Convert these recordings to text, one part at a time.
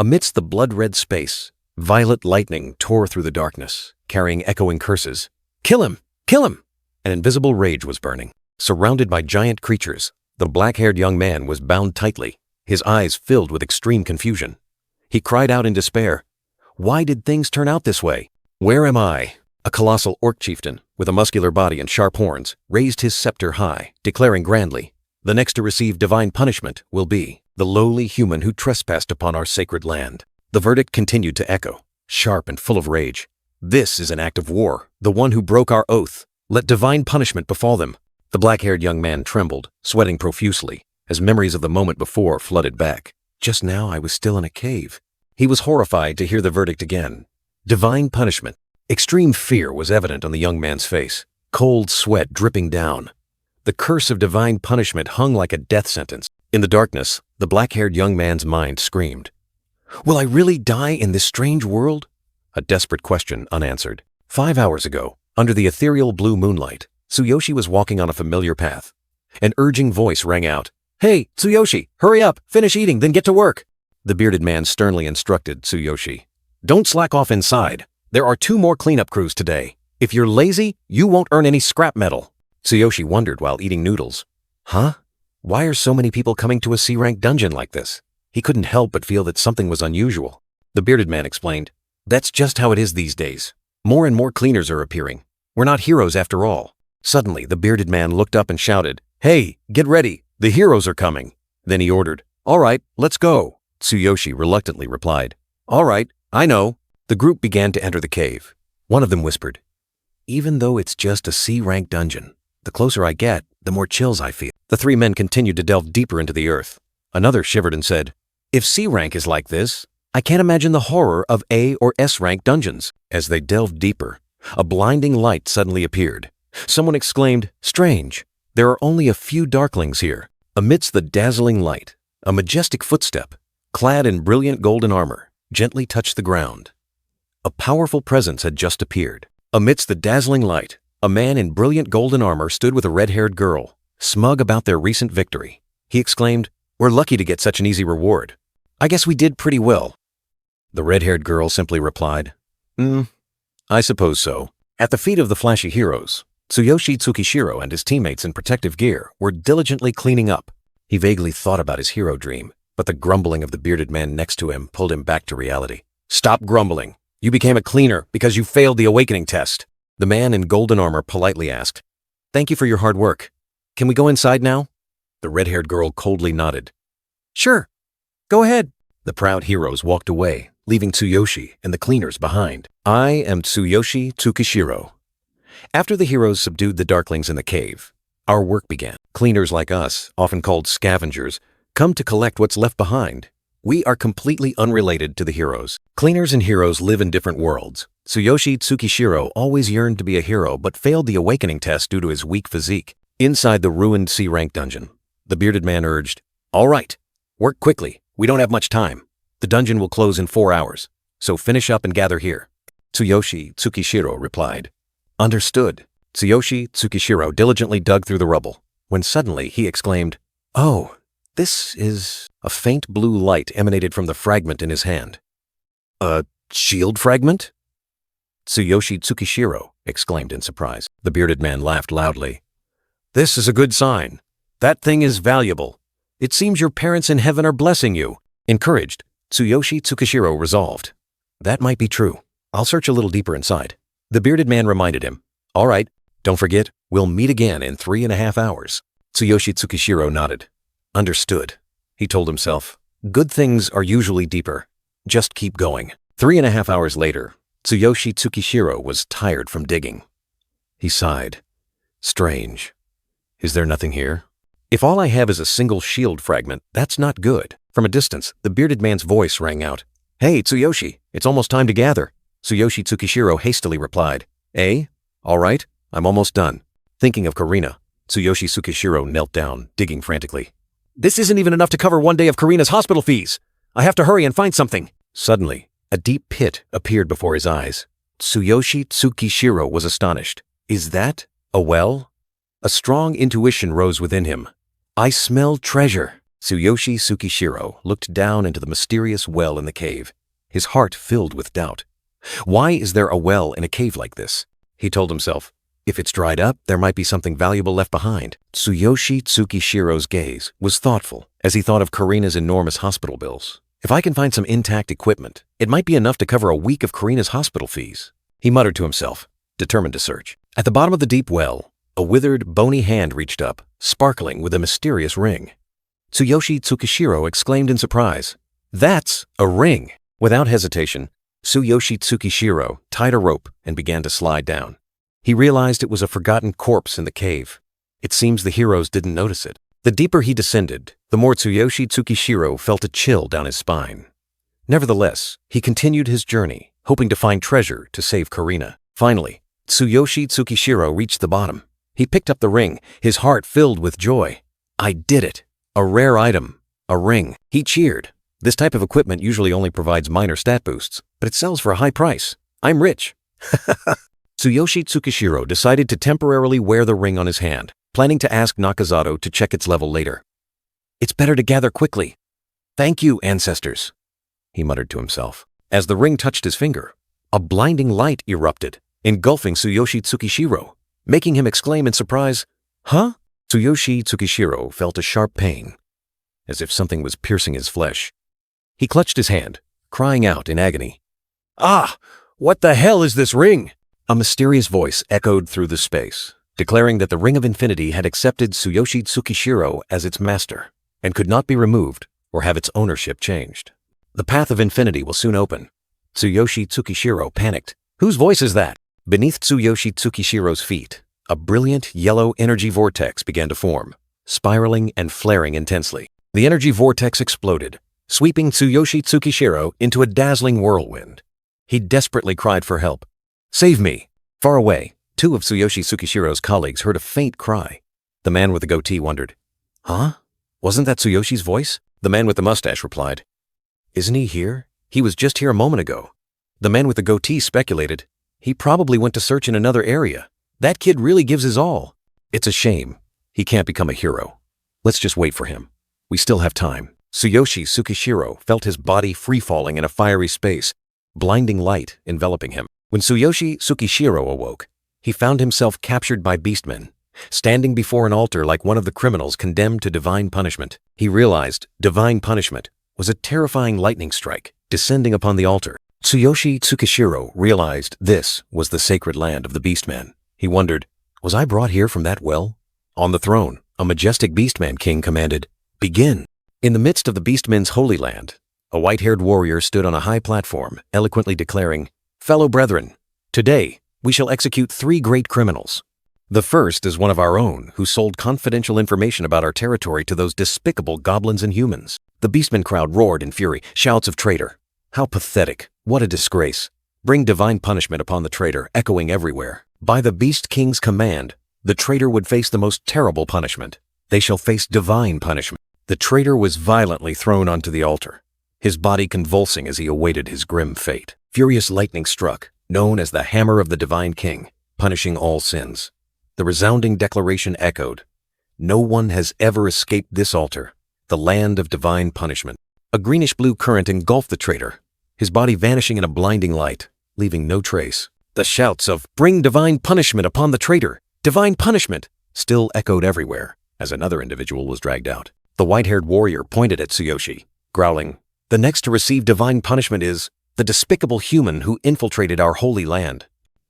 Amidst the blood-red space, violet lightning tore through the darkness, carrying echoing curses. "Kill him! Kill him!" An invisible rage was burning. Surrounded by giant creatures, the black-haired young man was bound tightly, his eyes filled with extreme confusion. He cried out in despair. Why did things turn out this way? "Where am I?" A colossal orc chieftain, with a muscular body and sharp horns, raised his scepter high, declaring grandly, "The next to receive divine punishment will be the lowly human who trespassed upon our sacred land." The verdict continued to echo, sharp and full of rage. "This is an act of war, the one who broke our oath. Let divine punishment befall them." The black-haired young man trembled, sweating profusely, as memories of the moment before flooded back. Just now I was still in a cave. He was horrified to hear the verdict again. Divine punishment. Extreme fear was evident on the young man's face, cold sweat dripping down. The curse of divine punishment hung like a death sentence. In the darkness, the black-haired young man's mind screamed. Will I really die in this strange world? A desperate question unanswered. 5 hours ago, under the ethereal blue moonlight, Tsuyoshi was walking on a familiar path. An urging voice rang out. "Hey, Tsuyoshi, hurry up, finish eating, then get to work." The bearded man sternly instructed Tsuyoshi. "Don't slack off inside. There are 2 more cleanup crews today. If you're lazy, you won't earn any scrap metal." Tsuyoshi wondered while eating noodles. Huh? Why are so many people coming to a C-rank dungeon like this? He couldn't help but feel that something was unusual. The bearded man explained, "That's just how it is these days. More and more cleaners are appearing. We're not heroes after all." Suddenly, the bearded man looked up and shouted, "Hey, get ready. The heroes are coming." Then he ordered, "All right, let's go." Tsuyoshi reluctantly replied, "All right, I know." The group began to enter the cave. One of them whispered, "Even though it's just a C-rank dungeon, the closer I get, the more chills I feel." The 3 men continued to delve deeper into the earth. Another shivered and said, "If C-rank is like this, I can't imagine the horror of A or S-rank dungeons." As they delved deeper, a blinding light suddenly appeared. Someone exclaimed, "Strange, there are only a few darklings here." Amidst the dazzling light, a majestic footstep, clad in brilliant golden armor, gently touched the ground. A powerful presence had just appeared. Amidst the dazzling light, a man in brilliant golden armor stood with a red-haired girl, smug about their recent victory. He exclaimed, "We're lucky to get such an easy reward. I guess we did pretty well." The red-haired girl simply replied, I suppose so." At the feet of the flashy heroes, Tsuyoshi Tsukishiro and his teammates in protective gear were diligently cleaning up. He vaguely thought about his hero dream, but the grumbling of the bearded man next to him pulled him back to reality. "Stop grumbling. You became a cleaner because you failed the awakening test." The man in golden armor politely asked, "Thank you for your hard work. Can we go inside now?" The red-haired girl coldly nodded. "Sure. Go ahead." The proud heroes walked away, leaving Tsuyoshi and the cleaners behind. I am Tsuyoshi Tsukishiro. After the heroes subdued the darklings in the cave, our work began. Cleaners like us, often called scavengers, come to collect what's left behind. We are completely unrelated to the heroes. Cleaners and heroes live in different worlds. Tsuyoshi Tsukishiro always yearned to be a hero but failed the awakening test due to his weak physique. Inside the ruined C-rank dungeon, the bearded man urged, "All right, work quickly. We don't have much time. The dungeon will close in 4 hours, so finish up and gather here." Tsuyoshi Tsukishiro replied, "Understood." Tsuyoshi Tsukishiro diligently dug through the rubble, when suddenly he exclaimed, "Oh, this is..." A faint blue light emanated from the fragment in his hand. "A shield fragment?" Tsuyoshi Tsukishiro exclaimed in surprise. The bearded man laughed loudly. "This is a good sign. That thing is valuable. It seems your parents in heaven are blessing you." Encouraged, Tsuyoshi Tsukishiro resolved, "That might be true. I'll search a little deeper inside." The bearded man reminded him, "All right, don't forget, we'll meet again in 3.5 hours. Tsuyoshi Tsukishiro nodded. "Understood," he told himself. "Good things are usually deeper. Just keep going." 3.5 hours later, Tsuyoshi Tsukishiro was tired from digging. He sighed. "Strange. Is there nothing here? If all I have is a single shield fragment, that's not good." From a distance, the bearded man's voice rang out. "Hey, Tsuyoshi, it's almost time to gather." Tsuyoshi Tsukishiro hastily replied, "Eh? All right, I'm almost done." Thinking of Karina, Tsuyoshi Tsukishiro knelt down, digging frantically. "This isn't even enough to cover 1 day of Karina's hospital fees. I have to hurry and find something." Suddenly, a deep pit appeared before his eyes. Tsuyoshi Tsukishiro was astonished. "Is that a well?" A strong intuition rose within him. "I smell treasure." Tsuyoshi Tsukishiro looked down into the mysterious well in the cave, his heart filled with doubt. Why is there a well in a cave like this? He told himself. If it's dried up, there might be something valuable left behind. Tsuyoshi Tsukishiro's gaze was thoughtful as he thought of Karina's enormous hospital bills. If I can find some intact equipment, it might be enough to cover a week of Karina's hospital fees. He muttered to himself, determined to search. At the bottom of the deep well, a withered, bony hand reached up, sparkling with a mysterious ring. Tsuyoshi Tsukishiro exclaimed in surprise, "That's a ring!" Without hesitation, Tsuyoshi Tsukishiro tied a rope and began to slide down. He realized it was a forgotten corpse in the cave. It seems the heroes didn't notice it. The deeper he descended, the more Tsuyoshi Tsukishiro felt a chill down his spine. Nevertheless, he continued his journey, hoping to find treasure to save Karina. Finally, Tsuyoshi Tsukishiro reached the bottom. He picked up the ring, his heart filled with joy. I did it! A rare item. A ring. He cheered. This type of equipment usually only provides minor stat boosts, but it sells for a high price. I'm rich. Tsuyoshi Tsukishiro decided to temporarily wear the ring on his hand, planning to ask Nakazato to check its level later. It's better to gather quickly. Thank you, ancestors, he muttered to himself. As the ring touched his finger, a blinding light erupted, engulfing Tsuyoshi Tsukishiro, making him exclaim in surprise, "Huh?" Tsuyoshi Tsukishiro felt a sharp pain, as if something was piercing his flesh. He clutched his hand, crying out in agony. "Ah! What the hell is this ring?" A mysterious voice echoed through the space, declaring that the Ring of Infinity had accepted Tsuyoshi Tsukishiro as its master, and could not be removed or have its ownership changed. The path of infinity will soon open. Tsuyoshi Tsukishiro panicked. Whose voice is that? Beneath Tsuyoshi Tsukishiro's feet, a brilliant yellow energy vortex began to form, spiraling and flaring intensely. The energy vortex exploded, sweeping Tsuyoshi Tsukishiro into a dazzling whirlwind. He desperately cried for help. "Save me!" Far away, two of Tsuyoshi Tsukishiro's colleagues heard a faint cry. The man with the goatee wondered, "Huh? Wasn't that Tsuyoshi's voice?" The man with the mustache replied, "Isn't he here? He was just here a moment ago." The man with the goatee speculated, "He probably went to search in another area. That kid really gives his all. It's a shame. He can't become a hero. Let's just wait for him. We still have time." Tsuyoshi Tsukishiro felt his body free-falling in a fiery space, blinding light enveloping him. When Tsuyoshi Tsukishiro awoke, he found himself captured by beastmen, standing before an altar like one of the criminals condemned to divine punishment. He realized divine punishment was a terrifying lightning strike descending upon the altar. Tsuyoshi Tsukishiro realized this was the sacred land of the beastmen. He wondered, was I brought here from that well? On the throne, a majestic beastman king commanded, "Begin." In the midst of the beastmen's holy land, a white-haired warrior stood on a high platform, eloquently declaring, "Fellow brethren, today we shall execute 3 great criminals. The first is one of our own who sold confidential information about our territory to those despicable goblins and humans." The beastmen crowd roared in fury, shouts of traitor. How pathetic. What a disgrace. Bring divine punishment upon the traitor, echoing everywhere. By the Beast King's command, the traitor would face the most terrible punishment. They shall face divine punishment. The traitor was violently thrown onto the altar, his body convulsing as he awaited his grim fate. Furious lightning struck, known as the Hammer of the Divine King, punishing all sins. The resounding declaration echoed, "No one has ever escaped this altar, the land of divine punishment." A greenish-blue current engulfed the traitor, his body vanishing in a blinding light, leaving no trace. The shouts of, "Bring divine punishment upon the traitor! Divine punishment!" still echoed everywhere as another individual was dragged out. The white-haired warrior pointed at Tsuyoshi, growling, "The next to receive divine punishment is the despicable human who infiltrated our holy land.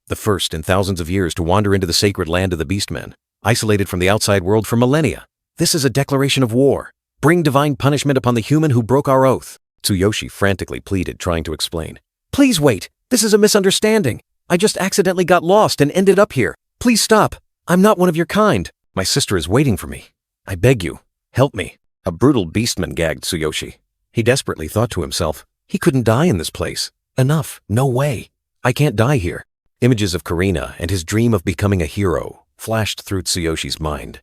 The first in thousands of years to wander into the sacred land of the beastmen, isolated from the outside world for millennia. This is a declaration of war. Bring divine punishment upon the human who broke our oath." Tsuyoshi frantically pleaded, trying to explain. "Please wait. This is a misunderstanding. I just accidentally got lost and ended up here. Please stop. I'm not one of your kind. My sister is waiting for me. I beg you, help me." A brutal beastman gagged Tsuyoshi. He desperately thought to himself, he couldn't die in this place. Enough. No way. I can't die here. Images of Karina and his dream of becoming a hero flashed through Tsuyoshi's mind.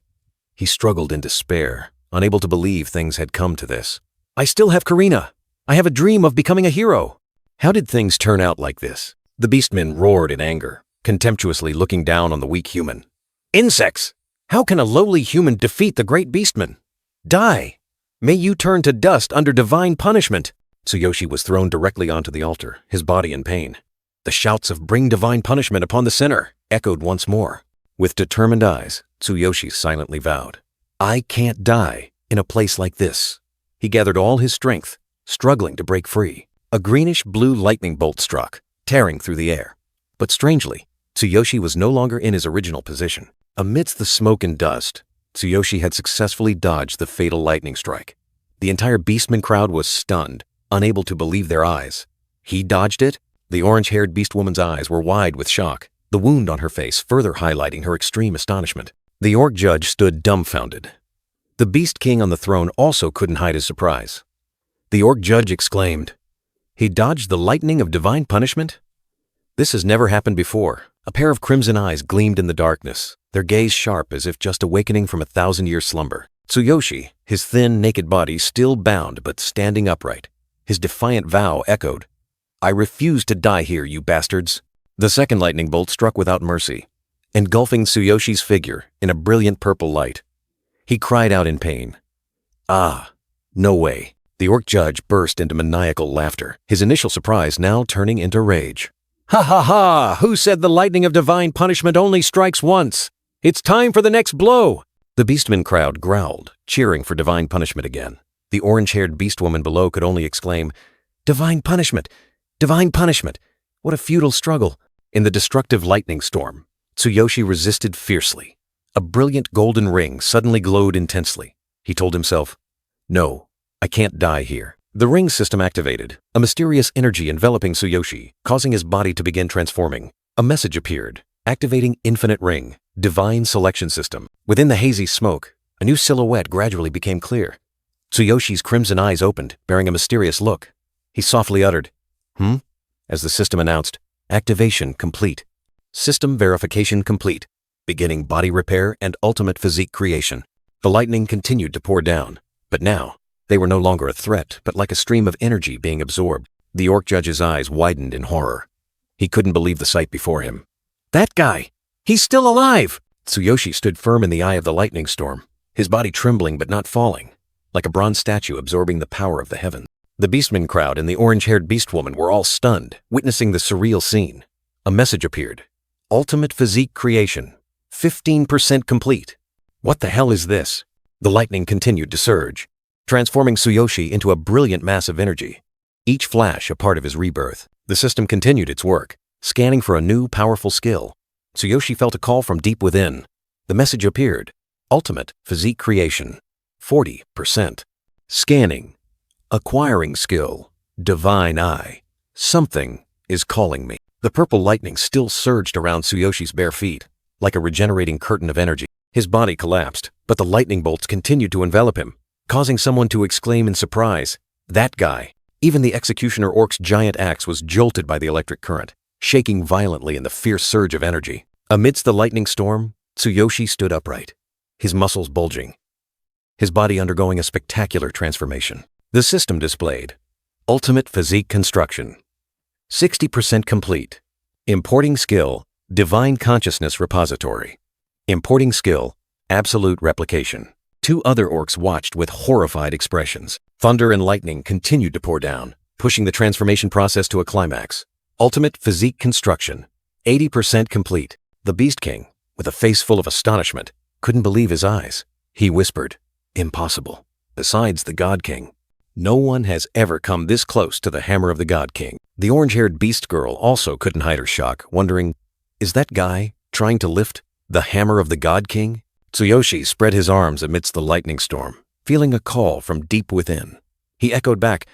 He struggled in despair, unable to believe things had come to this. "I still have Karina. I have a dream of becoming a hero." How did things turn out like this? The beastmen roared in anger, contemptuously looking down on the weak human. "Insects! How can a lowly human defeat the great beastman? Die! May you turn to dust under divine punishment. Tsuyoshi was thrown directly onto the altar, his body in pain. The shouts of "Bring divine punishment upon the sinner" echoed once more. With determined eyes, Tsuyoshi silently vowed, "I can't die in a place like this." He gathered all his strength, struggling to break free. A greenish-blue lightning bolt struck, tearing through the air. But strangely, Tsuyoshi was no longer in his original position. Amidst the smoke and dust, Tsuyoshi had successfully dodged the fatal lightning strike. The entire beastman crowd was stunned, unable to believe their eyes. He dodged it? The orange-haired beast woman's eyes were wide with shock, the wound on her face further highlighting her extreme astonishment. The orc judge stood dumbfounded. The beast king on the throne also couldn't hide his surprise. The orc judge exclaimed, "He dodged the lightning of divine punishment?" This has never happened before. A pair of crimson eyes gleamed in the darkness, their gaze sharp as if just awakening from a 1,000-year slumber. Tsuyoshi, his thin, naked body still bound but standing upright. His defiant vow echoed, "I refuse to die here, you bastards." The second lightning bolt struck without mercy, engulfing Tsuyoshi's figure in a brilliant purple light. He cried out in pain. "Ah, no way." The orc judge burst into maniacal laughter, his initial surprise now turning into rage. "Ha ha ha! Who said the lightning of divine punishment only strikes once? It's time for the next blow!" The beastman crowd growled, cheering for divine punishment again. The orange-haired beast woman below could only exclaim, "Divine punishment! Divine punishment! What a futile struggle!" In the destructive lightning storm, Tsuyoshi resisted fiercely. A brilliant golden ring suddenly glowed intensely. He told himself, "No, I can't die here." The ring system activated, a mysterious energy enveloping Tsuyoshi, causing his body to begin transforming. A message appeared, activating Infinite Ring, Divine Selection System. Within the hazy smoke, a new silhouette gradually became clear. Tsuyoshi's crimson eyes opened, bearing a mysterious look. He softly uttered, as the system announced, "Activation complete. System verification complete. Beginning body repair and ultimate physique creation." The lightning continued to pour down, but now, they were no longer a threat, but like a stream of energy being absorbed. The orc judge's eyes widened in horror. He couldn't believe the sight before him. "That guy! He's still alive!" Tsuyoshi stood firm in the eye of the lightning storm, his body trembling but not falling, like a bronze statue absorbing the power of the heavens. The beastman crowd and the orange-haired beast woman were all stunned, witnessing the surreal scene. A message appeared. "Ultimate physique creation. 15% complete." What the hell is this? The lightning continued to surge, transforming Tsuyoshi into a brilliant mass of energy, each flash a part of his rebirth. The system continued its work, scanning for a new, powerful skill. Tsuyoshi felt a call from deep within. The message appeared. "Ultimate physique creation. 40%. Scanning. Acquiring skill. Divine Eye. Something is calling me." The purple lightning still surged around Tsuyoshi's bare feet, like a regenerating curtain of energy. His body collapsed, but the lightning bolts continued to envelop him, causing someone to exclaim in surprise, "That guy!" Even the executioner orc's giant axe was jolted by the electric current, shaking violently in the fierce surge of energy. Amidst the lightning storm, Tsuyoshi stood upright, his muscles bulging, his body undergoing a spectacular transformation. The system displayed, "Ultimate physique construction. 60% complete. Importing skill, Divine Consciousness Repository. Importing skill, Absolute Replication." Two other orcs watched with horrified expressions. Thunder and lightning continued to pour down, pushing the transformation process to a climax. Ultimate physique construction, 80% complete. The Beast King, with a face full of astonishment, couldn't believe his eyes. He whispered, "Impossible. Besides the God King, no one has ever come this close to the hammer of the God King." The orange-haired beast girl also couldn't hide her shock, wondering, is that guy trying to lift the hammer of the God King? Tsuyoshi spread his arms amidst the lightning storm, feeling a call from deep within. He echoed back,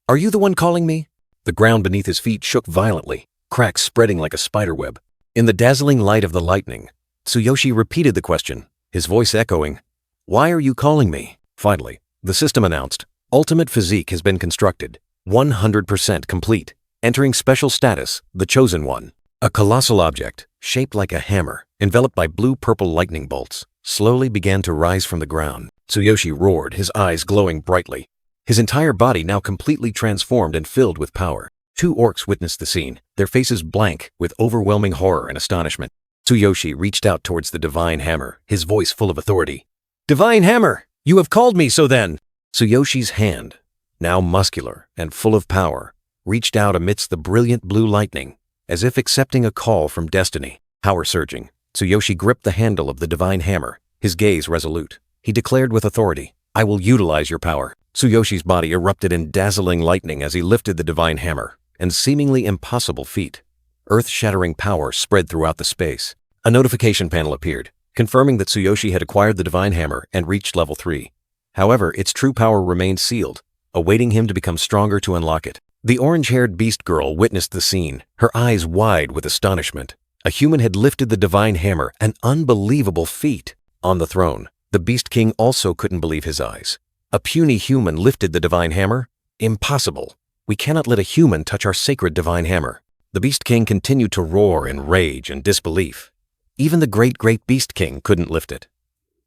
"Are you the one calling me?" The ground beneath his feet shook violently, cracks spreading like a spiderweb. In the dazzling light of the lightning, Tsuyoshi repeated the question, his voice echoing, "Why are you calling me?" Finally, the system announced, "Ultimate physique has been constructed, 100% complete. Entering special status, the Chosen One." A colossal object, shaped like a hammer, enveloped by blue-purple lightning bolts, slowly began to rise from the ground. Tsuyoshi roared, his eyes glowing brightly, his entire body now completely transformed and filled with power. Two orcs witnessed the scene, their faces blank with overwhelming horror and astonishment. Tsuyoshi reached out towards the divine hammer, his voice full of authority. "Divine hammer, you have called me, so then! Tsuyoshi's hand, now muscular and full of power, reached out amidst the brilliant blue lightning, as if accepting a call from destiny. Power surging, Tsuyoshi gripped the handle of the divine hammer, his gaze resolute. He declared with authority, "I will utilize your power." Tsuyoshi's body erupted in dazzling lightning as he lifted the divine hammer, and seemingly impossible feat. Earth-shattering power spread throughout the space. A notification panel appeared, confirming that Tsuyoshi had acquired the divine hammer and reached level 3. However, its true power remained sealed, awaiting him to become stronger to unlock it. The orange-haired beast girl witnessed the scene, her eyes wide with astonishment. A human had lifted the divine hammer, an unbelievable feat. On the throne, the Beast King also couldn't believe his eyes. A puny human lifted the divine hammer? Impossible. We cannot let a human touch our sacred divine hammer. The Beast King continued to roar in rage and disbelief. Even the great Beast King couldn't lift it.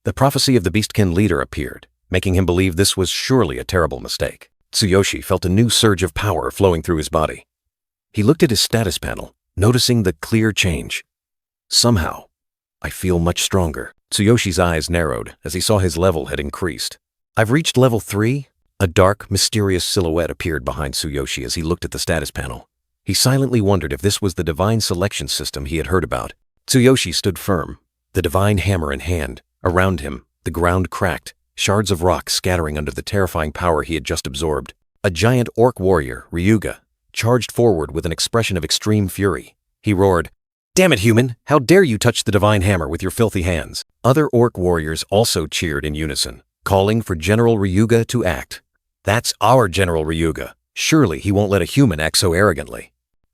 The prophecy of the Beastkin leader appeared, making him believe this was surely a terrible mistake. Tsuyoshi felt a new surge of power flowing through his body. He looked at his status panel, noticing the clear change. Somehow, I feel much stronger. Tsuyoshi's eyes narrowed as he saw his level had increased. I've reached level 3? A dark, mysterious silhouette appeared behind Tsuyoshi as he looked at the status panel. He silently wondered if this was the divine selection system he had heard about. Tsuyoshi stood firm, the divine hammer in hand. Around him, the ground cracked, shards of rock scattering under the terrifying power he had just absorbed. A giant orc warrior, Ryuga, charged forward with an expression of extreme fury. He roared, "Damn it, human! How dare you touch the divine hammer with your filthy hands!" Other orc warriors also cheered in unison, calling for General Ryuga to act. "That's our General Ryuga. Surely he won't let a human act so arrogantly.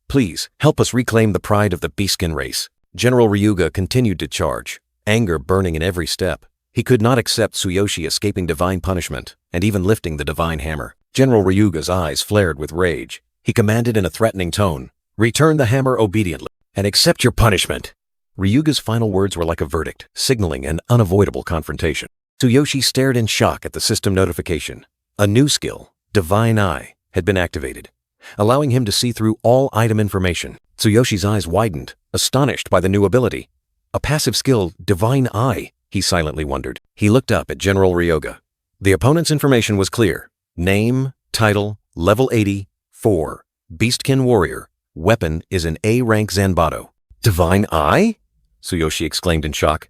Please, help us reclaim the pride of the beastkin race." General Ryuga continued to charge, anger burning in every step. He could not accept Tsuyoshi escaping divine punishment and even lifting the divine hammer. General Ryuga's eyes flared with rage. He commanded in a threatening tone, "Return the hammer obediently and accept your punishment." Ryuga's final words were like a verdict, signaling an unavoidable confrontation. Tsuyoshi stared in shock at the system notification. A new skill, Divine Eye, had been activated, allowing him to see through all item information. Tsuyoshi's eyes widened, astonished by the new ability. A passive skill, Divine Eye, he silently wondered. He looked up at General Ryuga. The opponent's information was clear. Name, title, level 80, 4, Beastkin Warrior. Weapon is an A-rank Zanbato. Divine Eye? Tsuyoshi exclaimed in shock.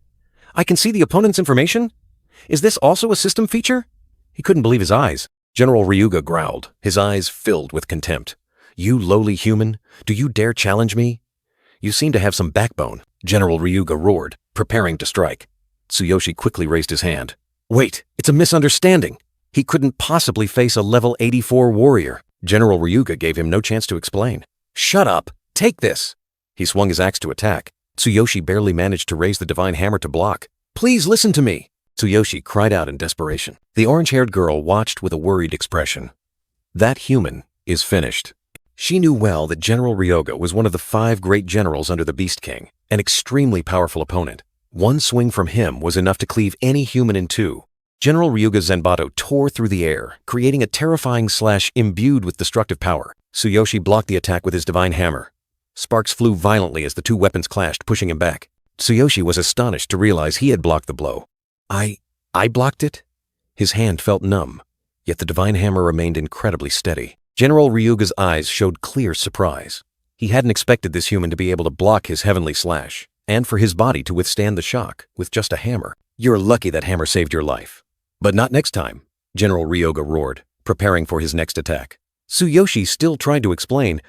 I can see the opponent's information? Is this also a system feature? He couldn't believe his eyes. General Ryuga growled, his eyes filled with contempt. You lowly human, do you dare challenge me? You seem to have some backbone, General Ryuga roared, preparing to strike. Tsuyoshi quickly raised his hand. Wait, it's a misunderstanding. He couldn't possibly face a level 84 warrior. General Ryuga gave him no chance to explain. Shut up, take this. He swung his axe to attack. Tsuyoshi barely managed to raise the divine hammer to block. Please listen to me, Tsuyoshi cried out in desperation. The orange-haired girl watched with a worried expression. That human is finished. She knew well that General Ryuga was one of the 5 great generals under the Beast King, an extremely powerful opponent. One swing from him was enough to cleave any human in two. General Ryuga's Zanbato tore through the air, creating a terrifying slash imbued with destructive power. Tsuyoshi blocked the attack with his divine hammer. Sparks flew violently as the two weapons clashed, pushing him back. Tsuyoshi was astonished to realize he had blocked the blow. I blocked it? His hand felt numb, yet the divine hammer remained incredibly steady. General Ryuga's eyes showed clear surprise. He hadn't expected this human to be able to block his heavenly slash, and for his body to withstand the shock with just a hammer. You're lucky that hammer saved your life. But not next time, General Ryuga roared, preparing for his next attack. Tsuyoshi still tried to explain.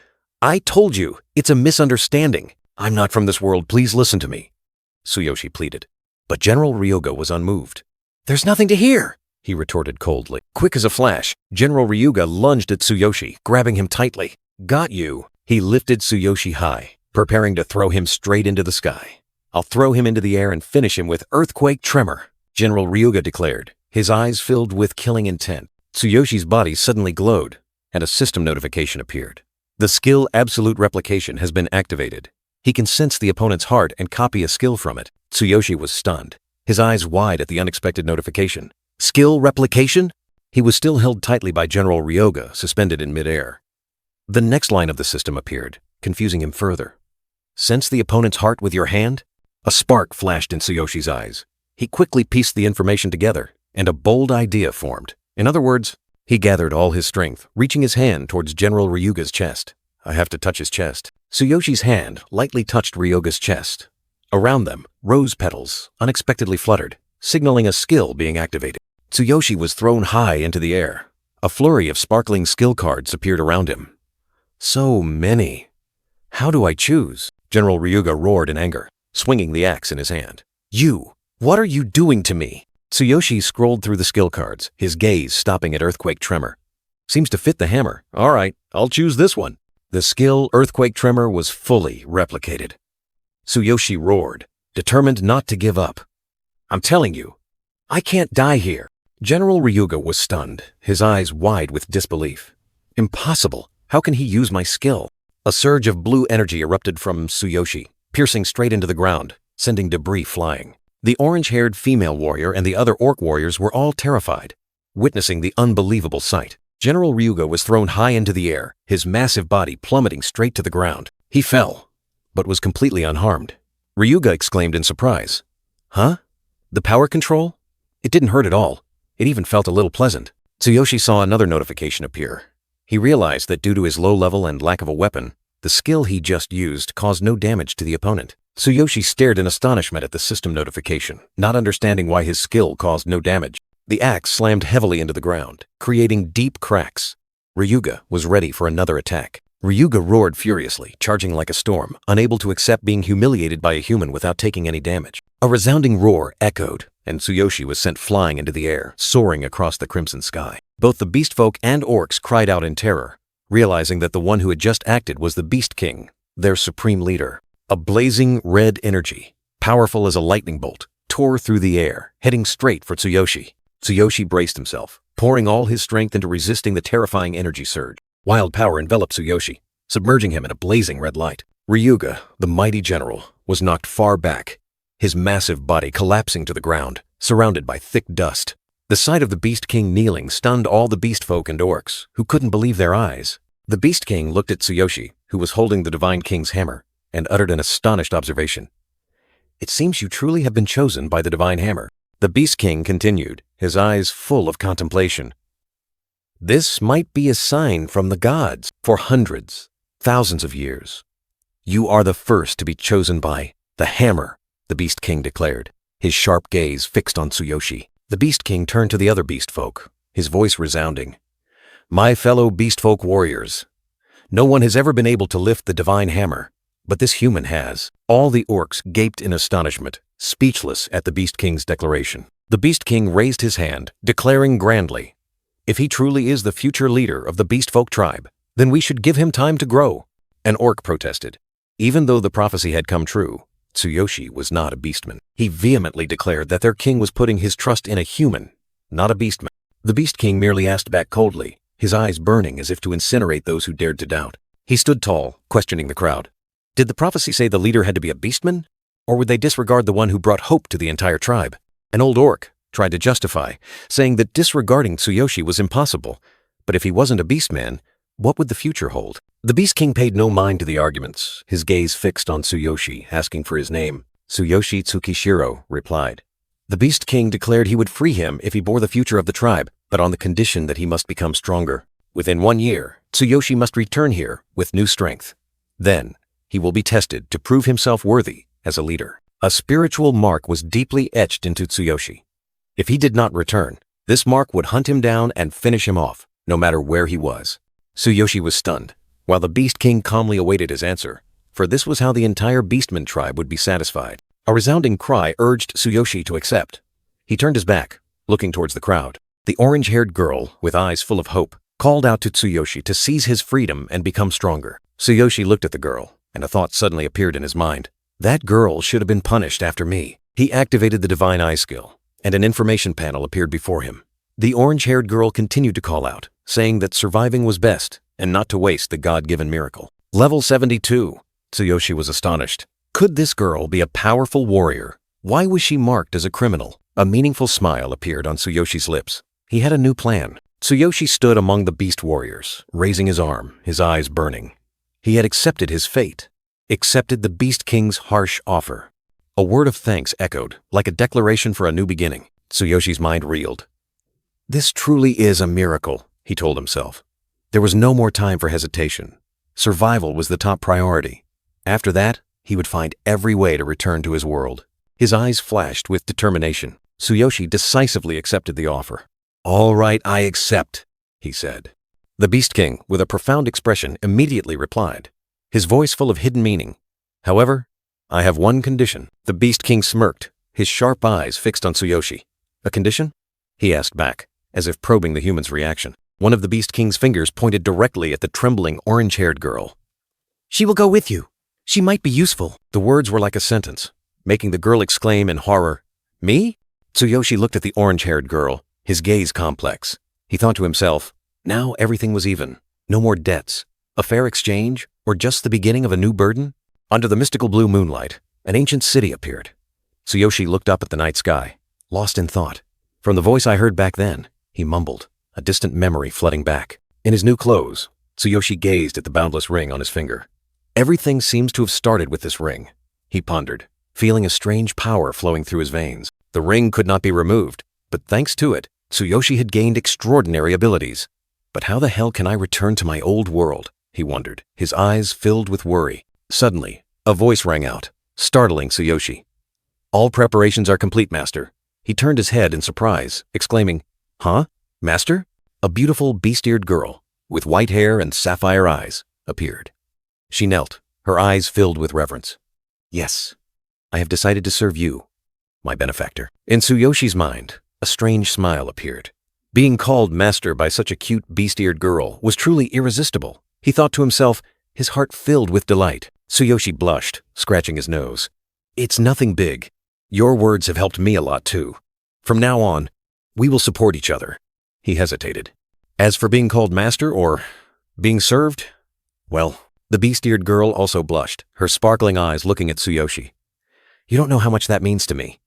I told you, it's a misunderstanding. I'm not from this world, please listen to me, Tsuyoshi pleaded. But General Ryuga was unmoved. There's nothing to hear, he retorted coldly. Quick as a flash, General Ryuga lunged at Tsuyoshi, grabbing him tightly. Got you. He lifted Tsuyoshi high, preparing to throw him straight into the sky. I'll throw him into the air and finish him with earthquake tremor, General Ryuga declared, his eyes filled with killing intent. Tsuyoshi's body suddenly glowed, and a system notification appeared. The skill Absolute Replication has been activated. He can sense the opponent's heart and copy a skill from it. Tsuyoshi was stunned, his eyes wide at the unexpected notification. Skill Replication? He was still held tightly by General Ryuga, suspended in midair. The next line of the system appeared, confusing him further. Sense the opponent's heart with your hand? A spark flashed in Tsuyoshi's eyes. He quickly pieced the information together, and a bold idea formed. In other words, he gathered all his strength, reaching his hand towards General Ryuga's chest. I have to touch his chest. Tsuyoshi's hand lightly touched Ryuga's chest. Around them, rose petals unexpectedly fluttered, signaling a skill being activated. Tsuyoshi was thrown high into the air. A flurry of sparkling skill cards appeared around him. So many. How do I choose? General Ryuga roared in anger, swinging the axe in his hand. You! What are you doing to me? Tsuyoshi scrolled through the skill cards, his gaze stopping at Earthquake Tremor. Seems to fit the hammer. All right, I'll choose this one. The skill Earthquake Tremor was fully replicated. Tsuyoshi roared, determined not to give up. I'm telling you, I can't die here. General Ryuga was stunned, his eyes wide with disbelief. Impossible. How can he use my skill? A surge of blue energy erupted from Tsuyoshi, piercing straight into the ground, sending debris flying. The orange-haired female warrior and the other orc warriors were all terrified, witnessing the unbelievable sight. General Ryuga was thrown high into the air, his massive body plummeting straight to the ground. He fell, but was completely unharmed. Ryuga exclaimed in surprise. Huh? The power control? It didn't hurt at all. It even felt a little pleasant. Tsuyoshi saw another notification appear. He realized that due to his low level and lack of a weapon, the skill he just used caused no damage to the opponent. Tsuyoshi stared in astonishment at the system notification, not understanding why his skill caused no damage. The axe slammed heavily into the ground, creating deep cracks. Ryuga was ready for another attack. Ryuga roared furiously, charging like a storm, unable to accept being humiliated by a human without taking any damage. A resounding roar echoed, and Tsuyoshi was sent flying into the air, soaring across the crimson sky. Both the beastfolk and orcs cried out in terror, realizing that the one who had just acted was the Beast King, their supreme leader. A blazing red energy, powerful as a lightning bolt, tore through the air, heading straight for Tsuyoshi. Tsuyoshi braced himself, pouring all his strength into resisting the terrifying energy surge. Wild power enveloped Tsuyoshi, submerging him in a blazing red light. Ryuga, the mighty general, was knocked far back, his massive body collapsing to the ground, surrounded by thick dust. The sight of the Beast King kneeling stunned all the beastfolk and orcs, who couldn't believe their eyes. The Beast King looked at Tsuyoshi, who was holding the Divine King's hammer, and uttered an astonished observation. It seems you truly have been chosen by the Divine Hammer. The Beast King continued, his eyes full of contemplation. This might be a sign from the gods. For hundreds, thousands of years, you are the first to be chosen by the Hammer, the Beast King declared, his sharp gaze fixed on Tsuyoshi. The Beast King turned to the other beastfolk, his voice resounding. My fellow beastfolk warriors, no one has ever been able to lift the Divine Hammer, but this human has. All the orcs gaped in astonishment, speechless at the Beast King's declaration. The Beast King raised his hand, declaring grandly, if he truly is the future leader of the Beastfolk tribe, then we should give him time to grow. An orc protested. Even though the prophecy had come true, Tsuyoshi was not a beastman. He vehemently declared that their king was putting his trust in a human, not a beastman. The Beast King merely asked back coldly, his eyes burning as if to incinerate those who dared to doubt. He stood tall, questioning the crowd. Did the prophecy say the leader had to be a beastman? Or would they disregard the one who brought hope to the entire tribe? An old orc tried to justify, saying that disregarding Tsuyoshi was impossible. But if he wasn't a beastman, what would the future hold? The Beast King paid no mind to the arguments, his gaze fixed on Tsuyoshi, asking for his name. Tsuyoshi Tsukishiro replied. The Beast King declared he would free him if he bore the future of the tribe, but on the condition that he must become stronger. Within 1 year, Tsuyoshi must return here with new strength. Then, he will be tested to prove himself worthy as a leader. A spiritual mark was deeply etched into Tsuyoshi. If he did not return, this mark would hunt him down and finish him off, no matter where he was. Tsuyoshi was stunned, while the Beast King calmly awaited his answer, for this was how the entire Beastman tribe would be satisfied. A resounding cry urged Tsuyoshi to accept. He turned his back, looking towards the crowd. The orange-haired girl, with eyes full of hope, called out to Tsuyoshi to seize his freedom and become stronger. Tsuyoshi looked at the girl, and a thought suddenly appeared in his mind. That girl should have been punished after me. He activated the Divine Eye skill, and an information panel appeared before him. The orange-haired girl continued to call out, saying that surviving was best, and not to waste the God-given miracle. Level 72. Tsuyoshi was astonished. Could this girl be a powerful warrior? Why was she marked as a criminal? A meaningful smile appeared on Tsuyoshi's lips. He had a new plan. Tsuyoshi stood among the beast warriors, raising his arm, his eyes burning. He had accepted his fate, accepted the Beast King's harsh offer. A word of thanks echoed, like a declaration for a new beginning. Tsuyoshi's mind reeled. This truly is a miracle, he told himself. There was no more time for hesitation. Survival was the top priority. After that, he would find every way to return to his world. His eyes flashed with determination. Tsuyoshi decisively accepted the offer. "All right, I accept," he said. The Beast King, with a profound expression, immediately replied, his voice full of hidden meaning. "However, I have one condition." The Beast King smirked, his sharp eyes fixed on Tsuyoshi. "A condition?" he asked back, as if probing the human's reaction. One of the Beast King's fingers pointed directly at the trembling, orange-haired girl. "She will go with you. She might be useful." The words were like a sentence, making the girl exclaim in horror, "Me?" Tsuyoshi looked at the orange-haired girl, his gaze complex. He thought to himself, now everything was even. No more debts. A fair exchange, or just the beginning of a new burden? Under the mystical blue moonlight, an ancient city appeared. Tsuyoshi looked up at the night sky, lost in thought. From the voice I heard back then, he mumbled, a distant memory flooding back. In his new clothes, Tsuyoshi gazed at the boundless ring on his finger. Everything seems to have started with this ring, he pondered, feeling a strange power flowing through his veins. The ring could not be removed, but thanks to it, Tsuyoshi had gained extraordinary abilities. But how the hell can I return to my old world? He wondered, his eyes filled with worry. Suddenly, a voice rang out, startling Tsuyoshi. "All preparations are complete, Master." He turned his head in surprise, exclaiming, "Huh? Master?" A beautiful, beast-eared girl, with white hair and sapphire eyes, appeared. She knelt, her eyes filled with reverence. "Yes, I have decided to serve you, my benefactor." In Tsuyoshi's mind, a strange smile appeared. Being called master by such a cute, beast-eared girl was truly irresistible. He thought to himself, his heart filled with delight. Tsuyoshi blushed, scratching his nose. "It's nothing big. Your words have helped me a lot too. From now on, we will support each other." He hesitated. As for being called master or being served, well, the beast-eared girl also blushed, her sparkling eyes looking at Tsuyoshi. "You don't know how much that means to me.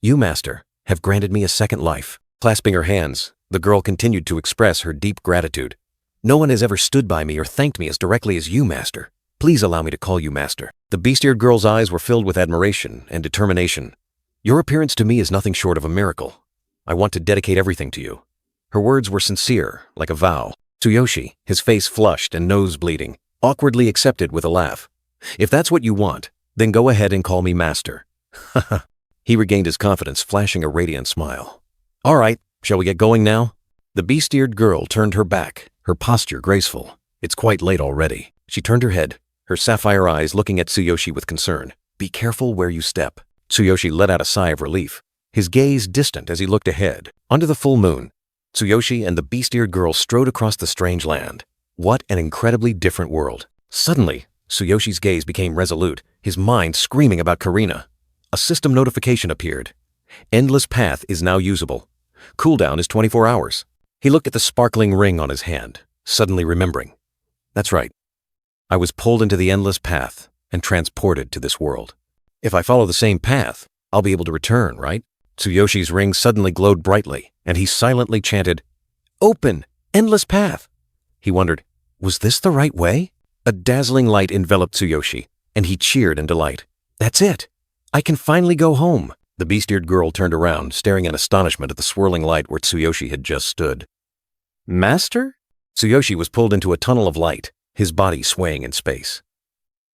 You, Master, have granted me a second life." Clasping her hands, the girl continued to express her deep gratitude. "No one has ever stood by me or thanked me as directly as you, Master. Please allow me to call you Master." The beast-eared girl's eyes were filled with admiration and determination. "Your appearance to me is nothing short of a miracle. I want to dedicate everything to you." Her words were sincere, like a vow. Tsuyoshi, his face flushed and nose bleeding, awkwardly accepted with a laugh. "If that's what you want, then go ahead and call me Master." Haha. He regained his confidence, flashing a radiant smile. "All right, shall we get going now?" The beast-eared girl turned her back, her posture graceful. "It's quite late already." She turned her head, her sapphire eyes looking at Tsuyoshi with concern. "Be careful where you step." Tsuyoshi let out a sigh of relief, his gaze distant as he looked ahead. Under the full moon, Tsuyoshi and the beast-eared girl strode across the strange land. What an incredibly different world. Suddenly, Tsuyoshi's gaze became resolute, his mind screaming about Karina. A system notification appeared. "Endless path is now usable. Cooldown is 24 hours. He looked at the sparkling ring on his hand, suddenly remembering. That's right. I was pulled into the endless path and transported to this world. If I follow the same path, I'll be able to return, right? Tsuyoshi's ring suddenly glowed brightly, and he silently chanted, "Open! Endless path!" He wondered, was this the right way? A dazzling light enveloped Tsuyoshi, and he cheered in delight. "That's it! I can finally go home!" The beast-eared girl turned around, staring in astonishment at the swirling light where Tsuyoshi had just stood. "Master?" Tsuyoshi was pulled into a tunnel of light, his body swaying in space.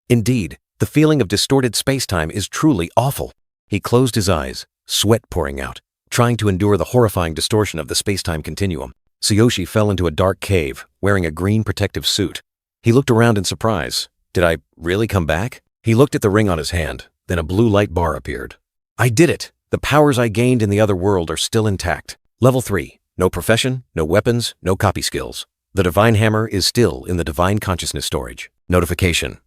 Indeed, the feeling of distorted space-time is truly awful. He closed his eyes, sweat pouring out, trying to endure the horrifying distortion of the space-time continuum. Tsuyoshi fell into a dark cave, wearing a green protective suit. He looked around in surprise. Did I really come back? He looked at the ring on his hand, then a blue light bar appeared. I did it! The powers I gained in the other world are still intact. Level 3. No profession, no weapons, no copy skills. The Divine Hammer is still in the Divine Consciousness storage. Notification.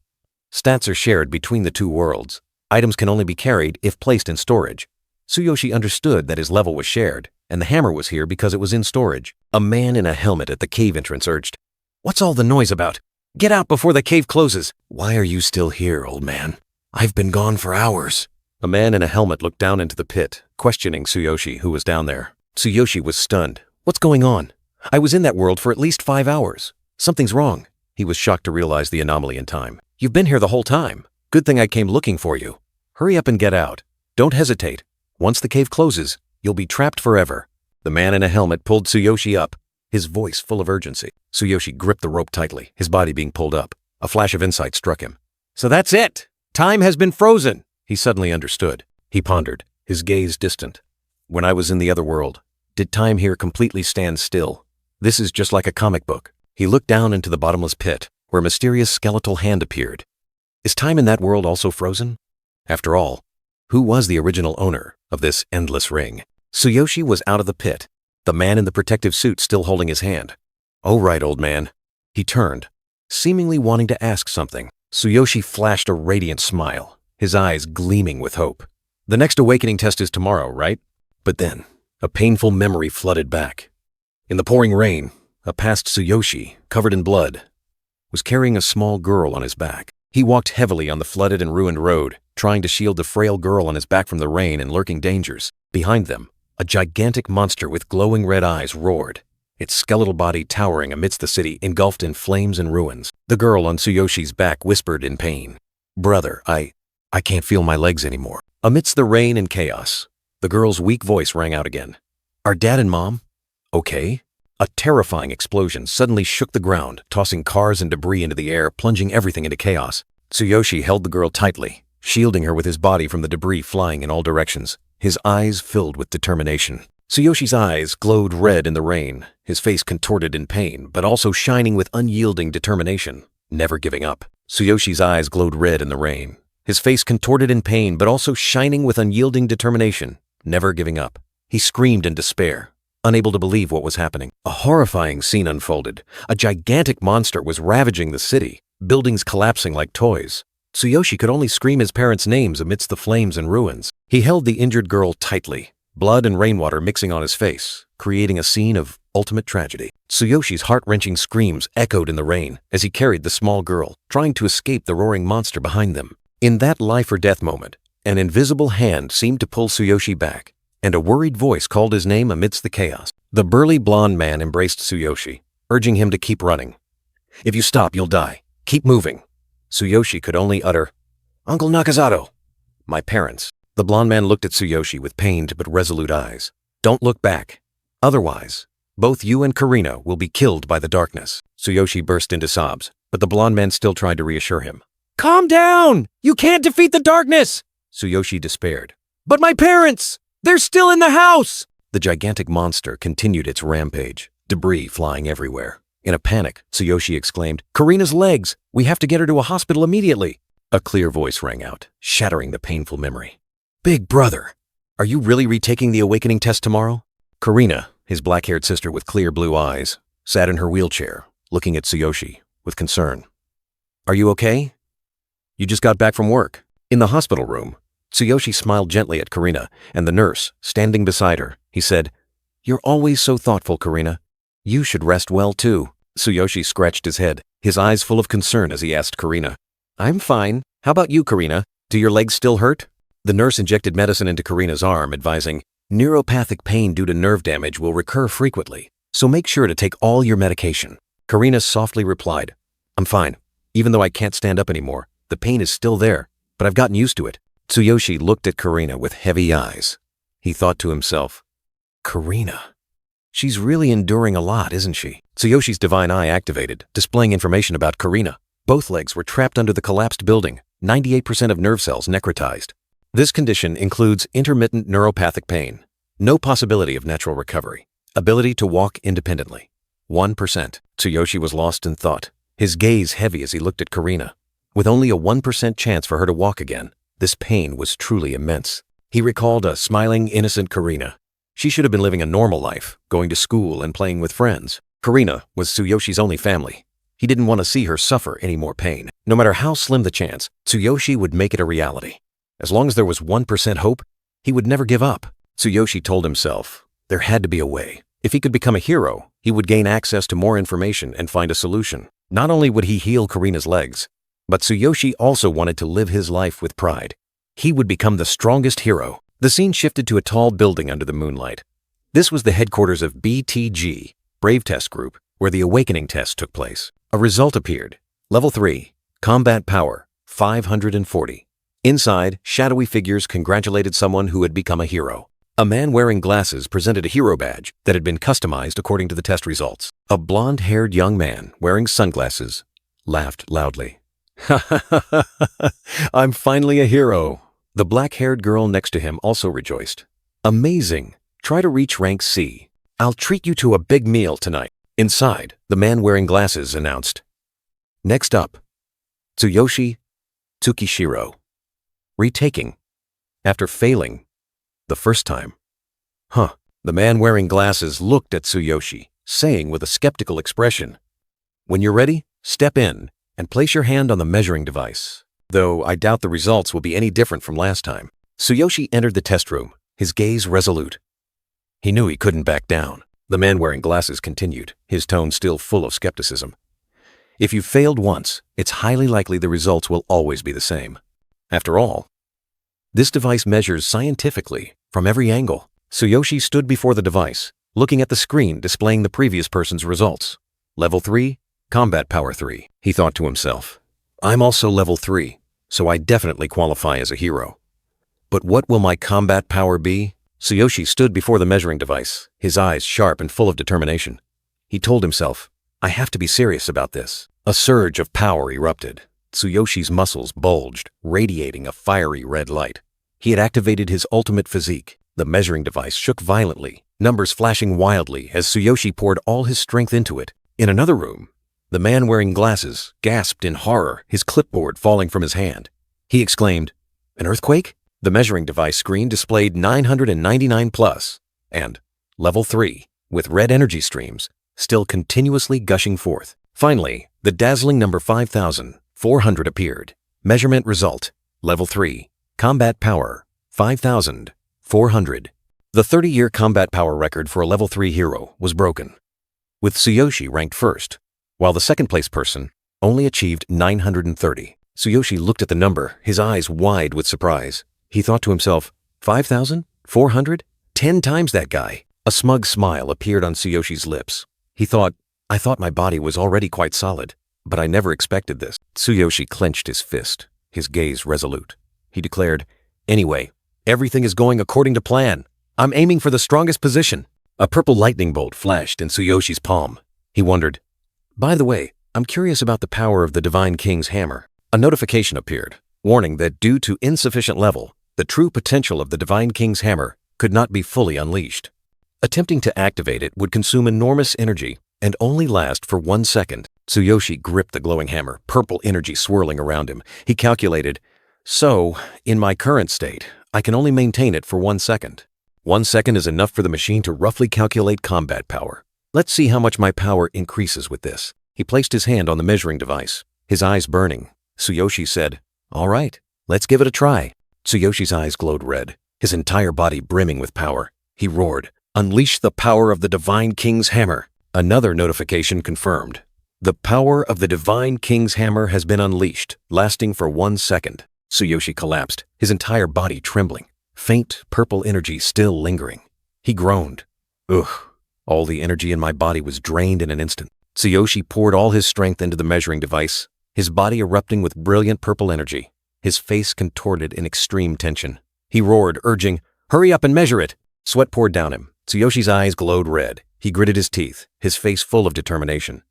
Stats are shared between the two worlds. Items can only be carried if placed in storage. Tsuyoshi understood that his level was shared, and the hammer was here because it was in storage. A man in a helmet at the cave entrance urged, "What's all the noise about? Get out before the cave closes." "Why are you still here, old man? I've been gone for hours." A man in a helmet looked down into the pit, questioning Tsuyoshi, who was down there. Tsuyoshi was stunned. "What's going on? I was in that world for at least 5 hours. Something's wrong." He was shocked to realize the anomaly in time. "You've been here the whole time. Good thing I came looking for you. Hurry up and get out. Don't hesitate. Once the cave closes, you'll be trapped forever." The man in a helmet pulled Tsuyoshi up, his voice full of urgency. Tsuyoshi gripped the rope tightly, his body being pulled up. A flash of insight struck him. So that's it! Time has been frozen! He suddenly understood. He pondered, his gaze distant. When I was in the other world, did time here completely stand still? This is just like a comic book. He looked down into the bottomless pit, where a mysterious skeletal hand appeared. Is time in that world also frozen? After all, who was the original owner of this endless ring? Tsuyoshi was out of the pit, the man in the protective suit still holding his hand. Oh right, old man. He turned, seemingly wanting to ask something. Tsuyoshi flashed a radiant smile, his eyes gleaming with hope. The next awakening test is tomorrow, right? But then, a painful memory flooded back. In the pouring rain, a past Tsuyoshi, covered in blood, was carrying a small girl on his back. He walked heavily on the flooded and ruined road, trying to shield the frail girl on his back from the rain and lurking dangers. Behind them, a gigantic monster with glowing red eyes roared, its skeletal body towering amidst the city engulfed in flames and ruins. The girl on Tsuyoshi's back whispered in pain, "Brother, I can't feel my legs anymore." Amidst the rain and chaos, the girl's weak voice rang out again. "Are Dad and Mom okay?" A terrifying explosion suddenly shook the ground, tossing cars and debris into the air, plunging everything into chaos. Tsuyoshi held the girl tightly, shielding her with his body from the debris flying in all directions, his eyes filled with determination. Tsuyoshi's eyes glowed red in the rain, his face contorted in pain, but also shining with unyielding determination, never giving up. Tsuyoshi's eyes glowed red in the rain, his face contorted in pain, but also shining with unyielding determination, never giving up. He screamed in despair, unable to believe what was happening. A horrifying scene unfolded. A gigantic monster was ravaging the city, buildings collapsing like toys. Tsuyoshi could only scream his parents' names amidst the flames and ruins. He held the injured girl tightly, blood and rainwater mixing on his face, creating a scene of ultimate tragedy. Tsuyoshi's heart-wrenching screams echoed in the rain as he carried the small girl, trying to escape the roaring monster behind them. In that life-or-death moment, an invisible hand seemed to pull Tsuyoshi back, and a worried voice called his name amidst the chaos. The burly blonde man embraced Tsuyoshi, urging him to keep running. "If you stop, you'll die. Keep moving." Tsuyoshi could only utter, "Uncle Nakazato." "My parents." The blonde man looked at Tsuyoshi with pained but resolute eyes. "Don't look back. Otherwise, both you and Karina will be killed by the darkness." Tsuyoshi burst into sobs, but the blonde man still tried to reassure him. "Calm down! You can't defeat the darkness!" Tsuyoshi despaired. "But my parents! They're still in the house!" The gigantic monster continued its rampage, debris flying everywhere. In a panic, Tsuyoshi exclaimed, "Karina's legs! We have to get her to a hospital immediately!" A clear voice rang out, shattering the painful memory. "Big brother, are you really retaking the awakening test tomorrow?" Karina, his black-haired sister with clear blue eyes, sat in her wheelchair, looking at Tsuyoshi with concern. "Are you okay? You just got back from work." In the hospital room, Tsuyoshi smiled gently at Karina and the nurse, standing beside her. He said, "You're always so thoughtful, Karina. You should rest well too." Tsuyoshi scratched his head, his eyes full of concern as he asked Karina, "I'm fine. How about you, Karina? Do your legs still hurt?" The nurse injected medicine into Karina's arm, advising, "Neuropathic pain due to nerve damage will recur frequently, so make sure to take all your medication." Karina softly replied, "I'm fine. Even though I can't stand up anymore, the pain is still there, but I've gotten used to it." Tsuyoshi looked at Karina with heavy eyes. He thought to himself, "Karina. She's really enduring a lot, isn't she?" Tsuyoshi's divine eye activated, displaying information about Karina. Both legs were trapped under the collapsed building, 98% of nerve cells necrotized. This condition includes intermittent neuropathic pain, no possibility of natural recovery, ability to walk independently, 1%. Tsuyoshi was lost in thought, his gaze heavy as he looked at Karina. With only a 1% chance for her to walk again, this pain was truly immense. He recalled a smiling, innocent Karina. She should have been living a normal life, going to school and playing with friends. Karina was Tsuyoshi's only family. He didn't want to see her suffer any more pain. No matter how slim the chance, Tsuyoshi would make it a reality. As long as there was 1% hope, he would never give up. Tsuyoshi told himself there had to be a way. If he could become a hero, he would gain access to more information and find a solution. Not only would he heal Karina's legs, but Tsuyoshi also wanted to live his life with pride. He would become the strongest hero. The scene shifted to a tall building under the moonlight. This was the headquarters of BTG, Brave Test Group, where the awakening test took place. A result appeared. Level 3, Combat Power, 540. Inside, shadowy figures congratulated someone who had become a hero. A man wearing glasses presented a hero badge that had been customized according to the test results. A blonde-haired young man wearing sunglasses laughed loudly. "Ha ha ha ha ha! I'm finally a hero." The black-haired girl next to him also rejoiced. "Amazing! Try to reach rank C. I'll treat you to a big meal tonight." Inside, the man wearing glasses announced, "Next up, Tsuyoshi Tsukishiro. Retaking. After failing the first time." Huh. The man wearing glasses looked at Tsuyoshi, saying with a skeptical expression, "When you're ready, step in and place your hand on the measuring device. Though I doubt the results will be any different from last time." Tsuyoshi entered the test room, his gaze resolute. He knew he couldn't back down. The man wearing glasses continued, his tone still full of skepticism. "If you've failed once, it's highly likely the results will always be the same. After all, this device measures scientifically from every angle." Tsuyoshi stood before the device, looking at the screen displaying the previous person's results. Level 3, Combat Power 3, he thought to himself. "I'm also level 3, so I definitely qualify as a hero. But what will my combat power be?" Tsuyoshi stood before the measuring device, his eyes sharp and full of determination. He told himself, "I have to be serious about this." A surge of power erupted. Tsuyoshi's muscles bulged, radiating a fiery red light. He had activated his ultimate physique. The measuring device shook violently, numbers flashing wildly as Tsuyoshi poured all his strength into it. In another room, the man wearing glasses gasped in horror, his clipboard falling from his hand. He exclaimed, "An earthquake?" The measuring device screen displayed 999 plus and level 3, with red energy streams still continuously gushing forth. Finally, the dazzling number 5,400 appeared. Measurement result, level 3, combat power, 5,400. The 30-year combat power record for a level 3 hero was broken, with Tsuyoshi ranked first, while the second-place person only achieved 930. Tsuyoshi looked at the number, his eyes wide with surprise. He thought to himself, 5,400? 10 times that guy. A smug smile appeared on Tsuyoshi's lips. He thought, "I thought my body was already quite solid, but I never expected this." Tsuyoshi clenched his fist, his gaze resolute. He declared, "Anyway, everything is going according to plan. I'm aiming for the strongest position." A purple lightning bolt flashed in Tsuyoshi's palm. He wondered, "By the way, I'm curious about the power of the Divine King's hammer." A notification appeared, warning that due to insufficient level, the true potential of the Divine King's hammer could not be fully unleashed. Attempting to activate it would consume enormous energy and only last for 1 second. Tsuyoshi gripped the glowing hammer, purple energy swirling around him. He calculated, "So, in my current state, I can only maintain it for 1 second. 1 second is enough for the machine to roughly calculate combat power. Let's see how much my power increases with this." He placed his hand on the measuring device, his eyes burning. Tsuyoshi said, "All right, let's give it a try." Tsuyoshi's eyes glowed red, his entire body brimming with power. He roared, "Unleash the power of the Divine King's hammer." Another notification confirmed. "The power of the Divine King's hammer has been unleashed, lasting for 1 second. Tsuyoshi collapsed, his entire body trembling, faint purple energy still lingering. He groaned, "Ugh." All the energy in my body was drained in an instant. Tsuyoshi poured all his strength into the measuring device, his body erupting with brilliant purple energy, his face contorted in extreme tension. He roared, urging, "Hurry up and measure it." Sweat poured down him. Tsuyoshi's eyes glowed red. He gritted his teeth, his face full of determination.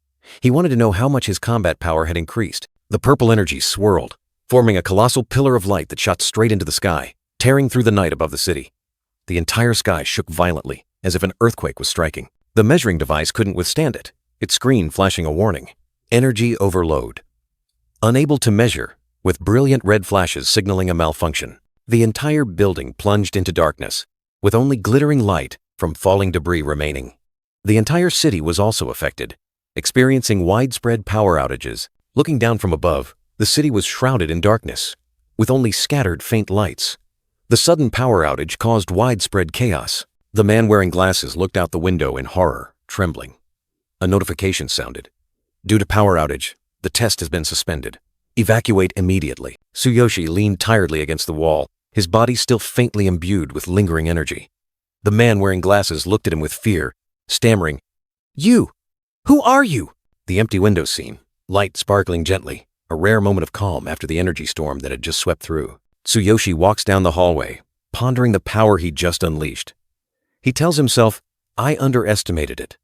He wanted to know how much his combat power had increased. The purple energy swirled, forming a colossal pillar of light that shot straight into the sky, tearing through the night above the city. The entire sky shook violently, as if an earthquake was striking. The measuring device couldn't withstand it, its screen flashing a warning. Energy overload. Unable to measure, with brilliant red flashes signaling a malfunction. The entire building plunged into darkness, with only glittering light from falling debris remaining. The entire city was also affected, experiencing widespread power outages. Looking down from above, the city was shrouded in darkness, with only scattered faint lights. The sudden power outage caused widespread chaos. The man wearing glasses looked out the window in horror, trembling. A notification sounded. "Due to power outage, the test has been suspended. Evacuate immediately." Tsuyoshi leaned tiredly against the wall, his body still faintly imbued with lingering energy. The man wearing glasses looked at him with fear, stammering, "You! Who are you?" The empty window scene, light sparkling gently, a rare moment of calm after the energy storm that had just swept through. Tsuyoshi walks down the hallway, pondering the power he'd just unleashed. He tells himself, I underestimated it.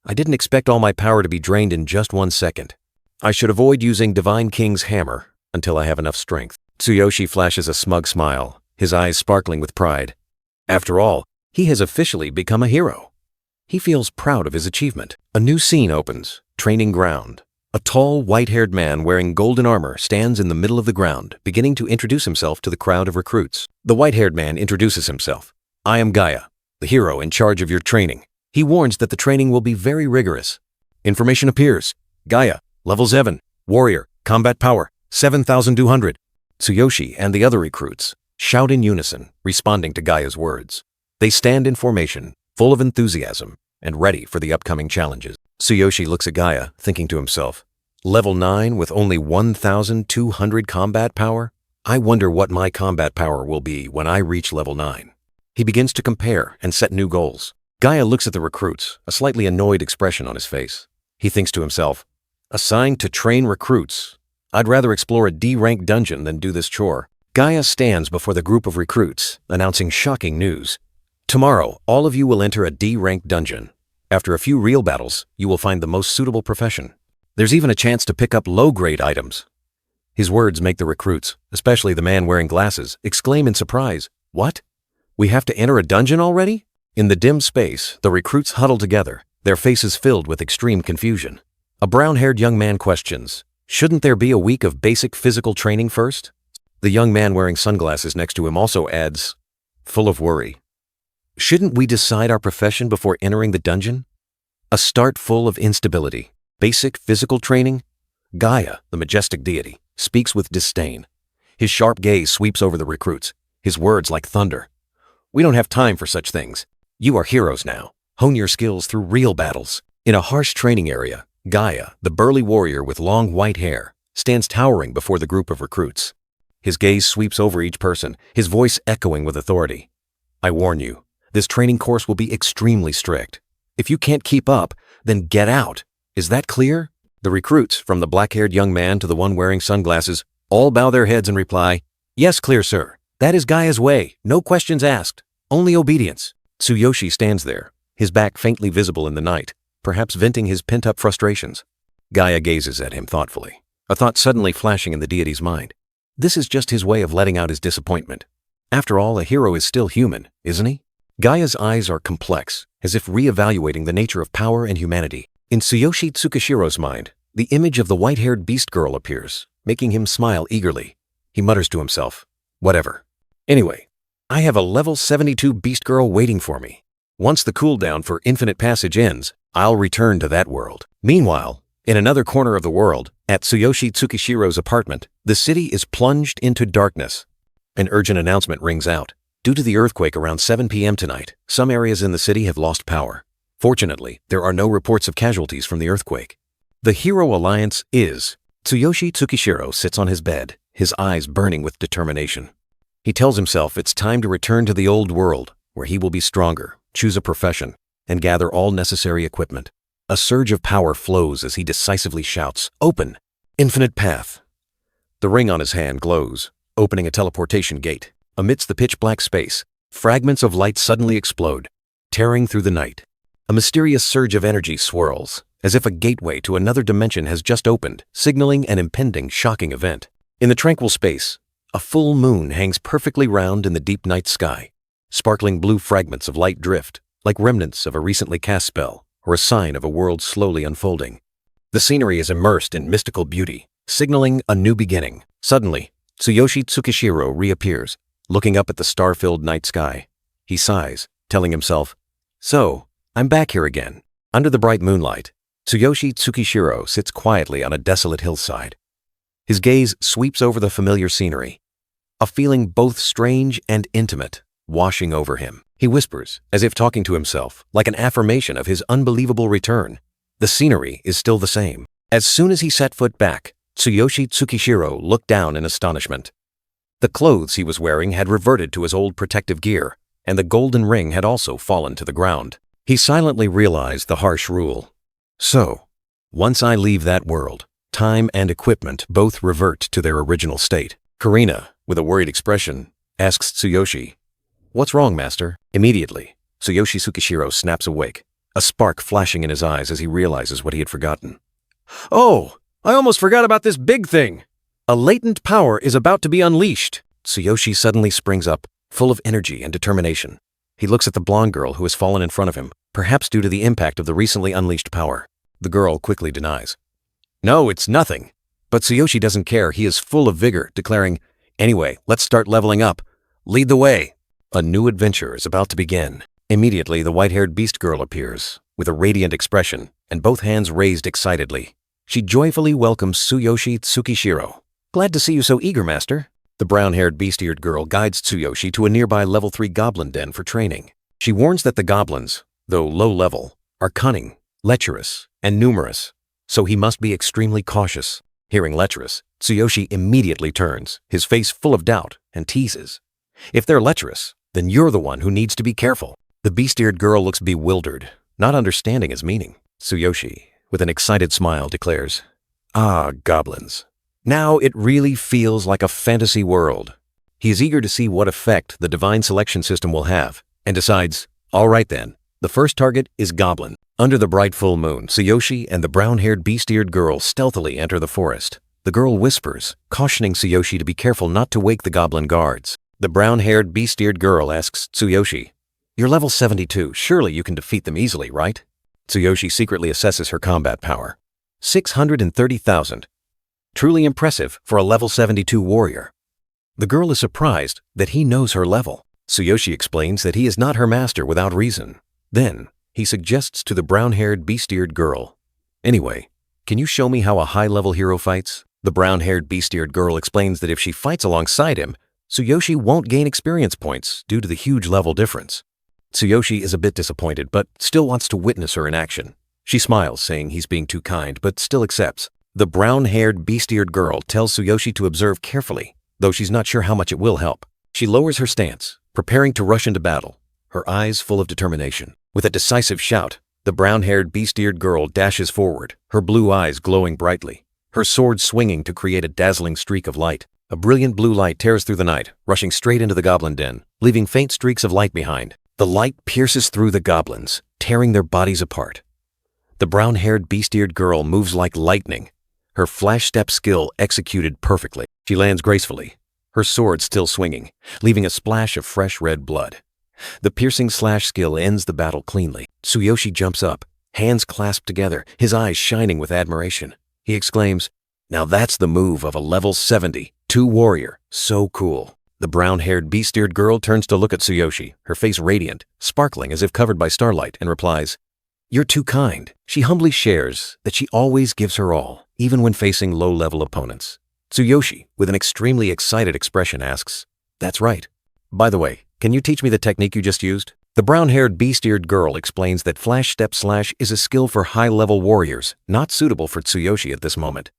I didn't expect all my power to be drained in just 1 second. I should avoid using Divine King's hammer until I have enough strength. Tsuyoshi flashes a smug smile, his eyes sparkling with pride. After all, he has officially become a hero. He feels proud of his achievement. A new scene opens, training ground. A tall, white-haired man wearing golden armor stands in the middle of the ground, beginning to introduce himself to the crowd of recruits. The white-haired man introduces himself. I am Gaia, the hero in charge of your training. He warns that the training will be very rigorous. Information appears. Gaia, level 7, warrior, combat power, 7,200. Tsuyoshi and the other recruits shout in unison, responding to Gaia's words. They stand in formation, full of enthusiasm, and ready for the upcoming challenges. Tsuyoshi looks at Gaia, thinking to himself, level 9 with only 1,200 combat power? I wonder what my combat power will be when I reach level 9. He begins to compare and set new goals. Gaia looks at the recruits, a slightly annoyed expression on his face. He thinks to himself, assigned to train recruits. I'd rather explore a D-rank dungeon than do this chore. Gaia stands before the group of recruits, announcing shocking news. Tomorrow, all of you will enter a D-rank dungeon. After a few real battles, you will find the most suitable profession. There's even a chance to pick up low-grade items. His words make the recruits, especially the man wearing glasses, exclaim in surprise, What? We have to enter a dungeon already? In the dim space, the recruits huddle together, their faces filled with extreme confusion. A brown-haired young man questions, shouldn't there be a week of basic physical training first? The young man wearing sunglasses next to him also adds, full of worry, shouldn't we decide our profession before entering the dungeon? A start full of instability. Basic physical training? Gaia, the majestic deity, speaks with disdain. His sharp gaze sweeps over the recruits, his words like thunder. We don't have time for such things. You are heroes now. Hone your skills through real battles. In a harsh training area, Gaia, the burly warrior with long white hair, stands towering before the group of recruits. His gaze sweeps over each person, his voice echoing with authority. I warn you, this training course will be extremely strict. If you can't keep up, then get out. Is that clear? The recruits, from the black-haired young man to the one wearing sunglasses, all bow their heads and reply, Yes, clear, sir. That is Gaia's way. No questions asked. Only obedience. Tsuyoshi stands there, his back faintly visible in the night, perhaps venting his pent-up frustrations. Gaia gazes at him thoughtfully, a thought suddenly flashing in the deity's mind. This is just his way of letting out his disappointment. After all, a hero is still human, isn't he? Gaia's eyes are complex, as if re-evaluating the nature of power and humanity. In Tsuyoshi Tsukishiro's mind, the image of the white-haired beast girl appears, making him smile eagerly. He mutters to himself, Whatever. Anyway, I have a level 72 beast girl waiting for me. Once the cooldown for infinite passage ends, I'll return to that world. Meanwhile, in another corner of the world, at Tsuyoshi Tsukishiro's apartment, the city is plunged into darkness. An urgent announcement rings out. Due to the earthquake around 7 p.m. tonight, some areas in the city have lost power. Fortunately, there are no reports of casualties from the earthquake. The Hero Alliance is. Tsuyoshi Tsukishiro sits on his bed, his eyes burning with determination. He tells himself it's time to return to the old world, where he will be stronger, choose a profession, and gather all necessary equipment. A surge of power flows as he decisively shouts, Open! Infinite path. The ring on his hand glows, opening a teleportation gate. Amidst the pitch-black space, fragments of light suddenly explode, tearing through the night. A mysterious surge of energy swirls, as if a gateway to another dimension has just opened, signaling an impending, shocking event. In the tranquil space, a full moon hangs perfectly round in the deep night sky. Sparkling blue fragments of light drift, like remnants of a recently cast spell, or a sign of a world slowly unfolding. The scenery is immersed in mystical beauty, signaling a new beginning. Suddenly, Tsuyoshi Tsukishiro reappears, looking up at the star-filled night sky. He sighs, telling himself, So, I'm back here again. Under the bright moonlight, Tsuyoshi Tsukishiro sits quietly on a desolate hillside. His gaze sweeps over the familiar scenery, a feeling both strange and intimate washing over him. He whispers, as if talking to himself, like an affirmation of his unbelievable return. The scenery is still the same. As soon as he set foot back, Tsuyoshi Tsukishiro looked down in astonishment. The clothes he was wearing had reverted to his old protective gear, and the golden ring had also fallen to the ground. He silently realized the harsh rule. So, once I leave that world, time and equipment both revert to their original state. Karina, with a worried expression, asks Tsuyoshi, What's wrong, master? Immediately, Tsuyoshi Tsukishiro snaps awake, a spark flashing in his eyes as he realizes what he had forgotten. Oh, I almost forgot about this big thing! A latent power is about to be unleashed! Tsuyoshi suddenly springs up, full of energy and determination. He looks at the blonde girl who has fallen in front of him, perhaps due to the impact of the recently unleashed power. The girl quickly denies. No, it's nothing. But Tsuyoshi doesn't care. He is full of vigor, declaring, Anyway, let's start leveling up. Lead the way. A new adventure is about to begin. Immediately, the white-haired beast girl appears, with a radiant expression, and both hands raised excitedly. She joyfully welcomes Tsuyoshi Tsukishiro. Glad to see you so eager, master. The brown-haired beast-eared girl guides Tsuyoshi to a nearby level 3 goblin den for training. She warns that the goblins, though low level, are cunning, lecherous, and numerous, so he must be extremely cautious. Hearing lecherous, Tsuyoshi immediately turns, his face full of doubt, and teases. If they're lecherous, then you're the one who needs to be careful. The beast-eared girl looks bewildered, not understanding his meaning. Tsuyoshi, with an excited smile, declares, Ah, goblins. Now it really feels like a fantasy world. He is eager to see what effect the divine selection system will have, and decides, all right then, the first target is goblin. Under the bright full moon, Tsuyoshi and the brown-haired beast-eared girl stealthily enter the forest. The girl whispers, cautioning Tsuyoshi to be careful not to wake the goblin guards. The brown-haired beast-eared girl asks Tsuyoshi, You're level 72, surely you can defeat them easily, right? Tsuyoshi secretly assesses her combat power. 630,000. Truly impressive for a level 72 warrior. The girl is surprised that he knows her level. Tsuyoshi explains that he is not her master without reason. Then, he suggests to the brown-haired beast-eared girl, Anyway, can you show me how a high-level hero fights? The brown-haired beast-eared girl explains that if she fights alongside him, Tsuyoshi won't gain experience points due to the huge level difference. Tsuyoshi is a bit disappointed, but still wants to witness her in action. She smiles, saying he's being too kind, but still accepts. The brown-haired beast-eared girl tells Tsuyoshi to observe carefully, though she's not sure how much it will help. She lowers her stance, preparing to rush into battle, her eyes full of determination. With a decisive shout, the brown-haired beast-eared girl dashes forward, her blue eyes glowing brightly, her sword swinging to create a dazzling streak of light. A brilliant blue light tears through the night, rushing straight into the goblin den, leaving faint streaks of light behind. The light pierces through the goblins, tearing their bodies apart. The brown-haired beast-eared girl moves like lightning, her flash step skill executed perfectly. She lands gracefully, her sword still swinging, leaving a splash of fresh red blood. The piercing slash skill ends the battle cleanly. Tsuyoshi jumps up, hands clasped together, his eyes shining with admiration. He exclaims, Now that's the move of a level 72 warrior. So cool. The brown-haired beast-eared girl turns to look at Tsuyoshi, her face radiant, sparkling as if covered by starlight, and replies, You're too kind. She humbly shares that she always gives her all, even when facing low-level opponents. Tsuyoshi, with an extremely excited expression, asks, That's right. By the way, can you teach me the technique you just used? The brown-haired beast-eared girl explains that flash step slash is a skill for high-level warriors, not suitable for Tsuyoshi at this moment.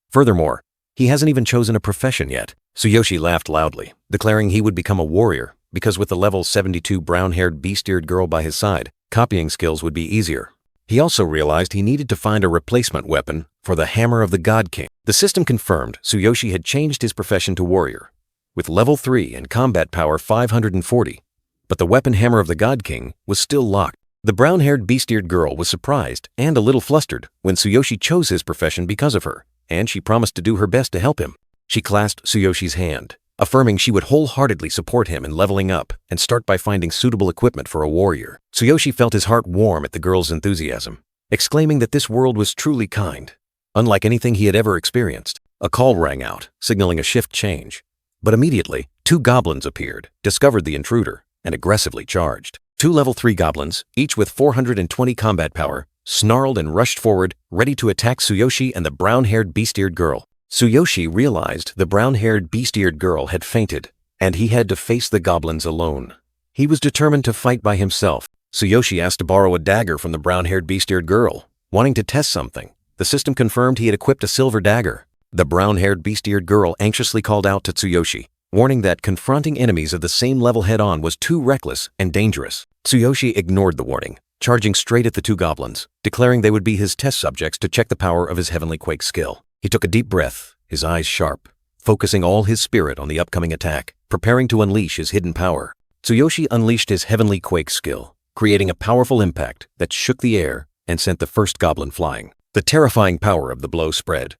Furthermore, he hasn't even chosen a profession yet. Tsuyoshi laughed loudly, declaring he would become a warrior, because with the level 72 brown-haired beast-eared girl by his side, copying skills would be easier. He also realized he needed to find a replacement weapon for the Hammer of the God King. The system confirmed Tsuyoshi had changed his profession to warrior, with level 3 and combat power 540, but the weapon Hammer of the God King was still locked. The brown-haired beast-eared girl was surprised and a little flustered when Tsuyoshi chose his profession because of her, and she promised to do her best to help him. She clasped Tsuyoshi's hand, affirming she would wholeheartedly support him in leveling up and start by finding suitable equipment for a warrior. Tsuyoshi felt his heart warm at the girl's enthusiasm, exclaiming that this world was truly kind, unlike anything he had ever experienced. A call rang out, signaling a shift change. But immediately, 2 goblins appeared, discovered the intruder, and aggressively charged. 2 level 3 goblins, each with 420 combat power, snarled and rushed forward, ready to attack Tsuyoshi and the brown-haired beast-eared girl. Tsuyoshi realized the brown-haired beast-eared girl had fainted, and he had to face the goblins alone. He was determined to fight by himself. Tsuyoshi asked to borrow a dagger from the brown-haired beast-eared girl, wanting to test something. The system confirmed he had equipped a silver dagger. The brown-haired beast-eared girl anxiously called out to Tsuyoshi, warning that confronting enemies of the same level head-on was too reckless and dangerous. Tsuyoshi ignored the warning, charging straight at the 2 goblins, declaring they would be his test subjects to check the power of his Heavenly Quake skill. He took a deep breath, his eyes sharp, focusing all his spirit on the upcoming attack, preparing to unleash his hidden power. Tsuyoshi unleashed his Heavenly Quake skill, creating a powerful impact that shook the air and sent the first goblin flying. The terrifying power of the blow spread,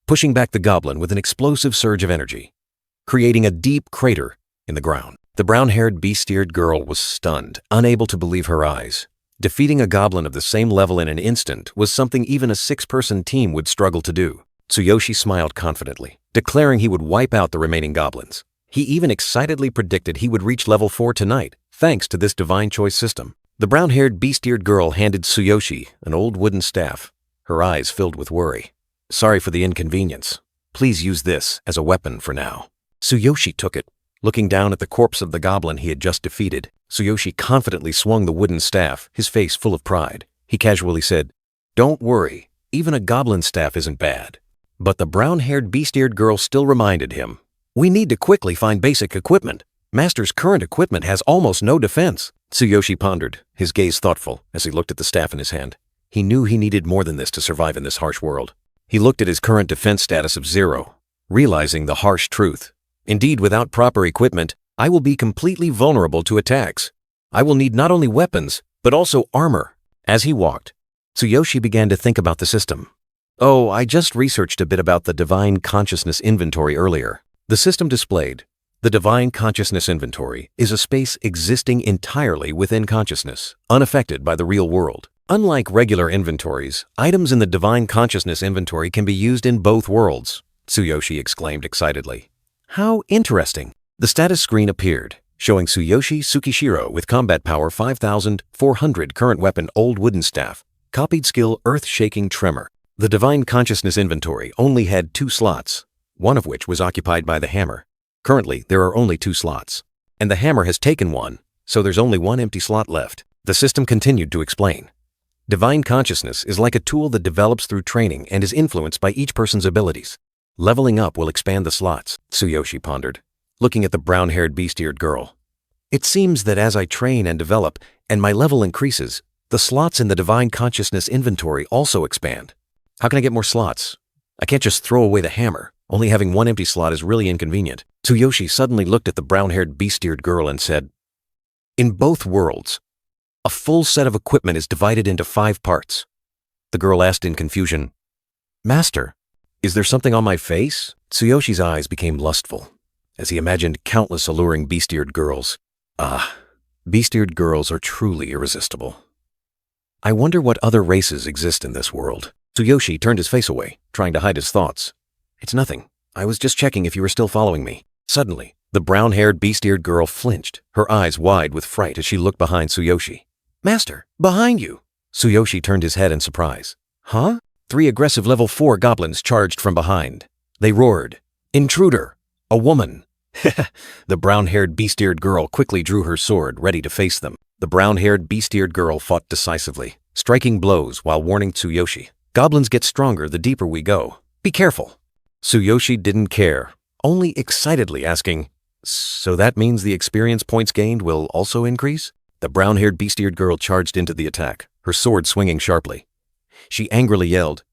pushing back the goblin with an explosive surge of energy, creating a deep crater in the ground. The brown-haired beast-eared girl was stunned, unable to believe her eyes. Defeating a goblin of the same level in an instant was something even a 6-person team would struggle to do. Tsuyoshi smiled confidently, declaring he would wipe out the remaining goblins. He even excitedly predicted he would reach level 4 tonight, thanks to this divine choice system. The brown-haired beast-eared girl handed Tsuyoshi an old wooden staff, her eyes filled with worry. "Sorry for the inconvenience. Please use this as a weapon for now." Tsuyoshi took it. Looking down at the corpse of the goblin he had just defeated, Tsuyoshi confidently swung the wooden staff, his face full of pride. He casually said, "Don't worry, even a goblin staff isn't bad." But the brown-haired beast-eared girl still reminded him, "We need to quickly find basic equipment. Master's current equipment has almost no defense." Tsuyoshi pondered, his gaze thoughtful, as he looked at the staff in his hand. He knew he needed more than this to survive in this harsh world. He looked at his current defense status of 0, realizing the harsh truth. Indeed, without proper equipment, I will be completely vulnerable to attacks. I will need not only weapons, but also armor. As he walked, Tsuyoshi began to think about the system. "Oh, I just researched a bit about the Divine Consciousness Inventory earlier." The system displayed, "The Divine Consciousness Inventory is a space existing entirely within consciousness, unaffected by the real world. Unlike regular inventories, items in the Divine Consciousness Inventory can be used in both worlds," Tsuyoshi exclaimed excitedly. "How interesting." The status screen appeared, showing Tsuyoshi Tsukishiro with combat power 5,400, current weapon old wooden staff, copied skill earth-shaking tremor. The Divine Consciousness Inventory only had 2 slots, one of which was occupied by the hammer. Currently, there are only 2 slots, and the hammer has taken one, so there's only one empty slot left. The system continued to explain. Divine Consciousness is like a tool that develops through training and is influenced by each person's abilities. Leveling up will expand the slots, Tsuyoshi pondered, looking at the brown-haired beast-eared girl. "It seems that as I train and develop, and my level increases, the slots in the Divine Consciousness Inventory also expand. How can I get more slots? I can't just throw away the hammer. Only having one empty slot is really inconvenient." Tsuyoshi suddenly looked at the brown-haired beast-eared girl and said, "In both worlds, a full set of equipment is divided into 5 parts. The girl asked in confusion, "Master, is there something on my face?" Tsuyoshi's eyes became lustful, as he imagined countless alluring beast-eared girls. Ah, beast-eared girls are truly irresistible. I wonder what other races exist in this world. Tsuyoshi turned his face away, trying to hide his thoughts. "It's nothing. I was just checking if you were still following me." Suddenly, the brown-haired beast-eared girl flinched, her eyes wide with fright as she looked behind Tsuyoshi. "Master, behind you!" Tsuyoshi turned his head in surprise. "Huh?" 3 aggressive level 4 goblins charged from behind. They roared, "Intruder! A woman!" The brown-haired beast-eared girl quickly drew her sword, ready to face them. The brown-haired beast-eared girl fought decisively, striking blows while warning Tsuyoshi. "Goblins get stronger the deeper we go. Be careful." Tsuyoshi didn't care, only excitedly asking, "So that means the experience points gained will also increase?" The brown-haired beast-eared girl charged into the attack, her sword swinging sharply. She angrily yelled,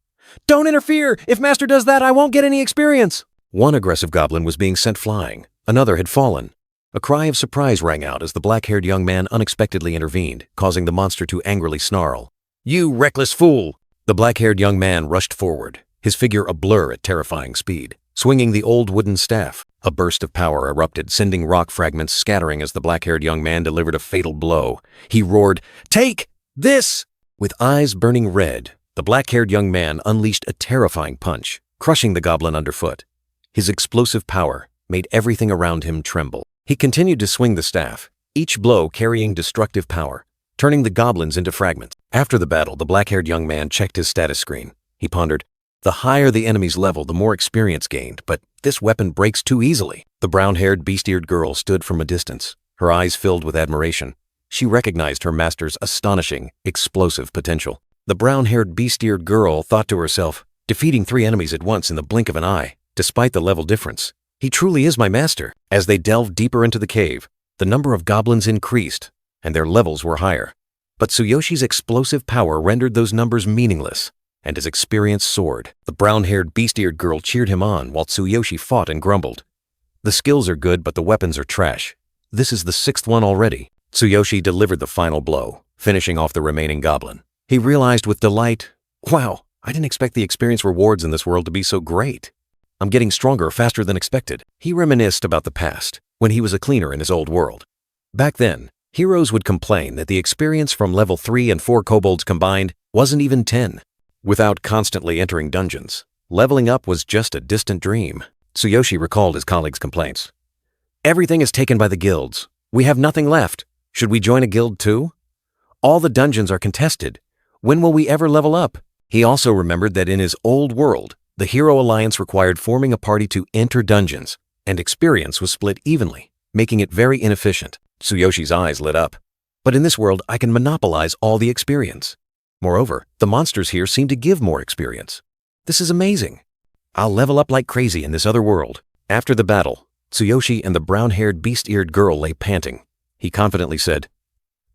"Don't interfere! If Master does that, I won't get any experience!" One aggressive goblin was being sent flying. Another had fallen. A cry of surprise rang out as the black-haired young man unexpectedly intervened, causing the monster to angrily snarl. "You reckless fool!" The black-haired young man rushed forward, his figure a blur at terrifying speed, swinging the old wooden staff. A burst of power erupted, sending rock fragments scattering as the black-haired young man delivered a fatal blow. He roared, "Take this!" With eyes burning red, the black-haired young man unleashed a terrifying punch, crushing the goblin underfoot. His explosive power made everything around him tremble. He continued to swing the staff, each blow carrying destructive power, turning the goblins into fragments. After the battle, the black-haired young man checked his status screen. He pondered, "The higher the enemy's level, the more experience gained, but this weapon breaks too easily." The brown-haired, beast-eared girl stood from a distance, her eyes filled with admiration. She recognized her master's astonishing, explosive potential. The brown-haired, beast-eared girl thought to herself, defeating 3 enemies at once in the blink of an eye, despite the level difference. He truly is my master. As they delved deeper into the cave, the number of goblins increased, and their levels were higher. But Tsuyoshi's explosive power rendered those numbers meaningless, and his experience soared. The brown-haired, beast-eared girl cheered him on while Tsuyoshi fought and grumbled. "The skills are good, but the weapons are trash. This is the sixth one already. Tsuyoshi delivered the final blow, finishing off the remaining goblin. He realized with delight, wow, I didn't expect the experience rewards in this world to be so great. I'm getting stronger faster than expected. He reminisced about the past, when he was a cleaner in his old world. Back then, heroes would complain that the experience from level 3 and 4 kobolds combined wasn't even 10. Without constantly entering dungeons, leveling up was just a distant dream. Tsuyoshi recalled his colleagues' complaints. Everything is taken by the guilds. We have nothing left. Should we join a guild too? All the dungeons are contested. When will we ever level up? He also remembered that in his old world, the Hero Alliance required forming a party to enter dungeons, and experience was split evenly, making it very inefficient. Tsuyoshi's eyes lit up. But in this world, I can monopolize all the experience. Moreover, the monsters here seem to give more experience. This is amazing. I'll level up like crazy in this other world. After the battle, Tsuyoshi and the brown-haired, beast-eared girl lay panting. He confidently said,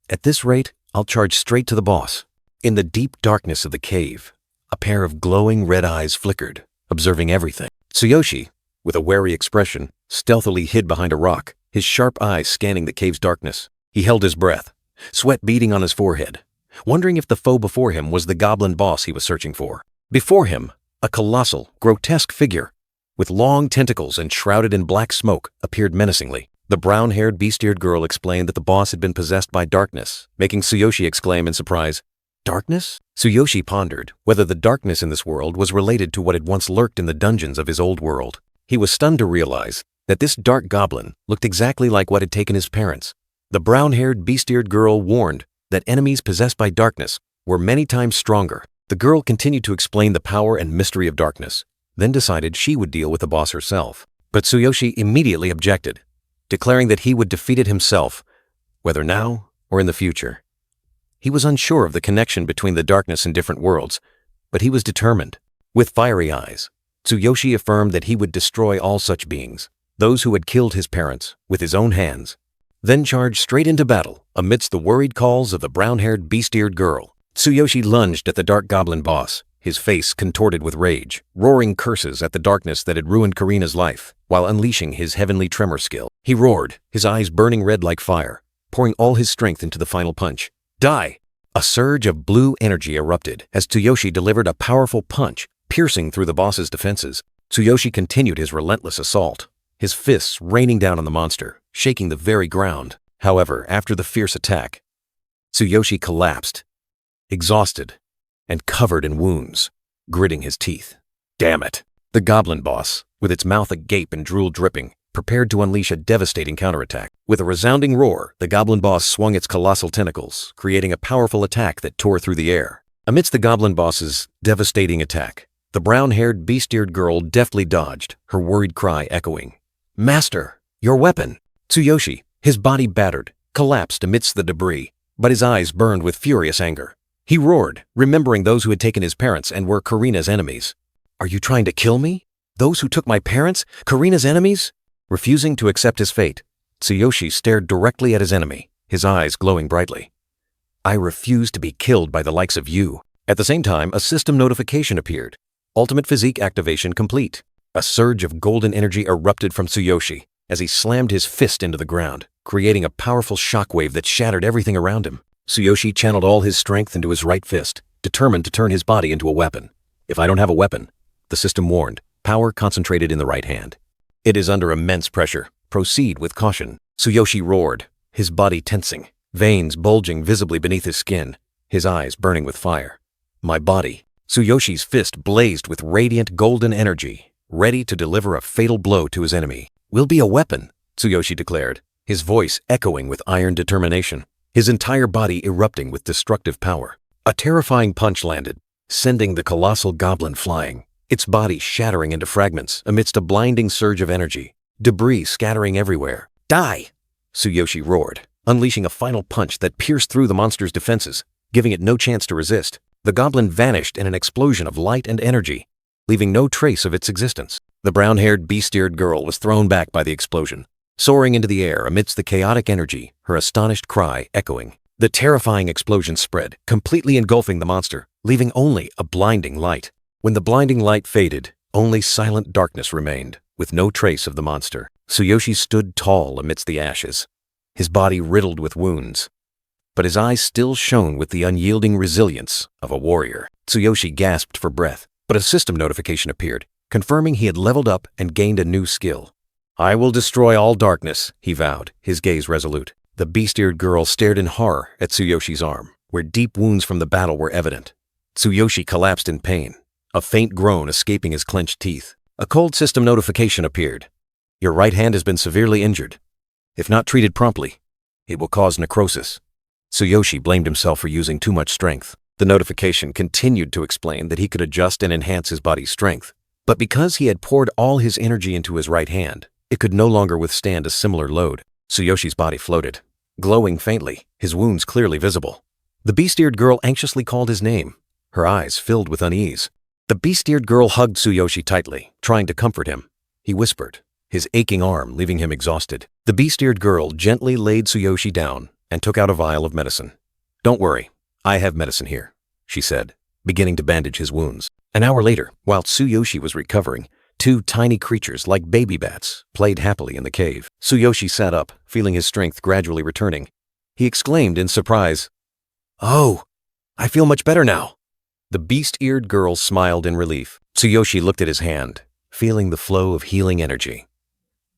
"At this rate, I'll charge straight to the boss." In the deep darkness of the cave, a pair of glowing red eyes flickered, observing everything. Tsuyoshi, with a wary expression, stealthily hid behind a rock, his sharp eyes scanning the cave's darkness. He held his breath, sweat beading on his forehead, wondering if the foe before him was the goblin boss he was searching for. Before him, a colossal, grotesque figure, with long tentacles and shrouded in black smoke, appeared menacingly. The brown-haired, beast-eared girl explained that the boss had been possessed by darkness, making Tsuyoshi exclaim in surprise, "Darkness?" Tsuyoshi pondered whether the darkness in this world was related to what had once lurked in the dungeons of his old world. He was stunned to realize that this dark goblin looked exactly like what had taken his parents. The brown-haired, beast-eared girl warned that enemies possessed by darkness were many times stronger. The girl continued to explain the power and mystery of darkness, then decided she would deal with the boss herself. But Tsuyoshi immediately objected, declaring that he would defeat it himself, whether now or in the future. He was unsure of the connection between the darkness and different worlds, but he was determined. With fiery eyes, Tsuyoshi affirmed that he would destroy all such beings, those who had killed his parents, with his own hands, then charged straight into battle amidst the worried calls of the brown-haired, beast-eared girl. Tsuyoshi lunged at the dark goblin boss, his face contorted with rage, roaring curses at the darkness that had ruined Karina's life, while unleashing his heavenly tremor skill. He roared, his eyes burning red like fire, pouring all his strength into the final punch. Die! A surge of blue energy erupted as Tsuyoshi delivered a powerful punch, piercing through the boss's defenses. Tsuyoshi continued his relentless assault, his fists raining down on the monster, shaking the very ground. However, after the fierce attack, Tsuyoshi collapsed, exhausted, and covered in wounds, gritting his teeth. Damn it! The goblin boss, with its mouth agape and drool dripping, prepared to unleash a devastating counterattack. With a resounding roar, the goblin boss swung its colossal tentacles, creating a powerful attack that tore through the air. Amidst the goblin boss's devastating attack, the brown-haired, beast-eared girl deftly dodged, her worried cry echoing, "Master, your weapon!" Tsuyoshi, his body battered, collapsed amidst the debris, but his eyes burned with furious anger. He roared, remembering those who had taken his parents and were Karina's enemies. "Are you trying to kill me? Those who took my parents? Karina's enemies?" Refusing to accept his fate, Tsuyoshi stared directly at his enemy, his eyes glowing brightly. "I refuse to be killed by the likes of you." At the same time, a system notification appeared. Ultimate physique activation complete. A surge of golden energy erupted from Tsuyoshi as he slammed his fist into the ground, creating a powerful shockwave that shattered everything around him. Tsuyoshi channeled all his strength into his right fist, determined to turn his body into a weapon. "If I don't have a weapon," the system warned, power concentrated in the right hand. "It is under immense pressure. Proceed with caution." Tsuyoshi roared, his body tensing, veins bulging visibly beneath his skin, his eyes burning with fire. "My body." Tsuyoshi's fist blazed with radiant golden energy, ready to deliver a fatal blow to his enemy. "Will be a weapon," Tsuyoshi declared, his voice echoing with iron determination, his entire body erupting with destructive power. A terrifying punch landed, sending the colossal goblin flying, its body shattering into fragments amidst a blinding surge of energy, debris scattering everywhere. "Die!" Tsuyoshi roared, unleashing a final punch that pierced through the monster's defenses, giving it no chance to resist. The goblin vanished in an explosion of light and energy, leaving no trace of its existence. The brown-haired, beast-eared girl was thrown back by the explosion, soaring into the air amidst the chaotic energy, her astonished cry echoing. The terrifying explosion spread, completely engulfing the monster, leaving only a blinding light. When the blinding light faded, only silent darkness remained, with no trace of the monster. Tsuyoshi stood tall amidst the ashes, his body riddled with wounds. But his eyes still shone with the unyielding resilience of a warrior. Tsuyoshi gasped for breath, but a system notification appeared, confirming he had leveled up and gained a new skill. "I will destroy all darkness," he vowed, his gaze resolute. The beast-eared girl stared in horror at Tsuyoshi's arm, where deep wounds from the battle were evident. Tsuyoshi collapsed in pain, a faint groan escaping his clenched teeth. A cold system notification appeared. "Your right hand has been severely injured. If not treated promptly, it will cause necrosis." Tsuyoshi blamed himself for using too much strength. The notification continued to explain that he could adjust and enhance his body's strength. But because he had poured all his energy into his right hand, it could no longer withstand a similar load. Tsuyoshi's body floated, glowing faintly, his wounds clearly visible. The beast-eared girl anxiously called his name, her eyes filled with unease. The beast-eared girl hugged Tsuyoshi tightly, trying to comfort him. He whispered, his aching arm leaving him exhausted. The beast-eared girl gently laid Tsuyoshi down and took out a vial of medicine. "Don't worry, I have medicine here," she said, beginning to bandage his wounds. An hour later, while Tsuyoshi was recovering, two tiny creatures like baby bats played happily in the cave. Tsuyoshi sat up, feeling his strength gradually returning. He exclaimed in surprise, "Oh, I feel much better now." The beast-eared girl smiled in relief. Tsuyoshi looked at his hand, feeling the flow of healing energy.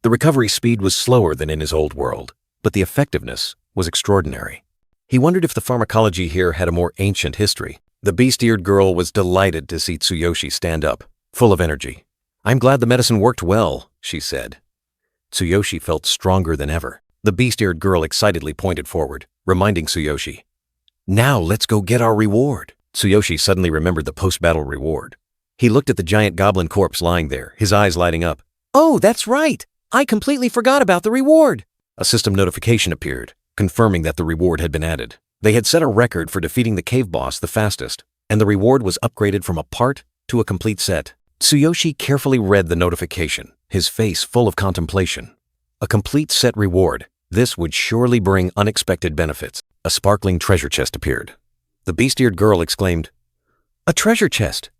The recovery speed was slower than in his old world, but the effectiveness was extraordinary. He wondered if the pharmacology here had a more ancient history. The beast-eared girl was delighted to see Tsuyoshi stand up, full of energy. "I'm glad the medicine worked well," she said. Tsuyoshi felt stronger than ever. The beast-eared girl excitedly pointed forward, reminding Tsuyoshi, "Now let's go get our reward." Tsuyoshi suddenly remembered the post-battle reward. He looked at the giant goblin corpse lying there, his eyes lighting up. "Oh, that's right! I completely forgot about the reward!" A system notification appeared, confirming that the reward had been added. They had set a record for defeating the cave boss the fastest, and the reward was upgraded from a part to a complete set. Tsuyoshi carefully read the notification, his face full of contemplation. A complete set reward. This would surely bring unexpected benefits. A sparkling treasure chest appeared. The beast-eared girl exclaimed, "A treasure chest!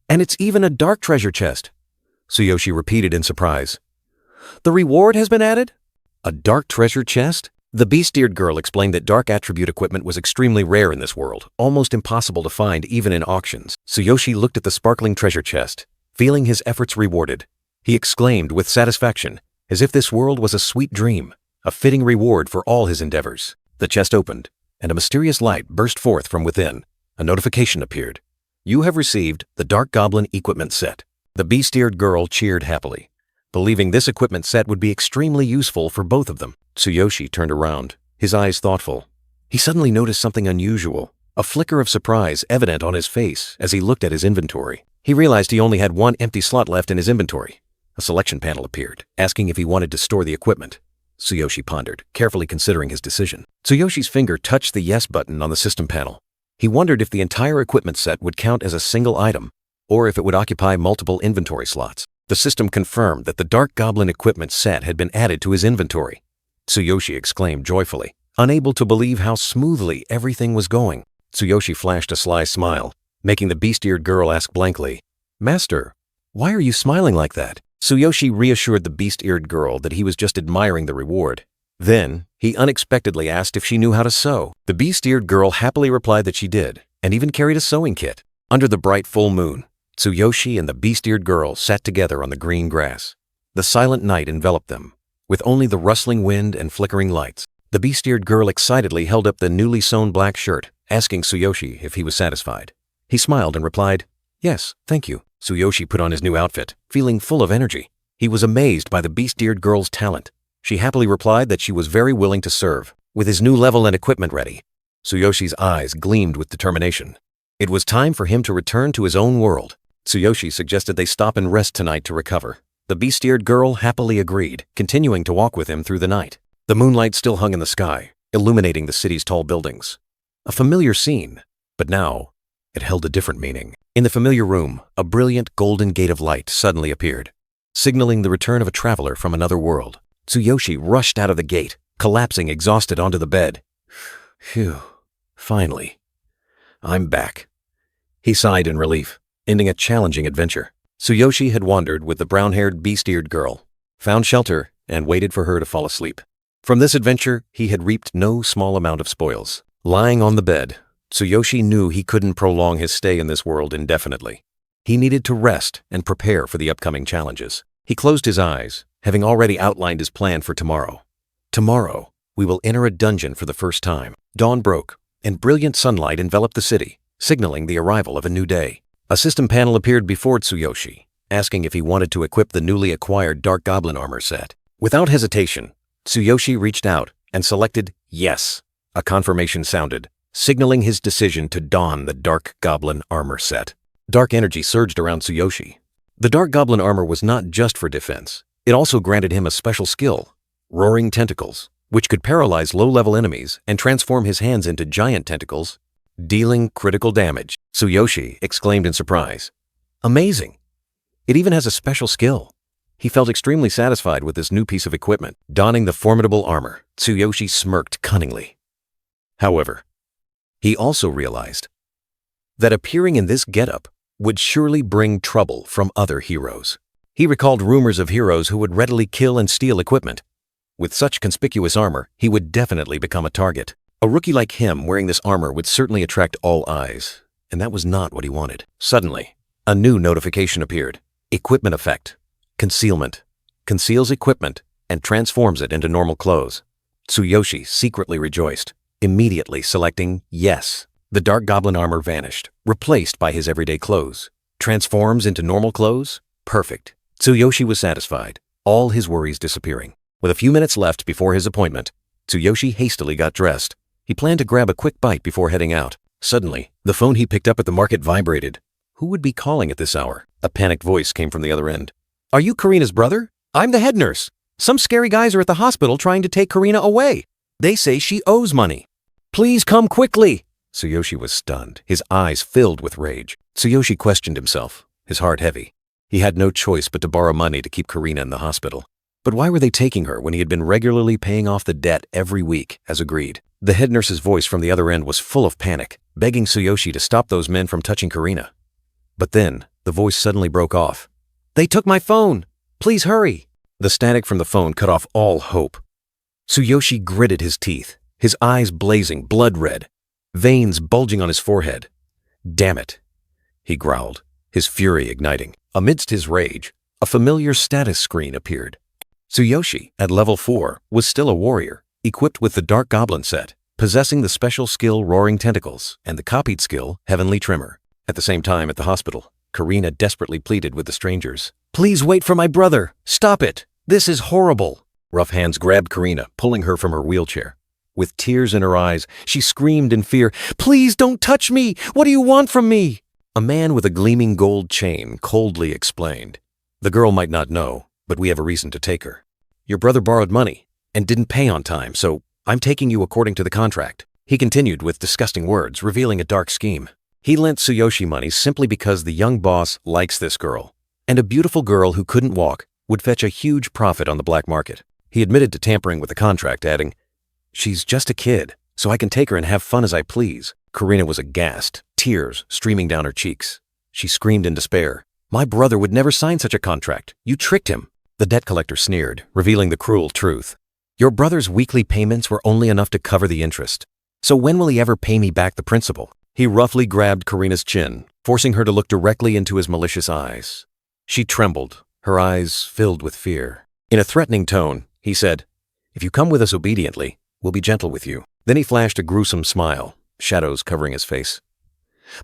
And it's even a dark treasure chest!" Tsuyoshi repeated in surprise. "The reward has been added? A dark treasure chest?" The beast-eared girl explained that dark attribute equipment was extremely rare in this world, almost impossible to find even in auctions. Tsuyoshi looked at the sparkling treasure chest, feeling his efforts rewarded. He exclaimed with satisfaction, as if this world was a sweet dream, a fitting reward for all his endeavors. The chest opened, and a mysterious light burst forth from within. A notification appeared. "You have received the Dark Goblin Equipment Set." The beast-eared girl cheered happily, believing this equipment set would be extremely useful for both of them. Tsuyoshi turned around, his eyes thoughtful. He suddenly noticed something unusual, a flicker of surprise evident on his face as he looked at his inventory. He realized he only had one empty slot left in his inventory. A selection panel appeared, asking if he wanted to store the equipment. Tsuyoshi pondered, carefully considering his decision. Tsuyoshi's finger touched the yes button on the system panel. He wondered if the entire equipment set would count as a single item, or if it would occupy multiple inventory slots. The system confirmed that the Dark Goblin Equipment Set had been added to his inventory. Tsuyoshi exclaimed joyfully, unable to believe how smoothly everything was going. Tsuyoshi flashed a sly smile, making the beast-eared girl ask blankly, "Master, why are you smiling like that?" Tsuyoshi reassured the beast-eared girl that he was just admiring the reward. Then, he unexpectedly asked if she knew how to sew. The beast-eared girl happily replied that she did, and even carried a sewing kit. Under the bright full moon, Tsuyoshi and the beast-eared girl sat together on the green grass. The silent night enveloped them, with only the rustling wind and flickering lights. The beast-eared girl excitedly held up the newly sewn black shirt, asking Tsuyoshi if he was satisfied. He smiled and replied, "Yes, thank you." Tsuyoshi put on his new outfit, feeling full of energy. He was amazed by the beast-eared girl's talent. She happily replied that she was very willing to serve. With his new level and equipment ready, Tsuyoshi's eyes gleamed with determination. It was time for him to return to his own world. Tsuyoshi suggested they stop and rest tonight to recover. The beast-eared girl happily agreed, continuing to walk with him through the night. The moonlight still hung in the sky, illuminating the city's tall buildings. A familiar scene, but now it held a different meaning. In the familiar room, a brilliant golden gate of light suddenly appeared, signaling the return of a traveler from another world. Tsuyoshi rushed out of the gate, collapsing exhausted onto the bed. "Phew, finally, I'm back." He sighed in relief, ending a challenging adventure. Tsuyoshi had wandered with the brown-haired beast-eared girl, found shelter, and waited for her to fall asleep. From this adventure, he had reaped no small amount of spoils. Lying on the bed, Tsuyoshi knew he couldn't prolong his stay in this world indefinitely. He needed to rest and prepare for the upcoming challenges. He closed his eyes, having already outlined his plan for tomorrow. Tomorrow, we will enter a dungeon for the first time. Dawn broke, and brilliant sunlight enveloped the city, signaling the arrival of a new day. A system panel appeared before Tsuyoshi, asking if he wanted to equip the newly acquired Dark Goblin armor set. Without hesitation, Tsuyoshi reached out and selected yes. A confirmation sounded, signaling his decision to don the Dark Goblin armor set. Dark energy surged around Tsuyoshi. The Dark Goblin armor was not just for defense. It also granted him a special skill, Roaring Tentacles, which could paralyze low-level enemies and transform his hands into giant tentacles, dealing critical damage. Tsuyoshi exclaimed in surprise. Amazing! It even has a special skill. He felt extremely satisfied with this new piece of equipment. Donning the formidable armor, Tsuyoshi smirked cunningly. However, he also realized that appearing in this getup would surely bring trouble from other heroes. He recalled rumors of heroes who would readily kill and steal equipment. With such conspicuous armor, he would definitely become a target. A rookie like him wearing this armor would certainly attract all eyes, and that was not what he wanted. Suddenly, a new notification appeared. Equipment effect. Concealment. Conceals equipment and transforms it into normal clothes. Tsuyoshi secretly rejoiced, immediately selecting yes. The Dark Goblin armor vanished, replaced by his everyday clothes. Transforms into normal clothes? Perfect. Tsuyoshi was satisfied, all his worries disappearing. With a few minutes left before his appointment, Tsuyoshi hastily got dressed. He planned to grab a quick bite before heading out. Suddenly, the phone he picked up at the market vibrated. Who would be calling at this hour? A panicked voice came from the other end. Are you Karina's brother? I'm the head nurse. Some scary guys are at the hospital trying to take Karina away. They say she owes money. Please come quickly. Tsuyoshi was stunned, his eyes filled with rage. Tsuyoshi questioned himself, his heart heavy. He had no choice but to borrow money to keep Karina in the hospital. But why were they taking her when he had been regularly paying off the debt every week, as agreed? The head nurse's voice from the other end was full of panic, begging Tsuyoshi to stop those men from touching Karina. But then, the voice suddenly broke off. They took my phone. Please hurry. The static from the phone cut off all hope. Tsuyoshi gritted his teeth, his eyes blazing blood red, veins bulging on his forehead. Damn it, he growled, his fury igniting. Amidst his rage, a familiar status screen appeared. Tsuyoshi, at level 4, was still a warrior, equipped with the Dark Goblin set, possessing the special skill Roaring Tentacles and the copied skill Heavenly Tremor. At the same time, at the hospital, Karina desperately pleaded with the strangers. Please wait for my brother. Stop it. This is horrible. Rough hands grabbed Karina, pulling her from her wheelchair. With tears in her eyes, she screamed in fear, Please don't touch me! What do you want from me? A man with a gleaming gold chain coldly explained. The girl might not know, but we have a reason to take her. Your brother borrowed money and didn't pay on time, so I'm taking you according to the contract. He continued with disgusting words, revealing a dark scheme. He lent Tsuyoshi money simply because the young boss likes this girl, and a beautiful girl who couldn't walk would fetch a huge profit on the black market. He admitted to tampering with the contract, adding, She's just a kid, so I can take her and have fun as I please. Karina was aghast, tears streaming down her cheeks. She screamed in despair. My brother would never sign such a contract. You tricked him. The debt collector sneered, revealing the cruel truth. Your brother's weekly payments were only enough to cover the interest. So when will he ever pay me back the principal? He roughly grabbed Karina's chin, forcing her to look directly into his malicious eyes. She trembled, her eyes filled with fear. In a threatening tone, he said, If you come with us obediently, we'll be gentle with you. Then he flashed a gruesome smile, shadows covering his face.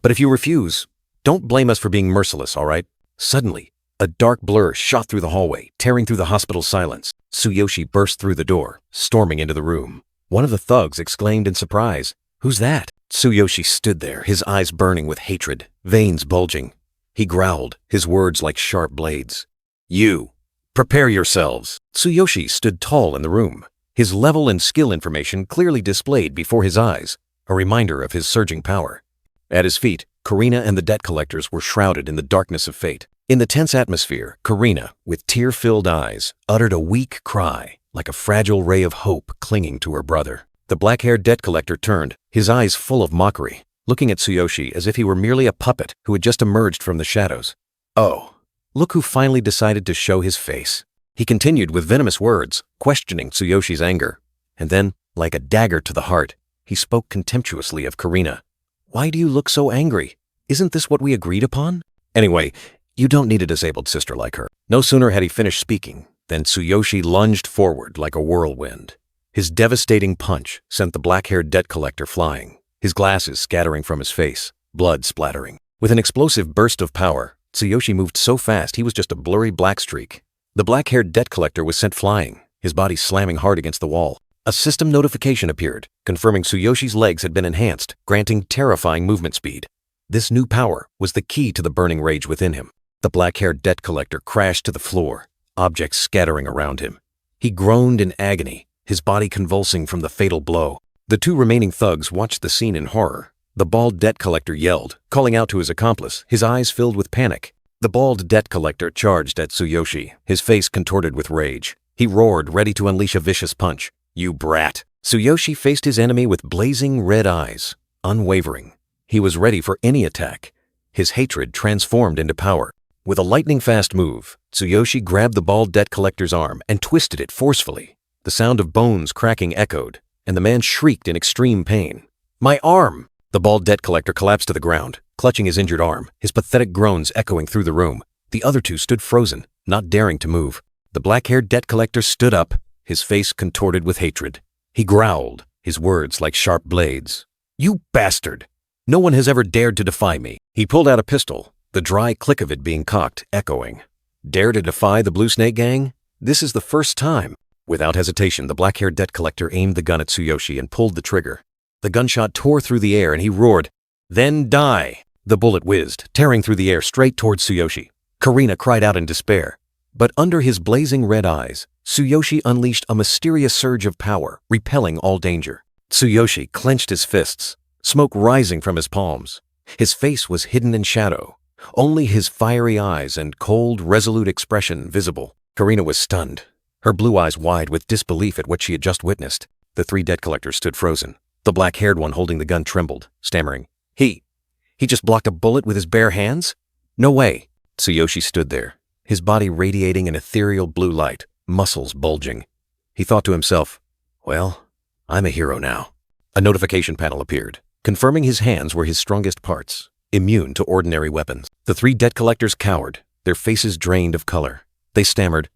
But if you refuse, don't blame us for being merciless, all right? Suddenly, a dark blur shot through the hallway, tearing through the hospital's silence. Tsuyoshi burst through the door, storming into the room. One of the thugs exclaimed in surprise, Who's that? Tsuyoshi stood there, his eyes burning with hatred, veins bulging. He growled, his words like sharp blades. You, prepare yourselves. Tsuyoshi stood tall in the room, his level and skill information clearly displayed before his eyes, a reminder of his surging power. At his feet, Karina and the debt collectors were shrouded in the darkness of fate. In the tense atmosphere, Karina, with tear-filled eyes, uttered a weak cry, like a fragile ray of hope clinging to her brother. The black-haired debt collector turned, his eyes full of mockery, looking at Tsuyoshi as if he were merely a puppet who had just emerged from the shadows. Oh, look who finally decided to show his face. He continued with venomous words, questioning Tsuyoshi's anger. And then, like a dagger to the heart, he spoke contemptuously of Karina. "Why do you look so angry? Isn't this what we agreed upon? Anyway, you don't need a disabled sister like her." No sooner had he finished speaking than Tsuyoshi lunged forward like a whirlwind. His devastating punch sent the black-haired debt collector flying, his glasses scattering from his face, blood splattering. With an explosive burst of power, Tsuyoshi moved so fast he was just a blurry black streak. The black-haired debt collector was sent flying, his body slamming hard against the wall. A system notification appeared, confirming Tsuyoshi's legs had been enhanced, granting terrifying movement speed. This new power was the key to the burning rage within him. The black-haired debt collector crashed to the floor, objects scattering around him. He groaned in agony, his body convulsing from the fatal blow. The two remaining thugs watched the scene in horror. The bald debt collector yelled, calling out to his accomplice, his eyes filled with panic. The bald debt collector charged at Tsuyoshi, his face contorted with rage. He roared, ready to unleash a vicious punch. "You brat!" Tsuyoshi faced his enemy with blazing red eyes, unwavering. He was ready for any attack. His hatred transformed into power. With a lightning-fast move, Tsuyoshi grabbed the bald debt collector's arm and twisted it forcefully. The sound of bones cracking echoed, and the man shrieked in extreme pain. "My arm!" The bald debt collector collapsed to the ground, clutching his injured arm, his pathetic groans echoing through the room. The other two stood frozen, not daring to move. The black-haired debt collector stood up, his face contorted with hatred. He growled, his words like sharp blades. "You bastard! No one has ever dared to defy me." He pulled out a pistol, the dry click of it being cocked, echoing. "Dare to defy the Blue Snake Gang? This is the first time." Without hesitation, the black-haired debt collector aimed the gun at Tsuyoshi and pulled the trigger. The gunshot tore through the air and he roared, "Then die!" The bullet whizzed, tearing through the air straight towards Tsuyoshi. Karina cried out in despair. But under his blazing red eyes, Tsuyoshi unleashed a mysterious surge of power, repelling all danger. Tsuyoshi clenched his fists, smoke rising from his palms. His face was hidden in shadow, only his fiery eyes and cold, resolute expression visible. Karina was stunned, her blue eyes wide with disbelief at what she had just witnessed. The three debt collectors stood frozen. The black-haired one holding the gun trembled, stammering, He just blocked a bullet with his bare hands? No way." Tsuyoshi stood there, his body radiating an ethereal blue light, muscles bulging. He thought to himself, "Well, I'm a hero now." A notification panel appeared, confirming his hands were his strongest parts, immune to ordinary weapons. The three debt collectors cowered, their faces drained of color. They stammered,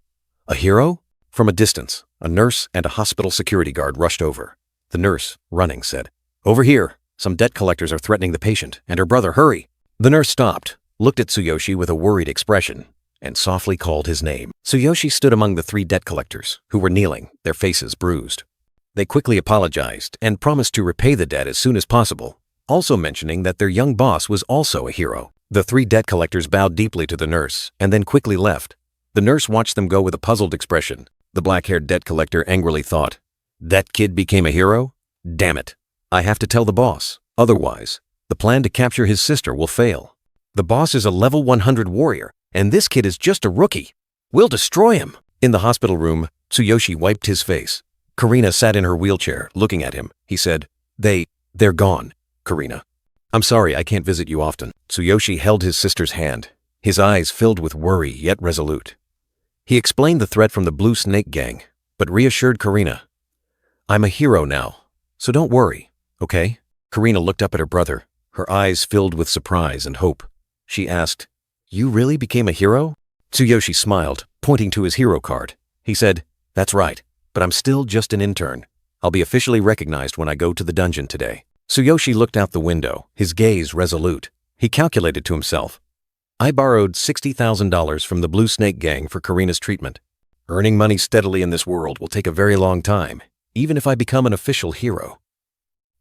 "A hero?" From a distance, a nurse and a hospital security guard rushed over. The nurse, running, said, "Over here. Some debt collectors are threatening the patient and her brother. Hurry." The nurse stopped, looked at Tsuyoshi with a worried expression, and softly called his name. Tsuyoshi stood among the three debt collectors, who were kneeling, their faces bruised. They quickly apologized and promised to repay the debt as soon as possible, also mentioning that their young boss was also a hero. The three debt collectors bowed deeply to the nurse and then quickly left. The nurse watched them go with a puzzled expression. The black-haired debt collector angrily thought, "That kid became a hero? Damn it. I have to tell the boss. Otherwise, the plan to capture his sister will fail. The boss is a level 100 warrior, and this kid is just a rookie. We'll destroy him." In the hospital room, Tsuyoshi wiped his face. Karina sat in her wheelchair, looking at him. He said, They're gone, Karina. I'm sorry I can't visit you often." Tsuyoshi held his sister's hand, his eyes filled with worry yet resolute. He explained the threat from the Blue Snake Gang, but reassured Karina, "I'm a hero now, so don't worry, okay?" Karina looked up at her brother, her eyes filled with surprise and hope. She asked, "You really became a hero?" Tsuyoshi smiled, pointing to his hero card. He said, "That's right, but I'm still just an intern. I'll be officially recognized when I go to the dungeon today." Tsuyoshi looked out the window, his gaze resolute. He calculated to himself, "I borrowed $60,000 from the Blue Snake Gang for Karina's treatment. Earning money steadily in this world will take a very long time, even if I become an official hero.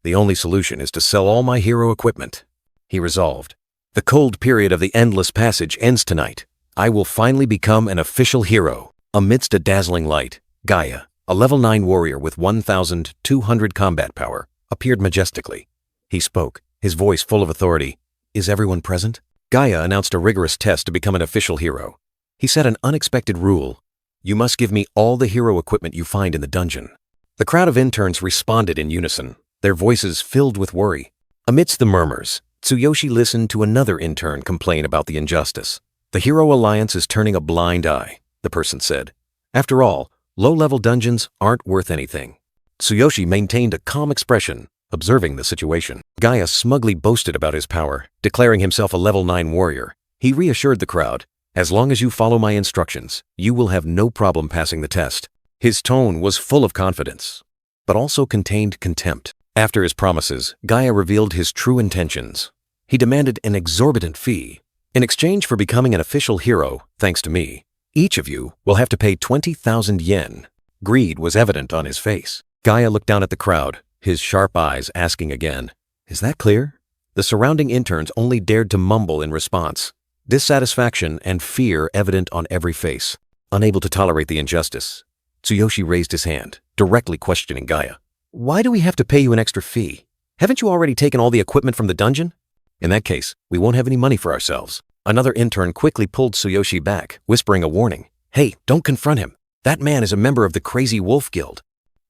The only solution is to sell all my hero equipment," he resolved. "The cold period of the Endless Passage ends tonight. I will finally become an official hero." Amidst a dazzling light, Gaia, a level 9 warrior with 1,200 combat power, appeared majestically. He spoke, his voice full of authority. "Is everyone present?" Gaia announced a rigorous test to become an official hero. He set an unexpected rule. "You must give me all the hero equipment you find in the dungeon." The crowd of interns responded in unison, their voices filled with worry. Amidst the murmurs, Tsuyoshi listened to another intern complain about the injustice. "The Hero Alliance is turning a blind eye," the person said. "After all, low-level dungeons aren't worth anything. Tsuyoshi maintained a calm expression, observing the situation. Gaia smugly boasted about his power, declaring himself a level 9 warrior. He reassured the crowd, "As long as you follow my instructions, you will have no problem passing the test." His tone was full of confidence, but also contained contempt. After his promises, Gaia revealed his true intentions. He demanded an exorbitant fee. "In exchange for becoming an official hero, thanks to me, each of you will have to pay 20,000 yen. Greed was evident on his face. Gaia looked down at the crowd, his sharp eyes asking again, "Is that clear?" The surrounding interns only dared to mumble in response, dissatisfaction and fear evident on every face. Unable to tolerate the injustice, Tsuyoshi raised his hand, directly questioning Gaia. "Why do we have to pay you an extra fee? Haven't you already taken all the equipment from the dungeon? In that case, we won't have any money for ourselves." Another intern quickly pulled Tsuyoshi back, whispering a warning. "Hey, don't confront him. That man is a member of the Crazy Wolf Guild."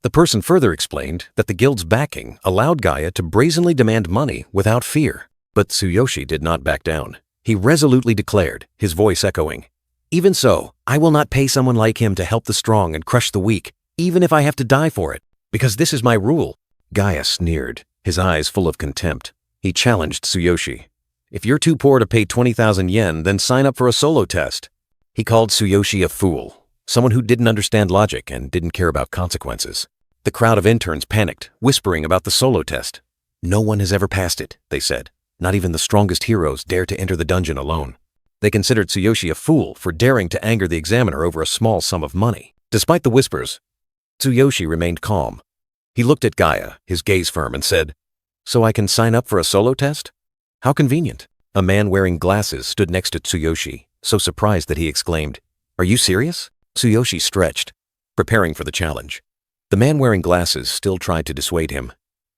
The person further explained that the guild's backing allowed Gaia to brazenly demand money without fear. But Tsuyoshi did not back down. He resolutely declared, his voice echoing, "Even so, I will not pay someone like him to help the strong and crush the weak, even if I have to die for it, because this is my rule." Gaia sneered, his eyes full of contempt. He challenged Tsuyoshi. "If you're too poor to pay 20,000 yen, then sign up for a solo test." He called Tsuyoshi a fool, someone who didn't understand logic and didn't care about consequences. The crowd of interns panicked, whispering about the solo test. "No one has ever passed it," they said. "Not even the strongest heroes dare to enter the dungeon alone." They considered Tsuyoshi a fool for daring to anger the examiner over a small sum of money. Despite the whispers, Tsuyoshi remained calm. He looked at Gaia, his gaze firm, and said, "So I can sign up for a solo test? How convenient." A man wearing glasses stood next to Tsuyoshi, so surprised that he exclaimed, "Are you serious?" Tsuyoshi stretched, preparing for the challenge. The man wearing glasses still tried to dissuade him.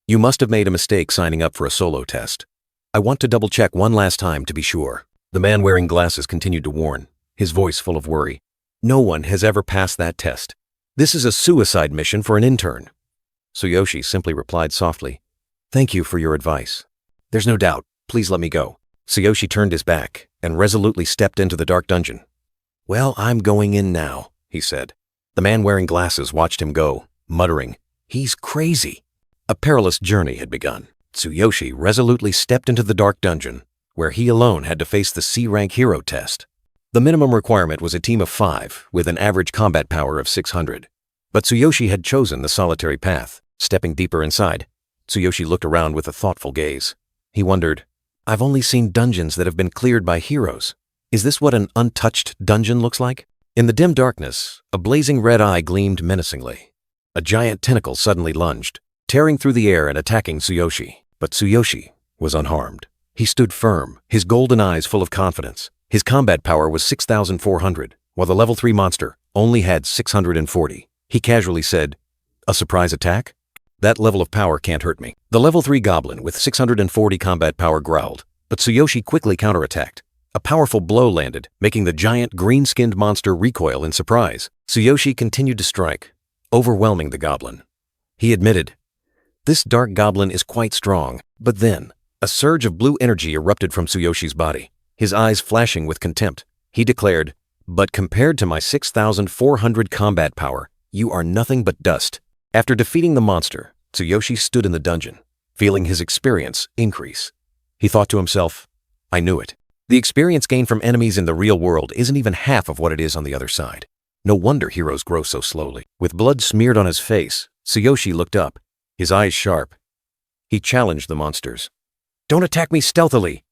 "You must have made a mistake signing up for a solo test. I want to double-check one last time to be sure." The man wearing glasses continued to warn, his voice full of worry. "No one has ever passed that test. This is a suicide mission for an intern." Tsuyoshi simply replied softly, "Thank you for your advice. There's no doubt. Please let me go." Tsuyoshi turned his back and resolutely stepped into the dark dungeon. "Well, I'm going in now," he said. The man wearing glasses watched him go, muttering, "He's crazy." A perilous journey had begun. Tsuyoshi resolutely stepped into the dark dungeon, where he alone had to face the C-rank hero test. The minimum requirement was a team of 5, with an average combat power of 600. But Tsuyoshi had chosen the solitary path. Stepping deeper inside, Tsuyoshi looked around with a thoughtful gaze. He wondered, "I've only seen dungeons that have been cleared by heroes. Is this what an untouched dungeon looks like?" In the dim darkness, a blazing red eye gleamed menacingly. A giant tentacle suddenly lunged, tearing through the air and attacking Tsuyoshi. But Tsuyoshi was unharmed. He stood firm, his golden eyes full of confidence. His combat power was 6,400, while the level 3 monster only had 640. He casually said, "A surprise attack? That level of power can't hurt me." The level 3 goblin with 640 combat power growled, but Tsuyoshi quickly counterattacked. A powerful blow landed, making the giant green-skinned monster recoil in surprise. Tsuyoshi continued to strike, overwhelming the goblin. He admitted, "This dark goblin is quite strong." But then, a surge of blue energy erupted from Tsuyoshi's body, his eyes flashing with contempt. He declared, "But compared to my 6,400 combat power, you are nothing but dust." After defeating the monster, Tsuyoshi stood in the dungeon, feeling his experience increase. He thought to himself, "I knew it. The experience gained from enemies in the real world isn't even half of what it is on the other side. No wonder heroes grow so slowly." With blood smeared on his face, Tsuyoshi looked up, his eyes sharp. He challenged the monsters. "Don't attack me stealthily.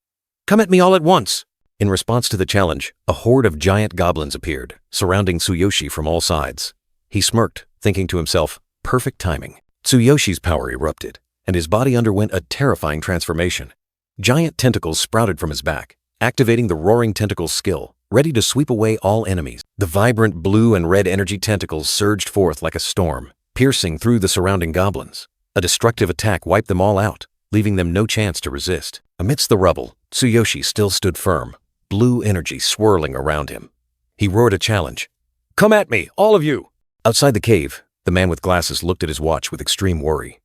Come at me all at once." In response to the challenge, a horde of giant goblins appeared, surrounding Tsuyoshi from all sides. He smirked, thinking to himself, "Perfect timing." Tsuyoshi's power erupted, and his body underwent a terrifying transformation. Giant tentacles sprouted from his back, activating the roaring tentacles skill, ready to sweep away all enemies. The vibrant blue and red energy tentacles surged forth like a storm, piercing through the surrounding goblins. A destructive attack wiped them all out, leaving them no chance to resist. Amidst the rubble, Tsuyoshi still stood firm, blue energy swirling around him. He roared a challenge. "Come at me, all of you!" Outside the cave, the man with glasses looked at his watch with extreme worry.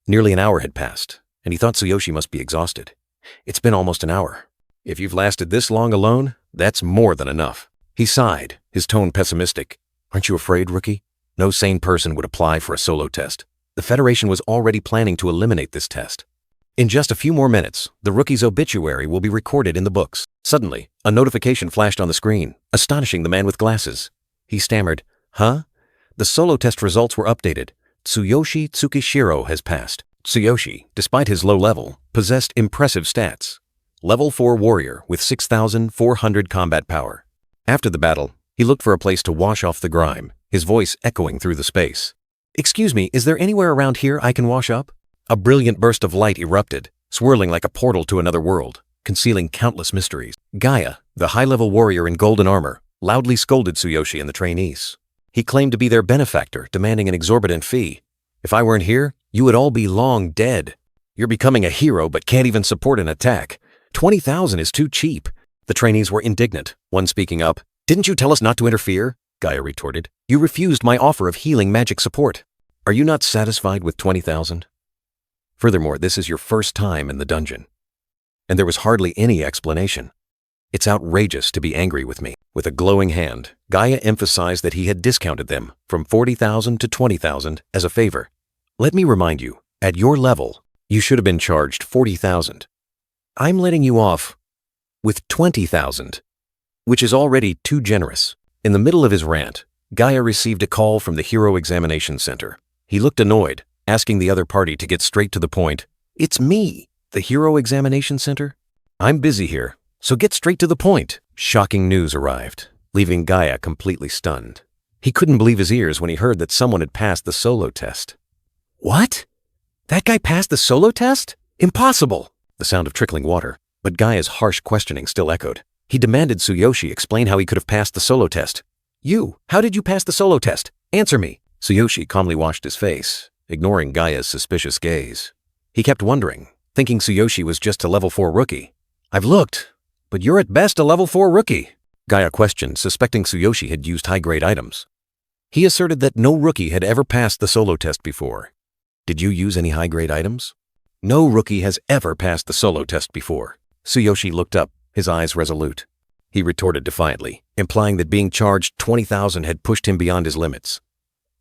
Nearly an hour had passed, and he thought Tsuyoshi must be exhausted. "It's been almost an hour. If you've lasted this long alone, that's more than enough." He sighed, his tone pessimistic. "Aren't you afraid, rookie? No sane person would apply for a solo test. The Federation was already planning to eliminate this test. In just a few more minutes, the rookie's obituary will be recorded in the books. Suddenly, a notification flashed on the screen, astonishing the man with glasses. He stammered, "Huh?" The solo test results were updated. Tsuyoshi Tsukishiro has passed. Tsuyoshi, despite his low level, possessed impressive stats. Level 4 warrior with 6,400 combat power. After the battle, he looked for a place to wash off the grime, his voice echoing through the space. "Excuse me, is there anywhere around here I can wash up?" A brilliant burst of light erupted, swirling like a portal to another world, concealing countless mysteries. Gaia, the high-level warrior in golden armor, loudly scolded Tsuyoshi and the trainees. He claimed to be their benefactor, demanding an exorbitant fee. "If I weren't here, you would all be long dead. You're becoming a hero but can't even support an attack. 20,000 is too cheap." The trainees were indignant, one speaking up. "Didn't you tell us not to interfere?" Gaia retorted. "You refused my offer of healing magic support. Are you not satisfied with 20,000? Furthermore, this is your first time in the dungeon." And there was hardly any explanation. "It's outrageous to be angry with me." With a glowing hand, Gaia emphasized that he had discounted them from 40,000 to 20,000 as a favor. "Let me remind you, at your level, you should have been charged 40,000. I'm letting you off with 20,000, which is already too generous." In the middle of his rant, Gaia received a call from the Hero Examination Center. He looked annoyed, asking the other party to get straight to the point. "It's me, the Hero Examination Center? I'm busy here, so get straight to the point." Shocking news arrived, leaving Gaia completely stunned. He couldn't believe his ears when he heard that someone had passed the solo test. "What? That guy passed the solo test? Impossible!" The sound of trickling water, but Gaia's harsh questioning still echoed. He demanded Tsuyoshi explain how he could have passed the solo test. "You, how did you pass the solo test? Answer me." Tsuyoshi calmly washed his face, ignoring Gaia's suspicious gaze. He kept wondering, thinking Tsuyoshi was just a level 4 rookie. "I've looked, but you're at best a level 4 rookie." Gaia questioned, suspecting Tsuyoshi had used high-grade items. He asserted that no rookie had ever passed the solo test before. "Did you use any high-grade items?" "No rookie has ever passed the solo test before." Tsuyoshi looked up, his eyes resolute. He retorted defiantly, implying that being charged 20,000 had pushed him beyond his limits.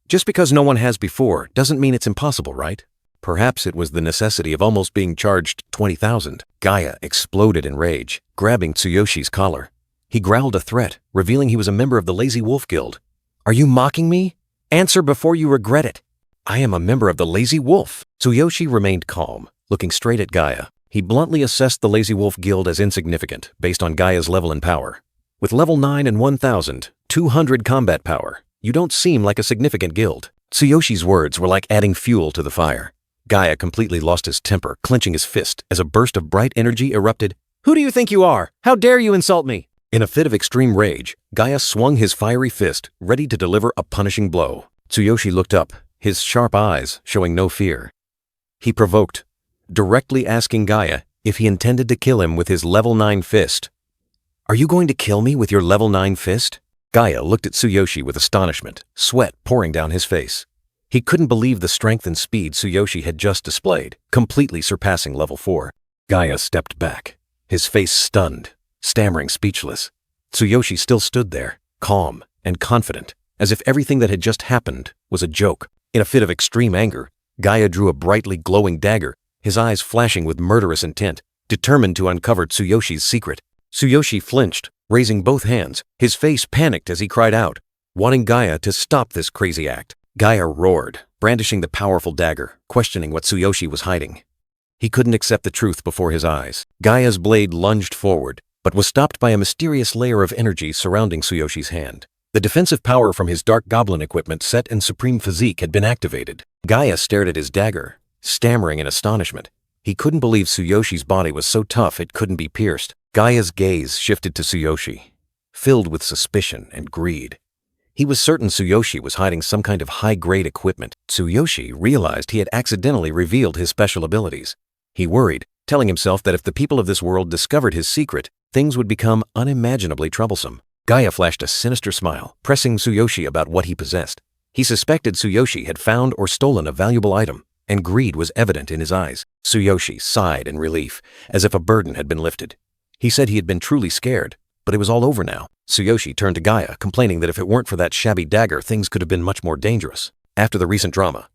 "Just because no one has before doesn't mean it's impossible, right?" Perhaps it was the necessity of almost being charged 20,000. Gaia exploded in rage, grabbing Tsuyoshi's collar. He growled a threat, revealing he was a member of the Lazy Wolf Guild. "Are you mocking me? Answer before you regret it." "I am a member of the Lazy Wolf." Tsuyoshi remained calm, looking straight at Gaia. He bluntly assessed the Lazy Wolf Guild as insignificant, based on Gaia's level and power. "With level 9 and 1,200 combat power, you don't seem like a significant guild." Tsuyoshi's words were like adding fuel to the fire. Gaia completely lost his temper, clenching his fist as a burst of bright energy erupted. "Who do you think you are? How dare you insult me?" In a fit of extreme rage, Gaia swung his fiery fist, ready to deliver a punishing blow. Tsuyoshi looked up, his sharp eyes showing no fear. He provoked, directly asking Gaia if he intended to kill him with his level 9 fist. "Are you going to kill me with your level 9 fist?" Gaia looked at Tsuyoshi with astonishment, sweat pouring down his face. He couldn't believe the strength and speed Tsuyoshi had just displayed, completely surpassing level 4. Gaia stepped back, his face stunned, stammering speechless. Tsuyoshi still stood there, calm and confident, as if everything that had just happened was a joke. In a fit of extreme anger, Gaia drew a brightly glowing dagger, his eyes flashing with murderous intent, determined to uncover Tsuyoshi's secret. Tsuyoshi flinched, raising both hands, his face panicked as he cried out, wanting Gaia to stop this crazy act. Gaia roared, brandishing the powerful dagger, questioning what Tsuyoshi was hiding. He couldn't accept the truth before his eyes. Gaia's blade lunged forward, but was stopped by a mysterious layer of energy surrounding Tsuyoshi's hand. The defensive power from his Dark Goblin equipment set and Supreme Physique had been activated. Gaia stared at his dagger, stammering in astonishment. He couldn't believe Tsuyoshi's body was so tough it couldn't be pierced. Gaia's gaze shifted to Tsuyoshi, filled with suspicion and greed. He was certain Tsuyoshi was hiding some kind of high-grade equipment. Tsuyoshi realized he had accidentally revealed his special abilities. He worried, telling himself that if the people of this world discovered his secret, things would become unimaginably troublesome. Gaia flashed a sinister smile, pressing Tsuyoshi about what he possessed. He suspected Tsuyoshi had found or stolen a valuable item, and greed was evident in his eyes. Tsuyoshi sighed in relief, as if a burden had been lifted. He said he had been truly scared, but it was all over now. Tsuyoshi turned to Gaia, complaining that if it weren't for that shabby dagger, things could have been much more dangerous. After the recent drama,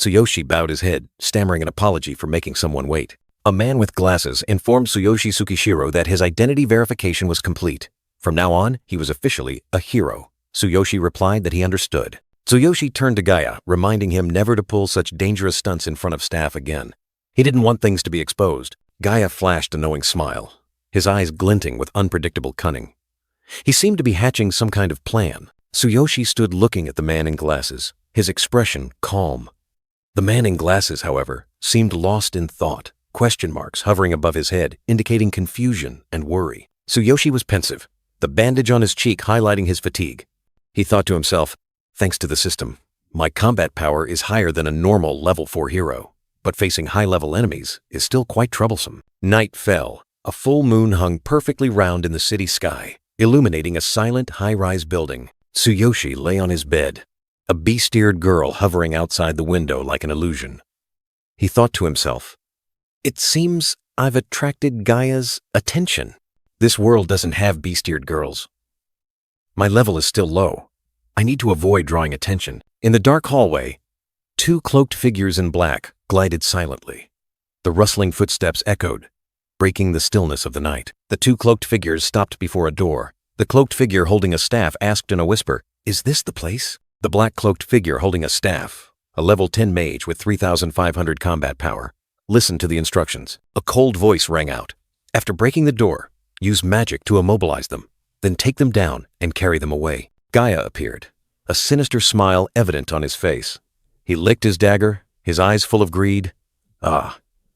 Tsuyoshi bowed his head, stammering an apology for making someone wait. A man with glasses informed Tsuyoshi Tsukishiro that his identity verification was complete. From now on, he was officially a hero. Tsuyoshi replied that he understood. Tsuyoshi turned to Gaia, reminding him never to pull such dangerous stunts in front of staff again. He didn't want things to be exposed. Gaia flashed a knowing smile, his eyes glinting with unpredictable cunning. He seemed to be hatching some kind of plan. Tsuyoshi stood looking at the man in glasses, his expression calm. The man in glasses, however, seemed lost in thought, question marks hovering above his head, indicating confusion and worry. Tsuyoshi was pensive, the bandage on his cheek highlighting his fatigue. He thought to himself, thanks to the system, my combat power is higher than a normal level 4 hero, but facing high-level enemies is still quite troublesome. Night fell. A full moon hung perfectly round in the city sky, illuminating a silent high-rise building. Tsuyoshi lay on his bed, a beast-eared girl hovering outside the window like an illusion. He thought to himself, it seems I've attracted Gaia's attention. This world doesn't have beast-eared girls. My level is still low. I need to avoid drawing attention. In the dark hallway, two cloaked figures in black glided silently. The rustling footsteps echoed, breaking the stillness of the night. The two cloaked figures stopped before a door. The cloaked figure holding a staff asked in a whisper, is this the place? The black cloaked figure holding a staff, a level 10 mage with 3,500 combat power, listened to the instructions. A cold voice rang out. After breaking the door, use magic to immobilize them, then take them down and carry them away. Gaia appeared, a sinister smile evident on his face. He licked his dagger, his eyes full of greed.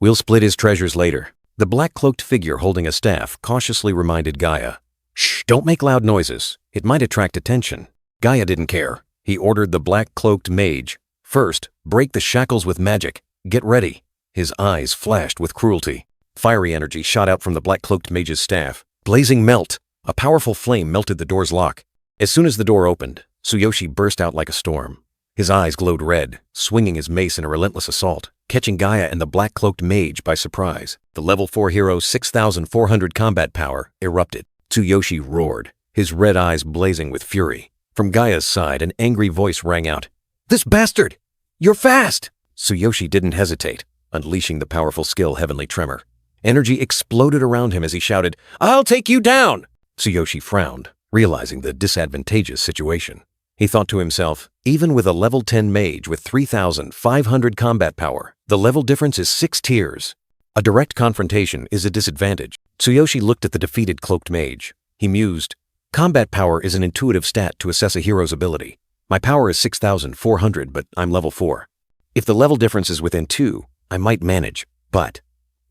We'll split his treasures later. The black-cloaked figure holding a staff cautiously reminded Gaia, shh, don't make loud noises. It might attract attention. Gaia didn't care. He ordered the black-cloaked mage, first, break the shackles with magic. Get ready. His eyes flashed with cruelty. Fiery energy shot out from the black-cloaked mage's staff. Blazing melt. A powerful flame melted the door's lock. As soon as the door opened, Tsuyoshi burst out like a storm. His eyes glowed red, swinging his mace in a relentless assault, catching Gaia and the black-cloaked mage by surprise. The level 4 hero's 6,400 combat power erupted. Tsuyoshi roared, his red eyes blazing with fury. From Gaia's side, an angry voice rang out. This bastard! You're fast! Tsuyoshi didn't hesitate, unleashing the powerful skill Heavenly Tremor. Energy exploded around him as he shouted, I'll take you down! Tsuyoshi frowned, realizing the disadvantageous situation. He thought to himself, even with a level 10 mage with 3,500 combat power, the level difference is 6 tiers. A direct confrontation is a disadvantage. Tsuyoshi looked at the defeated cloaked mage. He mused, combat power is an intuitive stat to assess a hero's ability. My power is 6,400, but I'm level 4. If the level difference is within 2, I might manage, but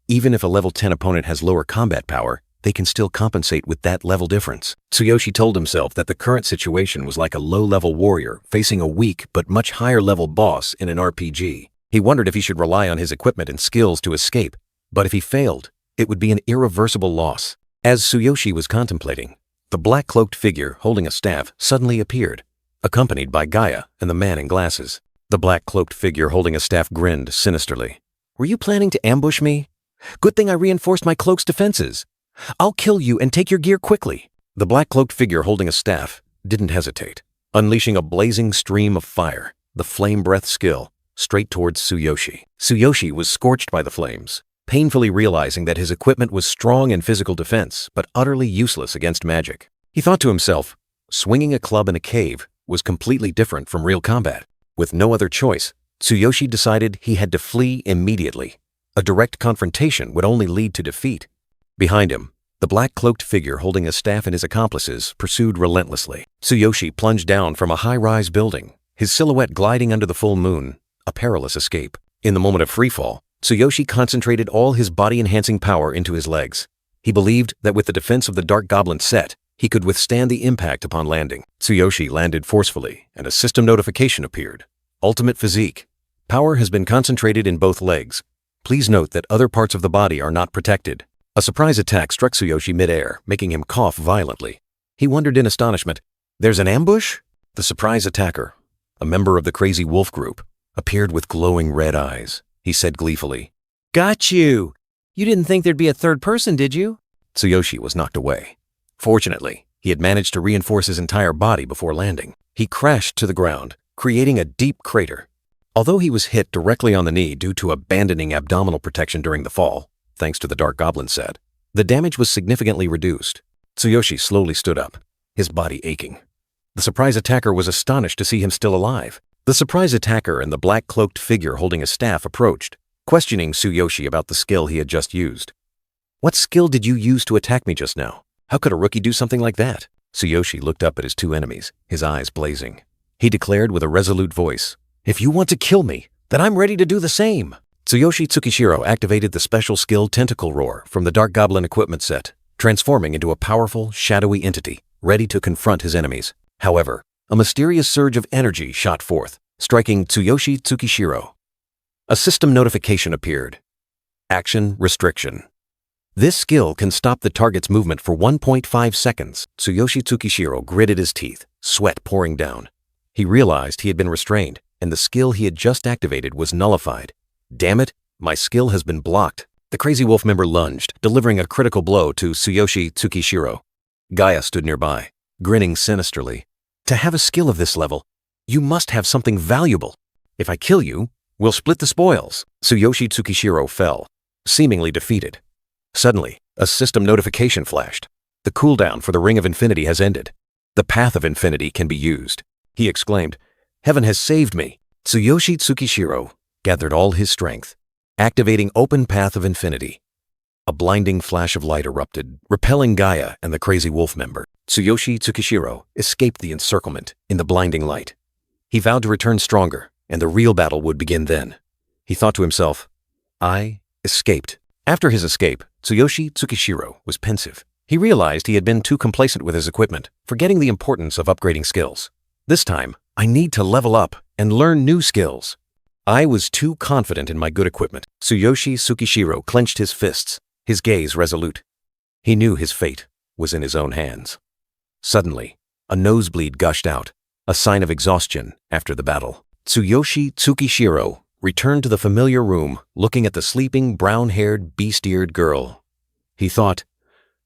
even if a level 10 opponent has lower combat power, they can still compensate with that level difference. Tsuyoshi told himself that the current situation was like a low-level warrior facing a weak but much higher-level boss in an RPG. He wondered if he should rely on his equipment and skills to escape, but if he failed, it would be an irreversible loss. As Tsuyoshi was contemplating, the black-cloaked figure holding a staff suddenly appeared, accompanied by Gaia and the man in glasses. The black-cloaked figure holding a staff grinned sinisterly. Were you planning to ambush me? Good thing I reinforced my cloak's defenses. I'll kill you and take your gear quickly. The black-cloaked figure holding a staff didn't hesitate, unleashing a blazing stream of fire, the flame breath skill, straight towards Tsuyoshi. Tsuyoshi was scorched by the flames, painfully realizing that his equipment was strong in physical defense, but utterly useless against magic. He thought to himself, swinging a club in a cave was completely different from real combat. With no other choice, Tsuyoshi decided he had to flee immediately. A direct confrontation would only lead to defeat. Behind him, the black-cloaked figure holding a staff and his accomplices pursued relentlessly. Tsuyoshi plunged down from a high-rise building, his silhouette gliding under the full moon, a perilous escape. In the moment of freefall, Tsuyoshi concentrated all his body-enhancing power into his legs. He believed that with the defense of the Dark Goblin set, he could withstand the impact upon landing. Tsuyoshi landed forcefully, and a system notification appeared. Ultimate physique. Power has been concentrated in both legs. Please note that other parts of the body are not protected. A surprise attack struck Tsuyoshi mid-air, making him cough violently. He wondered in astonishment, there's an ambush? The surprise attacker, a member of the Crazy Wolf group, appeared with glowing red eyes. He said gleefully, Got you! You didn't think there'd be a third person, did you? Tsuyoshi was knocked away. Fortunately, he had managed to reinforce his entire body before landing. He crashed to the ground, creating a deep crater. Although he was hit directly on the knee due to abandoning abdominal protection during the fall, thanks to the Dark Goblin set, the damage was significantly reduced. Tsuyoshi slowly stood up, his body aching. The surprise attacker was astonished to see him still alive. The surprise attacker and the black-cloaked figure holding a staff approached, questioning Tsuyoshi about the skill he had just used. "What skill did you use to attack me just now? How could a rookie do something like that?" Tsuyoshi looked up at his two enemies, his eyes blazing. He declared with a resolute voice, "If you want to kill me, then I'm ready to do the same." Tsuyoshi Tsukishiro activated the special skill Tentacle Roar from the Dark Goblin equipment set, transforming into a powerful, shadowy entity, ready to confront his enemies. However, a mysterious surge of energy shot forth, striking Tsuyoshi Tsukishiro. A system notification appeared. Action Restriction. This skill can stop the target's movement for 1.5 seconds. Tsuyoshi Tsukishiro gritted his teeth, sweat pouring down. He realized he had been restrained, and the skill he had just activated was nullified. "Damn it, my skill has been blocked." The Crazy Wolf member lunged, delivering a critical blow to Tsuyoshi Tsukishiro. Gaia stood nearby, grinning sinisterly. "To have a skill of this level, you must have something valuable. If I kill you, we'll split the spoils." Tsuyoshi Tsukishiro fell, seemingly defeated. Suddenly, a system notification flashed. The cooldown for the Ring of Infinity has ended. The Path of Infinity can be used. He exclaimed, "Heaven has saved me." Tsuyoshi Tsukishiro gathered all his strength, activating Open Path of Infinity. A blinding flash of light erupted, repelling Gaia and the Crazy Wolf member. Tsuyoshi Tsukishiro escaped the encirclement in the blinding light. He vowed to return stronger, and the real battle would begin then. He thought to himself, "I escaped." After his escape, Tsuyoshi Tsukishiro was pensive. He realized he had been too complacent with his equipment, forgetting the importance of upgrading skills. "This time, I need to level up and learn new skills." I was too confident in my good equipment. Tsuyoshi Tsukishiro clenched his fists, his gaze resolute. He knew his fate was in his own hands. Suddenly, a nosebleed gushed out, a sign of exhaustion after the battle. Tsuyoshi Tsukishiro returned to the familiar room, looking at the sleeping, brown-haired, beast-eared girl. He thought,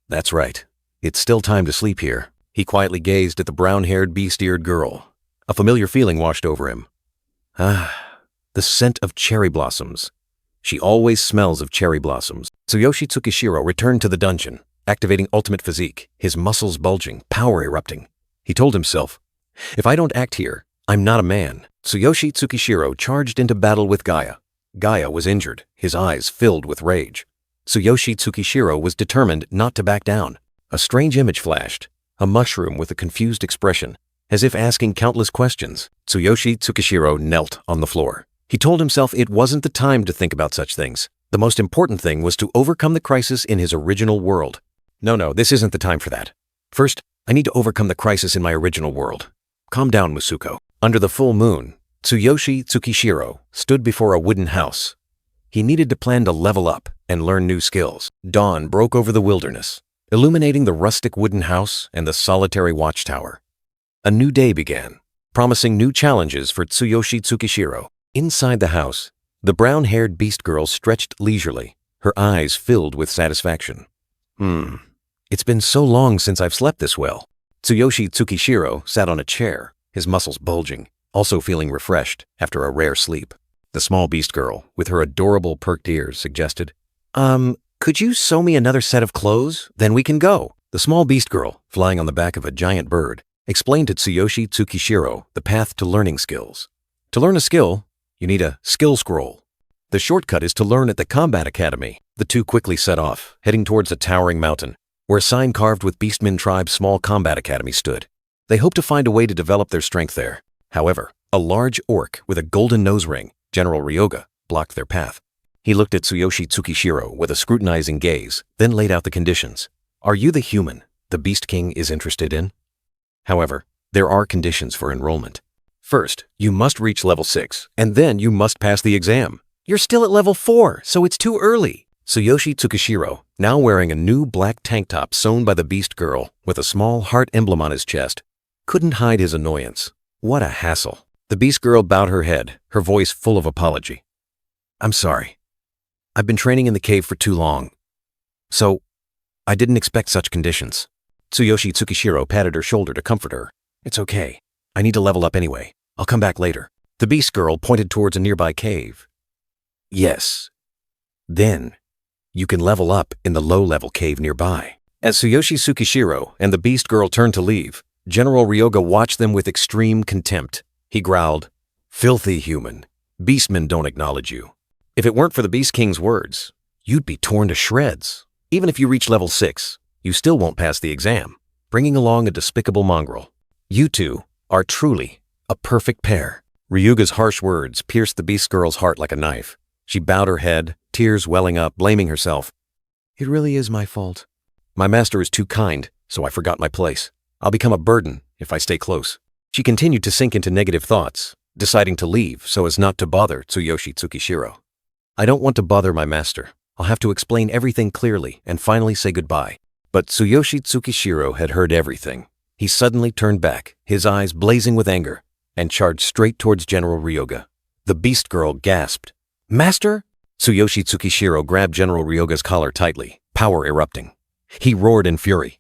"That's right. It's still time to sleep here." He quietly gazed at the brown-haired, beast-eared girl. A familiar feeling washed over him. The scent of cherry blossoms. She always smells of cherry blossoms. Tsuyoshi Tsukishiro returned to the dungeon, activating ultimate physique, his muscles bulging, power erupting. He told himself, "If I don't act here, I'm not a man." Tsuyoshi Tsukishiro charged into battle with Gaia. Gaia was injured, his eyes filled with rage. Tsuyoshi Tsukishiro was determined not to back down. A strange image flashed, a mushroom with a confused expression, as if asking countless questions. Tsuyoshi Tsukishiro knelt on the floor. He told himself it wasn't the time to think about such things. The most important thing was to overcome the crisis in his original world. No, this isn't the time for that. First, I need to overcome the crisis in my original world. Calm down, Musuko. Under the full moon, Tsuyoshi Tsukishiro stood before a wooden house. He needed to plan to level up and learn new skills. Dawn broke over the wilderness, illuminating the rustic wooden house and the solitary watchtower. A new day began, promising new challenges for Tsuyoshi Tsukishiro. Inside the house, the brown-haired beast girl stretched leisurely, her eyes filled with satisfaction. It's been so long since I've slept this well." Tsuyoshi Tsukishiro sat on a chair, his muscles bulging, also feeling refreshed after a rare sleep. The small beast girl, with her adorable perked ears, suggested, Could you sew me another set of clothes? Then we can go." The small beast girl, flying on the back of a giant bird, explained to Tsuyoshi Tsukishiro the path to learning skills. To learn a skill, you need a skill scroll. The shortcut is to learn at the Combat Academy. The two quickly set off, heading towards a towering mountain, where a sign carved with Beastmen Tribe's small combat academy stood. They hoped to find a way to develop their strength there. However, a large orc with a golden nose ring, General Ryuga, blocked their path. He looked at Tsuyoshi Tsukishiro with a scrutinizing gaze, then laid out the conditions. "Are you the human the Beast King is interested in?" However, there are conditions for enrollment. First, you must reach level 6, and then you must pass the exam. "You're still at level 4, so it's too early." Tsuyoshi Tsukishiro, now wearing a new black tank top sewn by the beast girl with a small heart emblem on his chest, couldn't hide his annoyance. What a hassle. The beast girl bowed her head, her voice full of apology. "I'm sorry. I've been training in the cave for too long. So, I didn't expect such conditions." Tsuyoshi Tsukishiro patted her shoulder to comfort her. "It's okay. I need to level up anyway. I'll come back later." The beast girl pointed towards a nearby cave. Yes. Then, you can level up in the low-level cave nearby. As Tsuyoshi Tsukishiro and the beast girl turned to leave, General Ryuga watched them with extreme contempt. He growled, "Filthy human. Beastmen don't acknowledge you. If it weren't for the Beast King's words, you'd be torn to shreds. Even if you reach level 6, you still won't pass the exam, bringing along a despicable mongrel. You two are truly a perfect pair." Ryuga's harsh words pierced the beast girl's heart like a knife. She bowed her head, tears welling up, blaming herself. "It really is my fault. My master is too kind, so I forgot my place. I'll become a burden if I stay close." She continued to sink into negative thoughts, deciding to leave so as not to bother Tsuyoshi Tsukishiro. "I don't want to bother my master. I'll have to explain everything clearly and finally say goodbye." But Tsuyoshi Tsukishiro had heard everything. He suddenly turned back, his eyes blazing with anger, and charged straight towards General Ryuga. The beast girl gasped. "Master?" Tsuyoshi Tsukishiro grabbed General Ryuga's collar tightly, power erupting. He roared in fury.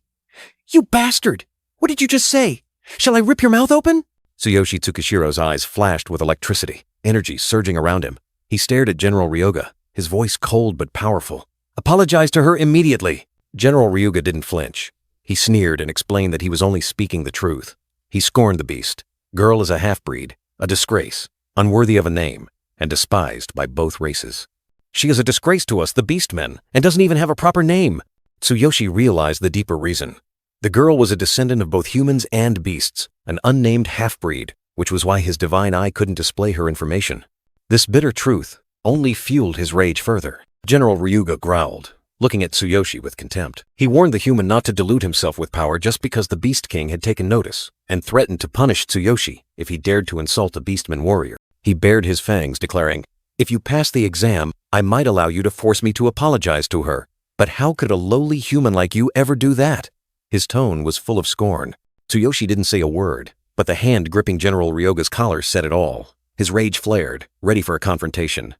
"You bastard! What did you just say? Shall I rip your mouth open?" Tsuyoshi Tsukishiro's eyes flashed with electricity, energy surging around him. He stared at General Ryuga, his voice cold but powerful. "Apologize to her immediately." General Ryuga didn't flinch. He sneered and explained that he was only speaking the truth. He scorned the beast. Girl is a half-breed, a disgrace, unworthy of a name, and despised by both races. "She is a disgrace to us, the beastmen, and doesn't even have a proper name." Tsuyoshi realized the deeper reason. The girl was a descendant of both humans and beasts, an unnamed half-breed, which was why his divine eye couldn't display her information. This bitter truth only fueled his rage further. General Ryuga growled, looking at Tsuyoshi with contempt. He warned the human not to delude himself with power just because the Beast King had taken notice, and threatened to punish Tsuyoshi if he dared to insult a beastman warrior. He bared his fangs, declaring, "If you pass the exam, I might allow you to force me to apologize to her. But how could a lowly human like you ever do that?" His tone was full of scorn. Tsuyoshi didn't say a word, but the hand gripping General Ryuga's collar said it all. His rage flared, ready for a confrontation.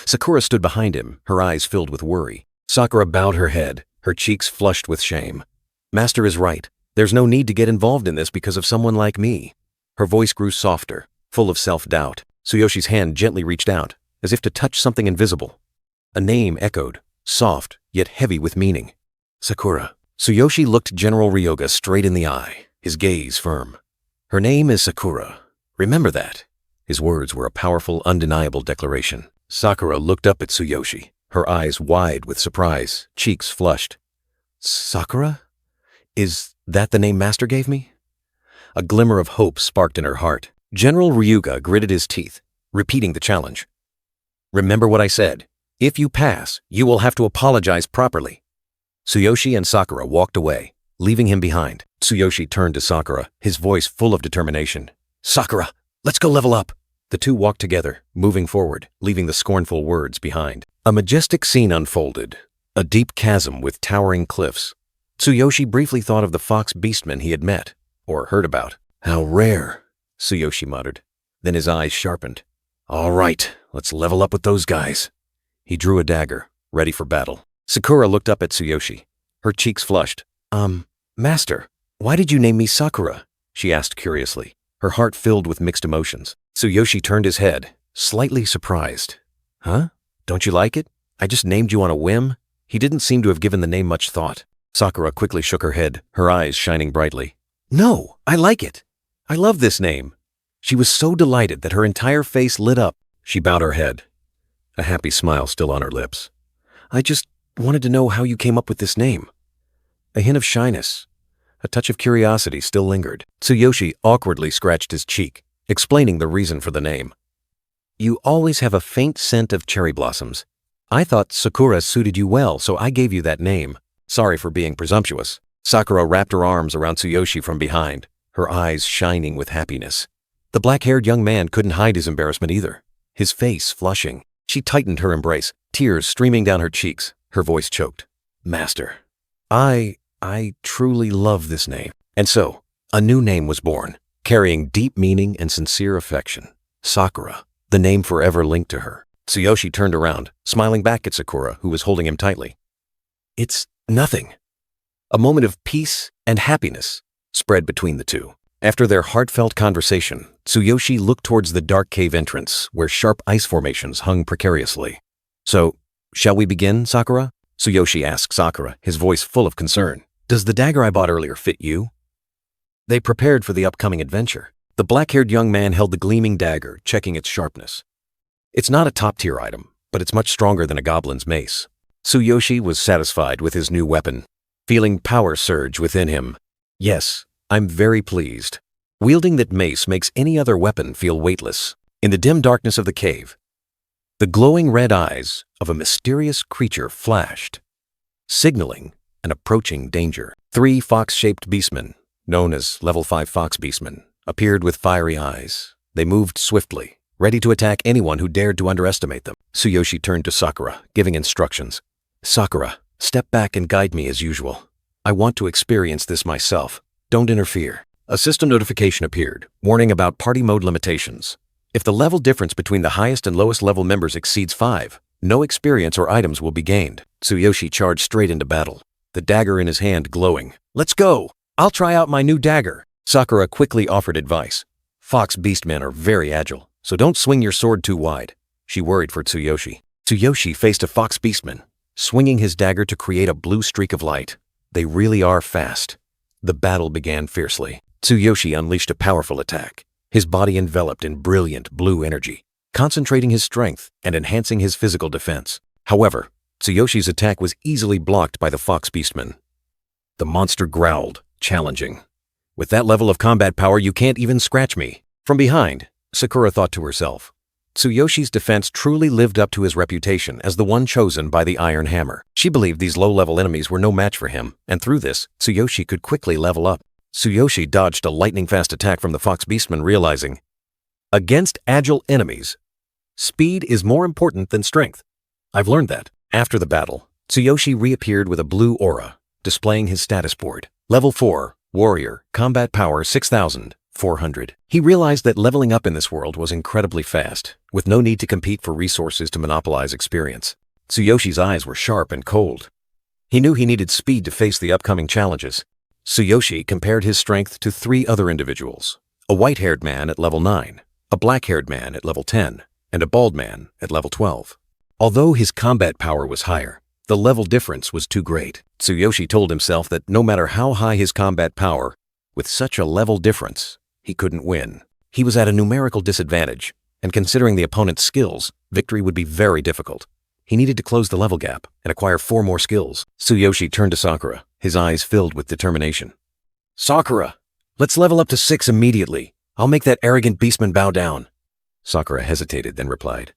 Sakura stood behind him, her eyes filled with worry. Sakura bowed her head, her cheeks flushed with shame. "Master is right. There's no need to get involved in this because of someone like me." Her voice grew softer, full of self-doubt. Tsuyoshi's hand gently reached out, as if to touch something invisible. A name echoed, soft, yet heavy with meaning. "Sakura." Tsuyoshi looked General Ryuga straight in the eye, his gaze firm. "Her name is Sakura. Remember that." His words were a powerful, undeniable declaration. Sakura looked up at Tsuyoshi, her eyes wide with surprise, cheeks flushed. "Sakura? Is that the name Master gave me?" A glimmer of hope sparked in her heart. General Ryuga gritted his teeth, repeating the challenge. "Remember what I said. If you pass, you will have to apologize properly." Tsuyoshi and Sakura walked away, leaving him behind. Tsuyoshi turned to Sakura, his voice full of determination. "Sakura, let's go level up." The two walked together, moving forward, leaving the scornful words behind. A majestic scene unfolded, a deep chasm with towering cliffs. Tsuyoshi briefly thought of the fox beastmen he had met, or heard about. "How rare," Tsuyoshi muttered. Then his eyes sharpened. "All right, let's level up with those guys." He drew a dagger, ready for battle. Sakura looked up at Tsuyoshi. Her cheeks flushed. Master, why did you name me Sakura?" she asked curiously, her heart filled with mixed emotions. Tsuyoshi turned his head, slightly surprised. "Huh? Don't you like it? I just named you on a whim?" He didn't seem to have given the name much thought. Sakura quickly shook her head, her eyes shining brightly. "No, I like it. I love this name." She was so delighted that her entire face lit up. She bowed her head, a happy smile still on her lips. "I just wanted to know how you came up with this name." A hint of shyness, a touch of curiosity still lingered. Tsuyoshi awkwardly scratched his cheek, explaining the reason for the name. "You always have a faint scent of cherry blossoms. I thought Sakura suited you well, so I gave you that name. Sorry for being presumptuous." Sakura wrapped her arms around Tsuyoshi from behind, her eyes shining with happiness. The black-haired young man couldn't hide his embarrassment either, his face flushing. She tightened her embrace, tears streaming down her cheeks, her voice choked. "Master, I truly love this name." And so, a new name was born, carrying deep meaning and sincere affection. Sakura, the name forever linked to her. Tsuyoshi turned around, smiling back at Sakura, who was holding him tightly. "It's nothing." A moment of peace and happiness spread between the two. After their heartfelt conversation, Tsuyoshi looked towards the dark cave entrance, where sharp ice formations hung precariously. "So, shall we begin, Sakura?" Tsuyoshi asked Sakura, his voice full of concern. "Does the dagger I bought earlier fit you?" They prepared for the upcoming adventure. The black-haired young man held the gleaming dagger, checking its sharpness. "It's not a top-tier item, but it's much stronger than a goblin's mace." Tsuyoshi was satisfied with his new weapon, feeling power surge within him. "Yes, I'm very pleased." Wielding that mace makes any other weapon feel weightless. In the dim darkness of the cave, the glowing red eyes of a mysterious creature flashed, signaling an approaching danger. 3 fox-shaped beastmen, known as Level 5 Fox Beastmen, appeared with fiery eyes. They moved swiftly, ready to attack anyone who dared to underestimate them. Tsuyoshi turned to Sakura, giving instructions. "Sakura, step back and guide me as usual. I want to experience this myself. Don't interfere." A system notification appeared, warning about party mode limitations. If the level difference between the highest and lowest level members exceeds 5, no experience or items will be gained. Tsuyoshi charged straight into battle, the dagger in his hand glowing. "Let's go! I'll try out my new dagger." Sakura quickly offered advice. "Fox beastmen are very agile, so don't swing your sword too wide." She worried for Tsuyoshi. Tsuyoshi faced a fox beastman, swinging his dagger to create a blue streak of light. They really are fast. The battle began fiercely. Tsuyoshi unleashed a powerful attack, his body enveloped in brilliant blue energy, concentrating his strength and enhancing his physical defense. However, Tsuyoshi's attack was easily blocked by the fox beastman. The monster growled, challenging. "With that level of combat power, you can't even scratch me." From behind, Sakura thought to herself. Tsuyoshi's defense truly lived up to his reputation as the one chosen by the Iron Hammer. She believed these low-level enemies were no match for him, and through this, Tsuyoshi could quickly level up. Tsuyoshi dodged a lightning-fast attack from the fox beastman, realizing, against agile enemies, speed is more important than strength. I've learned that. After the battle, Tsuyoshi reappeared with a blue aura, displaying his status board. Level 4, Warrior, Combat Power 6,400. He realized that leveling up in this world was incredibly fast, with no need to compete for resources to monopolize experience. Tsuyoshi's eyes were sharp and cold. He knew he needed speed to face the upcoming challenges. Tsuyoshi compared his strength to 3 other individuals: a white-haired man at level 9, a black-haired man at level 10, and a bald man at level 12. Although his combat power was higher, the level difference was too great. Tsuyoshi told himself that no matter how high his combat power, with such a level difference, he couldn't win. He was at a numerical disadvantage, and considering the opponent's skills, victory would be very difficult. He needed to close the level gap and acquire 4 more skills. Tsuyoshi turned to Sakura, his eyes filled with determination. "Sakura, let's level up to 6 immediately. I'll make that arrogant beastman bow down." Sakura hesitated, then replied,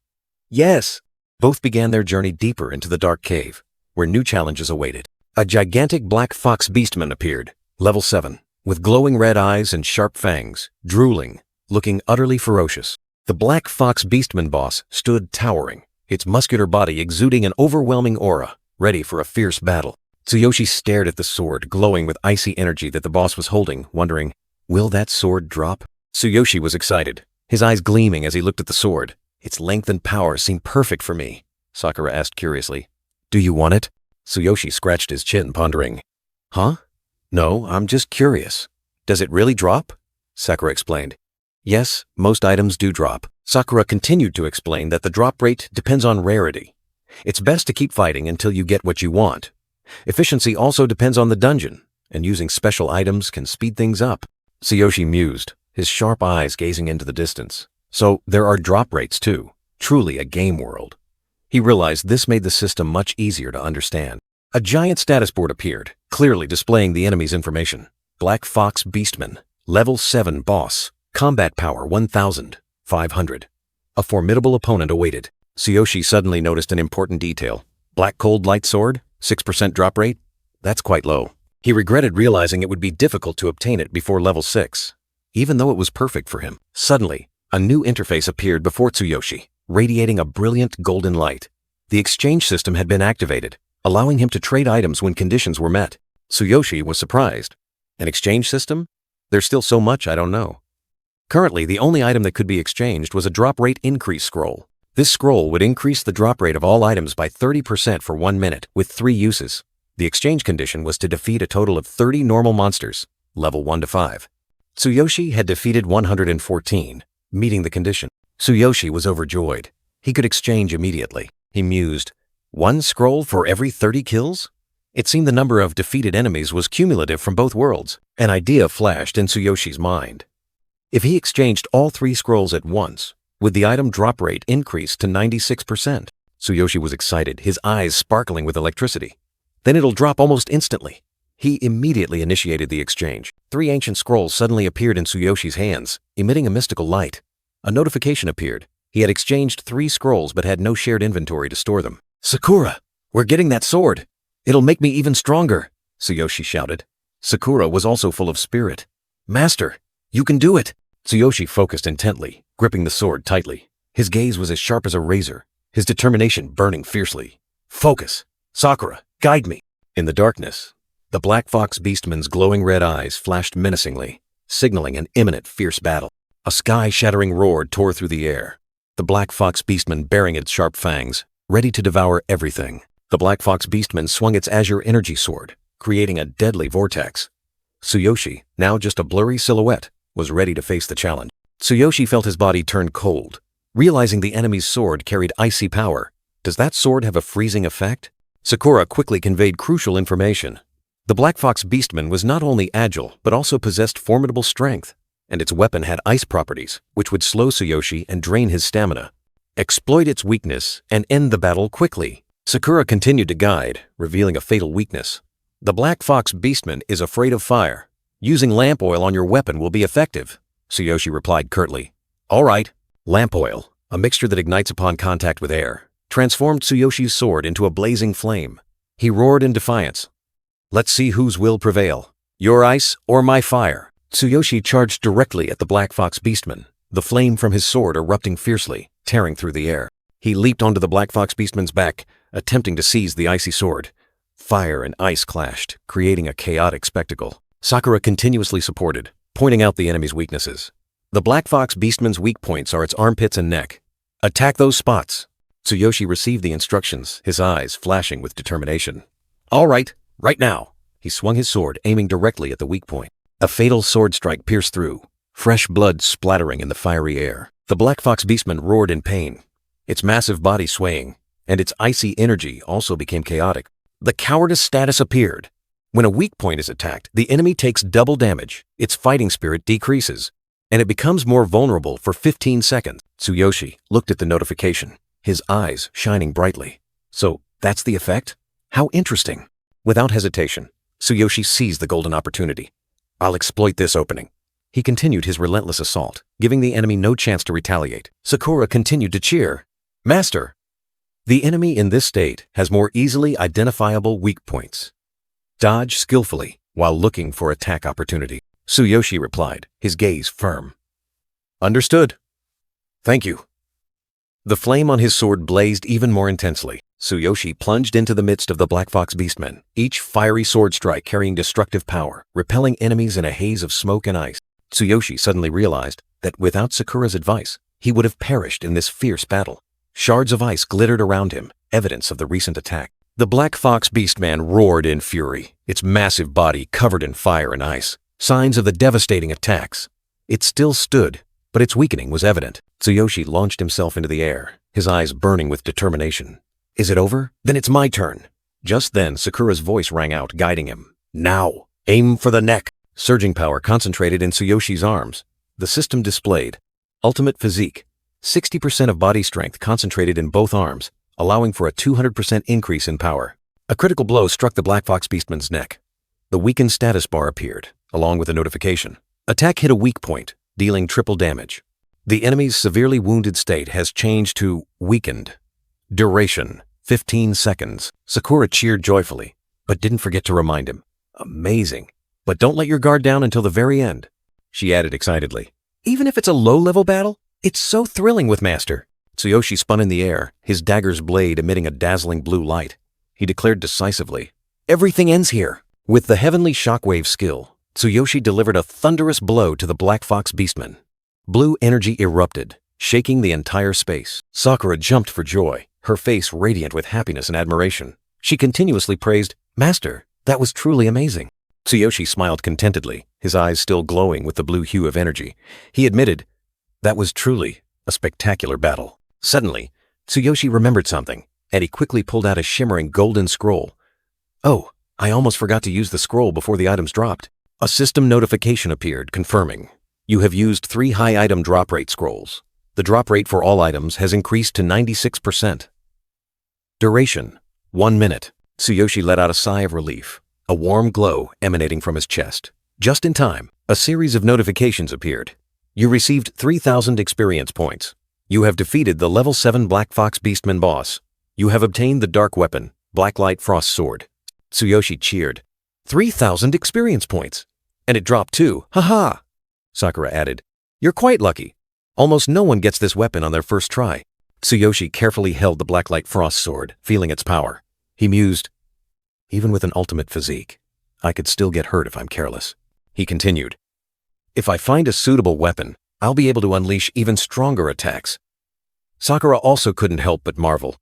"Yes." Both began their journey deeper into the dark cave, where new challenges awaited. A gigantic black fox beastman appeared, level 7, with glowing red eyes and sharp fangs, drooling, looking utterly ferocious. The black fox beastman boss stood towering, its muscular body exuding an overwhelming aura, ready for a fierce battle. Tsuyoshi stared at the sword, glowing with icy energy that the boss was holding, wondering, will that sword drop? Tsuyoshi was excited, his eyes gleaming as he looked at the sword. "Its length and power seem perfect for me," Sakura asked curiously. "Do you want it?" Tsuyoshi scratched his chin, pondering. "Huh? No, I'm just curious. Does it really drop?" Sakura explained. "Yes, most items do drop." Sakura continued to explain that the drop rate depends on rarity. It's best to keep fighting until you get what you want. Efficiency also depends on the dungeon, and using special items can speed things up. Tsuyoshi mused, his sharp eyes gazing into the distance. So there are drop rates too, truly a game world. He realized this made the system much easier to understand. A giant status board appeared, clearly displaying the enemy's information. Black Fox Beastman, level 7 boss, combat power 1,500. A formidable opponent awaited. Tsuyoshi suddenly noticed an important detail. Black Cold Light Sword, 6% drop rate? That's quite low. He regretted realizing it would be difficult to obtain it before level 6, even though it was perfect for him. Suddenly, a new interface appeared before Tsuyoshi, radiating a brilliant golden light. The exchange system had been activated, allowing him to trade items when conditions were met. Tsuyoshi was surprised. An exchange system? There's still so much I don't know. Currently, the only item that could be exchanged was a drop rate increase scroll. This scroll would increase the drop rate of all items by 30% for 1 minute, with 3 uses. The exchange condition was to defeat a total of 30 normal monsters, level 1 to 5. Tsuyoshi had defeated 114, meeting the condition. Tsuyoshi was overjoyed. He could exchange immediately. He mused, 1 scroll for every 30 kills? It seemed the number of defeated enemies was cumulative from both worlds. An idea flashed in Tsuyoshi's mind. If he exchanged all 3 scrolls at once, would the item drop rate increase to 96%? Tsuyoshi was excited, his eyes sparkling with electricity. Then it'll drop almost instantly. He immediately initiated the exchange. 3 ancient scrolls suddenly appeared in Tsuyoshi's hands, emitting a mystical light. A notification appeared. He had exchanged 3 scrolls but had no shared inventory to store them. Sakura, we're getting that sword. It'll make me even stronger, Tsuyoshi shouted. Sakura was also full of spirit. Master, you can do it. Tsuyoshi focused intently, gripping the sword tightly. His gaze was as sharp as a razor, his determination burning fiercely. Focus. Sakura, guide me. In the darkness, the Black Fox Beastman's glowing red eyes flashed menacingly, signaling an imminent fierce battle. A sky-shattering roar tore through the air. The Black Fox Beastman baring its sharp fangs, ready to devour everything. The Black Fox Beastman swung its azure energy sword, creating a deadly vortex. Tsuyoshi, now just a blurry silhouette, was ready to face the challenge. Tsuyoshi felt his body turn cold, realizing the enemy's sword carried icy power. Does that sword have a freezing effect? Sakura quickly conveyed crucial information. The Black Fox Beastman was not only agile, but also possessed formidable strength, and its weapon had ice properties, which would slow Tsuyoshi and drain his stamina. Exploit its weakness and end the battle quickly. Sakura continued to guide, revealing a fatal weakness. The Black Fox Beastman is afraid of fire. Using lamp oil on your weapon will be effective, Tsuyoshi replied curtly. All right. Lamp oil, a mixture that ignites upon contact with air, transformed Tsuyoshi's sword into a blazing flame. He roared in defiance. Let's see whose will prevail, your ice or my fire. Tsuyoshi charged directly at the Black Fox Beastman, the flame from his sword erupting fiercely, tearing through the air. He leaped onto the Black Fox Beastman's back, attempting to seize the icy sword. Fire and ice clashed, creating a chaotic spectacle. Sakura continuously supported, pointing out the enemy's weaknesses. The Black Fox Beastman's weak points are its armpits and neck. Attack those spots. Tsuyoshi received the instructions, his eyes flashing with determination. All right, right now. He swung his sword, aiming directly at the weak point. A fatal sword strike pierced through, fresh blood splattering in the fiery air. The Black Fox Beastman roared in pain, its massive body swaying, and its icy energy also became chaotic. The cowardice status appeared. When a weak point is attacked, the enemy takes double damage, its fighting spirit decreases, and it becomes more vulnerable for 15 seconds. Tsuyoshi looked at the notification, his eyes shining brightly. So, that's the effect? How interesting. Without hesitation, Tsuyoshi seized the golden opportunity. I'll exploit this opening. He continued his relentless assault, giving the enemy no chance to retaliate. Sakura continued to cheer. Master! The enemy in this state has more easily identifiable weak points. Dodge skillfully while looking for attack opportunity. Tsuyoshi replied, his gaze firm. Understood. Thank you. The flame on his sword blazed even more intensely. Tsuyoshi plunged into the midst of the Black Fox Beastmen, each fiery sword strike carrying destructive power, repelling enemies in a haze of smoke and ice. Tsuyoshi suddenly realized that without Sakura's advice, he would have perished in this fierce battle. Shards of ice glittered around him, evidence of the recent attack. The Black Fox Beastman roared in fury, its massive body covered in fire and ice, signs of the devastating attacks. It still stood, but its weakening was evident. Tsuyoshi launched himself into the air, his eyes burning with determination. Is it over? Then it's my turn. Just then, Sakura's voice rang out, guiding him. Now, aim for the neck. Surging power concentrated in Tsuyoshi's arms. The system displayed ultimate physique, 60% of body strength concentrated in both arms, allowing for a 200% increase in power. A critical blow struck the Black Fox Beastman's neck. The weakened status bar appeared, along with a notification. Attack hit a weak point, dealing triple damage. The enemy's severely wounded state has changed to weakened. Duration, 15 seconds. Sakura cheered joyfully, but didn't forget to remind him. Amazing. But don't let your guard down until the very end. She added excitedly. Even if it's a low-level battle, it's so thrilling with Master. Tsuyoshi spun in the air, his dagger's blade emitting a dazzling blue light. He declared decisively, everything ends here. With the heavenly shockwave skill, Tsuyoshi delivered a thunderous blow to the Black Fox Beastman. Blue energy erupted, shaking the entire space. Sakura jumped for joy, her face radiant with happiness and admiration. She continuously praised, Master, that was truly amazing. Tsuyoshi smiled contentedly, his eyes still glowing with the blue hue of energy. He admitted, that was truly a spectacular battle. Suddenly, Tsuyoshi remembered something, and he quickly pulled out a shimmering golden scroll. Oh, I almost forgot to use the scroll before the items dropped. A system notification appeared, confirming, you have used 3 high item drop rate scrolls. The drop rate for all items has increased to 96%. Duration, 1 minute. Tsuyoshi let out a sigh of relief, a warm glow emanating from his chest. Just in time, a series of notifications appeared. You received 3,000 experience points. You have defeated the level 7 Black Fox Beastman boss. You have obtained the dark weapon, Blacklight Frost Sword. Tsuyoshi cheered. 3,000 experience points. And it dropped too, haha. Sakura added, you're quite lucky. Almost no one gets this weapon on their first try. Tsuyoshi carefully held the Blacklight Frost Sword, feeling its power. He mused, even with an ultimate physique, I could still get hurt if I'm careless. He continued, if I find a suitable weapon, I'll be able to unleash even stronger attacks. Sakura also couldn't help but marvel.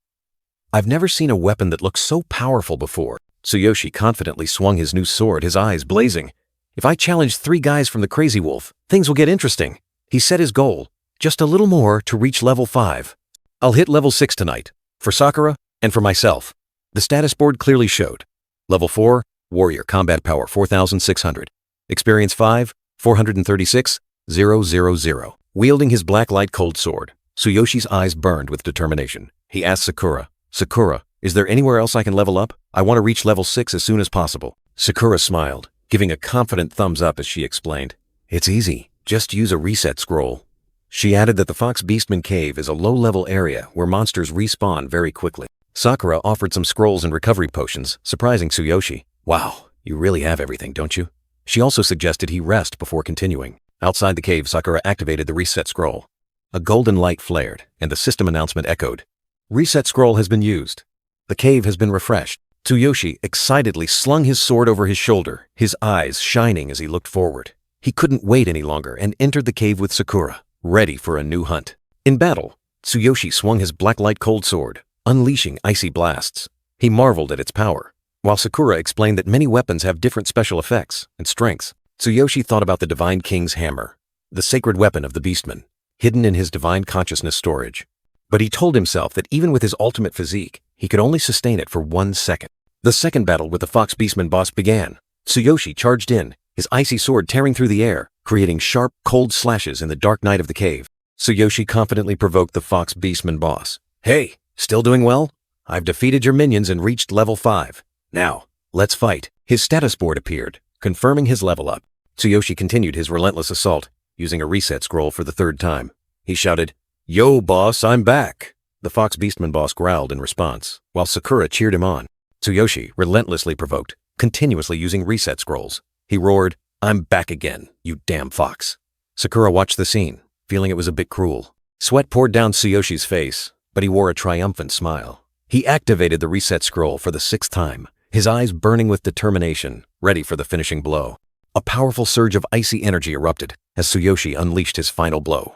I've never seen a weapon that looks so powerful before. Tsuyoshi confidently swung his new sword, his eyes blazing. If I challenge 3 guys from the Crazy Wolf, things will get interesting. He set his goal, just a little more to reach level 5. I'll hit level 6 tonight, for Sakura and for myself. The status board clearly showed. Level 4, Warrior Combat Power 4,600. Experience 5, 436,000. Wielding his black light cold sword, Tsuyoshi's eyes burned with determination. He asked Sakura, Sakura, is there anywhere else I can level up? I want to reach level 6 as soon as possible. Sakura smiled, giving a confident thumbs up as she explained, it's easy, just use a reset scroll. She added that the Fox Beastman Cave is a low-level area where monsters respawn very quickly. Sakura offered some scrolls and recovery potions, surprising Tsuyoshi. Wow, you really have everything, don't you? She also suggested he rest before continuing. Outside the cave, Sakura activated the reset scroll. A golden light flared, and the system announcement echoed. Reset scroll has been used. The cave has been refreshed. Tsuyoshi excitedly slung his sword over his shoulder, his eyes shining as he looked forward. He couldn't wait any longer and entered the cave with Sakura, ready for a new hunt. In battle, Tsuyoshi swung his black light cold sword, unleashing icy blasts. He marveled at its power. While Sakura explained that many weapons have different special effects and strengths, Tsuyoshi thought about the Divine King's hammer, the sacred weapon of the beastmen, hidden in his divine consciousness storage. But he told himself that even with his ultimate physique, he could only sustain it for 1 second. The second battle with the Fox Beastman boss began. Tsuyoshi charged in, his icy sword tearing through the air, creating sharp, cold slashes in the dark night of the cave. Tsuyoshi confidently provoked the Fox Beastman boss. Hey, still doing well? I've defeated your minions and reached level 5. Now, let's fight. His status board appeared, confirming his level up. Tsuyoshi continued his relentless assault, using a reset scroll for the 3rd time. He shouted, Yo, boss, I'm back. The Fox Beastman boss growled in response, while Sakura cheered him on. Tsuyoshi relentlessly provoked, continuously using reset scrolls. He roared, I'm back again, you damn fox. Sakura watched the scene, feeling it was a bit cruel. Sweat poured down Tsuyoshi's face, but he wore a triumphant smile. He activated the reset scroll for the 6th time, his eyes burning with determination, ready for the finishing blow. A powerful surge of icy energy erupted as Tsuyoshi unleashed his final blow.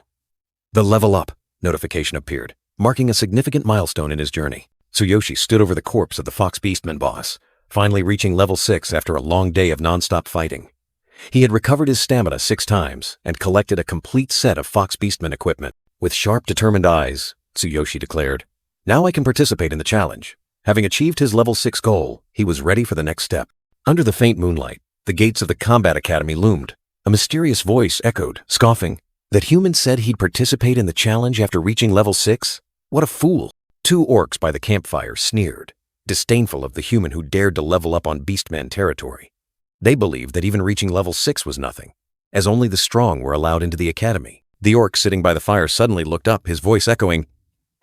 The level up notification appeared, marking a significant milestone in his journey. Tsuyoshi stood over the corpse of the Fox Beastman boss, finally reaching level 6 after a long day of non-stop fighting. He had recovered his stamina 6 times and collected a complete set of Fox Beastman equipment. With sharp, determined eyes, Tsuyoshi declared, now I can participate in the challenge. Having achieved his level 6 goal, he was ready for the next step. Under the faint moonlight, the gates of the Combat Academy loomed. A mysterious voice echoed, scoffing, that human said he'd participate in the challenge after reaching level 6? What a fool! 2 orcs by the campfire sneered, disdainful of the human who dared to level up on beastman territory. They believed that even reaching level 6 was nothing, as only the strong were allowed into the academy. The orc sitting by the fire suddenly looked up, his voice echoing,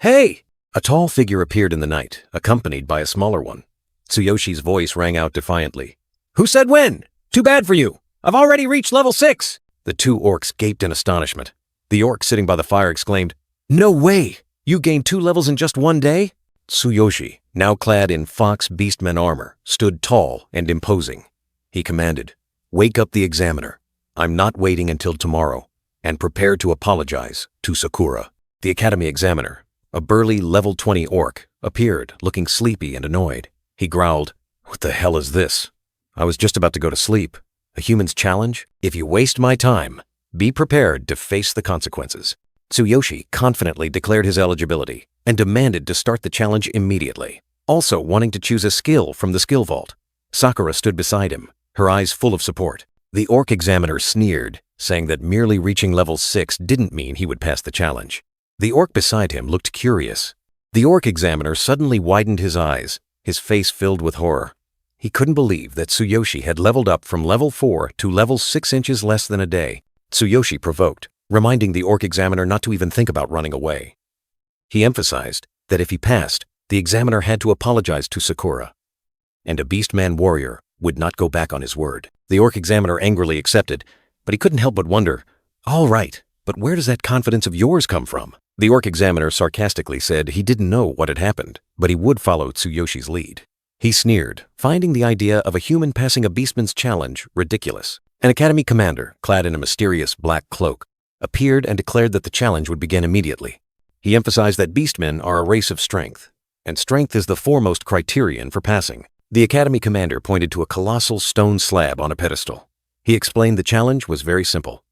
Hey! A tall figure appeared in the night, accompanied by a smaller one. Tsuyoshi's voice rang out defiantly. Who said when? Too bad for you! I've already reached level 6! The 2 orcs gaped in astonishment. The orc sitting by the fire exclaimed, No way! You gained 2 levels in just 1 day? Tsuyoshi, now clad in Fox Beastman armor, stood tall and imposing. He commanded, Wake up the examiner. I'm not waiting until tomorrow, and prepare to apologize to Sakura. The academy examiner, a burly level 20 orc, appeared, looking sleepy and annoyed. He growled, What the hell is this? I was just about to go to sleep. A human's challenge? If you waste my time, be prepared to face the consequences. Tsuyoshi confidently declared his eligibility and demanded to start the challenge immediately, also wanting to choose a skill from the skill vault. Sakura stood beside him, her eyes full of support. The orc examiner sneered, saying that merely reaching level 6 didn't mean he would pass the challenge. The orc beside him looked curious. The orc examiner suddenly widened his eyes, his face filled with horror. He couldn't believe that Tsuyoshi had leveled up from level 4 to level 6 inches less than a day. Tsuyoshi provoked, reminding the orc examiner not to even think about running away. He emphasized that if he passed, the examiner had to apologize to Sakura, and a beastman warrior would not go back on his word. The orc examiner angrily accepted, but he couldn't help but wonder, all right, but where does that confidence of yours come from? The orc examiner sarcastically said he didn't know what had happened, but he would follow Tsuyoshi's lead. He sneered, finding the idea of a human passing a beastman's challenge ridiculous. An academy commander, clad in a mysterious black cloak, appeared and declared that the challenge would begin immediately. He emphasized that beastmen are a race of strength, and strength is the foremost criterion for passing. The academy commander pointed to a colossal stone slab on a pedestal. He explained the challenge was very simple.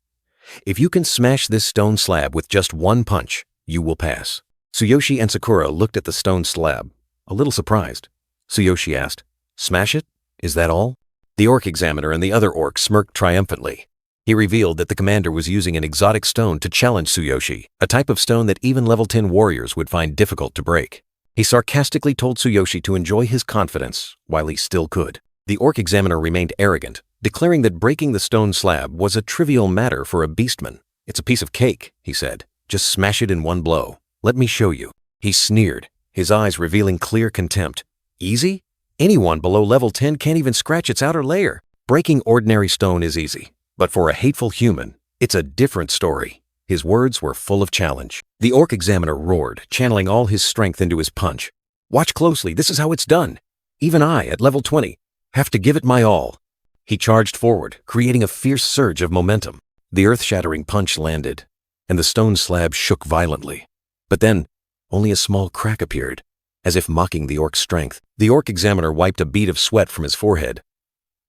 If you can smash this stone slab with just one punch, you will pass. Tsuyoshi and Sakura looked at the stone slab, a little surprised. Tsuyoshi asked, "Smash it? Is that all?" The orc examiner and the other orc smirked triumphantly. He revealed that the commander was using an exotic stone to challenge Tsuyoshi, a type of stone that even level 10 warriors would find difficult to break. He sarcastically told Tsuyoshi to enjoy his confidence while he still could. The orc examiner remained arrogant, declaring that breaking the stone slab was a trivial matter for a beastman. "It's a piece of cake," he said. "Just smash it in one blow. Let me show you." He sneered, his eyes revealing clear contempt. Easy? Anyone below level 10 can't even scratch its outer layer. Breaking ordinary stone is easy, but for a hateful human, it's a different story. His words were full of challenge. The orc examiner roared, channeling all his strength into his punch. "Watch closely, this is how it's done. Even I, at level 20, have to give it my all." He charged forward, creating a fierce surge of momentum. The earth-shattering punch landed, and the stone slab shook violently. But then, only a small crack appeared, as if mocking the orc's strength. The orc examiner wiped a bead of sweat from his forehead,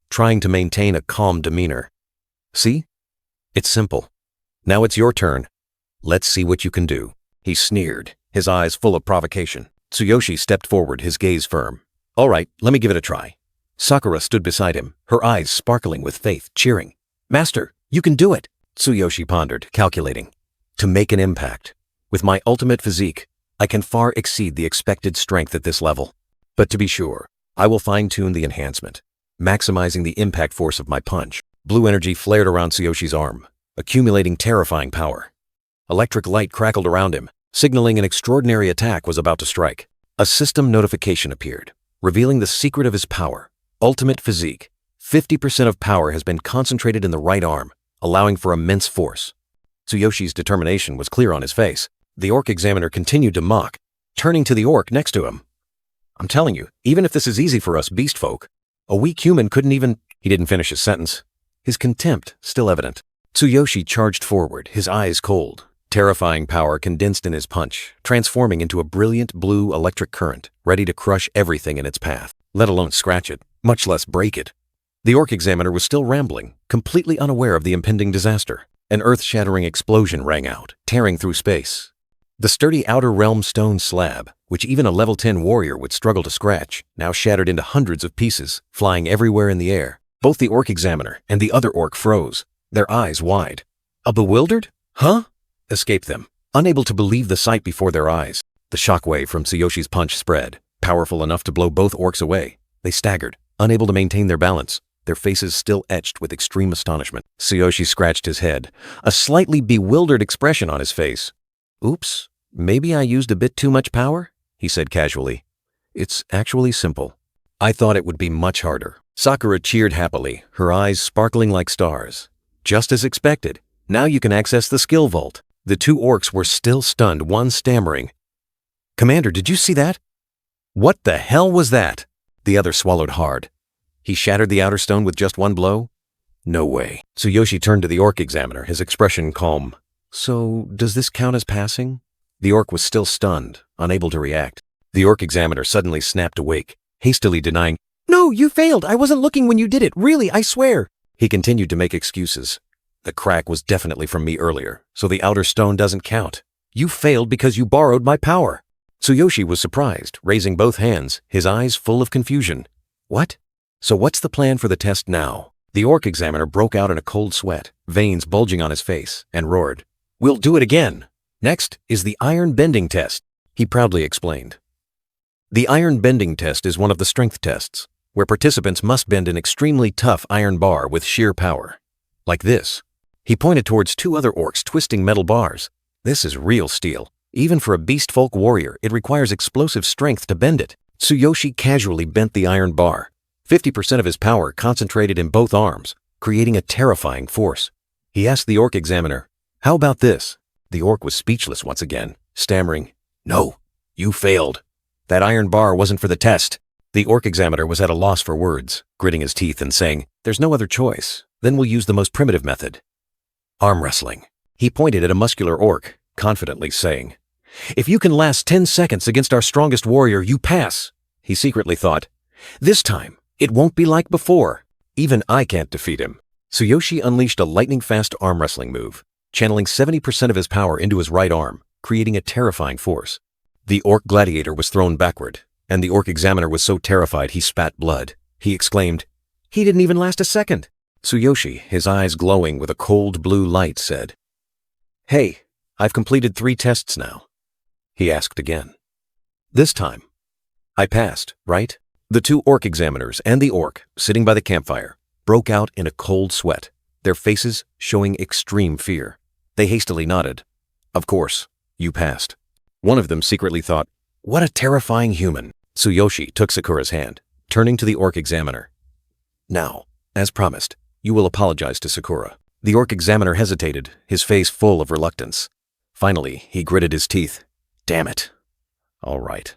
trying to maintain a calm demeanor. "See? It's simple. Now it's your turn. Let's see what you can do." He sneered, his eyes full of provocation. Tsuyoshi stepped forward, his gaze firm. "All right, let me give it a try." Sakura stood beside him, her eyes sparkling with faith, cheering. "Master, you can do it." Tsuyoshi pondered, calculating. "To make an impact. With my ultimate physique, I can far exceed the expected strength at this level. But to be sure, I will fine-tune the enhancement, maximizing the impact force of my punch." Blue energy flared around Tsuyoshi's arm, accumulating terrifying power. Electric light crackled around him, signaling an extraordinary attack was about to strike. A system notification appeared, revealing the secret of his power. Ultimate physique. 50% of power has been concentrated in the right arm, allowing for immense force. Tsuyoshi's determination was clear on his face. The orc examiner continued to mock, turning to the orc next to him. "I'm telling you, even if this is easy for us beast folk, a weak human couldn't even—" He didn't finish his sentence, his contempt still evident. Tsuyoshi charged forward, his eyes cold. Terrifying power condensed in his punch, transforming into a brilliant blue electric current, ready to crush everything in its path, let alone scratch it, much less break it. The orc examiner was still rambling, completely unaware of the impending disaster. An earth-shattering explosion rang out, tearing through space. The sturdy outer realm stone slab, which even a level 10 warrior would struggle to scratch, now shattered into hundreds of pieces, flying everywhere in the air. Both the orc examiner and the other orc froze, their eyes wide. A bewildered "Huh?" escaped them, unable to believe the sight before their eyes. The shockwave from Tsuyoshi's punch spread, powerful enough to blow both orcs away. They staggered, unable to maintain their balance, their faces still etched with extreme astonishment. Tsuyoshi scratched his head, a slightly bewildered expression on his face. "Oops, maybe I used a bit too much power," he said casually. "It's actually simple. I thought it would be much harder." Sakura cheered happily, her eyes sparkling like stars. "Just as expected. Now you can access the skill vault." The two orcs were still stunned, one stammering, "Commander, did you see that?" "What the hell was that?" The other swallowed hard. "He shattered the outer stone with just one blow?" "No way." Tsuyoshi turned to the orc examiner, his expression calm. "So, does this count as passing?" The orc was still stunned, unable to react. The orc examiner suddenly snapped awake, hastily denying, No, you failed. I wasn't looking when you did it. Really, I swear. He continued to make excuses. The crack was definitely from me earlier, so the outer stone doesn't count. You failed because you borrowed my power. Tsuyoshi was surprised, raising both hands, his eyes full of confusion. What? So what's the plan for the test now? The Orc examiner broke out in a cold sweat, veins bulging on his face, and roared. We'll do it again. Next is the iron bending test, he proudly explained. The iron bending test is one of the strength tests, where participants must bend an extremely tough iron bar with sheer power. Like this. He pointed towards two other orcs twisting metal bars. This is real steel. Even for a beast folk warrior, it requires explosive strength to bend it. Tsuyoshi casually bent the iron bar. 50% of his power concentrated in both arms, creating a terrifying force. He asked the Orc examiner, how about this? The Orc was speechless once again, stammering, No, you failed. That iron bar wasn't for the test. The Orc examiner was at a loss for words, gritting his teeth and saying, There's no other choice. Then we'll use the most primitive method. Arm wrestling. He pointed at a muscular orc, confidently saying, If you can last 10 seconds against our strongest warrior, you pass. He secretly thought, This time, it won't be like before. Even I can't defeat him. Tsuyoshi unleashed a lightning-fast arm wrestling move, channeling 70% of his power into his right arm, creating a terrifying force. The orc gladiator was thrown backward, and the orc examiner was so terrified he spat blood. He exclaimed, He didn't even last a second. Tsuyoshi, his eyes glowing with a cold blue light, said, Hey, I've completed 3 tests now. He asked again. This time, I passed, right? The 2 orc examiners and the orc, sitting by the campfire, broke out in a cold sweat, their faces showing extreme fear. They hastily nodded. Of course, you passed. One of them secretly thought, What a terrifying human. Tsuyoshi took Sakura's hand, turning to the orc examiner. Now, as promised, you will apologize to Sakura. The orc examiner hesitated, his face full of reluctance. Finally, he gritted his teeth. Damn it. All right.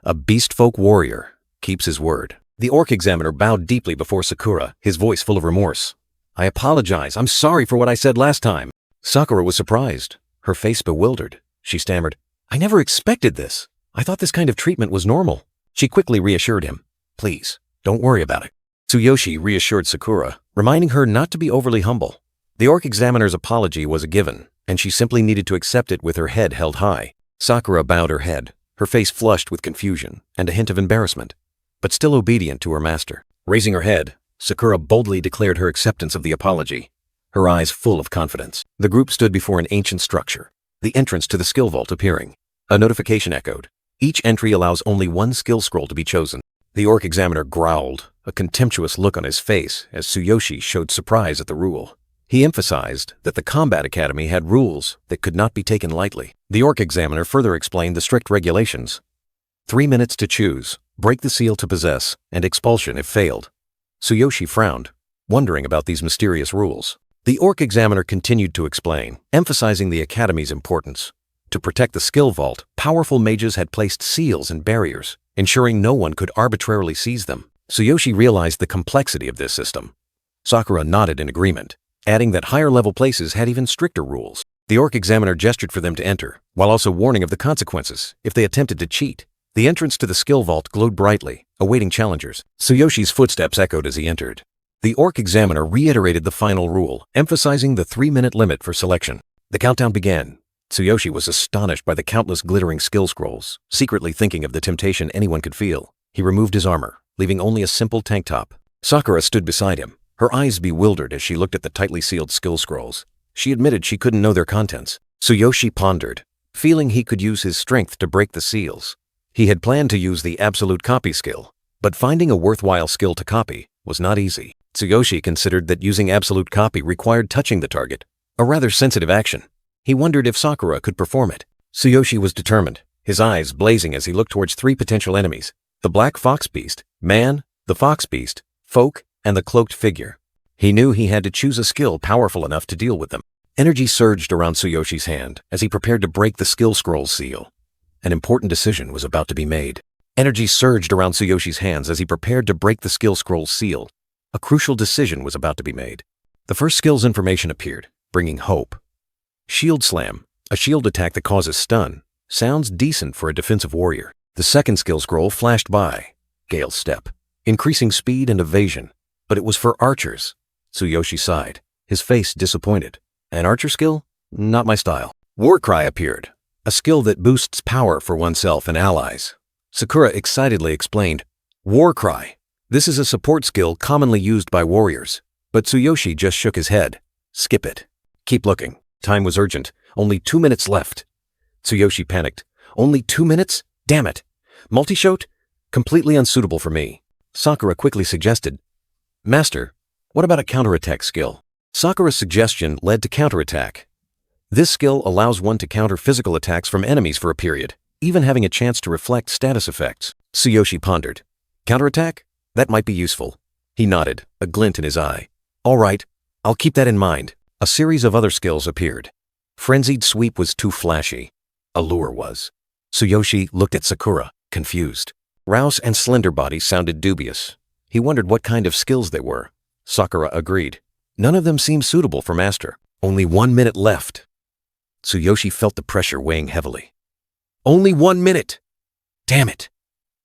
A beast folk warrior keeps his word. The orc examiner bowed deeply before Sakura, his voice full of remorse. I apologize. I'm sorry for what I said last time. Sakura was surprised, her face bewildered. She stammered, I never expected this. I thought this kind of treatment was normal. She quickly reassured him. Please, don't worry about it. Tsuyoshi reassured Sakura, reminding her not to be overly humble. The orc examiner's apology was a given, and she simply needed to accept it with her head held high. Sakura bowed her head, her face flushed with confusion and a hint of embarrassment, but still obedient to her master. Raising her head, Sakura boldly declared her acceptance of the apology, her eyes full of confidence. The group stood before an ancient structure, the entrance to the skill vault appearing. A notification echoed. Each entry allows only 1 skill scroll to be chosen. The orc examiner growled, a contemptuous look on his face as Tsuyoshi showed surprise at the rule. He emphasized that the Combat Academy had rules that could not be taken lightly. The orc examiner further explained the strict regulations. 3 minutes to choose, break the seal to possess, and expulsion if failed. Tsuyoshi frowned, wondering about these mysterious rules. The orc examiner continued to explain, emphasizing the Academy's importance. To protect the skill vault, powerful mages had placed seals and barriers, ensuring no one could arbitrarily seize them. Tsuyoshi realized the complexity of this system. Sakura nodded in agreement, adding that higher-level places had even stricter rules. The orc examiner gestured for them to enter, while also warning of the consequences if they attempted to cheat. The entrance to the skill vault glowed brightly, awaiting challengers. Tsuyoshi's footsteps echoed as he entered. The orc examiner reiterated the final rule, emphasizing the 3-minute limit for selection. The countdown began. Tsuyoshi was astonished by the countless glittering skill scrolls, secretly thinking of the temptation anyone could feel. He removed his armor, leaving only a simple tank top. Sakura stood beside him, her eyes bewildered as she looked at the tightly sealed skill scrolls. She admitted she couldn't know their contents. Tsuyoshi pondered, feeling he could use his strength to break the seals. He had planned to use the absolute copy skill, but finding a worthwhile skill to copy was not easy. Tsuyoshi considered that using absolute copy required touching the target, a rather sensitive action. He wondered if Sakura could perform it. Tsuyoshi was determined, his eyes blazing as he looked towards 3 potential enemies: the black fox beast, man, the fox beast, folk, and the cloaked figure. He knew he had to choose a skill powerful enough to deal with them. Energy surged around Tsuyoshi's hand as he prepared to break the skill scroll's seal. An important decision was about to be made. Energy surged around Tsuyoshi's hands as he prepared to break the skill scroll's seal. A crucial decision was about to be made. The first skill's information appeared, bringing hope. Shield Slam, a shield attack that causes stun, sounds decent for a defensive warrior. The second skill scroll flashed by. Gale Step. increasing speed and evasion, but it was for archers. Tsuyoshi sighed, his face disappointed. An archer skill? Not my style. War Cry appeared, a skill that boosts power for oneself and allies. Sakura excitedly explained, War Cry. This is a support skill commonly used by warriors. But Tsuyoshi just shook his head. Skip it. Keep looking. Time was urgent. Only 2 minutes left. Tsuyoshi panicked. Only 2 minutes? Damn it. Multi-shot? Completely unsuitable for me. Sakura quickly suggested, Master, what about a counterattack skill? Sakura's suggestion led to counterattack. This skill allows one to counter physical attacks from enemies for a period, even having a chance to reflect status effects. Tsuyoshi pondered. Counterattack? That might be useful. He nodded, a glint in his eye. All right, I'll keep that in mind. A series of other skills appeared. Frenzied Sweep was too flashy. Allure was. Tsuyoshi looked at Sakura, confused. Rouse and Slender Body sounded dubious. He wondered what kind of skills they were. Sakura agreed. None of them seemed suitable for Master. Only 1 minute left. Tsuyoshi felt the pressure weighing heavily. Only 1 minute! Damn it!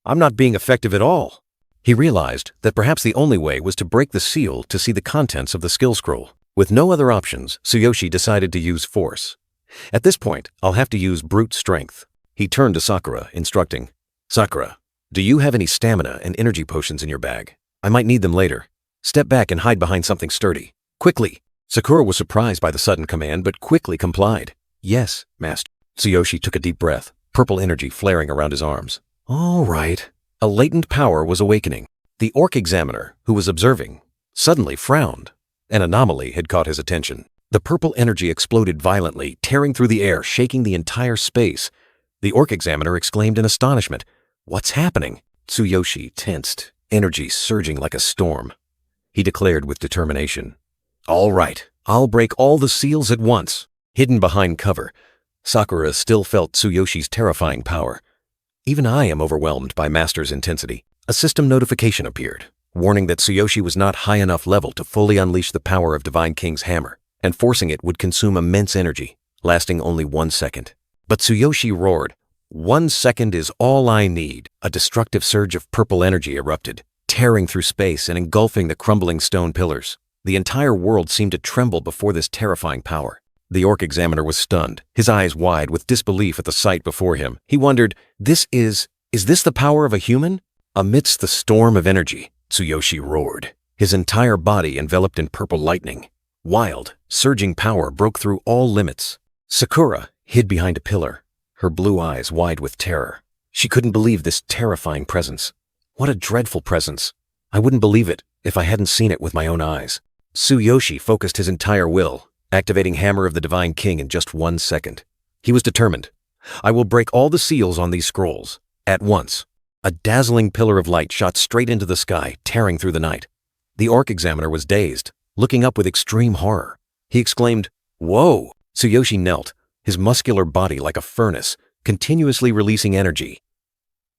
I'm not being effective at all. He realized that perhaps the only way was to break the seal to see the contents of the skill scroll. With no other options, Tsuyoshi decided to use force. At this point, I'll have to use brute strength. He turned to Sakura, instructing, Sakura, do you have any stamina and energy potions in your bag? I might need them later. Step back and hide behind something sturdy. Quickly! Sakura was surprised by the sudden command, but quickly complied. Yes, Master. Tsuyoshi took a deep breath, purple energy flaring around his arms. All right. A latent power was awakening. The Orc Examiner, who was observing, suddenly frowned. An anomaly had caught his attention. The purple energy exploded violently, tearing through the air, shaking the entire space. The Orc Examiner exclaimed in astonishment, What's happening? Tsuyoshi tensed, energy surging like a storm. He declared with determination, All right, I'll break all the seals at once. Hidden behind cover, Sakura still felt Tsuyoshi's terrifying power. Even I am overwhelmed by Master's intensity. A system notification appeared, warning that Tsuyoshi was not high enough level to fully unleash the power of Divine King's hammer, and forcing it would consume immense energy, lasting only 1 second. But Tsuyoshi roared, 1 second is all I need. A destructive surge of purple energy erupted, tearing through space and engulfing the crumbling stone pillars. The entire world seemed to tremble before this terrifying power. The Orc Examiner was stunned, his eyes wide with disbelief at the sight before him. He wondered, is this the power of a human? Amidst the storm of energy, Tsuyoshi roared, his entire body enveloped in purple lightning. Wild, surging power broke through all limits. Sakura hid behind a pillar, her blue eyes wide with terror. She couldn't believe this terrifying presence. What a dreadful presence. I wouldn't believe it if I hadn't seen it with my own eyes. Tsuyoshi focused his entire will, activating Hammer of the Divine King in just 1 second. He was determined. I will break all the seals on these scrolls, at once. A dazzling pillar of light shot straight into the sky, tearing through the night. The Orc Examiner was dazed, looking up with extreme horror. He exclaimed, Whoa! Tsuyoshi knelt, his muscular body like a furnace, continuously releasing energy.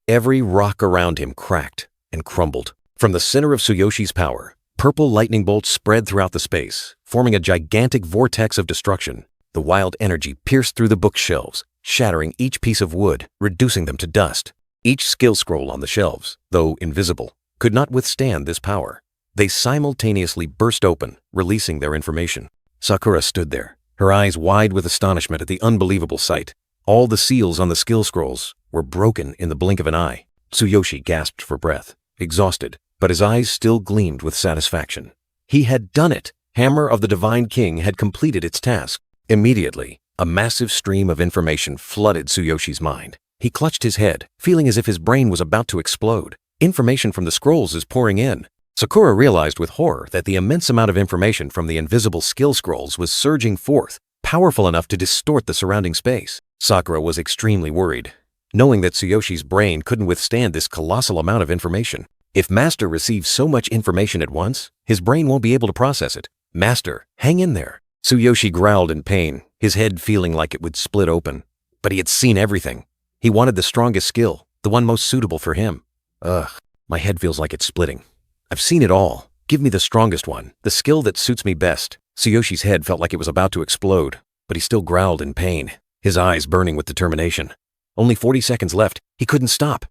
Every rock around him cracked and crumbled. From the center of Tsuyoshi's power, purple lightning bolts spread throughout the space, forming a gigantic vortex of destruction. The wild energy pierced through the bookshelves, shattering each piece of wood, reducing them to dust. Each skill scroll on the shelves, though invisible, could not withstand this power. They simultaneously burst open, releasing their information. Sakura stood there, her eyes wide with astonishment at the unbelievable sight. All the seals on the skill scrolls were broken in the blink of an eye. Tsuyoshi gasped for breath, exhausted, but his eyes still gleamed with satisfaction. He had done it! Hammer of the Divine King had completed its task. Immediately, a massive stream of information flooded Tsuyoshi's mind. He clutched his head, feeling as if his brain was about to explode. Information from the scrolls is pouring in. Sakura realized with horror that the immense amount of information from the invisible skill scrolls was surging forth, powerful enough to distort the surrounding space. Sakura was extremely worried, knowing that Tsuyoshi's brain couldn't withstand this colossal amount of information. If Master receives so much information at once, his brain won't be able to process it. Master, hang in there. Tsuyoshi growled in pain, his head feeling like it would split open. But he had seen everything. He wanted the strongest skill, the one most suitable for him. Ugh, my head feels like it's splitting. I've seen it all. Give me the strongest one, the skill that suits me best. Tsuyoshi's head felt like it was about to explode, but he still growled in pain, his eyes burning with determination. Only 40 seconds left. He couldn't stop.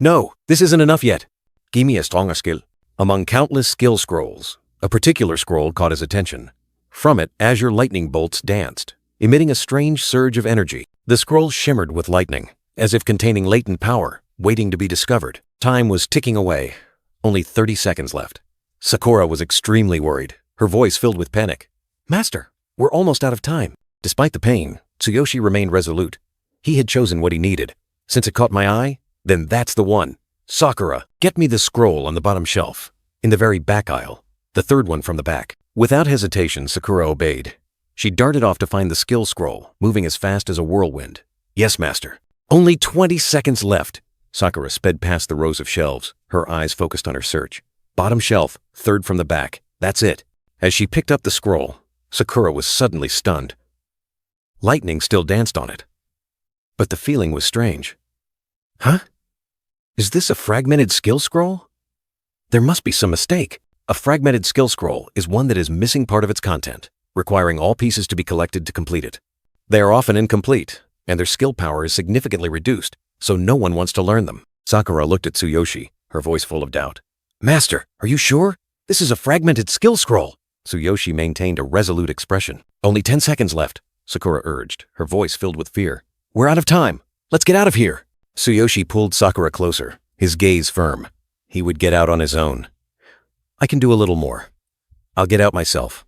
No, this isn't enough yet. Give me a stronger skill. Among countless skill scrolls, a particular scroll caught his attention. From it, azure lightning bolts danced, emitting a strange surge of energy. The scroll shimmered with lightning, as if containing latent power, waiting to be discovered. Time was ticking away. Only 30 seconds left. Sakura was extremely worried, her voice filled with panic. Master, we're almost out of time. Despite the pain, Tsuyoshi remained resolute. He had chosen what he needed. Since it caught my eye, then that's the one. Sakura, get me the scroll on the bottom shelf, in the very back aisle, the third one from the back. Without hesitation, Sakura obeyed. She darted off to find the skill scroll, moving as fast as a whirlwind. Yes, master. Only 20 seconds left. Sakura sped past the rows of shelves, her eyes focused on her search. Bottom shelf, third from the back. That's it. As she picked up the scroll, Sakura was suddenly stunned. Lightning still danced on it. But the feeling was strange. Huh? Is this a fragmented skill scroll? There must be some mistake. A fragmented skill scroll is one that is missing part of its content, requiring all pieces to be collected to complete it. They are often incomplete, and their skill power is significantly reduced, so no one wants to learn them. Sakura looked at Tsuyoshi, her voice full of doubt. Master, are you sure? This is a fragmented skill scroll. Tsuyoshi maintained a resolute expression. Only 10 seconds left, Sakura urged, her voice filled with fear. We're out of time. Let's get out of here. Tsuyoshi pulled Sakura closer, his gaze firm. He would get out on his own. I can do a little more. I'll get out myself.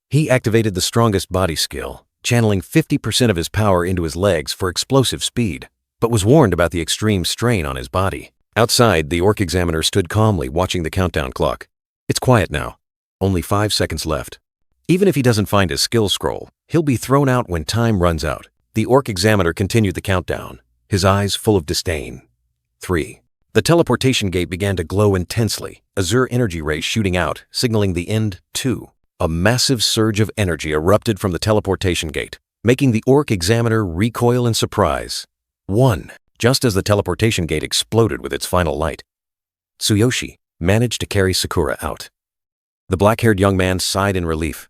He activated the strongest body skill, channeling 50% of his power into his legs for explosive speed, but was warned about the extreme strain on his body. Outside, the Orc Examiner stood calmly watching the countdown clock. It's quiet now. Only 5 seconds left. Even if he doesn't find his skill scroll, he'll be thrown out when time runs out. The Orc Examiner continued the countdown, his eyes full of disdain. 3. The teleportation gate began to glow intensely, azure energy rays shooting out, signaling the end. 2. A massive surge of energy erupted from the teleportation gate, making the Orc Examiner recoil in surprise. 1. Just as the teleportation gate exploded with its final light, Tsuyoshi managed to carry Sakura out. The black-haired young man sighed in relief,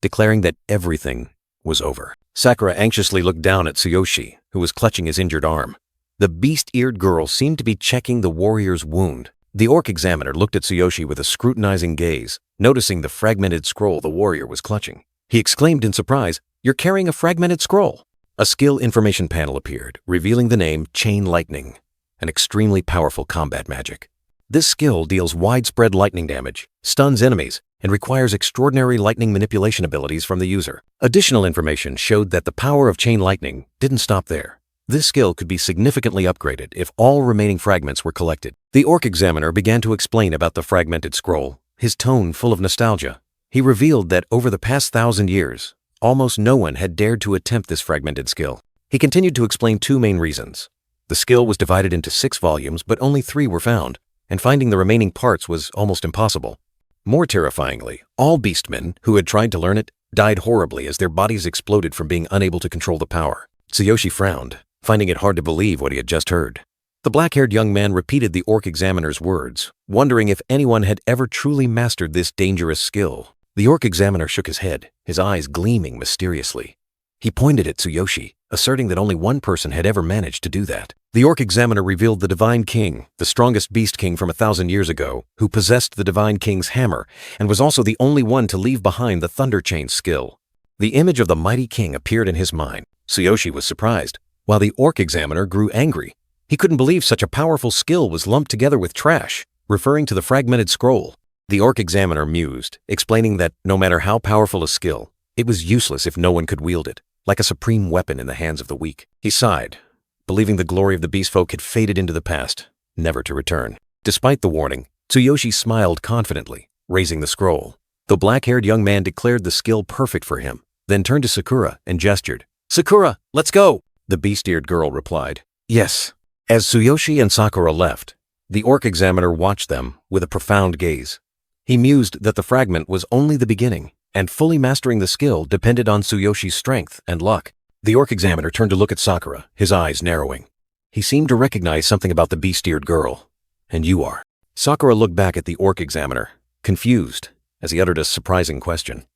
declaring that everything was over. Sakura anxiously looked down at Tsuyoshi, who was clutching his injured arm. The beast-eared girl seemed to be checking the warrior's wound. The Orc Examiner looked at Tsuyoshi with a scrutinizing gaze, noticing the fragmented scroll the warrior was clutching. He exclaimed in surprise, "You're carrying a fragmented scroll!" A skill information panel appeared, revealing the name Chain Lightning, an extremely powerful combat magic. This skill deals widespread lightning damage, stuns enemies, and requires extraordinary lightning manipulation abilities from the user. Additional information showed that the power of Chain Lightning didn't stop there. This skill could be significantly upgraded if all remaining fragments were collected. The Orc Examiner began to explain about the fragmented scroll, his tone full of nostalgia. He revealed that over the past 1,000 years, almost no one had dared to attempt this fragmented skill. He continued to explain 2 main reasons. The skill was divided into 6 volumes, but only 3 were found, and finding the remaining parts was almost impossible. More terrifyingly, all beastmen who had tried to learn it died horribly as their bodies exploded from being unable to control the power. Tsuyoshi frowned, finding it hard to believe what he had just heard. The black-haired young man repeated the Orc Examiner's words, wondering if anyone had ever truly mastered this dangerous skill. The Orc Examiner shook his head, his eyes gleaming mysteriously. He pointed at Tsuyoshi, asserting that only one person had ever managed to do that. The Orc Examiner revealed the Divine King, the strongest beast king from 1,000 years ago, who possessed the Divine King's hammer and was also the only one to leave behind the Thunder Chain skill. The image of the mighty king appeared in his mind. Tsuyoshi was surprised, while the Orc Examiner grew angry. He couldn't believe such a powerful skill was lumped together with trash, referring to the fragmented scroll. The Orc Examiner mused, explaining that no matter how powerful a skill, it was useless if no one could wield it, like a supreme weapon in the hands of the weak. He sighed, believing the glory of the beast folk had faded into the past, never to return. Despite the warning, Tsuyoshi smiled confidently, raising the scroll. The black-haired young man declared the skill perfect for him, then turned to Sakura and gestured. "Sakura, let's go!" The beast-eared girl replied, "Yes." As Tsuyoshi and Sakura left, the Orc Examiner watched them with a profound gaze. He mused that the fragment was only the beginning, and fully mastering the skill depended on Tsuyoshi's strength and luck. The Orc Examiner turned to look at Sakura, his eyes narrowing. He seemed to recognize something about the beast-eared girl. "And you are?" Sakura looked back at the Orc Examiner, confused, as he uttered a surprising question.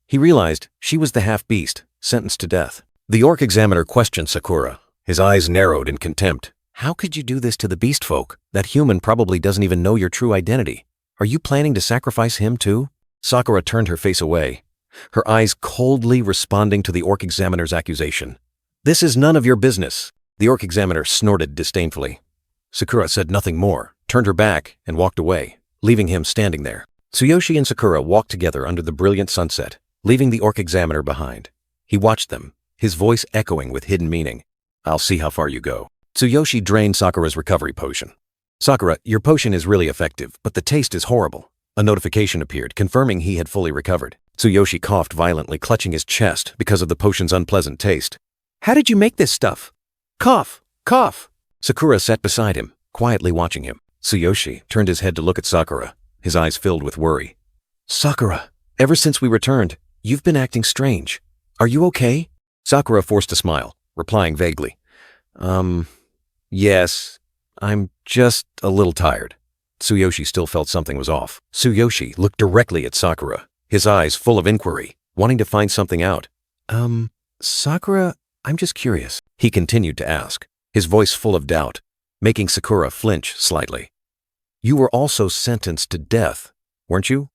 He realized she was the half-beast, sentenced to death. The Orc Examiner questioned Sakura, his eyes narrowed in contempt. How could you do this to the beast folk? That human probably doesn't even know your true identity. Are you planning to sacrifice him too? Sakura turned her face away, her eyes coldly responding to the Orc Examiner's accusation. This is none of your business. The Orc Examiner snorted disdainfully. Sakura said nothing more, turned her back, and walked away, leaving him standing there. Tsuyoshi and Sakura walked together under the brilliant sunset, leaving the Orc Examiner behind. He watched them, his voice echoing with hidden meaning. I'll see how far you go. Tsuyoshi drained Sakura's recovery potion. Sakura, your potion is really effective, but the taste is horrible. A notification appeared, confirming he had fully recovered. Tsuyoshi coughed violently, clutching his chest because of the potion's unpleasant taste. How did you make this stuff? Cough, cough. Sakura sat beside him, quietly watching him. Tsuyoshi turned his head to look at Sakura, his eyes filled with worry. Sakura, ever since we returned, you've been acting strange. Are you okay? Sakura forced a smile, replying vaguely. Yes, I'm just a little tired. Tsuyoshi still felt something was off. Tsuyoshi looked directly at Sakura, his eyes full of inquiry, wanting to find something out. Sakura, I'm just curious. He continued to ask, his voice full of doubt, making Sakura flinch slightly. You were also sentenced to death, weren't you?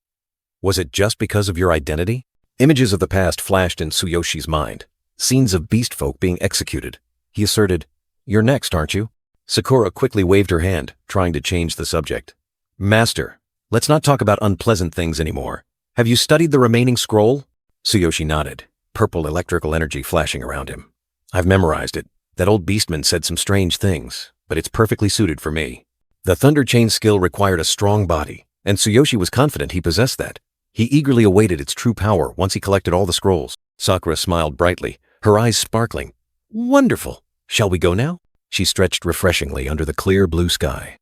Was it just because of your identity? Images of the past flashed in Tsuyoshi's mind, scenes of beast folk being executed. He asserted, You're next, aren't you? Sakura quickly waved her hand, trying to change the subject. Master, let's not talk about unpleasant things anymore. Have you studied the remaining scroll? Tsuyoshi nodded, purple electrical energy flashing around him. I've memorized it. That old beastman said some strange things, but it's perfectly suited for me. The Thunder Chain skill required a strong body, and Tsuyoshi was confident he possessed that. He eagerly awaited its true power once he collected all the scrolls. Sakura smiled brightly, her eyes sparkling. Wonderful! Shall we go now? She stretched refreshingly under the clear blue sky.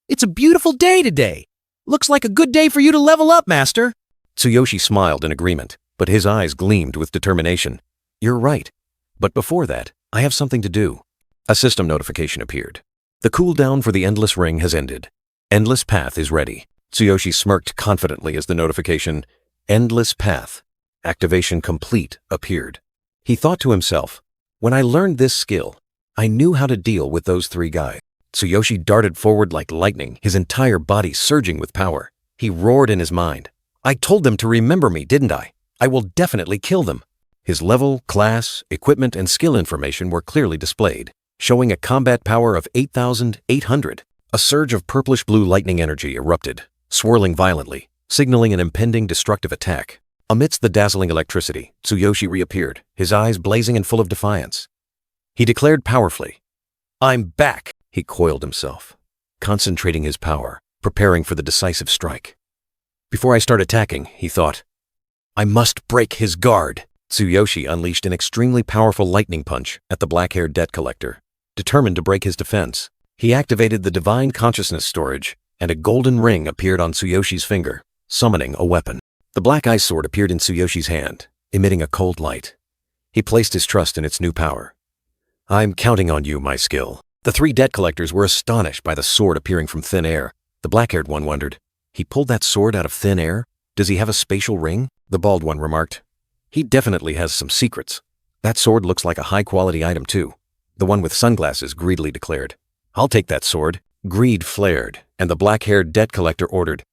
It's a beautiful day today! Looks like a good day for you to level up, Master! Tsuyoshi smiled in agreement, but his eyes gleamed with determination. You're right. But before that, I have something to do. A system notification appeared. The cooldown for the Endless Ring has ended. Endless Path is ready. Tsuyoshi smirked confidently as the notification, Endless Path, activation complete, appeared. He thought to himself, when I learned this skill, I knew how to deal with those three guys. Tsuyoshi darted forward like lightning, his entire body surging with power. He roared in his mind. I told them to remember me, didn't I? I will definitely kill them. His level, class, equipment, and skill information were clearly displayed, showing a combat power of 8,800. A surge of purplish-blue lightning energy erupted, swirling violently, signaling an impending destructive attack. Amidst the dazzling electricity, Tsuyoshi reappeared, his eyes blazing and full of defiance. He declared powerfully, I'm back! He coiled himself, concentrating his power, preparing for the decisive strike. Before I start attacking, he thought, I must break his guard. Tsuyoshi unleashed an extremely powerful lightning punch at the black-haired debt collector. Determined to break his defense, he activated the divine consciousness storage, and a golden ring appeared on Tsuyoshi's finger, summoning a weapon. The black ice sword appeared in Tsuyoshi's hand, emitting a cold light. He placed his trust in its new power. I'm counting on you, my skill. The three debt collectors were astonished by the sword appearing from thin air. The black-haired one wondered, he pulled that sword out of thin air? Does he have a spatial ring? The bald one remarked, he definitely has some secrets. That sword looks like a high-quality item too. The one with sunglasses greedily declared, I'll take that sword. Greed flared, and the black-haired debt collector ordered,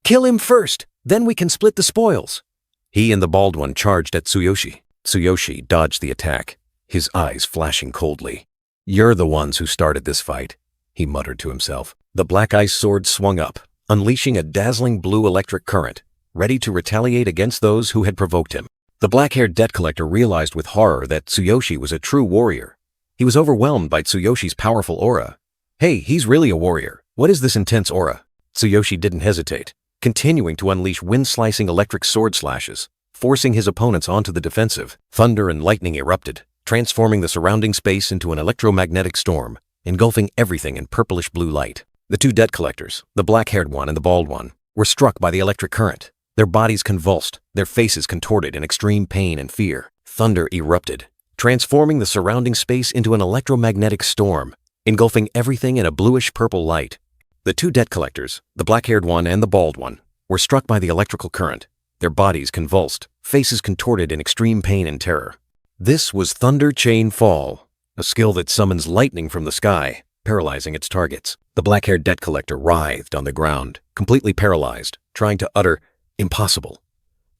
Kill him first, then we can split the spoils. He and the bald one charged at Tsuyoshi. Tsuyoshi dodged the attack, his eyes flashing coldly. You're the ones who started this fight, he muttered to himself. The black ice sword swung up, unleashing a dazzling blue electric current, ready to retaliate against those who had provoked him. The black-haired debt collector realized with horror that Tsuyoshi was a true warrior. He was overwhelmed by Tsuyoshi's powerful aura. Hey, he's really a warrior. What is this intense aura? Tsuyoshi didn't hesitate, continuing to unleash wind-slicing electric sword slashes, forcing his opponents onto the defensive. Thunder and lightning erupted, transforming the surrounding space into an electromagnetic storm, engulfing everything in purplish-blue light. The two debt collectors, the black-haired one and the bald one, were struck by the electric current. Their bodies convulsed, their faces contorted in extreme pain and fear. Thunder erupted, transforming the surrounding space into an electromagnetic storm, engulfing everything in a bluish-purple light. The two debt collectors, the black-haired one and the bald one, were struck by the electrical current. Their bodies convulsed, faces contorted in extreme pain and terror. This was Thunder Chain Fall, a skill that summons lightning from the sky, paralyzing its targets. The black-haired debt collector writhed on the ground, completely paralyzed, trying to utter, "Impossible.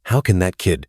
How can that kid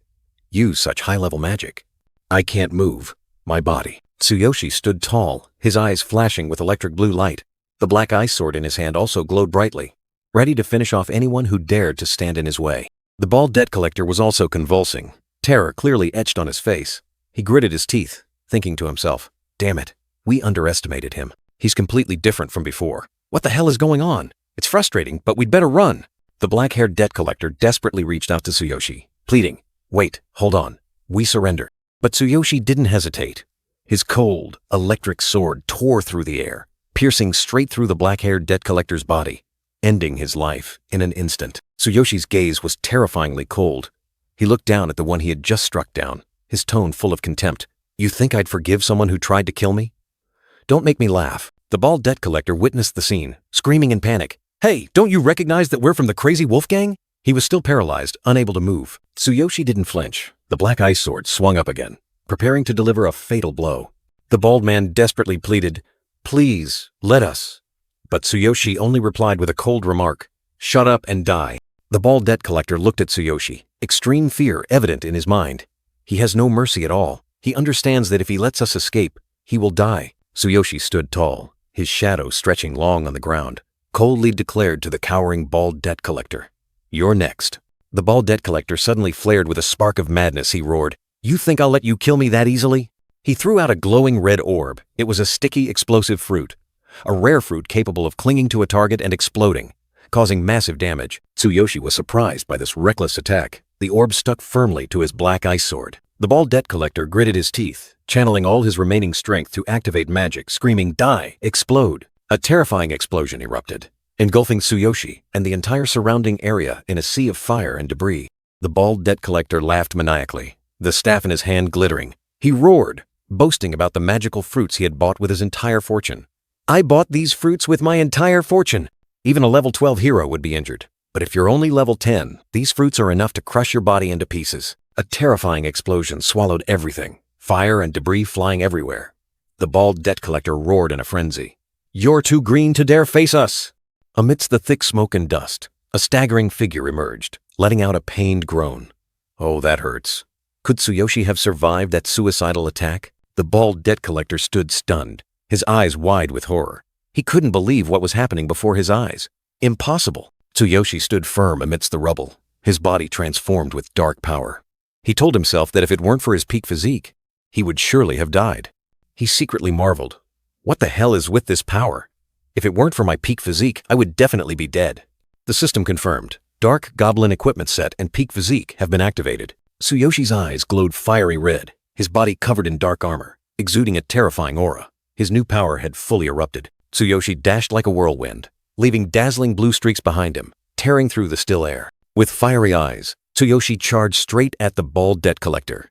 use such high-level magic? I can't move my body." Tsuyoshi stood tall, his eyes flashing with electric blue light. The black ice sword in his hand also glowed brightly, ready to finish off anyone who dared to stand in his way. The bald debt collector was also convulsing, terror clearly etched on his face. He gritted his teeth, thinking to himself, "Damn it, we underestimated him. He's completely different from before. What the hell is going on? It's frustrating, but we'd better run." The black-haired debt collector desperately reached out to Tsuyoshi, pleading, "Wait, hold on. We surrender." But Tsuyoshi didn't hesitate. His cold, electric sword tore through the air, piercing straight through the black-haired debt collector's body, ending his life in an instant. Tsuyoshi's gaze was terrifyingly cold. He looked down at the one he had just struck down, his tone full of contempt. "You think I'd forgive someone who tried to kill me? Don't make me laugh." The bald debt collector witnessed the scene, screaming in panic, "Hey, don't you recognize that we're from the crazy wolf gang?" He was still paralyzed, unable to move. Tsuyoshi didn't flinch. The black ice sword swung up again, preparing to deliver a fatal blow. The bald man desperately pleaded, "Please, let us." But Tsuyoshi only replied with a cold remark, "Shut up and die." The bald debt collector looked at Tsuyoshi, extreme fear evident in his mind. He has no mercy at all. He understands that if he lets us escape, he will die. Tsuyoshi stood tall, his shadow stretching long on the ground, coldly declared to the cowering bald debt collector, "You're next." The bald debt collector suddenly flared with a spark of madness. He roared, "You think I'll let you kill me that easily?" He threw out a glowing red orb. It was a sticky, explosive fruit, a rare fruit capable of clinging to a target and exploding, causing massive damage. Tsuyoshi was surprised by this reckless attack. The orb stuck firmly to his black ice sword. The bald debt collector gritted his teeth, channeling all his remaining strength to activate magic, screaming, "Die! Explode!" A terrifying explosion erupted, engulfing Tsuyoshi and the entire surrounding area in a sea of fire and debris. The bald debt collector laughed maniacally, the staff in his hand glittering. He roared, boasting about the magical fruits he had bought with his entire fortune. "I bought these fruits with my entire fortune. Even a level 12 hero would be injured. But if you're only level 10, these fruits are enough to crush your body into pieces." A terrifying explosion swallowed everything, fire and debris flying everywhere. The bald debt collector roared in a frenzy, "You're too green to dare face us!" Amidst the thick smoke and dust, a staggering figure emerged, letting out a pained groan. "Oh, that hurts." Could Tsuyoshi have survived that suicidal attack? The bald debt collector stood stunned, his eyes wide with horror. He couldn't believe what was happening before his eyes. Impossible. Tsuyoshi stood firm amidst the rubble, his body transformed with dark power. He told himself that if it weren't for his peak physique, he would surely have died. He secretly marveled, "What the hell is with this power? If it weren't for my peak physique, I would definitely be dead." The system confirmed. Dark Goblin equipment set and peak physique have been activated. Tsuyoshi's eyes glowed fiery red, his body covered in dark armor, exuding a terrifying aura. His new power had fully erupted. Tsuyoshi dashed like a whirlwind, leaving dazzling blue streaks behind him, tearing through the still air. With fiery eyes, Tsuyoshi charged straight at the bald debt collector.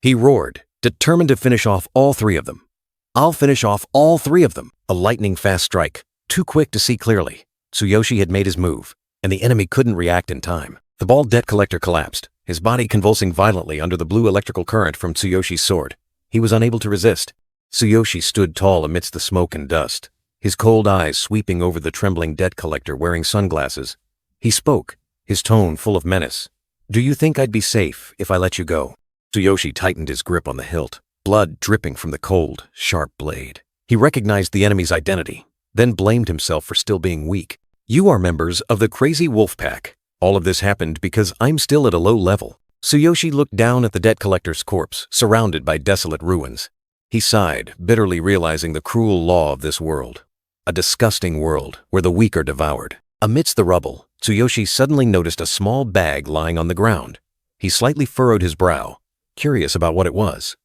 He roared, determined to finish off all three of them. "I'll finish off all three of them." A lightning-fast strike, too quick to see clearly. Tsuyoshi had made his move, and the enemy couldn't react in time. The bald debt collector collapsed, his body convulsing violently under the blue electrical current from Tsuyoshi's sword. He was unable to resist. Tsuyoshi stood tall amidst the smoke and dust, his cold eyes sweeping over the trembling debt collector wearing sunglasses. He spoke, his tone full of menace. "Do you think I'd be safe if I let you go?" Tsuyoshi tightened his grip on the hilt, blood dripping from the cold, sharp blade. He recognized the enemy's identity, then blamed himself for still being weak. "You are members of the crazy wolf pack. All of this happened because I'm still at a low level." Tsuyoshi looked down at the debt collector's corpse, surrounded by desolate ruins. He sighed, bitterly realizing the cruel law of this world. A disgusting world where the weak are devoured. Amidst the rubble, Tsuyoshi suddenly noticed a small bag lying on the ground. He slightly furrowed his brow, curious about what it was.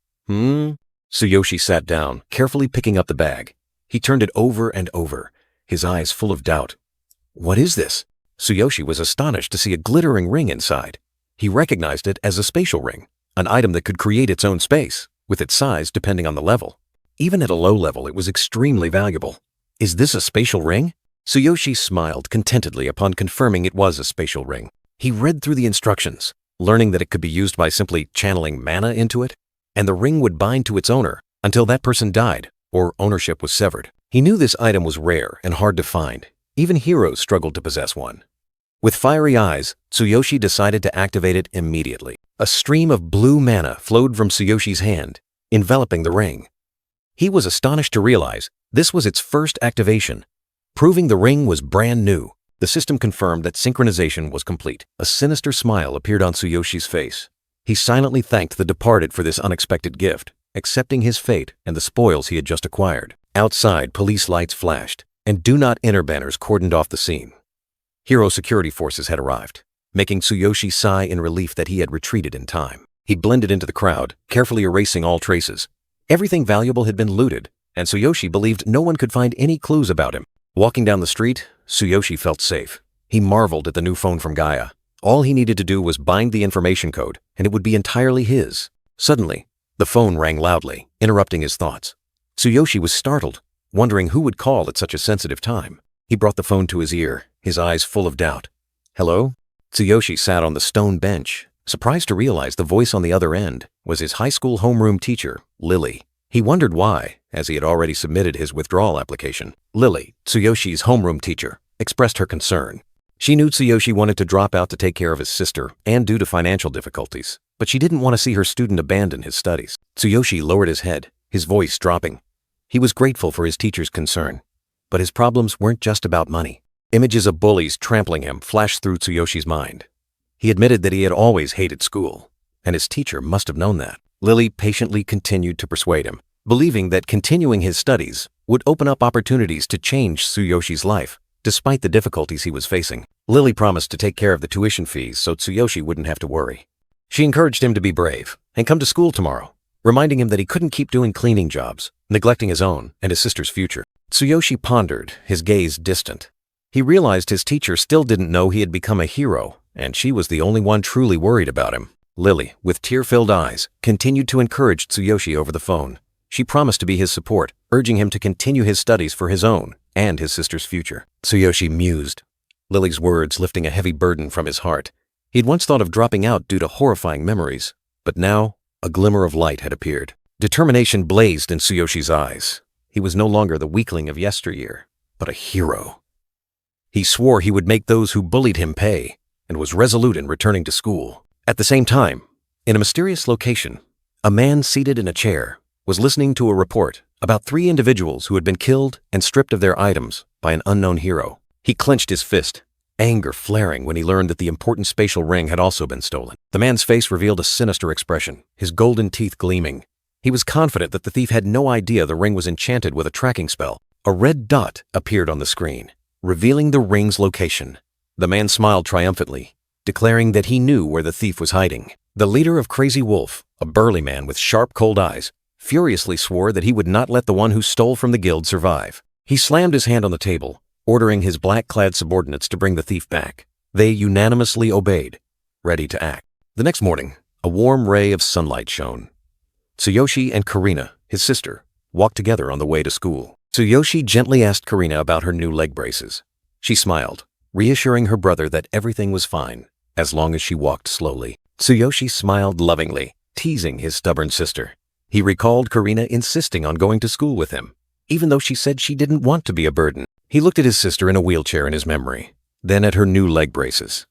Tsuyoshi sat down, carefully picking up the bag. He turned it over and over, his eyes full of doubt. "What is this?" Tsuyoshi was astonished to see a glittering ring inside. He recognized it as a spatial ring, an item that could create its own space, with its size depending on the level. Even at a low level, it was extremely valuable. "Is this a spatial ring?" Tsuyoshi smiled contentedly upon confirming it was a spatial ring. He read through the instructions, learning that it could be used by simply channeling mana into it, and the ring would bind to its owner until that person died or ownership was severed. He knew this item was rare and hard to find. Even heroes struggled to possess one. With fiery eyes, Tsuyoshi decided to activate it immediately. A stream of blue mana flowed from Tsuyoshi's hand, enveloping the ring. He was astonished to realize this was its first activation, proving the ring was brand new. The system confirmed that synchronization was complete. A sinister smile appeared on Tsuyoshi's face. He silently thanked the departed for this unexpected gift, accepting his fate and the spoils he had just acquired. Outside, police lights flashed, and "Do Not Enter" banners cordoned off the scene. Hero security forces had arrived, making Tsuyoshi sigh in relief that he had retreated in time. He blended into the crowd, carefully erasing all traces. Everything valuable had been looted, and Tsuyoshi believed no one could find any clues about him. Walking down the street, Tsuyoshi felt safe. He marveled at the new phone from Gaia. All he needed to do was bind the information code, and it would be entirely his. Suddenly, the phone rang loudly, interrupting his thoughts. Tsuyoshi was startled, wondering who would call at such a sensitive time. He brought the phone to his ear, his eyes full of doubt. "Hello?" Tsuyoshi sat on the stone bench, surprised to realize the voice on the other end was his high school homeroom teacher, Lily. He wondered why, as he had already submitted his withdrawal application. Lily, Tsuyoshi's homeroom teacher, expressed her concern. She knew Tsuyoshi wanted to drop out to take care of his sister and due to financial difficulties, but she didn't want to see her student abandon his studies. Tsuyoshi lowered his head, his voice dropping. He was grateful for his teacher's concern, but his problems weren't just about money. Images of bullies trampling him flashed through Tsuyoshi's mind. He admitted that he had always hated school, and his teacher must have known that. Lily patiently continued to persuade him, believing that continuing his studies would open up opportunities to change Tsuyoshi's life, despite the difficulties he was facing. Lily promised to take care of the tuition fees so Tsuyoshi wouldn't have to worry. She encouraged him to be brave and come to school tomorrow, reminding him that he couldn't keep doing cleaning jobs, neglecting his own and his sister's future. Tsuyoshi pondered, his gaze distant. He realized his teacher still didn't know he had become a hero, and she was the only one truly worried about him. Lily, with tear-filled eyes, continued to encourage Tsuyoshi over the phone. She promised to be his support, urging him to continue his studies for his own and his sister's future. Tsuyoshi mused, Lily's words lifting a heavy burden from his heart. He'd once thought of dropping out due to horrifying memories, but now a glimmer of light had appeared. Determination blazed in Tsuyoshi's eyes. He was no longer the weakling of yesteryear, but a hero. He swore he would make those who bullied him pay, and was resolute in returning to school. At the same time, in a mysterious location, a man seated in a chair was listening to a report about 3 individuals who had been killed and stripped of their items by an unknown hero. He clenched his fist, anger flaring when he learned that the important spatial ring had also been stolen. The man's face revealed a sinister expression, his golden teeth gleaming. He was confident that the thief had no idea the ring was enchanted with a tracking spell. A red dot appeared on the screen, revealing the ring's location. The man smiled triumphantly, declaring that he knew where the thief was hiding. The leader of Crazy Wolf, a burly man with sharp, cold eyes, furiously swore that he would not let the one who stole from the guild survive. He slammed his hand on the table, ordering his black-clad subordinates to bring the thief back. They unanimously obeyed, ready to act. The next morning, a warm ray of sunlight shone. Tsuyoshi and Karina, his sister, walked together on the way to school. Tsuyoshi gently asked Karina about her new leg braces. She smiled, reassuring her brother that everything was fine, as long as she walked slowly. Tsuyoshi smiled lovingly, teasing his stubborn sister. He recalled Karina insisting on going to school with him, even though she said she didn't want to be a burden. He looked at his sister in a wheelchair in his memory, then at her new leg braces.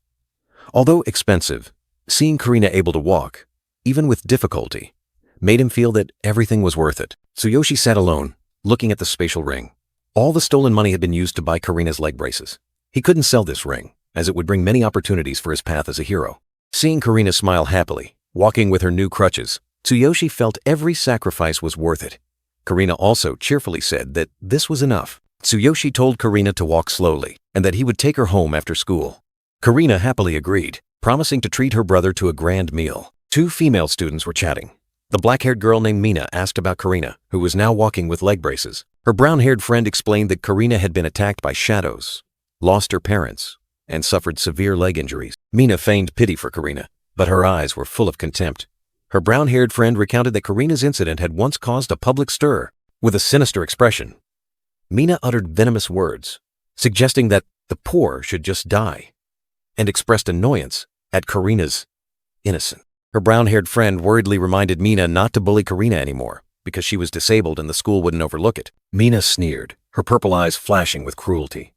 Although expensive, seeing Karina able to walk, even with difficulty, made him feel that everything was worth it. Tsuyoshi sat alone, looking at the spatial ring. All the stolen money had been used to buy Karina's leg braces. He couldn't sell this ring, as it would bring many opportunities for his path as a hero. Seeing Karina smile happily, walking with her new crutches, Tsuyoshi felt every sacrifice was worth it. Karina also cheerfully said that this was enough. Tsuyoshi told Karina to walk slowly, and that he would take her home after school. Karina happily agreed, promising to treat her brother to a grand meal. 2 female students were chatting. The black-haired girl named Mina asked about Karina, who was now walking with leg braces. Her brown-haired friend explained that Karina had been attacked by shadows, lost her parents, and suffered severe leg injuries. Mina feigned pity for Karina, but her eyes were full of contempt. Her brown-haired friend recounted that Karina's incident had once caused a public stir. With a sinister expression, Mina uttered venomous words, suggesting that the poor should just die, and expressed annoyance at Karina's innocence. Her brown-haired friend worriedly reminded Mina not to bully Karina anymore, because she was disabled and the school wouldn't overlook it. Mina sneered, her purple eyes flashing with cruelty.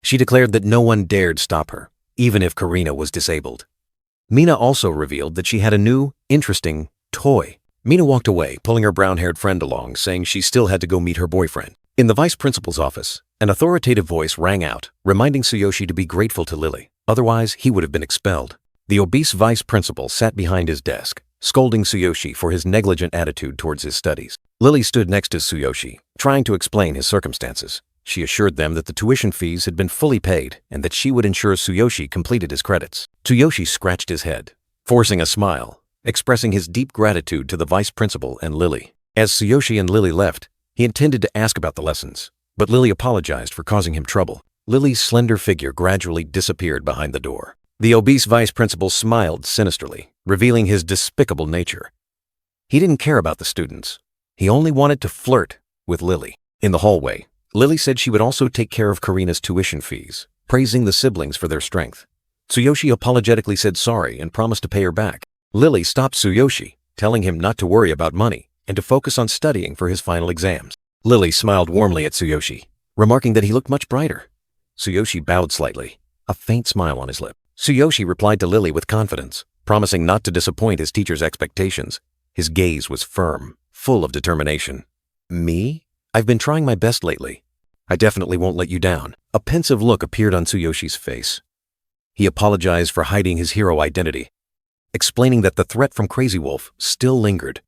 She declared that no one dared stop her, even if Karina was disabled. Mina also revealed that she had a new, interesting toy. Mina walked away, pulling her brown-haired friend along, saying she still had to go meet her boyfriend. In the vice principal's office, an authoritative voice rang out, reminding Tsuyoshi to be grateful to Lily, otherwise he would have been expelled. The obese vice principal sat behind his desk, scolding Tsuyoshi for his negligent attitude towards his studies. Lily stood next to Tsuyoshi, trying to explain his circumstances. She assured them that the tuition fees had been fully paid and that she would ensure Tsuyoshi completed his credits. Tsuyoshi scratched his head, forcing a smile, expressing his deep gratitude to the vice principal and Lily. As Tsuyoshi and Lily left, he intended to ask about the lessons, but Lily apologized for causing him trouble. Lily's slender figure gradually disappeared behind the door. The obese vice principal smiled sinisterly, revealing his despicable nature. He didn't care about the students. He only wanted to flirt with Lily. In the hallway, Lily said she would also take care of Karina's tuition fees, praising the siblings for their strength. Tsuyoshi apologetically said sorry and promised to pay her back. Lily stopped Tsuyoshi, telling him not to worry about money and to focus on studying for his final exams. Lily smiled warmly at Tsuyoshi, remarking that he looked much brighter. Tsuyoshi bowed slightly, a faint smile on his lip. Tsuyoshi replied to Lily with confidence, promising not to disappoint his teacher's expectations. His gaze was firm, full of determination. Me? I've been trying my best lately. I definitely won't let you down. A pensive look appeared on Tsuyoshi's face. He apologized for hiding his hero identity, explaining that the threat from Crazy Wolf still lingered,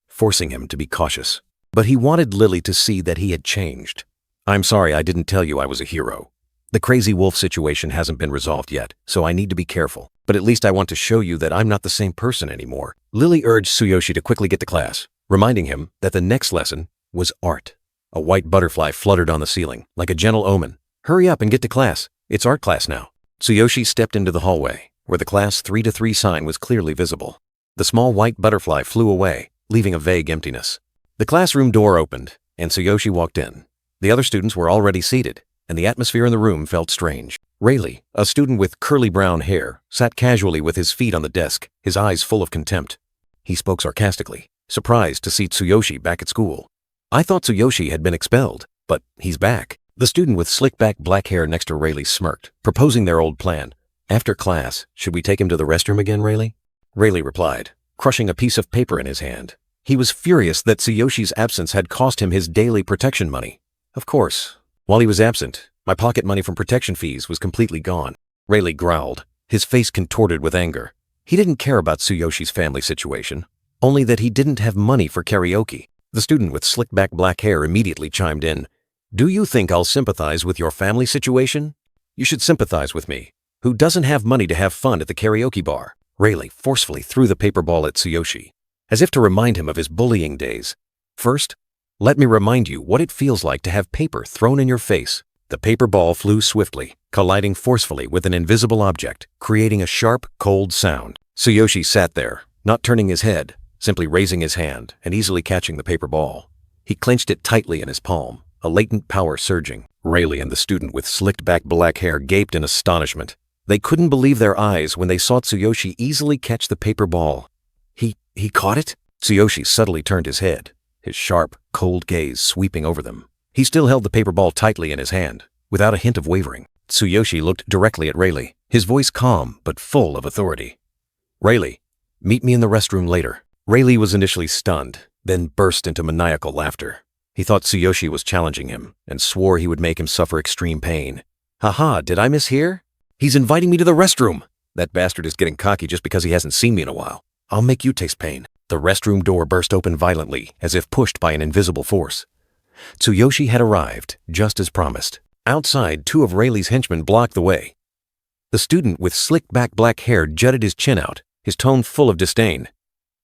forcing him to be cautious. But he wanted Lily to see that he had changed. I'm sorry I didn't tell you I was a hero. The Crazy Wolf situation hasn't been resolved yet, so I need to be careful. But at least I want to show you that I'm not the same person anymore. Lily urged Tsuyoshi to quickly get to class, reminding him that the next lesson was art. A white butterfly fluttered on the ceiling, like a gentle omen. Hurry up and get to class. It's art class now. Tsuyoshi stepped into the hallway, where the class 3-3 sign was clearly visible. The small white butterfly flew away, leaving a vague emptiness. The classroom door opened, and Tsuyoshi walked in. The other students were already seated, and the atmosphere in the room felt strange. Rayleigh, a student with curly brown hair, sat casually with his feet on the desk, his eyes full of contempt. He spoke sarcastically, surprised to see Tsuyoshi back at school. I thought Tsuyoshi had been expelled, but he's back. The student with slick-back black hair next to Rayleigh smirked, proposing their old plan. After class, should we take him to the restroom again, Rayleigh? Rayleigh replied, crushing a piece of paper in his hand. He was furious that Tsuyoshi's absence had cost him his daily protection money. Of course, while he was absent, my pocket money from protection fees was completely gone. Rayleigh growled, his face contorted with anger. He didn't care about Tsuyoshi's family situation, only that he didn't have money for karaoke. The student with slick-back black hair immediately chimed in. Do you think I'll sympathize with your family situation? You should sympathize with me, who doesn't have money to have fun at the karaoke bar. Rayleigh forcefully threw the paper ball at Tsuyoshi, as if to remind him of his bullying days. First, let me remind you what it feels like to have paper thrown in your face. The paper ball flew swiftly, colliding forcefully with an invisible object, creating a sharp, cold sound. Tsuyoshi sat there, not turning his head, simply raising his hand and easily catching the paper ball. He clenched it tightly in his palm, a latent power surging. Rayleigh and the student with slicked-back black hair gaped in astonishment. They couldn't believe their eyes when they saw Tsuyoshi easily catch the paper ball. He caught it? Tsuyoshi subtly turned his head, his sharp, cold gaze sweeping over them. He still held the paper ball tightly in his hand, without a hint of wavering. Tsuyoshi looked directly at Rayleigh, his voice calm but full of authority. Rayleigh, meet me in the restroom later. Rayleigh was initially stunned, then burst into maniacal laughter. He thought Tsuyoshi was challenging him, and swore he would make him suffer extreme pain. Haha, did I mishear? He's inviting me to the restroom! That bastard is getting cocky just because he hasn't seen me in a while. I'll make you taste pain. The restroom door burst open violently, as if pushed by an invisible force. Tsuyoshi had arrived, just as promised. Outside, two of Rayleigh's henchmen blocked the way. The student with slicked-back black hair jutted his chin out, his tone full of disdain.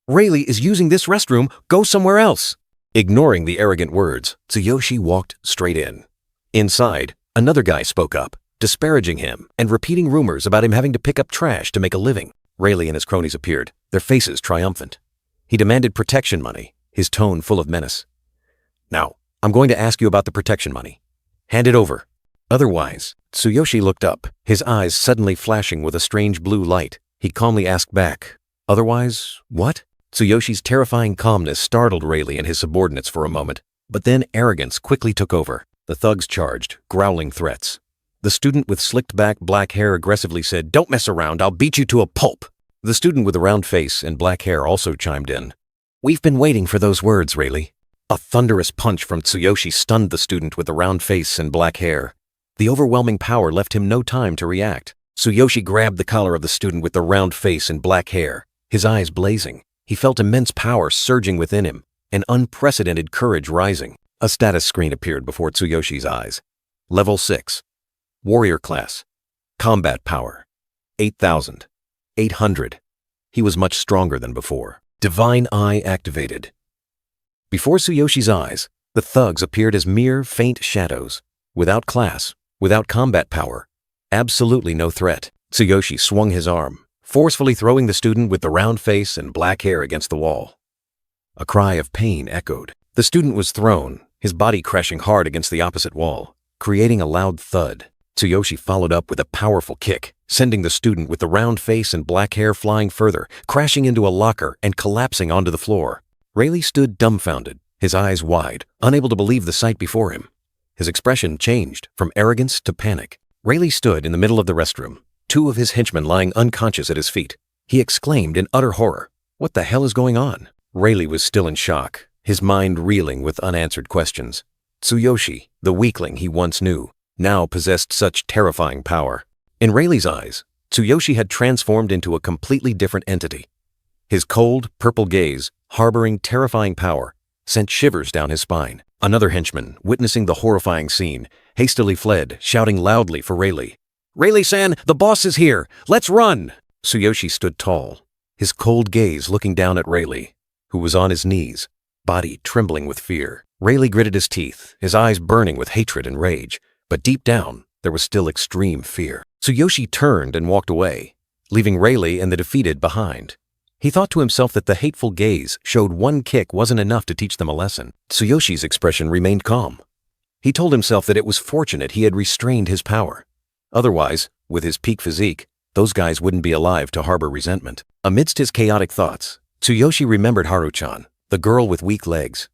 Rayleigh is using this restroom, go somewhere else! Ignoring the arrogant words, Tsuyoshi walked straight in. Inside, another guy spoke up, disparaging him and repeating rumors about him having to pick up trash to make a living. Rayleigh and his cronies appeared, their faces triumphant. He demanded protection money, his tone full of menace. Now, I'm going to ask you about the protection money. Hand it over. Otherwise, Tsuyoshi looked up, his eyes suddenly flashing with a strange blue light. He calmly asked back, Otherwise, what? Tsuyoshi's terrifying calmness startled Rayleigh and his subordinates for a moment, but then arrogance quickly took over. The thugs charged, growling threats. The student with slicked-back black hair aggressively said, "Don't mess around, I'll beat you to a pulp." The student with the round face and black hair also chimed in. "We've been waiting for those words, Rayleigh." A thunderous punch from Tsuyoshi stunned the student with the round face and black hair. The overwhelming power left him no time to react. Tsuyoshi grabbed the collar of the student with the round face and black hair, his eyes blazing. He felt immense power surging within him, an unprecedented courage rising. A status screen appeared before Tsuyoshi's eyes. Level 6. Warrior class. Combat power. 8,800. He was much stronger than before. Divine Eye activated. Before Tsuyoshi's eyes, the thugs appeared as mere faint shadows, without class, without combat power. Absolutely no threat. Tsuyoshi swung his arm, forcefully throwing the student with the round face and black hair against the wall. A cry of pain echoed. The student was thrown, his body crashing hard against the opposite wall, creating a loud thud. Tsuyoshi followed up with a powerful kick, sending the student with the round face and black hair flying further, crashing into a locker and collapsing onto the floor. Rayleigh stood dumbfounded, his eyes wide, unable to believe the sight before him. His expression changed from arrogance to panic. Rayleigh stood in the middle of the restroom, two of his henchmen lying unconscious at his feet. He exclaimed in utter horror, "What the hell is going on?" Rayleigh was still in shock, his mind reeling with unanswered questions. Tsuyoshi, the weakling he once knew, now possessed such terrifying power. In Rayleigh's eyes, Tsuyoshi had transformed into a completely different entity. His cold, purple gaze, harboring terrifying power, sent shivers down his spine. Another henchman, witnessing the horrifying scene, hastily fled, shouting loudly for Rayleigh. "Rayleigh-san, the boss is here! Let's run!" Tsuyoshi stood tall, his cold gaze looking down at Rayleigh, who was on his knees, body trembling with fear. Rayleigh gritted his teeth, his eyes burning with hatred and rage, but deep down, there was still extreme fear. Tsuyoshi turned and walked away, leaving Rayleigh and the defeated behind. He thought to himself that the hateful gaze showed one kick wasn't enough to teach them a lesson. Tsuyoshi's expression remained calm. He told himself that it was fortunate he had restrained his power. Otherwise, with his peak physique, those guys wouldn't be alive to harbor resentment. Amidst his chaotic thoughts, Tsuyoshi remembered Haru-chan, the girl with weak legs.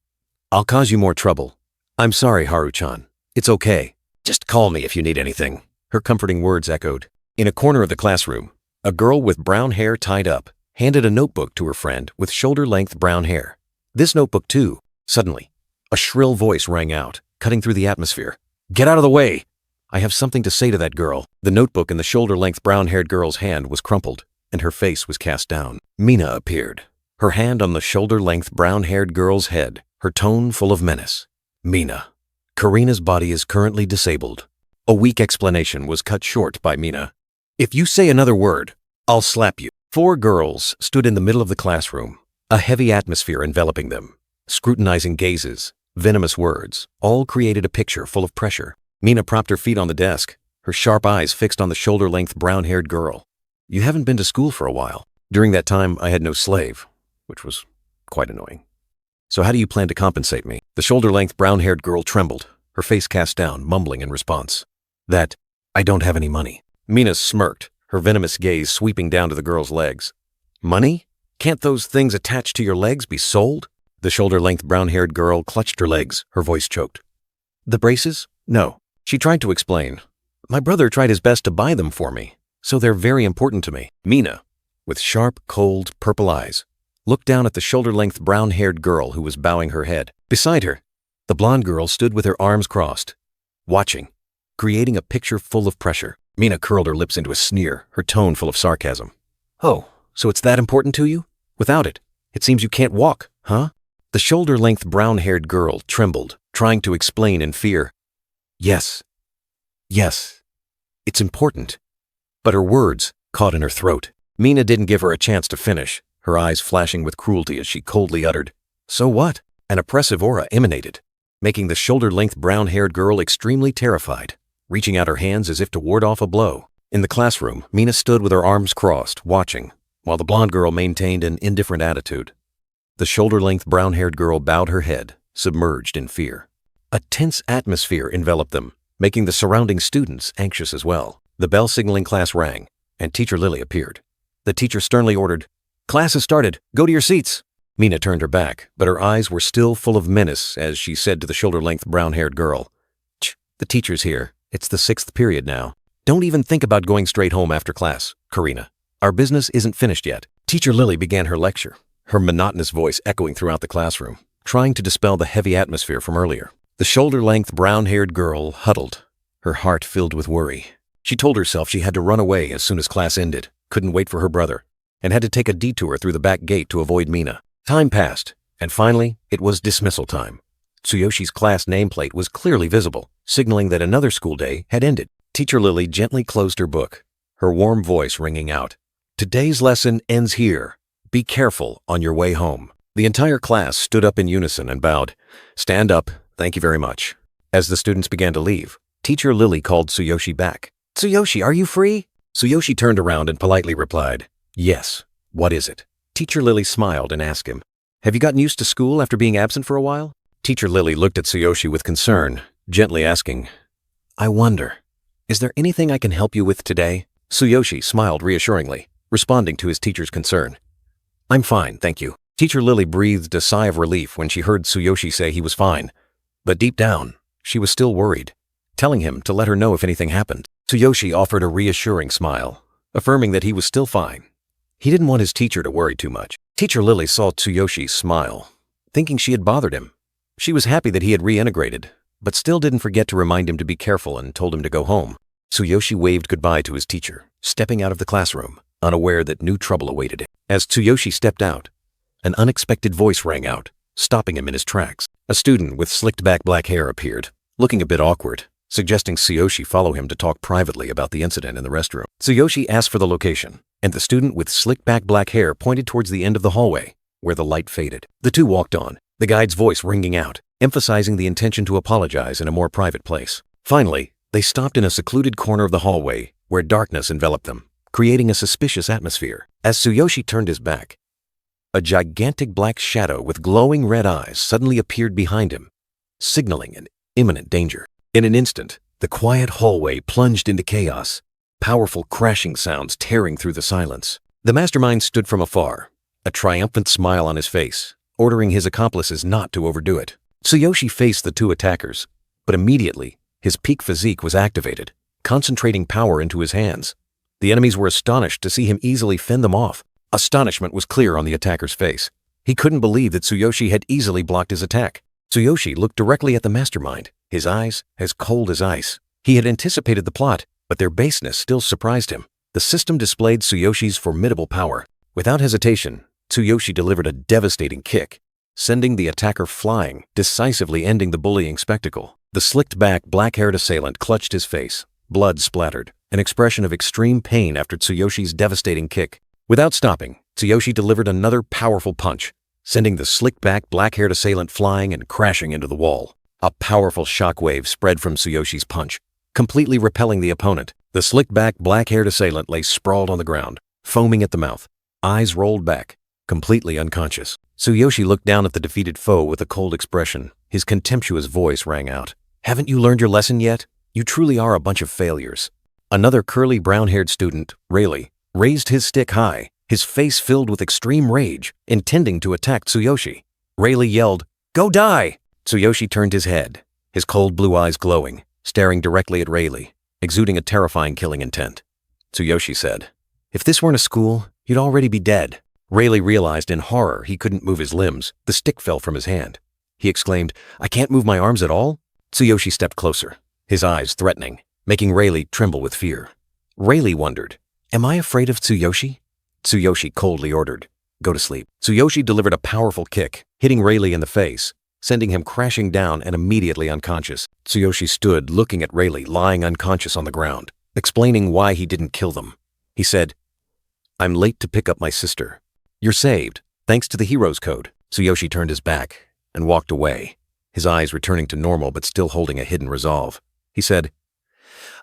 "I'll cause you more trouble. I'm sorry, Haru-chan. It's okay. Just call me if you need anything." Her comforting words echoed. In a corner of the classroom, a girl with brown hair tied up handed a notebook to her friend with shoulder-length brown hair. This notebook too. Suddenly, a shrill voice rang out, cutting through the atmosphere. "Get out of the way! I have something to say to that girl." The notebook in the shoulder-length brown-haired girl's hand was crumpled, and her face was cast down. Mina appeared, her hand on the shoulder-length brown-haired girl's head, her tone full of menace. "Mina, Karina's body is currently disabled." A weak explanation was cut short by Mina. "If you say another word, I'll slap you." 4 girls stood in the middle of the classroom, a heavy atmosphere enveloping them. Scrutinizing gazes, venomous words, all created a picture full of pressure. Mina propped her feet on the desk, her sharp eyes fixed on the shoulder-length brown-haired girl. "You haven't been to school for a while." "During that time, I had no slave," which was quite annoying. "So how do you plan to compensate me?" The shoulder-length brown-haired girl trembled, her face cast down, mumbling in response. "That, I don't have any money." Mina smirked, her venomous gaze sweeping down to the girl's legs. "Money? Can't those things attached to your legs be sold?" The shoulder-length brown-haired girl clutched her legs, her voice choked. "The braces? No." She tried to explain. "My brother tried his best to buy them for me, so they're very important to me." Mina, with sharp, cold, purple eyes, looked down at the shoulder-length brown-haired girl who was bowing her head. Beside her, the blonde girl stood with her arms crossed, watching, creating a picture full of pressure. Mina curled her lips into a sneer, her tone full of sarcasm. "Oh, so it's that important to you? Without it, it seems you can't walk, huh?" The shoulder-length brown-haired girl trembled, trying to explain in fear. Yes, it's important." But her words caught in her throat. Mina didn't give her a chance to finish, her eyes flashing with cruelty as she coldly uttered, "So what?" An oppressive aura emanated, making the shoulder-length brown-haired girl extremely terrified, reaching out her hands as if to ward off a blow. In the classroom, Mina stood with her arms crossed, watching, while the blonde girl maintained an indifferent attitude. The shoulder-length brown-haired girl bowed her head, submerged in fear. A tense atmosphere enveloped them, making the surrounding students anxious as well. The bell signaling class rang, and Teacher Lily appeared. The teacher sternly ordered, "Class has started. Go to your seats." Mina turned her back, but her eyes were still full of menace as she said to the shoulder-length brown-haired girl, "Ch, the teacher's here. It's the 6th period now. Don't even think about going straight home after class, Karina. Our business isn't finished yet." Teacher Lily began her lecture, her monotonous voice echoing throughout the classroom, trying to dispel the heavy atmosphere from earlier. The shoulder-length brown-haired girl huddled, her heart filled with worry. She told herself she had to run away as soon as class ended, couldn't wait for her brother, and had to take a detour through the back gate to avoid Mina. Time passed, and finally, it was dismissal time. Tsuyoshi's class nameplate was clearly visible, signaling that another school day had ended. Teacher Lily gently closed her book, her warm voice ringing out. "Today's lesson ends here. Be careful on your way home." The entire class stood up in unison and bowed. "Stand up, thank you very much." As the students began to leave, Teacher Lily called Tsuyoshi back. "Tsuyoshi, are you free?" Tsuyoshi turned around and politely replied, "Yes, what is it?" Teacher Lily smiled and asked him, "Have you gotten used to school after being absent for a while?" Teacher Lily looked at Tsuyoshi with concern, gently asking, "I wonder, is there anything I can help you with today?" Tsuyoshi smiled reassuringly, responding to his teacher's concern. "I'm fine, thank you." Teacher Lily breathed a sigh of relief when she heard Tsuyoshi say he was fine, but deep down, she was still worried, telling him to let her know if anything happened. Tsuyoshi offered a reassuring smile, affirming that he was still fine. He didn't want his teacher to worry too much. Teacher Lily saw Tsuyoshi smile, thinking she had bothered him. She was happy that he had reintegrated, but still didn't forget to remind him to be careful and told him to go home. Tsuyoshi waved goodbye to his teacher, stepping out of the classroom, unaware that new trouble awaited him. As Tsuyoshi stepped out, an unexpected voice rang out, stopping him in his tracks. A student with slicked-back black hair appeared, looking a bit awkward, suggesting Tsuyoshi follow him to talk privately about the incident in the restroom. Tsuyoshi asked for the location, and the student with slicked-back black hair pointed towards the end of the hallway, where the light faded. The two walked on, the guide's voice ringing out, emphasizing the intention to apologize in a more private place. Finally, they stopped in a secluded corner of the hallway, where darkness enveloped them, creating a suspicious atmosphere. As Tsuyoshi turned his back, a gigantic black shadow with glowing red eyes suddenly appeared behind him, signaling an imminent danger. In an instant, the quiet hallway plunged into chaos, powerful crashing sounds tearing through the silence. The mastermind stood from afar, a triumphant smile on his face, ordering his accomplices not to overdo it. Tsuyoshi faced the two attackers, but immediately, his peak physique was activated, concentrating power into his hands. The enemies were astonished to see him easily fend them off. Astonishment was clear on the attacker's face. He couldn't believe that Tsuyoshi had easily blocked his attack. Tsuyoshi looked directly at the mastermind, his eyes as cold as ice. He had anticipated the plot, but their baseness still surprised him. The system displayed Tsuyoshi's formidable power. Without hesitation, Tsuyoshi delivered a devastating kick, sending the attacker flying, decisively ending the bullying spectacle. The slicked-back, black-haired assailant clutched his face, blood splattered, an expression of extreme pain after Tsuyoshi's devastating kick. Without stopping, Tsuyoshi delivered another powerful punch, sending the slick-back, black-haired assailant flying and crashing into the wall. A powerful shockwave spread from Tsuyoshi's punch, completely repelling the opponent. The slick-back, black-haired assailant lay sprawled on the ground, foaming at the mouth, eyes rolled back, completely unconscious. Tsuyoshi looked down at the defeated foe with a cold expression. His contemptuous voice rang out. "Haven't you learned your lesson yet? You truly are a bunch of failures." Another curly brown-haired student, Rayleigh, raised his stick high, his face filled with extreme rage, intending to attack Tsuyoshi. Rayleigh yelled, "Go die!" Tsuyoshi turned his head, his cold blue eyes glowing, staring directly at Rayleigh, exuding a terrifying killing intent. Tsuyoshi said, "If this weren't a school, you'd already be dead." Rayleigh realized in horror he couldn't move his limbs. The stick fell from his hand. He exclaimed, "I can't move my arms at all?" Tsuyoshi stepped closer, his eyes threatening, making Rayleigh tremble with fear. Rayleigh wondered, "Am I afraid of Tsuyoshi?" Tsuyoshi coldly ordered, "Go to sleep." Tsuyoshi delivered a powerful kick, hitting Rayleigh in the face, sending him crashing down and immediately unconscious. Tsuyoshi stood looking at Rayleigh lying unconscious on the ground, explaining why he didn't kill them. He said, "I'm late to pick up my sister. You're saved, thanks to the hero's code." Tsuyoshi turned his back and walked away, his eyes returning to normal but still holding a hidden resolve. He said,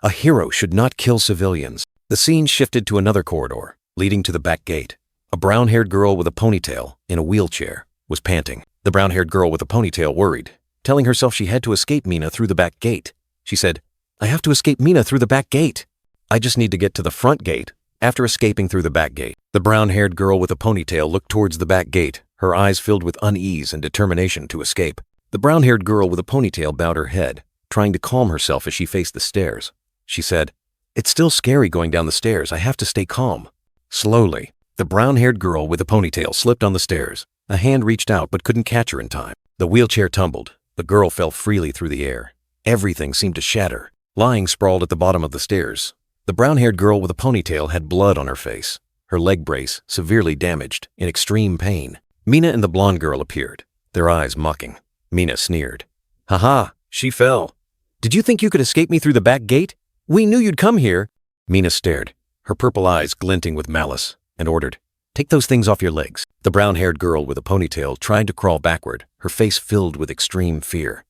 "A hero should not kill civilians." The scene shifted to another corridor, leading to the back gate. A brown-haired girl with a ponytail, in a wheelchair, was panting. The brown-haired girl with the ponytail worried, telling herself she had to escape Mina through the back gate. She said, "I have to escape Mina through the back gate. I just need to get to the front gate after escaping through the back gate." The brown-haired girl with a ponytail looked towards the back gate, her eyes filled with unease and determination to escape. The brown-haired girl with a ponytail bowed her head, trying to calm herself as she faced the stairs. She said, "It's still scary going down the stairs. I have to stay calm." Slowly, the brown-haired girl with the ponytail slipped on the stairs. A hand reached out but couldn't catch her in time. The wheelchair tumbled. The girl fell freely through the air. Everything seemed to shatter. Lying sprawled at the bottom of the stairs, the brown-haired girl with a ponytail had blood on her face, her leg brace severely damaged, in extreme pain. Mina and the blonde girl appeared, their eyes mocking. Mina sneered. "Ha, she fell. Did you think you could escape me through the back gate? We knew you'd come here." Mina stared, her purple eyes glinting with malice, and ordered, "Take those things off your legs." The brown-haired girl with a ponytail tried to crawl backward, her face filled with extreme fear.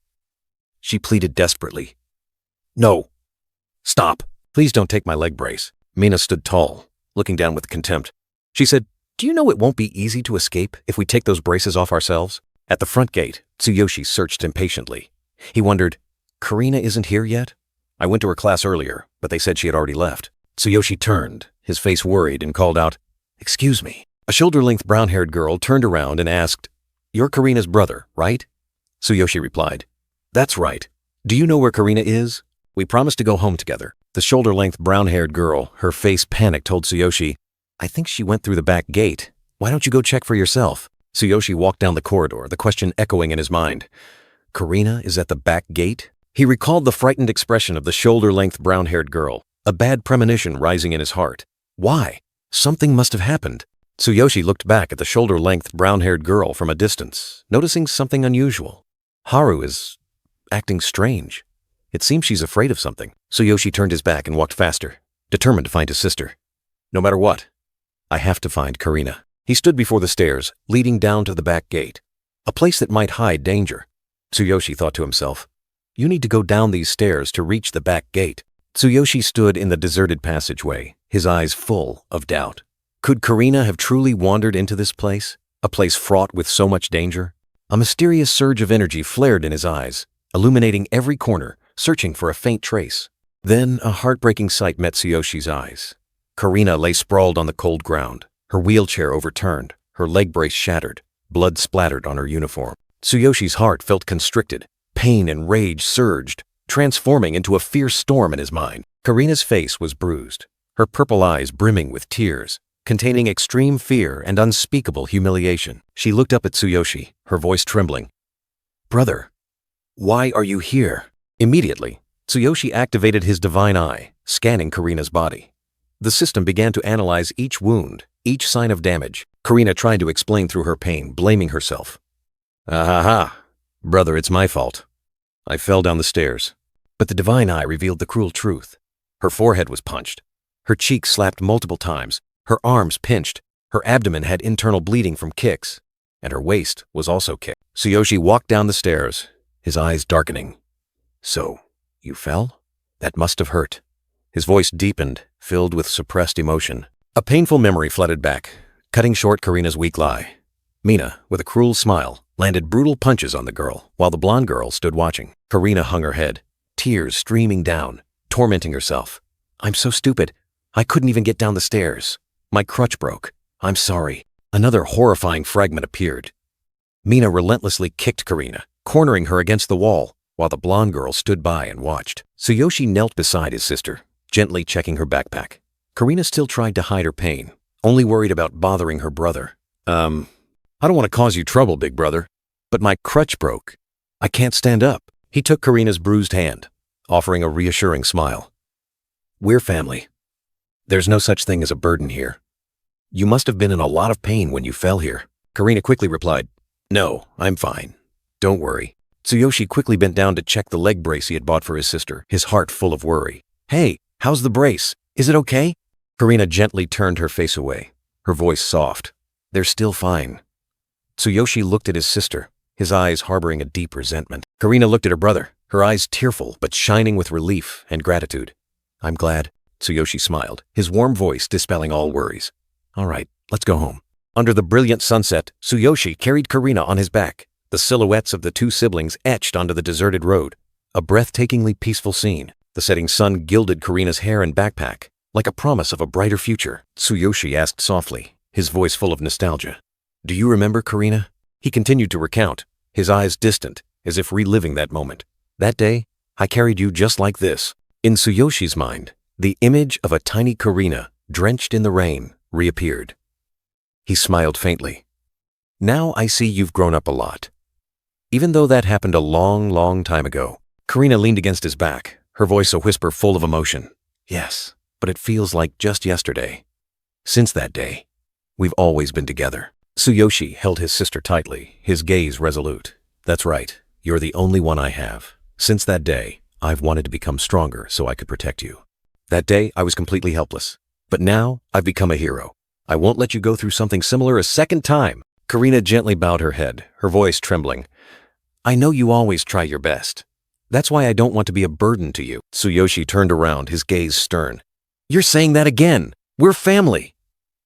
She pleaded desperately. "No. Stop. Please don't take my leg brace." Mina stood tall, looking down with contempt. She said, "Do you know it won't be easy to escape if we take those braces off ourselves?" At the front gate, Tsuyoshi searched impatiently. He wondered, "Karina isn't here yet? I went to her class earlier, but they said she had already left." Tsuyoshi turned, his face worried, and called out, "Excuse me." A shoulder-length brown-haired girl turned around and asked, "You're Karina's brother, right?" Tsuyoshi replied, "That's right. Do you know where Karina is? We promised to go home together." The shoulder-length brown-haired girl, her face panicked, told Tsuyoshi, "I think she went through the back gate. Why don't you go check for yourself?" Tsuyoshi walked down the corridor, the question echoing in his mind. Karina is at the back gate? He recalled the frightened expression of the shoulder-length brown-haired girl, a bad premonition rising in his heart. Why? Something must have happened. Tsuyoshi looked back at the shoulder-length brown-haired girl from a distance, noticing something unusual. Haru is acting strange. It seems she's afraid of something. Tsuyoshi turned his back and walked faster, determined to find his sister. No matter what, I have to find Karina. He stood before the stairs, leading down to the back gate, a place that might hide danger. Tsuyoshi thought to himself, "You need to go down these stairs to reach the back gate." Tsuyoshi stood in the deserted passageway, his eyes full of doubt. Could Karina have truly wandered into this place, a place fraught with so much danger? A mysterious surge of energy flared in his eyes, illuminating every corner, searching for a faint trace. Then a heartbreaking sight met Tsuyoshi's eyes. Karina lay sprawled on the cold ground, her wheelchair overturned, her leg brace shattered, blood splattered on her uniform. Tsuyoshi's heart felt constricted. Pain and rage surged, transforming into a fierce storm in his mind. Karina's face was bruised, her purple eyes brimming with tears, containing extreme fear and unspeakable humiliation. She looked up at Tsuyoshi, her voice trembling. "Brother, why are you here?" Immediately, Tsuyoshi activated his divine eye, scanning Karina's body. The system began to analyze each wound, each sign of damage. Karina tried to explain through her pain, blaming herself. Brother, it's my fault. I fell down the stairs." But the divine eye revealed the cruel truth. Her forehead was punched, her cheeks slapped multiple times, her arms pinched, her abdomen had internal bleeding from kicks, and her waist was also kicked. Tsuyoshi walked down the stairs, his eyes darkening. "So, you fell? That must have hurt." His voice deepened, filled with suppressed emotion. A painful memory flooded back, cutting short Karina's weak lie. Mina, with a cruel smile, landed brutal punches on the girl, while the blonde girl stood watching. Karina hung her head, tears streaming down, tormenting herself. "I'm so stupid. I couldn't even get down the stairs. My crutch broke. I'm sorry." Another horrifying fragment appeared. Mina relentlessly kicked Karina, cornering her against the wall, while the blonde girl stood by and watched. Tsuyoshi knelt beside his sister, gently checking her backpack. Karina still tried to hide her pain, only worried about bothering her brother. I don't want to cause you trouble, big brother, but my crutch broke. I can't stand up." He took Karina's bruised hand, offering a reassuring smile. "We're family. There's no such thing as a burden here. You must have been in a lot of pain when you fell here." Karina quickly replied, "No, I'm fine. Don't worry." Tsuyoshi quickly bent down to check the leg brace he had bought for his sister, his heart full of worry. "Hey, how's the brace? Is it okay?" Karina gently turned her face away, her voice soft. "They're still fine." Tsuyoshi looked at his sister, his eyes harboring a deep resentment. Karina looked at her brother, her eyes tearful but shining with relief and gratitude. "I'm glad." Tsuyoshi smiled, his warm voice dispelling all worries. "All right, let's go home." Under the brilliant sunset, Tsuyoshi carried Karina on his back, the silhouettes of the two siblings etched onto the deserted road. A breathtakingly peaceful scene. The setting sun gilded Karina's hair and backpack, like a promise of a brighter future. Tsuyoshi asked softly, his voice full of nostalgia, Do you remember, Karina? He continued to recount, his eyes distant, as if reliving that moment. That day, I carried you just like this. In Tsuyoshi's mind, the image of a tiny Karina, drenched in the rain, reappeared. He smiled faintly. Now I see you've grown up a lot. Even though that happened a long time ago. Karina leaned against his back, her voice a whisper full of emotion. Yes, but it feels like just yesterday. Since that day, we've always been together. Tsuyoshi held his sister tightly, his gaze resolute. That's right, you're the only one I have. Since that day, I've wanted to become stronger so I could protect you. That day, I was completely helpless. But now, I've become a hero. I won't let you go through something similar a second time. Karina gently bowed her head, her voice trembling. I know you always try your best. That's why I don't want to be a burden to you. Tsuyoshi turned around, his gaze stern. You're saying that again. We're family.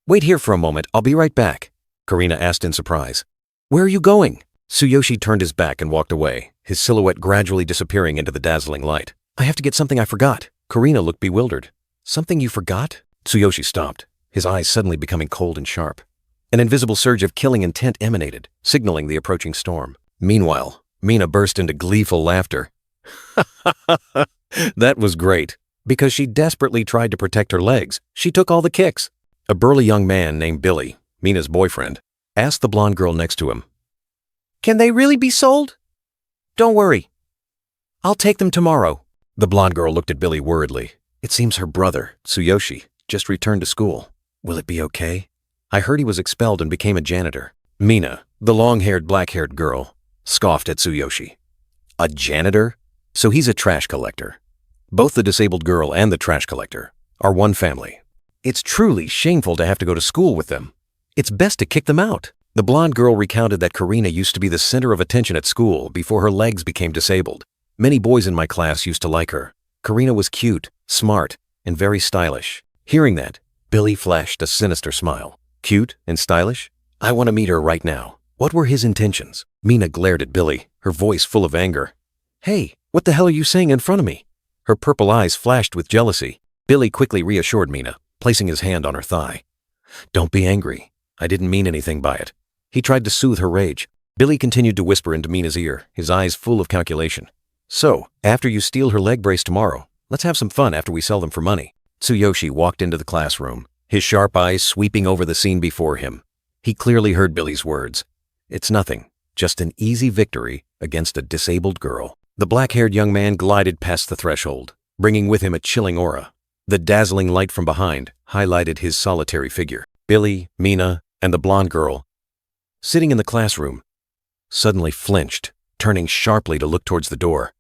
Wait here for a moment, I'll be right back. Karina asked in surprise. Where are you going? Tsuyoshi turned his back and walked away, his silhouette gradually disappearing into the dazzling light. I have to get something I forgot. Karina looked bewildered. Something you forgot? Tsuyoshi stopped, his eyes suddenly becoming cold and sharp. An invisible surge of killing intent emanated, signaling the approaching storm. Meanwhile, Mina burst into gleeful laughter. That was great. Because she desperately tried to protect her legs, she took all the kicks. A burly young man named Billy, Mina's boyfriend, asked the blonde girl next to him. Can they really be sold? Don't worry. I'll take them tomorrow. The blonde girl looked at Billy worriedly. It seems her brother, Tsuyoshi, just returned to school. Will it be okay? I heard he was expelled and became a janitor. Mina, the long-haired, black-haired girl, scoffed at Tsuyoshi. A janitor? So he's a trash collector. Both the disabled girl and the trash collector are one family. It's truly shameful to have to go to school with them. It's best to kick them out. The blonde girl recounted that Karina used to be the center of attention at school before her legs became disabled. Many boys in my class used to like her. Karina was cute, smart, and very stylish. Hearing that, Billy flashed a sinister smile. Cute and stylish? I want to meet her right now. What were his intentions? Mina glared at Billy, her voice full of anger. Hey, what the hell are you saying in front of me? Her purple eyes flashed with jealousy. Billy quickly reassured Mina, placing his hand on her thigh. Don't be angry. I didn't mean anything by it. He tried to soothe her rage. Billy continued to whisper into Mina's ear, his eyes full of calculation. So, after you steal her leg brace tomorrow, let's have some fun after we sell them for money. Tsuyoshi walked into the classroom, his sharp eyes sweeping over the scene before him. He clearly heard Billy's words. It's nothing, just an easy victory against a disabled girl. The black-haired young man glided past the threshold, bringing with him a chilling aura. The dazzling light from behind highlighted his solitary figure. Billy, Mina, and the blonde girl, sitting in the classroom, suddenly flinched, turning sharply to look towards the door.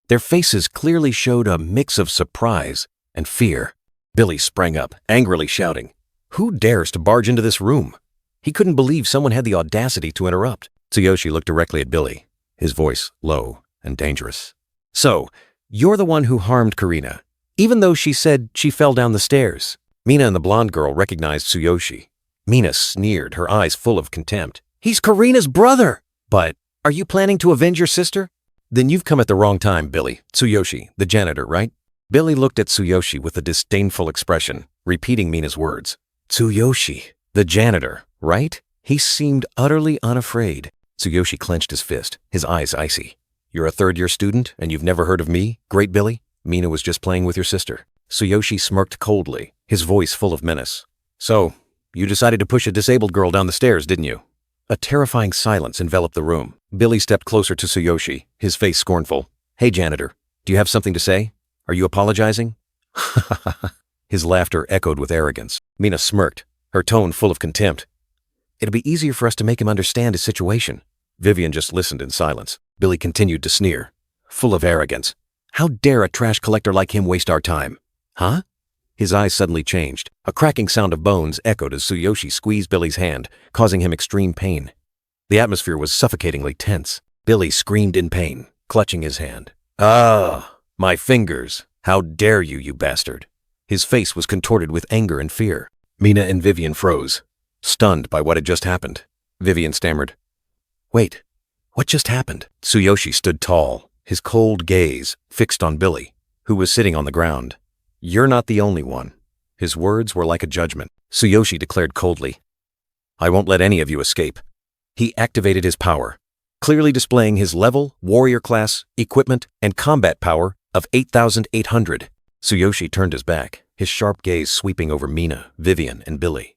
Their faces clearly showed a mix of surprise and fear. Billy sprang up, angrily shouting, Who dares to barge into this room? He couldn't believe someone had the audacity to interrupt. Tsuyoshi looked directly at Billy, his voice low and dangerous. So, you're the one who harmed Karina, even though she said she fell down the stairs. Mina and the blonde girl recognized Tsuyoshi. Mina sneered, her eyes full of contempt. He's Karina's brother! But, are you planning to avenge your sister? Then you've come at the wrong time, Billy. Tsuyoshi, the janitor, right? Billy looked at Tsuyoshi with a disdainful expression, repeating Mina's words. Tsuyoshi, the janitor, right? He seemed utterly unafraid. Tsuyoshi clenched his fist, his eyes icy. You're a third-year student, and you've never heard of me, Great Billy? Mina was just playing with your sister. Tsuyoshi smirked coldly, his voice full of menace. So, you decided to push a disabled girl down the stairs, didn't you? A terrifying silence enveloped the room. Billy stepped closer to Tsuyoshi, his face scornful. Hey, janitor, do you have something to say? Are you apologizing? His laughter echoed with arrogance. Mina smirked, her tone full of contempt. It'd be easier for us to make him understand his situation. Vivian just listened in silence. Billy continued to sneer, full of arrogance. How dare a trash collector like him waste our time? Huh? His eyes suddenly changed. A cracking sound of bones echoed as Tsuyoshi squeezed Billy's hand, causing him extreme pain. The atmosphere was suffocatingly tense. Billy screamed in pain, clutching his hand. Ah, my fingers. How dare you, you bastard. His face was contorted with anger and fear. Mina and Vivian froze, stunned by what had just happened. Vivian stammered. Wait, what just happened? Tsuyoshi stood tall, his cold gaze fixed on Billy, who was sitting on the ground. You're not the only one. His words were like a judgment. Tsuyoshi declared coldly. I won't let any of you escape. He activated his power, clearly displaying his level, warrior class, equipment, and combat power of 8,800. Tsuyoshi turned his back, his sharp gaze sweeping over Mina, Vivian, and Billy.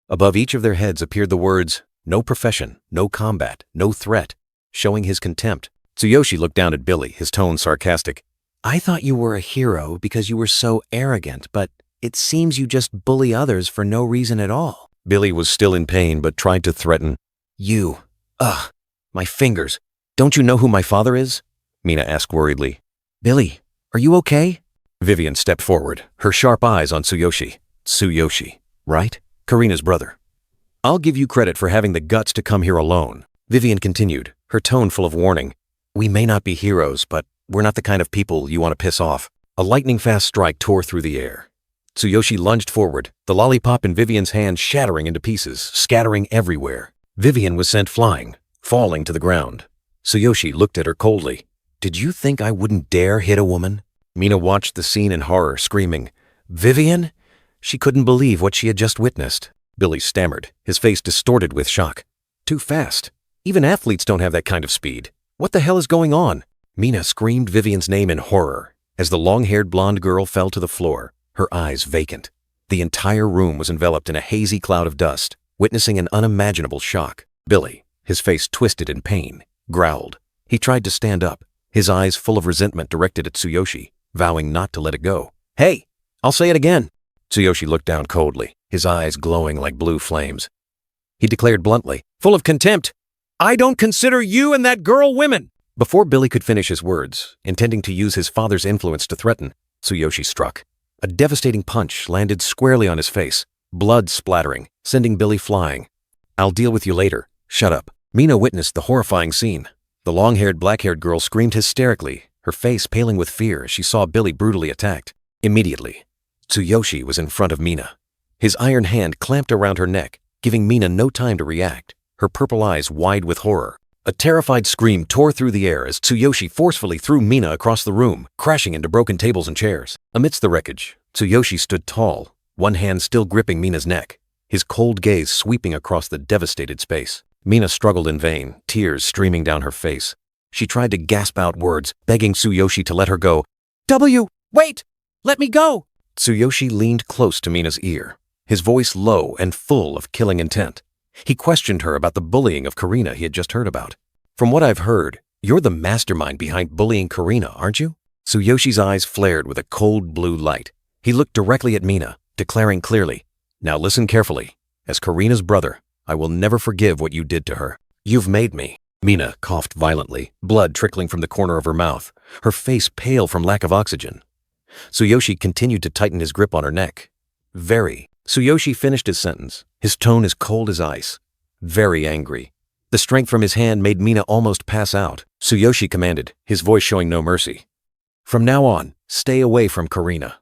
Above each of their heads appeared the words, "No profession, no combat, no threat," showing his contempt. Tsuyoshi looked down at Billy, his tone sarcastic. "I thought you were a hero because you were so arrogant, but it seems you just bully others for no reason at all." Billy was still in pain but tried to threaten. "You. Ugh. My fingers. Don't you know who my father is?" Mina asked worriedly. "Billy, are you okay?" Vivian stepped forward, her sharp eyes on Tsuyoshi. "Tsuyoshi, right? Karina's brother. I'll give you credit for having the guts to come here alone." Vivian continued, her tone full of warning. "We may not be heroes, but we're not the kind of people you want to piss off." A lightning-fast strike tore through the air. Tsuyoshi lunged forward, the lollipop in Vivian's hand shattering into pieces, scattering everywhere. Vivian was sent flying, falling to the ground. Tsuyoshi looked at her coldly. "Did you think I wouldn't dare hit a woman?" Mina watched the scene in horror, screaming, "Vivian?" She couldn't believe what she had just witnessed. Billy stammered, his face distorted with shock. "Too fast. Even athletes don't have that kind of speed. What the hell is going on?" Mina screamed Vivian's name in horror as the long-haired blonde girl fell to the floor, her eyes vacant. The entire room was enveloped in a hazy cloud of dust, witnessing an unimaginable shock. Billy, his face twisted in pain, growled. He tried to stand up, his eyes full of resentment directed at Tsuyoshi, vowing not to let it go. "Hey, I'll say it again." Tsuyoshi looked down coldly, his eyes glowing like blue flames. He declared bluntly, full of contempt, "I don't consider you and that girl women." Before Billy could finish his words, intending to use his father's influence to threaten, Tsuyoshi struck. A devastating punch landed squarely on his face, blood splattering, sending Billy flying. "I'll deal with you later. Shut up." Mina witnessed the horrifying scene. The long-haired, black-haired girl screamed hysterically, her face paling with fear as she saw Billy brutally attacked. Immediately, Tsuyoshi was in front of Mina. His iron hand clamped around her neck, giving Mina no time to react, her purple eyes wide with horror. A terrified scream tore through the air as Tsuyoshi forcefully threw Mina across the room, crashing into broken tables and chairs. Amidst the wreckage, Tsuyoshi stood tall, one hand still gripping Mina's neck, his cold gaze sweeping across the devastated space. Mina struggled in vain, tears streaming down her face. She tried to gasp out words, begging Tsuyoshi to let her go. "Wait! Let me go!" Tsuyoshi leaned close to Mina's ear, his voice low and full of killing intent. He questioned her about the bullying of Karina he had just heard about. "From what I've heard, you're the mastermind behind bullying Karina, aren't you?" Tsuyoshi's eyes flared with a cold blue light. He looked directly at Mina, declaring clearly, "Now listen carefully. As Karina's brother, I will never forgive what you did to her. You've made me." Mina coughed violently, blood trickling from the corner of her mouth, her face pale from lack of oxygen. Tsuyoshi continued to tighten his grip on her neck. Tsuyoshi finished his sentence, his tone as cold as ice. Very angry. The strength from his hand made Mina almost pass out. Tsuyoshi commanded, his voice showing no mercy. "From now on, stay away from Karina.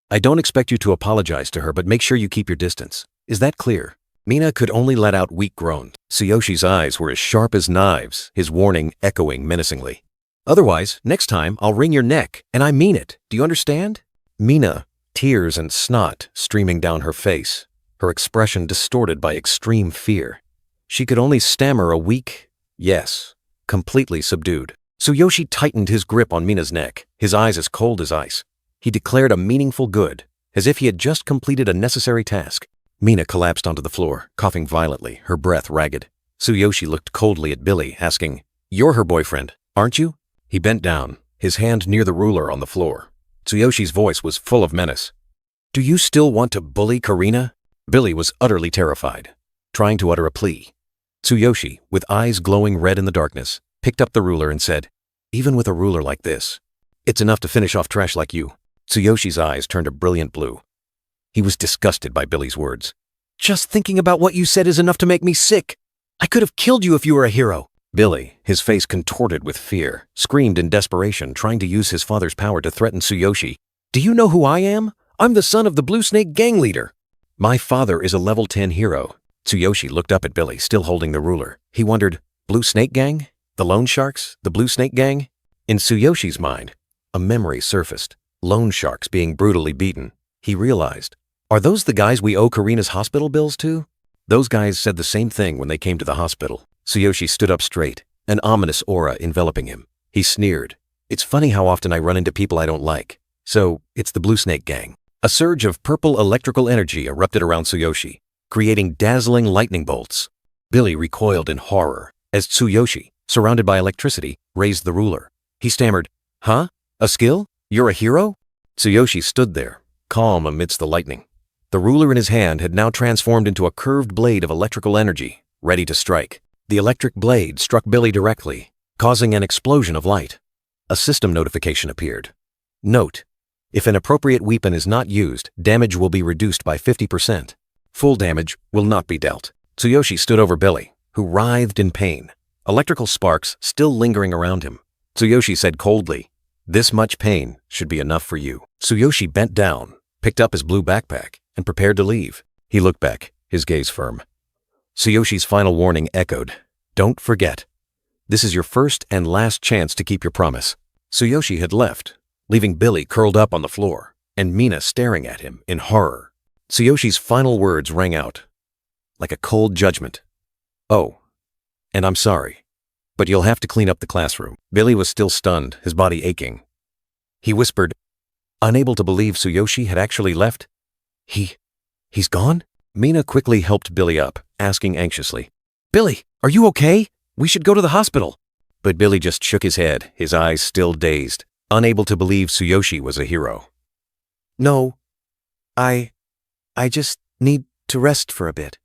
I don't expect you to apologize to her, but make sure you keep your distance. Is that clear?" Mina could only let out weak groans. Tsuyoshi's eyes were as sharp as knives, his warning echoing menacingly. "Otherwise, next time I'll wring your neck, and I mean it. Do you understand?" Mina, tears and snot streaming down her face, her expression distorted by extreme fear. She could only stammer a weak, "Yes," completely subdued. Tsuyoshi tightened his grip on Mina's neck, his eyes as cold as ice. He declared a meaningful good, as if he had just completed a necessary task. Mina collapsed onto the floor, coughing violently, her breath ragged. Tsuyoshi looked coldly at Billy, asking, "You're her boyfriend, aren't you?" He bent down, his hand near the ruler on the floor. Tsuyoshi's voice was full of menace. "Do you still want to bully Karina?" Billy was utterly terrified, trying to utter a plea. Tsuyoshi, with eyes glowing red in the darkness, picked up the ruler and said, "Even with a ruler like this, it's enough to finish off trash like you." Tsuyoshi's eyes turned a brilliant blue. He was disgusted by Billy's words. "Just thinking about what you said is enough to make me sick. I could have killed you if you were a hero." Billy, his face contorted with fear, screamed in desperation, trying to use his father's power to threaten Tsuyoshi. "Do you know who I am? I'm the son of the Blue Snake gang leader. My father is a level 10 hero." Tsuyoshi looked up at Billy, still holding the ruler. He wondered, Blue Snake gang? The loan sharks? The Blue Snake gang? In Tsuyoshi's mind, a memory surfaced. Loan sharks being brutally beaten. He realized, are those the guys we owe Karina's hospital bills to? Those guys said the same thing when they came to the hospital. Tsuyoshi stood up straight, an ominous aura enveloping him. He sneered. It's funny how often I run into people I don't like. So, it's the Blue Snake Gang. A surge of purple electrical energy erupted around Tsuyoshi, creating dazzling lightning bolts. Billy recoiled in horror as Tsuyoshi, surrounded by electricity, raised the ruler. He stammered, "Huh? A skill? You're a hero?" Tsuyoshi stood there, calm amidst the lightning. The ruler in his hand had now transformed into a curved blade of electrical energy, ready to strike. The electric blade struck Billy directly, causing an explosion of light. A system notification appeared. Note: if an appropriate weapon is not used, damage will be reduced by 50%. Full damage will not be dealt. Tsuyoshi stood over Billy, who writhed in pain, electrical sparks still lingering around him. Tsuyoshi said coldly, "This much pain should be enough for you." Tsuyoshi bent down, picked up his blue backpack, and prepared to leave. He looked back, his gaze firm. Tsuyoshi's final warning echoed, "Don't forget. This is your first and last chance to keep your promise." Tsuyoshi had left, leaving Billy curled up on the floor, and Mina staring at him in horror. Tsuyoshi's final words rang out, like a cold judgment. "Oh, and I'm sorry, but you'll have to clean up the classroom." Billy was still stunned, his body aching. He whispered, unable to believe Tsuyoshi had actually left. He's gone?" Mina quickly helped Billy up, asking anxiously, "Billy, are you okay? We should go to the hospital." But Billy just shook his head, his eyes still dazed, unable to believe Tsuyoshi was a hero. "No, I just need to rest for a bit.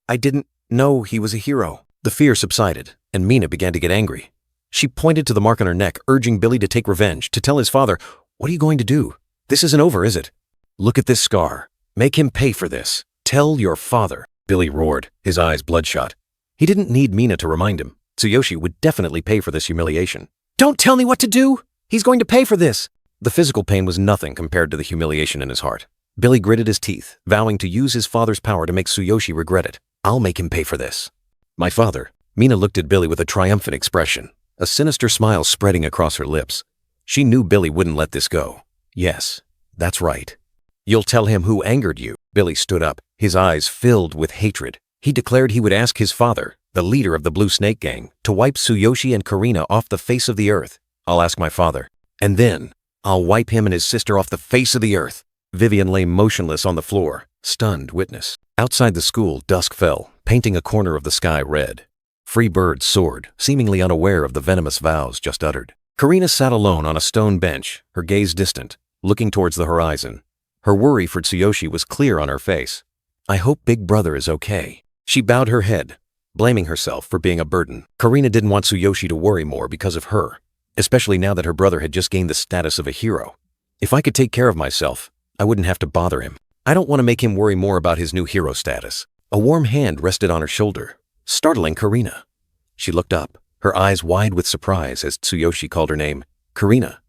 I didn't know he was a hero." The fear subsided, and Mina began to get angry. She pointed to the mark on her neck, urging Billy to take revenge, to tell his father, "What are you going to do? This isn't over, is it? Look at this scar. Make him pay for this. Tell your father." Billy roared, his eyes bloodshot. He didn't need Mina to remind him. Tsuyoshi would definitely pay for this humiliation. "Don't tell me what to do! He's going to pay for this!" The physical pain was nothing compared to the humiliation in his heart. Billy gritted his teeth, vowing to use his father's power to make Tsuyoshi regret it. "I'll make him pay for this." "My father." Mina looked at Billy with a triumphant expression, a sinister smile spreading across her lips. She knew Billy wouldn't let this go. "Yes, that's right. You'll tell him who angered you." Billy stood up, his eyes filled with hatred. He declared he would ask his father, the leader of the Blue Snake Gang, to wipe Tsuyoshi and Karina off the face of the earth. "I'll ask my father. And then, I'll wipe him and his sister off the face of the earth." Vivian lay motionless on the floor, stunned witness. Outside the school, dusk fell, painting a corner of the sky red. Free birds soared, seemingly unaware of the venomous vows just uttered. Karina sat alone on a stone bench, her gaze distant, looking towards the horizon. Her worry for Tsuyoshi was clear on her face. "I hope Big Brother is okay." She bowed her head, blaming herself for being a burden. Karina didn't want Tsuyoshi to worry more because of her, especially now that her brother had just gained the status of a hero. "If I could take care of myself, I wouldn't have to bother him. I don't want to make him worry more about his new hero status." A warm hand rested on her shoulder, startling Karina. She looked up, her eyes wide with surprise as Tsuyoshi called her name. "Karina."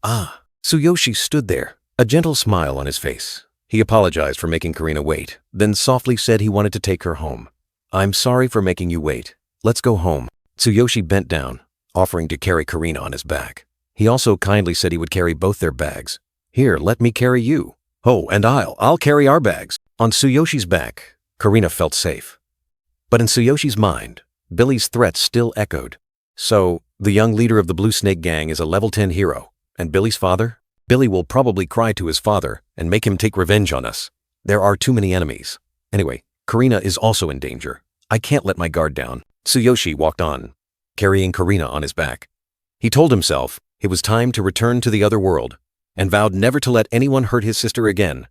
"Ah." Tsuyoshi stood there, a gentle smile on his face. He apologized for making Karina wait, then softly said he wanted to take her home. "I'm sorry for making you wait. Let's go home." Tsuyoshi bent down, offering to carry Karina on his back. He also kindly said he would carry both their bags. "Here, let me carry you." "Oh, and I'll carry our bags." On Tsuyoshi's back, Karina felt safe. But in Tsuyoshi's mind, Billy's threats still echoed. So, the young leader of the Blue Snake Gang is a level 10 hero, and Billy's father? Billy will probably cry to his father and make him take revenge on us. There are too many enemies. Anyway, Karina is also in danger. I can't let my guard down. Tsuyoshi walked on, carrying Karina on his back. He told himself it was time to return to the other world, and vowed never to let anyone hurt his sister again.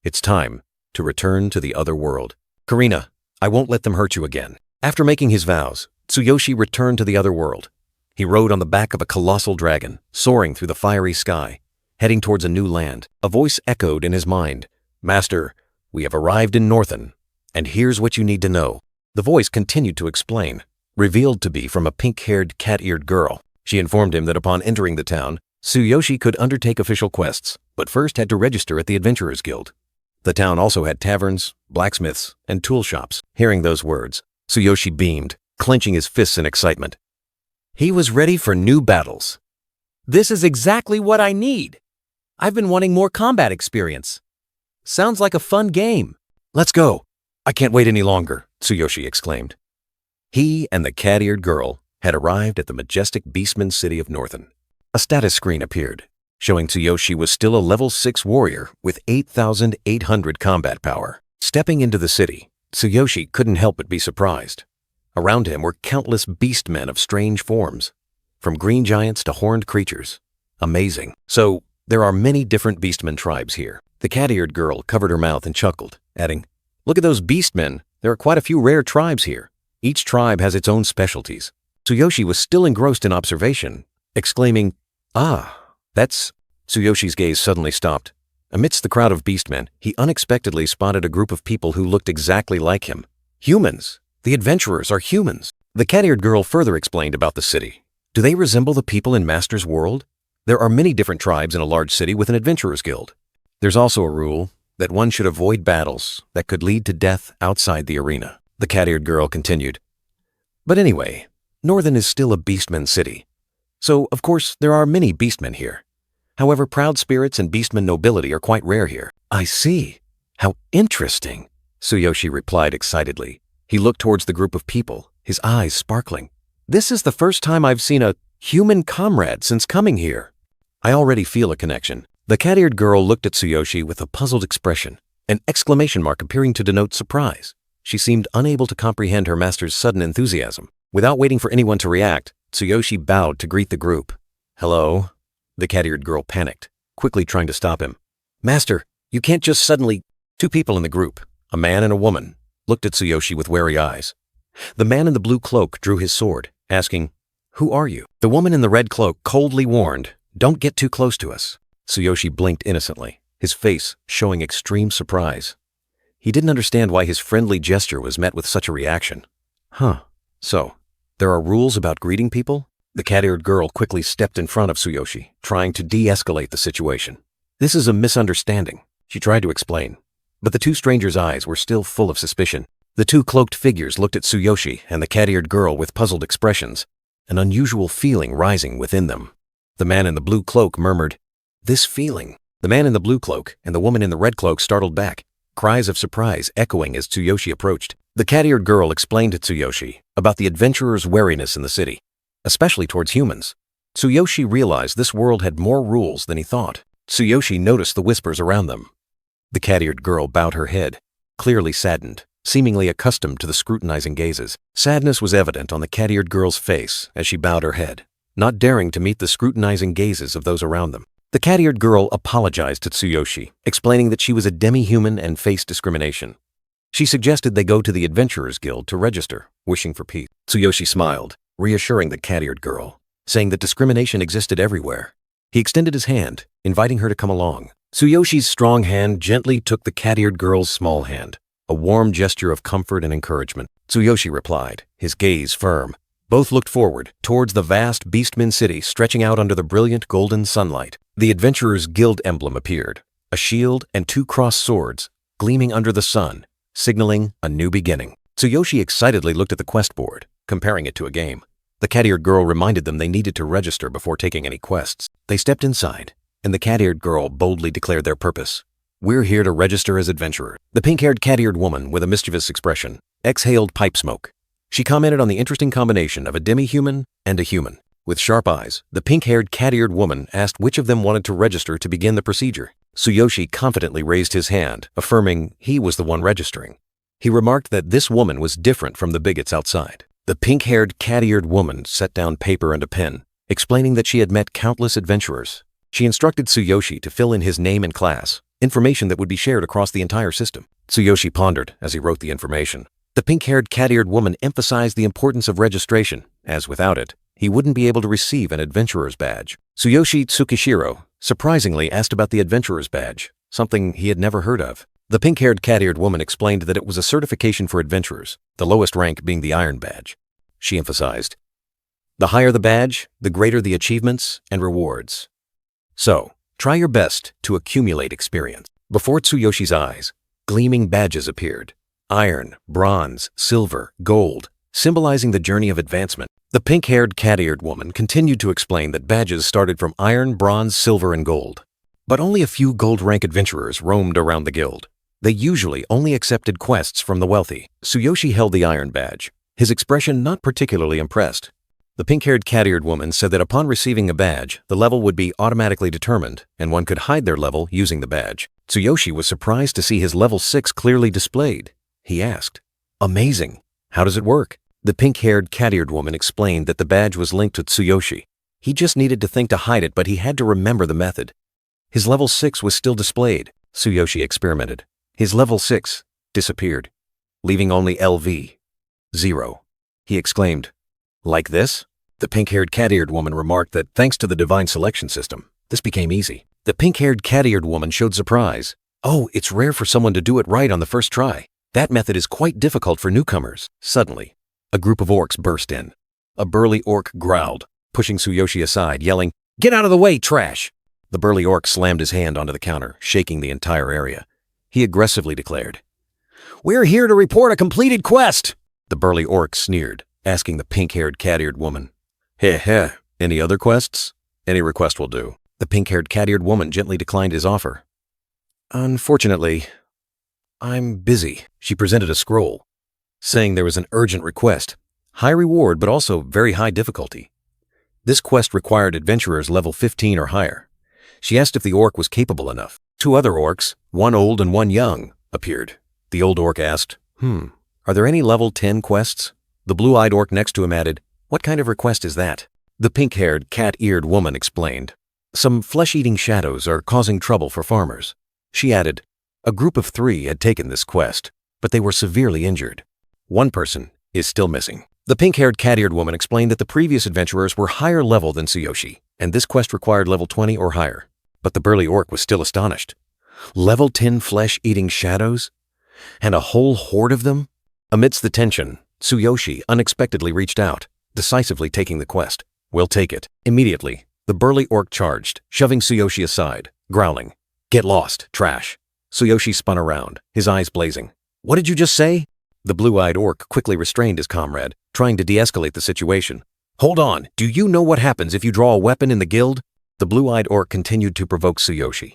It's time to return to the other world. "Karina, I won't let them hurt you again." After making his vows, Tsuyoshi returned to the other world. He rode on the back of a colossal dragon, soaring through the fiery sky, heading towards a new land. A voice echoed in his mind. "Master, we have arrived in Northern, and here's what you need to know." The voice continued to explain, revealed to be from a pink-haired, cat-eared girl. She informed him that upon entering the town, Tsuyoshi could undertake official quests, but first had to register at the Adventurers Guild. The town also had taverns, blacksmiths, and tool shops. Hearing those words, Tsuyoshi beamed, clenching his fists in excitement. He was ready for new battles. "This is exactly what I need. I've been wanting more combat experience. Sounds like a fun game." "Let's go." I can't wait any longer, Tsuyoshi exclaimed. He and the cat-eared girl had arrived at the majestic beastmen city of Northern. A status screen appeared, showing Tsuyoshi was still a level 6 warrior with 8,800 combat power. Stepping into the city, Tsuyoshi couldn't help but be surprised. Around him were countless beastmen of strange forms, from green giants to horned creatures. Amazing. So, there are many different beastmen tribes here. The cat-eared girl covered her mouth and chuckled, adding, "Look at those beastmen. There are quite a few rare tribes here. Each tribe has its own specialties." Tsuyoshi was still engrossed in observation, exclaiming, "Ah, that's..." Tsuyoshi's gaze suddenly stopped. Amidst the crowd of beastmen, he unexpectedly spotted a group of people who looked exactly like him. Humans! The adventurers are humans. The cat-eared girl further explained about the city. Do they resemble the people in Master's world? There are many different tribes in a large city with an adventurer's guild. There's also a rule that one should avoid battles that could lead to death outside the arena. The cat-eared girl continued. But anyway, Northern is still a beastman city. So, of course, there are many beastmen here. However, proud spirits and beastman nobility are quite rare here. I see. How interesting, Tsuyoshi replied excitedly. He looked towards the group of people, his eyes sparkling. This is the first time I've seen a human comrade since coming here. I already feel a connection. The cat-eared girl looked at Tsuyoshi with a puzzled expression, an exclamation mark appearing to denote surprise. She seemed unable to comprehend her master's sudden enthusiasm. Without waiting for anyone to react, Tsuyoshi bowed to greet the group. Hello? The cat-eared girl panicked, quickly trying to stop him. Master, you can't just suddenly... Two people in the group, a man and a woman, looked at Tsuyoshi with wary eyes. The man in the blue cloak drew his sword, asking, Who are you? The woman in the red cloak coldly warned, Don't get too close to us. Tsuyoshi blinked innocently, his face showing extreme surprise. He didn't understand why his friendly gesture was met with such a reaction. So, there are rules about greeting people? The cat-eared girl quickly stepped in front of Tsuyoshi, trying to de-escalate the situation. This is a misunderstanding, she tried to explain. But the two strangers' eyes were still full of suspicion. The two cloaked figures looked at Tsuyoshi and the cat-eared girl with puzzled expressions, an unusual feeling rising within them. The man in the blue cloak murmured, This feeling. The man in the blue cloak and the woman in the red cloak startled back, cries of surprise echoing as Tsuyoshi approached. The cat-eared girl explained to Tsuyoshi about the adventurer's wariness in the city, especially towards humans. Tsuyoshi realized this world had more rules than he thought. Tsuyoshi noticed the whispers around them. The cat-eared girl bowed her head, clearly saddened, seemingly accustomed to the scrutinizing gazes. Sadness was evident on the cat-eared girl's face as she bowed her head, not daring to meet the scrutinizing gazes of those around them. The cat-eared girl apologized to Tsuyoshi, explaining that she was a demi-human and faced discrimination. She suggested they go to the Adventurers Guild to register, wishing for peace. Tsuyoshi smiled, reassuring the cat-eared girl, saying that discrimination existed everywhere. He extended his hand, inviting her to come along. Tsuyoshi's strong hand gently took the cat-eared girl's small hand, a warm gesture of comfort and encouragement. Tsuyoshi replied, his gaze firm. Both looked forward, towards the vast Beastmen city stretching out under the brilliant golden sunlight. The Adventurers Guild emblem appeared, a shield and two crossed swords, gleaming under the sun, signaling a new beginning. Tsuyoshi excitedly looked at the quest board, comparing it to a game. The cat-eared girl reminded them they needed to register before taking any quests. They stepped inside, and the cat-eared girl boldly declared their purpose. We're here to register as adventurers. The pink-haired cat-eared woman with a mischievous expression exhaled pipe smoke. She commented on the interesting combination of a demi-human and a human. With sharp eyes, the pink-haired cat-eared woman asked which of them wanted to register to begin the procedure. Tsuyoshi confidently raised his hand, affirming he was the one registering. He remarked that this woman was different from the bigots outside. The pink-haired cat-eared woman set down paper and a pen, explaining that she had met countless adventurers. She instructed Tsuyoshi to fill in his name and class, information that would be shared across the entire system. Tsuyoshi pondered as he wrote the information. The pink-haired cat-eared woman emphasized the importance of registration, as without it, he wouldn't be able to receive an adventurer's badge. Tsuyoshi Tsukishiro surprisingly asked about the adventurer's badge, something he had never heard of. The pink-haired cat-eared woman explained that it was a certification for adventurers, the lowest rank being the Iron Badge. She emphasized, the higher the badge, the greater the achievements and rewards. So, try your best to accumulate experience. Before Tsuyoshi's eyes, gleaming badges appeared. Iron, bronze, silver, gold, symbolizing the journey of advancement. The pink-haired cat-eared woman continued to explain that badges started from iron, bronze, silver, and gold. But only a few gold-rank adventurers roamed around the guild. They usually only accepted quests from the wealthy. Tsuyoshi held the iron badge, his expression not particularly impressed. The pink-haired cat-eared woman said that upon receiving a badge, the level would be automatically determined, and one could hide their level using the badge. Tsuyoshi was surprised to see his level 6 clearly displayed. He asked, "Amazing. How does it work?" The pink-haired cat-eared woman explained that the badge was linked to Tsuyoshi. He just needed to think to hide it, but he had to remember the method. His level 6 was still displayed. Tsuyoshi experimented. His level 6 disappeared, leaving only LV 0. He exclaimed, "Like this?" The pink-haired cat-eared woman remarked that thanks to the divine selection system, this became easy. The pink-haired cat-eared woman showed surprise. "Oh, it's rare for someone to do it right on the first try. That method is quite difficult for newcomers." Suddenly, a group of orcs burst in. A burly orc growled, pushing Tsuyoshi aside, yelling, "Get out of the way, trash!" The burly orc slammed his hand onto the counter, shaking the entire area. He aggressively declared, "We're here to report a completed quest!" The burly orc sneered, asking the pink-haired cat-eared woman, Heh, any other quests?" "Any request will do." The pink-haired cat-eared woman gently declined his offer. "Unfortunately, I'm busy." She presented a scroll, saying there was an urgent request, high reward but also very high difficulty. This quest required adventurers level 15 or higher. She asked if the orc was capable enough. 2 other orcs, one old and one young, appeared. The old orc asked, "Are there any level 10 quests?" The blue-eyed orc next to him added, "What kind of request is that?" The pink-haired, cat-eared woman explained, "Some flesh-eating shadows are causing trouble for farmers." She added, a group of 3 had taken this quest, but they were severely injured. One person is still missing. The pink-haired, cat-eared woman explained that the previous adventurers were higher level than Tsuyoshi, and this quest required level 20 or higher. But the burly orc was still astonished. Level 10 flesh-eating shadows? And a whole horde of them? Amidst the tension, Tsuyoshi unexpectedly reached out, decisively taking the quest. "We'll take it." Immediately, the burly orc charged, shoving Tsuyoshi aside, growling, "Get lost, trash." Tsuyoshi spun around, his eyes blazing. "What did you just say?" The blue-eyed orc quickly restrained his comrade, trying to de-escalate the situation. "Hold on, do you know what happens if you draw a weapon in the guild?" The blue-eyed orc continued to provoke Tsuyoshi.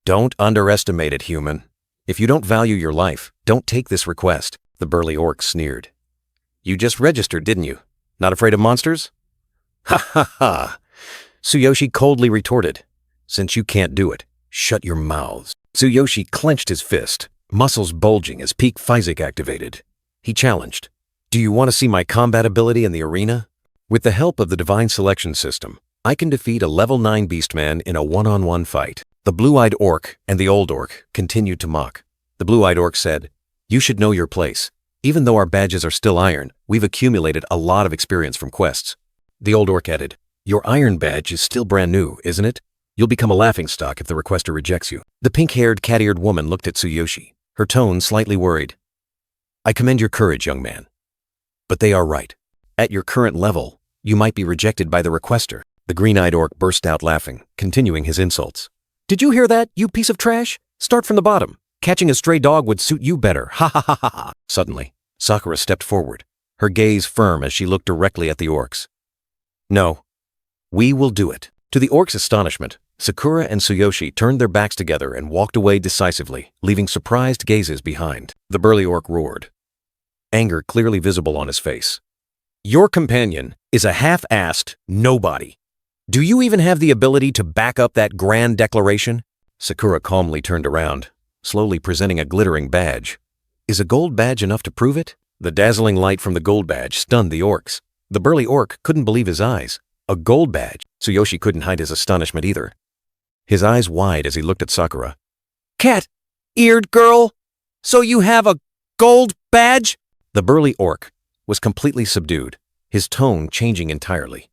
"Don't underestimate it, human. If you don't value your life, don't take this request." The burly orc sneered. "You just registered, didn't you? Not afraid of monsters?" "Ha ha ha!" Tsuyoshi coldly retorted. "Since you can't do it, shut your mouths." Tsuyoshi clenched his fist, muscles bulging as peak physique activated. He challenged, "Do you want to see my combat ability in the arena? With the help of the divine selection system, I can defeat a level 9 beastman in a one-on-one fight." The blue-eyed orc and the old orc continued to mock. The blue-eyed orc said, "You should know your place. Even though our badges are still iron, we've accumulated a lot of experience from quests." The old orc added, "Your iron badge is still brand new, isn't it? You'll become a laughingstock if the requester rejects you." The pink-haired, cat-eared woman looked at Tsuyoshi, her tone slightly worried. "I commend your courage, young man. But they are right. At your current level, you might be rejected by the requester." The green-eyed orc burst out laughing, continuing his insults. "Did you hear that, you piece of trash? Start from the bottom. Catching a stray dog would suit you better. Ha ha ha ha ha." Suddenly, Sakura stepped forward, her gaze firm as she looked directly at the orcs. "No, we will do it." To the orcs' astonishment, Sakura and Tsuyoshi turned their backs together and walked away decisively, leaving surprised gazes behind. The burly orc roared, anger clearly visible on his face. "Your companion is a half-assed nobody. Do you even have the ability to back up that grand declaration?" Sakura calmly turned around, slowly presenting a glittering badge. "Is a gold badge enough to prove it?" The dazzling light from the gold badge stunned the orcs. The burly orc couldn't believe his eyes. A gold badge? Tsuyoshi couldn't hide his astonishment either, his eyes wide as he looked at Sakura. "Cat-eared girl? So you have a gold badge?" The burly orc was completely subdued, his tone changing entirely.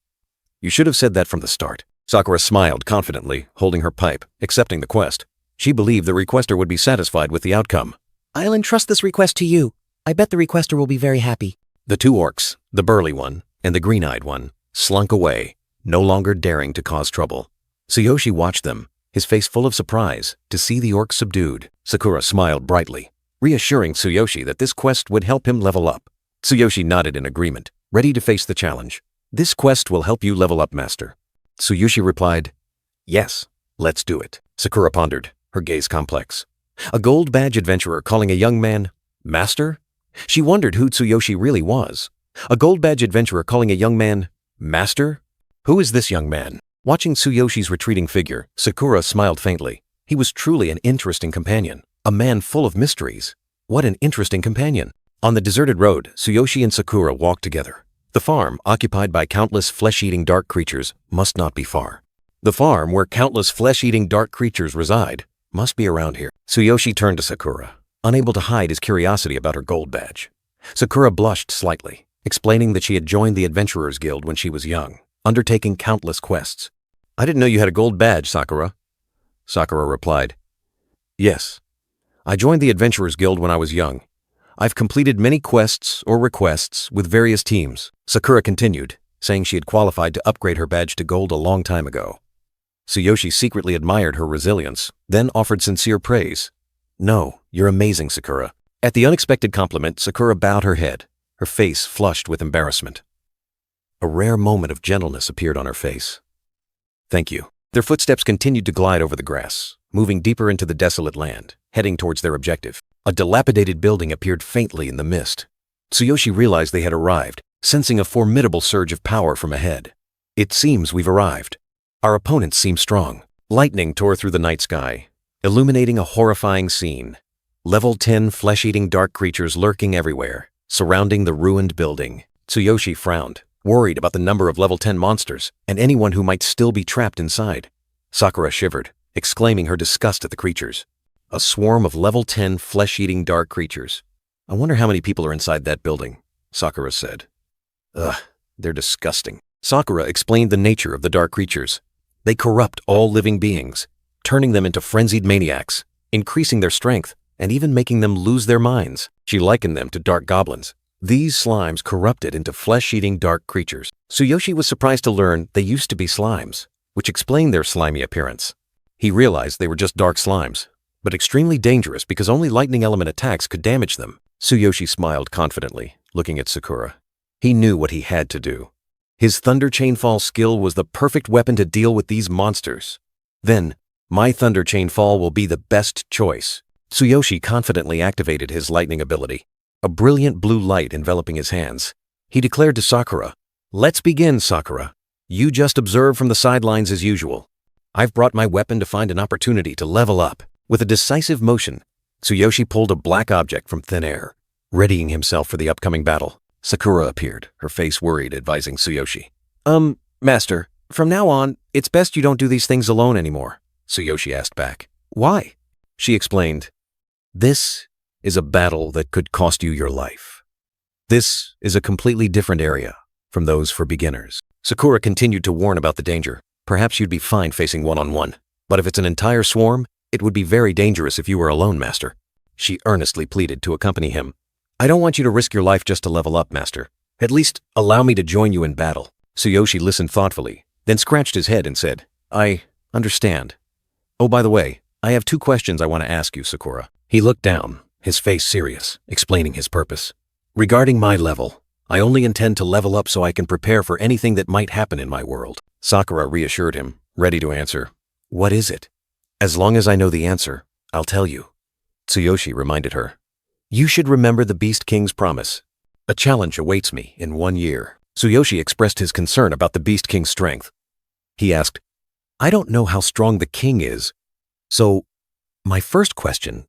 "You should have said that from the start." Sakura smiled confidently, holding her pipe, accepting the quest. She believed the requester would be satisfied with the outcome. "I'll entrust this request to you. I bet the requester will be very happy." The 2 orcs, the burly one and the green-eyed one, slunk away, no longer daring to cause trouble. Tsuyoshi watched them, his face full of surprise, to see the orcs subdued. Sakura smiled brightly, reassuring Tsuyoshi that this quest would help him level up. Tsuyoshi nodded in agreement, ready to face the challenge. "This quest will help you level up, master." Tsuyoshi replied, "Yes, let's do it." Sakura pondered, her gaze complex. A gold badge adventurer calling a young man master? She wondered who Tsuyoshi really was. A gold badge adventurer calling a young man master? Who is this young man? Watching Tsuyoshi's retreating figure, Sakura smiled faintly. He was truly an interesting companion. A man full of mysteries. What an interesting companion. On the deserted road, Tsuyoshi and Sakura walked together. The farm, occupied by countless flesh-eating dark creatures, must not be far. The farm, where countless flesh-eating dark creatures reside, must be around here. Tsuyoshi turned to Sakura, unable to hide his curiosity about her gold badge. Sakura blushed slightly, explaining that she had joined the Adventurers Guild when she was young, undertaking countless quests. "I didn't know you had a gold badge, Sakura." Sakura replied, "Yes. I joined the Adventurers Guild when I was young. I've completed many quests or requests with various teams." Sakura continued, saying she had qualified to upgrade her badge to gold a long time ago. Tsuyoshi secretly admired her resilience, then offered sincere praise. "No, you're amazing, Sakura." At the unexpected compliment, Sakura bowed her head, her face flushed with embarrassment. A rare moment of gentleness appeared on her face. "Thank you." Their footsteps continued to glide over the grass, moving deeper into the desolate land, heading towards their objective. A dilapidated building appeared faintly in the mist. Tsuyoshi realized they had arrived, sensing a formidable surge of power from ahead. "It seems we've arrived. Our opponents seem strong." Lightning tore through the night sky, illuminating a horrifying scene. Level 10 flesh-eating dark creatures lurking everywhere, surrounding the ruined building. Tsuyoshi frowned, worried about the number of level 10 monsters and anyone who might still be trapped inside. Sakura shivered, exclaiming her disgust at the creatures. A swarm of level 10 flesh-eating dark creatures. "I wonder how many people are inside that building," Sakura said. "Ugh, they're disgusting." Sakura explained the nature of the dark creatures. They corrupt all living beings, turning them into frenzied maniacs, increasing their strength, and even making them lose their minds. She likened them to dark goblins. These slimes corrupted into flesh-eating dark creatures. Tsuyoshi was surprised to learn they used to be slimes, which explained their slimy appearance. He realized they were just dark slimes, but extremely dangerous because only lightning element attacks could damage them. Tsuyoshi smiled confidently, looking at Sakura. He knew what he had to do. His Thunder Chainfall skill was the perfect weapon to deal with these monsters. Then, my Thunder Chainfall will be the best choice. Tsuyoshi confidently activated his lightning ability, a brilliant blue light enveloping his hands. He declared to Sakura, "Let's begin, Sakura. You just observe from the sidelines as usual. I've brought my weapon to find an opportunity to level up." With a decisive motion, Tsuyoshi pulled a black object from thin air, readying himself for the upcoming battle. Sakura appeared, her face worried, advising Tsuyoshi. Master, from now on, it's best you don't do these things alone anymore," Tsuyoshi asked back. "Why?" She explained, "This is a battle that could cost you your life. This is a completely different area from those for beginners." Sakura continued to warn about the danger. "Perhaps you'd be fine facing one-on-one, but if it's an entire swarm, it would be very dangerous if you were alone, Master." She earnestly pleaded to accompany him. "I don't want you to risk your life just to level up, Master. At least, allow me to join you in battle." Tsuyoshi listened thoughtfully, then scratched his head and said, "I understand. Oh, by the way, I have 2 questions I want to ask you, Sakura." He looked down, his face serious, explaining his purpose. "Regarding my level, I only intend to level up so I can prepare for anything that might happen in my world." Sakura reassured him, ready to answer. "What is it?" "As long as I know the answer, I'll tell you." Tsuyoshi reminded her. "You should remember the Beast King's promise. A challenge awaits me in 1 year." Tsuyoshi expressed his concern about the Beast King's strength. He asked, "I don't know how strong the king is, so my first question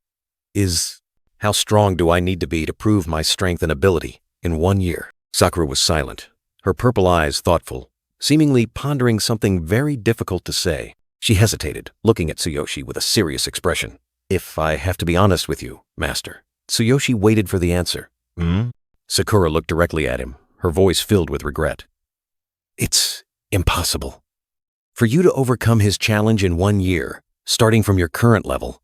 is, how strong do I need to be to prove my strength and ability in 1 year?" Sakura was silent, her purple eyes thoughtful, seemingly pondering something very difficult to say. She hesitated, looking at Tsuyoshi with a serious expression. "If I have to be honest with you, Master." Tsuyoshi waited for the answer. Sakura looked directly at him, her voice filled with regret. "It's impossible. For you to overcome his challenge in 1 year, starting from your current level,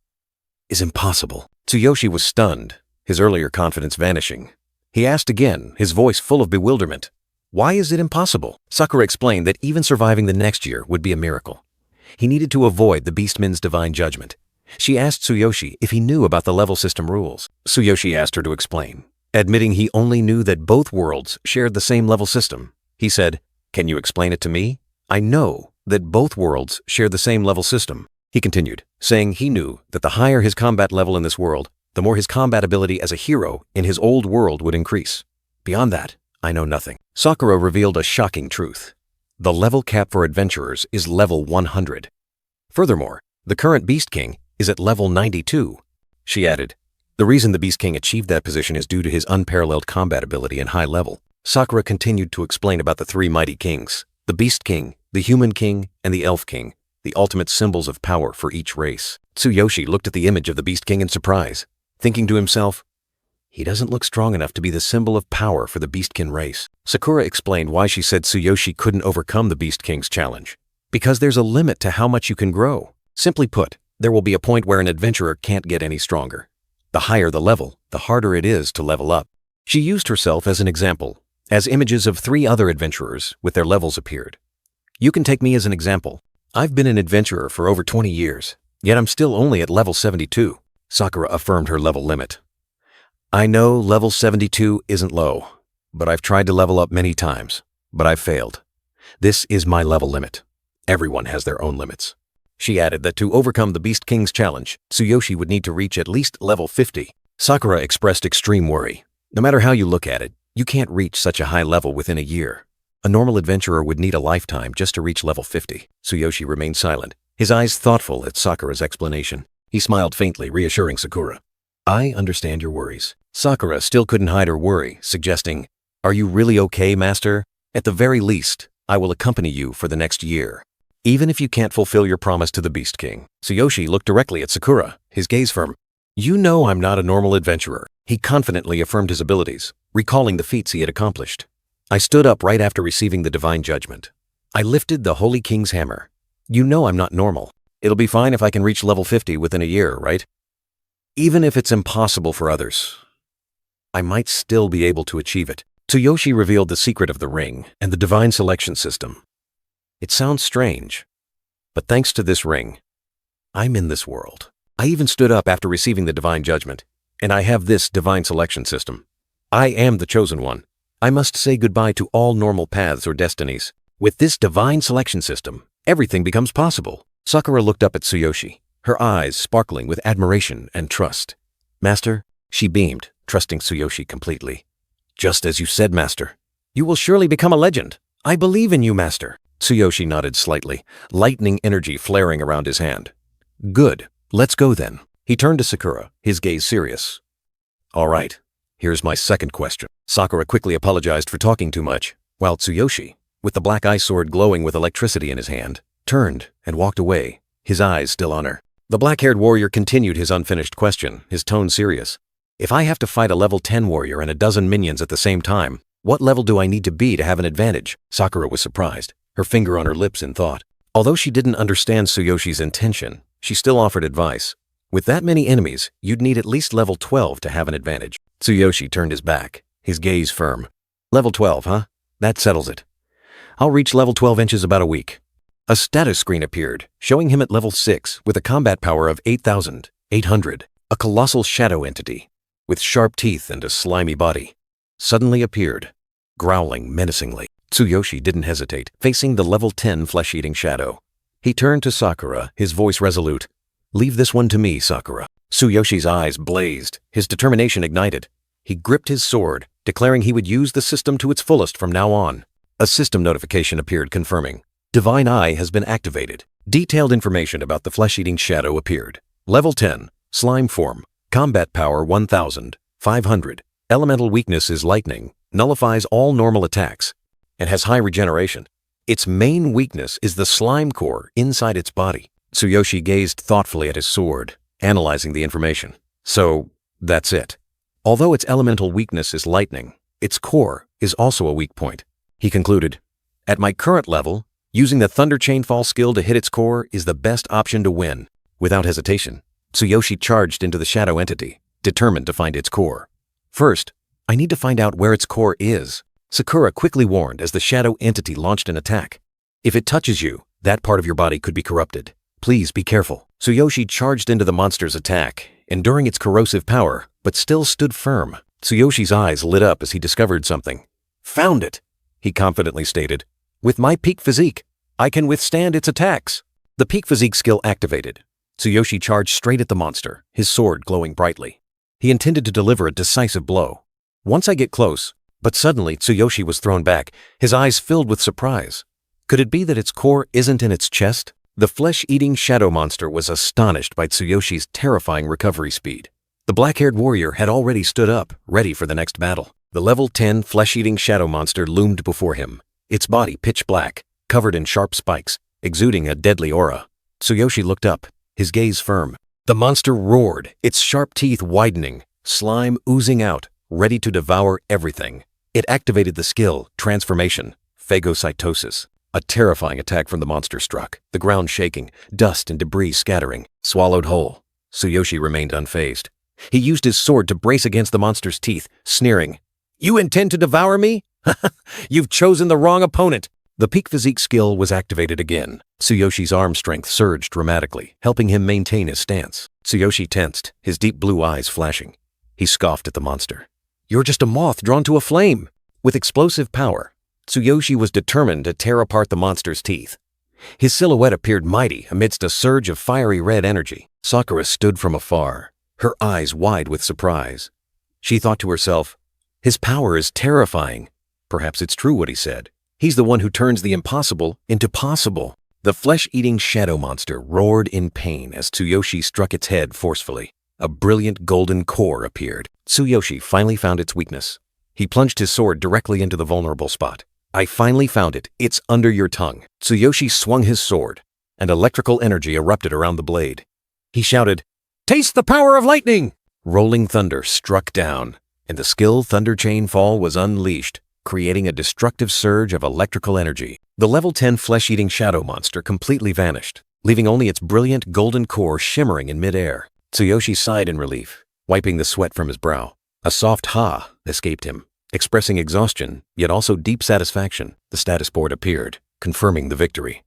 is impossible." Tsuyoshi was stunned, his earlier confidence vanishing. He asked again, his voice full of bewilderment, "Why is it impossible?" Sakura explained that even surviving the next year would be a miracle. He needed to avoid the beastmen's divine judgment. She asked Tsuyoshi if he knew about the level system rules. Tsuyoshi asked her to explain, admitting he only knew that both worlds shared the same level system. He said, "Can you explain it to me? I know that both worlds share the same level system." He continued, saying he knew that the higher his combat level in this world, the more his combat ability as a hero in his old world would increase. Beyond that, I know nothing. Sakura revealed a shocking truth. The level cap for adventurers is level 100. Furthermore, the current Beast King is at level 92. She added, the reason the Beast King achieved that position is due to his unparalleled combat ability and high level. Sakura continued to explain about the three mighty kings, the Beast King, the Human King, and the Elf King, the ultimate symbols of power for each race. Tsuyoshi looked at the image of the Beast King in surprise, thinking to himself, he doesn't look strong enough to be the symbol of power for the Beastkin race. Sakura explained why she said Tsuyoshi couldn't overcome the Beast King's challenge. Because there's a limit to how much you can grow. Simply put, there will be a point where an adventurer can't get any stronger. The higher the level, the harder it is to level up. She used herself as an example, as images of 3 other adventurers with their levels appeared. You can take me as an example. I've been an adventurer for over 20 years, yet I'm still only at level 72. Sakura affirmed her level limit. I know level 72 isn't low, but I've tried to level up many times, but I've failed. This is my level limit. Everyone has their own limits. She added that to overcome the Beast King's challenge, Tsuyoshi would need to reach at least level 50. Sakura expressed extreme worry. No matter how you look at it, you can't reach such a high level within a year. A normal adventurer would need a lifetime just to reach level 50. Tsuyoshi remained silent, his eyes thoughtful at Sakura's explanation. He smiled faintly, reassuring Sakura. I understand your worries. Sakura still couldn't hide her worry, suggesting, are you really okay, Master? At the very least, I will accompany you for the next year. Even if you can't fulfill your promise to the Beast King. Tsuyoshi looked directly at Sakura, his gaze firm. You know I'm not a normal adventurer. He confidently affirmed his abilities, recalling the feats he had accomplished. I stood up right after receiving the divine judgment. I lifted the Holy King's hammer. You know I'm not normal. It'll be fine if I can reach level 50 within a year, right? Even if it's impossible for others, I might still be able to achieve it. Tsuyoshi revealed the secret of the ring and the divine selection system. It sounds strange, but thanks to this ring, I'm in this world. I even stood up after receiving the divine judgment, and I have this divine selection system. I am the chosen one. I must say goodbye to all normal paths or destinies. With this divine selection system, everything becomes possible. Sakura looked up at Tsuyoshi, her eyes sparkling with admiration and trust. Master, she beamed, trusting Tsuyoshi completely. Just as you said, Master. You will surely become a legend. I believe in you, Master. Tsuyoshi nodded slightly, lightning energy flaring around his hand. Good. Let's go then. He turned to Sakura, his gaze serious. All right. Here's my second question. Sakura quickly apologized for talking too much, while Tsuyoshi, with the black ice sword glowing with electricity in his hand, turned and walked away, his eyes still on her. The black-haired warrior continued his unfinished question, his tone serious. If I have to fight a level 10 warrior and a dozen minions at the same time, what level do I need to be to have an advantage? Sakura was surprised, her finger on her lips in thought. Although she didn't understand Tsuyoshi's intention, she still offered advice. With that many enemies, you'd need at least level 12 to have an advantage. Tsuyoshi turned his back, his gaze firm. Level 12, huh? That settles it. I'll reach level 12 inches about a week. A status screen appeared, showing him at level 6 with a combat power of 8,800, a colossal shadow entity, with sharp teeth and a slimy body, suddenly appeared, growling menacingly. Tsuyoshi didn't hesitate, facing the level 10 flesh-eating shadow. He turned to Sakura, his voice resolute. Leave this one to me, Sakura. Tsuyoshi's eyes blazed, his determination ignited. He gripped his sword, declaring he would use the system to its fullest from now on. A system notification appeared confirming. Divine Eye has been activated. Detailed information about the flesh-eating shadow appeared. Level 10, slime form, combat power 1,500. Elemental weakness is lightning, nullifies all normal attacks, and has high regeneration. Its main weakness is the slime core inside its body. Tsuyoshi gazed thoughtfully at his sword, analyzing the information. So, that's it. Although its elemental weakness is lightning, its core is also a weak point. He concluded, at my current level, using the Thunder Chainfall skill to hit its core is the best option to win. Without hesitation, Tsuyoshi charged into the shadow entity, determined to find its core. First, I need to find out where its core is. Sakura quickly warned as the shadow entity launched an attack. If it touches you, that part of your body could be corrupted. Please be careful. Tsuyoshi charged into the monster's attack, enduring its corrosive power, but still stood firm. Tsuyoshi's eyes lit up as he discovered something. Found it, he confidently stated. With my peak physique, I can withstand its attacks. The peak physique skill activated. Tsuyoshi charged straight at the monster, his sword glowing brightly. He intended to deliver a decisive blow. Once I get close, but suddenly Tsuyoshi was thrown back, his eyes filled with surprise. Could it be that its core isn't in its chest? The flesh-eating shadow monster was astonished by Tsuyoshi's terrifying recovery speed. The black-haired warrior had already stood up, ready for the next battle. The level 10 flesh-eating shadow monster loomed before him, its body pitch black, covered in sharp spikes, exuding a deadly aura. Tsuyoshi looked up, his gaze firm. The monster roared, its sharp teeth widening, slime oozing out, ready to devour everything. It activated the skill, Transformation, phagocytosis. A terrifying attack from the monster struck, the ground shaking, dust and debris scattering, swallowed whole. Tsuyoshi remained unfazed. He used his sword to brace against the monster's teeth, sneering, "You intend to devour me? You've chosen the wrong opponent." The peak physique skill was activated again. Tsuyoshi's arm strength surged dramatically, helping him maintain his stance. Tsuyoshi tensed, his deep blue eyes flashing. He scoffed at the monster. "You're just a moth drawn to a flame." With explosive power, Tsuyoshi was determined to tear apart the monster's teeth. His silhouette appeared mighty amidst a surge of fiery red energy. Sakura stood from afar, her eyes wide with surprise. She thought to herself, his power is terrifying. Perhaps it's true what he said. He's the one who turns the impossible into possible. The flesh-eating shadow monster roared in pain as Tsuyoshi struck its head forcefully. A brilliant golden core appeared. Tsuyoshi finally found its weakness. He plunged his sword directly into the vulnerable spot. "I finally found it. It's under your tongue." Tsuyoshi swung his sword, and electrical energy erupted around the blade. He shouted, "Taste the power of lightning!" Rolling thunder struck down, and the skill Thunder Chain Fall was unleashed, creating a destructive surge of electrical energy. The level 10 flesh-eating shadow monster completely vanished, leaving only its brilliant golden core shimmering in midair. Tsuyoshi sighed in relief, wiping the sweat from his brow. A soft "ha" escaped him, expressing exhaustion, yet also deep satisfaction. The status board appeared, confirming the victory.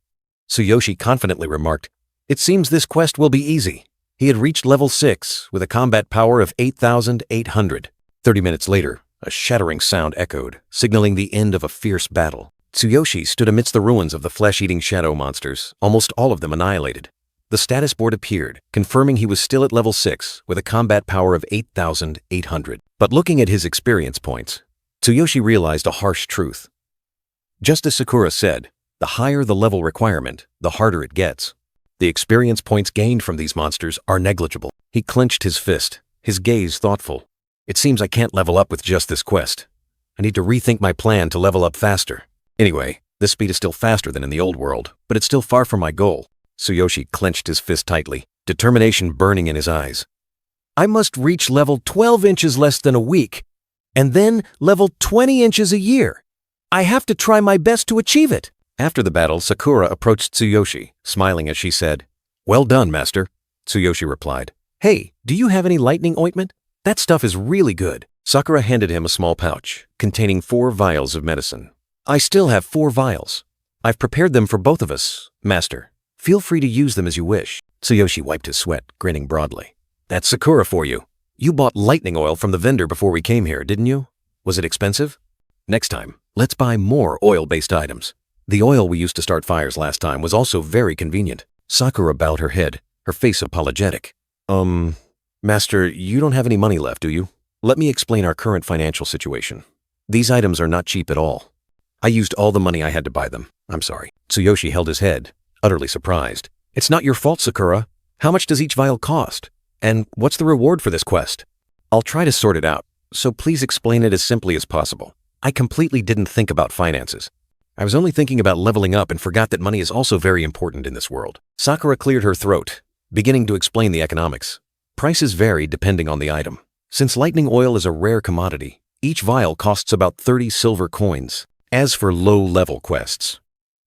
Tsuyoshi confidently remarked, "It seems this quest will be easy." He had reached level 6 with a combat power of 8,800. 30 minutes later, a shattering sound echoed, signaling the end of a fierce battle. Tsuyoshi stood amidst the ruins of the flesh-eating shadow monsters, almost all of them annihilated. The status board appeared, confirming he was still at level 6 with a combat power of 8,800. But looking at his experience points, Tsuyoshi realized a harsh truth. Just as Sakura said, the higher the level requirement, the harder it gets. The experience points gained from these monsters are negligible. He clenched his fist, his gaze thoughtful. "It seems I can't level up with just this quest. I need to rethink my plan to level up faster. Anyway, this speed is still faster than in the old world, but it's still far from my goal." Tsuyoshi clenched his fist tightly, determination burning in his eyes. "I must reach level 12 inches less than a week, and then level 20 inches a year. I have to try my best to achieve it." After the battle, Sakura approached Tsuyoshi, smiling as she said, "Well done, master." Tsuyoshi replied, "Hey, do you have any lightning ointment? That stuff is really good." Sakura handed him a small pouch, containing 4 vials of medicine. "I still have 4 vials. I've prepared them for both of us, master. Feel free to use them as you wish." Tsuyoshi wiped his sweat, grinning broadly. "That's Sakura for you. You bought lightning oil from the vendor before we came here, didn't you? Was it expensive? Next time, let's buy more oil-based items. The oil we used to start fires last time was also very convenient." Sakura bowed her head, her face apologetic. Master, you don't have any money left, do you? Let me explain our current financial situation. These items are not cheap at all. I used all the money I had to buy them. I'm sorry." Tsuyoshi held his head, utterly surprised. "It's not your fault, Sakura. How much does each vial cost? And what's the reward for this quest?" "I'll try to sort it out, so please explain it as simply as possible. I completely didn't think about finances. I was only thinking about leveling up and forgot that money is also very important in this world." Sakura cleared her throat, beginning to explain the economics. Prices vary depending on the item. Since lightning oil is a rare commodity, each vial costs about 30 silver coins. As for low-level quests,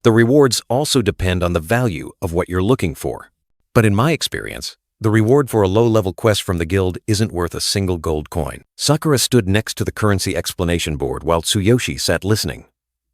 the rewards also depend on the value of what you're looking for. But in my experience, the reward for a low-level quest from the guild isn't worth a single gold coin. Sakura stood next to the currency explanation board while Tsuyoshi sat listening.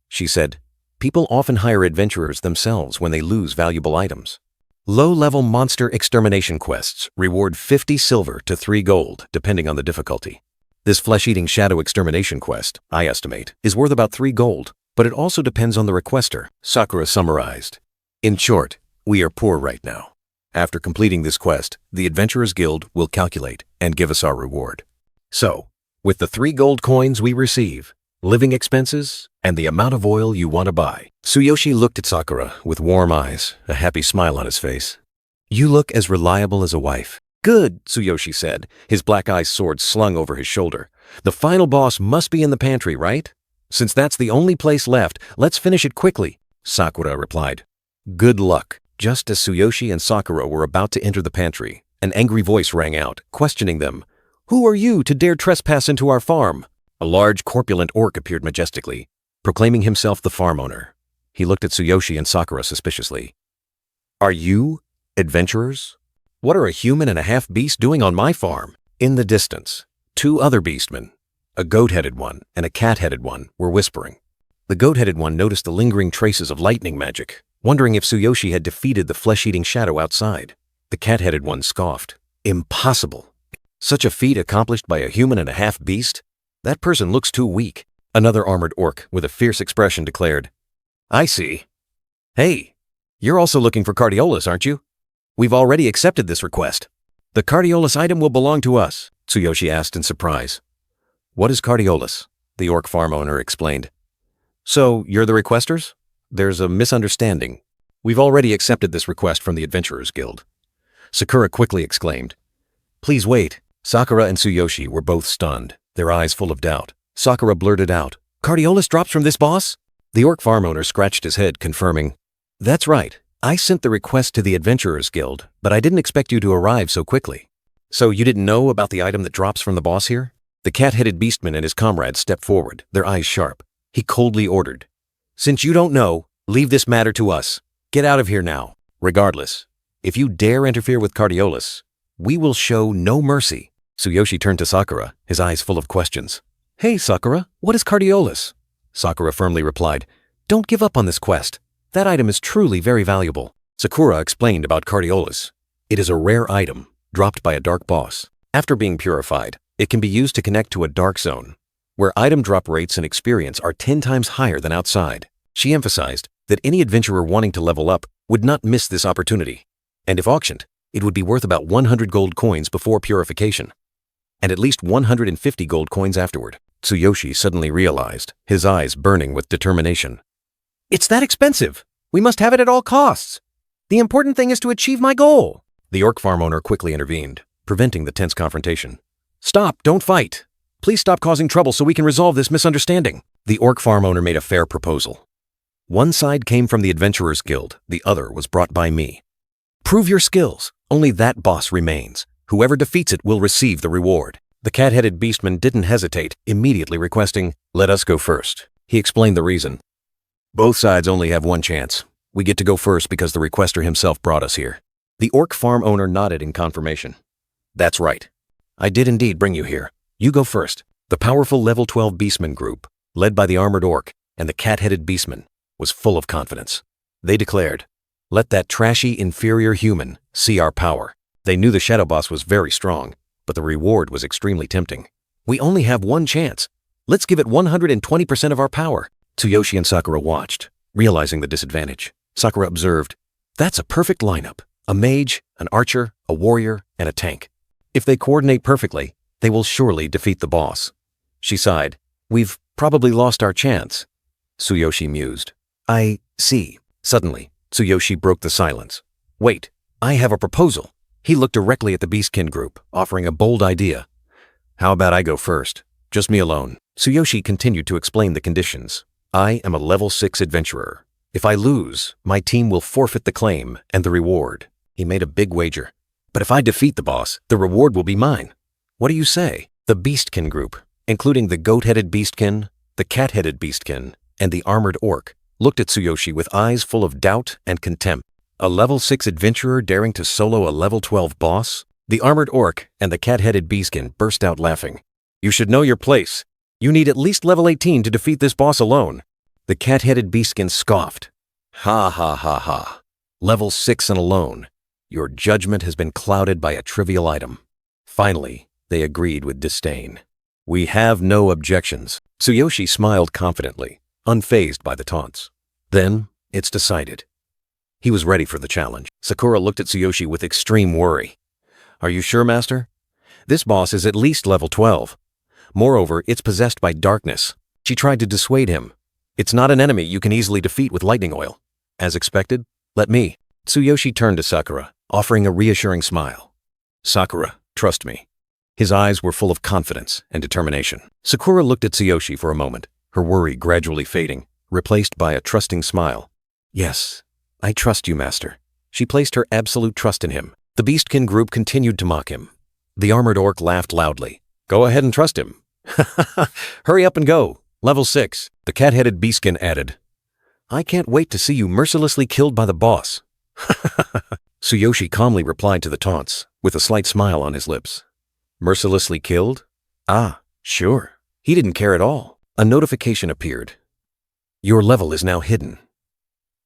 She said, "People often hire adventurers themselves when they lose valuable items. Low-level monster extermination quests reward 50 silver to 3 gold, depending on the difficulty. This flesh-eating shadow extermination quest, I estimate, is worth about 3 gold, but it also depends on the requester," Sakura summarized. "In short, we are poor right now. After completing this quest, the Adventurers Guild will calculate and give us our reward. So, with the 3 gold coins we receive, living expenses, and the amount of oil you want to buy, Tsuyoshi looked at Sakura with warm eyes, a happy smile on his face. You look as reliable as a wife. Good, Tsuyoshi said, his black eyes sword slung over his shoulder. The final boss must be in the pantry, right? Since that's the only place left, let's finish it quickly, Sakura replied. Good luck. Just as Tsuyoshi and Sakura were about to enter the pantry, an angry voice rang out, questioning them. Who are you to dare trespass into our farm? A large, corpulent orc appeared majestically, proclaiming himself the farm owner. He looked at Tsuyoshi and Sakura suspiciously. Are you adventurers? What are a human and a half-beast doing on my farm? In the distance, 2 other beastmen, a goat-headed one and a cat-headed one, were whispering. The goat-headed one noticed the lingering traces of lightning magic, wondering if Tsuyoshi had defeated the flesh-eating shadow outside. The cat-headed one scoffed. Impossible. Such a feat accomplished by a human and a half-beast? That person looks too weak. Another armored orc with a fierce expression declared. I see. Hey, you're also looking for Cardiolus, aren't you? We've already accepted this request. The Cardiolus item will belong to us, Tsuyoshi asked in surprise. What is Cardiolus? The orc farm owner explained. So, you're the requesters? There's a misunderstanding. We've already accepted this request from the Adventurers Guild. Sakura quickly exclaimed. Please wait. Sakura and Tsuyoshi were both stunned, their eyes full of doubt. Sakura blurted out, Cardiolus drops from this boss? The orc farm owner scratched his head, confirming, That's right. I sent the request to the Adventurers Guild, but I didn't expect you to arrive so quickly. So you didn't know about the item that drops from the boss here? The cat-headed beastman and his comrades stepped forward, their eyes sharp. He coldly ordered, Since you don't know, leave this matter to us. Get out of here now. Regardless, if you dare interfere with Cardiolus, we will show no mercy. Tsuyoshi turned to Sakura, his eyes full of questions. Hey, Sakura, what is Cardiolus? Sakura firmly replied, Don't give up on this quest. That item is truly very valuable. Sakura explained about Cardiolus. It is a rare item, dropped by a dark boss. After being purified, it can be used to connect to a dark zone, where item drop rates and experience are 10 times higher than outside. She emphasized that any adventurer wanting to level up would not miss this opportunity, and if auctioned, it would be worth about 100 gold coins before purification, and at least 150 gold coins afterward. Tsuyoshi suddenly realized, his eyes burning with determination. It's that expensive! We must have it at all costs! The important thing is to achieve my goal! The orc farm owner quickly intervened, preventing the tense confrontation. Stop! Don't fight! Please stop causing trouble so we can resolve this misunderstanding. The orc farm owner made a fair proposal. One side came from the Adventurers Guild, the other was brought by me. Prove your skills. Only that boss remains. Whoever defeats it will receive the reward. The cat-headed beastman didn't hesitate, immediately requesting, Let us go first. He explained the reason. Both sides only have one chance. We get to go first because the requester himself brought us here. The orc farm owner nodded in confirmation. That's right. I did indeed bring you here. You go first. The powerful level 12 beastman group, led by the armored orc and the cat-headed beastman, was full of confidence. They declared, Let that trashy, inferior human see our power. They knew the shadow boss was very strong, but the reward was extremely tempting. We only have one chance. Let's give it 120% of our power. Tsuyoshi and Sakura watched, realizing the disadvantage. Sakura observed, That's a perfect lineup. A mage, an archer, a warrior, and a tank. If they coordinate perfectly, they will surely defeat the boss. She sighed. We've probably lost our chance. Tsuyoshi mused. I see. Suddenly, Tsuyoshi broke the silence. Wait, I have a proposal. He looked directly at the Beastkin group, offering a bold idea. How about I go first? Just me alone. Tsuyoshi continued to explain the conditions. I am a level 6 adventurer. If I lose, my team will forfeit the claim and the reward. He made a big wager. But if I defeat the boss, the reward will be mine. What do you say? The Beastkin group, including the goat-headed Beastkin, the cat-headed Beastkin, and the armored orc, looked at Tsuyoshi with eyes full of doubt and contempt. A level 6 adventurer daring to solo a level 12 boss? The armored orc and the cat-headed Beastkin burst out laughing. You should know your place. You need at least level 18 to defeat this boss alone. The cat-headed Beastkin scoffed. Ha ha ha ha. Level 6 and alone. Your judgment has been clouded by a trivial item. Finally, they agreed with disdain. We have no objections. Tsuyoshi smiled confidently, unfazed by the taunts. Then, it's decided. He was ready for the challenge. Sakura looked at Tsuyoshi with extreme worry. Are you sure, Master? This boss is at least level 12. Moreover, it's possessed by darkness. She tried to dissuade him. It's not an enemy you can easily defeat with lightning oil. As expected, let me. Tsuyoshi turned to Sakura, offering a reassuring smile. Sakura, trust me. His eyes were full of confidence and determination. Sakura looked at Tsuyoshi for a moment, her worry gradually fading, replaced by a trusting smile. Yes, I trust you, Master. She placed her absolute trust in him. The beastkin group continued to mock him. The armored orc laughed loudly. Go ahead and trust him. Hurry up and go. Level 6. The cat-headed beastkin added. I can't wait to see you mercilessly killed by the boss. Tsuyoshi calmly replied to the taunts, with a slight smile on his lips. Mercilessly killed? Ah, sure. He didn't care at all. A notification appeared. Your level is now hidden.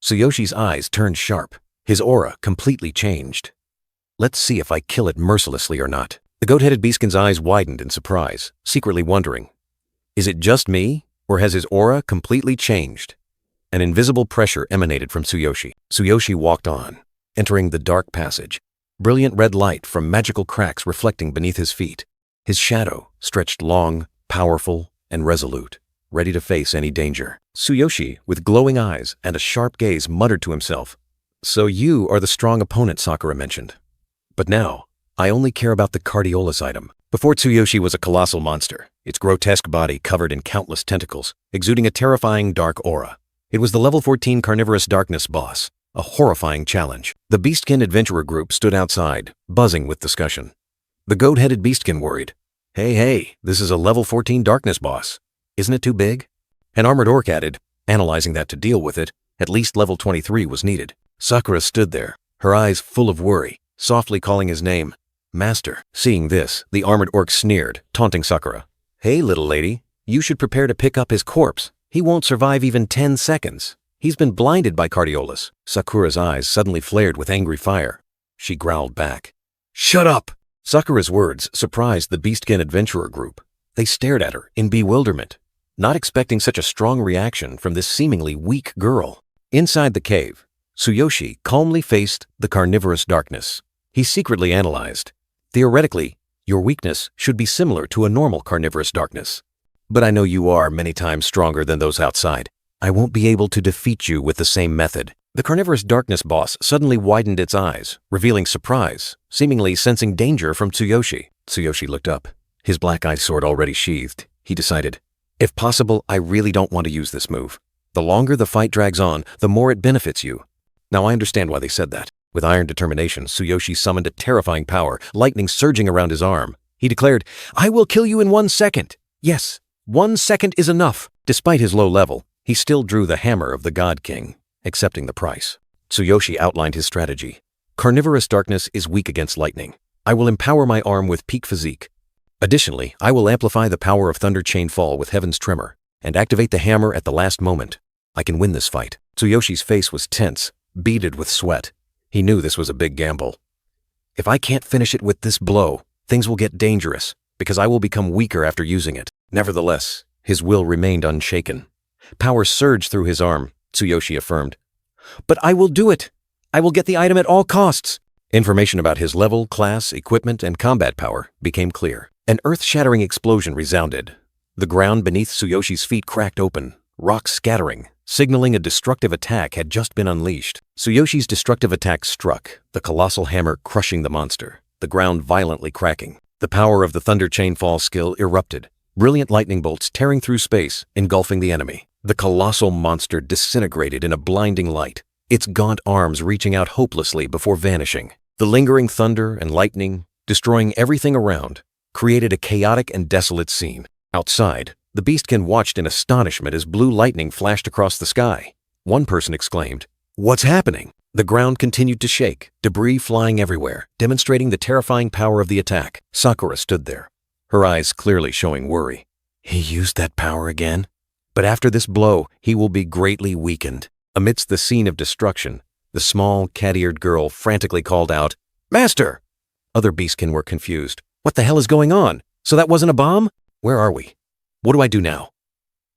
Tsuyoshi's eyes turned sharp. His aura completely changed. Let's see if I kill it mercilessly or not. The goat-headed beastkin's eyes widened in surprise, secretly wondering, is it just me, or has his aura completely changed? An invisible pressure emanated from Tsuyoshi. Tsuyoshi walked on, entering the dark passage. Brilliant red light from magical cracks reflecting beneath his feet. His shadow stretched long, powerful, and resolute, ready to face any danger. Tsuyoshi, with glowing eyes and a sharp gaze, muttered to himself, So you are the strong opponent Sakura mentioned. But now, I only care about the Cardiolus item. Before Tsuyoshi was a colossal monster, its grotesque body covered in countless tentacles, exuding a terrifying dark aura. It was the level 14 carnivorous darkness boss, a horrifying challenge. The beastkin adventurer group stood outside, buzzing with discussion. The goat-headed beastkin worried, Hey, this is a level 14 darkness boss. Isn't it too big? An armored orc added, analyzing that to deal with it, at least level 23 was needed. Sakura stood there, her eyes full of worry, softly calling his name, Master. Seeing this, the armored orc sneered, taunting Sakura. Hey, little lady, you should prepare to pick up his corpse. He won't survive even 10 seconds. He's been blinded by Cardiolus. Sakura's eyes suddenly flared with angry fire. She growled back. Shut up! Sakura's words surprised the beastkin adventurer group. They stared at her in bewilderment, not expecting such a strong reaction from this seemingly weak girl. Inside the cave, Tsuyoshi calmly faced the carnivorous darkness. He secretly analyzed. Theoretically, your weakness should be similar to a normal carnivorous darkness. But I know you are many times stronger than those outside. I won't be able to defeat you with the same method. The carnivorous darkness boss suddenly widened its eyes, revealing surprise, seemingly sensing danger from Tsuyoshi. Tsuyoshi looked up, his black eye sword already sheathed. He decided, if possible, I really don't want to use this move. The longer the fight drags on, the more it benefits you. Now I understand why they said that. With iron determination, Tsuyoshi summoned a terrifying power, lightning surging around his arm. He declared, I will kill you in 1 second. Yes, 1 second is enough. Despite his low level, he still drew the hammer of the God King, accepting the price. Tsuyoshi outlined his strategy. Carnivorous darkness is weak against lightning. I will empower my arm with peak physique. Additionally, I will amplify the power of Thunder Chain Fall with Heaven's Tremor, and activate the hammer at the last moment. I can win this fight. Tsuyoshi's face was tense, beaded with sweat. He knew this was a big gamble. If I can't finish it with this blow, things will get dangerous, because I will become weaker after using it. Nevertheless, his will remained unshaken. Power surged through his arm, Tsuyoshi affirmed. But I will do it! I will get the item at all costs! Information about his level, class, equipment, and combat power became clear. An earth-shattering explosion resounded. The ground beneath Tsuyoshi's feet cracked open, rocks scattering, signaling a destructive attack had just been unleashed. Tsuyoshi's destructive attack struck, the colossal hammer crushing the monster, the ground violently cracking. The power of the Thunder Chain Fall skill erupted, brilliant lightning bolts tearing through space, engulfing the enemy. The colossal monster disintegrated in a blinding light, its gaunt arms reaching out hopelessly before vanishing. The lingering thunder and lightning, destroying everything around, created a chaotic and desolate scene. Outside, the beastkin watched in astonishment as blue lightning flashed across the sky. One person exclaimed, "What's happening?" The ground continued to shake, debris flying everywhere, demonstrating the terrifying power of the attack. Sakura stood there, her eyes clearly showing worry. He used that power again? But after this blow, he will be greatly weakened. Amidst the scene of destruction, the small, cat-eared girl frantically called out, "Master!" Other beastkin were confused. What the hell is going on? So that wasn't a bomb? Where are we? What do I do now?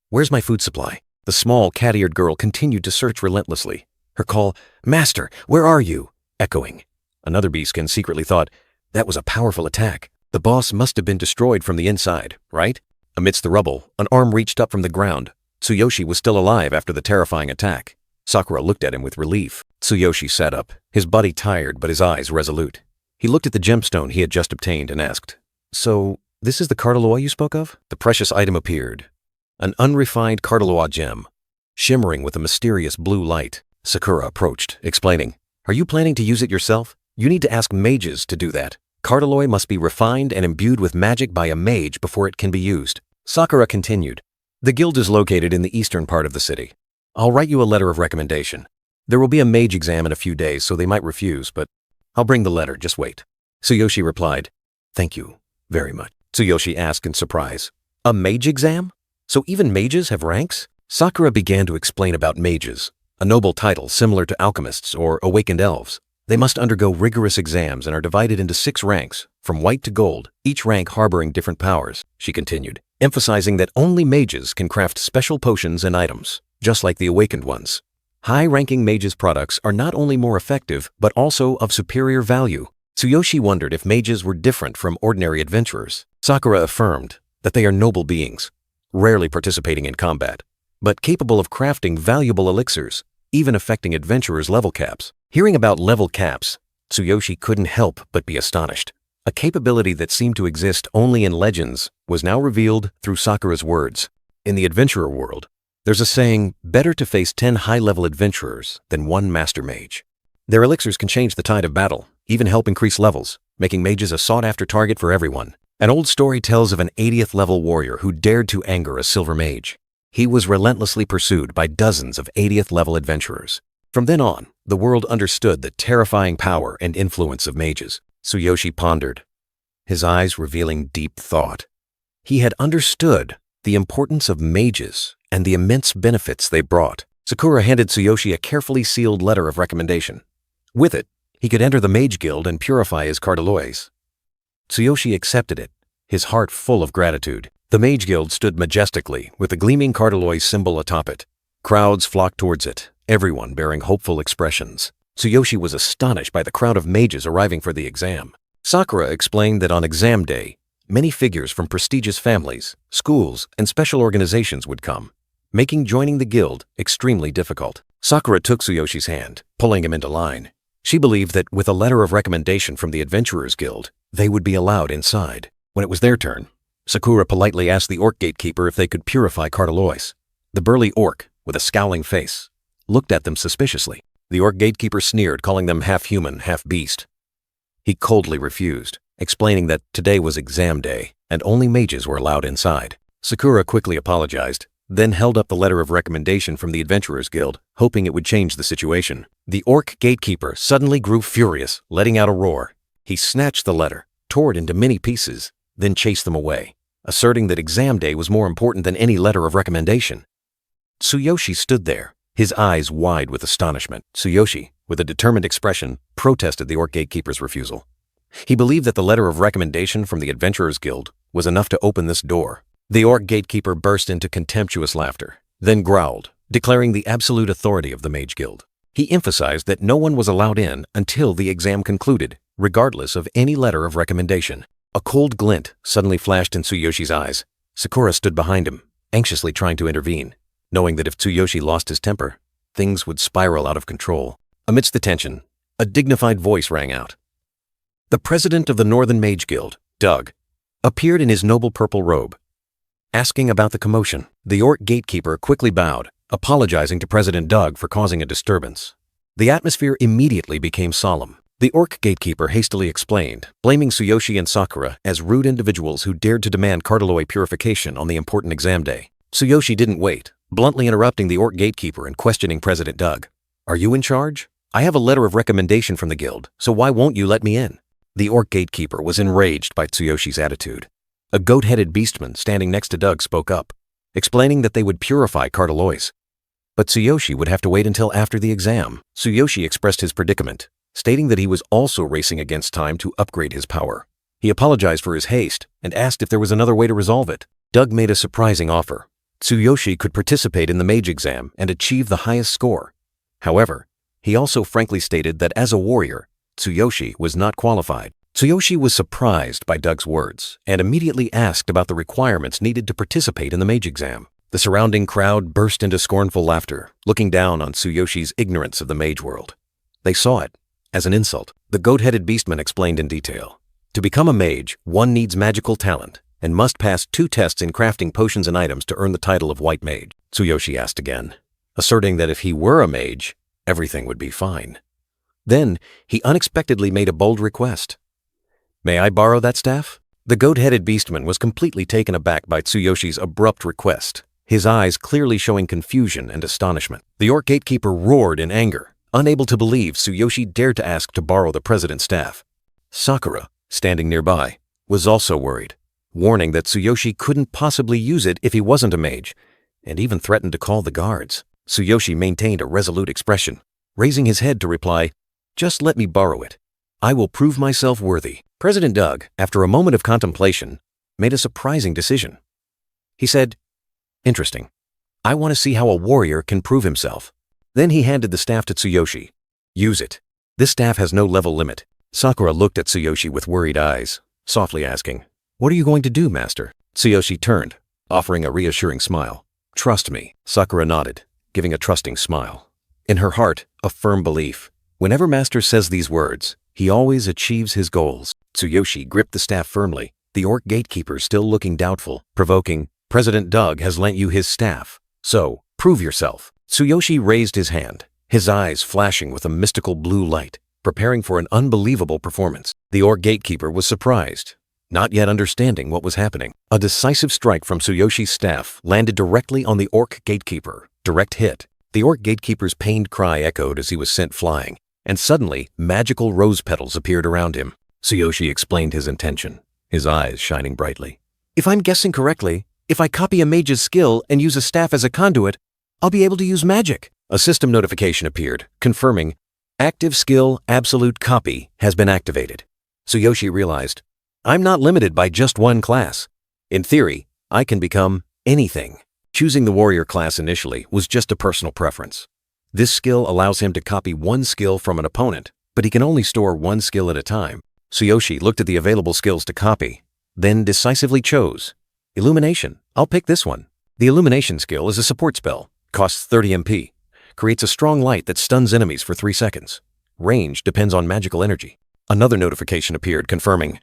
Where's my food supply? The small, cat-eared girl continued to search relentlessly. Her call, "Master, where are you?" echoing. Another beastkin secretly thought, that was a powerful attack. The boss must have been destroyed from the inside, right? Amidst the rubble, an arm reached up from the ground. Tsuyoshi was still alive after the terrifying attack. Sakura looked at him with relief. Tsuyoshi sat up, his body tired but his eyes resolute. He looked at the gemstone he had just obtained and asked, "So, this is the Cardelois you spoke of?" The precious item appeared. An unrefined Cardelois gem, shimmering with a mysterious blue light. Sakura approached, explaining, "Are you planning to use it yourself? You need to ask mages to do that. Cardelois must be refined and imbued with magic by a mage before it can be used." Sakura continued, "The guild is located in the eastern part of the city. I'll write you a letter of recommendation. There will be a mage exam in a few days, so they might refuse, but I'll bring the letter, just wait." Tsuyoshi replied, "Thank you very much." Tsuyoshi asked in surprise, "A mage exam? So even mages have ranks?" Sakura began to explain about mages, a noble title similar to alchemists or awakened elves. They must undergo rigorous exams and are divided into 6 ranks, from white to gold, each rank harboring different powers, she continued, emphasizing that only mages can craft special potions and items, just like the awakened ones. High-ranking mages' products are not only more effective, but also of superior value. Tsuyoshi wondered if mages were different from ordinary adventurers. Sakura affirmed that they are noble beings, rarely participating in combat, but capable of crafting valuable elixirs, even affecting adventurers' level caps. Hearing about level caps, Tsuyoshi couldn't help but be astonished. A capability that seemed to exist only in legends was now revealed through Sakura's words. In the adventurer world, there's a saying, better to face 10 high-level adventurers than 1 master mage. Their elixirs can change the tide of battle, even help increase levels, making mages a sought-after target for everyone. An old story tells of an 80th level warrior who dared to anger a silver mage. He was relentlessly pursued by dozens of 80th level adventurers. From then on, the world understood the terrifying power and influence of mages. Tsuyoshi pondered, his eyes revealing deep thought. He had understood the importance of mages and the immense benefits they brought. Sakura handed Tsuyoshi a carefully sealed letter of recommendation. With it, he could enter the Mage Guild and purify his Cardelois. Tsuyoshi accepted it, his heart full of gratitude. The Mage Guild stood majestically, with the gleaming Cardelois symbol atop it. Crowds flocked towards it, everyone bearing hopeful expressions. Tsuyoshi was astonished by the crowd of mages arriving for the exam. Sakura explained that on exam day, many figures from prestigious families, schools, and special organizations would come, making joining the guild extremely difficult. Sakura took Tsuyoshi's hand, pulling him into line. She believed that with a letter of recommendation from the Adventurers Guild, they would be allowed inside. When it was their turn, Sakura politely asked the Orc Gatekeeper if they could purify Cardelois. The burly orc, with a scowling face, looked at them suspiciously. The Orc Gatekeeper sneered, calling them half-human, half-beast. He coldly refused, explaining that today was exam day, and only mages were allowed inside. Sakura quickly apologized, then held up the letter of recommendation from the Adventurers Guild, hoping it would change the situation. The Orc Gatekeeper suddenly grew furious, letting out a roar. He snatched the letter, tore it into many pieces, then chased them away, asserting that exam day was more important than any letter of recommendation. Tsuyoshi stood there, his eyes wide with astonishment. Tsuyoshi, with a determined expression, protested the Orc Gatekeeper's refusal. He believed that the letter of recommendation from the Adventurers Guild was enough to open this door. The Orc Gatekeeper burst into contemptuous laughter, then growled, declaring the absolute authority of the Mage Guild. He emphasized that no one was allowed in until the exam concluded, regardless of any letter of recommendation. A cold glint suddenly flashed in Tsuyoshi's eyes. Sakura stood behind him, anxiously trying to intervene, knowing that if Tsuyoshi lost his temper, things would spiral out of control. Amidst the tension, a dignified voice rang out. The president of the Northern Mage Guild, Doug, appeared in his noble purple robe. Asking about the commotion, the Orc Gatekeeper quickly bowed, apologizing to President Doug for causing a disturbance. The atmosphere immediately became solemn. The Orc Gatekeeper hastily explained, blaming Tsuyoshi and Sakura as rude individuals who dared to demand Cardelois purification on the important exam day. Tsuyoshi didn't wait, bluntly interrupting the Orc Gatekeeper and questioning President Doug. "Are you in charge? I have a letter of recommendation from the guild, so why won't you let me in?" The Orc Gatekeeper was enraged by Tsuyoshi's attitude. A goat-headed beastman standing next to Doug spoke up, explaining that they would purify Cardelois. But Tsuyoshi would have to wait until after the exam. Tsuyoshi expressed his predicament, stating that he was also racing against time to upgrade his power. He apologized for his haste and asked if there was another way to resolve it. Doug made a surprising offer. Tsuyoshi could participate in the mage exam and achieve the highest score. However, He also frankly stated that as a warrior, Tsuyoshi was not qualified. Tsuyoshi was surprised by Doug's words and immediately asked about the requirements needed to participate in the mage exam. The surrounding crowd burst into scornful laughter, looking down on Tsuyoshi's ignorance of the mage world. They saw it as an insult. The goat-headed beastman explained in detail. To become a mage, one needs magical talent and must pass 2 tests in crafting potions and items to earn the title of White Mage. Tsuyoshi asked again, asserting that if he were a mage, everything would be fine. Then, he unexpectedly made a bold request. "May I borrow that staff?" The goat-headed beastman was completely taken aback by Tsuyoshi's abrupt request, his eyes clearly showing confusion and astonishment. The orc gatekeeper roared in anger, unable to believe Tsuyoshi dared to ask to borrow the president's staff. Sakura, standing nearby, was also worried, warning that Tsuyoshi couldn't possibly use it if he wasn't a mage, and even threatened to call the guards. Tsuyoshi maintained a resolute expression, raising his head to reply, "Just let me borrow it. I will prove myself worthy." President Doug, after a moment of contemplation, made a surprising decision. He said, "Interesting. I want to see how a warrior can prove himself." Then he handed the staff to Tsuyoshi. "Use it. This staff has no level limit." Sakura looked at Tsuyoshi with worried eyes, softly asking, "What are you going to do, master?" Tsuyoshi turned, offering a reassuring smile. "Trust me." Sakura nodded, giving a trusting smile. In her heart, a firm belief. Whenever master says these words, he always achieves his goals. Tsuyoshi gripped the staff firmly, the orc gatekeeper still looking doubtful, provoking, "President Doug has lent you his staff. So, prove yourself." Tsuyoshi raised his hand, his eyes flashing with a mystical blue light, preparing for an unbelievable performance. The orc gatekeeper was surprised, not yet understanding what was happening. A decisive strike from Tsuyoshi's staff landed directly on the orc gatekeeper. Direct hit. The orc gatekeeper's pained cry echoed as he was sent flying, and suddenly, magical rose petals appeared around him. Tsuyoshi explained his intention, his eyes shining brightly. "If I'm guessing correctly, if I copy a mage's skill and use a staff as a conduit, I'll be able to use magic." A system notification appeared, confirming, "Active skill absolute copy has been activated." Tsuyoshi realized, "I'm not limited by just one class. In theory, I can become anything." Choosing the warrior class initially was just a personal preference. This skill allows him to copy one skill from an opponent, but he can only store one skill at a time. Tsuyoshi looked at the available skills to copy, then decisively chose, "Illumination, I'll pick this one." The Illumination skill is a support spell, costs 30 MP, creates a strong light that stuns enemies for 3 seconds. Range depends on magical energy. Another notification appeared confirming,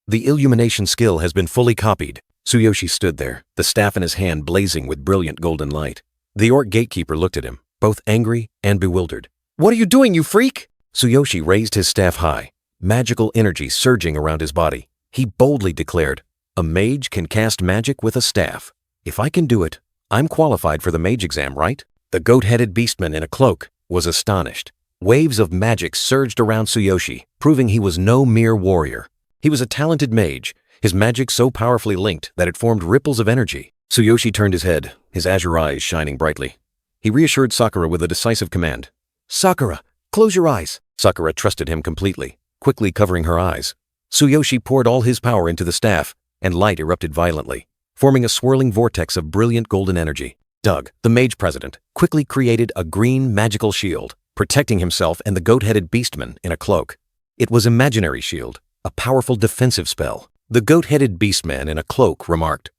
"The Illumination skill has been fully copied." Tsuyoshi stood there, the staff in his hand blazing with brilliant golden light. The orc gatekeeper looked at him, both angry and bewildered. "What are you doing, you freak?" Tsuyoshi raised his staff high, magical energy surging around his body. He boldly declared, "A mage can cast magic with a staff. If I can do it, I'm qualified for the mage exam, right?" The goat-headed beastman in a cloak was astonished. Waves of magic surged around Tsuyoshi, proving he was no mere warrior. He was a talented mage, his magic so powerfully linked that it formed ripples of energy. Tsuyoshi turned his head, his azure eyes shining brightly. He reassured Sakura with a decisive command. "Sakura, close your eyes." Sakura trusted him completely, quickly covering her eyes. Tsuyoshi poured all his power into the staff, and light erupted violently, forming a swirling vortex of brilliant golden energy. Doug, the mage president, quickly created a green magical shield, protecting himself and the goat-headed beastman in a cloak. It was imaginary shield, a powerful defensive spell. The goat-headed beastman in a cloak remarked,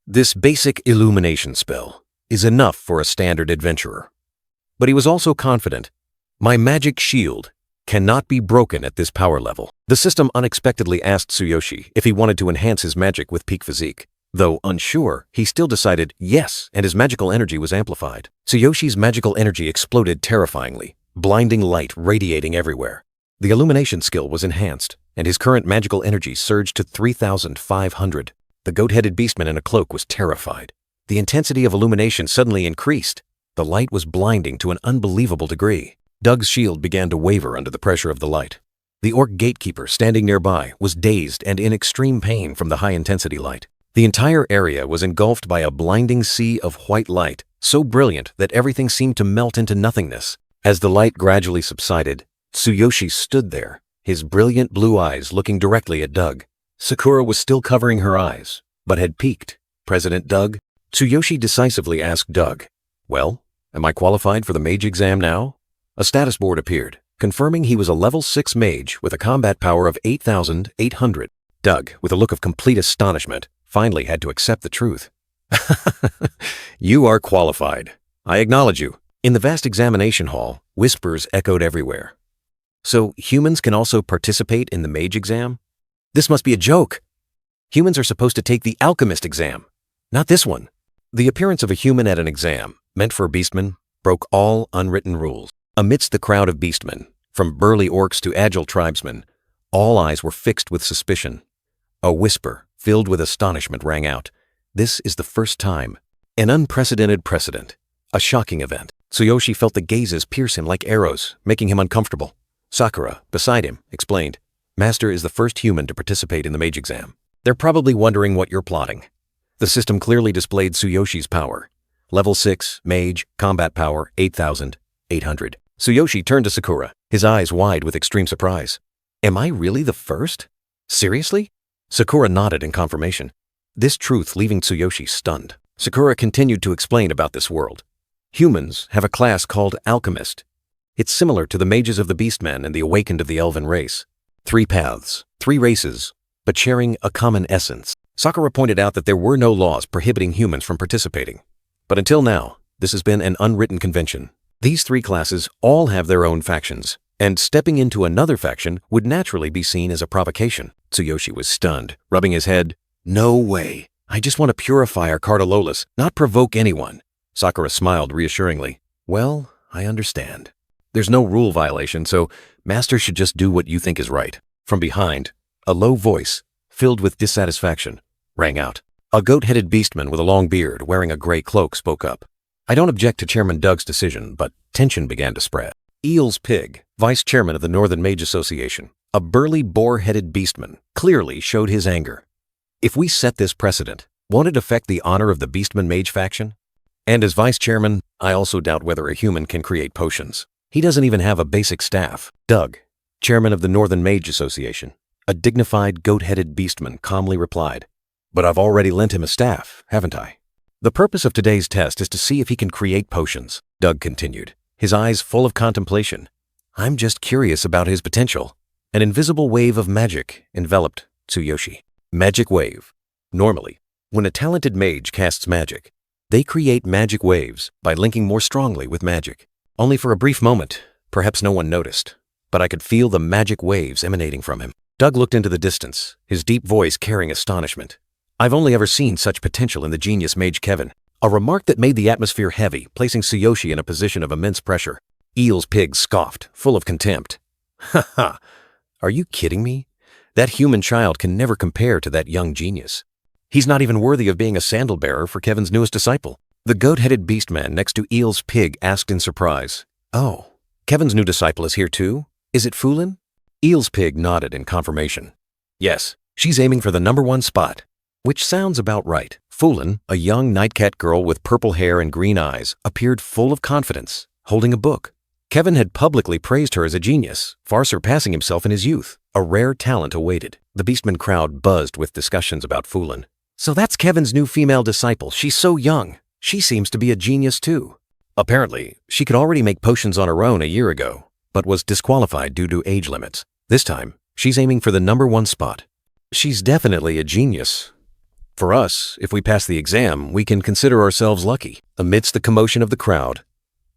"This basic illumination spell is enough for a standard adventurer." But he was also confident, "My magic shield cannot be broken at this power level." The system unexpectedly asked Tsuyoshi if he wanted to enhance his magic with peak physique. Though unsure, he still decided yes, and his magical energy was amplified. Tsuyoshi's magical energy exploded terrifyingly, blinding light radiating everywhere. The illumination skill was enhanced, and his current magical energy surged to 3,500. The goat-headed beastman in a cloak was terrified. The intensity of illumination suddenly increased. The light was blinding to an unbelievable degree. Doug's shield began to waver under the pressure of the light. The orc gatekeeper standing nearby was dazed and in extreme pain from the high-intensity light. The entire area was engulfed by a blinding sea of white light, so brilliant that everything seemed to melt into nothingness. As the light gradually subsided, Tsuyoshi stood there, his brilliant blue eyes looking directly at Doug. Sakura was still covering her eyes, but had peeked. "President Doug?" Tsuyoshi decisively asked Doug, "Well, am I qualified for the mage exam now?" A status board appeared, confirming he was a level 6 mage with a combat power of 8,800. Doug, with a look of complete astonishment, finally had to accept the truth. You are qualified. I acknowledge you. In the vast examination hall, whispers echoed everywhere. So humans can also participate in the mage exam? This must be a joke. Humans are supposed to take the alchemist exam, not this one. The appearance of a human at an exam, meant for beastmen, broke all unwritten rules. Amidst the crowd of beastmen, from burly orcs to agile tribesmen, all eyes were fixed with suspicion. A whisper, filled with astonishment, rang out. This is the first time. An unprecedented precedent. A shocking event. Tsuyoshi felt the gazes pierce him like arrows, making him uncomfortable. Sakura, beside him, explained, Master is the first human to participate in the mage exam. They're probably wondering what you're plotting. The system clearly displayed Tsuyoshi's power. Level 6, mage, combat power, 8,800. Tsuyoshi turned to Sakura, his eyes wide with extreme surprise. Am I really the first? Seriously? Sakura nodded in confirmation. This truth leaving Tsuyoshi stunned. Sakura continued to explain about this world. Humans have a class called Alchemist. It's similar to the mages of the Beastmen and the awakened of the Elven race. 3 paths, 3 races, but sharing a common essence. Sakura pointed out that there were no laws prohibiting humans from participating. But until now, this has been an unwritten convention. These 3 classes all have their own factions, and stepping into another faction would naturally be seen as a provocation. Tsuyoshi was stunned, rubbing his head. No way. I just want to purify our Cardalolas, not provoke anyone. Sakura smiled reassuringly. Well, I understand. There's no rule violation, so Master should just do what you think is right. From behind, a low voice, filled with dissatisfaction, rang out. A goat-headed beastman with a long beard wearing a gray cloak spoke up. I don't object to Chairman Doug's decision, but tension began to spread. Eel's Pig, vice chairman of the Northern Mage Association, a burly boar-headed beastman, clearly showed his anger. If we set this precedent, won't it affect the honor of the Beastman Mage faction? And as vice chairman, I also doubt whether a human can create potions. He doesn't even have a basic staff. Doug, chairman of the Northern Mage Association, a dignified goat-headed beastman, calmly replied, But I've already lent him a staff, haven't I? The purpose of today's test is to see if he can create potions, Doug continued, his eyes full of contemplation. I'm just curious about his potential. An invisible wave of magic enveloped Tsuyoshi. Magic wave. Normally, when a talented mage casts magic, they create magic waves by linking more strongly with magic. Only for a brief moment, perhaps no one noticed, but I could feel the magic waves emanating from him. Doug looked into the distance, his deep voice carrying astonishment. I've only ever seen such potential in the genius mage Kevin. A remark that made the atmosphere heavy, placing Tsuyoshi in a position of immense pressure. Eel's Pig scoffed, full of contempt. Ha ha! Are you kidding me? That human child can never compare to that young genius. He's not even worthy of being a sandal-bearer for Kevin's newest disciple. The goat-headed beastman next to Eel's Pig asked in surprise, Oh, Kevin's new disciple is here too? Is it Fulin? Eel's Pig nodded in confirmation. Yes, she's aiming for the #1 spot. Which sounds about right. Fulin, a young nightcat girl with purple hair and green eyes, appeared full of confidence, holding a book. Kevin had publicly praised her as a genius, far surpassing himself in his youth. A rare talent awaited. The beastman crowd buzzed with discussions about Fulin. So that's Kevin's new female disciple. She's so young. She seems to be a genius too. Apparently, she could already make potions on her own a year ago, but was disqualified due to age limits. This time, she's aiming for the #1 spot. She's definitely a genius. For us, if we pass the exam, we can consider ourselves lucky. Amidst the commotion of the crowd,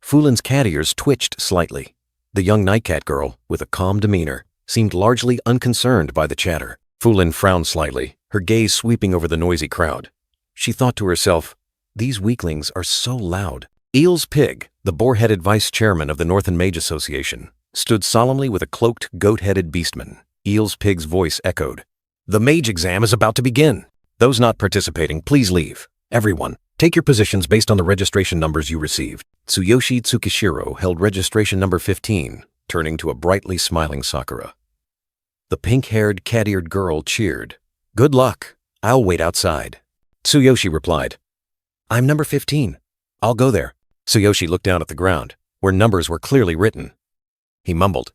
Fulin's cat ears twitched slightly. The young nightcat girl, with a calm demeanor, seemed largely unconcerned by the chatter. Fulin frowned slightly, her gaze sweeping over the noisy crowd. She thought to herself, these weaklings are so loud. Eel's Pig, the boar-headed vice chairman of the Northern Mage Association, stood solemnly with a cloaked, goat-headed beastman. Eel's Pig's voice echoed. The mage exam is about to begin. Those not participating, please leave. Everyone, take your positions based on the registration numbers you received. Tsuyoshi Tsukishiro held registration number 15, turning to a brightly smiling Sakura. The pink-haired, cat-eared girl cheered. Good luck. I'll wait outside. Tsuyoshi replied. I'm number 15. I'll go there. Tsuyoshi looked down at the ground, where numbers were clearly written. He mumbled.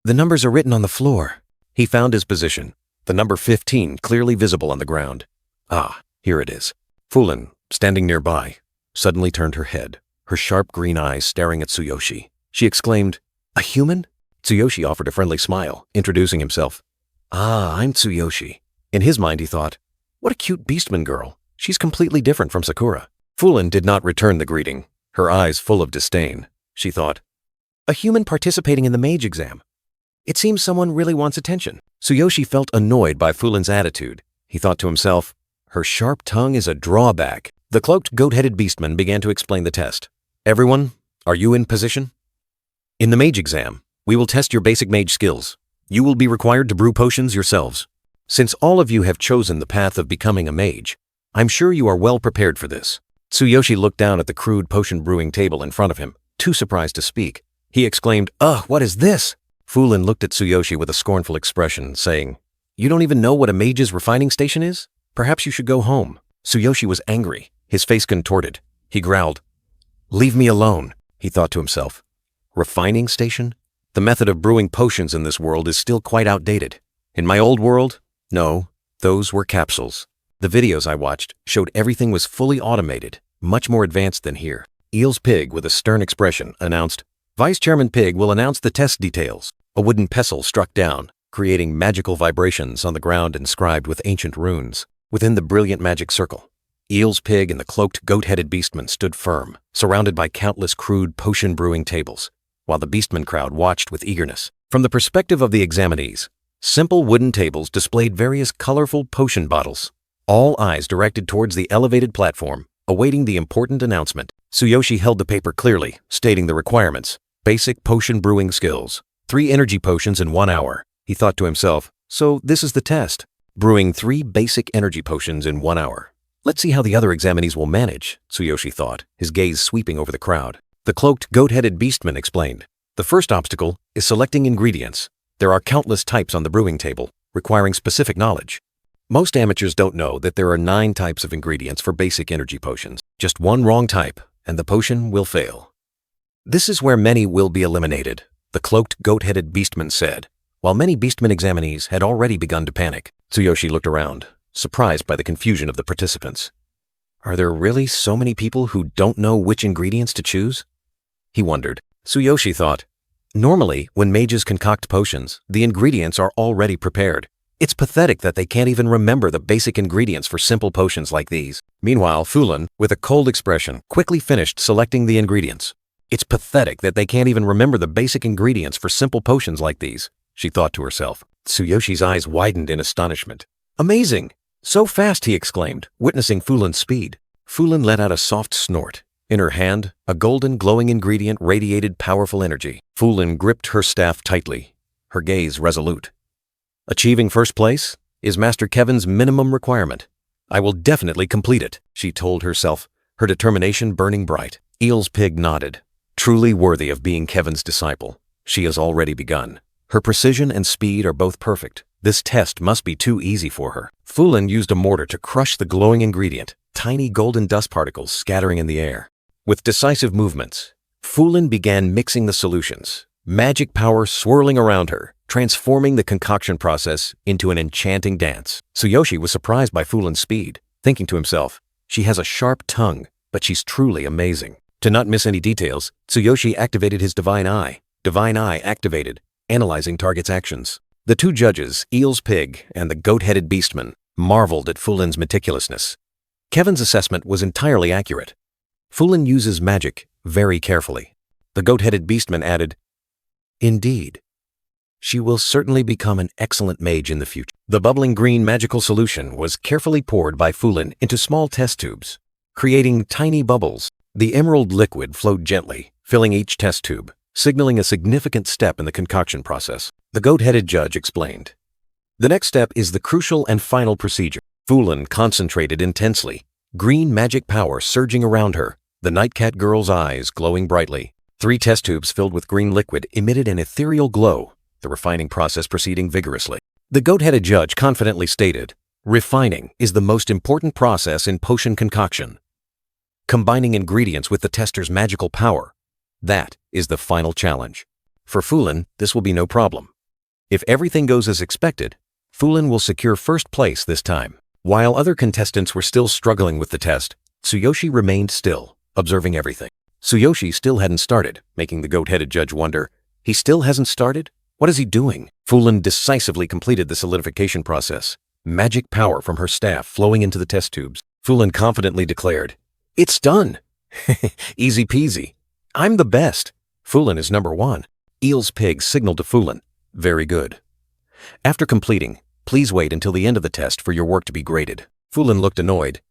The numbers are written on the floor. He found his position, the number 15 clearly visible on the ground. Ah, here it is. Fulin, standing nearby, suddenly turned her head, her sharp green eyes staring at Tsuyoshi. She exclaimed, "A human?" Tsuyoshi offered a friendly smile, introducing himself. "Ah, I'm Tsuyoshi." In his mind, he thought, "What a cute beastman girl. She's completely different from Sakura." Fulin did not return the greeting, her eyes full of disdain. She thought, A human participating in the mage exam. It seems someone really wants attention. Tsuyoshi felt annoyed by Fulin's attitude. He thought to himself, her sharp tongue is a drawback. The cloaked goat-headed beastman began to explain the test. "Everyone, are you in position? In the mage exam, we will test your basic mage skills. You will be required to brew potions yourselves. Since all of you have chosen the path of becoming a mage, I'm sure you are well prepared for this." Tsuyoshi looked down at the crude potion brewing table in front of him, too surprised to speak. He exclaimed, "Ugh, what is this?" Fulin looked at Tsuyoshi with a scornful expression, saying, "You don't even know what a mage's refining station is? Perhaps you should go home." Tsuyoshi was angry, his face contorted. He growled, "Leave me alone," he thought to himself. Refining station? The method of brewing potions in this world is still quite outdated. In my old world, no, those were capsules. The videos I watched showed everything was fully automated, much more advanced than here. Eel's Pig, with a stern expression, announced, "Vice Chairman Pig will announce the test details." A wooden pestle struck down, creating magical vibrations on the ground inscribed with ancient runes. Within the brilliant magic circle, Eel's Pig and the cloaked goat-headed beastman stood firm, surrounded by countless crude potion brewing tables, while the beastman crowd watched with eagerness. From the perspective of the examinees, simple wooden tables displayed various colorful potion bottles, all eyes directed towards the elevated platform, awaiting the important announcement. Tsuyoshi held the paper clearly, stating the requirements. Basic potion brewing skills. 3 energy potions in 1 hour. He thought to himself, so this is the test. Brewing 3 basic energy potions in 1 hour. Let's see how the other examinees will manage, Tsuyoshi thought, his gaze sweeping over the crowd. The cloaked goat-headed beastman explained. The first obstacle is selecting ingredients. There are countless types on the brewing table, requiring specific knowledge. Most amateurs don't know that there are 9 types of ingredients for basic energy potions. Just one wrong type, and the potion will fail. This is where many will be eliminated, the cloaked goat-headed beastman said, while many beastman examinees had already begun to panic. Tsuyoshi looked around, surprised by the confusion of the participants. Are there really so many people who don't know which ingredients to choose? He wondered. Tsuyoshi thought, normally, when mages concoct potions, the ingredients are already prepared. It's pathetic that they can't even remember the basic ingredients for simple potions like these. Meanwhile, Fulin, with a cold expression, quickly finished selecting the ingredients. It's pathetic that they can't even remember the basic ingredients for simple potions like these, she thought to herself. Tsuyoshi's eyes widened in astonishment. Amazing! So fast, he exclaimed, witnessing Fulin's speed. Fulin let out a soft snort. In her hand, a golden glowing ingredient radiated powerful energy. Fulin gripped her staff tightly, her gaze resolute. Achieving first place is Master Kevin's minimum requirement. I will definitely complete it, she told herself, her determination burning bright. Eel's Pig nodded. Truly worthy of being Kevin's disciple, she has already begun. Her precision and speed are both perfect. This test must be too easy for her. Fulin used a mortar to crush the glowing ingredient, tiny golden dust particles scattering in the air. With decisive movements, Fulin began mixing the solutions, magic power swirling around her, transforming the concoction process into an enchanting dance. Tsuyoshi was surprised by Fulin's speed, thinking to himself, she has a sharp tongue, but she's truly amazing. To not miss any details, Tsuyoshi activated his Divine Eye. Divine Eye activated, analyzing target's actions. The 2 judges, Eel's Pig and the goat-headed beastman, marveled at Fulin's meticulousness. Kevin's assessment was entirely accurate. Fulin uses magic very carefully. The goat-headed beastman added, indeed. She will certainly become an excellent mage in the future. The bubbling green magical solution was carefully poured by Fulin into small test tubes, creating tiny bubbles. The emerald liquid flowed gently, filling each test tube, signaling a significant step in the concoction process. The goat-headed judge explained. The next step is the crucial and final procedure. Fulin concentrated intensely, green magic power surging around her, the nightcat girl's eyes glowing brightly. 3 test tubes filled with green liquid emitted an ethereal glow, the refining process proceeding vigorously. The goat-headed judge confidently stated, refining is the most important process in potion concoction. Combining ingredients with the tester's magical power, that is the final challenge. For Fulin, this will be no problem. If everything goes as expected, Fulin will secure first place this time. While other contestants were still struggling with the test, Tsuyoshi remained still, observing everything. Tsuyoshi still hadn't started, making the goat-headed judge wonder, he still hasn't started? What is he doing? Fulin decisively completed the solidification process, magic power from her staff flowing into the test tubes. Fulin confidently declared, "It's done! Easy peasy. I'm the best. Fulin is number 1. Eel's pig signaled to Fulin, "Very good. After completing, please wait until the end of the test for your work to be graded." Fulin looked annoyed.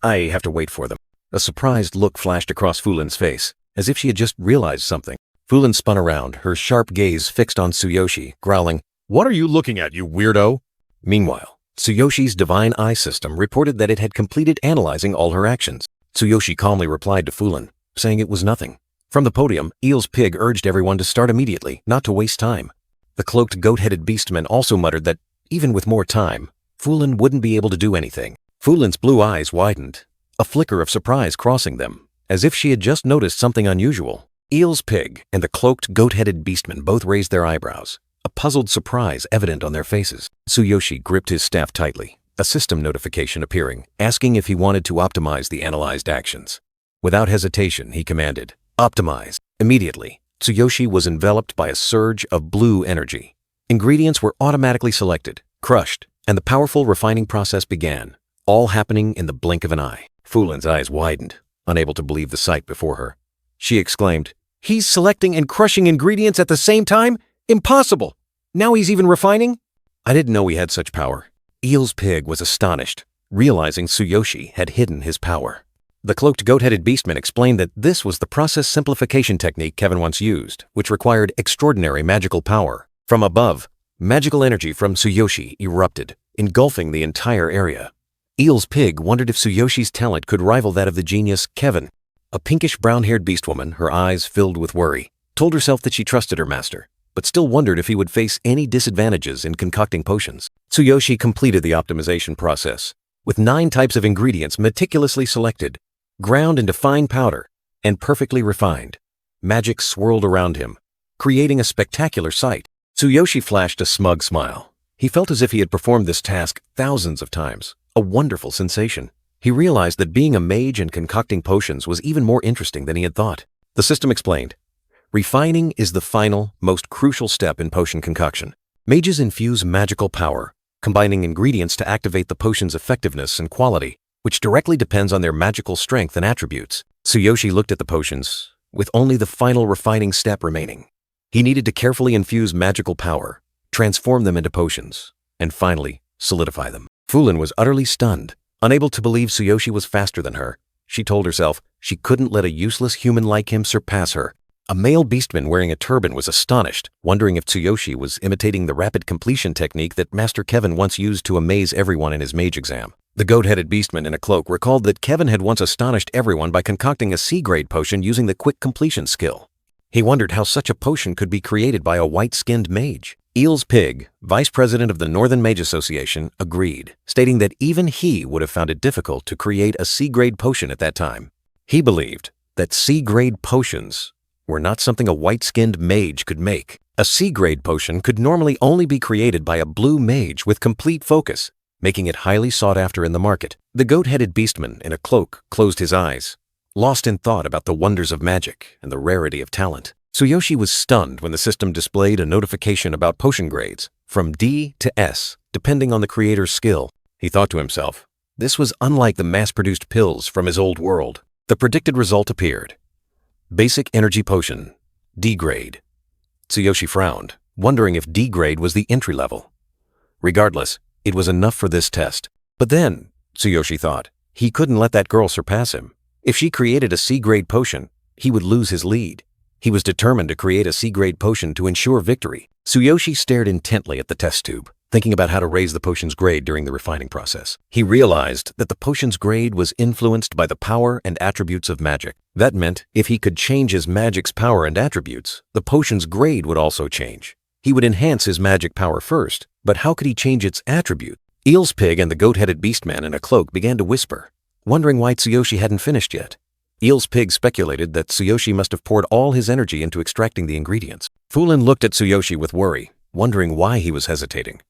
I have to wait for them." A surprised look flashed across Fulin's face, as if she had just realized something. Fulin spun around, her sharp gaze fixed on Tsuyoshi, growling, "What are you looking at, you weirdo?" Meanwhile, Tsuyoshi's divine eye system reported that it had completed analyzing all her actions. Tsuyoshi calmly replied to Fulin, saying it was nothing. From the podium, Eel's pig urged everyone to start immediately, not to waste time. The cloaked goat-headed beastmen also muttered that, even with more time, Fulin wouldn't be able to do anything. Fulin's blue eyes widened, a flicker of surprise crossing them, as if she had just noticed something unusual. Eel's pig and the cloaked goat-headed beastmen both raised their eyebrows, a puzzled surprise evident on their faces. Tsuyoshi gripped his staff tightly, a system notification appearing, asking if he wanted to optimize the analyzed actions. Without hesitation, he commanded, "Optimize." Immediately, Tsuyoshi was enveloped by a surge of blue energy. Ingredients were automatically selected, crushed, and the powerful refining process began, all happening in the blink of an eye. Fulin's eyes widened, unable to believe the sight before her. She exclaimed, "He's selecting and crushing ingredients at the same time? Impossible! Now he's even refining?" "I didn't know he had such power." Eel's pig was astonished, realizing Tsuyoshi had hidden his power. The cloaked goat-headed beastman explained that this was the process simplification technique Kevin once used, which required extraordinary magical power. From above, magical energy from Tsuyoshi erupted, engulfing the entire area. Eel's pig wondered if Tsuyoshi's talent could rival that of the genius Kevin. A pinkish brown-haired beastwoman, her eyes filled with worry, told herself that she trusted her master, but still wondered if he would face any disadvantages in concocting potions. Tsuyoshi completed the optimization process, with 9 types of ingredients meticulously selected, ground into fine powder, and perfectly refined. Magic swirled around him, creating a spectacular sight. Tsuyoshi flashed a smug smile. He felt as if he had performed this task thousands of times, a wonderful sensation. He realized that being a mage and concocting potions was even more interesting than he had thought. The system explained, "Refining is the final, most crucial step in potion concoction. Mages infuse magical power, combining ingredients to activate the potion's effectiveness and quality, which directly depends on their magical strength and attributes." Tsuyoshi looked at the potions, with only the final refining step remaining. He needed to carefully infuse magical power, transform them into potions, and finally solidify them. Fulin was utterly stunned, unable to believe Tsuyoshi was faster than her. She told herself she couldn't let a useless human like him surpass her. A male beastman wearing a turban was astonished, wondering if Tsuyoshi was imitating the rapid completion technique that Master Kevin once used to amaze everyone in his mage exam. The goat-headed beastman in a cloak recalled that Kevin had once astonished everyone by concocting a C-grade potion using the quick completion skill. He wondered how such a potion could be created by a white-skinned mage. Eel's pig, vice president of the Northern Mage Association, agreed, stating that even he would have found it difficult to create a C-grade potion at that time. He believed that C-grade potions were not something a white-skinned mage could make. A C-grade potion could normally only be created by a blue mage with complete focus, making it highly sought after in the market. The goat-headed beastman in a cloak closed his eyes, lost in thought about the wonders of magic and the rarity of talent. Tsuyoshi was stunned when the system displayed a notification about potion grades, from D to S, depending on the creator's skill. He thought to himself, this was unlike the mass-produced pills from his old world. The predicted result appeared. Basic Energy Potion, D grade. Tsuyoshi frowned, wondering if D grade was the entry level. Regardless, it was enough for this test. But then, Tsuyoshi thought, he couldn't let that girl surpass him. If she created a C-grade potion, he would lose his lead. He was determined to create a C-grade potion to ensure victory. Tsuyoshi stared intently at the test tube, thinking about how to raise the potion's grade during the refining process. He realized that the potion's grade was influenced by the power and attributes of magic. That meant if he could change his magic's power and attributes, the potion's grade would also change. He would enhance his magic power first, but how could he change its attribute? Eel's pig and the goat-headed beastman in a cloak began to whisper, wondering why Tsuyoshi hadn't finished yet. Eel's pig speculated that Tsuyoshi must have poured all his energy into extracting the ingredients. Fulin looked at Tsuyoshi with worry, wondering why he was hesitating.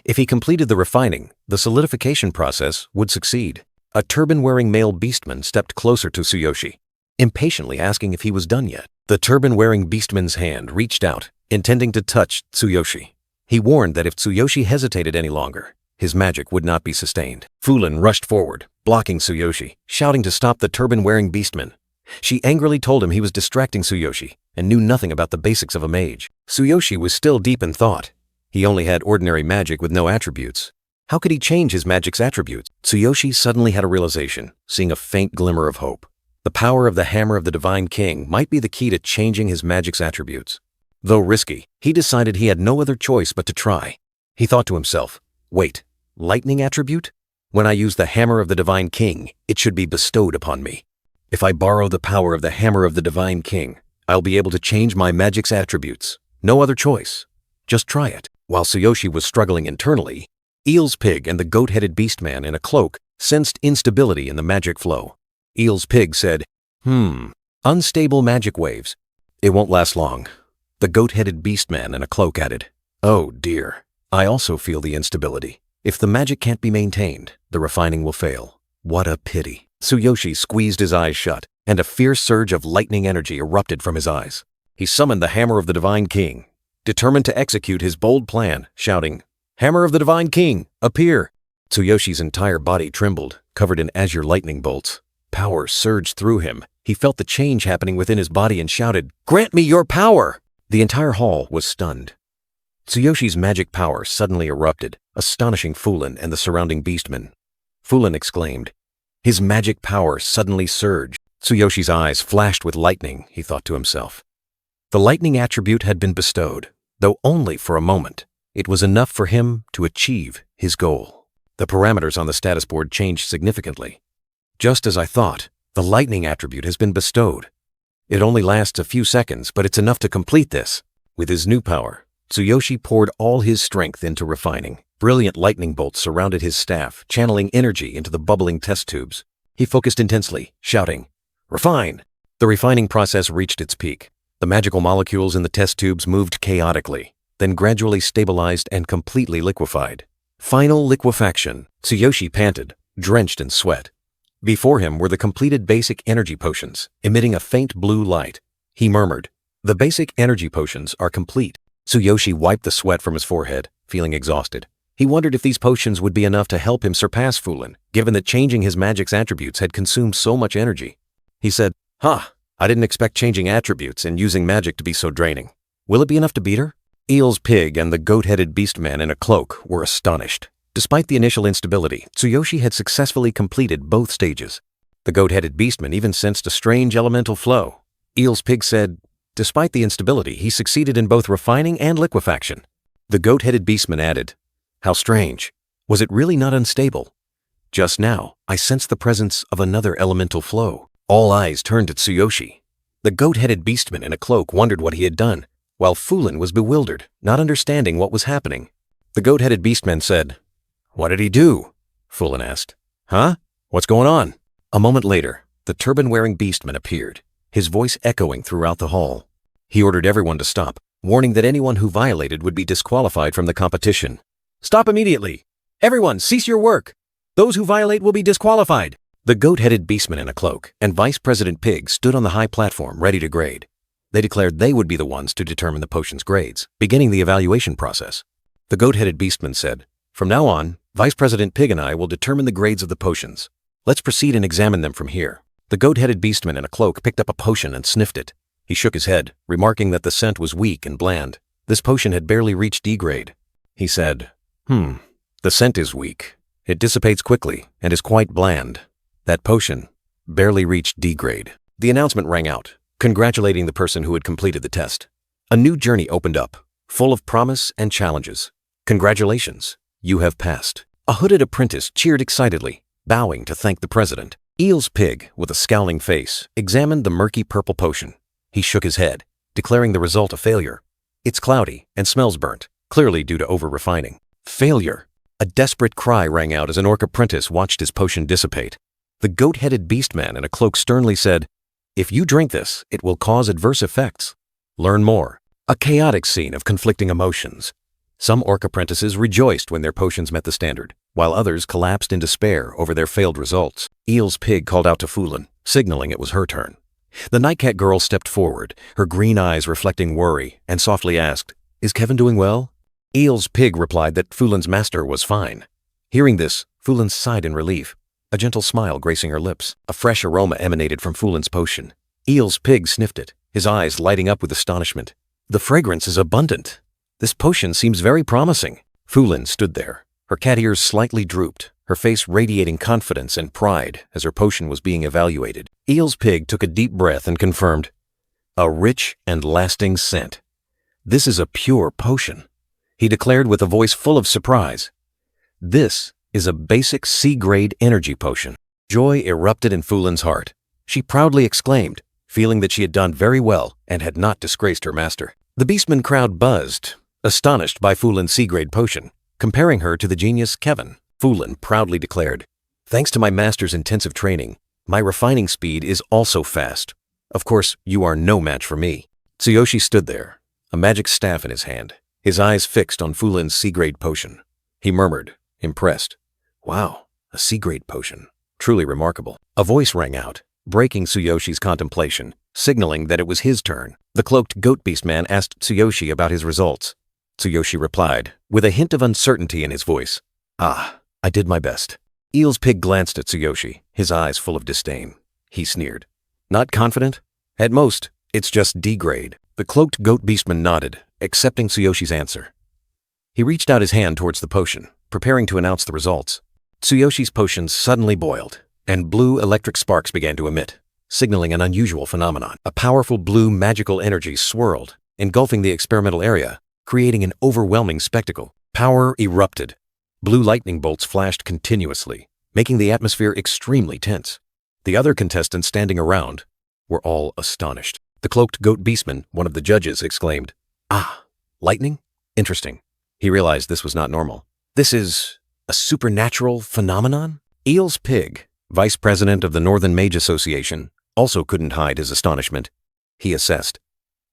If he completed the refining, the solidification process would succeed. A turban-wearing male beastman stepped closer to Tsuyoshi. impatiently asking if he was done yet. The turban-wearing beastman's hand reached out, intending to touch Tsuyoshi. He warned that if Tsuyoshi hesitated any longer, his magic would not be sustained. Fulin rushed forward, blocking Tsuyoshi, shouting to stop the turban-wearing beastman. She angrily told him he was distracting Tsuyoshi and knew nothing about the basics of a mage. Tsuyoshi was still deep in thought. He only had ordinary magic with no attributes. How could he change his magic's attributes? Tsuyoshi suddenly had a realization, seeing a faint glimmer of hope. The power of the Hammer of the Divine King might be the key to changing his magic's attributes. Though risky, he decided he had no other choice but to try. He thought to himself, wait, lightning attribute? When I use the Hammer of the Divine King, it should be bestowed upon me. If I borrow the power of the Hammer of the Divine King, I'll be able to change my magic's attributes. No other choice. Just try it. While Tsuyoshi was struggling internally, Eel's Pig and the goat-headed beastman in a cloak sensed instability in the magic flow. Eel's Pig said, unstable magic waves. It won't last long. The goat-headed beastman in a cloak added, oh dear, I also feel the instability. If the magic can't be maintained, the refining will fail. What a pity. Tsuyoshi squeezed his eyes shut, and a fierce surge of lightning energy erupted from his eyes. He summoned the Hammer of the Divine King, determined to execute his bold plan, shouting, Hammer of the Divine King, appear! Tsuyoshi's entire body trembled, covered in azure lightning bolts. Power surged through him. He felt the change happening within his body and shouted, grant me your power! The entire hall was stunned. Tsuyoshi's magic power suddenly erupted, astonishing Fulin and the surrounding beastmen. Fulin exclaimed. His magic power suddenly surged. Tsuyoshi's eyes flashed with lightning, he thought to himself. The lightning attribute had been bestowed, though only for a moment. It was enough for him to achieve his goal. The parameters on the status board changed significantly. Just as I thought, the lightning attribute has been bestowed. It only lasts a few seconds, but it's enough to complete this. With his new power, Tsuyoshi poured all his strength into refining. Brilliant lightning bolts surrounded his staff, channeling energy into the bubbling test tubes. He focused intensely, shouting, refine! The refining process reached its peak. The magical molecules in the test tubes moved chaotically, then gradually stabilized and completely liquefied. Final liquefaction. Tsuyoshi panted, drenched in sweat. Before him were the completed basic energy potions, emitting a faint blue light. He murmured, the basic energy potions are complete. Tsuyoshi wiped the sweat from his forehead, feeling exhausted. He wondered if these potions would be enough to help him surpass Fulin, given that changing his magic's attributes had consumed so much energy. He said, I didn't expect changing attributes and using magic to be so draining. Will it be enough to beat her? Eel's Pig and the goat-headed beastman in a cloak were astonished. Despite the initial instability, Tsuyoshi had successfully completed both stages. The goat-headed beastman even sensed a strange elemental flow. Eel's Pig said, despite the instability, he succeeded in both refining and liquefaction. The goat-headed beastman added, how strange. Was it really not unstable? Just now, I sensed the presence of another elemental flow. All eyes turned to Tsuyoshi. The goat-headed beastman in a cloak wondered what he had done, while Fulin was bewildered, not understanding what was happening. The goat-headed beastman said, what did he do? Fulin asked. Huh? What's going on? A moment later, the turban-wearing beastman appeared, his voice echoing throughout the hall. He ordered everyone to stop, warning that anyone who violated would be disqualified from the competition. Stop immediately! Everyone, cease your work! Those who violate will be disqualified! The goat-headed beastman in a cloak and Vice President Pig stood on the high platform ready to grade. They declared they would be the ones to determine the potion's grades, beginning the evaluation process. The goat-headed beastman said, from now on, Vice President Pig and I will determine the grades of the potions. Let's proceed and examine them from here. The goat-headed beastman in a cloak picked up a potion and sniffed it. He shook his head, remarking that the scent was weak and bland. This potion had barely reached D grade. He said, the scent is weak. It dissipates quickly and is quite bland. That potion barely reached D grade. The announcement rang out, congratulating the person who had completed the test. A new journey opened up, full of promise and challenges. Congratulations, you have passed. A hooded apprentice cheered excitedly, bowing to thank the president. Eel's Pig, with a scowling face, examined the murky purple potion. He shook his head, declaring the result a failure. It's cloudy and smells burnt, clearly due to over-refining. Failure! A desperate cry rang out as an orc apprentice watched his potion dissipate. The goat-headed beastman in a cloak sternly said, if you drink this, it will cause adverse effects. Learn more. A chaotic scene of conflicting emotions. Some orc apprentices rejoiced when their potions met the standard, while others collapsed in despair over their failed results. Eel's Pig called out to Fulin, signaling it was her turn. The nightcat girl stepped forward, her green eyes reflecting worry, and softly asked, "Is Kevin doing well?" Eel's pig replied that Fulin's master was fine. Hearing this, Fulin sighed in relief, a gentle smile gracing her lips. A fresh aroma emanated from Fulin's potion. Eel's pig sniffed it, his eyes lighting up with astonishment. "The fragrance is abundant. This potion seems very promising." Fulin stood there, her cat ears slightly drooped, her face radiating confidence and pride as her potion was being evaluated. Eel's pig took a deep breath and confirmed, "A rich and lasting scent. This is a pure potion," he declared with a voice full of surprise. "This is a basic C-grade energy potion." Joy erupted in Fulin's heart. She proudly exclaimed, feeling that she had done very well and had not disgraced her master. The beastman crowd buzzed, astonished by Fulin's C-grade potion, comparing her to the genius Kevin. Fulin proudly declared, "Thanks to my master's intensive training, my refining speed is also fast. Of course, you are no match for me." Tsuyoshi stood there, a magic staff in his hand, his eyes fixed on Fulin's C-grade potion. He murmured, impressed, "Wow, a C-grade potion. Truly remarkable." A voice rang out, breaking Tsuyoshi's contemplation, signaling that it was his turn. The cloaked goat beastman asked Tsuyoshi about his results. Tsuyoshi replied, with a hint of uncertainty in his voice, "Ah, I did my best." Eel's pig glanced at Tsuyoshi, his eyes full of disdain. He sneered. "Not confident? At most, it's just D-grade." The cloaked goat beastman nodded, accepting Tsuyoshi's answer. He reached out his hand towards the potion, preparing to announce the results. Tsuyoshi's potion suddenly boiled, and blue electric sparks began to emit, signaling an unusual phenomenon. A powerful blue magical energy swirled, engulfing the experimental area, creating an overwhelming spectacle. Power erupted. Blue lightning bolts flashed continuously, making the atmosphere extremely tense. The other contestants standing around were all astonished. The cloaked goat beastman, one of the judges, exclaimed, "Ah, lightning? Interesting." He realized this was not normal. "This is a supernatural phenomenon?" Eel's pig, vice president of the Northern Mage Association, also couldn't hide his astonishment. He assessed,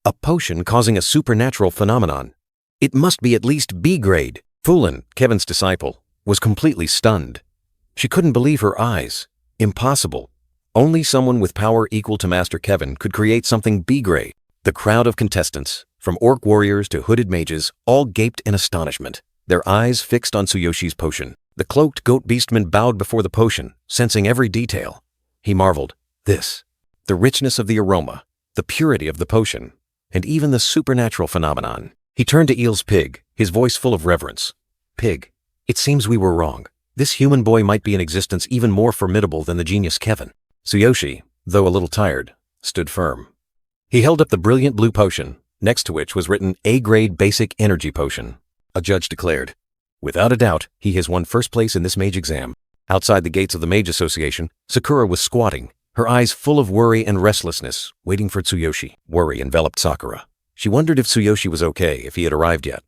"A potion causing a supernatural phenomenon. It must be at least B-grade." Fulin, Kevin's disciple, was completely stunned. She couldn't believe her eyes. Impossible. Only someone with power equal to Master Kevin could create something B-grade. The crowd of contestants, from orc warriors to hooded mages, all gaped in astonishment, their eyes fixed on Tsuyoshi's potion. The cloaked goat beastman bowed before the potion, sensing every detail. He marveled, the richness of the aroma, the purity of the potion, and even the supernatural phenomenon. He turned to Eel's pig, his voice full of reverence. "Pig, it seems we were wrong. This human boy might be in existence even more formidable than the genius Kevin." Tsuyoshi, though a little tired, stood firm. He held up the brilliant blue potion, next to which was written A-grade basic energy potion. A judge declared, "Without a doubt, he has won first place in this mage exam." Outside the gates of the Mage Association, Sakura was squatting, her eyes full of worry and restlessness, waiting for Tsuyoshi. Worry enveloped Sakura. She wondered if Tsuyoshi was okay, if he had arrived yet.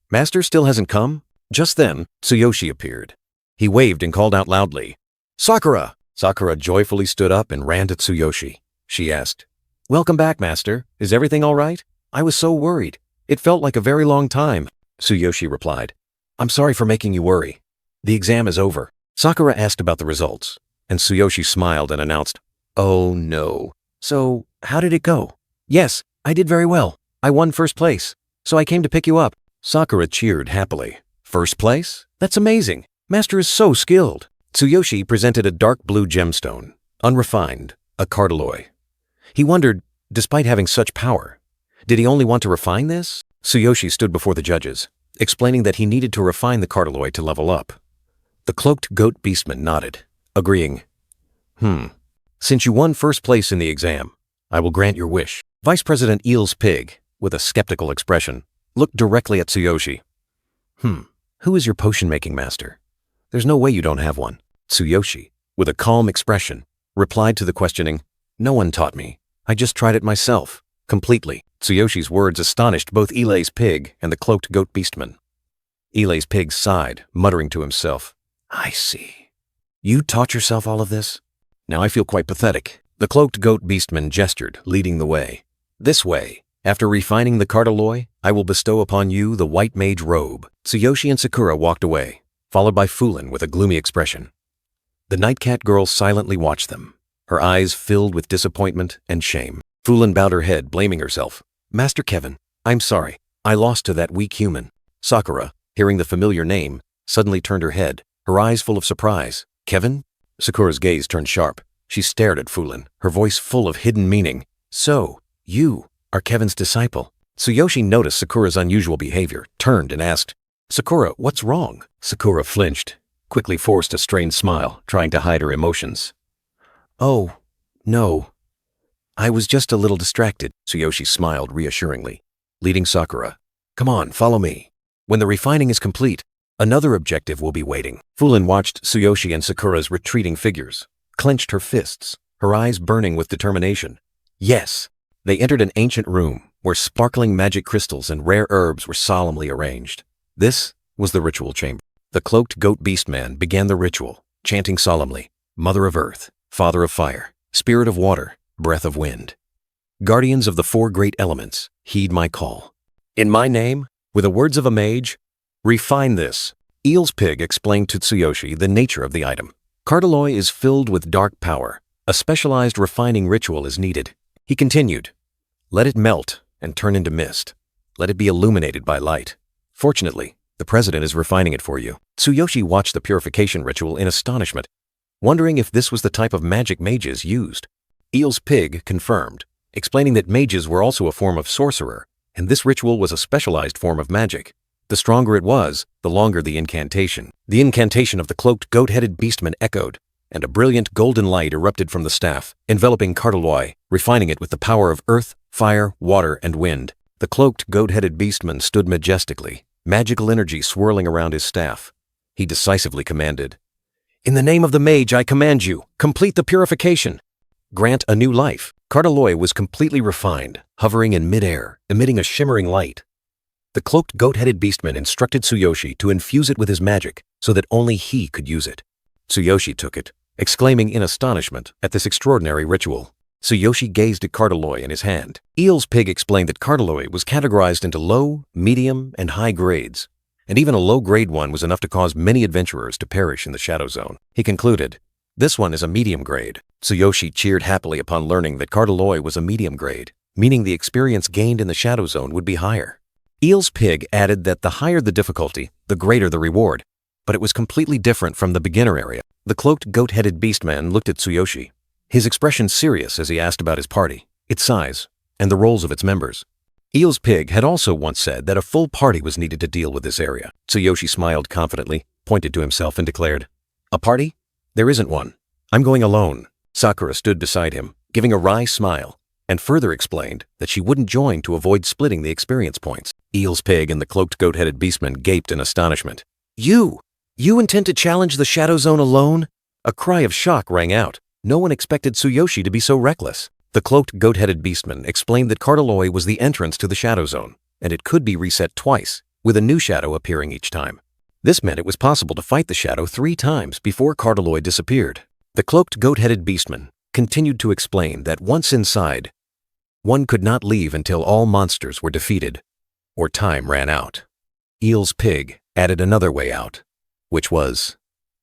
"Master still hasn't come?" Just then, Tsuyoshi appeared. He waved and called out loudly, "Sakura!" Sakura joyfully stood up and ran to Tsuyoshi. She asked, "Welcome back, Master. Is everything all right? I was so worried. It felt like a very long time." Tsuyoshi replied, "I'm sorry for making you worry. The exam is over." Sakura asked about the results, and Tsuyoshi smiled and announced, "Oh no. So, how did it go?" "Yes, I did very well. I won first place, so I came to pick you up." Sakura cheered happily. "First place? That's amazing. Master is so skilled." Tsuyoshi presented a dark blue gemstone, unrefined, a cardalloy. He wondered, despite having such power, did he only want to refine this? Tsuyoshi stood before the judges, explaining that he needed to refine the cardalloy to level up. The cloaked goat beastman nodded, agreeing, Since you won first place in the exam, I will grant your wish." Vice President Eel's pig, with a skeptical expression, looked directly at Tsuyoshi. Who is your potion-making master? There's no way you don't have one." Tsuyoshi, with a calm expression, replied to the questioning, "No one taught me. I just tried it myself, completely." Tsuyoshi's words astonished both Eel's pig and the cloaked goat beastman. Eel's pig sighed, muttering to himself, "I see. You taught yourself all of this? Now I feel quite pathetic." The cloaked goat beastman gestured, leading the way. "This way. After refining the cardalloy, I will bestow upon you the white mage robe." Tsuyoshi and Sakura walked away, followed by Fulin with a gloomy expression. The nightcat girl silently watched them, her eyes filled with disappointment and shame. Fulin bowed her head, blaming herself. Master Kevin, I'm sorry. I lost to that weak human. Sakura, hearing the familiar name, suddenly turned her head, her eyes full of surprise. Kevin? Sakura's gaze turned sharp. She stared at Fulin, her voice full of hidden meaning. So, you are Kevin's disciple. Tsuyoshi noticed Sakura's unusual behavior, turned and asked, Sakura, what's wrong? Sakura flinched, quickly forced a strained smile, trying to hide her emotions. Oh, no. I was just a little distracted. Tsuyoshi smiled reassuringly, leading Sakura. Come on, follow me. When the refining is complete, another objective will be waiting. Fulin watched Tsuyoshi and Sakura's retreating figures, clenched her fists, her eyes burning with determination. Yes! They entered an ancient room where sparkling magic crystals and rare herbs were solemnly arranged. This was the ritual chamber. The cloaked goat beastman began the ritual, chanting solemnly, Mother of Earth, Father of Fire, Spirit of Water, Breath of Wind. Guardians of the four great elements, heed my call. In my name, with the words of a mage, refine this. Eel's pig explained to Tsuyoshi the nature of the item. Cartaloy is filled with dark power. A specialized refining ritual is needed. He continued, let it melt and turn into mist. Let it be illuminated by light. Fortunately, the president is refining it for you. Tsuyoshi watched the purification ritual in astonishment, wondering if this was the type of magic mages used. Eel's pig confirmed, explaining that mages were also a form of sorcerer, and this ritual was a specialized form of magic. The stronger it was, the longer the incantation. The incantation of the cloaked goat-headed beastman echoed, and a brilliant golden light erupted from the staff, enveloping Cartaloy, refining it with the power of earth, fire, water, and wind. The cloaked goat-headed beastman stood majestically, magical energy swirling around his staff. He decisively commanded, In the name of the mage, I command you, complete the purification. Grant a new life. Cartaloy was completely refined, hovering in midair, emitting a shimmering light. The cloaked goat-headed beastman instructed Tsuyoshi to infuse it with his magic so that only he could use it. Tsuyoshi took it, exclaiming in astonishment at this extraordinary ritual. Tsuyoshi gazed at Cartaloy in his hand. Eel's pig explained that Cartaloy was categorized into low, medium, and high grades, and even a low-grade one was enough to cause many adventurers to perish in the Shadow Zone. He concluded, this one is a medium grade. Tsuyoshi cheered happily upon learning that Cartaloy was a medium grade, meaning the experience gained in the Shadow Zone would be higher. Eel's pig added that the higher the difficulty, the greater the reward, but it was completely different from the beginner area. The cloaked goat-headed beastman looked at Tsuyoshi, his expression serious as he asked about his party, its size, and the roles of its members. Eel's pig had also once said that a full party was needed to deal with this area. Tsuyoshi smiled confidently, pointed to himself, and declared, A party? There isn't one. I'm going alone. Sakura stood beside him, giving a wry smile, and further explained that she wouldn't join to avoid splitting the experience points. Eel's pig and the cloaked goat-headed beastman gaped in astonishment. You intend to challenge the Shadow Zone alone? A cry of shock rang out. No one expected Tsuyoshi to be so reckless. The cloaked goat-headed beastman explained that Cartaloy was the entrance to the Shadow Zone, and it could be reset twice, with a new shadow appearing each time. This meant it was possible to fight the shadow 3 times before Cartaloy disappeared. The cloaked goat-headed beastman continued to explain that once inside, one could not leave until all monsters were defeated, or time ran out. Eel's pig added another way out, which was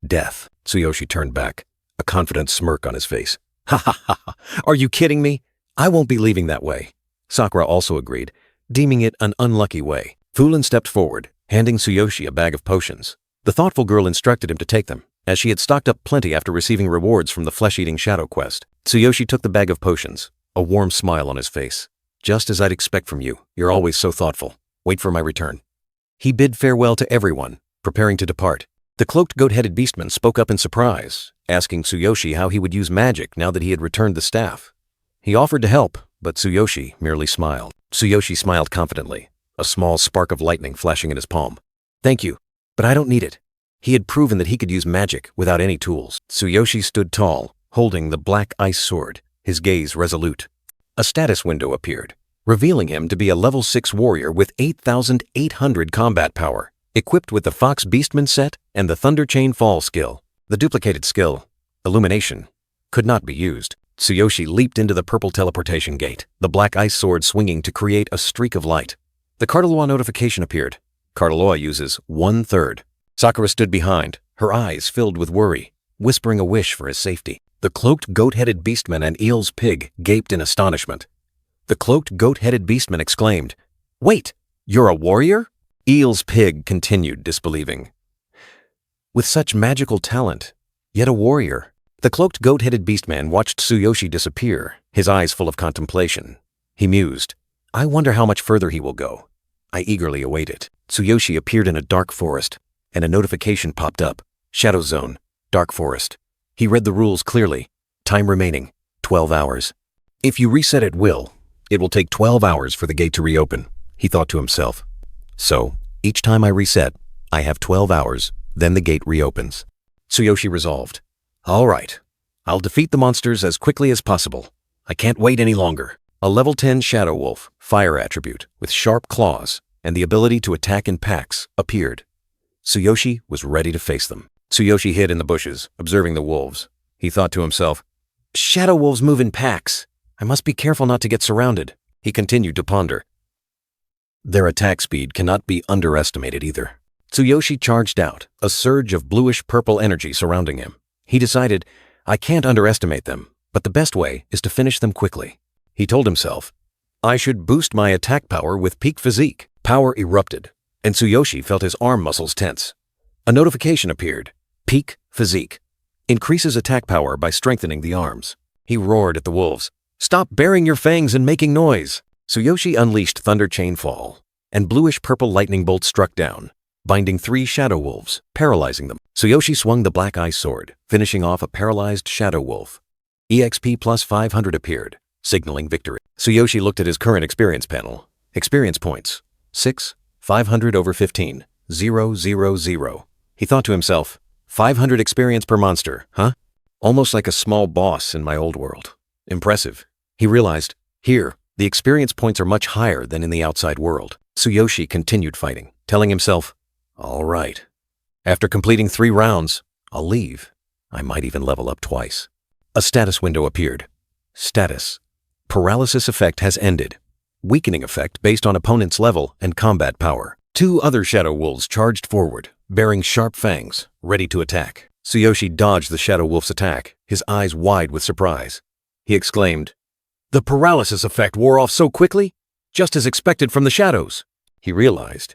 death. Tsuyoshi turned back, a confident smirk on his face. Ha ha ha ha, are you kidding me? I won't be leaving that way. Sakura also agreed, deeming it an unlucky way. Fulin stepped forward, handing Tsuyoshi a bag of potions. The thoughtful girl instructed him to take them, as she had stocked up plenty after receiving rewards from the flesh-eating shadow quest. Tsuyoshi took the bag of potions, a warm smile on his face. Just as I'd expect from you, you're always so thoughtful. Wait for my return. He bid farewell to everyone, preparing to depart. The cloaked goat-headed beastman spoke up in surprise, asking Tsuyoshi how he would use magic now that he had returned the staff. He offered to help, but Tsuyoshi merely smiled. Tsuyoshi smiled confidently, a small spark of lightning flashing in his palm. Thank you, but I don't need it. He had proven that he could use magic without any tools. Tsuyoshi stood tall, holding the black ice sword, his gaze resolute. A status window appeared, revealing him to be a level 6 warrior with 8,800 combat power, equipped with the Fox Beastman set and the Thunder Chain Fall skill. The duplicated skill, Illumination, could not be used. Tsuyoshi leaped into the purple teleportation gate, the black ice sword swinging to create a streak of light. The Cartaloy notification appeared. Cartaloy uses 1/3. Sakura stood behind, her eyes filled with worry, whispering a wish for his safety. The cloaked goat-headed beastman and Eel's pig gaped in astonishment. The cloaked goat-headed beastman exclaimed, "Wait, you're a warrior?" Eel's pig continued, disbelieving. With such magical talent, yet a warrior. The cloaked goat-headed beastman watched Tsuyoshi disappear, his eyes full of contemplation. He mused, "I wonder how much further he will go." I eagerly await it. Tsuyoshi appeared in a dark forest, and a notification popped up. Shadow Zone, Dark Forest. He read the rules clearly. Time remaining, 12 hours. If you reset at will, it will take 12 hours for the gate to reopen, he thought to himself. So, each time I reset, I have 12 hours, then the gate reopens. Tsuyoshi resolved. All right, I'll defeat the monsters as quickly as possible. I can't wait any longer. A level 10 Shadow Wolf, fire attribute, with sharp claws and the ability to attack in packs, appeared. Tsuyoshi was ready to face them. Tsuyoshi hid in the bushes, observing the wolves. He thought to himself, Shadow wolves move in packs. I must be careful not to get surrounded. He continued to ponder. Their attack speed cannot be underestimated either. Tsuyoshi charged out, a surge of bluish-purple energy surrounding him. He decided, I can't underestimate them, but the best way is to finish them quickly. He told himself, I should boost my attack power with peak physique. Power erupted, and Tsuyoshi felt his arm muscles tense. A notification appeared. Peak physique. Increases attack power by strengthening the arms. He roared at the wolves. Stop baring your fangs and making noise. Tsuyoshi unleashed Thunder Chain Fall, and bluish-purple lightning bolt struck down, binding 3 shadow wolves, paralyzing them. Tsuyoshi swung the Black Ice Sword, finishing off a paralyzed shadow wolf. EXP plus 500 appeared, signaling victory. Tsuyoshi looked at his current experience panel. Experience points. 6, 500 over 15, 0, 0, 0. He thought to himself, 500 experience per monster, huh? Almost like a small boss in my old world. Impressive. He realized, here, the experience points are much higher than in the outside world. Tsuyoshi continued fighting, telling himself, all right. After completing 3 rounds, I'll leave. I might even level up twice. A status window appeared. Status. Paralysis effect has ended. Weakening effect based on opponent's level and combat power. 2 other shadow wolves charged forward, bearing sharp fangs, ready to attack. Tsuyoshi dodged the shadow wolf's attack, his eyes wide with surprise. He exclaimed, the paralysis effect wore off so quickly, just as expected from the shadows. He realized,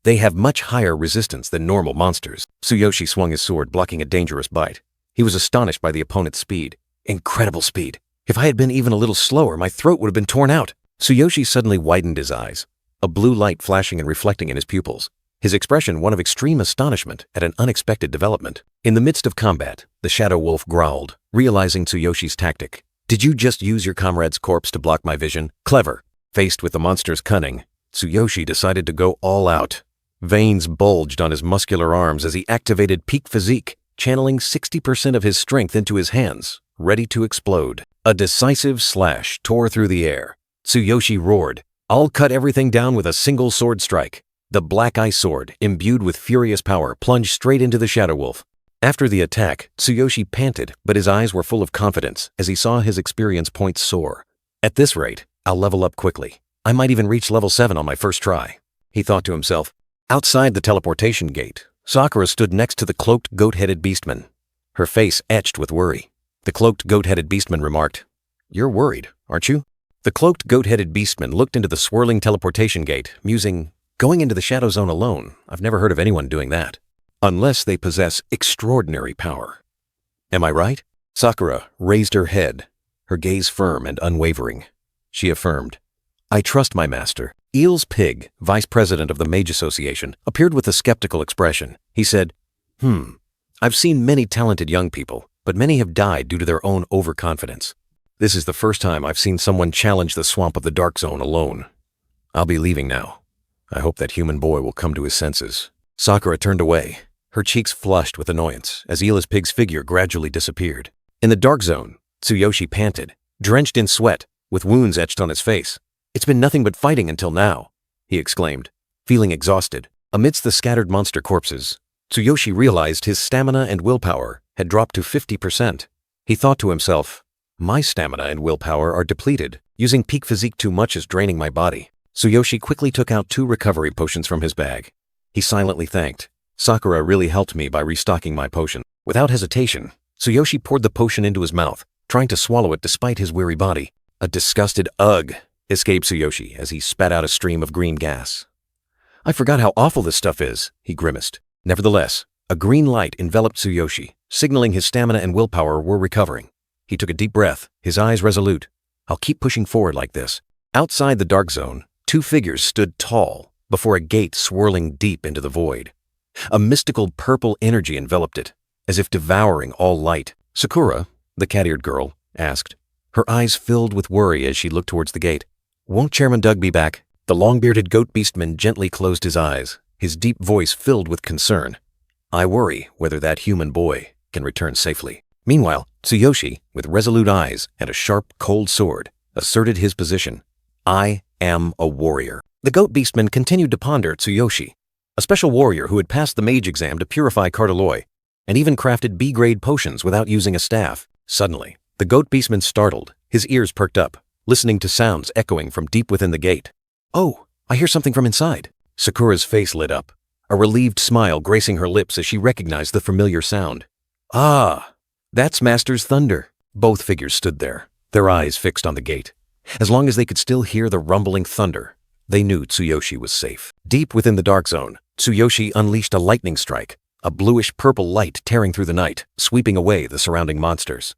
they have much higher resistance than normal monsters. Tsuyoshi swung his sword, blocking a dangerous bite. He was astonished by the opponent's speed. Incredible speed. If I had been even a little slower, my throat would have been torn out. Tsuyoshi suddenly widened his eyes, a blue light flashing and reflecting in his pupils. His expression one of extreme astonishment at an unexpected development. In the midst of combat, the shadow wolf growled, realizing Tsuyoshi's tactic. Did you just use your comrade's corpse to block my vision? Clever. Faced with the monster's cunning, Tsuyoshi decided to go all out. Veins bulged on his muscular arms as he activated peak physique, channeling 60% of his strength into his hands, ready to explode. A decisive slash tore through the air. Tsuyoshi roared, I'll cut everything down with a single sword strike. The Black Ice Sword, imbued with furious power, plunged straight into the shadow wolf. After the attack, Tsuyoshi panted, but his eyes were full of confidence as he saw his experience points soar. At this rate, I'll level up quickly. I might even reach level 7 on my first try. He thought to himself. Outside the teleportation gate, Sakura stood next to the cloaked goat-headed beastman, her face etched with worry. The cloaked goat-headed beastman remarked, You're worried, aren't you? The cloaked goat-headed beastman looked into the swirling teleportation gate, musing, Going into the Shadow Zone alone, I've never heard of anyone doing that. Unless they possess extraordinary power. Am I right? Sakura raised her head, her gaze firm and unwavering. She affirmed, I trust my master. Eel's pig, vice president of the Mage Association, appeared with a skeptical expression. He said, I've seen many talented young people, but many have died due to their own overconfidence. This is the first time I've seen someone challenge the swamp of the Dark Zone alone. I'll be leaving now. I hope that human boy will come to his senses. Sakura turned away, her cheeks flushed with annoyance as Eel's pig's figure gradually disappeared. In the Dark Zone, Tsuyoshi panted, drenched in sweat, with wounds etched on his face. It's been nothing but fighting until now, he exclaimed, feeling exhausted. Amidst the scattered monster corpses, Tsuyoshi realized his stamina and willpower had dropped to 50%. He thought to himself, my stamina and willpower are depleted. Using peak physique too much is draining my body. Tsuyoshi quickly took out 2 recovery potions from his bag. He silently thanked. Sakura really helped me by restocking my potion. Without hesitation, Tsuyoshi poured the potion into his mouth, trying to swallow it despite his weary body. A disgusted ugh escaped Tsuyoshi as he spat out a stream of green gas. I forgot how awful this stuff is, he grimaced. Nevertheless, a green light enveloped Tsuyoshi, signaling his stamina and willpower were recovering. He took a deep breath, his eyes resolute. I'll keep pushing forward like this. Outside the dark zone, two figures stood tall before a gate swirling deep into the void. A mystical purple energy enveloped it, as if devouring all light. Sakura, the cat-eared girl, asked, her eyes filled with worry as she looked towards the gate. Won't Chairman Doug be back? The long-bearded goat beastman gently closed his eyes, his deep voice filled with concern. I worry whether that human boy can return safely. Meanwhile, Tsuyoshi, with resolute eyes and a sharp, cold sword, asserted his position. I am a warrior. The goat beastman continued to ponder Tsuyoshi, a special warrior who had passed the mage exam to purify Cardeloy, and even crafted B-grade potions without using a staff. Suddenly, the goat beastman startled, his ears perked up, listening to sounds echoing from deep within the gate. Oh, I hear something from inside. Sakura's face lit up, a relieved smile gracing her lips as she recognized the familiar sound. Ah, that's Master's thunder. Both figures stood there, their eyes fixed on the gate. As long as they could still hear the rumbling thunder, they knew Tsuyoshi was safe. Deep within the dark zone, Tsuyoshi unleashed a lightning strike, a bluish-purple light tearing through the night, sweeping away the surrounding monsters.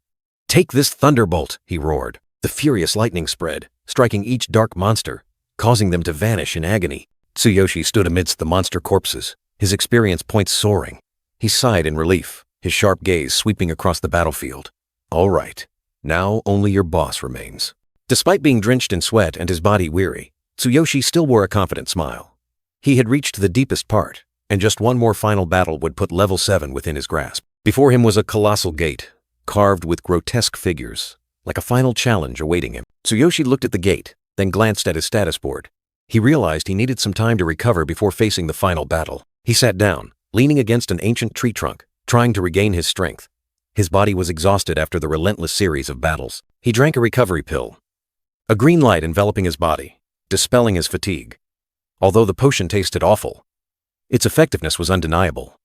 Take this thunderbolt, he roared. The furious lightning spread, striking each dark monster, causing them to vanish in agony. Tsuyoshi stood amidst the monster corpses, his experience points soaring. He sighed in relief, his sharp gaze sweeping across the battlefield. All right, now only your boss remains. Despite being drenched in sweat and his body weary, Tsuyoshi still wore a confident smile. He had reached the deepest part, and just one more final battle would put level 7 within his grasp. Before him was a colossal gate, carved with grotesque figures, like a final challenge awaiting him. Tsuyoshi looked at the gate, then glanced at his status board. He realized he needed some time to recover before facing the final battle. He sat down, leaning against an ancient tree trunk, trying to regain his strength. His body was exhausted after the relentless series of battles. He drank a recovery pill, a green light enveloping his body, dispelling his fatigue. Although the potion tasted awful, its effectiveness was undeniable.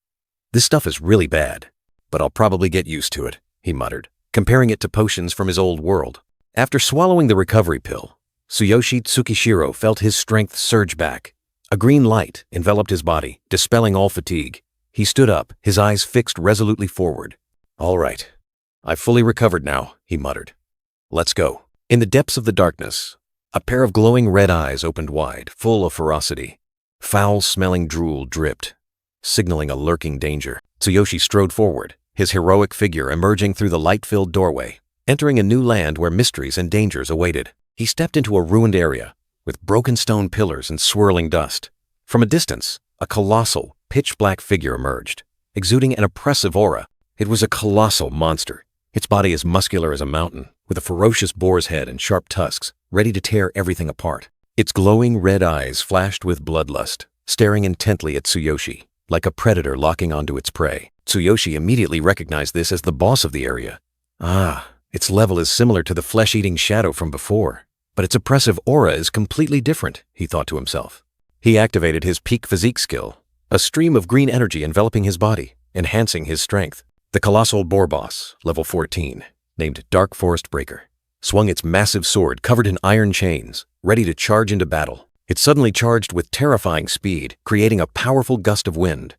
This stuff is really bad, but I'll probably get used to it, he muttered, comparing it to potions from his old world. After swallowing the recovery pill, Tsuyoshi Tsukishiro felt his strength surge back. A green light enveloped his body, dispelling all fatigue. He stood up, his eyes fixed resolutely forward. All right, I've fully recovered now, he muttered. Let's go. In the depths of the darkness, a pair of glowing red eyes opened wide, full of ferocity. Foul-smelling drool dripped, signaling a lurking danger. Tsuyoshi strode forward, his heroic figure emerging through the light-filled doorway, entering a new land where mysteries and dangers awaited. He stepped into a ruined area, with broken stone pillars and swirling dust. From a distance, a colossal, pitch-black figure emerged, exuding an oppressive aura. It was a colossal monster, its body as muscular as a mountain, with a ferocious boar's head and sharp tusks, ready to tear everything apart. Its glowing red eyes flashed with bloodlust, staring intently at Tsuyoshi, like a predator locking onto its prey. Tsuyoshi immediately recognized this as the boss of the area. Ah, its level is similar to the flesh-eating shadow from before, but its oppressive aura is completely different, he thought to himself. He activated his peak physique skill, a stream of green energy enveloping his body, enhancing his strength. The colossal boar boss, level 14, named Dark Forest Breaker, swung its massive sword covered in iron chains, ready to charge into battle. It suddenly charged with terrifying speed, creating a powerful gust of wind.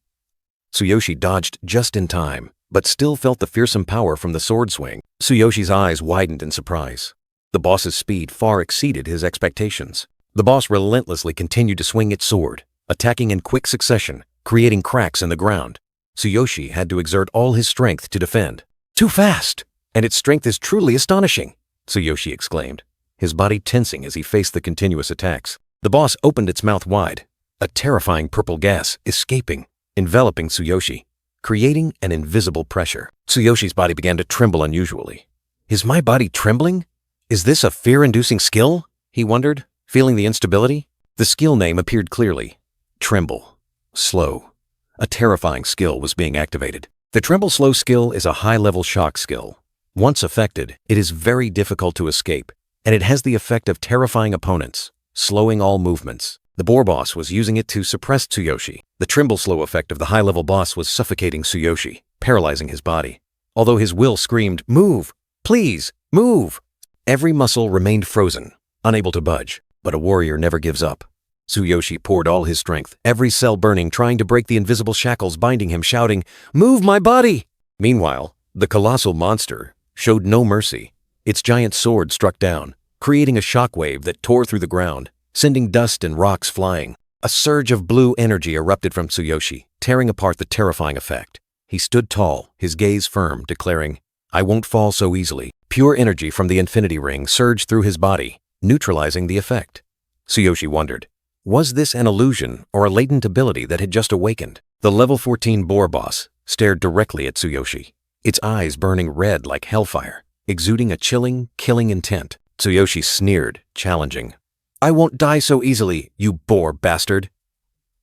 Tsuyoshi dodged just in time, but still felt the fearsome power from the sword swing. Tsuyoshi's eyes widened in surprise. The boss's speed far exceeded his expectations. The boss relentlessly continued to swing its sword, attacking in quick succession, creating cracks in the ground. Tsuyoshi had to exert all his strength to defend. Too fast! And its strength is truly astonishing, Tsuyoshi exclaimed, his body tensing as he faced the continuous attacks. The boss opened its mouth wide, a terrifying purple gas escaping, enveloping Tsuyoshi, creating an invisible pressure. Tsuyoshi's body began to tremble unusually. Is my body trembling? Is this a fear-inducing skill? He wondered, feeling the instability. The skill name appeared clearly. Tremble. Slow. A terrifying skill was being activated. The Tremble Slow skill is a high-level shock skill. Once affected, it is very difficult to escape, and it has the effect of terrifying opponents, slowing all movements. The boar boss was using it to suppress Tsuyoshi. The Tremble Slow effect of the high-level boss was suffocating Tsuyoshi, paralyzing his body. although his will screamed, "Move! Please, move!" Every muscle remained frozen, unable to budge, but a warrior never gives up. Tsuyoshi poured all his strength, every cell burning, trying to break the invisible shackles binding him, shouting, "Move my body!" Meanwhile, the colossal monster showed no mercy. Its giant sword struck down, creating a shockwave that tore through the ground, sending dust and rocks flying. A surge of blue energy erupted from Tsuyoshi, tearing apart the terrifying effect. He stood tall, his gaze firm, declaring, "I won't fall so easily." Pure energy from the infinity ring surged through his body, neutralizing the effect. Tsuyoshi wondered, was this an illusion or a latent ability that had just awakened? The level 14 boar boss stared directly at Tsuyoshi, its eyes burning red like hellfire, exuding a chilling, killing intent. Tsuyoshi sneered, challenging, "I won't die so easily, you boar bastard."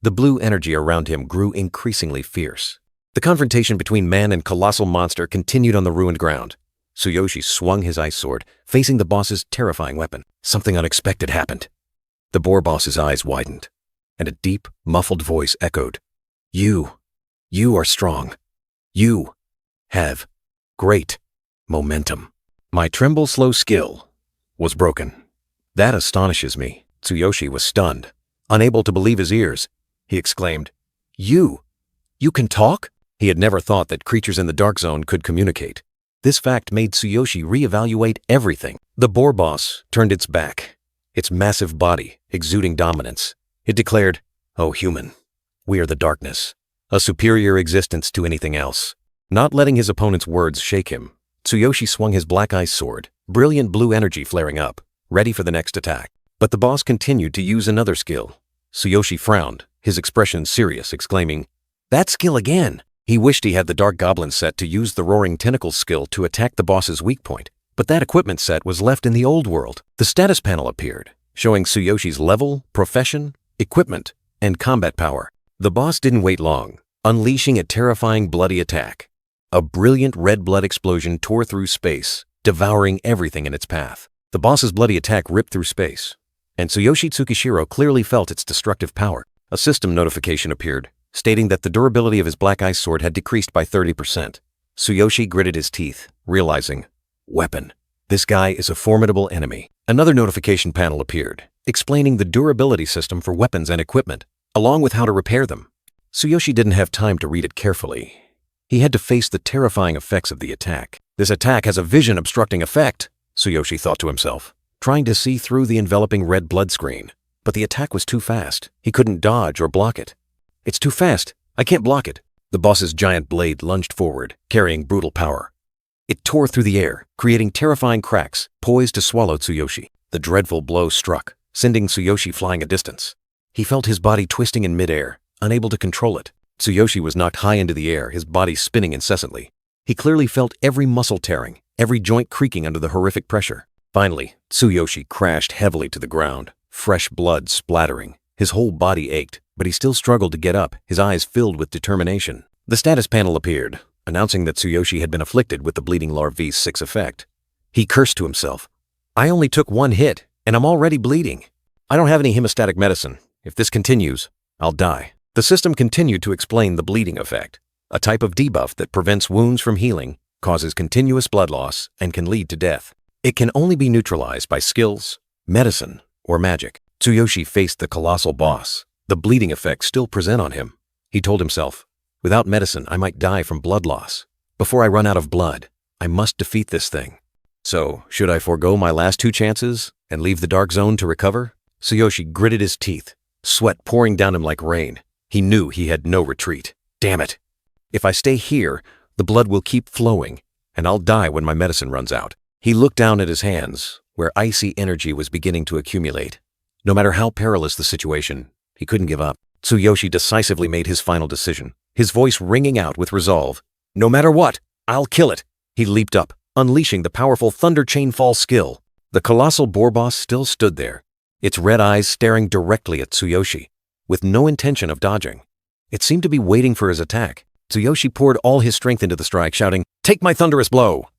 The blue energy around him grew increasingly fierce. The confrontation between man and colossal monster continued on the ruined ground. Tsuyoshi swung his ice sword, facing the boss's terrifying weapon. Something unexpected happened. The boar boss's eyes widened, and a deep, muffled voice echoed, You are strong. You have great momentum." My tremble slow skill was broken. "That astonishes me." Tsuyoshi was stunned, unable to believe his ears. He exclaimed, You can talk?" He had never thought that creatures in the Dark Zone could communicate. This fact made Tsuyoshi reevaluate everything. The boar boss turned its back, its massive body exuding dominance. It declared, "Oh human, we are the darkness, a superior existence to anything else." Not letting his opponent's words shake him, Tsuyoshi swung his black ice sword, brilliant blue energy flaring up, ready for the next attack. But the boss continued to use another skill. Tsuyoshi frowned, his expression serious, exclaiming, "That skill again!" He wished he had the Dark Goblin set to use the Roaring Tentacles skill to attack the boss's weak point, but that equipment set was left in the old world. The status panel appeared, showing Tsuyoshi's level, profession, equipment, and combat power. The boss didn't wait long, unleashing a terrifying bloody attack. A brilliant red blood explosion tore through space, devouring everything in its path. The boss's bloody attack ripped through space, and Tsuyoshi Tsukishiro clearly felt its destructive power. A system notification appeared, stating that the durability of his black ice sword had decreased by 30%. Tsuyoshi gritted his teeth, realizing, weapon. This guy is a formidable enemy. Another notification panel appeared, explaining the durability system for weapons and equipment, along with how to repair them. Tsuyoshi didn't have time to read it carefully. He had to face the terrifying effects of the attack. This attack has a vision-obstructing effect, Tsuyoshi thought to himself, trying to see through the enveloping red blood screen. But the attack was too fast. He couldn't dodge or block it. "It's too fast. I can't block it." The boss's giant blade lunged forward, carrying brutal power. It tore through the air, creating terrifying cracks, poised to swallow Tsuyoshi. The dreadful blow struck, sending Tsuyoshi flying a distance. He felt his body twisting in midair, unable to control it. Tsuyoshi was knocked high into the air, his body spinning incessantly. He clearly felt every muscle tearing, every joint creaking under the horrific pressure. Finally, Tsuyoshi crashed heavily to the ground, fresh blood splattering. His whole body ached, but he still struggled to get up, his eyes filled with determination. The status panel appeared, announcing that Tsuyoshi had been afflicted with the Bleeding Larvae 6 effect. He cursed to himself. "I only took one hit, and I'm already bleeding. I don't have any hemostatic medicine. If this continues, I'll die." The system continued to explain the bleeding effect, a type of debuff that prevents wounds from healing, causes continuous blood loss, and can lead to death. It can only be neutralized by skills, medicine, or magic. Tsuyoshi faced the colossal boss, the bleeding effects still present on him. He told himself, "Without medicine, I might die from blood loss. Before I run out of blood, I must defeat this thing. So, should I forego my last 2 chances and leave the Dark Zone to recover?" Tsuyoshi gritted his teeth, sweat pouring down him like rain. He knew he had no retreat. Damn it. If I stay here, the blood will keep flowing, and I'll die when my medicine runs out. He looked down at his hands, where icy energy was beginning to accumulate. No matter how perilous the situation, he couldn't give up. Tsuyoshi decisively made his final decision, his voice ringing out with resolve. "No matter what, I'll kill it." He leaped up, unleashing the powerful Thunder Chain Fall skill. The colossal boar boss still stood there, its red eyes staring directly at Tsuyoshi, with no intention of dodging. It seemed to be waiting for his attack. Tsuyoshi poured all his strength into the strike, shouting, "Take my thunderous blow!"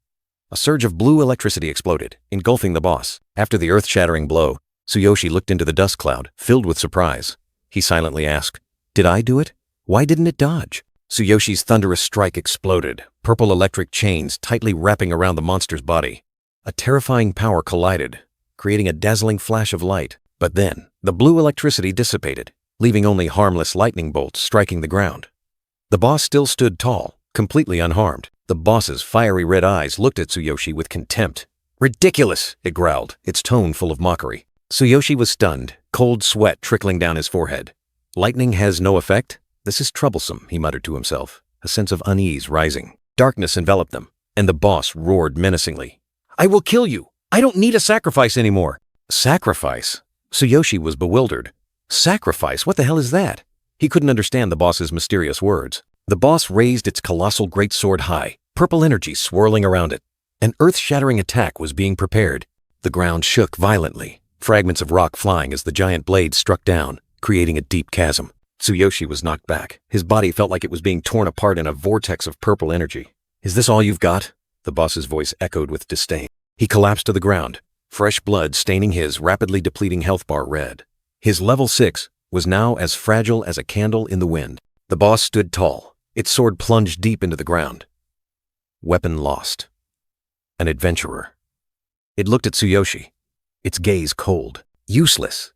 A surge of blue electricity exploded, engulfing the boss. After the earth-shattering blow, Tsuyoshi looked into the dust cloud, filled with surprise. He silently asked, "Did I do it? Why didn't it dodge?" Tsuyoshi's thunderous strike exploded, purple electric chains tightly wrapping around the monster's body. A terrifying power collided, creating a dazzling flash of light. But then, the blue electricity dissipated, leaving only harmless lightning bolts striking the ground. The boss still stood tall, completely unharmed. The boss's fiery red eyes looked at Tsuyoshi with contempt. "Ridiculous!" it growled, its tone full of mockery. Tsuyoshi was stunned, cold sweat trickling down his forehead. "Lightning has no effect? This is troublesome," he muttered to himself, a sense of unease rising. Darkness enveloped them, and the boss roared menacingly. "I will kill you! I don't need a sacrifice anymore!" Sacrifice? Tsuyoshi was bewildered. Sacrifice? What the hell is that? He couldn't understand the boss's mysterious words. The boss raised its colossal greatsword high, purple energy swirling around it. An earth-shattering attack was being prepared. The ground shook violently, fragments of rock flying as the giant blade struck down, creating a deep chasm. Tsuyoshi was knocked back. His body felt like it was being torn apart in a vortex of purple energy. "Is this all you've got?" The boss's voice echoed with disdain. He collapsed to the ground, fresh blood staining his rapidly depleting health bar red. His level 6 was now as fragile as a candle in the wind. The boss stood tall, its sword plunged deep into the ground. Weapon lost. An adventurer. It looked at Tsuyoshi, its gaze cold. Useless.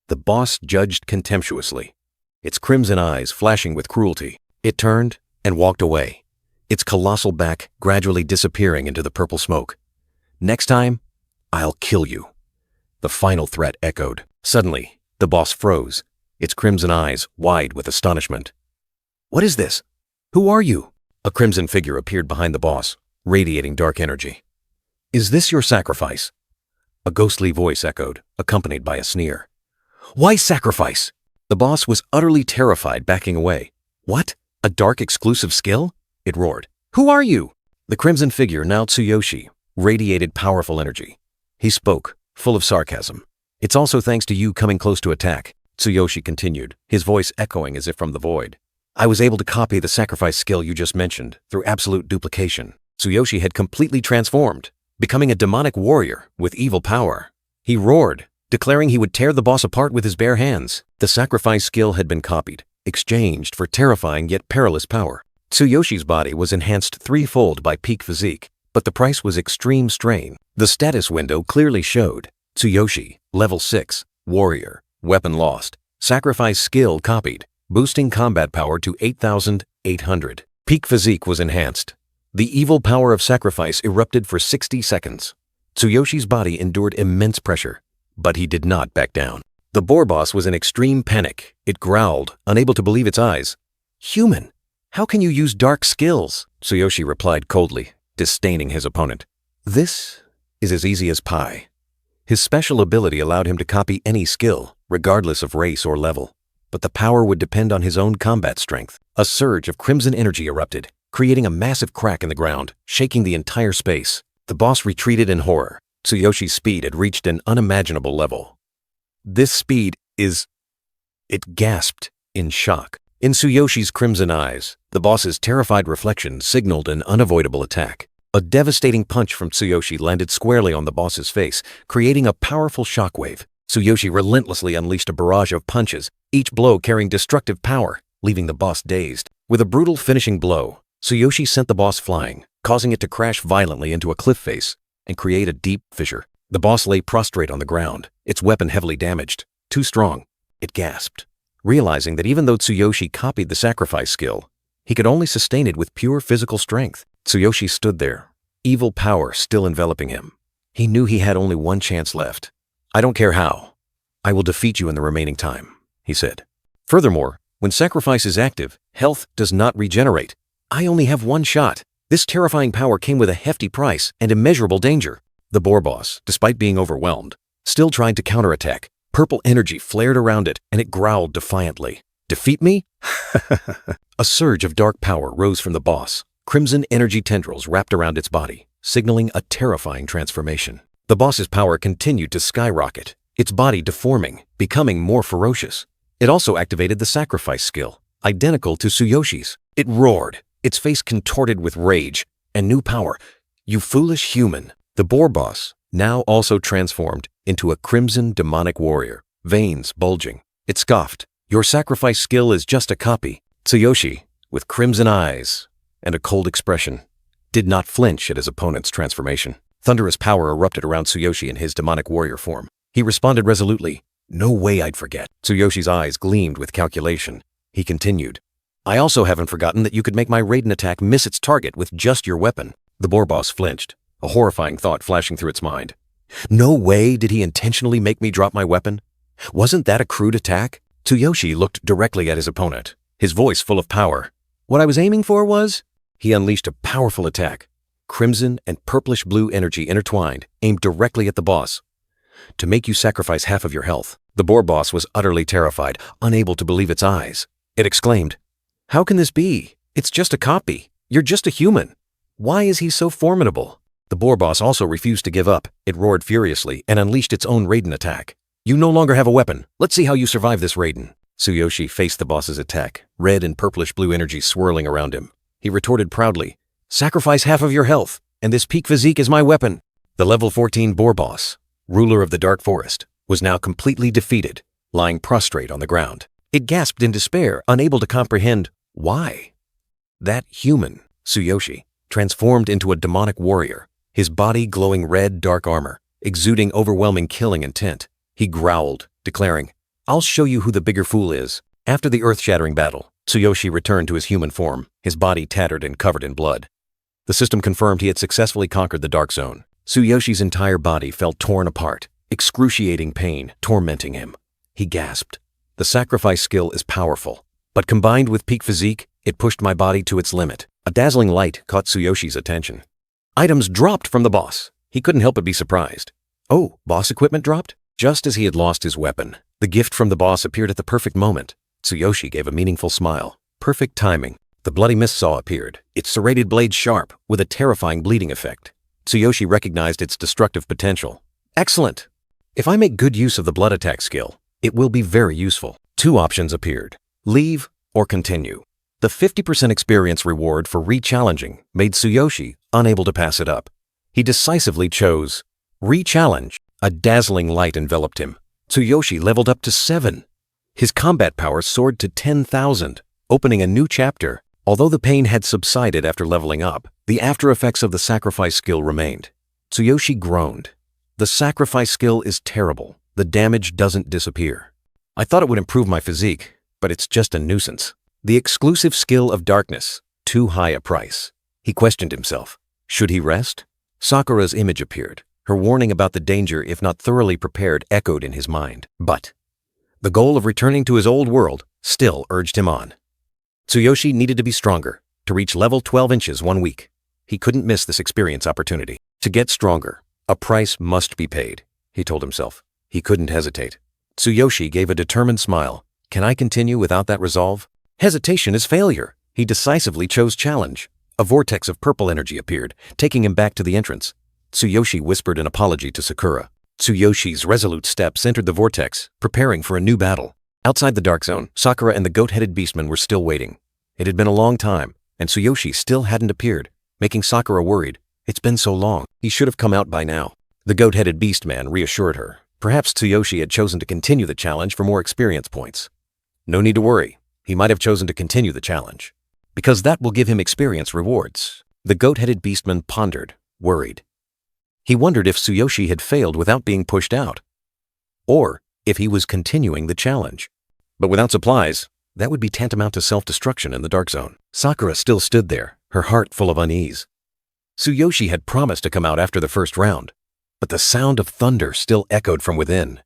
The boss judged contemptuously, its crimson eyes flashing with cruelty. It turned and walked away, its colossal back gradually disappearing into the purple smoke. "Next time, I'll kill you." The final threat echoed. Suddenly, the boss froze, its crimson eyes wide with astonishment. "What is this? Who are you?" A crimson figure appeared behind the boss, radiating dark energy. "Is this your sacrifice?" A ghostly voice echoed, accompanied by a sneer. "Why sacrifice?" The boss was utterly terrified, backing away. "What? A dark exclusive skill?" it roared. "Who are you?" The crimson figure, now Tsuyoshi, radiated powerful energy. He spoke, full of sarcasm. "It's also thanks to you coming close to attack," Tsuyoshi continued, his voice echoing as if from the void. "I was able to copy the sacrifice skill you just mentioned through absolute duplication." Tsuyoshi had completely transformed, becoming a demonic warrior with evil power. He roared, declaring he would tear the boss apart with his bare hands. The sacrifice skill had been copied, exchanged for terrifying yet perilous power. Tsuyoshi's body was enhanced threefold by peak physique, but the price was extreme strain. The status window clearly showed Tsuyoshi, level 6, warrior, weapon lost, sacrifice skill copied, boosting combat power to 8,800. Peak physique was enhanced. The evil power of sacrifice erupted for 60 seconds. Tsuyoshi's body endured immense pressure, but he did not back down. The boar boss was in extreme panic. It growled, unable to believe its eyes. "Human, how can you use dark skills?" Tsuyoshi replied coldly, disdaining his opponent. "This is as easy as pie." His special ability allowed him to copy any skill, regardless of race or level. But the power would depend on his own combat strength. A surge of crimson energy erupted, creating a massive crack in the ground, shaking the entire space. The boss retreated in horror. Tsuyoshi's speed had reached an unimaginable level. "This speed is..." It gasped in shock. In Tsuyoshi's crimson eyes, the boss's terrified reflection signaled an unavoidable attack. A devastating punch from Tsuyoshi landed squarely on the boss's face, creating a powerful shockwave. Tsuyoshi relentlessly unleashed a barrage of punches, each blow carrying destructive power, leaving the boss dazed. With a brutal finishing blow, Tsuyoshi sent the boss flying, causing it to crash violently into a cliff face and create a deep fissure. The boss lay prostrate on the ground, its weapon heavily damaged. Too strong, it gasped, realizing that even though Tsuyoshi copied the sacrifice skill, he could only sustain it with pure physical strength. Tsuyoshi stood there, evil power still enveloping him. He knew he had only one chance left. "I don't care how. I will defeat you in the remaining time," he said. "Furthermore, when sacrifice is active, health does not regenerate. I only have one shot." This terrifying power came with a hefty price and immeasurable danger. The boar boss, despite being overwhelmed, still tried to counterattack. Purple energy flared around it, and it growled defiantly. "Defeat me?" A surge of dark power rose from the boss. Crimson energy tendrils wrapped around its body, signaling a terrifying transformation. The boss's power continued to skyrocket, its body deforming, becoming more ferocious. It also activated the sacrifice skill, identical to Tsuyoshi's. It roared, its face contorted with rage and new power. "You foolish human." The boar boss, now also transformed into a crimson demonic warrior, veins bulging. It scoffed. "Your sacrifice skill is just a copy." Tsuyoshi, with crimson eyes and a cold expression, did not flinch at his opponent's transformation. Thunderous power erupted around Tsuyoshi in his demonic warrior form. He responded resolutely. No way I'd forget. Tsuyoshi's eyes gleamed with calculation. He continued. I also haven't forgotten that you could make my Raiden attack miss its target with just your weapon. The boar boss flinched, a horrifying thought flashing through its mind. No way did he intentionally make me drop my weapon? Wasn't that a crude attack? Tsuyoshi looked directly at his opponent, his voice full of power. What I was aiming for was... He unleashed a powerful attack. Crimson and purplish-blue energy intertwined, aimed directly at the boss. To make you sacrifice half of your health. The boar boss was utterly terrified, unable to believe its eyes. It exclaimed, How can this be? It's just a copy. You're just a human. Why is he so formidable? The boar boss also refused to give up. It roared furiously and unleashed its own Raiden attack. You no longer have a weapon. Let's see how you survive this Raiden. Tsuyoshi faced the boss's attack, red and purplish-blue energy swirling around him. He retorted proudly, Sacrifice half of your health, and this peak physique is my weapon. The level 14 boar boss, ruler of the dark forest, was now completely defeated, lying prostrate on the ground. It gasped in despair, unable to comprehend why. That human, Tsuyoshi, transformed into a demonic warrior, his body glowing red dark armor, exuding overwhelming killing intent. He growled, declaring, I'll show you who the bigger fool is. After the earth-shattering battle, Tsuyoshi returned to his human form, his body tattered and covered in blood. The system confirmed he had successfully conquered the Dark Zone. Tsuyoshi's entire body felt torn apart, excruciating pain tormenting him. He gasped. The sacrifice skill is powerful, but combined with peak physique, it pushed my body to its limit. A dazzling light caught Tsuyoshi's attention. Items dropped from the boss. He couldn't help but be surprised. Oh, boss equipment dropped? Just as he had lost his weapon, the gift from the boss appeared at the perfect moment. Tsuyoshi gave a meaningful smile. Perfect timing. The bloody mist saw appeared, its serrated blade sharp, with a terrifying bleeding effect. Tsuyoshi recognized its destructive potential. Excellent! If I make good use of the blood attack skill, it will be very useful. Two options appeared. Leave or continue. The 50% experience reward for re-challenging made Tsuyoshi unable to pass it up. He decisively chose re-challenge. A dazzling light enveloped him. Tsuyoshi leveled up to 7. His combat power soared to 10,000, opening a new chapter. Although the pain had subsided after leveling up, the after effects of the sacrifice skill remained. Tsuyoshi groaned. The sacrifice skill is terrible. The damage doesn't disappear. I thought it would improve my physique, but it's just a nuisance. The exclusive skill of darkness, too high a price. He questioned himself. Should he rest? Sakura's image appeared. Her warning about the danger, if not thoroughly prepared, echoed in his mind. But the goal of returning to his old world still urged him on. Tsuyoshi needed to be stronger, to reach level 12 inches 1 week. He couldn't miss this experience opportunity. To get stronger, a price must be paid, he told himself. He couldn't hesitate. Tsuyoshi gave a determined smile. Can I continue without that resolve? Hesitation is failure. He decisively chose challenge. A vortex of purple energy appeared, taking him back to the entrance. Tsuyoshi whispered an apology to Sakura. Tsuyoshi's resolute steps entered the vortex, preparing for a new battle. Outside the Dark Zone, Sakura and the goat-headed beastmen were still waiting. It had been a long time, and Tsuyoshi still hadn't appeared, making Sakura worried. It's been so long. He should have come out by now. The goat-headed beastman reassured her. Perhaps Tsuyoshi had chosen to continue the challenge for more experience points. No need to worry. He might have chosen to continue the challenge, because that will give him experience rewards. The goat-headed beastman pondered, worried. He wondered if Tsuyoshi had failed without being pushed out, or if he was continuing the challenge. But without supplies, that would be tantamount to self-destruction in the Dark Zone. Sakura still stood there, her heart full of unease. Tsuyoshi had promised to come out after the first round, but the sound of thunder still echoed from within,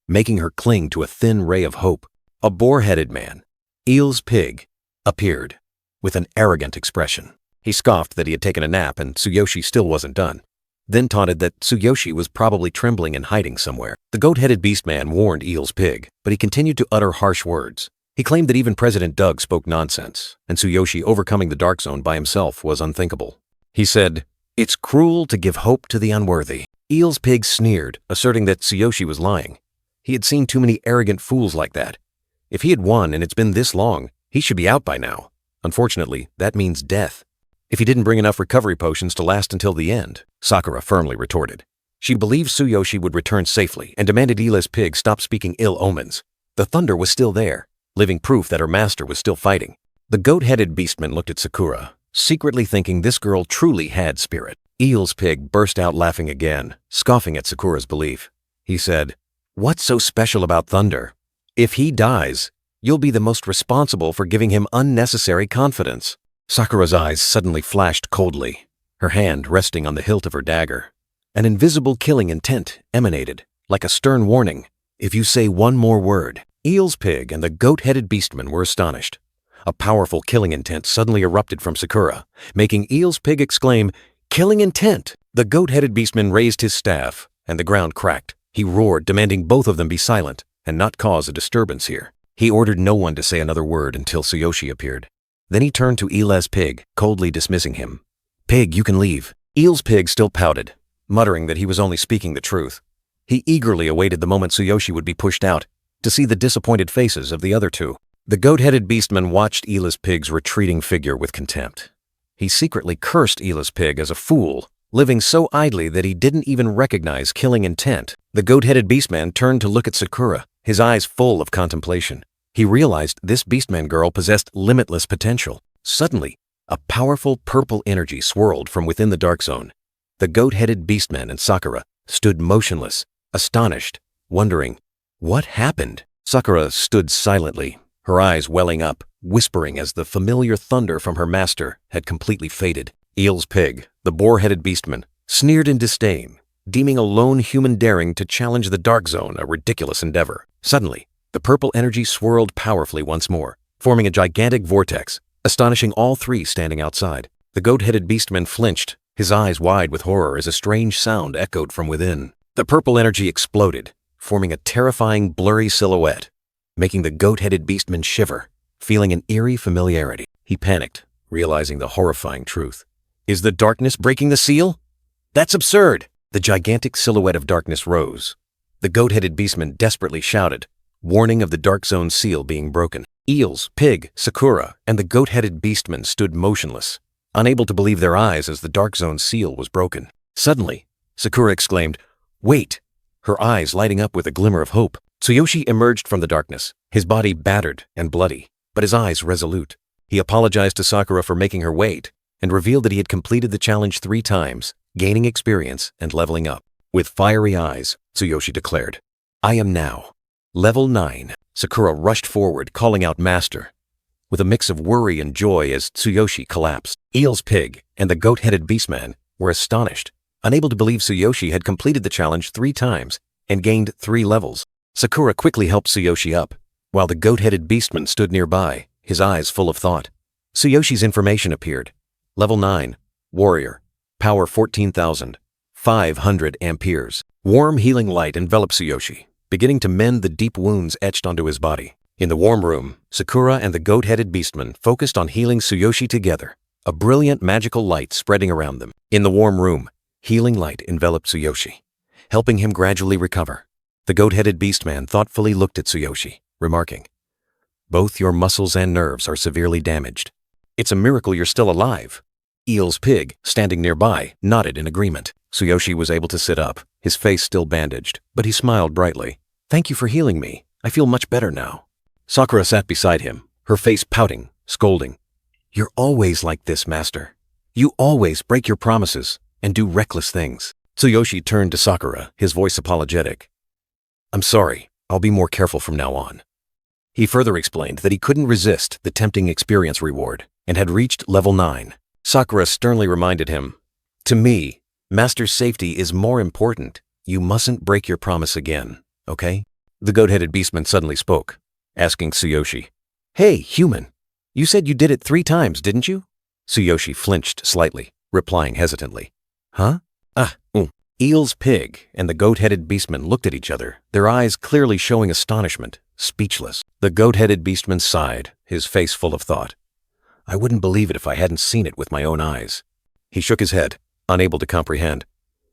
making her cling to a thin ray of hope. A boar-headed man, Eel's pig, appeared, with an arrogant expression. He scoffed that he had taken a nap and Tsuyoshi still wasn't done, then taunted that Tsuyoshi was probably trembling and hiding somewhere. The goat-headed beastman warned Eel's pig, but he continued to utter harsh words. He claimed that even President Doug spoke nonsense, and Tsuyoshi overcoming the Dark Zone by himself was unthinkable. He said, "It's cruel to give hope to the unworthy." Eel's pig sneered, asserting that Tsuyoshi was lying. He had seen too many arrogant fools like that. If he had won and it's been this long, he should be out by now. Unfortunately, that means death. If he didn't bring enough recovery potions to last until the end, Sakura firmly retorted. She believed Tsuyoshi would return safely and demanded Eel's pig stop speaking ill omens. The thunder was still there, living proof that her master was still fighting. The goat-headed beastman looked at Sakura, secretly thinking this girl truly had spirit. Eel's pig burst out laughing again, scoffing at Sakura's belief. He said, "What's so special about thunder? If he dies, you'll be the most responsible for giving him unnecessary confidence." Sakura's eyes suddenly flashed coldly, her hand resting on the hilt of her dagger. An invisible killing intent emanated, like a stern warning. "If you say one more word." Eel's pig and the goat-headed beastman were astonished. A powerful killing intent suddenly erupted from Sakura, making Eel's pig exclaim, "Killing intent!" The goat-headed beastman raised his staff, and the ground cracked. He roared, demanding both of them be silent and not cause a disturbance here. He ordered no one to say another word until Tsuyoshi appeared. Then he turned to Eel's pig, coldly dismissing him. "Pig, you can leave." Eel's pig still pouted, muttering that he was only speaking the truth. He eagerly awaited the moment Tsuyoshi would be pushed out, to see the disappointed faces of the other two. The goat-headed beastman watched Eel's pig's retreating figure with contempt. He secretly cursed Eel's pig as a fool, living so idly that he didn't even recognize killing intent. The goat-headed beastman turned to look at Sakura, his eyes full of contemplation. He realized this beastman girl possessed limitless potential. Suddenly, a powerful purple energy swirled from within the dark zone. The goat-headed beastman and Sakura stood motionless, astonished, wondering, what happened? Sakura stood silently, her eyes welling up, whispering as the familiar thunder from her master had completely faded. Eel's pig, the boar-headed beastman, sneered in disdain, deeming a lone human daring to challenge the dark zone a ridiculous endeavor. Suddenly, the purple energy swirled powerfully once more, forming a gigantic vortex, astonishing all three standing outside. The goat-headed beastman flinched, his eyes wide with horror as a strange sound echoed from within. The purple energy exploded, forming a terrifying, blurry silhouette, making the goat-headed beastman shiver, feeling an eerie familiarity. He panicked, realizing the horrifying truth. Is the darkness breaking the seal? That's absurd! The gigantic silhouette of darkness rose. The goat-headed beastman desperately shouted, warning of the dark zone seal being broken. Eel's pig, Sakura, and the goat-headed beastman stood motionless, unable to believe their eyes as the dark zone seal was broken. Suddenly, Sakura exclaimed, "Wait!" her eyes lighting up with a glimmer of hope. Tsuyoshi emerged from the darkness, his body battered and bloody, but his eyes resolute. He apologized to Sakura for making her wait and revealed that he had completed the challenge 3 times, gaining experience and leveling up. With fiery eyes, Tsuyoshi declared, "I am now level 9. Sakura rushed forward, calling out "Master," with a mix of worry and joy as Tsuyoshi collapsed. Eel's pig and the goat-headed beastman were astonished, unable to believe Tsuyoshi had completed the challenge 3 times and gained 3 levels. Sakura quickly helped Tsuyoshi up, while the goat-headed beastman stood nearby, his eyes full of thought. Tsuyoshi's information appeared. Level 9, Warrior, Power 14,500 amperes. Warm healing light enveloped Tsuyoshi, beginning to mend the deep wounds etched onto his body. In the warm room, Sakura and the goat-headed beastman focused on healing Tsuyoshi together, a brilliant magical light spreading around them. In the warm room, healing light enveloped Tsuyoshi, helping him gradually recover. The goat-headed beastman thoughtfully looked at Tsuyoshi, remarking, "Both your muscles and nerves are severely damaged. It's a miracle you're still alive." Eel's pig, standing nearby, nodded in agreement. Tsuyoshi was able to sit up, his face still bandaged, but he smiled brightly. "Thank you for healing me. I feel much better now." Sakura sat beside him, her face pouting, scolding. "You're always like this, Master. You always break your promises and do reckless things." Tsuyoshi turned to Sakura, his voice apologetic. "I'm sorry, I'll be more careful from now on." He further explained that he couldn't resist the tempting experience reward and had reached level 9. Sakura sternly reminded him, "To me, Master's safety is more important. You mustn't break your promise again, okay?" The goat-headed beastman suddenly spoke, asking Tsuyoshi, "Hey, human, you said you did it 3 times, didn't you?" Tsuyoshi flinched slightly, replying hesitantly, "Huh? Eel's pig and the goat-headed beastman looked at each other, their eyes clearly showing astonishment, speechless. The goat-headed beastman sighed, his face full of thought. "I wouldn't believe it if I hadn't seen it with my own eyes." He shook his head, unable to comprehend.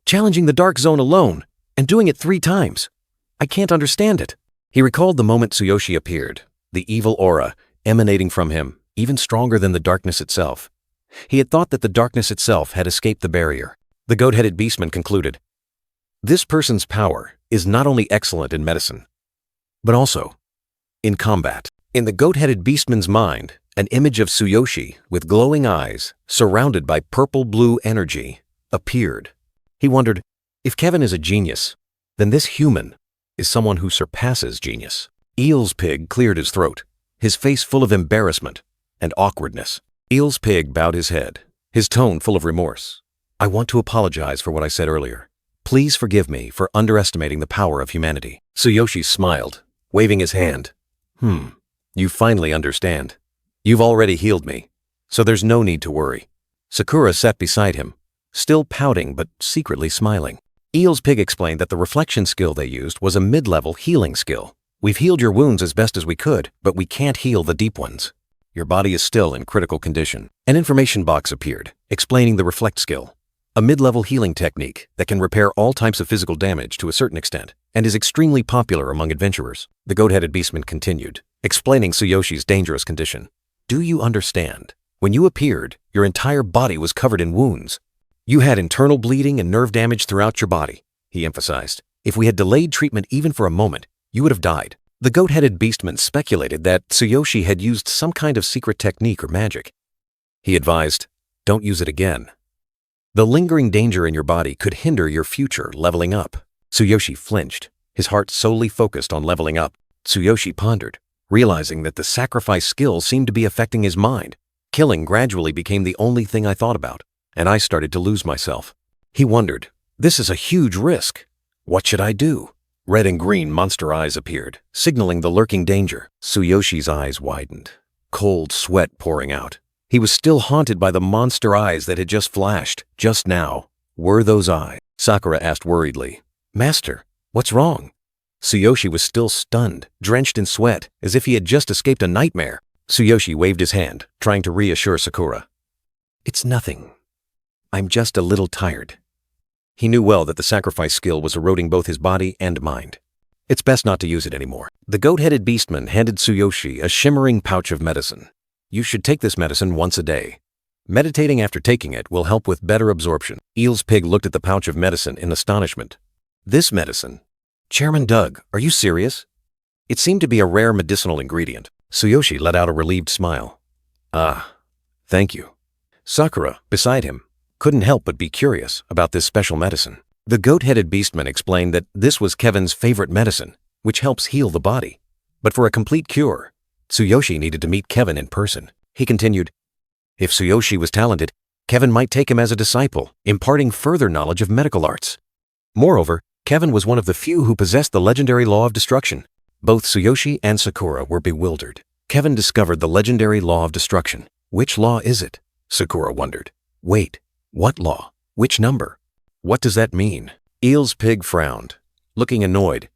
"Challenging the dark zone alone, and doing it 3 times. I can't understand it." He recalled the moment Tsuyoshi appeared, the evil aura emanating from him, even stronger than the darkness itself. He had thought that the darkness itself had escaped the barrier. The goat-headed beastman concluded, "This person's power is not only excellent in medicine, but also in combat." In the goat-headed beastman's mind, An image of Tsuyoshi with glowing eyes, surrounded by purple-blue energy, appeared. He wondered, if Kevin is a genius, then this human is someone who surpasses genius. Eel's Pig cleared his throat, his face full of embarrassment and awkwardness. Eel's Pig bowed his head, his tone full of remorse. I want to apologize for what I said earlier. Please forgive me for underestimating the power of humanity. Tsuyoshi smiled, waving his hand. You finally understand. You've already healed me, so there's no need to worry. Sakura sat beside him, still pouting but secretly smiling. Eel's Pig explained that the reflection skill they used was a mid-level healing skill. We've healed your wounds as best as we could, but we can't heal the deep ones. Your body is still in critical condition. An information box appeared, explaining the reflect skill, a mid-level healing technique that can repair all types of physical damage to a certain extent, and is extremely popular among adventurers. The goat-headed beastman continued, explaining Tsuyoshi's dangerous condition. Do you understand? When you appeared, your entire body was covered in wounds. You had internal bleeding and nerve damage throughout your body, he emphasized. If we had delayed treatment even for a moment, you would have died. The goat-headed beastman speculated that Tsuyoshi had used some kind of secret technique or magic. He advised, don't use it again. The lingering danger in your body could hinder your future leveling up. Tsuyoshi flinched, his heart solely focused on leveling up. Tsuyoshi pondered, realizing that the sacrifice skill seemed to be affecting his mind. Killing gradually became the only thing I thought about, and I started to lose myself. He wondered, this is a huge risk. What should I do? Red and green monster eyes appeared, signaling the lurking danger. Tsuyoshi's eyes widened, cold sweat pouring out. He was still haunted by the monster eyes that had just flashed, just now. Were those eyes? Sakura asked worriedly. Master, what's wrong? Tsuyoshi was still stunned, drenched in sweat, as if he had just escaped a nightmare. Tsuyoshi waved his hand, trying to reassure Sakura. It's nothing. I'm just a little tired. He knew well that the sacrifice skill was eroding both his body and mind. It's best not to use it anymore. The goat-headed beastman handed Tsuyoshi a shimmering pouch of medicine. You should take this medicine once a day. Meditating after taking it will help with better absorption. Eel's Pig looked at the pouch of medicine in astonishment. This medicine? Chairman Doug, are you serious? It seemed to be a rare medicinal ingredient. Tsuyoshi let out a relieved smile. Ah, thank you. Sakura, beside him, couldn't help but be curious about this special medicine. The goat-headed beastman explained that this was Kevin's favorite medicine, which helps heal the body. But for a complete cure, Tsuyoshi needed to meet Kevin in person. He continued, if Tsuyoshi was talented, Kevin might take him as a disciple, imparting further knowledge of medical arts. Moreover, Kevin was one of the few who possessed the legendary law of destruction. Both Tsuyoshi and Sakura were bewildered. Kevin discovered the legendary law of destruction. Which law is it? Sakura wondered. Wait, what law? Which number? What does that mean? Eel's Pig frowned, looking annoyed.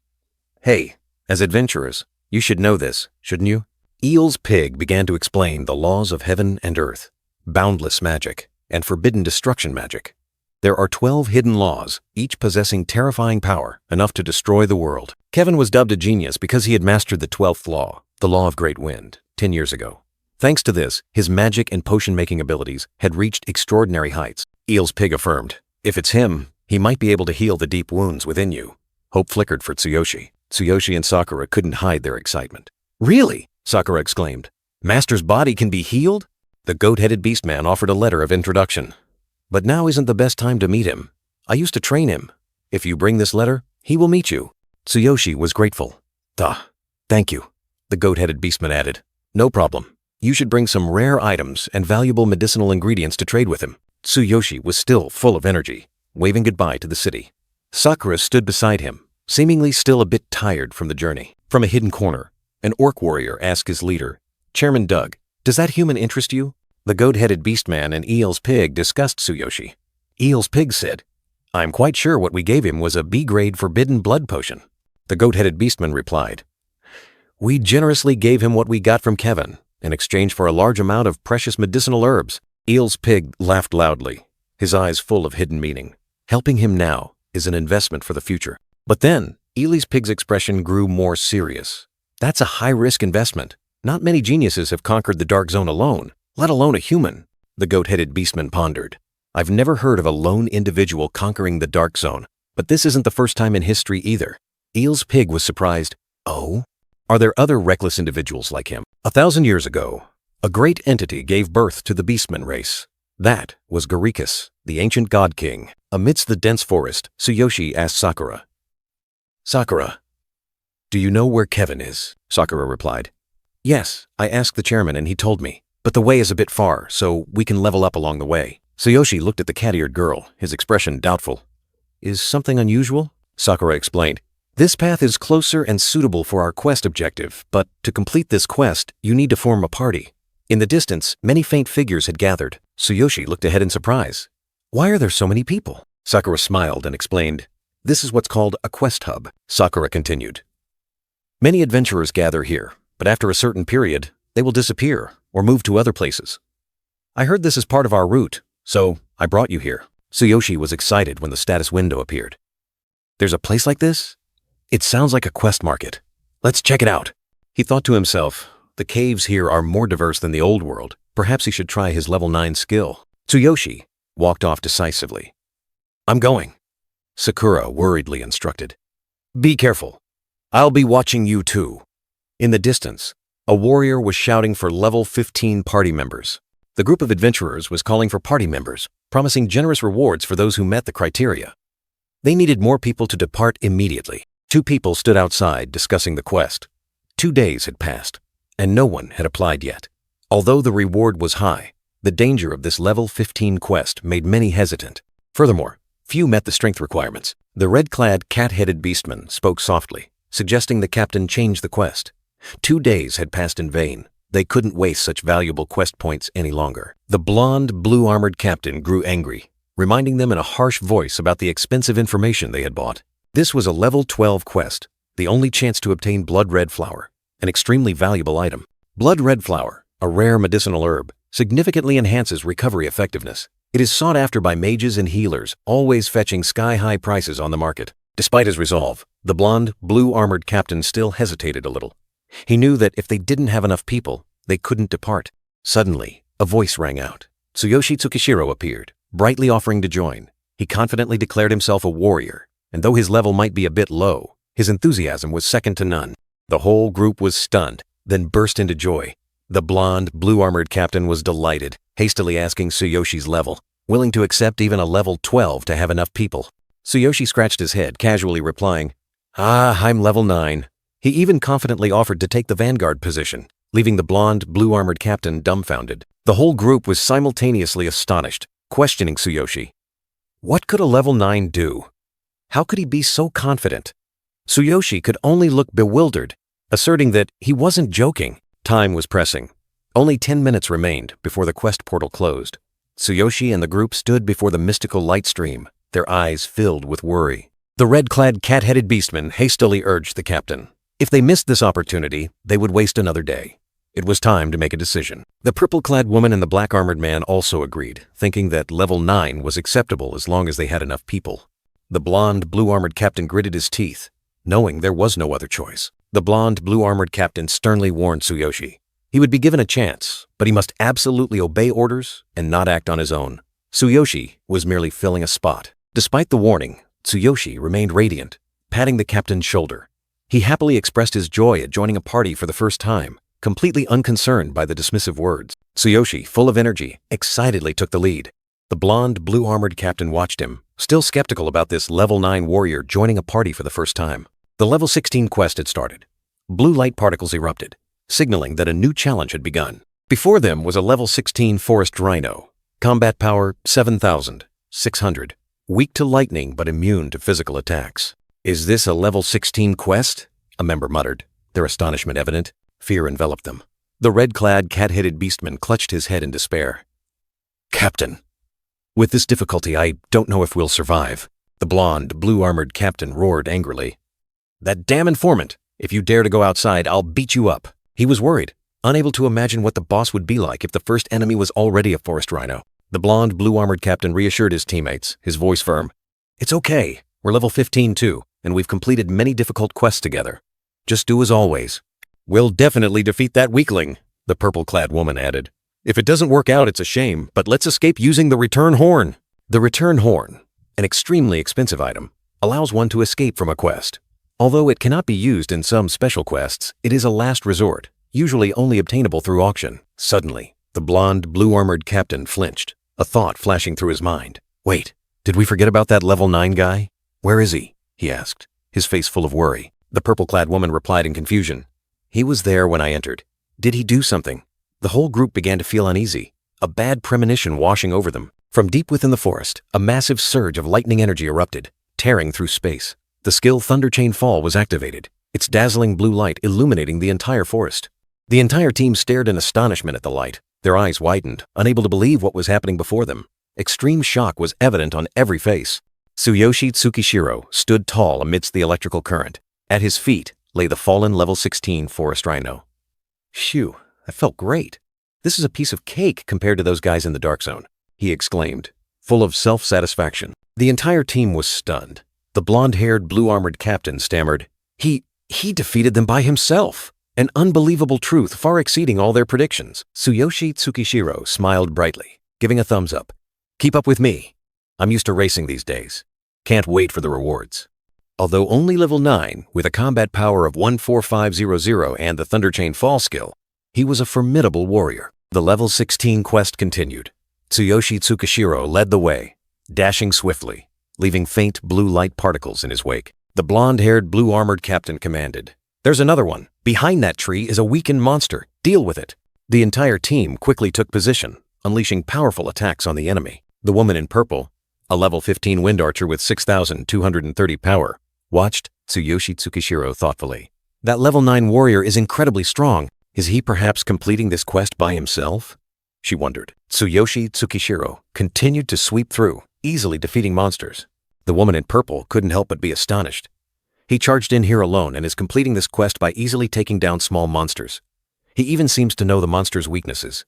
Hey, as adventurers, you should know this, shouldn't you? Eel's Pig began to explain the laws of heaven and earth, boundless magic, and forbidden destruction magic. There are 12 hidden laws, each possessing terrifying power, enough to destroy the world. Kevin was dubbed a genius because he had mastered the 12th law, the law of great wind, 10 years ago. Thanks to this, his magic and potion-making abilities had reached extraordinary heights. Eel's Pig affirmed, if it's him, he might be able to heal the deep wounds within you. Hope flickered for Tsuyoshi. Tsuyoshi and Sakura couldn't hide their excitement. Really? Sakura exclaimed. Master's body can be healed? The goat-headed beastman offered a letter of introduction. But now isn't the best time to meet him. I used to train him. If you bring this letter, he will meet you. Tsuyoshi was grateful. Thank you, the goat-headed beastman added. No problem. You should bring some rare items and valuable medicinal ingredients to trade with him. Tsuyoshi was still full of energy, waving goodbye to the city. Sakura stood beside him, seemingly still a bit tired from the journey. From a hidden corner, an orc warrior asked his leader, Chairman Doug, does that human interest you? The goat-headed beastman and Eel's Pig discussed Tsuyoshi. Eel's Pig said, I'm quite sure what we gave him was a B-grade forbidden blood potion. The goat-headed beastman replied, we generously gave him what we got from Kevin, in exchange for a large amount of precious medicinal herbs. Eel's Pig laughed loudly, his eyes full of hidden meaning. Helping him now is an investment for the future. But then, Eel's Pig's expression grew more serious. That's a high-risk investment. Not many geniuses have conquered the Dark Zone alone, let alone a human. The goat-headed beastman pondered. I've never heard of a lone individual conquering the Dark Zone, but this isn't the first time in history either. Eel's Pig was surprised. Oh? Are there other reckless individuals like him? 1,000 years ago, A great entity gave birth to the beastmen race. That was Garikas, the ancient god king. Amidst the dense forest, Tsuyoshi asked Sakura. "Sakura, do you know where Kevin is?" Sakura replied. "Yes, I asked the chairman and he told me, but the way is a bit far, so we can level up along the way." Tsuyoshi looked at the cat-eared girl, his expression doubtful. "Is something unusual?" Sakura explained. "This path is closer and suitable for our quest objective, but to complete this quest, you need to form a party." In the distance, many faint figures had gathered. Tsuyoshi looked ahead in surprise. "Why are there so many people?" Sakura smiled and explained. "This is what's called a quest hub." Sakura continued. "Many adventurers gather here, but after a certain period, they will disappear or move to other places. I heard this is part of our route, so I brought you here." Tsuyoshi was excited when the status window appeared. "There's a place like this? It sounds like a quest market. Let's check it out." He thought to himself, the caves here are more diverse than the old world. Perhaps he should try his level 9 skill. Tsuyoshi walked off decisively. "I'm going," Sakura worriedly instructed. "Be careful. I'll be watching you too." In the distance, a warrior was shouting for level 15 party members. The group of adventurers was calling for party members, promising generous rewards for those who met the criteria. They needed more people to depart immediately. 2 people stood outside discussing the quest. 2 days had passed, and no one had applied yet. Although the reward was high, the danger of this level 15 quest made many hesitant. Furthermore, few met the strength requirements. The red-clad, cat-headed beastman spoke softly, suggesting the captain change the quest. 2 days had passed in vain. They couldn't waste such valuable quest points any longer. The blonde, blue-armored captain grew angry, reminding them in a harsh voice about the expensive information they had bought. This was a level 12 quest, the only chance to obtain blood red flower, an extremely valuable item. Blood red flower, a rare medicinal herb, significantly enhances recovery effectiveness. It is sought after by mages and healers, always fetching sky-high prices on the market. Despite his resolve, the blonde, blue-armored captain still hesitated a little. He knew that if they didn't have enough people, they couldn't depart. Suddenly, a voice rang out. Tsuyoshi Tsukishiro appeared, brightly offering to join. He confidently declared himself a warrior, and though his level might be a bit low, his enthusiasm was second to none. The whole group was stunned, then burst into joy. The blonde, blue-armored captain was delighted, hastily asking Tsuyoshi's level, willing to accept even a level 12 to have enough people. Tsuyoshi scratched his head, casually replying, I'm level 9. He even confidently offered to take the vanguard position, leaving the blonde, blue-armored captain dumbfounded. The whole group was simultaneously astonished, questioning Tsuyoshi. What could a level 9 do? How could he be so confident? Tsuyoshi could only look bewildered, asserting that he wasn't joking. Time was pressing. Only 10 minutes remained before the quest portal closed. Tsuyoshi and the group stood before the mystical light stream, their eyes filled with worry. The red-clad, cat-headed beastman hastily urged the captain. If they missed this opportunity, they would waste another day. It was time to make a decision. The purple-clad woman and the black-armored man also agreed, thinking that level 9 was acceptable as long as they had enough people. The blonde, blue-armored captain gritted his teeth, knowing there was no other choice. The blonde, blue-armored captain sternly warned Tsuyoshi. He would be given a chance, but he must absolutely obey orders and not act on his own. Tsuyoshi was merely filling a spot. Despite the warning, Tsuyoshi remained radiant, patting the captain's shoulder. He happily expressed his joy at joining a party for the first time, completely unconcerned by the dismissive words. Tsuyoshi, full of energy, excitedly took the lead. The blonde, blue-armored captain watched him, still skeptical about this level 9 warrior joining a party for the first time. The level 16 quest had started. Blue light particles erupted, signaling that a new challenge had begun. Before them was a level 16 forest rhino. Combat power 7,600. Weak to lightning but immune to physical attacks. Is this a level 16 quest? A member muttered, their astonishment evident. Fear enveloped them. The red-clad, cat-headed beastman clutched his head in despair. Captain, with this difficulty, I don't know if we'll survive. The blonde, blue-armored captain roared angrily. That damn informant! If you dare to go outside, I'll beat you up. He was worried, unable to imagine what the boss would be like if the first enemy was already a forest rhino. The blonde, blue-armored captain reassured his teammates, his voice firm. It's okay. We're level 15 too, and we've completed many difficult quests together. Just do as always. We'll definitely defeat that weakling, the purple-clad woman added. If it doesn't work out, it's a shame, but let's escape using the return horn. The return horn, an extremely expensive item, allows one to escape from a quest. Although it cannot be used in some special quests, it is a last resort, usually only obtainable through auction. Suddenly, the blonde, blue-armored captain flinched, a thought flashing through his mind. Wait, did we forget about that level 9 guy? Where is he? He asked, his face full of worry. The purple-clad woman replied in confusion. He was there when I entered. Did he do something? The whole group began to feel uneasy, a bad premonition washing over them. From deep within the forest, a massive surge of lightning energy erupted, tearing through space. The skill Thunder Chain Fall was activated, its dazzling blue light illuminating the entire forest. The entire team stared in astonishment at the light. Their eyes widened, unable to believe what was happening before them. Extreme shock was evident on every face. Tsuyoshi Tsukishiro stood tall amidst the electrical current. At his feet lay the fallen level 16 forest rhino. Phew, that felt great. This is a piece of cake compared to those guys in the Dark Zone, he exclaimed, full of self-satisfaction. The entire team was stunned. The blonde-haired, blue-armored captain stammered, He defeated them by himself. An unbelievable truth far exceeding all their predictions. Tsuyoshi Tsukishiro smiled brightly, giving a thumbs up. Keep up with me. I'm used to racing these days. Can't wait for the rewards. Although only level 9, with a combat power of 14500 and the Thunder Chain Fall skill, he was a formidable warrior. The level 16 quest continued. Tsuyoshi Tsukishiro led the way, dashing swiftly, leaving faint blue light particles in his wake. The blonde-haired, blue-armored captain commanded, There's another one. Behind that tree is a weakened monster. Deal with it. The entire team quickly took position, unleashing powerful attacks on the enemy. The woman in purple, a level 15 wind archer with 6,230 power, watched Tsuyoshi Tsukishiro thoughtfully. That level 9 warrior is incredibly strong. Is he perhaps completing this quest by himself? She wondered. Tsuyoshi Tsukishiro continued to sweep through, easily defeating monsters. The woman in purple couldn't help but be astonished. He charged in here alone and is completing this quest by easily taking down small monsters. He even seems to know the monster's weaknesses.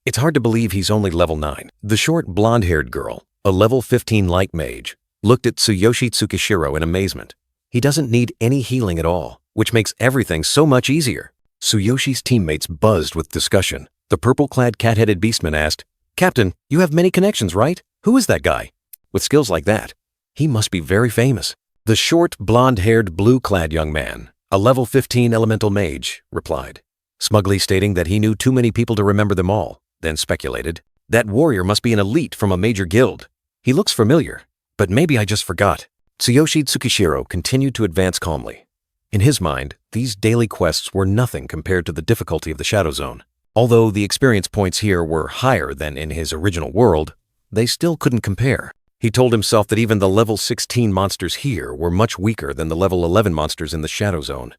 It's hard to believe he's only level 9. The short, blonde-haired girl, a level 15 light mage, looked at Tsuyoshi Tsukishiro in amazement. He doesn't need any healing at all, which makes everything so much easier. Tsuyoshi's teammates buzzed with discussion. The purple-clad cat-headed beastman asked, Captain, you have many connections, right? Who is that guy? With skills like that, he must be very famous. The short, blonde-haired, blue-clad young man, a level 15 elemental mage, replied, smugly stating that he knew too many people to remember them all, then speculated, That warrior must be an elite from a major guild. He looks familiar, but maybe I just forgot. Tsuyoshi Tsukishiro continued to advance calmly. In his mind, these daily quests were nothing compared to the difficulty of the Shadow Zone. Although the experience points here were higher than in his original world, they still couldn't compare. He told himself that even the level 16 monsters here were much weaker than the level 11 monsters in the Shadow Zone.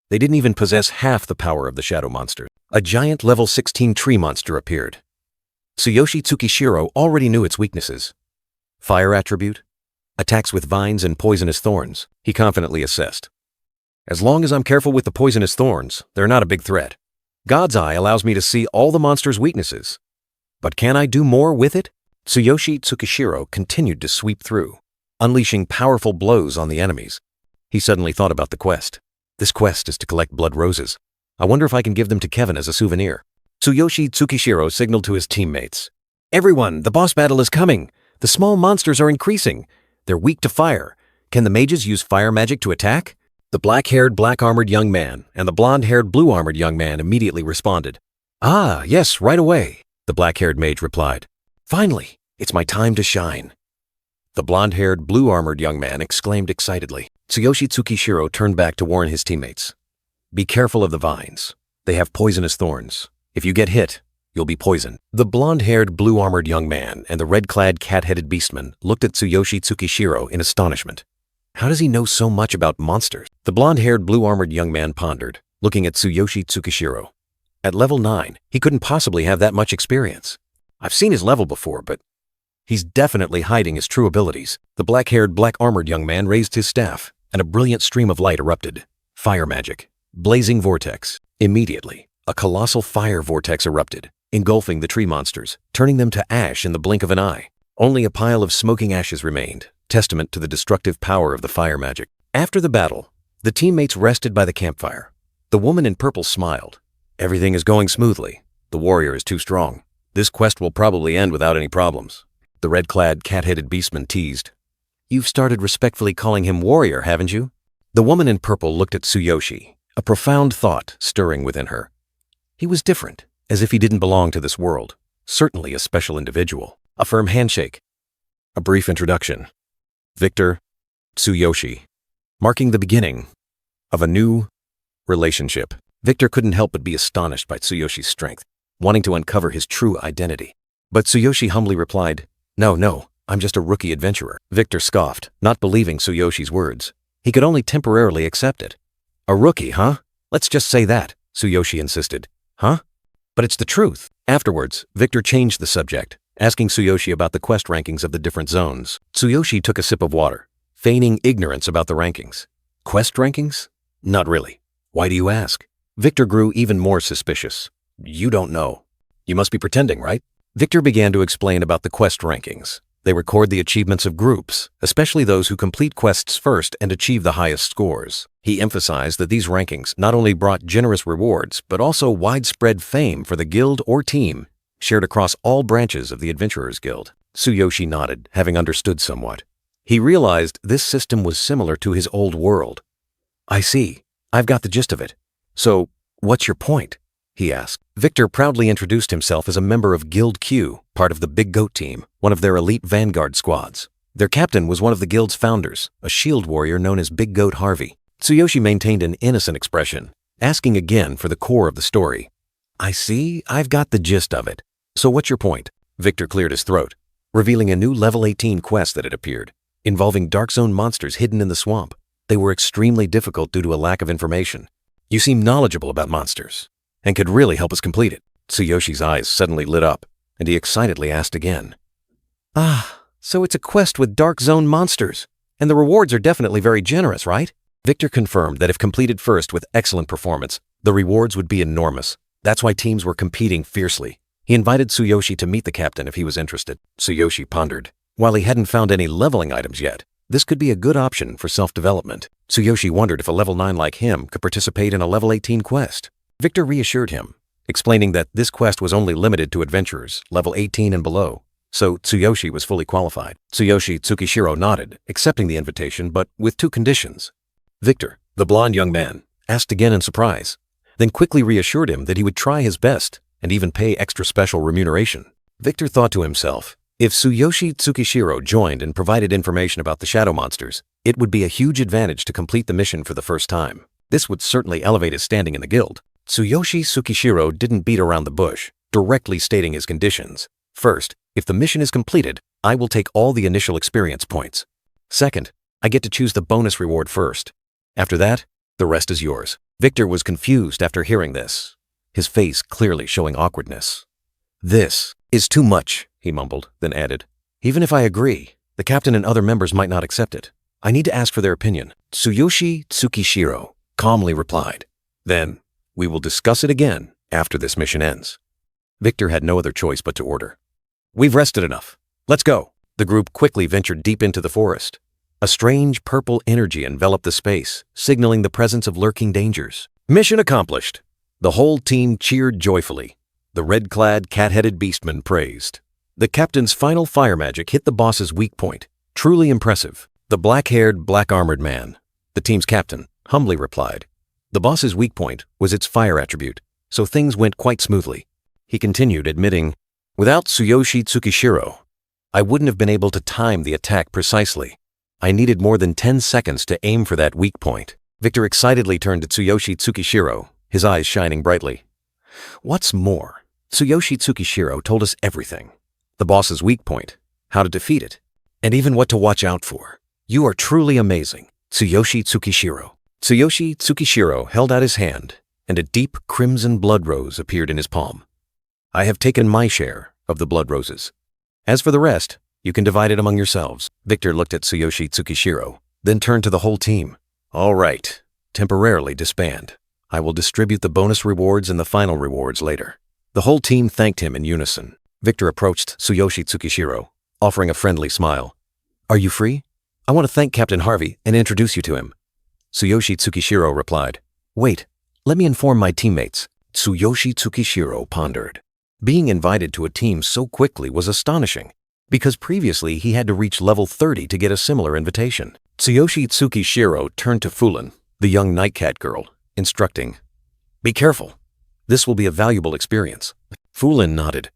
They didn't even possess half the power of the Shadow Monster. A giant level 16 tree monster appeared. Tsuyoshi Tsukishiro already knew its weaknesses. Fire attribute, attacks with vines and poisonous thorns, he confidently assessed. As long as I'm careful with the poisonous thorns, they're not a big threat. God's Eye allows me to see all the monster's weaknesses. But can I do more with it? Tsuyoshi Tsukishiro continued to sweep through, unleashing powerful blows on the enemies. He suddenly thought about the quest. This quest is to collect blood roses. I wonder if I can give them to Kevin as a souvenir. Tsuyoshi Tsukishiro signaled to his teammates. Everyone, the boss battle is coming. The small monsters are increasing. They're weak to fire. Can the mages use fire magic to attack? The black-haired, black-armored young man and the blonde-haired, blue-armored young man immediately responded. Ah, yes, right away, the black-haired mage replied. Finally, it's my time to shine. The blonde-haired, blue-armored young man exclaimed excitedly. Tsuyoshi Tsukishiro turned back to warn his teammates. Be careful of the vines. They have poisonous thorns. If you get hit, you'll be poisoned. The blonde-haired, blue-armored young man and the red-clad, cat-headed beastman looked at Tsuyoshi Tsukishiro in astonishment. How does he know so much about monsters? The blonde-haired, blue-armored young man pondered, looking at Tsuyoshi Tsukishiro. At level 9, he couldn't possibly have that much experience. I've seen his level before, but he's definitely hiding his true abilities. The black-haired, black-armored young man raised his staff, and a brilliant stream of light erupted. Fire magic. Blazing vortex. Immediately, a colossal fire vortex erupted, engulfing the tree monsters, turning them to ash in the blink of an eye. Only a pile of smoking ashes remained, testament to the destructive power of the fire magic. After the battle, the teammates rested by the campfire. The woman in purple smiled. Everything is going smoothly. The warrior is too strong. This quest will probably end without any problems. The red-clad, cat-headed beastman teased. You've started respectfully calling him warrior, haven't you? The woman in purple looked at Tsuyoshi, a profound thought stirring within her. He was different, as if he didn't belong to this world. Certainly a special individual. A firm handshake. A brief introduction. Victor, Tsuyoshi. Marking the beginning of a new relationship. Victor couldn't help but be astonished by Tsuyoshi's strength, wanting to uncover his true identity. But Tsuyoshi humbly replied, No, I'm just a rookie adventurer. Victor scoffed, not believing Tsuyoshi's words. He could only temporarily accept it. A rookie, huh? Let's just say that, Tsuyoshi insisted. Huh? But it's the truth. Afterwards, Victor changed the subject, asking Tsuyoshi about the quest rankings of the different zones. Tsuyoshi took a sip of water, feigning ignorance about the rankings. Quest rankings? Not really. Why do you ask? Victor grew even more suspicious. You don't know. You must be pretending, right? Victor began to explain about the quest rankings. They record the achievements of groups, especially those who complete quests first and achieve the highest scores. He emphasized that these rankings not only brought generous rewards, but also widespread fame for the guild or team, shared across all branches of the Adventurers Guild. Tsuyoshi nodded, having understood somewhat. He realized this system was similar to his old world. I see. I've got the gist of it. So, what's your point? He asked. Victor proudly introduced himself as a member of Guild Q, part of the Big Goat team, one of their elite vanguard squads. Their captain was one of the guild's founders, a shield warrior known as Big Goat Harvey. Tsuyoshi maintained an innocent expression, asking again for the core of the story. I see, I've got the gist of it. So what's your point? Victor cleared his throat, revealing a new level 18 quest that had appeared, involving Dark Zone monsters hidden in the swamp. They were extremely difficult due to a lack of information. You seem knowledgeable about monsters, and could really help us complete it. Tsuyoshi's eyes suddenly lit up, and he excitedly asked again. So it's a quest with Dark Zone monsters, and the rewards are definitely very generous, right? Victor confirmed that if completed first with excellent performance, the rewards would be enormous. That's why teams were competing fiercely. He invited Tsuyoshi to meet the captain if he was interested. Tsuyoshi pondered. While he hadn't found any leveling items yet, this could be a good option for self-development. Tsuyoshi wondered if a level 9 like him could participate in a level 18 quest. Victor reassured him, explaining that this quest was only limited to adventurers, level 18 and below, so Tsuyoshi was fully qualified. Tsuyoshi Tsukishiro nodded, accepting the invitation, but with two conditions. Victor, the blond young man, asked again in surprise, then quickly reassured him that he would try his best and even pay extra special remuneration. Victor thought to himself, if Tsuyoshi Tsukishiro joined and provided information about the shadow monsters, it would be a huge advantage to complete the mission for the first time. This would certainly elevate his standing in the guild. Tsuyoshi Tsukishiro didn't beat around the bush, directly stating his conditions. First, if the mission is completed, I will take all the initial experience points. Second, I get to choose the bonus reward first. After that, the rest is yours. Victor was confused after hearing this, his face clearly showing awkwardness. This is too much, he mumbled, then added. Even if I agree, the captain and other members might not accept it. I need to ask for their opinion. Tsuyoshi Tsukishiro calmly replied. Then, we will discuss it again after this mission ends. Victor had no other choice but to order. We've rested enough. Let's go. The group quickly ventured deep into the forest. A strange purple energy enveloped the space, signaling the presence of lurking dangers. Mission accomplished. The whole team cheered joyfully. The red-clad, cat-headed beastmen praised. The captain's final fire magic hit the boss's weak point. Truly impressive. The black-haired, black-armored man, the team's captain, humbly replied. The boss's weak point was its fire attribute, so things went quite smoothly. He continued, admitting, without Tsuyoshi Tsukishiro, I wouldn't have been able to time the attack precisely. I needed more than 10 seconds to aim for that weak point. Victor excitedly turned to Tsuyoshi Tsukishiro, his eyes shining brightly. What's more, Tsuyoshi Tsukishiro told us everything. The boss's weak point, how to defeat it, and even what to watch out for. You are truly amazing, Tsuyoshi Tsukishiro. Tsuyoshi Tsukishiro held out his hand, and a deep crimson blood rose appeared in his palm. I have taken my share of the blood roses. As for the rest, you can divide it among yourselves. Victor looked at Tsuyoshi Tsukishiro, then turned to the whole team. All right, temporarily disband. I will distribute the bonus rewards and the final rewards later. The whole team thanked him in unison. Victor approached Tsuyoshi Tsukishiro, offering a friendly smile. Are you free? I want to thank Captain Harvey and introduce you to him. Tsuyoshi Tsukishiro replied. Wait, let me inform my teammates. Tsuyoshi Tsukishiro pondered. Being invited to a team so quickly was astonishing, because previously he had to reach level 30 to get a similar invitation. Tsuyoshi Tsukishiro turned to Fulan, the young nightcat girl, instructing, Be careful. This will be a valuable experience. Fulin nodded.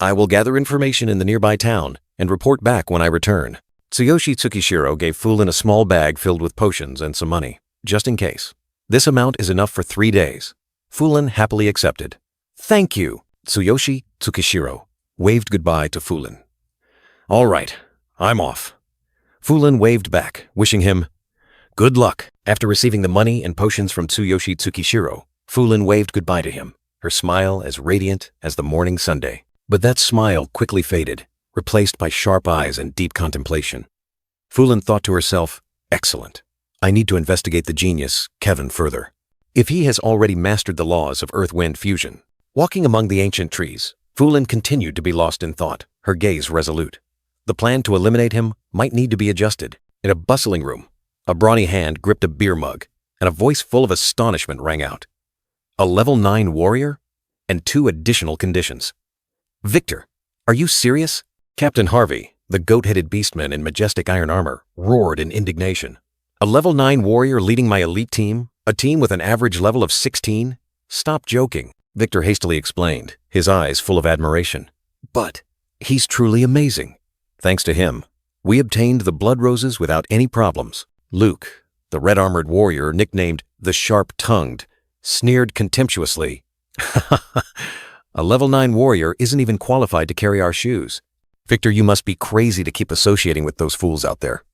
I will gather information in the nearby town and report back when I return. Tsuyoshi Tsukishiro gave Fulin a small bag filled with potions and some money, just in case. This amount is enough for 3 days. Fulin happily accepted. Thank you. Tsuyoshi Tsukishiro waved goodbye to Fulin. All right, I'm off. Fulin waved back, wishing him good luck. After receiving the money and potions from Tsuyoshi Tsukishiro, Fulin waved goodbye to him, her smile as radiant as the morning Sunday. But that smile quickly faded, replaced by sharp eyes and deep contemplation. Fulin thought to herself, excellent. I need to investigate the genius, Kevin, further. If he has already mastered the laws of earth-wind fusion. Walking among the ancient trees, Fulin continued to be lost in thought, her gaze resolute. The plan to eliminate him might need to be adjusted. In a bustling room, a brawny hand gripped a beer mug, and a voice full of astonishment rang out. A level 9 warrior? And 2 additional conditions. Victor, are you serious? Captain Harvey, the goat-headed beastman in majestic iron armor, roared in indignation. A level 9 warrior leading my elite team? A team with an average level of 16? Stop joking, Victor hastily explained, his eyes full of admiration. But he's truly amazing. Thanks to him, we obtained the blood roses without any problems. Luke, the red-armored warrior nicknamed the Sharp-Tongued, sneered contemptuously. A level 9 warrior isn't even qualified to carry our shoes. Victor, you must be crazy to keep associating with those fools out there.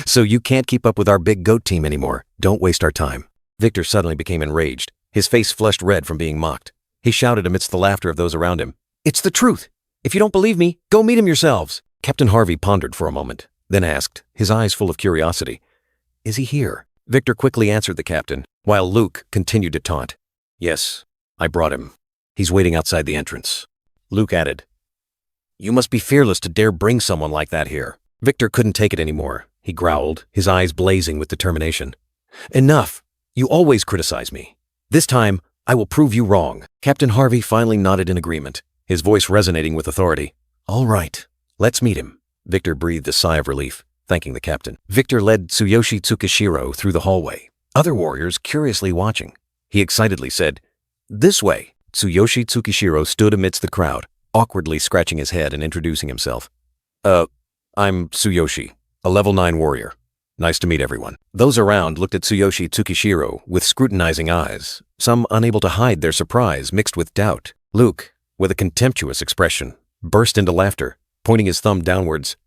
So you can't keep up with our big goat team anymore. Don't waste our time. Victor suddenly became enraged, his face flushed red from being mocked. He shouted amidst the laughter of those around him. It's the truth. If you don't believe me, go meet him yourselves. Captain Harvey pondered for a moment, then asked, his eyes full of curiosity, is he here? Victor quickly answered the captain, while Luke continued to taunt. Yes, I brought him. He's waiting outside the entrance. Luke added, you must be fearless to dare bring someone like that here. Victor couldn't take it anymore. He growled, his eyes blazing with determination. Enough! You always criticize me. This time, I will prove you wrong. Captain Harvey finally nodded in agreement, his voice resonating with authority. All right, let's meet him. Victor breathed a sigh of relief, thanking the captain. Victor led Tsuyoshi Tsukishiro through the hallway, other warriors curiously watching. He excitedly said, this way. Tsuyoshi Tsukishiro stood amidst the crowd, awkwardly scratching his head and introducing himself. I'm Tsuyoshi, a level 9 warrior. Nice to meet everyone. Those around looked at Tsuyoshi Tsukishiro with scrutinizing eyes, some unable to hide their surprise mixed with doubt. Luke, with a contemptuous expression, burst into laughter, pointing his thumb downwards.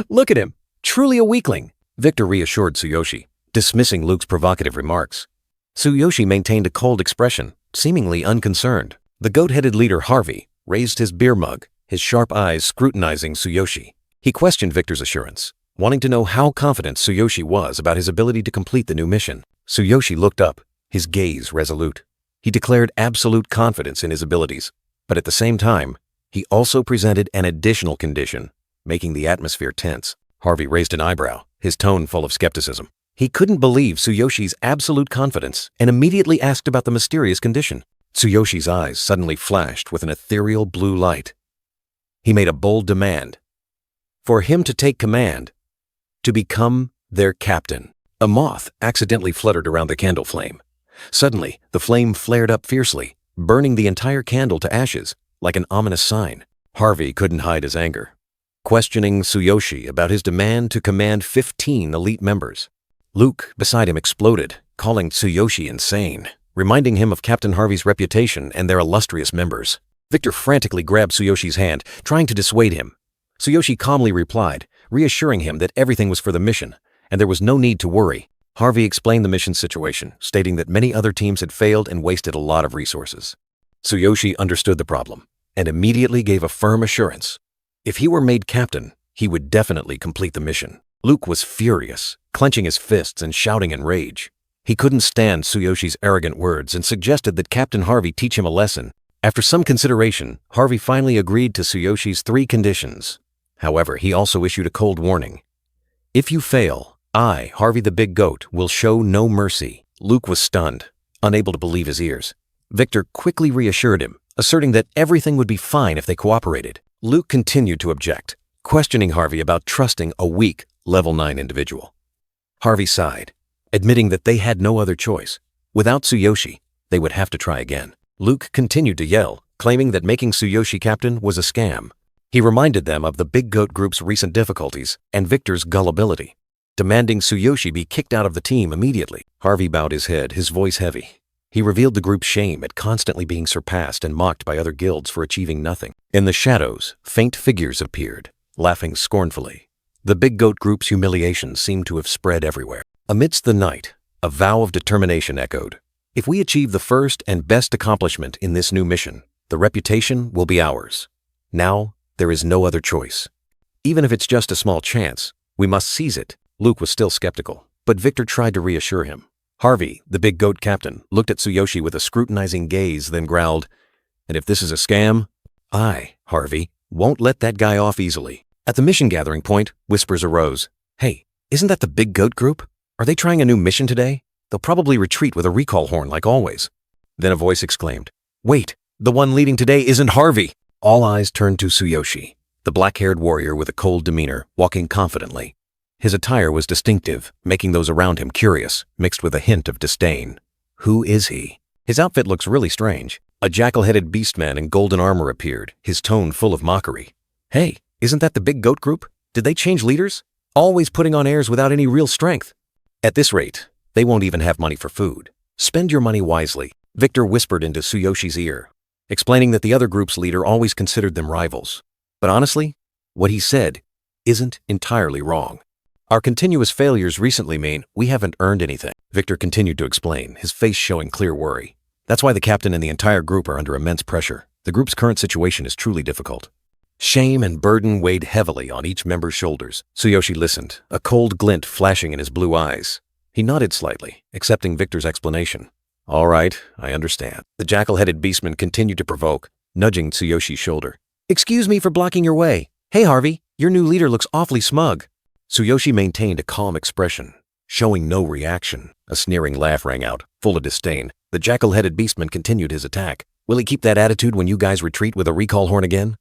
Look at him, truly a weakling. Victor reassured Tsuyoshi, dismissing Luke's provocative remarks. Tsuyoshi maintained a cold expression, seemingly unconcerned. The goat-headed leader Harvey raised his beer mug, his sharp eyes scrutinizing Tsuyoshi. He questioned Victor's assurance, wanting to know how confident Tsuyoshi was about his ability to complete the new mission. Tsuyoshi looked up, his gaze resolute. He declared absolute confidence in his abilities, but at the same time, he also presented an additional condition, making the atmosphere tense. Harvey raised an eyebrow, his tone full of skepticism. He couldn't believe Tsuyoshi's absolute confidence and immediately asked about the mysterious condition. Tsuyoshi's eyes suddenly flashed with an ethereal blue light. He made a bold demand. For him to take command, to become their captain. A moth accidentally fluttered around the candle flame. Suddenly, the flame flared up fiercely, burning the entire candle to ashes, like an ominous sign. Harvey couldn't hide his anger, questioning Tsuyoshi about his demand to command 15 elite members. Luke, beside him, exploded, calling Tsuyoshi insane, reminding him of Captain Harvey's reputation and their illustrious members. Victor frantically grabbed Tsuyoshi's hand, trying to dissuade him. Tsuyoshi calmly replied, reassuring him that everything was for the mission, and there was no need to worry. Harvey explained the mission situation, stating that many other teams had failed and wasted a lot of resources. Tsuyoshi understood the problem, and immediately gave a firm assurance. If he were made captain, he would definitely complete the mission. Luke was furious, clenching his fists and shouting in rage. He couldn't stand Tsuyoshi's arrogant words and suggested that Captain Harvey teach him a lesson. After some consideration, Harvey finally agreed to Tsuyoshi's 3 conditions. However, he also issued a cold warning. If you fail, I, Harvey the Big Goat, will show no mercy. Luke was stunned, unable to believe his ears. Victor quickly reassured him, asserting that everything would be fine if they cooperated. Luke continued to object, questioning Harvey about trusting a weak, level 9 individual. Harvey sighed, admitting that they had no other choice. Without Tsuyoshi, they would have to try again. Luke continued to yell, claiming that making Tsuyoshi captain was a scam. He reminded them of the Big Goat Group's recent difficulties and Victor's gullibility, demanding Tsuyoshi be kicked out of the team immediately. Harvey bowed his head, his voice heavy. He revealed the group's shame at constantly being surpassed and mocked by other guilds for achieving nothing. In the shadows, faint figures appeared, laughing scornfully. The Big Goat Group's humiliation seemed to have spread everywhere. Amidst the night, a vow of determination echoed. If we achieve the first and best accomplishment in this new mission, the reputation will be ours. Now, there is no other choice. Even if it's just a small chance, we must seize it. Luke was still skeptical, but Victor tried to reassure him. Harvey, the Big Goat captain, looked at Tsuyoshi with a scrutinizing gaze, then growled, "And if this is a scam, I, Harvey, won't let that guy off easily." At the mission gathering point, whispers arose. "Hey, isn't that the Big Goat Group? Are they trying a new mission today? They'll probably retreat with a recall horn like always." Then a voice exclaimed, "Wait, the one leading today isn't Harvey!" All eyes turned to Tsuyoshi, the black-haired warrior with a cold demeanor, walking confidently. His attire was distinctive, making those around him curious, mixed with a hint of disdain. Who is he? His outfit looks really strange. A jackal-headed beastman in golden armor appeared, his tone full of mockery. "Hey, isn't that the Big Goat Group? Did they change leaders? Always putting on airs without any real strength. At this rate, they won't even have money for food. Spend your money wisely," Victor whispered into Tsuyoshi's ear, explaining that the other group's leader always considered them rivals. But honestly, what he said isn't entirely wrong. "Our continuous failures recently mean we haven't earned anything," Victor continued to explain, his face showing clear worry. "That's why the captain and the entire group are under immense pressure. The group's current situation is truly difficult." Shame and burden weighed heavily on each member's shoulders. Tsuyoshi listened, a cold glint flashing in his blue eyes. He nodded slightly, accepting Victor's explanation. "All right, I understand." The jackal-headed beastman continued to provoke, nudging Tsuyoshi's shoulder. "Excuse me for blocking your way. Hey Harvey, your new leader looks awfully smug." Tsuyoshi maintained a calm expression, showing no reaction. A sneering laugh rang out, full of disdain. The jackal-headed beastman continued his attack. "Will he keep that attitude when you guys retreat with a recall horn again?"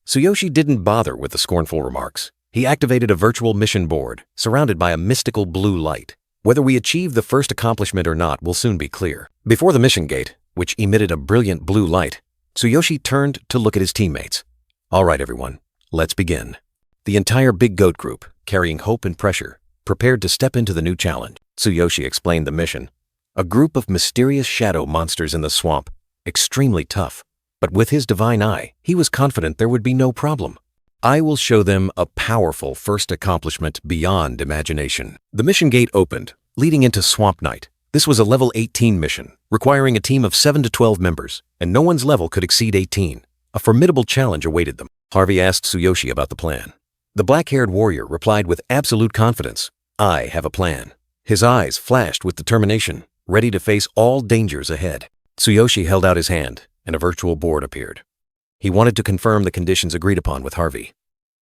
Tsuyoshi didn't bother with the scornful remarks. He activated a virtual mission board, surrounded by a mystical blue light. Whether we achieve the first accomplishment or not will soon be clear. Before the mission gate, which emitted a brilliant blue light, Tsuyoshi turned to look at his teammates. "All right, everyone, let's begin." The entire Big Goat Group, carrying hope and pressure, prepared to step into the new challenge. Tsuyoshi explained the mission. A group of mysterious shadow monsters in the swamp, extremely tough. But with his divine eye, he was confident there would be no problem. "I will show them a powerful first accomplishment beyond imagination." The mission gate opened, leading into Swamp Night. This was a level 18 mission, requiring a team of 7 to 12 members, and no one's level could exceed 18. A formidable challenge awaited them. Harvey asked Tsuyoshi about the plan. The black-haired warrior replied with absolute confidence, "I have a plan." His eyes flashed with determination, ready to face all dangers ahead. Tsuyoshi held out his hand, and a virtual board appeared. He wanted to confirm the conditions agreed upon with Harvey.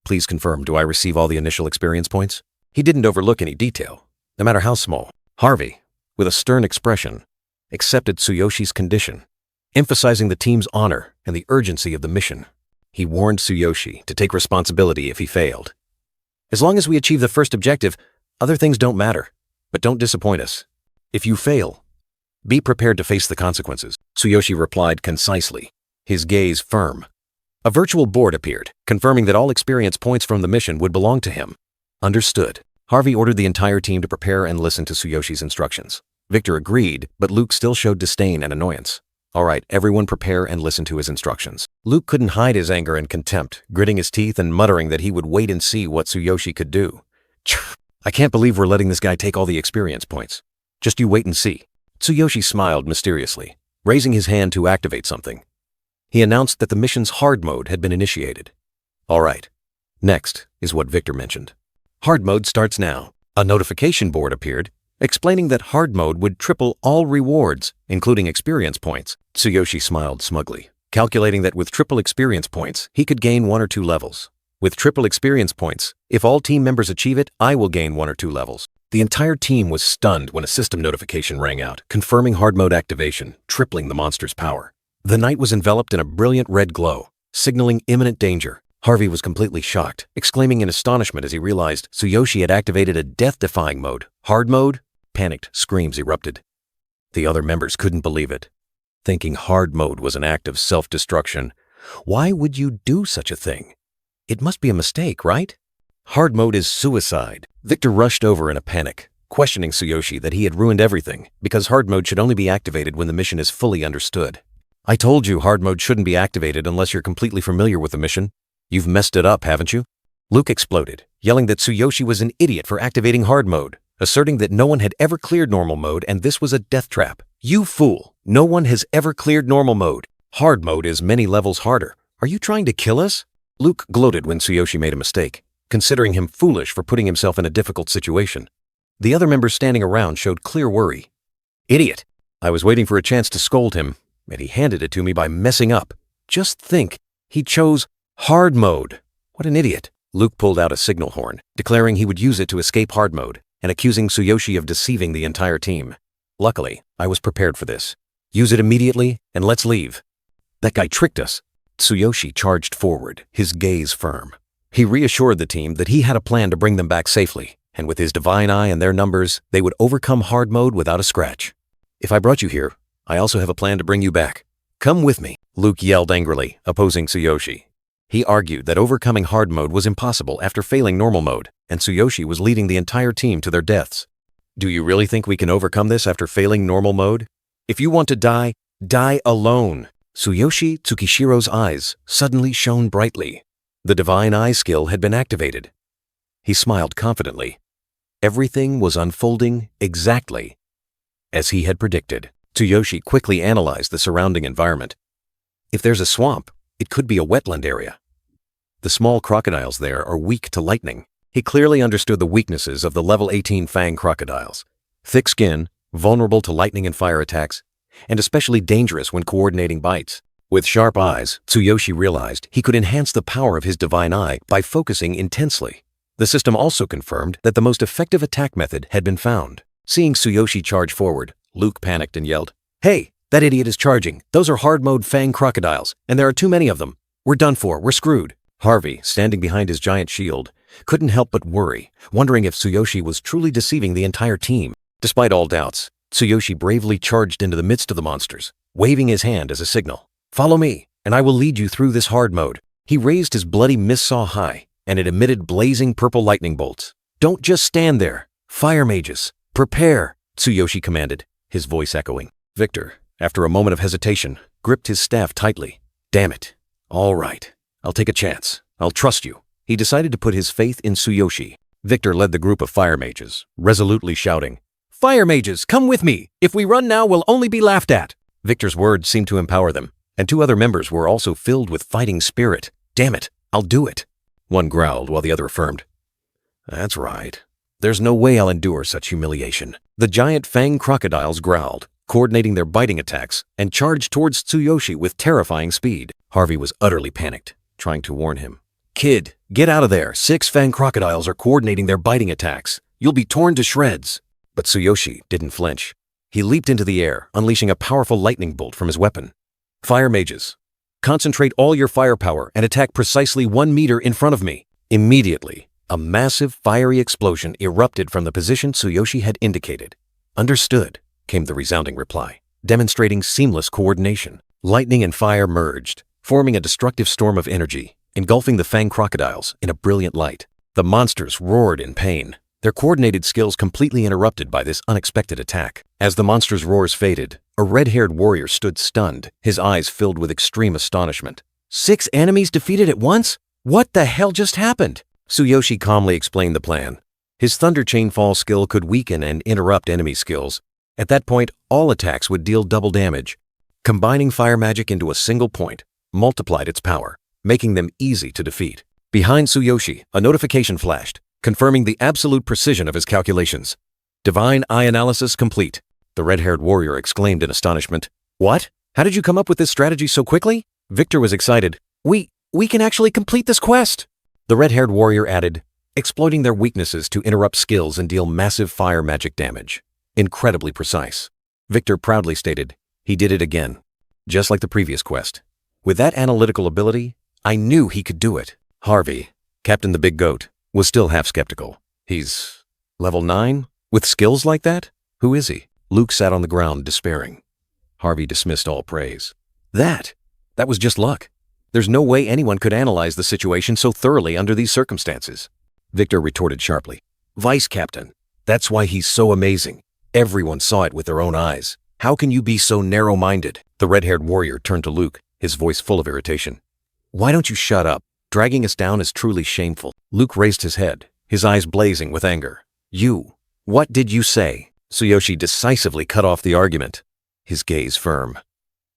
"Please confirm, do I receive all the initial experience points?" He didn't overlook any detail, no matter how small. Harvey, with a stern expression, accepted Tsuyoshi's condition, emphasizing the team's honor and the urgency of the mission. He warned Tsuyoshi to take responsibility if he failed. "As long as we achieve the first objective, other things don't matter. But don't disappoint us. If you fail, be prepared to face the consequences." Tsuyoshi replied concisely, his gaze firm. A virtual board appeared, confirming that all experience points from the mission would belong to him. Understood. Harvey ordered the entire team to prepare and listen to Tsuyoshi's instructions. Victor agreed, but Luke still showed disdain and annoyance. "All right, everyone prepare and listen to his instructions." Luke couldn't hide his anger and contempt, gritting his teeth and muttering that he would wait and see what Tsuyoshi could do. "I can't believe we're letting this guy take all the experience points. Just you wait and see." Tsuyoshi smiled mysteriously, raising his hand to activate something. He announced that the mission's hard mode had been initiated. All right, next is what Victor mentioned. Hard mode starts now. A notification board appeared, explaining that hard mode would triple all rewards, including experience points. Tsuyoshi smiled smugly, calculating that with triple experience points, he could gain 1 or 2 levels. With triple experience points, if all team members achieve it, I will gain 1 or 2 levels. The entire team was stunned when a system notification rang out, confirming hard mode activation, tripling the monster's power. The night was enveloped in a brilliant red glow, signaling imminent danger. Harvey was completely shocked, exclaiming in astonishment as he realized Tsuyoshi had activated a death-defying mode. Hard mode? Panicked screams erupted. The other members couldn't believe it, thinking hard mode was an act of self-destruction. Why would you do such a thing? It must be a mistake, right? Hard mode is suicide. Victor rushed over in a panic, questioning Tsuyoshi that he had ruined everything because hard mode should only be activated when the mission is fully understood. I told you hard mode shouldn't be activated unless you're completely familiar with the mission. You've messed it up, haven't you? Luke exploded, yelling that Tsuyoshi was an idiot for activating hard mode, asserting that no one had ever cleared normal mode and this was a death trap. You fool! No one has ever cleared normal mode. Hard mode is many levels harder. Are you trying to kill us? Luke gloated when Tsuyoshi made a mistake, considering him foolish for putting himself in a difficult situation. The other members standing around showed clear worry. Idiot! I was waiting for a chance to scold him, and he handed it to me by messing up. Just think, he chose hard mode. What an idiot. Luke pulled out a signal horn, declaring he would use it to escape hard mode, and accusing Tsuyoshi of deceiving the entire team. Luckily, I was prepared for this. Use it immediately, and let's leave. That guy tricked us. Tsuyoshi charged forward, his gaze firm. He reassured the team that he had a plan to bring them back safely, and with his divine eye and their numbers, they would overcome hard mode without a scratch. If I brought you here, I also have a plan to bring you back. Come with me, Luke yelled angrily, opposing Tsuyoshi. He argued that overcoming hard mode was impossible after failing normal mode, and Tsuyoshi was leading the entire team to their deaths. Do you really think we can overcome this after failing normal mode? If you want to die, die alone. Tsuyoshi Tsukishiro's eyes suddenly shone brightly. The divine eye skill had been activated. He smiled confidently. Everything was unfolding exactly as he had predicted. Tsuyoshi quickly analyzed the surrounding environment. If there's a swamp, it could be a wetland area. The small crocodiles there are weak to lightning. He clearly understood the weaknesses of the level 18 fang crocodiles. Thick skin, vulnerable to lightning and fire attacks, and especially dangerous when coordinating bites. With sharp eyes, Tsuyoshi realized he could enhance the power of his divine eye by focusing intensely. The system also confirmed that the most effective attack method had been found. Seeing Tsuyoshi charge forward, Luke panicked and yelled, "Hey, that idiot is charging. Those are hard mode fang crocodiles, and there are too many of them. We're done for. We're screwed." Harvey, standing behind his giant shield, couldn't help but worry, wondering if Tsuyoshi was truly deceiving the entire team. Despite all doubts, Tsuyoshi bravely charged into the midst of the monsters, waving his hand as a signal. "Follow me, and I will lead you through this hard mode." He raised his bloody missile high, and it emitted blazing purple lightning bolts. "Don't just stand there. Fire mages, prepare," Tsuyoshi commanded, his voice echoing. Victor, after a moment of hesitation, gripped his staff tightly. "Damn it. All right. I'll take a chance. I'll trust you." He decided to put his faith in Tsuyoshi. Victor led the group of fire mages, resolutely shouting, "Fire mages, come with me! If we run now, we'll only be laughed at!" Victor's words seemed to empower them, and two other members were also filled with fighting spirit. "Damn it, I'll do it!" One growled while the other affirmed, "That's right. There's no way I'll endure such humiliation." The giant fang crocodiles growled, coordinating their biting attacks, and charged towards Tsuyoshi with terrifying speed. Harvey was utterly panicked, trying to warn him. "Kid, get out of there. 6 fang crocodiles are coordinating their biting attacks. You'll be torn to shreds." But Tsuyoshi didn't flinch. He leaped into the air, unleashing a powerful lightning bolt from his weapon. "Fire mages, concentrate all your firepower and attack precisely 1 meter in front of me." Immediately, a massive fiery explosion erupted from the position Tsuyoshi had indicated. "Understood," came the resounding reply, demonstrating seamless coordination. Lightning and fire merged, forming a destructive storm of energy, engulfing the fang crocodiles in a brilliant light. The monsters roared in pain, their coordinated skills completely interrupted by this unexpected attack. As the monsters' roars faded, a red-haired warrior stood stunned, his eyes filled with extreme astonishment. 6 enemies defeated at once? What the hell just happened? Tsuyoshi calmly explained the plan. His Thunder Chain Fall skill could weaken and interrupt enemy skills. At that point, all attacks would deal double damage. Combining fire magic into a single point multiplied its power, making them easy to defeat. Behind Tsuyoshi, a notification flashed, confirming the absolute precision of his calculations. "Divine Eye analysis complete," the red-haired warrior exclaimed in astonishment. "What? How did you come up with this strategy so quickly?" Victor was excited. We can actually complete this quest!" The red-haired warrior added, exploiting their weaknesses to interrupt skills and deal massive fire magic damage. Incredibly precise. Victor proudly stated, "He did it again, just like the previous quest. With that analytical ability, I knew he could do it." Harvey, Captain the Big Goat, was still half skeptical. "He's level 9? With skills like that? Who is he?" Luke sat on the ground, despairing. Harvey dismissed all praise. That was just luck. There's no way anyone could analyze the situation so thoroughly under these circumstances. Victor retorted sharply. Vice Captain. That's why he's so amazing. Everyone saw it with their own eyes. How can you be so narrow-minded? The red-haired warrior turned to Luke, his voice full of irritation. Why don't you shut up? Dragging us down is truly shameful. Luke raised his head, his eyes blazing with anger. You. What did you say? Tsuyoshi decisively cut off the argument, his gaze firm.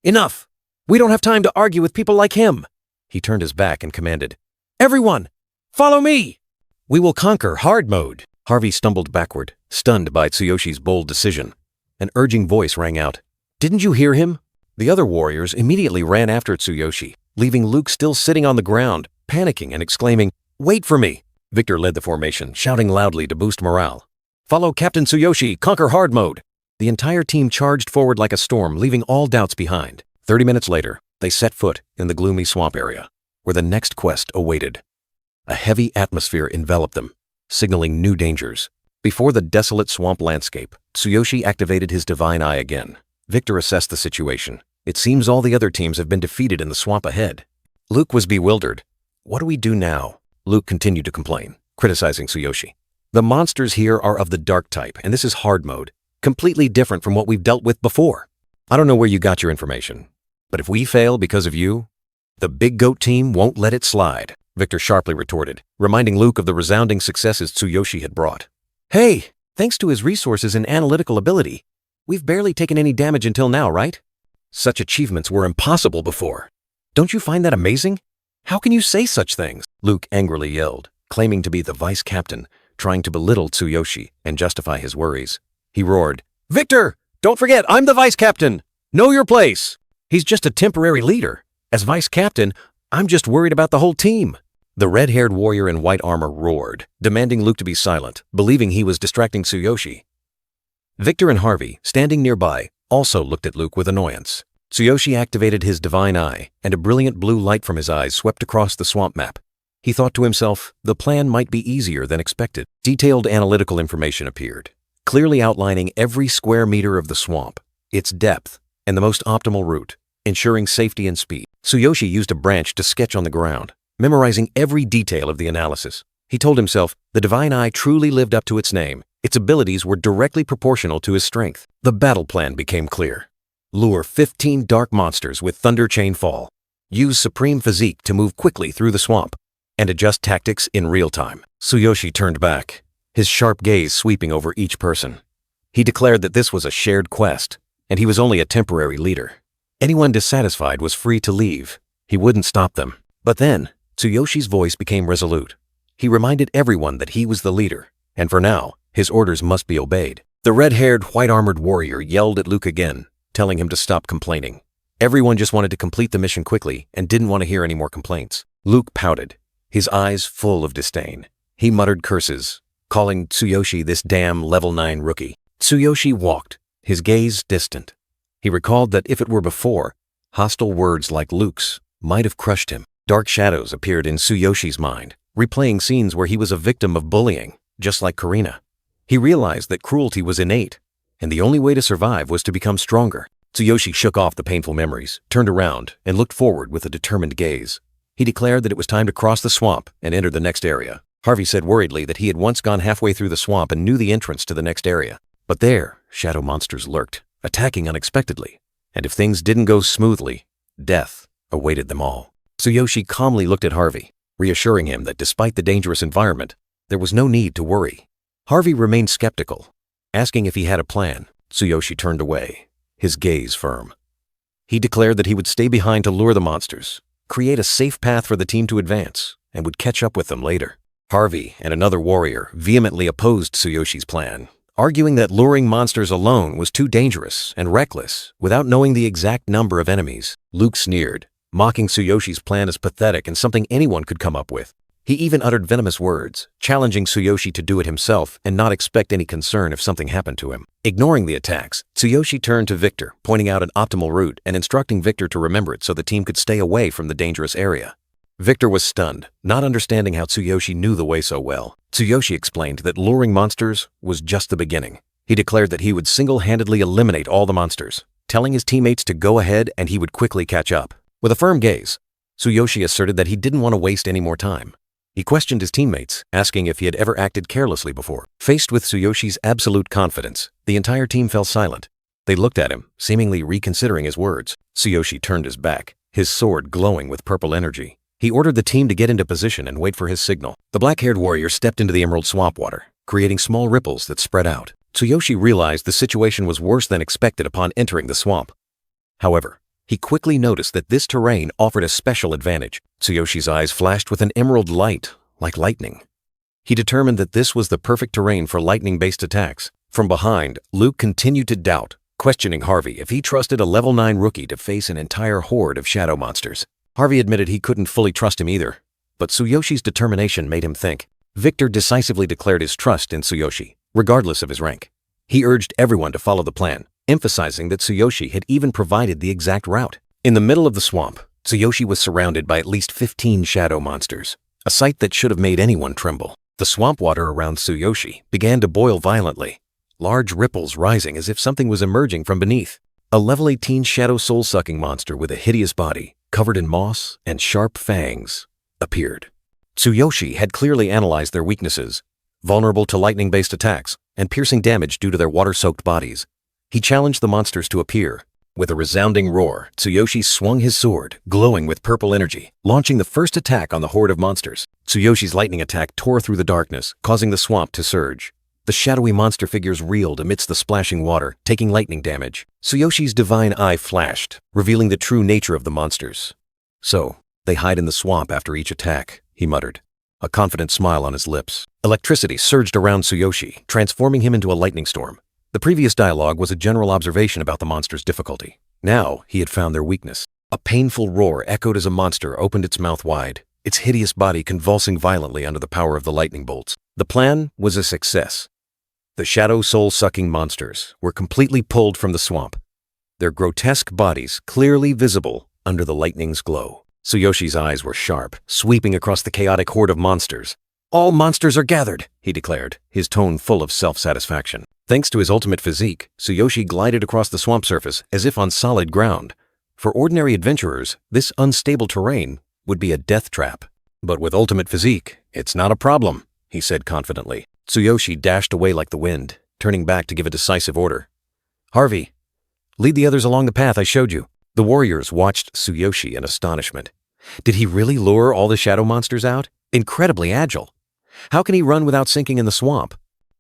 Enough! We don't have time to argue with people like him. He turned his back and commanded. Everyone, follow me! We will conquer hard mode. Harvey stumbled backward, stunned by Tsuyoshi's bold decision. An urging voice rang out. Didn't you hear him? The other warriors immediately ran after Tsuyoshi, leaving Luke still sitting on the ground, panicking and exclaiming, Wait for me! Victor led the formation, shouting loudly to boost morale. Follow Captain Tsuyoshi, conquer hard mode! The entire team charged forward like a storm, leaving all doubts behind. 30 minutes later, they set foot in the gloomy swamp area, where the next quest awaited. A heavy atmosphere enveloped them, signaling new dangers. Before the desolate swamp landscape, Tsuyoshi activated his divine eye again. Victor assessed the situation. It seems all the other teams have been defeated in the swamp ahead. Luke was bewildered. What do we do now? Luke continued to complain, criticizing Tsuyoshi. The monsters here are of the dark type, and this is hard mode, completely different from what we've dealt with before. I don't know where you got your information, but if we fail because of you, the big goat team won't let it slide, Victor sharply retorted, reminding Luke of the resounding successes Tsuyoshi had brought. Hey, thanks to his resources and analytical ability, we've barely taken any damage until now, right? Such achievements were impossible before. Don't you find that amazing? How can you say such things? Luke angrily yelled, claiming to be the vice captain, trying to belittle Tsuyoshi and justify his worries. He roared, Victor, don't forget, I'm the vice captain. Know your place. He's just a temporary leader. As vice captain, I'm just worried about the whole team. The red-haired warrior in white armor roared, demanding Luke to be silent, believing he was distracting Tsuyoshi. Victor and Harvey, standing nearby, also looked at Luke with annoyance. Tsuyoshi activated his divine eye, and a brilliant blue light from his eyes swept across the swamp map. He thought to himself, the plan might be easier than expected. Detailed analytical information appeared, clearly outlining every square meter of the swamp, its depth, and the most optimal route, ensuring safety and speed. Tsuyoshi used a branch to sketch on the ground, memorizing every detail of the analysis. He told himself the divine eye truly lived up to its name. Its abilities were directly proportional to his strength. The battle plan became clear. Lure 15 dark monsters with Thunder Chain Fall. Use Supreme Physique to move quickly through the swamp, and adjust tactics in real time. Tsuyoshi turned back, his sharp gaze sweeping over each person. He declared that this was a shared quest, and he was only a temporary leader. Anyone dissatisfied was free to leave. He wouldn't stop them. But then, Tsuyoshi's voice became resolute. He reminded everyone that he was the leader, and for now, his orders must be obeyed. The red-haired, white-armored warrior yelled at Luke again, telling him to stop complaining. Everyone just wanted to complete the mission quickly and didn't want to hear any more complaints. Luke pouted, his eyes full of disdain. He muttered curses, calling Tsuyoshi this damn level 9 rookie. Tsuyoshi walked, his gaze distant. He recalled that if it were before, hostile words like Luke's might have crushed him. Dark shadows appeared in Tsuyoshi's mind, replaying scenes where he was a victim of bullying, just like Karina. He realized that cruelty was innate, and the only way to survive was to become stronger. Tsuyoshi shook off the painful memories, turned around, and looked forward with a determined gaze. He declared that it was time to cross the swamp and enter the next area. Harvey said worriedly that he had once gone halfway through the swamp and knew the entrance to the next area. But there, shadow monsters lurked, attacking unexpectedly, and if things didn't go smoothly, death awaited them all. Tsuyoshi calmly looked at Harvey, reassuring him that despite the dangerous environment, there was no need to worry. Harvey remained skeptical, asking if he had a plan. Tsuyoshi turned away, his gaze firm. He declared that he would stay behind to lure the monsters, create a safe path for the team to advance, and would catch up with them later. Harvey and another warrior vehemently opposed Tsuyoshi's plan, arguing that luring monsters alone was too dangerous and reckless without knowing the exact number of enemies. Luke sneered, mocking Tsuyoshi's plan as pathetic and something anyone could come up with. He even uttered venomous words, challenging Tsuyoshi to do it himself and not expect any concern if something happened to him. Ignoring the attacks, Tsuyoshi turned to Victor, pointing out an optimal route and instructing Victor to remember it so the team could stay away from the dangerous area. Victor was stunned, not understanding how Tsuyoshi knew the way so well. Tsuyoshi explained that luring monsters was just the beginning. He declared that he would single-handedly eliminate all the monsters, telling his teammates to go ahead and he would quickly catch up. With a firm gaze, Tsuyoshi asserted that he didn't want to waste any more time. He questioned his teammates, asking if he had ever acted carelessly before. Faced with Tsuyoshi's absolute confidence, the entire team fell silent. They looked at him, seemingly reconsidering his words. Tsuyoshi turned his back, his sword glowing with purple energy. He ordered the team to get into position and wait for his signal. The black-haired warrior stepped into the emerald swamp water, creating small ripples that spread out. Tsuyoshi realized the situation was worse than expected upon entering the swamp. However, he quickly noticed that this terrain offered a special advantage. Tsuyoshi's eyes flashed with an emerald light, like lightning. He determined that this was the perfect terrain for lightning-based attacks. From behind, Luke continued to doubt, questioning Harvey if he trusted a level 9 rookie to face an entire horde of shadow monsters. Harvey admitted he couldn't fully trust him either, but Tsuyoshi's determination made him think. Victor decisively declared his trust in Tsuyoshi, regardless of his rank. He urged everyone to follow the plan, emphasizing that Tsuyoshi had even provided the exact route. In the middle of the swamp, Tsuyoshi was surrounded by at least 15 shadow monsters, a sight that should have made anyone tremble. The swamp water around Tsuyoshi began to boil violently, large ripples rising as if something was emerging from beneath. A level 18 shadow soul-sucking monster with a hideous body, covered in moss and sharp fangs, appeared. Tsuyoshi had clearly analyzed their weaknesses, vulnerable to lightning-based attacks and piercing damage due to their water-soaked bodies. He challenged the monsters to appear. With a resounding roar, Tsuyoshi swung his sword, glowing with purple energy, launching the first attack on the horde of monsters. Tsuyoshi's lightning attack tore through the darkness, causing the swamp to surge. The shadowy monster figures reeled amidst the splashing water, taking lightning damage. Tsuyoshi's divine eye flashed, revealing the true nature of the monsters. "So, they hide in the swamp after each attack," he muttered, a confident smile on his lips. Electricity surged around Tsuyoshi, transforming him into a lightning storm. The previous dialogue was a general observation about the monster's difficulty. Now, he had found their weakness. A painful roar echoed as a monster opened its mouth wide, its hideous body convulsing violently under the power of the lightning bolts. The plan was a success. The shadow soul-sucking monsters were completely pulled from the swamp, their grotesque bodies clearly visible under the lightning's glow. Tsuyoshi's eyes were sharp, sweeping across the chaotic horde of monsters. "All monsters are gathered," he declared, his tone full of self-satisfaction. Thanks to his ultimate physique, Tsuyoshi glided across the swamp surface as if on solid ground. For ordinary adventurers, this unstable terrain would be a death trap. "But with ultimate physique, it's not a problem," he said confidently. Tsuyoshi dashed away like the wind, turning back to give a decisive order. "Harvey, lead the others along the path I showed you." The warriors watched Tsuyoshi in astonishment. Did he really lure all the shadow monsters out? Incredibly agile. How can he run without sinking in the swamp?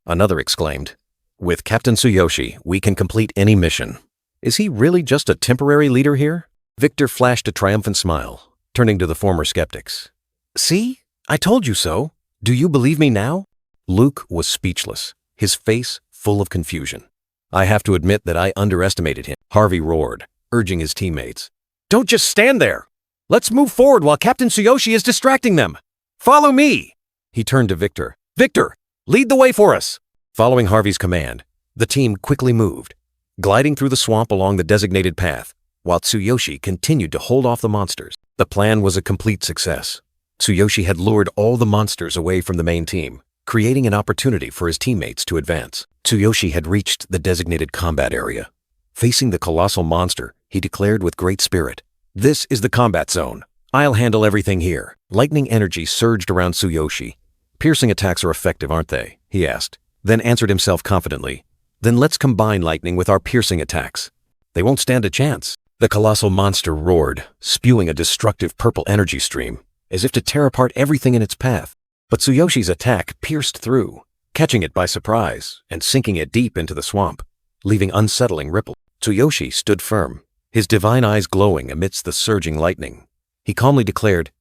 Another exclaimed, "With Captain Tsuyoshi, we can complete any mission." Is he really just a temporary leader here? Victor flashed a triumphant smile, turning to the former skeptics. "See? I told you so. Do you believe me now?" Luke was speechless, his face full of confusion. "I have to admit that I underestimated him," Harvey roared, urging his teammates. "Don't just stand there! Let's move forward while Captain Tsuyoshi is distracting them! Follow me!" He turned to Victor. "Victor, lead the way for us!" Following Harvey's command, the team quickly moved, gliding through the swamp along the designated path, while Tsuyoshi continued to hold off the monsters. The plan was a complete success. Tsuyoshi had lured all the monsters away from the main team, creating an opportunity for his teammates to advance. Tsuyoshi had reached the designated combat area. Facing the colossal monster, he declared with great spirit, "This is the combat zone. I'll handle everything here." Lightning energy surged around Tsuyoshi. "Piercing attacks are effective, aren't they?" he asked, then answered himself confidently, "Then let's combine lightning with our piercing attacks. They won't stand a chance." The colossal monster roared, spewing a destructive purple energy stream, as if to tear apart everything in its path. But Tsuyoshi's attack pierced through, catching it by surprise and sinking it deep into the swamp, leaving unsettling ripples. Tsuyoshi stood firm, his divine eyes glowing amidst the surging lightning. He calmly declared,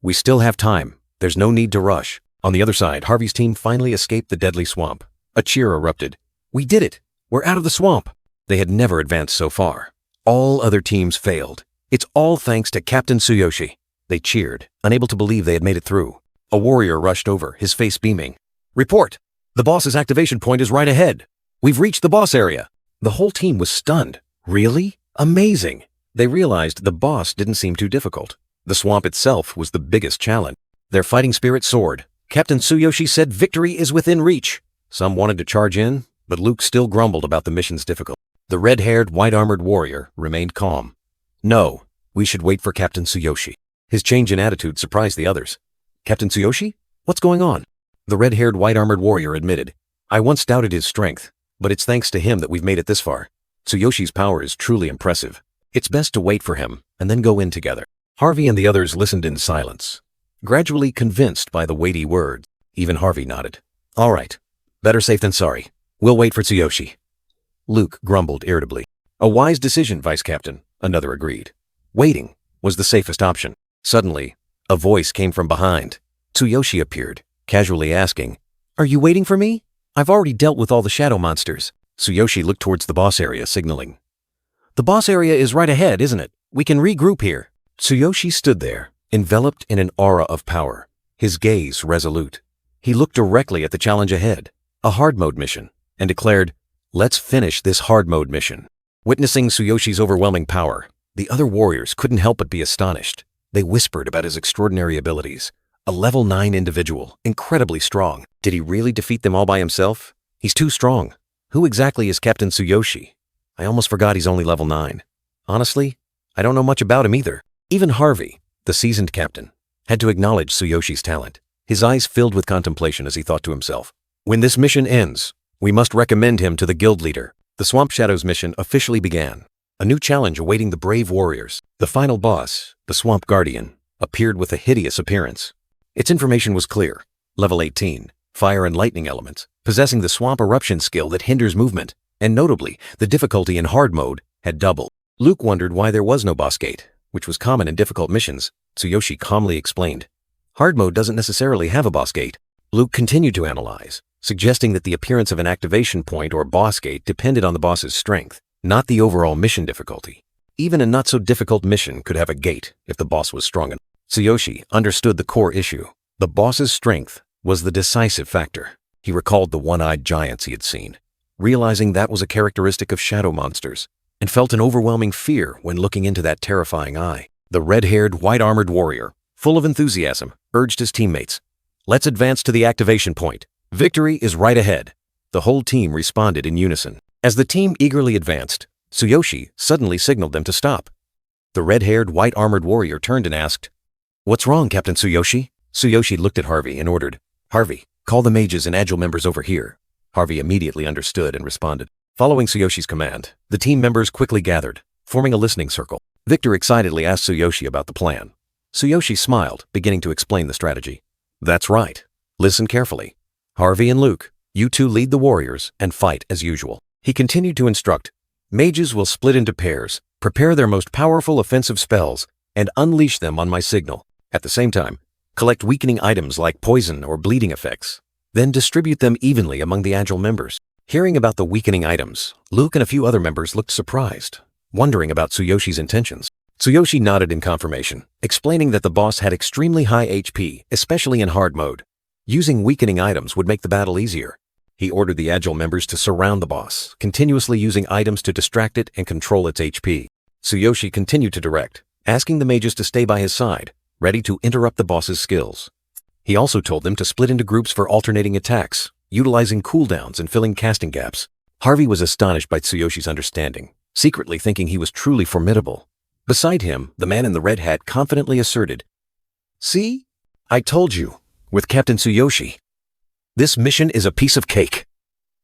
"We still have time. There's no need to rush." On the other side, Harvey's team finally escaped the deadly swamp. A cheer erupted. "We did it! We're out of the swamp!" They had never advanced so far. All other teams failed. "It's all thanks to Captain Tsuyoshi." They cheered, unable to believe they had made it through. A warrior rushed over, his face beaming. "Report! The boss's activation point is right ahead. We've reached the boss area." The whole team was stunned. Really? Amazing! They realized the boss didn't seem too difficult. The swamp itself was the biggest challenge. Their fighting spirit soared. Captain Tsuyoshi said victory is within reach. Some wanted to charge in, but Luke still grumbled about the mission's difficulty. The red-haired, white-armored warrior remained calm. No, we should wait for Captain Tsuyoshi. His change in attitude surprised the others. Captain Tsuyoshi? What's going on? The red-haired, white-armored warrior admitted. I once doubted his strength, but it's thanks to him that we've made it this far. Tsuyoshi's power is truly impressive. It's best to wait for him and then go in together. Harvey and the others listened in silence, gradually convinced by the weighty words. Even Harvey nodded. All right. Better safe than sorry. We'll wait for Tsuyoshi. Luke grumbled irritably. A wise decision, Vice Captain, another agreed. Waiting was the safest option. Suddenly, a voice came from behind. Tsuyoshi appeared, casually asking, Are you waiting for me? I've already dealt with all the shadow monsters. Tsuyoshi looked towards the boss area, signaling. The boss area is right ahead, isn't it? We can regroup here. Tsuyoshi stood there, enveloped in an aura of power, his gaze resolute. He looked directly at the challenge ahead, a hard mode mission, and declared, Let's finish this hard mode mission. Witnessing Tsuyoshi's overwhelming power, the other warriors couldn't help but be astonished. They whispered about his extraordinary abilities. A level 9 individual, incredibly strong. Did he really defeat them all by himself? He's too strong. Who exactly is Captain Tsuyoshi? I almost forgot he's only level 9. Honestly, I don't know much about him either. Even Harvey, the seasoned captain, had to acknowledge Tsuyoshi's talent. His eyes filled with contemplation as he thought to himself, When this mission ends, we must recommend him to the guild leader. The Swamp Shadows mission officially began. A new challenge awaiting the brave warriors. The final boss, the Swamp Guardian, appeared with a hideous appearance. Its information was clear. Level 18, fire and lightning elements, possessing the swamp eruption skill that hinders movement, and notably, the difficulty in hard mode had doubled. Luke wondered why there was no boss gate, which was common in difficult missions. Tsuyoshi calmly explained. Hard mode doesn't necessarily have a boss gate. Luke continued to analyze, suggesting that the appearance of an activation point or boss gate depended on the boss's strength, not the overall mission difficulty. Even a not-so-difficult mission could have a gate if the boss was strong enough. Tsuyoshi understood the core issue. The boss's strength was the decisive factor. He recalled the one-eyed giants he had seen, realizing that was a characteristic of shadow monsters, and felt an overwhelming fear when looking into that terrifying eye. The red-haired, white-armored warrior, full of enthusiasm, urged his teammates, Let's advance to the activation point. Victory is right ahead. The whole team responded in unison. As the team eagerly advanced, Tsuyoshi suddenly signaled them to stop. The red-haired, white-armored warrior turned and asked, What's wrong, Captain Tsuyoshi? Tsuyoshi looked at Harvey and ordered, Harvey, call the mages and agile members over here. Harvey immediately understood and responded. Following Tsuyoshi's command, the team members quickly gathered, forming a listening circle. Victor excitedly asked Tsuyoshi about the plan. Tsuyoshi smiled, beginning to explain the strategy. That's right. Listen carefully. Harvey and Luke, you two lead the warriors and fight as usual. He continued to instruct, Mages will split into pairs, prepare their most powerful offensive spells, and unleash them on my signal. At the same time, collect weakening items like poison or bleeding effects, then distribute them evenly among the agile members. Hearing about the weakening items, Luke and a few other members looked surprised, wondering about Tsuyoshi's intentions. Tsuyoshi nodded in confirmation, explaining that the boss had extremely high HP, especially in hard mode. Using weakening items would make the battle easier. He ordered the agile members to surround the boss, continuously using items to distract it and control its HP. Tsuyoshi continued to direct, asking the mages to stay by his side, ready to interrupt the boss's skills. He also told them to split into groups for alternating attacks, utilizing cooldowns and filling casting gaps. Harvey was astonished by Tsuyoshi's understanding, secretly thinking he was truly formidable. Beside him, the man in the red hat confidently asserted, See? I told you, with Captain Tsuyoshi. This mission is a piece of cake.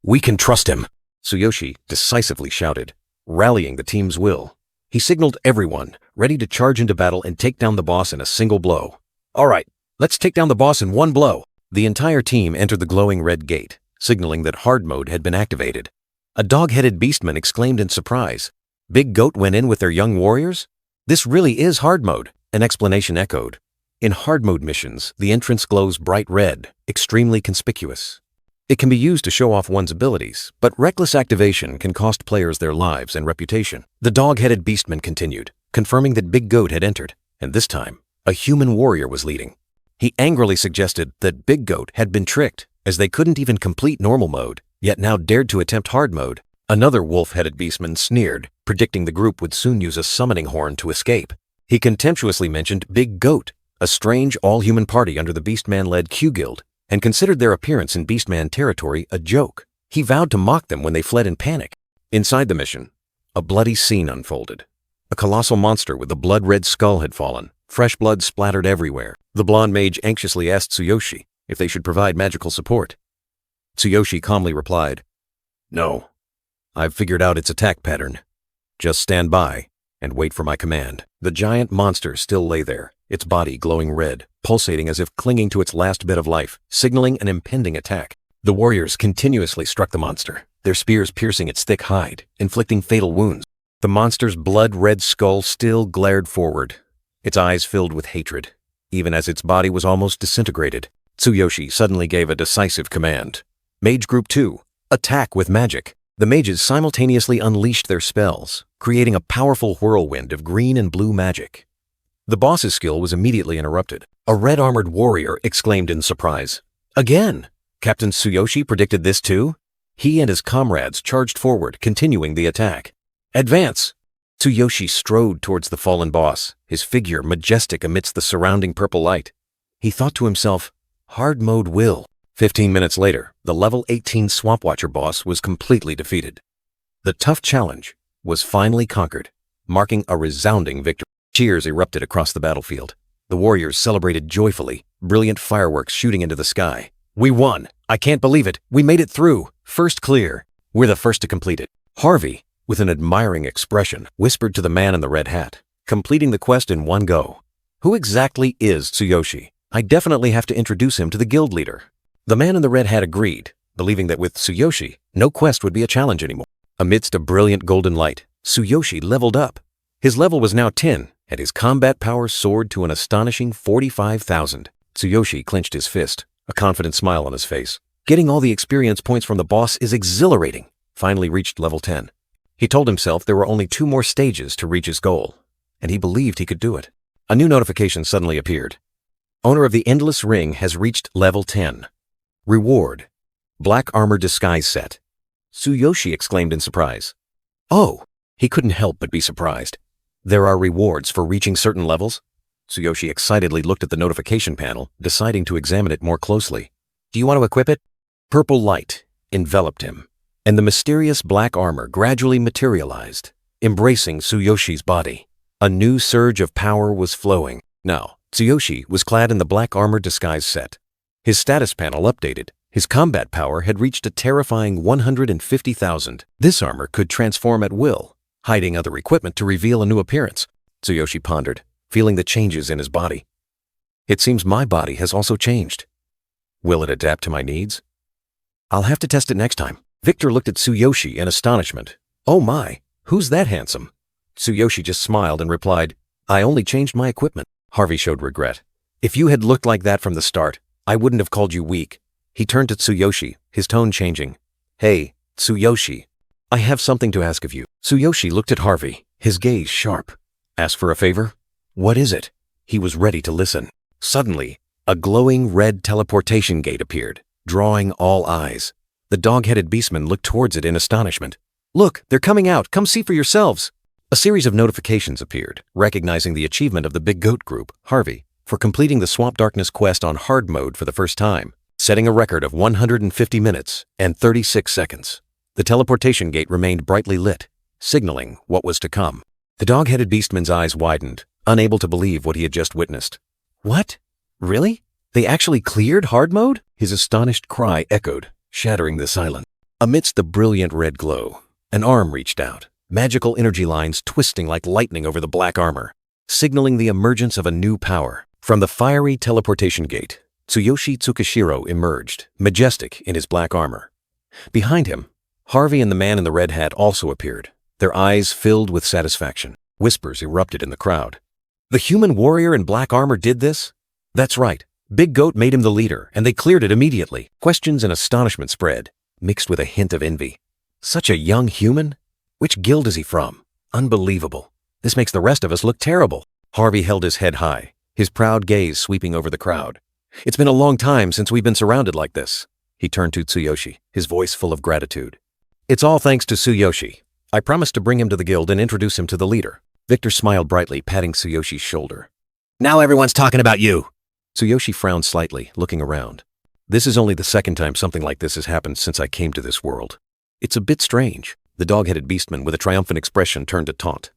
We can trust him. Tsuyoshi decisively shouted, rallying the team's will. He signaled everyone, ready to charge into battle and take down the boss in a single blow. All right, let's take down the boss in one blow. The entire team entered the glowing red gate, signaling that hard mode had been activated. A dog-headed beastman exclaimed in surprise. Big Goat went in with their young warriors? This really is hard mode, an explanation echoed. In hard mode missions, the entrance glows bright red, extremely conspicuous. It can be used to show off one's abilities, but reckless activation can cost players their lives and reputation. The dog-headed beastman continued, confirming that Big Goat had entered, and this time, a human warrior was leading. He angrily suggested that Big Goat had been tricked, as they couldn't even complete normal mode, yet now dared to attempt hard mode. Another wolf-headed beastman sneered, predicting the group would soon use a summoning horn to escape. He contemptuously mentioned Big Goat, a strange all-human party under the Beastman-led Q Guild, and considered their appearance in Beastman territory a joke. He vowed to mock them when they fled in panic. Inside the mission, a bloody scene unfolded. A colossal monster with a blood-red skull had fallen. Fresh blood splattered everywhere. The blonde mage anxiously asked Tsuyoshi if they should provide magical support. Tsuyoshi calmly replied, "No, I've figured out its attack pattern. Just stand by and wait for my command." The giant monster still lay there, its body glowing red, pulsating as if clinging to its last bit of life, signaling an impending attack. The warriors continuously struck the monster, their spears piercing its thick hide, inflicting fatal wounds. The monster's blood-red skull still glared forward, its eyes filled with hatred, even as its body was almost disintegrated. Tsuyoshi suddenly gave a decisive command. Mage Group 2, attack with magic. The mages simultaneously unleashed their spells, creating a powerful whirlwind of green and blue magic. The boss's skill was immediately interrupted. A red-armored warrior exclaimed in surprise. Again! Captain Tsuyoshi predicted this too? He and his comrades charged forward, continuing the attack. Advance! Tsuyoshi strode towards the fallen boss, his figure majestic amidst the surrounding purple light. He thought to himself, hard mode will. 15 minutes later, the level 18 Swamp Watcher boss was completely defeated. The tough challenge was finally conquered, marking a resounding victory. Cheers erupted across the battlefield. The warriors celebrated joyfully, brilliant fireworks shooting into the sky. "We won! I can't believe it! We made it through! First clear! We're the first to complete it." Harvey, with an admiring expression, whispered to the man in the red hat, completing the quest in one go. "Who exactly is Tsuyoshi? I definitely have to introduce him to the guild leader." The man in the red hat agreed, believing that with Tsuyoshi, no quest would be a challenge anymore. Amidst a brilliant golden light, Tsuyoshi leveled up. His level was now 10, and his combat power soared to an astonishing 45,000. Tsuyoshi clenched his fist, a confident smile on his face. Getting all the experience points from the boss is exhilarating. Finally reached level 10. He told himself there were only 2 more stages to reach his goal, and he believed he could do it. A new notification suddenly appeared. Owner of the Endless Ring has reached level 10. Reward: Black Armor Disguise Set. Tsuyoshi exclaimed in surprise. Oh, he couldn't help but be surprised. There are rewards for reaching certain levels? Tsuyoshi excitedly looked at the notification panel, deciding to examine it more closely. Do you want to equip it? Purple light enveloped him, and the mysterious black armor gradually materialized, embracing Tsuyoshi's body. A new surge of power was flowing. Now, Tsuyoshi was clad in the Black Armor Disguise Set. His status panel updated. His combat power had reached a terrifying 150,000. This armor could transform at will, hiding other equipment to reveal a new appearance. Tsuyoshi pondered, feeling the changes in his body. It seems my body has also changed. Will it adapt to my needs? I'll have to test it next time. Victor looked at Tsuyoshi in astonishment. Oh my, who's that handsome? Tsuyoshi just smiled and replied, I only changed my equipment. Harvey showed regret. If you had looked like that from the start, I wouldn't have called you weak. He turned to Tsuyoshi, his tone changing. Hey, Tsuyoshi, I have something to ask of you. Tsuyoshi looked at Harvey, his gaze sharp. Ask for a favor? What is it? He was ready to listen. Suddenly, a glowing red teleportation gate appeared, drawing all eyes. The dog-headed beastmen looked towards it in astonishment. Look, they're coming out. Come see for yourselves. A series of notifications appeared, recognizing the achievement of the Big Goat Group, Harvey, for completing the Swamp Darkness quest on hard mode for the first time, setting a record of 150 minutes and 36 seconds. The teleportation gate remained brightly lit, signaling what was to come. The dog-headed beastman's eyes widened, unable to believe what he had just witnessed. What? Really? They actually cleared hard mode? His astonished cry echoed, shattering the silence. Amidst the brilliant red glow, an arm reached out, magical energy lines twisting like lightning over the black armor, signaling the emergence of a new power. From the fiery teleportation gate, Tsuyoshi Tsukishiro emerged, majestic in his black armor. Behind him, Harvey and the man in the red hat also appeared, their eyes filled with satisfaction. Whispers erupted in the crowd. The human warrior in black armor did this? That's right. Big Goat made him the leader, and they cleared it immediately. Questions and astonishment spread, mixed with a hint of envy. Such a young human? Which guild is he from? Unbelievable. This makes the rest of us look terrible. Harvey held his head high, his proud gaze sweeping over the crowd. It's been a long time since we've been surrounded like this. He turned to Tsuyoshi, his voice full of gratitude. It's all thanks to Tsuyoshi. I promised to bring him to the guild and introduce him to the leader. Victor smiled brightly, patting Tsuyoshi's shoulder. Now everyone's talking about you. Tsuyoshi frowned slightly, looking around. This is only the second time something like this has happened since I came to this world. It's a bit strange. The dog-headed beastman with a triumphant expression turned to taunt.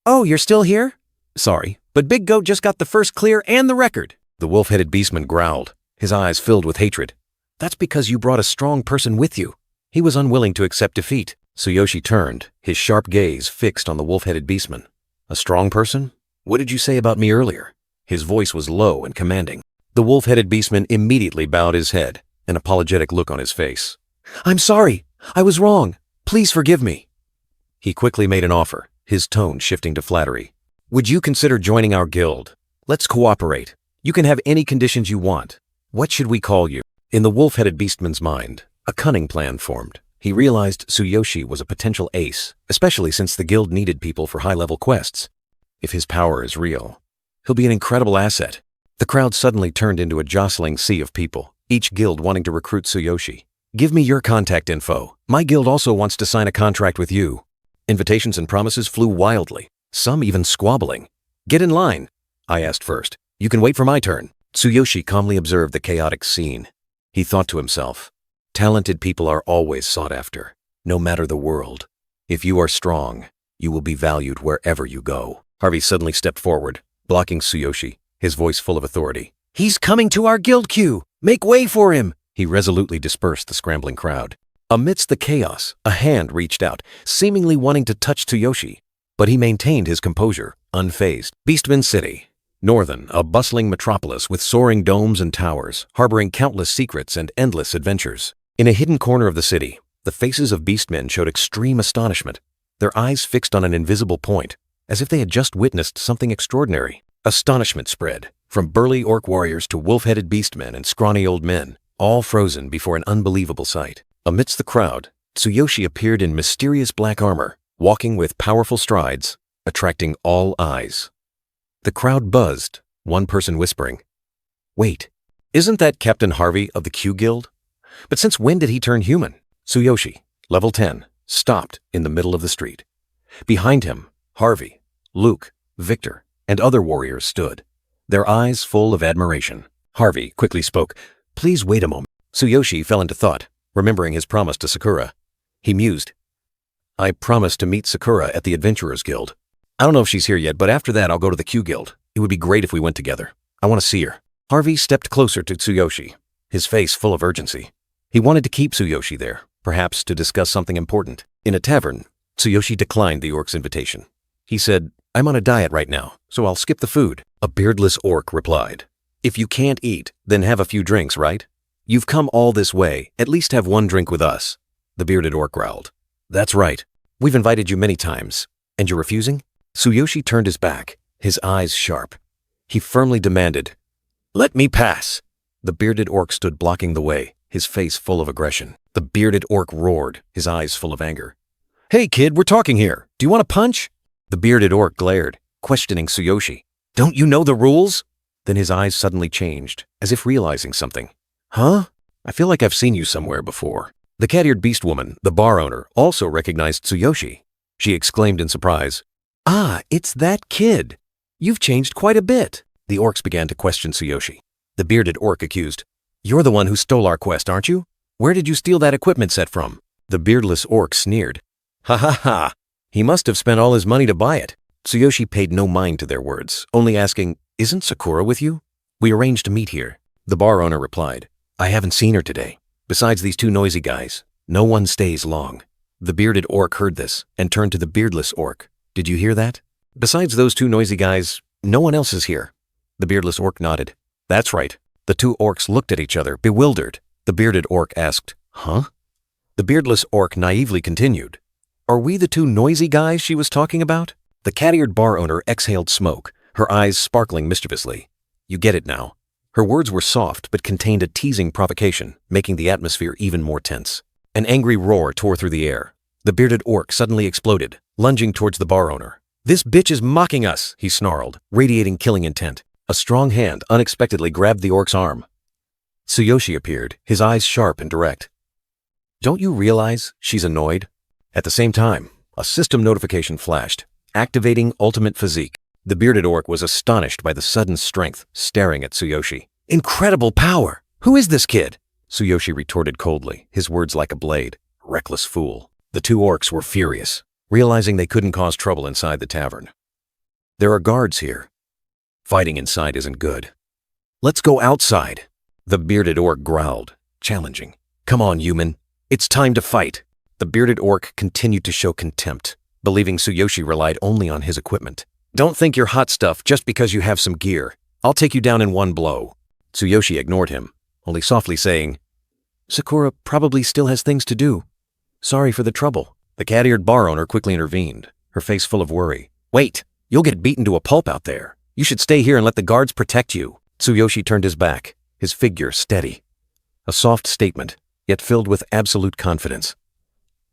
Oh, you're still here? Sorry, but Big Goat just got the first clear and the record. The wolf-headed beastman growled, his eyes filled with hatred. That's because you brought a strong person with you. He was unwilling to accept defeat. Tsuyoshi turned, his sharp gaze fixed on the wolf-headed beastman. A strong person? What did you say about me earlier? His voice was low and commanding. The wolf-headed beastman immediately bowed his head, an apologetic look on his face. I'm sorry. I was wrong. Please forgive me. He quickly made an offer, his tone shifting to flattery. Would you consider joining our guild? Let's cooperate. You can have any conditions you want. What should we call you? In the wolf-headed beastman's mind, a cunning plan formed. He realized Tsuyoshi was a potential ace, especially since the guild needed people for high-level quests. If his power is real, he'll be an incredible asset. The crowd suddenly turned into a jostling sea of people, each guild wanting to recruit Tsuyoshi. Give me your contact info. My guild also wants to sign a contract with you. Invitations and promises flew wildly, some even squabbling. Get in line, I asked first. You can wait for my turn. Tsuyoshi calmly observed the chaotic scene. He thought to himself, talented people are always sought after, no matter the world. If you are strong, you will be valued wherever you go. Harvey suddenly stepped forward, blocking Tsuyoshi, his voice full of authority. He's coming to our guild queue! Make way for him! He resolutely dispersed the scrambling crowd. Amidst the chaos, a hand reached out, seemingly wanting to touch Tsuyoshi, but he maintained his composure, unfazed. Beastman City. Northern, a bustling metropolis with soaring domes and towers, harboring countless secrets and endless adventures. In a hidden corner of the city, the faces of beastmen showed extreme astonishment, their eyes fixed on an invisible point, as if they had just witnessed something extraordinary. Astonishment spread, from burly orc warriors to wolf-headed beastmen and scrawny old men, all frozen before an unbelievable sight. Amidst the crowd, Tsuyoshi appeared in mysterious black armor, walking with powerful strides, attracting all eyes. The crowd buzzed, one person whispering, Wait, isn't that Captain Harvey of the Q Guild? But since when did he turn human? Tsuyoshi, level 10, stopped in the middle of the street. Behind him, Harvey, Luke, Victor, and other warriors stood, their eyes full of admiration. Harvey quickly spoke, Please wait a moment. Tsuyoshi fell into thought, remembering his promise to Sakura. He mused, I promised to meet Sakura at the Adventurers Guild. I don't know if she's here yet, but after that I'll go to the Q Guild. It would be great if we went together. I want to see her. Harvey stepped closer to Tsuyoshi, his face full of urgency. He wanted to keep Tsuyoshi there, perhaps to discuss something important. In a tavern, Tsuyoshi declined the orc's invitation. He said, I'm on a diet right now, so I'll skip the food. A beardless orc replied, If you can't eat, then have a few drinks, right? You've come all this way, at least have one drink with us. The bearded orc growled. That's right. We've invited you many times. And you're refusing? Tsuyoshi turned his back, his eyes sharp. He firmly demanded, Let me pass. The bearded orc stood blocking the way, his face full of aggression. The bearded orc roared, his eyes full of anger. Hey kid, we're talking here. Do you want a punch? The bearded orc glared, questioning Tsuyoshi. Don't you know the rules? Then his eyes suddenly changed, as if realizing something. Huh? I feel like I've seen you somewhere before. The cat-eared beast woman, the bar owner, also recognized Tsuyoshi. She exclaimed in surprise, Ah, it's that kid. You've changed quite a bit. The orcs began to question Tsuyoshi. The bearded orc accused, You're the one who stole our quest, aren't you? Where did you steal that equipment set from? The beardless orc sneered. Ha ha ha. He must have spent all his money to buy it. Tsuyoshi paid no mind to their words, only asking, Isn't Sakura with you? We arranged to meet here. The bar owner replied, I haven't seen her today. Besides these two noisy guys, no one stays long. The bearded orc heard this and turned to the beardless orc. Did you hear that? Besides those two noisy guys, no one else is here. The beardless orc nodded. That's right. The two orcs looked at each other, bewildered. The bearded orc asked, Huh? The beardless orc naively continued. Are we the two noisy guys she was talking about? The cat-eared bar owner exhaled smoke, her eyes sparkling mischievously. You get it now. Her words were soft but contained a teasing provocation, making the atmosphere even more tense. An angry roar tore through the air. The bearded orc suddenly exploded, lunging towards the bar owner. This bitch is mocking us, he snarled, radiating killing intent. A strong hand unexpectedly grabbed the orc's arm. Tsuyoshi appeared, his eyes sharp and direct. Don't you realize she's annoyed? At the same time, a system notification flashed, activating ultimate physique. The bearded orc was astonished by the sudden strength, staring at Tsuyoshi. Incredible power! Who is this kid? Tsuyoshi retorted coldly, his words like a blade. Reckless fool. The two orcs were furious, realizing they couldn't cause trouble inside the tavern. There are guards here. Fighting inside isn't good. Let's go outside. The bearded orc growled, challenging. Come on, human. It's time to fight. The bearded orc continued to show contempt, believing Tsuyoshi relied only on his equipment. Don't think you're hot stuff just because you have some gear. I'll take you down in one blow. Tsuyoshi ignored him, only softly saying, Sakura probably still has things to do. Sorry for the trouble. The cat-eared bar owner quickly intervened, her face full of worry. Wait, you'll get beaten to a pulp out there. You should stay here and let the guards protect you. Tsuyoshi turned his back, his figure steady. A soft statement, yet filled with absolute confidence.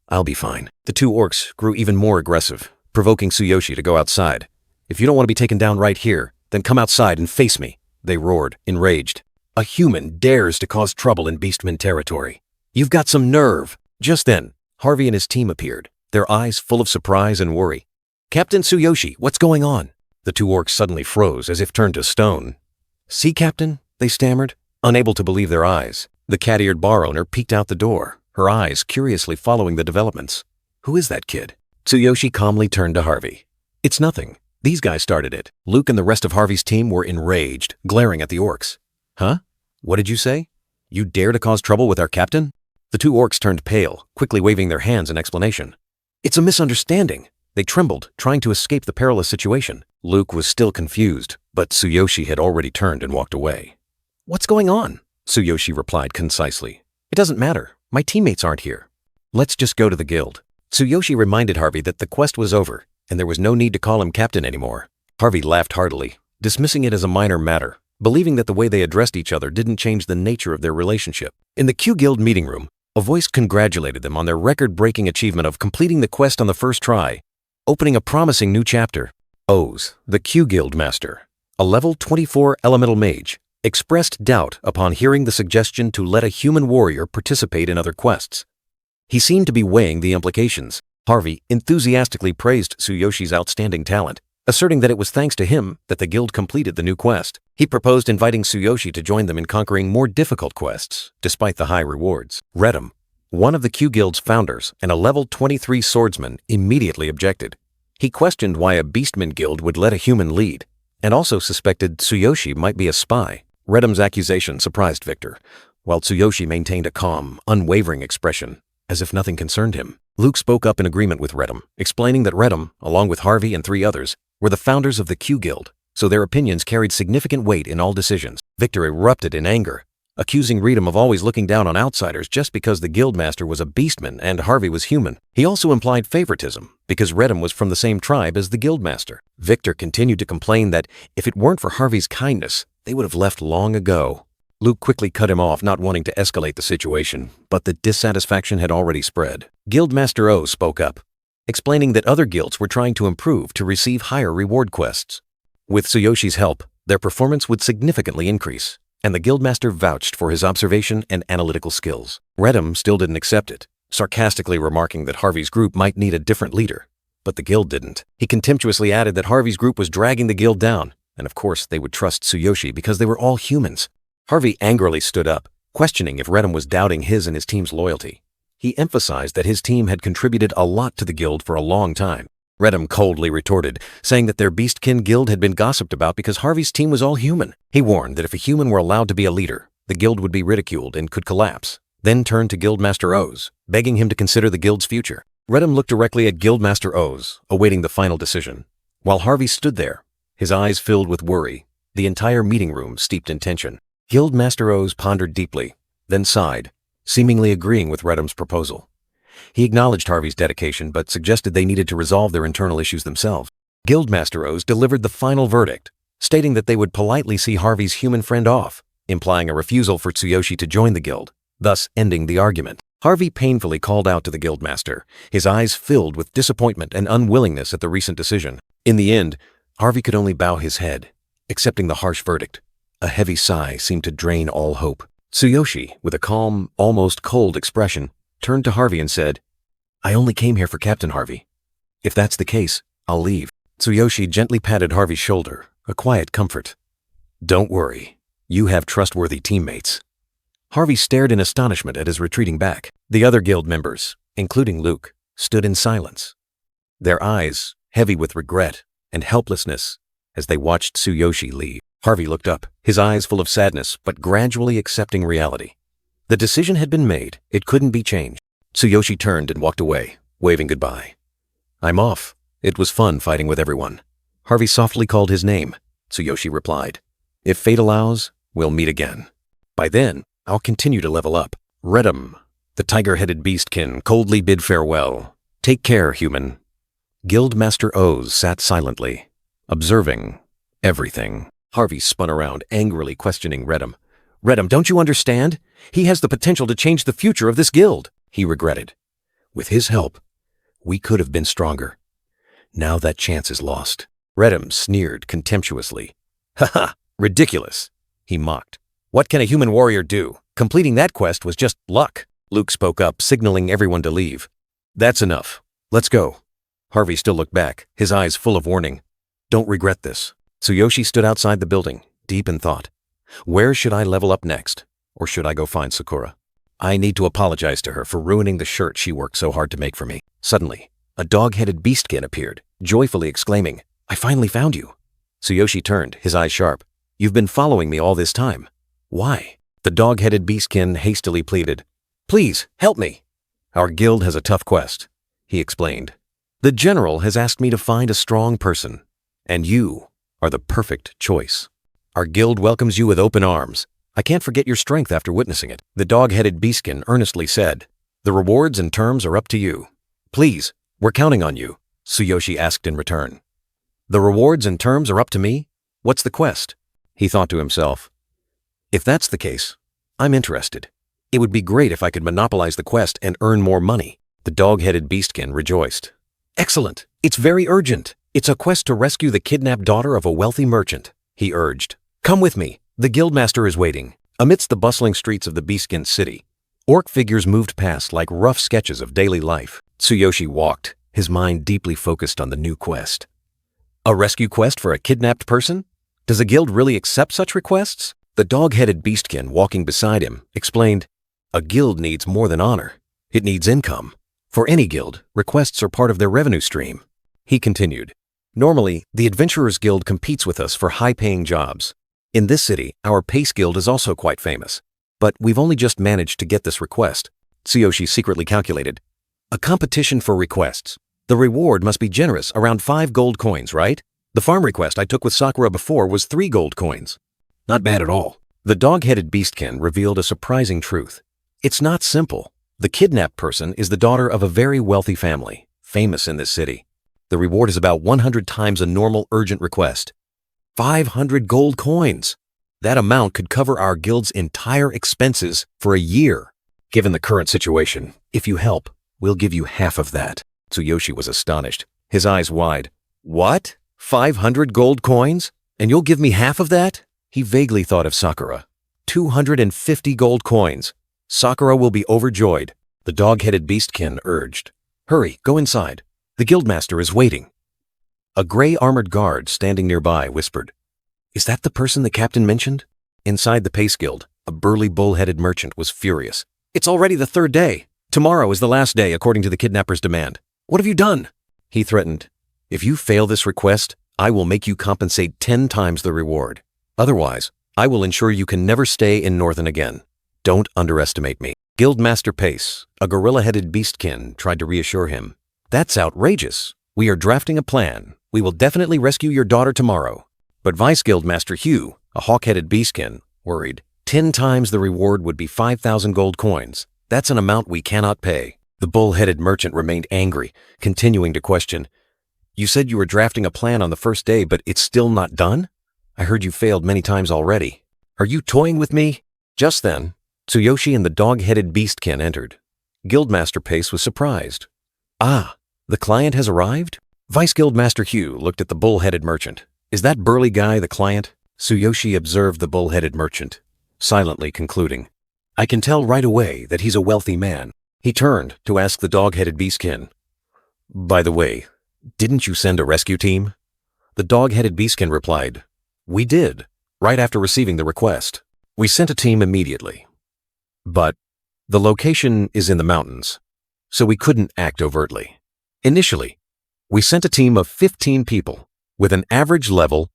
I'll be fine. The two orcs grew even more aggressive, provoking Tsuyoshi to go outside. If you don't want to be taken down right here, then come outside and face me, they roared, enraged. A human dares to cause trouble in beastmen territory. You've got some nerve. Just then, Harvey and his team appeared, their eyes full of surprise and worry. Captain Tsuyoshi, what's going on? The two orcs suddenly froze as if turned to stone. See, Captain? They stammered, unable to believe their eyes. The cat-eared bar owner peeked out the door, her eyes curiously following the developments. Who is that kid? Tsuyoshi calmly turned to Harvey. It's nothing. These guys started it. Luke and the rest of Harvey's team were enraged, glaring at the orcs. Huh? What did you say? You dare to cause trouble with our captain? The two orcs turned pale, quickly waving their hands in explanation. It's a misunderstanding. They trembled, trying to escape the perilous situation. Luke was still confused, but Tsuyoshi had already turned and walked away. What's going on? Tsuyoshi replied concisely. It doesn't matter. My teammates aren't here. Let's just go to the guild. Tsuyoshi reminded Harvey that the quest was over, and there was no need to call him captain anymore. Harvey laughed heartily, dismissing it as a minor matter, believing that the way they addressed each other didn't change the nature of their relationship. In the Q Guild meeting room, a voice congratulated them on their record-breaking achievement of completing the quest on the first try, opening a promising new chapter. Oz, the Q Guild master, a level 24 elemental mage, expressed doubt upon hearing the suggestion to let a human warrior participate in other quests. He seemed to be weighing the implications. Harvey enthusiastically praised Tsuyoshi's outstanding talent, asserting that it was thanks to him that the guild completed the new quest. He proposed inviting Tsuyoshi to join them in conquering more difficult quests, despite the high rewards. Redham, one of the Q Guild's founders and a level 23 swordsman, immediately objected. He questioned why a beastman guild would let a human lead, and also suspected Tsuyoshi might be a spy. Redham's accusation surprised Victor, while Tsuyoshi maintained a calm, unwavering expression, as if nothing concerned him. Luke spoke up in agreement with Redham, explaining that Redham, along with Harvey and 3 others, were the founders of the Q Guild, so their opinions carried significant weight in all decisions. Victor erupted in anger, accusing Redham of always looking down on outsiders just because the guildmaster was a beastman and Harvey was human. He also implied favoritism, because Redham was from the same tribe as the guildmaster. Victor continued to complain that if it weren't for Harvey's kindness, they would have left long ago. Luke quickly cut him off, not wanting to escalate the situation, but the dissatisfaction had already spread. Guildmaster O spoke up, explaining that other guilds were trying to improve to receive higher reward quests. With Tsuyoshi's help, their performance would significantly increase, and the guildmaster vouched for his observation and analytical skills. Redham still didn't accept it, sarcastically remarking that Harvey's group might need a different leader, but the guild didn't. He contemptuously added that Harvey's group was dragging the guild down, and of course they would trust Tsuyoshi because they were all humans. Harvey angrily stood up, questioning if Redham was doubting his and his team's loyalty. He emphasized that his team had contributed a lot to the guild for a long time. Redham coldly retorted, saying that their Beastkin guild had been gossiped about because Harvey's team was all human. He warned that if a human were allowed to be a leader, the guild would be ridiculed and could collapse, then turned to Guildmaster Oz, begging him to consider the guild's future. Redham looked directly at Guildmaster Oz, awaiting the final decision. While Harvey stood there, his eyes filled with worry, the entire meeting room steeped in tension. Guildmaster Oz pondered deeply, then sighed, seemingly agreeing with Redham's proposal. He acknowledged Harvey's dedication but suggested they needed to resolve their internal issues themselves. Guildmaster Oz delivered the final verdict, stating that they would politely see Harvey's human friend off, implying a refusal for Tsuyoshi to join the guild, thus ending the argument. Harvey painfully called out to the guildmaster, his eyes filled with disappointment and unwillingness at the recent decision. In the end, Harvey could only bow his head, accepting the harsh verdict. A heavy sigh seemed to drain all hope. Tsuyoshi, with a calm, almost cold expression, turned to Harvey and said, "I only came here for Captain Harvey. If that's the case, I'll leave." Tsuyoshi gently patted Harvey's shoulder, a quiet comfort. "Don't worry. You have trustworthy teammates. Harvey stared in astonishment at his retreating back. The other guild members, including Luke, stood in silence, their eyes heavy with regret and helplessness as they watched Tsuyoshi leave. Harvey looked up, his eyes full of sadness but gradually accepting reality. The decision had been made. It couldn't be changed. Tsuyoshi turned and walked away, waving goodbye. "I'm off. It was fun fighting with everyone." Harvey softly called his name. Tsuyoshi replied, "If fate allows, we'll meet again. By then, I'll continue to level up." Redum, the tiger-headed beastkin, coldly bid farewell. "Take care, human." Guildmaster Oz sat silently, observing everything. Harvey spun around, angrily questioning Redum. "Redum, don't you understand? He has the potential to change the future of this guild," he regretted. "With his help, we could have been stronger. Now that chance is lost." Redum sneered contemptuously. "Ha ha, ridiculous," he mocked. "What can a human warrior do? Completing that quest was just luck." Luke spoke up, signaling everyone to leave. "That's enough. Let's go." Harvey still looked back, his eyes full of warning. "Don't regret this." Tsuyoshi stood outside the building, deep in thought. Where should I level up next? Or should I go find Sakura? I need to apologize to her for ruining the shirt she worked so hard to make for me. Suddenly, a dog-headed beastkin appeared, joyfully exclaiming, "I finally found you." Tsuyoshi turned, his eyes sharp. "You've been following me all this time. Why?" The dog-headed beastkin hastily pleaded. "Please, help me." "Our guild has a tough quest," he explained. "The general has asked me to find a strong person, and you are the perfect choice. Our guild welcomes you with open arms. I can't forget your strength after witnessing it." The dog-headed beastkin earnestly said, "The rewards and terms are up to you." "Please, we're counting on you," Tsuyoshi asked in return. "The rewards and terms are up to me? What's the quest?" He thought to himself. "If that's the case, I'm interested. It would be great if I could monopolize the quest and earn more money." The dog-headed beastkin rejoiced. "Excellent! It's very urgent. It's a quest to rescue the kidnapped daughter of a wealthy merchant," he urged. "Come with me. The guildmaster is waiting." Amidst the bustling streets of the beastkin city, orc figures moved past like rough sketches of daily life. Tsuyoshi walked, his mind deeply focused on the new quest. A rescue quest for a kidnapped person? Does a guild really accept such requests? The dog-headed beastkin walking beside him explained, "A guild needs more than honor. It needs income. For any guild, requests are part of their revenue stream." He continued, "Normally, the Adventurers Guild competes with us for high-paying jobs. In this city, our Pace Guild is also quite famous. But we've only just managed to get this request." Tsuyoshi secretly calculated. "A competition for requests. The reward must be generous, around 5 gold coins, right? The farm request I took with Sakura before was 3 gold coins. Not bad at all." The dog-headed beastkin revealed a surprising truth. It's not simple. The kidnapped person is the daughter of a very wealthy family, famous in this city. The reward is about 100 times a normal urgent request. 500 gold coins! That amount could cover our guild's entire expenses for a year. Given the current situation, if you help, we'll give you half of that." Tsuyoshi was astonished, his eyes wide. "What? 500 gold coins? And you'll give me half of that?" He vaguely thought of Sakura. 250 gold coins. Sakura will be overjoyed. The dog-headed beastkin urged. "Hurry, go inside. The guildmaster is waiting." A gray armored guard standing nearby whispered, "Is that the person the captain mentioned?" Inside the Pace Guild, a burly bull-headed merchant was furious. "It's already the 3rd day. Tomorrow is the last day according to the kidnapper's demand. What have you done?" He threatened, "If you fail this request, I will make you compensate 10 times the reward. Otherwise, I will ensure you can never stay in Northern again. Don't underestimate me." Guildmaster Pace, a gorilla-headed beastkin, tried to reassure him. "That's outrageous. We are drafting a plan. We will definitely rescue your daughter tomorrow." But Vice Guildmaster Hugh, a hawk-headed beastkin, worried. 10 times the reward would be 5,000 gold coins. That's an amount we cannot pay. The bull-headed merchant remained angry, continuing to question. "You said you were drafting a plan on the first day, but it's still not done? I heard you failed many times already. Are you toying with me?" Just then, Tsuyoshi and the dog-headed beastkin entered. Guildmaster Pace was surprised. "Ah, the client has arrived?" Vice Guildmaster Hugh looked at the bull-headed merchant. "Is that burly guy the client?" Tsuyoshi observed the bull-headed merchant, silently concluding, "I can tell right away that he's a wealthy man." He turned to ask the dog-headed beastkin, "By the way, didn't you send a rescue team?" The dog-headed beastkin replied, "We did, right after receiving the request. We sent a team immediately. But the location is in the mountains, so we couldn't act overtly. Initially, we sent a team of 15 people with an average level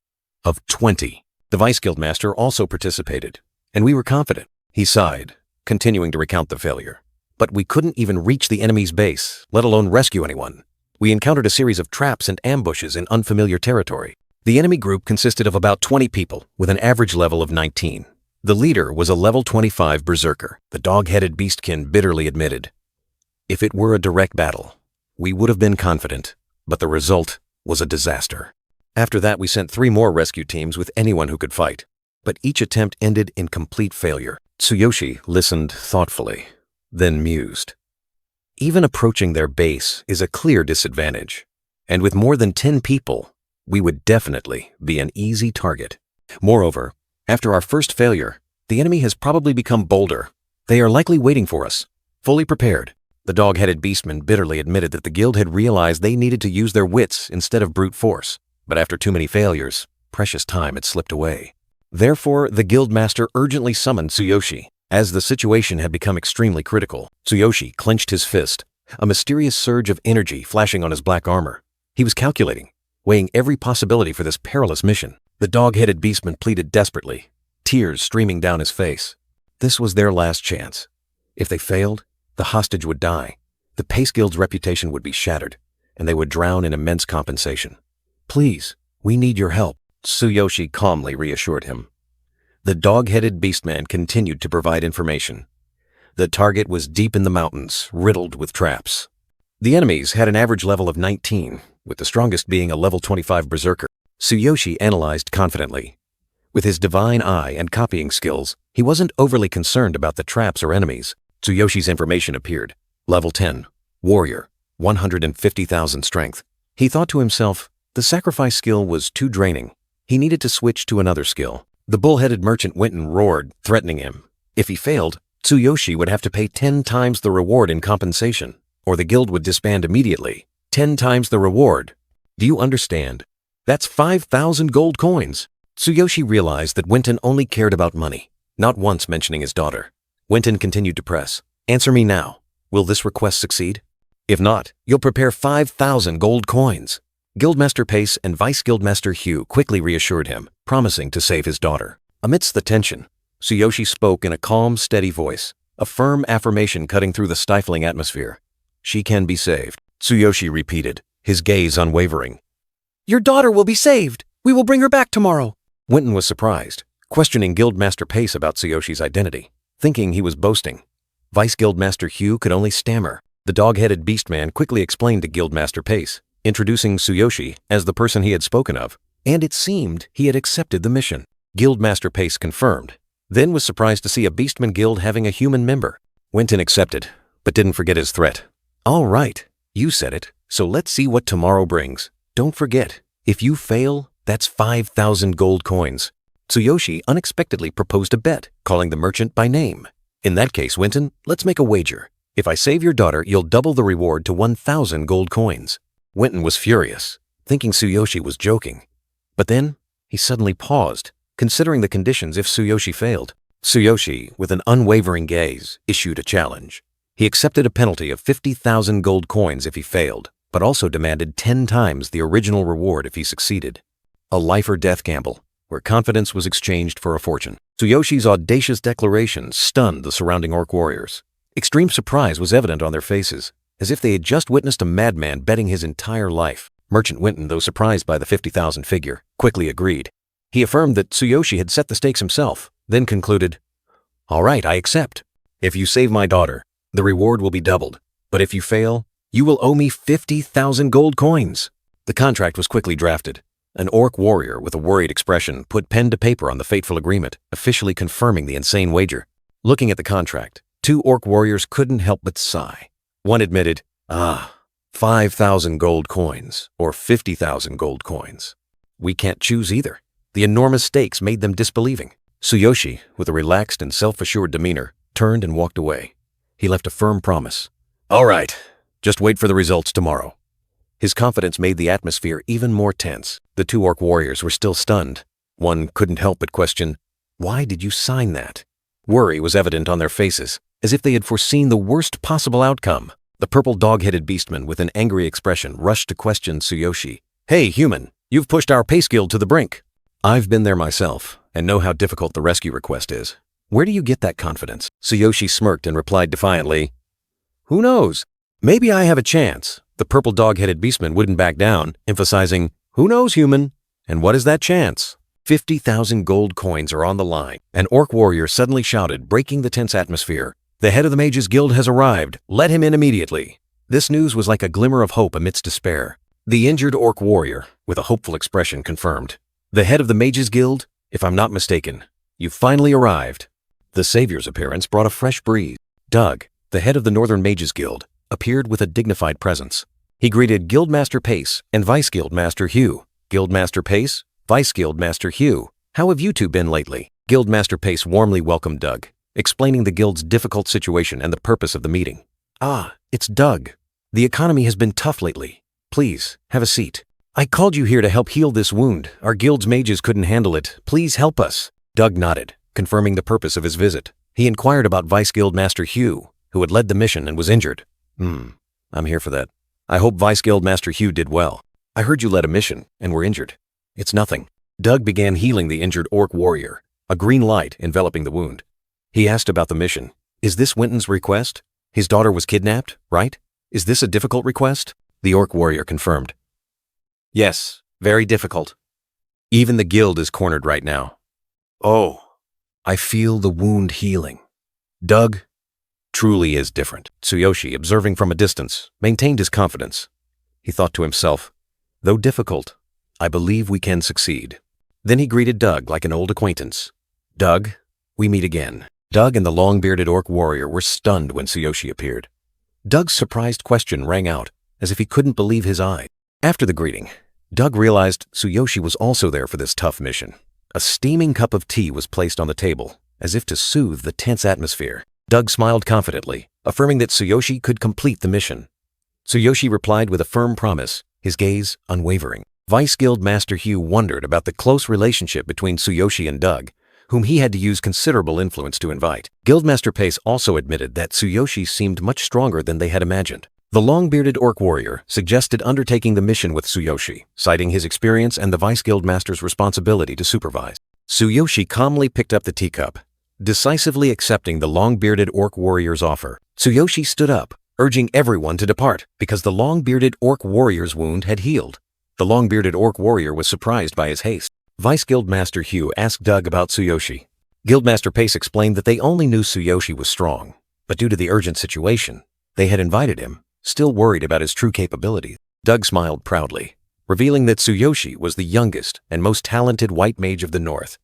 of 20. The Vice Guildmaster also participated, and we were confident. He sighed, continuing to recount the failure. But we couldn't even reach the enemy's base, let alone rescue anyone. We encountered a series of traps and ambushes in unfamiliar territory. The enemy group consisted of about 20 people with an average level of 19. The leader was a level 25 berserker, the dog-headed beastkin bitterly admitted. If it were a direct battle, we would have been confident, but the result was a disaster. After that, we sent 3 more rescue teams with anyone who could fight, but each attempt ended in complete failure. Tsuyoshi listened thoughtfully, then mused. Even approaching their base is a clear disadvantage, and with more than 10 people, we would definitely be an easy target. Moreover, after our first failure, the enemy has probably become bolder. They are likely waiting for us, fully prepared. The dog-headed beastman bitterly admitted that the guild had realized they needed to use their wits instead of brute force, but after too many failures, precious time had slipped away. Therefore, the guildmaster urgently summoned Tsuyoshi. As the situation had become extremely critical, Tsuyoshi clenched his fist, a mysterious surge of energy flashing on his black armor. He was calculating, weighing every possibility for this perilous mission. The dog-headed beastman pleaded desperately, tears streaming down his face. This was their last chance. If they failed, the hostage would die, the Pace Guild's reputation would be shattered, and they would drown in immense compensation. Please, we need your help, Tsuyoshi calmly reassured him. The dog-headed beastman continued to provide information. The target was deep in the mountains, riddled with traps. The enemies had an average level of 19, with the strongest being a level 25 berserker. Tsuyoshi analyzed confidently. With his divine eye and copying skills, he wasn't overly concerned about the traps or enemies. Tsuyoshi's information appeared. Level 10, warrior, 150,000 strength. He thought to himself, the sacrifice skill was too draining. He needed to switch to another skill. The bull-headed merchant Winton roared, threatening him. If he failed, Tsuyoshi would have to pay 10 times the reward in compensation, or the guild would disband immediately. 10 times the reward. Do you understand? That's 5,000 gold coins. Tsuyoshi realized that Winton only cared about money, not once mentioning his daughter. Winton continued to press. Answer me now. Will this request succeed? If not, you'll prepare 5,000 gold coins. Guildmaster Pace and Vice Guildmaster Hugh quickly reassured him, promising to save his daughter. Amidst the tension, Tsuyoshi spoke in a calm, steady voice, a firm affirmation cutting through the stifling atmosphere. She can be saved, Tsuyoshi repeated, his gaze unwavering. Your daughter will be saved. We will bring her back tomorrow. Winton was surprised, questioning Guildmaster Pace about Tsuyoshi's identity, thinking he was boasting. Vice Guildmaster Hugh could only stammer. The dog-headed beastman quickly explained to Guildmaster Pace, introducing Tsuyoshi as the person he had spoken of, and it seemed he had accepted the mission. Guildmaster Pace confirmed, then was surprised to see a Beastman Guild having a human member. Winton accepted, but didn't forget his threat. All right, you said it, so let's see what tomorrow brings. Don't forget, if you fail, that's 5,000 gold coins. Tsuyoshi unexpectedly proposed a bet, calling the merchant by name. In that case, Winton, let's make a wager. If I save your daughter, you'll double the reward to 1,000 gold coins. Winton was furious, thinking Tsuyoshi was joking. But then, he suddenly paused, considering the conditions if Tsuyoshi failed. Tsuyoshi, with an unwavering gaze, issued a challenge. He accepted a penalty of 50,000 gold coins if he failed, but also demanded 10 times the original reward if he succeeded. A life-or-death gamble, where confidence was exchanged for a fortune. Tsuyoshi's audacious declaration stunned the surrounding orc warriors. Extreme surprise was evident on their faces, as if they had just witnessed a madman betting his entire life. Merchant Winton, though surprised by the 50,000 figure, quickly agreed. He affirmed that Tsuyoshi had set the stakes himself, then concluded, "All right, I accept. If you save my daughter, the reward will be doubled. But if you fail, you will owe me 50,000 gold coins." The contract was quickly drafted. An orc warrior with a worried expression put pen to paper on the fateful agreement, officially confirming the insane wager. Looking at the contract, 2 orc warriors couldn't help but sigh. One admitted, 5,000 gold coins, or 50,000 gold coins. We can't choose either. The enormous stakes made them disbelieving. Tsuyoshi, with a relaxed and self-assured demeanor, turned and walked away. He left a firm promise. All right, just wait for the results tomorrow. His confidence made the atmosphere even more tense. The 2 orc warriors were still stunned. One couldn't help but question, why did you sign that? Worry was evident on their faces, as if they had foreseen the worst possible outcome. The purple dog-headed beastman with an angry expression rushed to question Tsuyoshi. "Hey, human, you've pushed our pace guild to the brink." "I've been there myself, and know how difficult the rescue request is. Where do you get that confidence?" Tsuyoshi smirked and replied defiantly, "Who knows? Maybe I have a chance." The purple dog-headed beastman wouldn't back down, emphasizing, "Who knows, human? And what is that chance?" 50,000 gold coins are on the line. An orc warrior suddenly shouted, breaking the tense atmosphere. "The head of the Mages Guild has arrived. Let him in immediately." This news was like a glimmer of hope amidst despair. The injured orc warrior, with a hopeful expression, confirmed, "The head of the Mages Guild, if I'm not mistaken, you've finally arrived." The savior's appearance brought a fresh breeze. Doug, the head of the Northern Mages Guild, appeared with a dignified presence. He greeted Guildmaster Pace and Vice Guildmaster Hugh. "Guildmaster Pace, Vice Guildmaster Hugh, how have you two been lately?" Guildmaster Pace warmly welcomed Doug, explaining the guild's difficult situation and the purpose of the meeting. "Ah, it's Doug. The economy has been tough lately. Please, have a seat. I called you here to help heal this wound. Our guild's mages couldn't handle it. Please help us." Doug nodded, confirming the purpose of his visit. He inquired about Vice Guildmaster Hugh, who had led the mission and was injured. I'm here for that. I hope Vice Guildmaster Hugh did well. I heard you led a mission and were injured." "It's nothing." Doug began healing the injured orc warrior, a green light enveloping the wound. He asked about the mission. "Is this Winton's request? His daughter was kidnapped, right? Is this a difficult request?" The orc warrior confirmed. "Yes, very difficult. Even the guild is cornered right now." "Oh, I feel the wound healing. Doug truly is different." Tsuyoshi, observing from a distance, maintained his confidence. He thought to himself, "Though difficult, I believe we can succeed." Then he greeted Doug like an old acquaintance. "Doug, we meet again." Doug and the long-bearded orc warrior were stunned when Tsuyoshi appeared. Doug's surprised question rang out, as if he couldn't believe his eyes. After the greeting, Doug realized Tsuyoshi was also there for this tough mission. A steaming cup of tea was placed on the table, as if to soothe the tense atmosphere. Doug smiled confidently, affirming that Tsuyoshi could complete the mission. Tsuyoshi replied with a firm promise, his gaze unwavering. Vice Guild Master Hugh wondered about the close relationship between Tsuyoshi and Doug, whom he had to use considerable influence to invite. Guildmaster Pace also admitted that Tsuyoshi seemed much stronger than they had imagined. The long-bearded orc warrior suggested undertaking the mission with Tsuyoshi, citing his experience and the Vice Guild Master's responsibility to supervise. Tsuyoshi calmly picked up the teacup, decisively accepting the long-bearded orc warrior's offer. Tsuyoshi stood up, urging everyone to depart, because the long-bearded orc warrior's wound had healed. The long-bearded orc warrior was surprised by his haste. Vice Guildmaster Hugh asked Doug about Tsuyoshi. Guildmaster Pace explained that they only knew Tsuyoshi was strong, but due to the urgent situation, they had invited him, still worried about his true capabilities. Doug smiled proudly, revealing that Tsuyoshi was the youngest and most talented white mage of the North,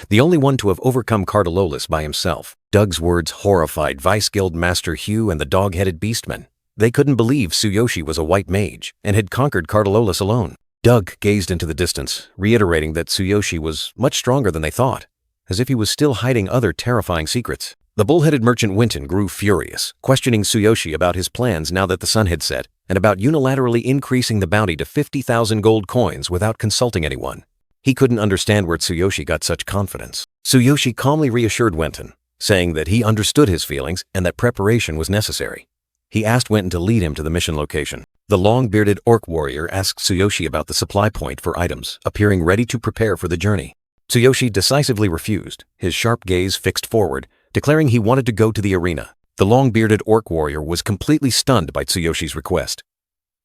the only one to have overcome Cardalolis by himself. Doug's words horrified Vice Guild Master Hugh and the dog-headed beastmen. They couldn't believe Tsuyoshi was a white mage and had conquered Cardalolis alone. Doug gazed into the distance, reiterating that Tsuyoshi was much stronger than they thought, as if he was still hiding other terrifying secrets. The bull-headed merchant Winton grew furious, questioning Tsuyoshi about his plans now that the sun had set, and about unilaterally increasing the bounty to 50,000 gold coins without consulting anyone. He couldn't understand where Tsuyoshi got such confidence. Tsuyoshi calmly reassured Winton, saying that he understood his feelings and that preparation was necessary. He asked Winton to lead him to the mission location. The long-bearded orc warrior asked Tsuyoshi about the supply point for items, appearing ready to prepare for the journey. Tsuyoshi decisively refused, his sharp gaze fixed forward, declaring he wanted to go to the arena. The long-bearded orc warrior was completely stunned by Tsuyoshi's request.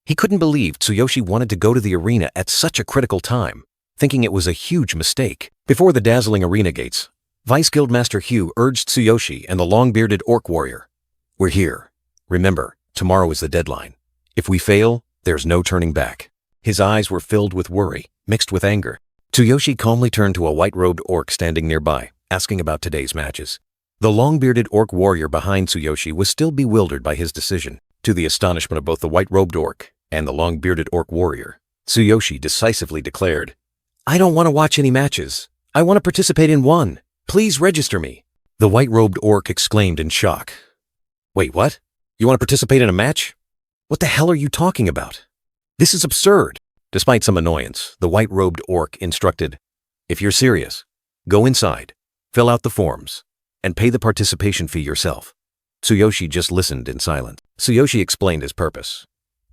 He couldn't believe Tsuyoshi wanted to go to the arena at such a critical time, thinking it was a huge mistake. Before the dazzling arena gates, Vice Guildmaster Hugh urged Tsuyoshi and the long-bearded orc warrior. "We're here. Remember, tomorrow is the deadline. If we fail, there's no turning back." His eyes were filled with worry, mixed with anger. Tsuyoshi calmly turned to a white-robed orc standing nearby, asking about today's matches. The long-bearded orc warrior behind Tsuyoshi was still bewildered by his decision. To the astonishment of both the white-robed orc and the long-bearded orc warrior, Tsuyoshi decisively declared, "I don't want to watch any matches. I want to participate in one. Please register me." The white-robed orc exclaimed in shock. "Wait, what? You want to participate in a match? What the hell are you talking about? This is absurd." Despite some annoyance, the white-robed orc instructed, "If you're serious, go inside, fill out the forms, and pay the participation fee yourself." Tsuyoshi just listened in silence. Tsuyoshi explained his purpose.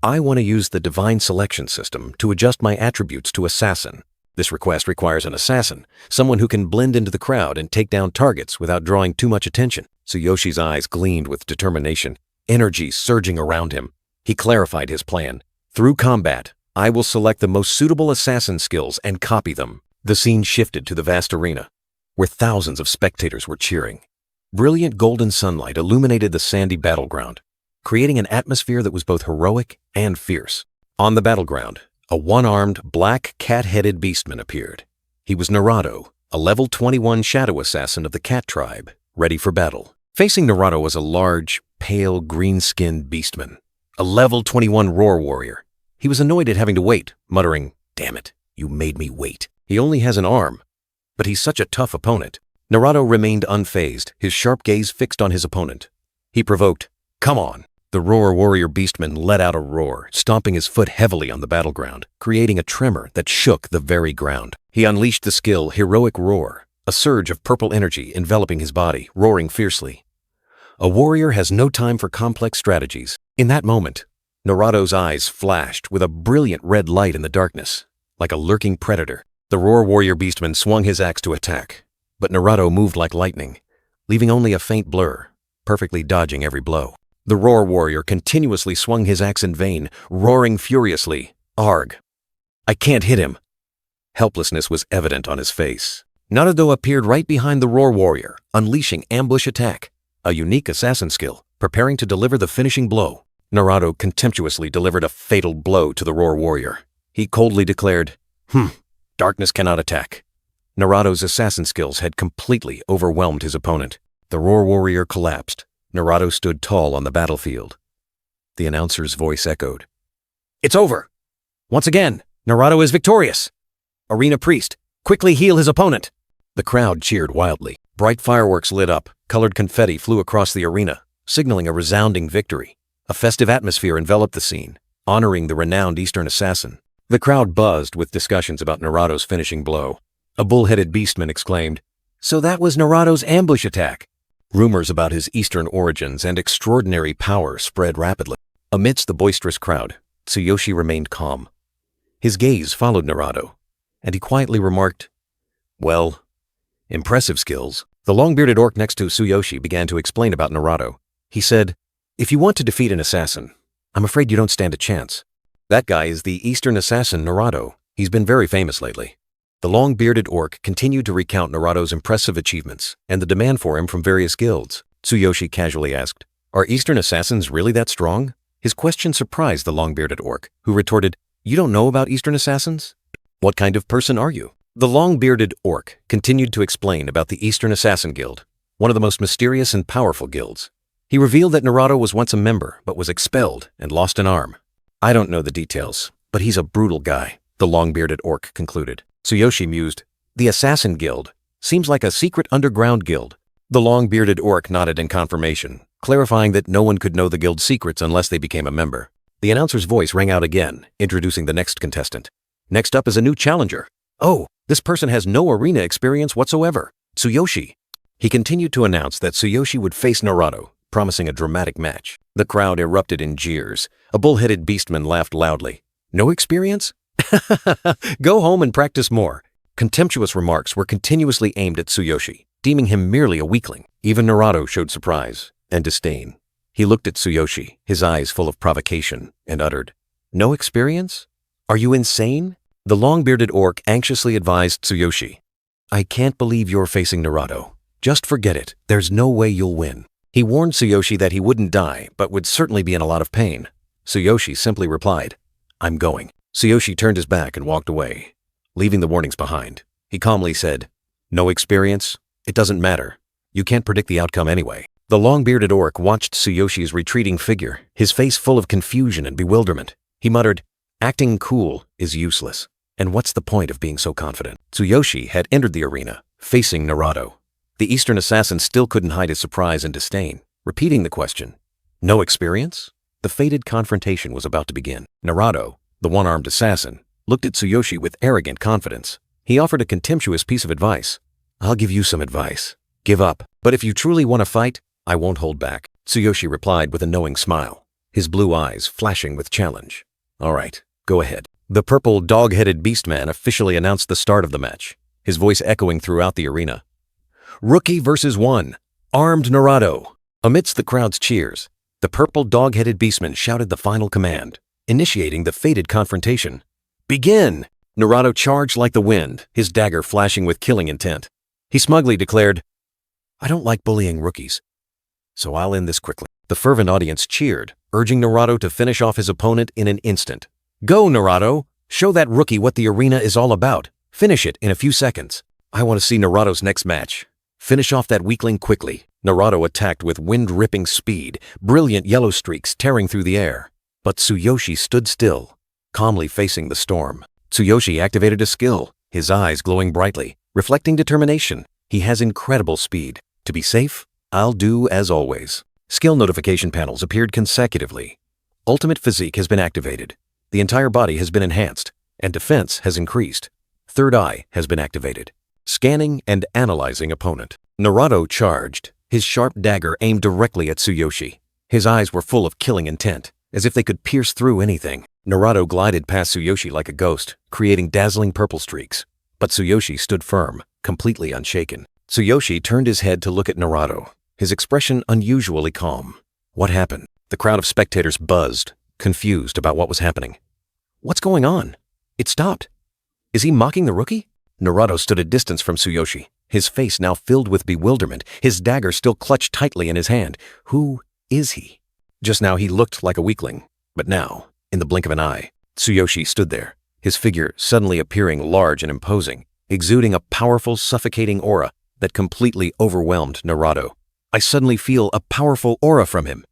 "I want to use the divine selection system to adjust my attributes to assassin. This request requires an assassin, someone who can blend into the crowd and take down targets without drawing too much attention." Tsuyoshi's eyes gleamed with determination, energy surging around him. He clarified his plan. "Through combat, I will select the most suitable assassin skills and copy them." The scene shifted to the vast arena, where thousands of spectators were cheering. Brilliant golden sunlight illuminated the sandy battleground, creating an atmosphere that was both heroic and fierce. On the battleground, a one-armed, black, cat-headed beastman appeared. He was Naruto, a level 21 shadow assassin of the Cat Tribe, ready for battle. Facing Naruto was a large, pale, green-skinned beastman, a level 21 roar warrior. He was annoyed at having to wait, muttering, "Damn it, you made me wait. He only has an arm, but he's such a tough opponent." Naruto remained unfazed, his sharp gaze fixed on his opponent. He provoked, "Come on." The roar warrior beastman let out a roar, stomping his foot heavily on the battleground, creating a tremor that shook the very ground. He unleashed the skill Heroic Roar, a surge of purple energy enveloping his body, roaring fiercely. A warrior has no time for complex strategies. In that moment, Naruto's eyes flashed with a brilliant red light in the darkness, like a lurking predator. The roar warrior beastman swung his axe to attack, but Naruto moved like lightning, leaving only a faint blur, perfectly dodging every blow. The roar warrior continuously swung his axe in vain, roaring furiously, "Arg! I can't hit him." Helplessness was evident on his face. Naruto appeared right behind the roar warrior, unleashing ambush attack, a unique assassin skill, preparing to deliver the finishing blow. Naruto contemptuously delivered a fatal blow to the roar warrior. He coldly declared, Darkness cannot attack." Naruto's assassin skills had completely overwhelmed his opponent. The roar warrior collapsed. Naruto stood tall on the battlefield. The announcer's voice echoed, "It's over. Once again, Naruto is victorious. Arena priest, quickly heal his opponent." The crowd cheered wildly. Bright fireworks lit up, colored confetti flew across the arena, signaling a resounding victory. A festive atmosphere enveloped the scene, honoring the renowned Eastern assassin. The crowd buzzed with discussions about Naruto's finishing blow. A bull-headed beastman exclaimed, "So that was Naruto's ambush attack." Rumors about his Eastern origins and extraordinary power spread rapidly. Amidst the boisterous crowd, Tsuyoshi remained calm. His gaze followed Naruto, and he quietly remarked, "Well, impressive skills." The long-bearded orc next to Tsuyoshi began to explain about Naruto. He said, "If you want to defeat an assassin, I'm afraid you don't stand a chance. That guy is the Eastern assassin Naruto. He's been very famous lately." The long-bearded orc continued to recount Naruto's impressive achievements and the demand for him from various guilds. Tsuyoshi casually asked, "Are Eastern assassins really that strong?" His question surprised the long-bearded orc, who retorted, "You don't know about Eastern assassins? What kind of person are you?" The long-bearded orc continued to explain about the Eastern Assassin Guild, one of the most mysterious and powerful guilds. He revealed that Naruto was once a member, but was expelled and lost an arm. "I don't know the details, but he's a brutal guy," the long-bearded orc concluded. Tsuyoshi mused, "The Assassin Guild seems like a secret underground guild." The long-bearded orc nodded in confirmation, clarifying that no one could know the guild's secrets unless they became a member. The announcer's voice rang out again, introducing the next contestant. "Next up is a new challenger. Oh, this person has no arena experience whatsoever. Tsuyoshi." He continued to announce that Tsuyoshi would face Naruto, promising a dramatic match. The crowd erupted in jeers. A bull-headed beastman laughed loudly. "No experience? Go home and practice more." Contemptuous remarks were continuously aimed at Tsuyoshi, deeming him merely a weakling. Even Naruto showed surprise and disdain. He looked at Tsuyoshi, his eyes full of provocation, and uttered, "No experience? Are you insane?" The long-bearded orc anxiously advised Tsuyoshi, "I can't believe you're facing Naruto. Just forget it. There's no way you'll win." He warned Tsuyoshi that he wouldn't die, but would certainly be in a lot of pain. Tsuyoshi simply replied, "I'm going." Tsuyoshi turned his back and walked away, leaving the warnings behind. He calmly said, "No experience? It doesn't matter. You can't predict the outcome anyway." The long-bearded orc watched Tsuyoshi's retreating figure, his face full of confusion and bewilderment. He muttered, "Acting cool is useless. And what's the point of being so confident?" Tsuyoshi had entered the arena, facing Naruto. The Eastern assassin still couldn't hide his surprise and disdain, repeating the question, "No experience?" The fated confrontation was about to begin. Naruto, the one-armed assassin, looked at Tsuyoshi with arrogant confidence. He offered a contemptuous piece of advice. "I'll give you some advice. Give up. But if you truly want to fight, I won't hold back, Tsuyoshi replied with a knowing smile, his blue eyes flashing with challenge. All right, go ahead. The purple, dog-headed beastman officially announced the start of the match, his voice echoing throughout the arena. Rookie versus 1. Armed Naruto. Amidst the crowd's cheers, the purple, dog-headed beastman shouted the final command, initiating the fated confrontation. Begin! Naruto charged like the wind, his dagger flashing with killing intent. He smugly declared, I don't like bullying rookies, so I'll end this quickly. The fervent audience cheered, urging Naruto to finish off his opponent in an instant. Go, Naruto! Show that rookie what the arena is all about. Finish it in a few seconds. I want to see Naruto's next match. Finish off that weakling quickly. Naruto attacked with wind-ripping speed, brilliant yellow streaks tearing through the air. But Tsuyoshi stood still, calmly facing the storm. Tsuyoshi activated a skill, his eyes glowing brightly, reflecting determination. He has incredible speed. To be safe, I'll do as always. Skill notification panels appeared consecutively. Ultimate physique has been activated. The entire body has been enhanced, and defense has increased. Third eye has been activated. Scanning and analyzing opponent. Naruto charged, his sharp dagger aimed directly at Tsuyoshi. His eyes were full of killing intent, as if they could pierce through anything. Naruto glided past Tsuyoshi like a ghost, creating dazzling purple streaks. But Tsuyoshi stood firm, completely unshaken. Tsuyoshi turned his head to look at Naruto, his expression unusually calm. What happened? The crowd of spectators buzzed, confused about what was happening. What's going on? It stopped. Is he mocking the rookie? Naruto stood a distance from Tsuyoshi, his face now filled with bewilderment, his dagger still clutched tightly in his hand. Who is he? Just now he looked like a weakling, but now, in the blink of an eye, Tsuyoshi stood there, his figure suddenly appearing large and imposing, exuding a powerful, suffocating aura that completely overwhelmed Naruto. I suddenly feel a powerful aura from him.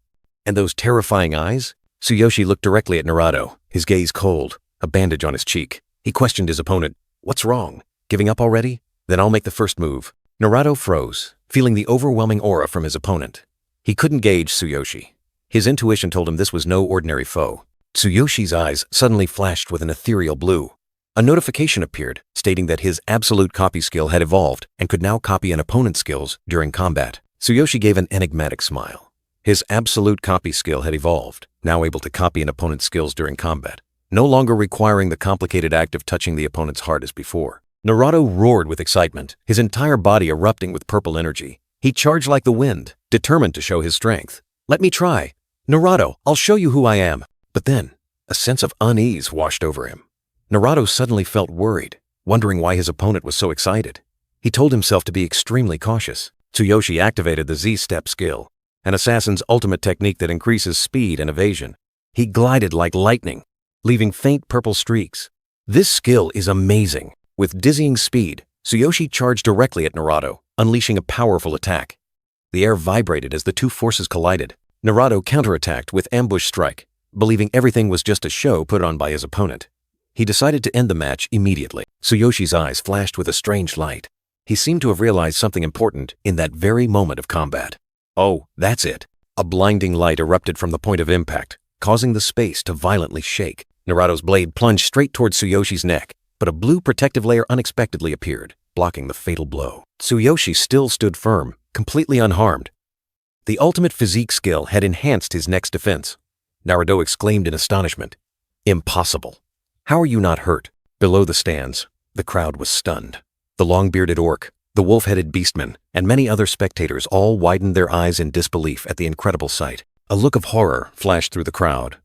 And those terrifying eyes? Tsuyoshi looked directly at Naruto, his gaze cold, a bandage on his cheek. He questioned his opponent. What's wrong? Giving up already? Then I'll make the first move. Naruto froze, feeling the overwhelming aura from his opponent. He couldn't gauge Tsuyoshi. His intuition told him this was no ordinary foe. Tsuyoshi's eyes suddenly flashed with an ethereal blue. A notification appeared, stating that his absolute copy skill had evolved and could now copy an opponent's skills during combat. Tsuyoshi gave an enigmatic smile. His absolute copy skill had evolved, now able to copy an opponent's skills during combat, no longer requiring the complicated act of touching the opponent's heart as before. Naruto roared with excitement, his entire body erupting with purple energy. He charged like the wind, determined to show his strength. Let me try. Naruto, I'll show you who I am. But then, a sense of unease washed over him. Naruto suddenly felt worried, wondering why his opponent was so excited. He told himself to be extremely cautious. Tsuyoshi activated the Z-step skill, an assassin's ultimate technique that increases speed and evasion. He glided like lightning, leaving faint purple streaks. This skill is amazing. With dizzying speed, Tsuyoshi charged directly at Naruto, unleashing a powerful attack. The air vibrated as the two forces collided. Naruto counterattacked with ambush strike, believing everything was just a show put on by his opponent. He decided to end the match immediately. Tsuyoshi's eyes flashed with a strange light. He seemed to have realized something important in that very moment of combat. Oh, that's it. A blinding light erupted from the point of impact, causing the space to violently shake. Naruto's blade plunged straight towards Tsuyoshi's neck, but a blue protective layer unexpectedly appeared, blocking the fatal blow. Tsuyoshi still stood firm, completely unharmed. The ultimate physique skill had enhanced his next defense. Naruto exclaimed in astonishment. Impossible. How are you not hurt? Below the stands, the crowd was stunned. The long-bearded orc, the wolf-headed beastmen, and many other spectators all widened their eyes in disbelief at the incredible sight. A look of horror flashed through the crowd.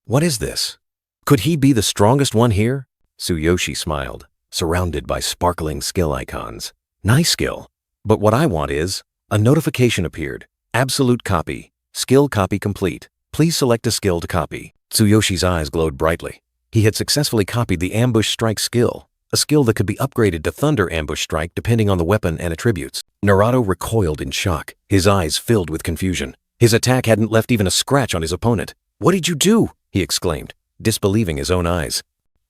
What is this? Could he be the strongest one here? Tsuyoshi smiled, surrounded by sparkling skill icons. Nice skill. But what I want is, a notification appeared. Absolute copy. Skill copy complete. Please select a skill to copy. Tsuyoshi's eyes glowed brightly. He had successfully copied the ambush strike skill, a skill that could be upgraded to thunder ambush strike depending on the weapon and attributes. Naruto recoiled in shock, his eyes filled with confusion. His attack hadn't left even a scratch on his opponent. What did you do? He exclaimed, disbelieving his own eyes.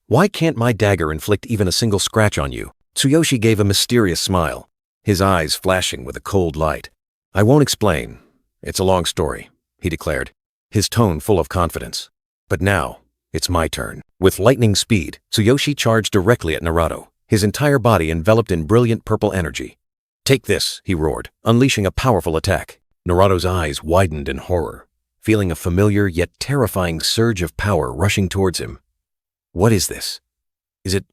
Why can't my dagger inflict even a single scratch on you? Tsuyoshi gave a mysterious smile, his eyes flashing with a cold light. I won't explain. It's a long story, he declared, his tone full of confidence. But now, it's my turn. With lightning speed, Tsuyoshi charged directly at Naruto, his entire body enveloped in brilliant purple energy. "Take this," he roared, unleashing a powerful attack. Naruto's eyes widened in horror, feeling a familiar yet terrifying surge of power rushing towards him. What is this? Is it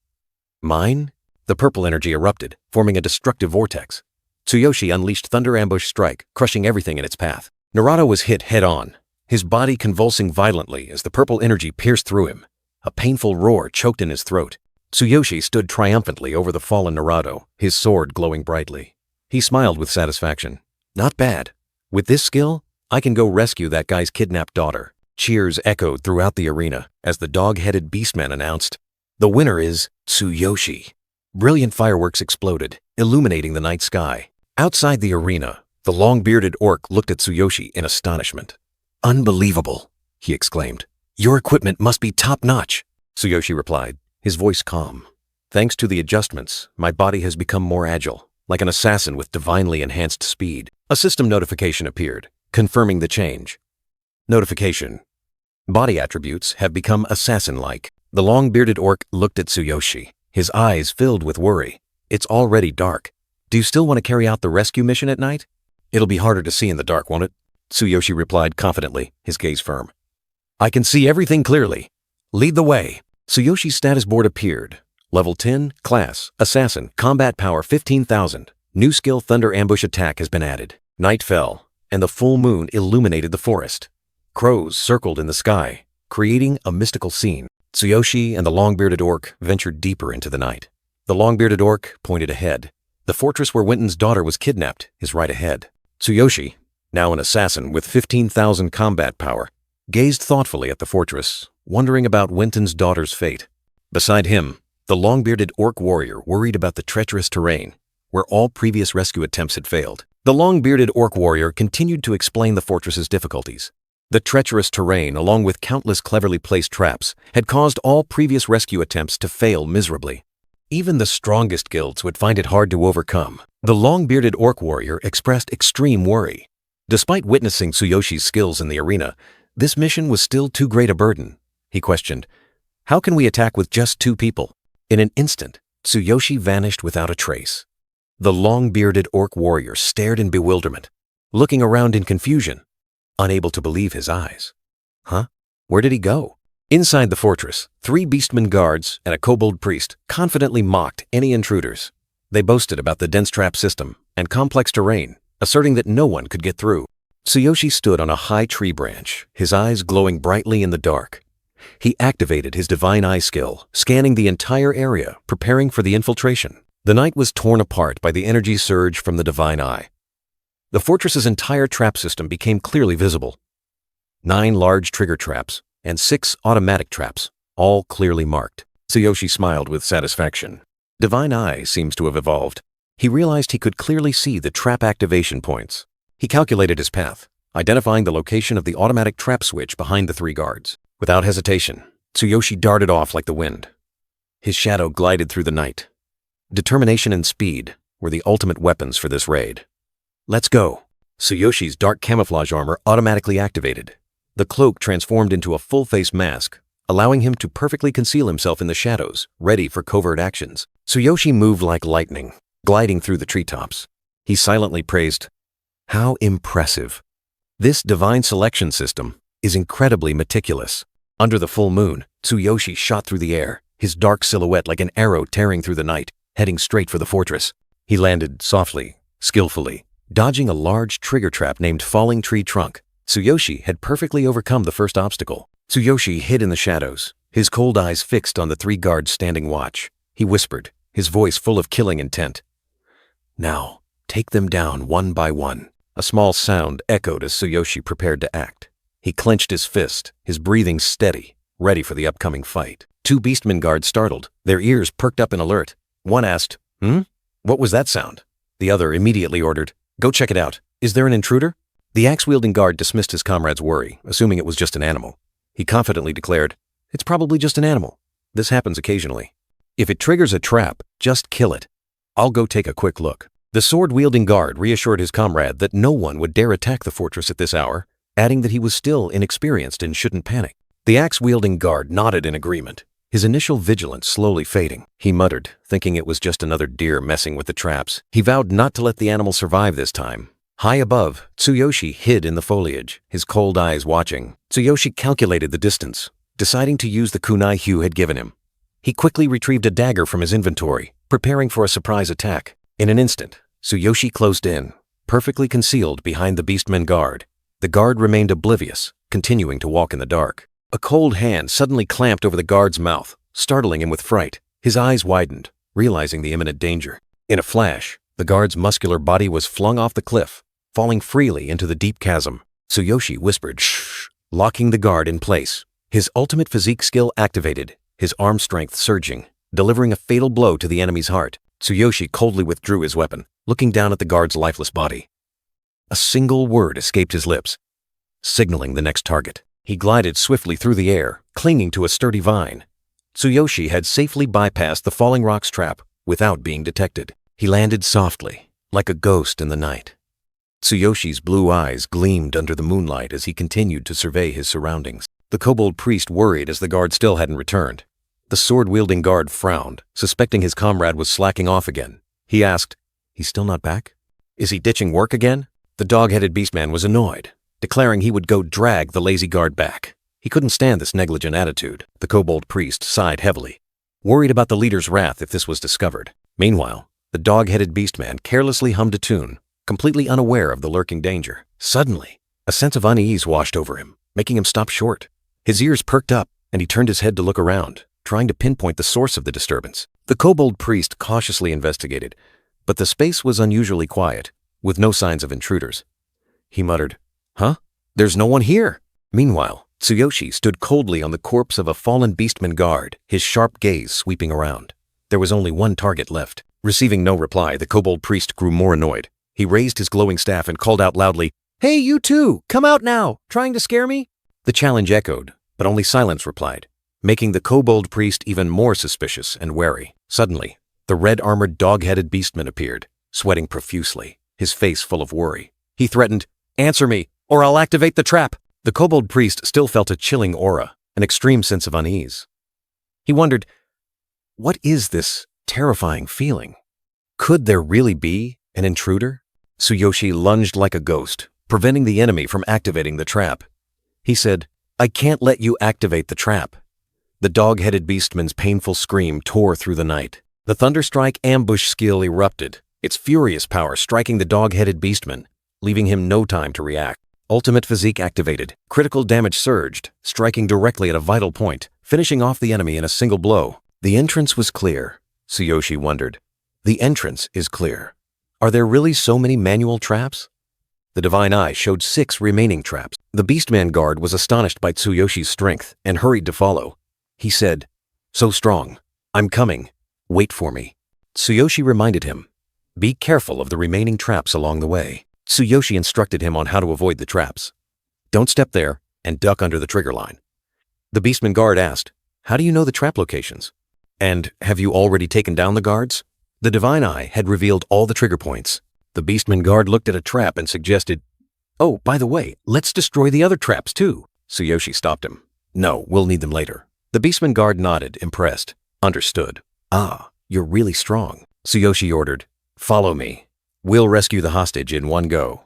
mine? The purple energy erupted, forming a destructive vortex. Tsuyoshi unleashed Thunder Ambush Strike, crushing everything in its path. Naruto was hit head-on, his body convulsing violently as the purple energy pierced through him. A painful roar choked in his throat. Tsuyoshi stood triumphantly over the fallen Naruto, his sword glowing brightly. He smiled with satisfaction. Not bad. With this skill, I can go rescue that guy's kidnapped daughter. Cheers echoed throughout the arena as the dog-headed beastmen announced, "The winner is Tsuyoshi." Brilliant fireworks exploded, illuminating the night sky. Outside the arena, the long-bearded orc looked at Tsuyoshi in astonishment. "Unbelievable," he exclaimed. "Your equipment must be top-notch." Tsuyoshi replied, his voice calm. "Thanks to the adjustments, my body has become more agile, like an assassin with divinely enhanced speed." A system notification appeared, confirming the change. Notification: body attributes have become assassin-like. The long-bearded orc looked at Tsuyoshi, his eyes filled with worry. "It's already dark. Do you still want to carry out the rescue mission at night?" "It'll be harder to see in the dark, won't it?" Tsuyoshi replied confidently, his gaze firm. "I can see everything clearly. Lead the way." Tsuyoshi's status board appeared. Level 10, Class, Assassin, Combat Power 15,000. New skill Thunder Ambush Attack has been added. Night fell, and the full moon illuminated the forest. Crows circled in the sky, creating a mystical scene. Tsuyoshi and the long-bearded orc ventured deeper into the night. The long-bearded orc pointed ahead. The fortress where Winton's daughter was kidnapped is right ahead. Tsuyoshi, now an assassin with 15,000 combat power, gazed thoughtfully at the fortress, wondering about Winton's daughter's fate. Beside him, the long-bearded orc warrior worried about the treacherous terrain, where all previous rescue attempts had failed. The long-bearded orc warrior continued to explain the fortress's difficulties. The treacherous terrain, along with countless cleverly placed traps, had caused all previous rescue attempts to fail miserably. Even the strongest guilds would find it hard to overcome. The long-bearded orc warrior expressed extreme worry. Despite witnessing Tsuyoshi's skills in the arena, this mission was still too great a burden. He questioned, "How can we attack with just 2 people?" In an instant, Tsuyoshi vanished without a trace. The long-bearded orc warrior stared in bewilderment, looking around in confusion, unable to believe his eyes. Huh? Where did he go? Inside the fortress, 3 beastmen guards and a kobold priest confidently mocked any intruders. They boasted about the dense trap system and complex terrain, asserting that no one could get through. Tsuyoshi stood on a high tree branch, his eyes glowing brightly in the dark. He activated his divine eye skill, scanning the entire area, preparing for the infiltration. The night was torn apart by the energy surge from the divine eye. The fortress's entire trap system became clearly visible. 9 large trigger traps and 6 automatic traps, all clearly marked. Tsuyoshi smiled with satisfaction. Divine eye seems to have evolved. He realized he could clearly see the trap activation points. He calculated his path, identifying the location of the automatic trap switch behind the 3 guards. Without hesitation, Tsuyoshi darted off like the wind. His shadow glided through the night. Determination and speed were the ultimate weapons for this raid. "Let's go." Tsuyoshi's dark camouflage armor automatically activated. The cloak transformed into a full-face mask, allowing him to perfectly conceal himself in the shadows, ready for covert actions. Tsuyoshi moved like lightning, gliding through the treetops. He silently praised, "How impressive. This divine selection system is incredibly meticulous." Under the full moon, Tsuyoshi shot through the air, his dark silhouette like an arrow tearing through the night, heading straight for the fortress. He landed softly, skillfully, dodging a large trigger trap named Falling Tree Trunk. Tsuyoshi had perfectly overcome the first obstacle. Tsuyoshi hid in the shadows, his cold eyes fixed on the 3 guards standing watch. He whispered, his voice full of killing intent. "Now, take them down one by one." A small sound echoed as Tsuyoshi prepared to act. He clenched his fist, his breathing steady, ready for the upcoming fight. 2 beastmen guards startled, their ears perked up in alert. One asked, What was that sound?" The other immediately ordered, "Go check it out. Is there an intruder?" The axe-wielding guard dismissed his comrade's worry, assuming it was just an animal. He confidently declared, "It's probably just an animal. This happens occasionally. If it triggers a trap, just kill it. I'll go take a quick look." The sword-wielding guard reassured his comrade that no one would dare attack the fortress at this hour, adding that he was still inexperienced and shouldn't panic. The axe-wielding guard nodded in agreement. his initial vigilance slowly fading. He muttered, thinking it was just another deer messing with the traps. He vowed not to let the animal survive this time. High above, Tsuyoshi hid in the foliage, his cold eyes watching. Tsuyoshi calculated the distance, deciding to use the kunai Hugh had given him. He quickly retrieved a dagger from his inventory, preparing for a surprise attack. In an instant, Tsuyoshi closed in, perfectly concealed behind the beastmen guard. The guard remained oblivious, continuing to walk in the dark. A cold hand suddenly clamped over the guard's mouth, startling him with fright. His eyes widened, realizing the imminent danger. In a flash, the guard's muscular body was flung off the cliff, falling freely into the deep chasm. Tsuyoshi whispered, "Shh," locking the guard in place. His ultimate physique skill activated, his arm strength surging, delivering a fatal blow to the enemy's heart. Tsuyoshi coldly withdrew his weapon, looking down at the guard's lifeless body. A single word escaped his lips, signaling the next target. He glided swiftly through the air, clinging to a sturdy vine. Tsuyoshi had safely bypassed the falling rock's trap without being detected. He landed softly, like a ghost in the night. Tsuyoshi's blue eyes gleamed under the moonlight as he continued to survey his surroundings. The kobold priest worried as the guard still hadn't returned. The sword-wielding guard frowned, suspecting his comrade was slacking off again. He asked, "He's still not back? Is he ditching work again?" The dog-headed beastman was annoyed, declaring he would go drag the lazy guard back. He couldn't stand this negligent attitude. The kobold priest sighed heavily, worried about the leader's wrath if this was discovered. Meanwhile, the dog-headed beastman carelessly hummed a tune, completely unaware of the lurking danger. Suddenly, a sense of unease washed over him, making him stop short. His ears perked up, and he turned his head to look around, trying to pinpoint the source of the disturbance. The kobold priest cautiously investigated, but the space was unusually quiet, with no signs of intruders. He muttered, "Huh? There's no one here." Meanwhile, Tsuyoshi stood coldly on the corpse of a fallen beastman guard, his sharp gaze sweeping around. There was only one target left. Receiving no reply, the kobold priest grew more annoyed. He raised his glowing staff and called out loudly, "Hey, you two! Come out now! Trying to scare me?" The challenge echoed, but only silence replied, making the kobold priest even more suspicious and wary. Suddenly, the red-armored dog-headed beastman appeared, sweating profusely, his face full of worry. He threatened, "Answer me, or I'll activate the trap." The kobold priest still felt a chilling aura, an extreme sense of unease. He wondered, what is this terrifying feeling? Could there really be an intruder? Tsuyoshi lunged like a ghost, preventing the enemy from activating the trap. He said, "I can't let you activate the trap." The dog-headed beastman's painful scream tore through the night. The Thunderstrike ambush skill erupted, its furious power striking the dog-headed beastman, leaving him no time to react. Ultimate physique activated. Critical damage surged, striking directly at a vital point, finishing off the enemy in a single blow. The entrance was clear. Tsuyoshi wondered. The entrance is clear. Are there really so many manual traps? The divine eye showed 6 remaining traps. The beastman guard was astonished by Tsuyoshi's strength and hurried to follow. He said, "So strong. I'm coming. Wait for me." Tsuyoshi reminded him, "Be careful of the remaining traps along the way." Tsuyoshi instructed him on how to avoid the traps. "Don't step there and duck under the trigger line." The beastman guard asked, "How do you know the trap locations? And have you already taken down the guards?" The divine eye had revealed all the trigger points. The beastman guard looked at a trap and suggested, "Oh, by the way, let's destroy the other traps too." Tsuyoshi stopped him. "No, we'll need them later." The beastman guard nodded, impressed. "Understood." "Ah, you're really strong." Tsuyoshi ordered, "Follow me. We'll rescue the hostage in one go."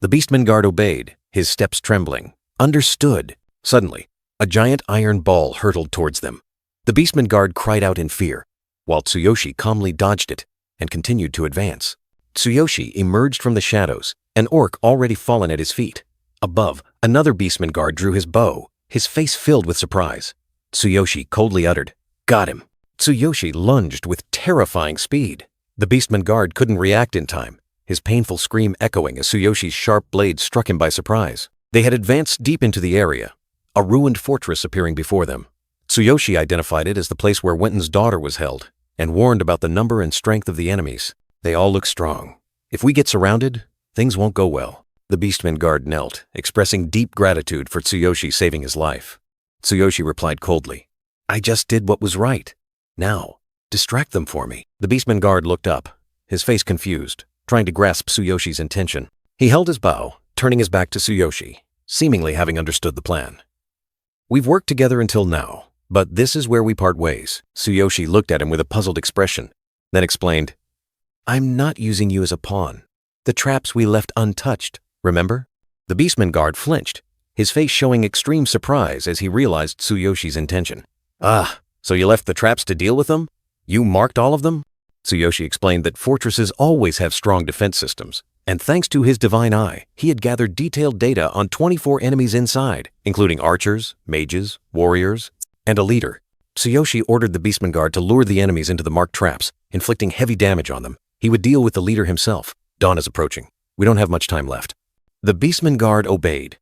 The beastman guard obeyed, his steps trembling. "Understood." Suddenly, a giant iron ball hurtled towards them. The beastman guard cried out in fear, while Tsuyoshi calmly dodged it and continued to advance. Tsuyoshi emerged from the shadows, an orc already fallen at his feet. Above, another beastman guard drew his bow, his face filled with surprise. Tsuyoshi coldly uttered, "Got him." Tsuyoshi lunged with terrifying speed. The beastman guard couldn't react in time, his painful scream echoing as Tsuyoshi's sharp blade struck him by surprise. They had advanced deep into the area, a ruined fortress appearing before them. Tsuyoshi identified it as the place where Wenton's daughter was held, and warned about the number and strength of the enemies. "They all look strong. If we get surrounded, things won't go well." The beastman guard knelt, expressing deep gratitude for Tsuyoshi saving his life. Tsuyoshi replied coldly, "I just did what was right. Now, distract them for me." The beastman guard looked up, his face confused, trying to grasp Tsuyoshi's intention. He held his bow, turning his back to Tsuyoshi, seemingly having understood the plan. "We've worked together until now. But this is where we part ways. Tsuyoshi looked at him with a puzzled expression, then explained, I'm not using you as a pawn. The traps we left untouched, remember? The beastman guard flinched, his face showing extreme surprise as he realized Tsuyoshi's intention. Ah, so you left the traps to deal with them? You marked all of them? Tsuyoshi explained that fortresses always have strong defense systems, and thanks to his divine eye, he had gathered detailed data on 24 enemies inside, including archers, mages, warriors, and a leader. Tsuyoshi ordered the beastman guard to lure the enemies into the marked traps, inflicting heavy damage on them. He would deal with the leader himself. Dawn is approaching. We don't have much time left. The beastman guard obeyed,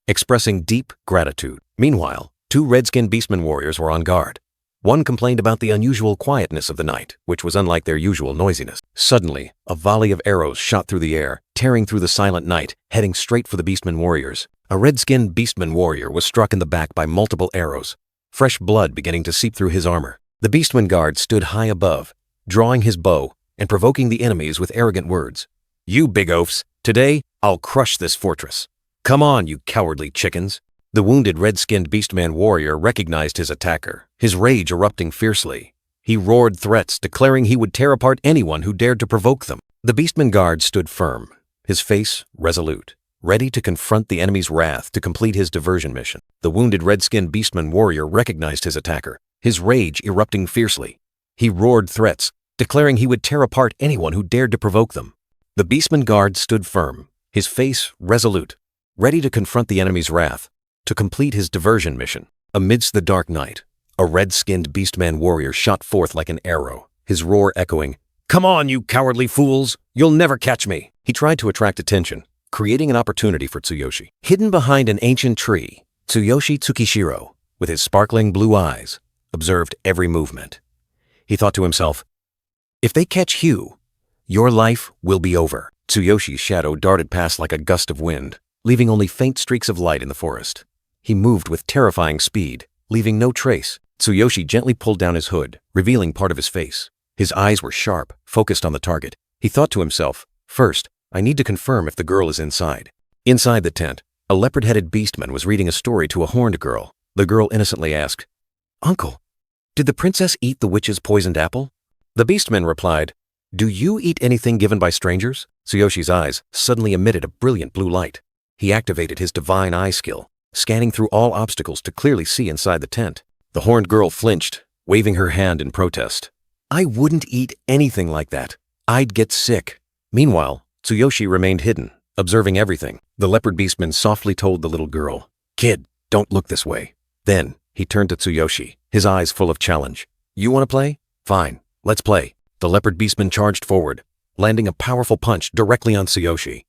expressing deep gratitude. Meanwhile, 2 red-skinned beastman warriors were on guard. One complained about the unusual quietness of the night, which was unlike their usual noisiness. Suddenly, a volley of arrows shot through the air, tearing through the silent night, heading straight for the beastman warriors. A red-skinned beastman warrior was struck in the back by multiple arrows, fresh blood beginning to seep through his armor. The beastman guard stood high above, drawing his bow and provoking the enemies with arrogant words. You big oafs, today I'll crush this fortress. Come on, you cowardly chickens. The wounded red-skinned beastman warrior recognized his attacker, his rage erupting fiercely. He roared threats, declaring he would tear apart anyone who dared to provoke them. The beastman guard stood firm, his face resolute, ready to confront the enemy's wrath to complete his diversion mission. The wounded red-skinned beastman warrior recognized his attacker, his rage erupting fiercely. He roared threats, declaring he would tear apart anyone who dared to provoke them. The beastman guard stood firm, his face resolute, ready to confront the enemy's wrath to complete his diversion mission. Amidst the dark night, a red-skinned beastman warrior shot forth like an arrow, his roar echoing, Come on, you cowardly fools! You'll never catch me! He tried to attract attention, creating an opportunity for Tsuyoshi. Hidden behind an ancient tree, Tsuyoshi Tsukishiro, with his sparkling blue eyes, observed every movement. He thought to himself, If they catch Hugh, your life will be over. Tsuyoshi's shadow darted past like a gust of wind, leaving only faint streaks of light in the forest. He moved with terrifying speed, leaving no trace. Tsuyoshi gently pulled down his hood, revealing part of his face. His eyes were sharp, focused on the target. He thought to himself, First, I need to confirm if the girl is inside. Inside the tent, a leopard-headed beastman was reading a story to a horned girl. The girl innocently asked, Uncle, did the princess eat the witch's poisoned apple? The beastman replied, Do you eat anything given by strangers? Tsuyoshi's eyes suddenly emitted a brilliant blue light. He activated his divine eye skill, scanning through all obstacles to clearly see inside the tent. The horned girl flinched, waving her hand in protest. I wouldn't eat anything like that. I'd get sick. Meanwhile, Tsuyoshi remained hidden, observing everything. The leopard beastman softly told the little girl, Kid, don't look this way. Then, he turned to Tsuyoshi, his eyes full of challenge. You want to play? Fine, let's play. The leopard beastman charged forward, landing a powerful punch directly on Tsuyoshi.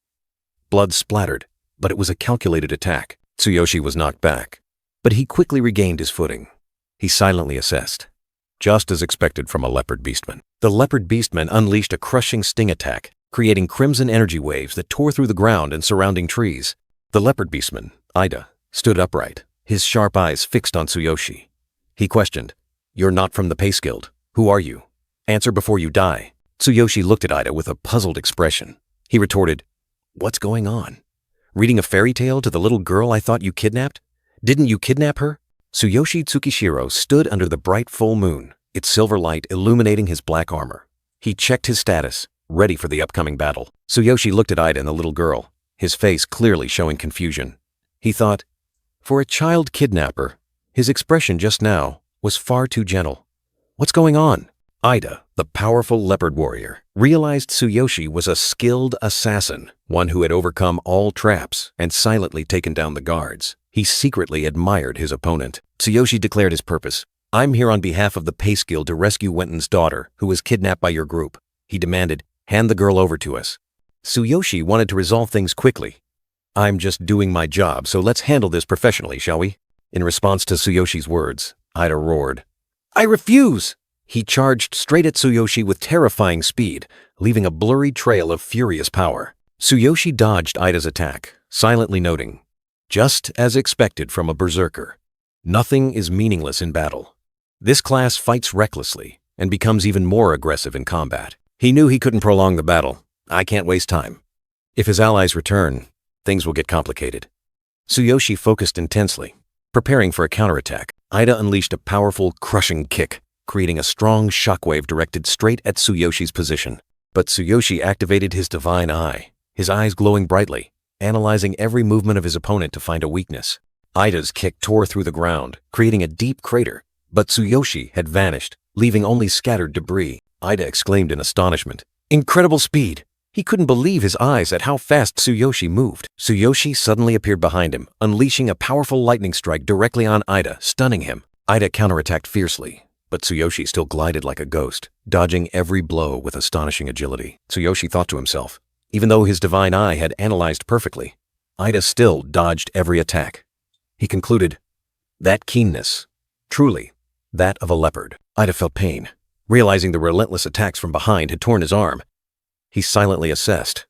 Blood splattered, but it was a calculated attack. Tsuyoshi was knocked back, but he quickly regained his footing. He silently assessed, just as expected from a leopard beastman. The leopard beastman unleashed a crushing sting attack, creating crimson energy waves that tore through the ground and surrounding trees. The leopard beastman, Ida, stood upright, his sharp eyes fixed on Tsuyoshi. He questioned, You're not from the Pace Guild. Who are you? Answer before you die. Tsuyoshi looked at Ida with a puzzled expression. He retorted, What's going on? Reading a fairy tale to the little girl I thought you kidnapped? Didn't you kidnap her? Tsuyoshi Tsukishiro stood under the bright full moon, its silver light illuminating his black armor. He checked his status, ready for the upcoming battle. Tsuyoshi looked at Ida and the little girl, his face clearly showing confusion. He thought, for a child kidnapper, his expression just now was far too gentle. What's going on? Ida, the powerful leopard warrior, realized Tsuyoshi was a skilled assassin, one who had overcome all traps and silently taken down the guards. He secretly admired his opponent. Tsuyoshi declared his purpose. I'm here on behalf of the Pace Guild to rescue Wenton's daughter, who was kidnapped by your group. He demanded, hand the girl over to us. Tsuyoshi wanted to resolve things quickly. I'm just doing my job, so let's handle this professionally, shall we? In response to Tsuyoshi's words, Ida roared, I refuse! He charged straight at Tsuyoshi with terrifying speed, leaving a blurry trail of furious power. Tsuyoshi dodged Ida's attack, silently noting, just as expected from a berserker, nothing is meaningless in battle. This class fights recklessly and becomes even more aggressive in combat. He knew he couldn't prolong the battle. I can't waste time. If his allies return, things will get complicated. Tsuyoshi focused intensely, preparing for a counterattack. Ida unleashed a powerful, crushing kick, creating a strong shockwave directed straight at Tsuyoshi's position. But Tsuyoshi activated his divine eye, his eyes glowing brightly, analyzing every movement of his opponent to find a weakness. Ida's kick tore through the ground, creating a deep crater, but Tsuyoshi had vanished, leaving only scattered debris. Ida exclaimed in astonishment. Incredible speed! He couldn't believe his eyes at how fast Tsuyoshi moved. Tsuyoshi suddenly appeared behind him, unleashing a powerful lightning strike directly on Ida, stunning him. Ida counterattacked fiercely, but Tsuyoshi still glided like a ghost, dodging every blow with astonishing agility. Tsuyoshi thought to himself, even though his divine eye had analyzed perfectly, Ida still dodged every attack. He concluded, that keenness, truly, that of a leopard. Ida felt pain, realizing the relentless attacks from behind had torn his arm. He silently assessed.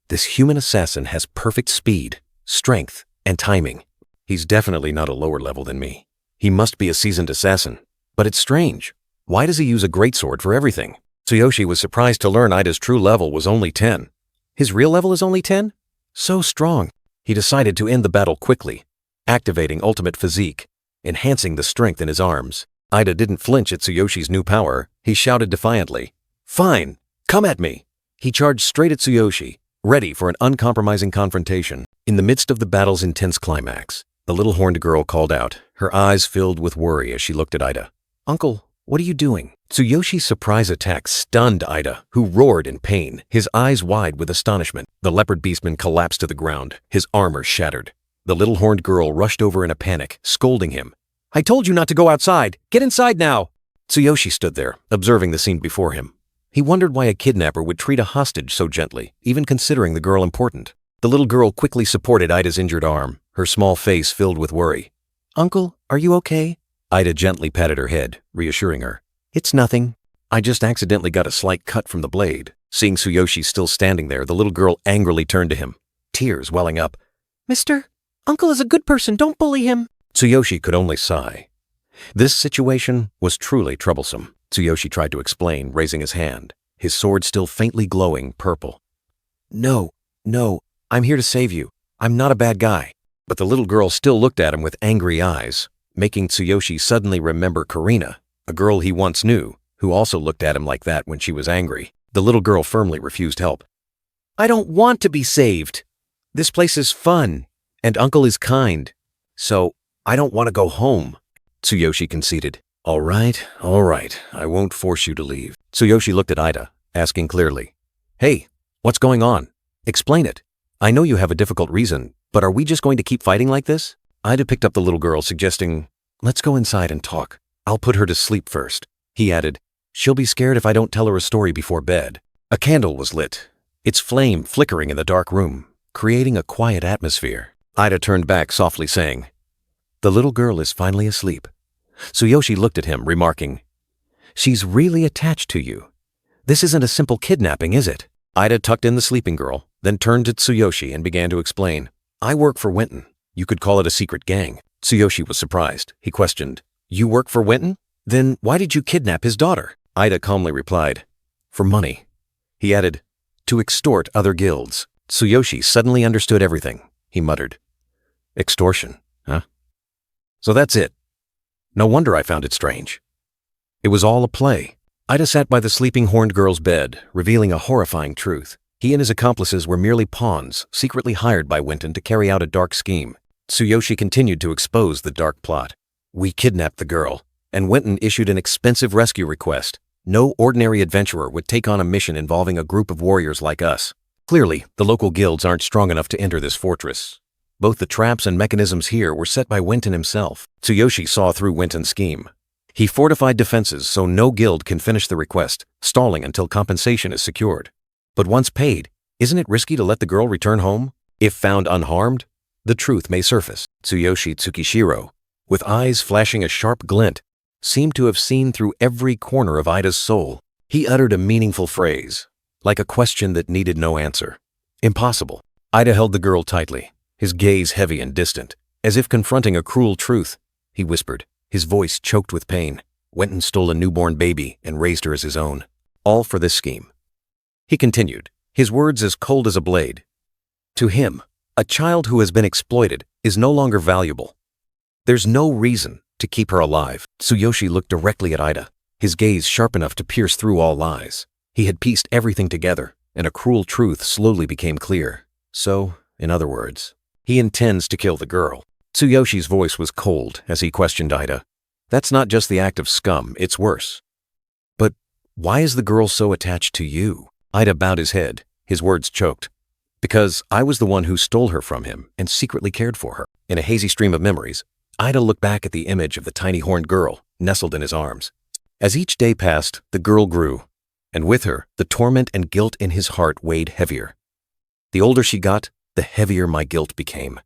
This human assassin has perfect speed, strength, and timing. He's definitely not a lower level than me. He must be a seasoned assassin. But it's strange. Why does he use a greatsword for everything? Tsuyoshi was surprised to learn Ida's true level was only 10. His real level is only 10? So strong. He decided to end the battle quickly, activating ultimate physique, enhancing the strength in his arms. Ida didn't flinch at Tsuyoshi's new power. He shouted defiantly, "Fine, come at me!" He charged straight at Tsuyoshi, ready for an uncompromising confrontation. In the midst of the battle's intense climax, the little horned girl called out, her eyes filled with worry as she looked at Ida. "Uncle, what are you doing?" Tsuyoshi's surprise attack stunned Ida, who roared in pain, his eyes wide with astonishment. The leopard beastman collapsed to the ground, his armor shattered. The little horned girl rushed over in a panic, scolding him. "I told you not to go outside! Get inside now!" Tsuyoshi stood there, observing the scene before him. He wondered why a kidnapper would treat a hostage so gently, even considering the girl important. The little girl quickly supported Ida's injured arm, her small face filled with worry. "Uncle, are you okay?" Ida gently patted her head, reassuring her. "It's nothing. I just accidentally got a slight cut from the blade." Seeing Tsuyoshi still standing there, the little girl angrily turned to him, tears welling up. "Mister, Uncle is a good person. Don't bully him." Tsuyoshi could only sigh. This situation was truly troublesome. Tsuyoshi tried to explain, raising his hand, his sword still faintly glowing purple. No, I'm here to save you. I'm not a bad guy." But the little girl still looked at him with angry eyes, making Tsuyoshi suddenly remember Karina, a girl he once knew, who also looked at him like that when she was angry. The little girl firmly refused help. "I don't want to be saved. This place is fun, and Uncle is kind. So, I don't want to go home," Tsuyoshi conceded. All right, I won't force you to leave." Tsuyoshi looked at Ida, asking clearly, "Hey, what's going on? Explain it. I know you have a difficult reason, but are we just going to keep fighting like this?" Ida picked up the little girl, suggesting, "Let's go inside and talk. I'll put her to sleep first." He added, "She'll be scared if I don't tell her a story before bed." A candle was lit, its flame flickering in the dark room, creating a quiet atmosphere. Ida turned back softly, saying, "The little girl is finally asleep." Tsuyoshi looked at him, remarking, "She's really attached to you. This isn't a simple kidnapping, is it?" Ida tucked in the sleeping girl, then turned to Tsuyoshi and began to explain, "I work for Webtoon. You could call it a secret gang." Tsuyoshi was surprised. He questioned, "You work for Webtoon? Then why did you kidnap his daughter?" Ida calmly replied, "For money." He added, "To extort other guilds." Tsuyoshi suddenly understood everything. He muttered, "Extortion, huh? So that's it. No wonder I found it strange. It was all a play." Ida sat by the sleeping horned girl's bed, revealing a horrifying truth. He and his accomplices were merely pawns, secretly hired by Webtoon to carry out a dark scheme. Tsuyoshi continued to expose the dark plot. "We kidnapped the girl, and Webtoon issued an expensive rescue request. No ordinary adventurer would take on a mission involving a group of warriors like us. Clearly, the local guilds aren't strong enough to enter this fortress. Both the traps and mechanisms here were set by Webtoon himself." Tsuyoshi saw through Webtoon's scheme. He fortified defenses so no guild can finish the request, stalling until compensation is secured. But once paid, isn't it risky to let the girl return home? If found unharmed, the truth may surface. Tsuyoshi Tsukishiro, with eyes flashing a sharp glint, seemed to have seen through every corner of Ida's soul. He uttered a meaningful phrase, like a question that needed no answer. "Impossible." Ida held the girl tightly, his gaze heavy and distant, as if confronting a cruel truth. He whispered, his voice choked with pain. "Webtoon stole a newborn baby and raised her as his own. All for this scheme." He continued, his words as cold as a blade. "To him, a child who has been exploited is no longer valuable. There's no reason, to keep her alive. Tsuyoshi looked directly at Ida, his gaze sharp enough to pierce through all lies. He had pieced everything together, and a cruel truth slowly became clear. So, in other words, he intends to kill the girl. Tsuyoshi's voice was cold as he questioned Ida. That's not just the act of scum, it's worse. But why is the girl so attached to you? Ida bowed his head, his words choked. Because I was the one who stole her from him and secretly cared for her. In a hazy stream of memories, Ida looked back at the image of the tiny horned girl nestled in his arms. As each day passed, the girl grew, and with her, the torment and guilt in his heart weighed heavier. The older she got, the heavier my guilt became.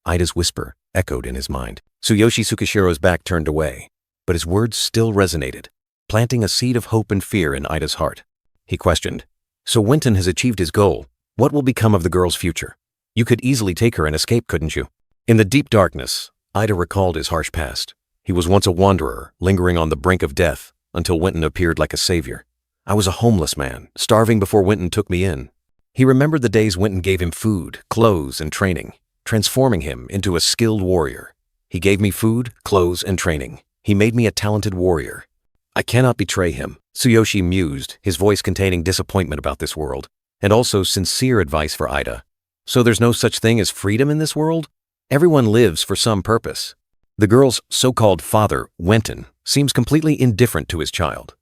Ida's whisper echoed in his mind. Tsuyoshi Tsukishiro's back turned away, but his words still resonated, planting a seed of hope and fear in Ida's heart. He questioned, "So Winton has achieved his goal. What will become of the girl's future? You could easily take her and escape, couldn't you?" In the deep darkness, Ida recalled his harsh past. He was once a wanderer, lingering on the brink of death, until Winton appeared like a savior. I was a homeless man, starving before Winton took me in. He remembered the days Winton gave him food, clothes, and training, transforming him into a skilled warrior. He gave me food, clothes, and training. He made me a talented warrior. I cannot betray him, Tsuyoshi mused, his voice containing disappointment about this world, and also sincere advice for Ida. So there's no such thing as freedom in this world? Everyone lives for some purpose. The girl's so-called father, Winton, seems completely indifferent to his child.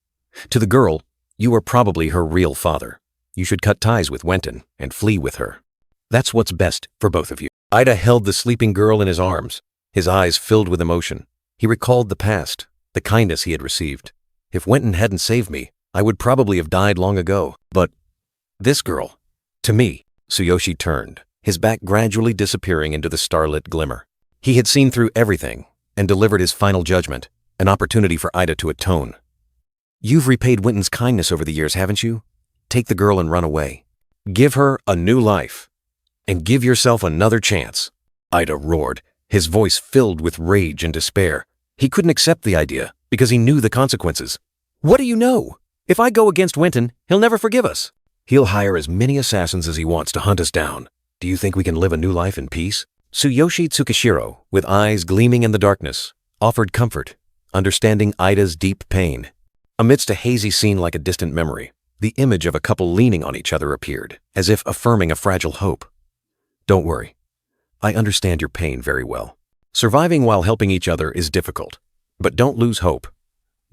To the girl, you are probably her real father. You should cut ties with Winton and flee with her. That's what's best for both of you. Ida held the sleeping girl in his arms, his eyes filled with emotion. He recalled the past, the kindness he had received. If Winton hadn't saved me, I would probably have died long ago. But this girl, to me, Tsuyoshi turned, his back gradually disappearing into the starlit glimmer. He had seen through everything and delivered his final judgment, an opportunity for Ida to atone. You've repaid Winton's kindness over the years, haven't you? Take the girl and run away. Give her a new life. And give yourself another chance. Ida roared, his voice filled with rage and despair. He couldn't accept the idea because he knew the consequences. What do you know? If I go against Winton, he'll never forgive us. He'll hire as many assassins as he wants to hunt us down. Do you think we can live a new life in peace? Tsuyoshi Tsukishiro, with eyes gleaming in the darkness, offered comfort, understanding Ida's deep pain. Amidst a hazy scene like a distant memory, the image of a couple leaning on each other appeared, as if affirming a fragile hope. Don't worry. I understand your pain very well. Surviving while helping each other is difficult, but don't lose hope.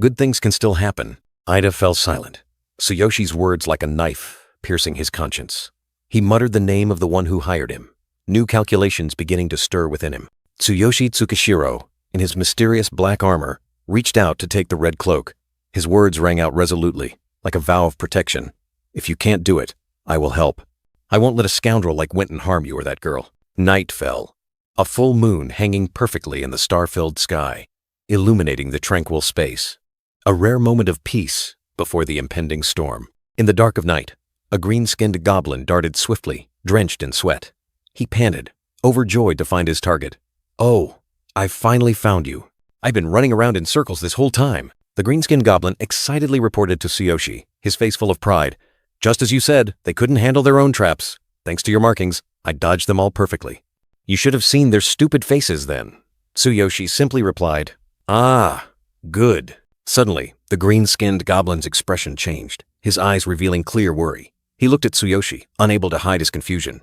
Good things can still happen. Ida fell silent, Tsuyoshi's words like a knife piercing his conscience. He muttered the name of the one who hired him, new calculations beginning to stir within him. Tsuyoshi Tsukishiro, in his mysterious black armor, reached out to take the red cloak. His words rang out resolutely, like a vow of protection. If you can't do it, I will help. I won't let a scoundrel like Winton harm you or that girl. Night fell, a full moon hanging perfectly in the star-filled sky, illuminating the tranquil space. A rare moment of peace before the impending storm. In the dark of night, a green-skinned goblin darted swiftly, drenched in sweat. He panted, overjoyed to find his target. "Oh, I've finally found you. I've been running around in circles this whole time." The green-skinned goblin excitedly reported to Tsuyoshi, his face full of pride. "Just as you said, they couldn't handle their own traps. Thanks to your markings, I dodged them all perfectly." "You should have seen their stupid faces then." Tsuyoshi simply replied, "Ah, good." Suddenly, the green-skinned goblin's expression changed, his eyes revealing clear worry. He looked at Tsuyoshi, unable to hide his confusion.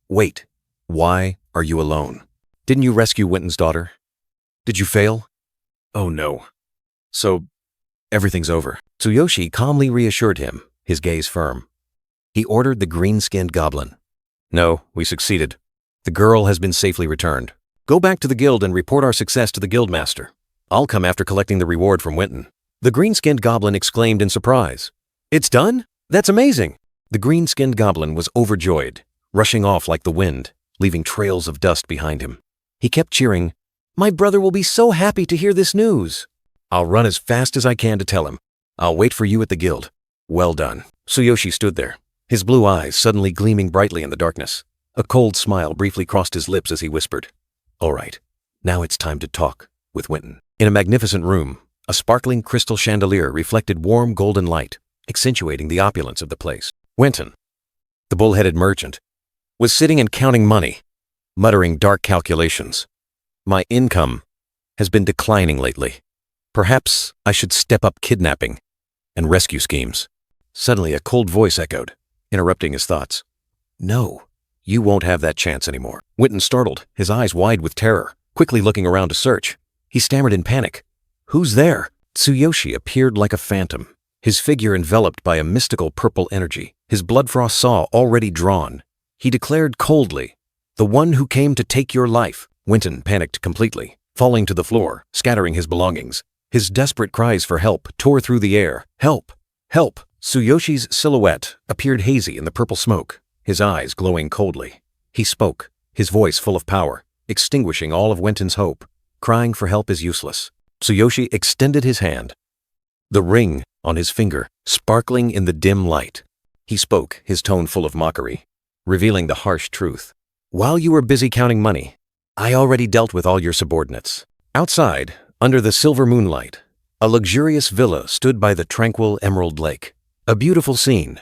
"Wait, why are you alone? Didn't you rescue Winton's daughter? Did you fail?" "Oh no. So, everything's over." Tsuyoshi calmly reassured him, his gaze firm. He ordered the green-skinned goblin. "No, we succeeded. The girl has been safely returned. Go back to the guild and report our success to the guildmaster. I'll come after collecting the reward from Winton." The green-skinned goblin exclaimed in surprise. "It's done? That's amazing!" The green-skinned goblin was overjoyed, rushing off like the wind, leaving trails of dust behind him. He kept cheering, "My brother will be so happy to hear this news." "I'll run as fast as I can to tell him. I'll wait for you at the guild." "Well done." Tsuyoshi stood there, his blue eyes suddenly gleaming brightly in the darkness. A cold smile briefly crossed his lips as he whispered, "All right, now it's time to talk with Winton." In a magnificent room, a sparkling crystal chandelier reflected warm golden light, accentuating the opulence of the place. Winton, the bull-headed merchant, was sitting and counting money, muttering dark calculations. "My income has been declining lately. Perhaps I should step up kidnapping and rescue schemes." Suddenly a cold voice echoed, interrupting his thoughts. "No, you won't have that chance anymore." Winton startled, his eyes wide with terror, quickly looking around to search. He stammered in panic. "Who's there?" Tsuyoshi appeared like a phantom, his figure enveloped by a mystical purple energy, his blood frost saw already drawn. He declared coldly, "The one who came to take your life." Winton panicked completely, falling to the floor, scattering his belongings. His desperate cries for help tore through the air. "Help! Help!" Tsuyoshi's silhouette appeared hazy in the purple smoke, his eyes glowing coldly. He spoke, his voice full of power, extinguishing all of Winton's hope. Crying for help is useless. Tsuyoshi extended his hand, the ring on his finger sparkling in the dim light. He spoke, his tone full of mockery, revealing the harsh truth. "While you were busy counting money, I already dealt with all your subordinates." Outside, under the silver moonlight, a luxurious villa stood by the tranquil emerald lake. A beautiful scene,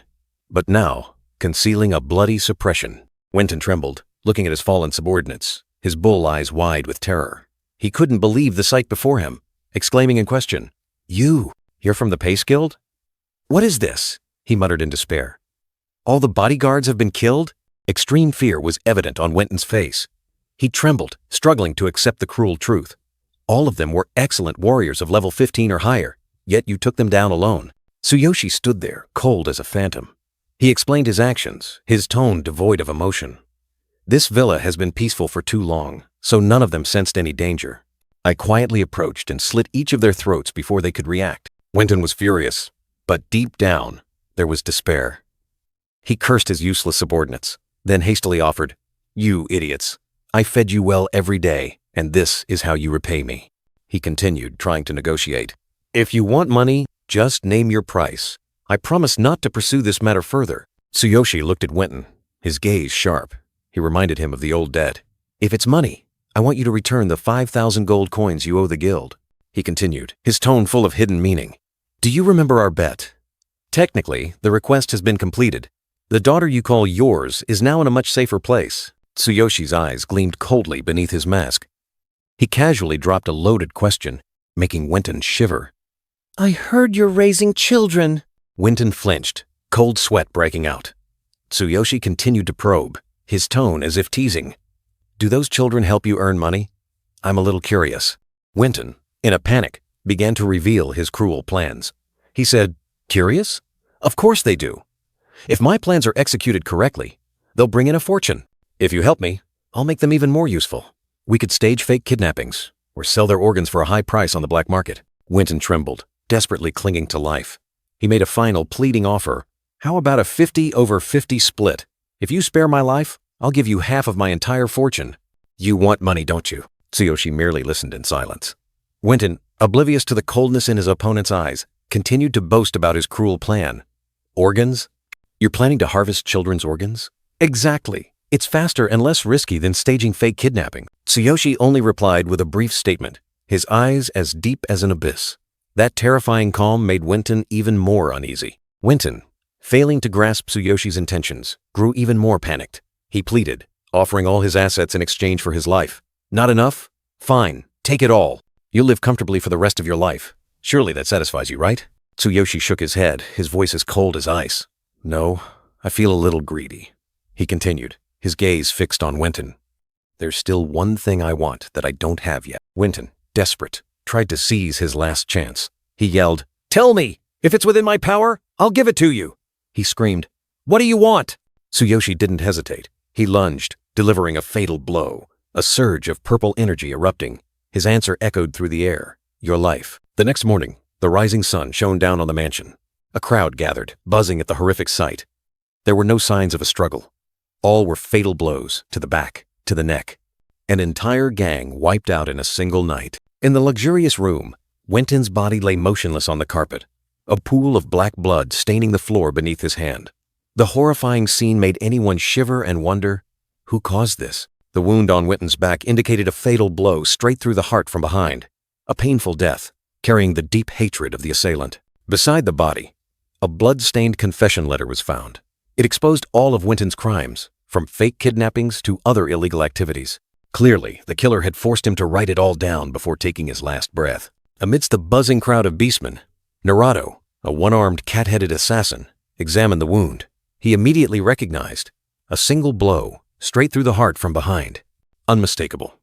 but now concealing a bloody suppression. Winton trembled, looking at his fallen subordinates, his bull eyes wide with terror. He couldn't believe the sight before him, exclaiming in question, You're from the Pace Guild? What is this?" he muttered in despair. "All the bodyguards have been killed?" Extreme fear was evident on Winton's face. He trembled, struggling to accept the cruel truth. All of them were excellent warriors of level 15 or higher, yet you took them down alone. Tsuyoshi stood there, cold as a phantom. He explained his actions, his tone devoid of emotion. "This villa has been peaceful for too long, so none of them sensed any danger. I quietly approached and slit each of their throats before they could react." Winton was furious, but deep down, there was despair. He cursed his useless subordinates, then hastily offered, "You idiots, I fed you well every day, and this is how you repay me." He continued, trying to negotiate. "If you want money, just name your price. I promise not to pursue this matter further." Tsuyoshi looked at Winton, his gaze sharp. He reminded him of the old debt. "If it's money, I want you to return the 5,000 gold coins you owe the guild," he continued, his tone full of hidden meaning. "Do you remember our bet? Technically, the request has been completed. The daughter you call yours is now in a much safer place." Tsuyoshi's eyes gleamed coldly beneath his mask. He casually dropped a loaded question, making Winton shiver. "I heard you're raising children." Winton flinched, cold sweat breaking out. Tsuyoshi continued to probe, his tone as if teasing. "Do those children help you earn money? I'm a little curious." Winton, in a panic, began to reveal his cruel plans. He said, "Curious? Of course they do. If my plans are executed correctly, they'll bring in a fortune. If you help me, I'll make them even more useful. We could stage fake kidnappings, or sell their organs for a high price on the black market." Winton trembled, desperately clinging to life. He made a final pleading offer. "How about a 50-over-50 split? If you spare my life, I'll give you half of my entire fortune." "You want money, don't you?" Tsuyoshi merely listened in silence. Winton, oblivious to the coldness in his opponent's eyes, continued to boast about his cruel plan. "Organs? You're planning to harvest children's organs?" "Exactly. It's faster and less risky than staging fake kidnapping." Tsuyoshi only replied with a brief statement, his eyes as deep as an abyss. That terrifying calm made Winton even more uneasy. Winton, failing to grasp Tsuyoshi's intentions, grew even more panicked. He pleaded, offering all his assets in exchange for his life. "Not enough? Fine, take it all. You'll live comfortably for the rest of your life. Surely that satisfies you, right?" Tsuyoshi shook his head, his voice as cold as ice. "No, I feel a little greedy," he continued, his gaze fixed on Winton. "There's still one thing I want that I don't have yet." Winton, desperate, tried to seize his last chance. He yelled, "Tell me! If it's within my power, I'll give it to you!" He screamed, "What do you want?" Tsuyoshi didn't hesitate. He lunged, delivering a fatal blow, a surge of purple energy erupting. His answer echoed through the air, "Your life." The next morning, the rising sun shone down on the mansion. A crowd gathered, buzzing at the horrific sight. There were no signs of a struggle. All were fatal blows to the back, to the neck. An entire gang wiped out in a single night. In the luxurious room, Winton's body lay motionless on the carpet, a pool of black blood staining the floor beneath his hand. The horrifying scene made anyone shiver and wonder, who caused this? The wound on Winton's back indicated a fatal blow straight through the heart from behind, a painful death, carrying the deep hatred of the assailant. Beside the body, a blood-stained confession letter was found. It exposed all of Winton's crimes, from fake kidnappings to other illegal activities. Clearly, the killer had forced him to write it all down before taking his last breath. Amidst the buzzing crowd of beastmen, Naruto, a one-armed cat-headed assassin, examined the wound. He immediately recognized a single blow straight through the heart from behind. Unmistakable.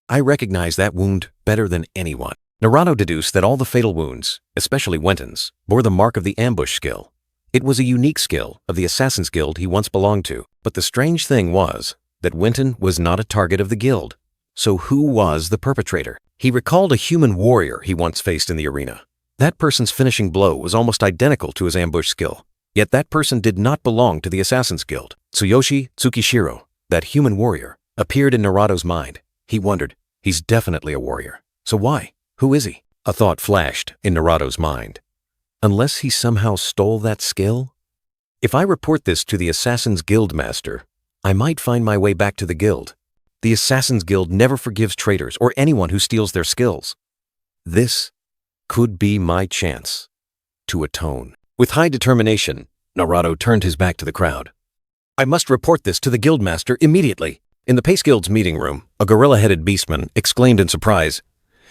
I recognized that wound better than anyone. Naruto deduced that all the fatal wounds, especially Wenton's, bore the mark of the ambush skill. It was a unique skill of the Assassin's Guild he once belonged to, but the strange thing was that Wenton was not a target of the guild. So who was the perpetrator? He recalled a human warrior he once faced in the arena. That person's finishing blow was almost identical to his ambush skill. Yet that person did not belong to the Assassin's Guild. Tsuyoshi Tsukishiro, that human warrior, appeared in Naruto's mind. He wondered, he's definitely a warrior. So why? Who is he? A thought flashed in Naruto's mind. Unless he somehow stole that skill? If I report this to the Assassin's Guild master, I might find my way back to the guild. The Assassin's Guild never forgives traitors or anyone who steals their skills. This could be my chance to atone. With high determination, Naruto turned his back to the crowd. I must report this to the guildmaster immediately. In the Pace Guild's meeting room, a gorilla-headed beastman exclaimed in surprise,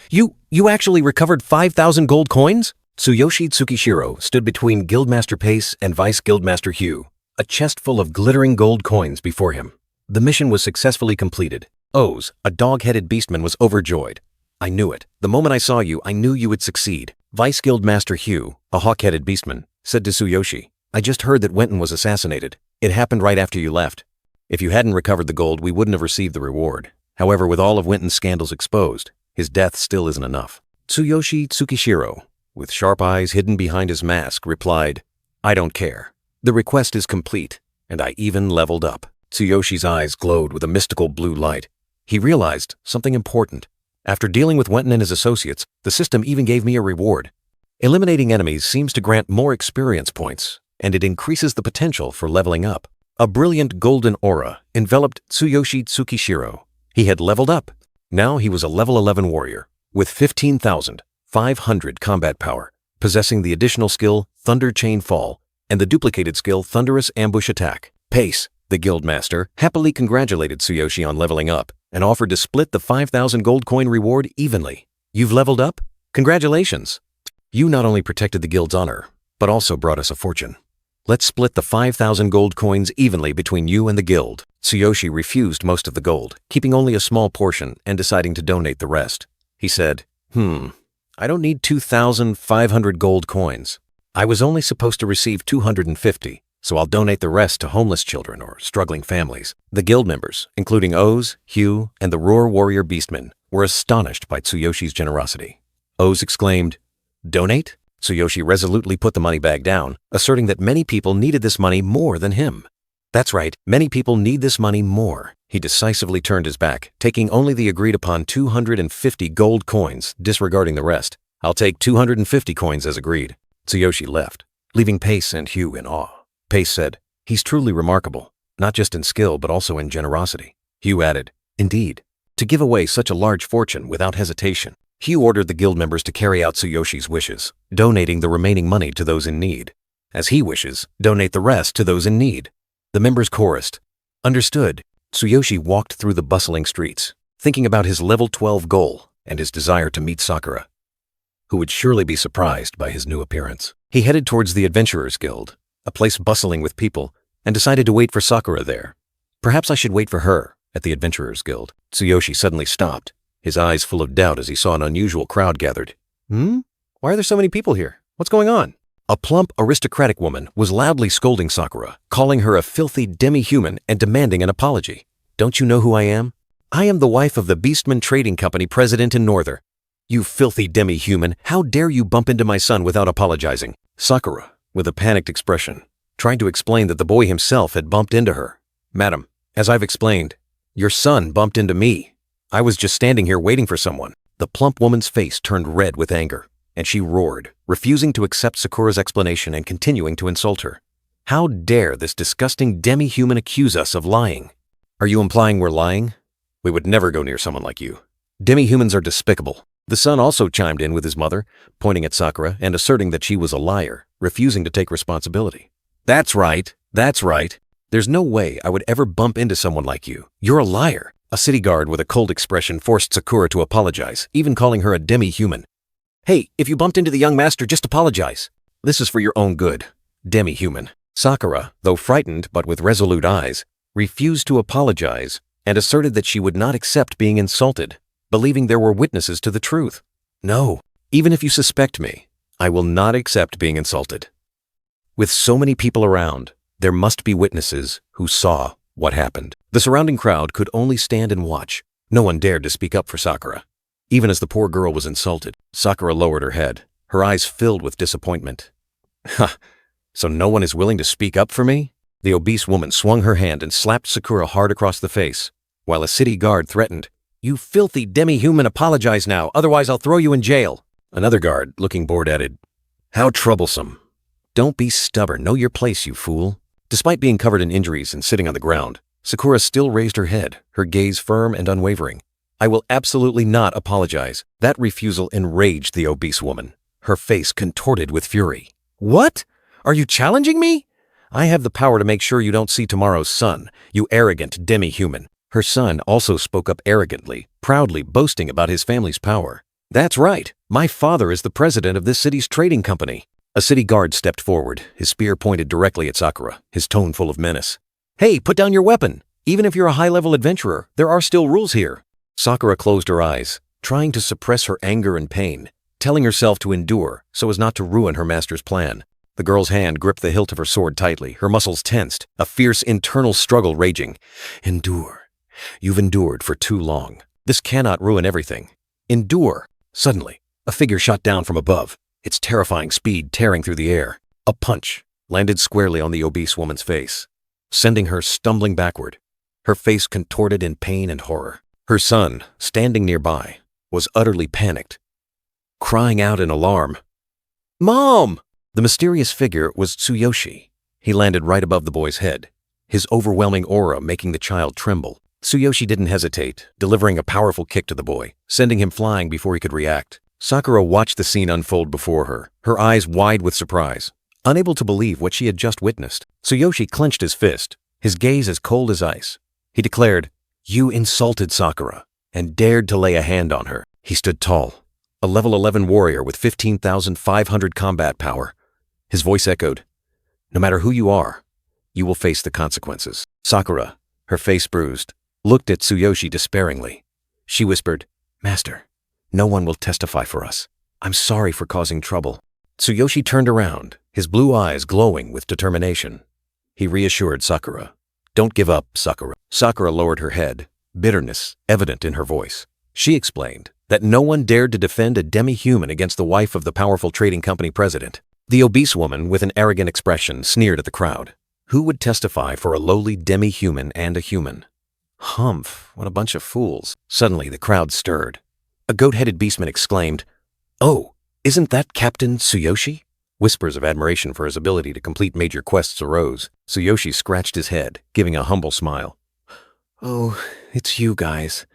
You actually recovered 5,000 gold coins? Tsuyoshi Tsukishiro stood between Guildmaster Pace and Vice Guildmaster Hugh, a chest full of glittering gold coins before him. The mission was successfully completed. Oz, a dog-headed beastman, was overjoyed. I knew it. The moment I saw you, I knew you would succeed. Vice Guildmaster Hugh, a hawk-headed beastman, said to Tsuyoshi, I just heard that Wenton was assassinated. It happened right after you left. If you hadn't recovered the gold, we wouldn't have received the reward. However, with all of Wenton's scandals exposed, his death still isn't enough. Tsuyoshi Tsukishiro, with sharp eyes hidden behind his mask, replied, I don't care. The request is complete, and I even leveled up. Tsuyoshi's eyes glowed with a mystical blue light. He realized something important. After dealing with Wenton and his associates, the system even gave me a reward. Eliminating enemies seems to grant more experience points, and it increases the potential for leveling up. A brilliant golden aura enveloped Tsuyoshi Tsukishiro. He had leveled up. Now he was a level 11 warrior, with 15,500 combat power, possessing the additional skill Thunder Chain Fall and the duplicated skill Thunderous Ambush Attack. Pace, the guildmaster, happily congratulated Tsuyoshi on leveling up and offered to split the 5,000 gold coin reward evenly. You've leveled up? Congratulations! You not only protected the guild's honor, but also brought us a fortune. Let's split the 5,000 gold coins evenly between you and the guild. Tsuyoshi refused most of the gold, keeping only a small portion and deciding to donate the rest. He said, I don't need 2,500 gold coins. I was only supposed to receive 250, so I'll donate the rest to homeless children or struggling families. The guild members, including Oz, Hugh, and the Roar Warrior Beastmen, were astonished by Tsuyoshi's generosity. Oz exclaimed, Donate? Tsuyoshi resolutely put the money bag down, asserting that many people needed this money more than him. That's right, many people need this money more. He decisively turned his back, taking only the agreed-upon 250 gold coins, disregarding the rest. I'll take 250 coins as agreed. Tsuyoshi left, leaving Pace and Hugh in awe. Pace said, He's truly remarkable, not just in skill but also in generosity. Hugh added, Indeed, to give away such a large fortune without hesitation. Hugh ordered the guild members to carry out Tsuyoshi's wishes, donating the remaining money to those in need. As he wishes, donate the rest to those in need. The members chorused, Understood. Tsuyoshi walked through the bustling streets, thinking about his level 12 goal and his desire to meet Sakura, who would surely be surprised by his new appearance. He headed towards the Adventurers Guild, a place bustling with people, and decided to wait for Sakura there. Perhaps I should wait for her at the Adventurers Guild. Tsuyoshi suddenly stopped, his eyes full of doubt as he saw an unusual crowd gathered. Why are there so many people here? What's going on? A plump, aristocratic woman was loudly scolding Sakura, calling her a filthy demi-human and demanding an apology. Don't you know who I am? I am the wife of the Beastman Trading Company president in Norther. You filthy demi-human, how dare you bump into my son without apologizing? Sakura, with a panicked expression, tried to explain that the boy himself had bumped into her. Madam, as I've explained, your son bumped into me. I was just standing here waiting for someone. The plump woman's face turned red with anger, and she roared, refusing to accept Sakura's explanation and continuing to insult her. How dare this disgusting demi-human accuse us of lying? Are you implying we're lying? We would never go near someone like you. Demi-humans are despicable. The son also chimed in with his mother, pointing at Sakura and asserting that she was a liar, refusing to take responsibility. That's right. There's no way I would ever bump into someone like you. You're a liar. A city guard with a cold expression forced Sakura to apologize, even calling her a demi-human. Hey, if you bumped into the young master, just apologize. This is for your own good. Demi-human. Sakura, though frightened but with resolute eyes, refused to apologize and asserted that she would not accept being insulted, believing there were witnesses to the truth. No, even if you suspect me, I will not accept being insulted. With so many people around, there must be witnesses who saw what happened. The surrounding crowd could only stand and watch. No one dared to speak up for Sakura. Even as the poor girl was insulted, Sakura lowered her head, her eyes filled with disappointment. Ha! So no one is willing to speak up for me? The obese woman swung her hand and slapped Sakura hard across the face, while a city guard threatened, "You filthy demi-human, apologize now, otherwise I'll throw you in jail." Another guard, looking bored, added, "How troublesome. Don't be stubborn, know your place, you fool." Despite being covered in injuries and sitting on the ground, Sakura still raised her head, her gaze firm and unwavering. "I will absolutely not apologize." That refusal enraged the obese woman, her face contorted with fury. "What? Are you challenging me? I have the power to make sure you don't see tomorrow's sun, you arrogant demi-human." Her son also spoke up arrogantly, proudly boasting about his family's power. "That's right. My father is the president of this city's trading company." A city guard stepped forward, his spear pointed directly at Sakura, his tone full of menace. "Hey, put down your weapon. Even if you're a high-level adventurer, there are still rules here." Sakura closed her eyes, trying to suppress her anger and pain, telling herself to endure so as not to ruin her master's plan. The girl's hand gripped the hilt of her sword tightly, her muscles tensed, a fierce internal struggle raging. "Endure. You've endured for too long. This cannot ruin everything. Endure." Suddenly, a figure shot down from above, its terrifying speed tearing through the air. A punch landed squarely on the obese woman's face, sending her stumbling backward, her face contorted in pain and horror. Her son, standing nearby, was utterly panicked, crying out in alarm, "Mom!" The mysterious figure was Tsuyoshi. He landed right above the boy's head, his overwhelming aura making the child tremble. Tsuyoshi didn't hesitate, delivering a powerful kick to the boy, sending him flying before he could react. Sakura watched the scene unfold before her, her eyes wide with surprise, unable to believe what she had just witnessed. Tsuyoshi clenched his fist, his gaze as cold as ice. He declared, "You insulted Sakura and dared to lay a hand on her." He stood tall, a level 11 warrior with 15,500 combat power. His voice echoed, "No matter who you are, you will face the consequences." Sakura, her face bruised, looked at Tsuyoshi despairingly. She whispered, "Master, no one will testify for us. I'm sorry for causing trouble." Tsuyoshi turned around, his blue eyes glowing with determination. He reassured Sakura. "Don't give up, Sakura." Sakura lowered her head, bitterness evident in her voice. She explained that no one dared to defend a demi-human against the wife of the powerful trading company president. The obese woman, with an arrogant expression, sneered at the crowd. Who would testify for a lowly demi-human and a human? Humph, what a bunch of fools. Suddenly, the crowd stirred. A goat-headed beastman exclaimed, "Oh, isn't that Captain Tsuyoshi?" Whispers of admiration for his ability to complete major quests arose. Tsuyoshi scratched his head, giving a humble smile. "Oh, it's you guys.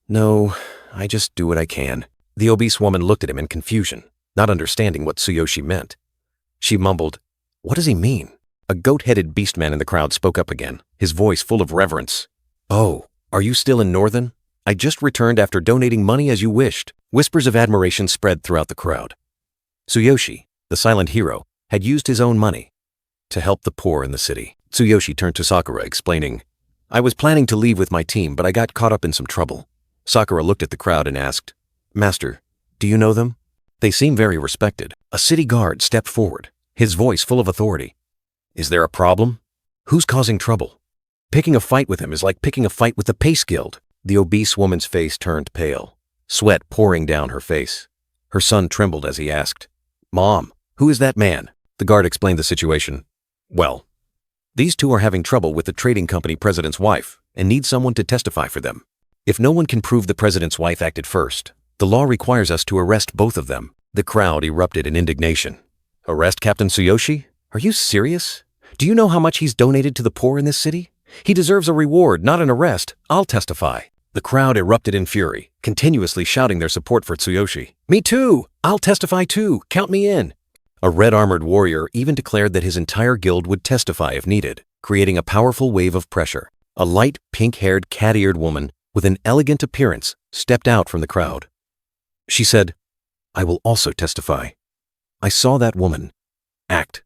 No, I just do what I can." The obese woman looked at him in confusion, not understanding what Tsuyoshi meant. She mumbled, "What does he mean?" A goat-headed beastman in the crowd spoke up again, his voice full of reverence. "Oh, are you still in Northern? I just returned after donating money as you wished." Whispers of admiration spread throughout the crowd. Tsuyoshi, the silent hero, had used his own money to help the poor in the city. Tsuyoshi turned to Sakura, explaining, "I was planning to leave with my team, but I got caught up in some trouble." Sakura looked at the crowd and asked, "Master, do you know them?" They seem very respected. A city guard stepped forward, his voice full of authority. "Is there a problem? Who's causing trouble? Picking a fight with him is like picking a fight with the Pace Guild." The obese woman's face turned pale, sweat pouring down her face. Her son trembled as he asked, "Mom, who is that man?" The guard explained the situation. "Well, these two are having trouble with the trading company president's wife and need someone to testify for them. If no one can prove the president's wife acted first, the law requires us to arrest both of them." The crowd erupted in indignation. "Arrest Captain Tsuyoshi? Are you serious? Do you know how much he's donated to the poor in this city? He deserves a reward, not an arrest. I'll testify." The crowd erupted in fury, continuously shouting their support for Tsuyoshi. "Me too! I'll testify too! Count me in!" A red-armored warrior even declared that his entire guild would testify if needed, creating a powerful wave of pressure. A light, pink-haired, cat-eared woman with an elegant appearance, stepped out from the crowd. She said, "I will also testify. I saw that woman act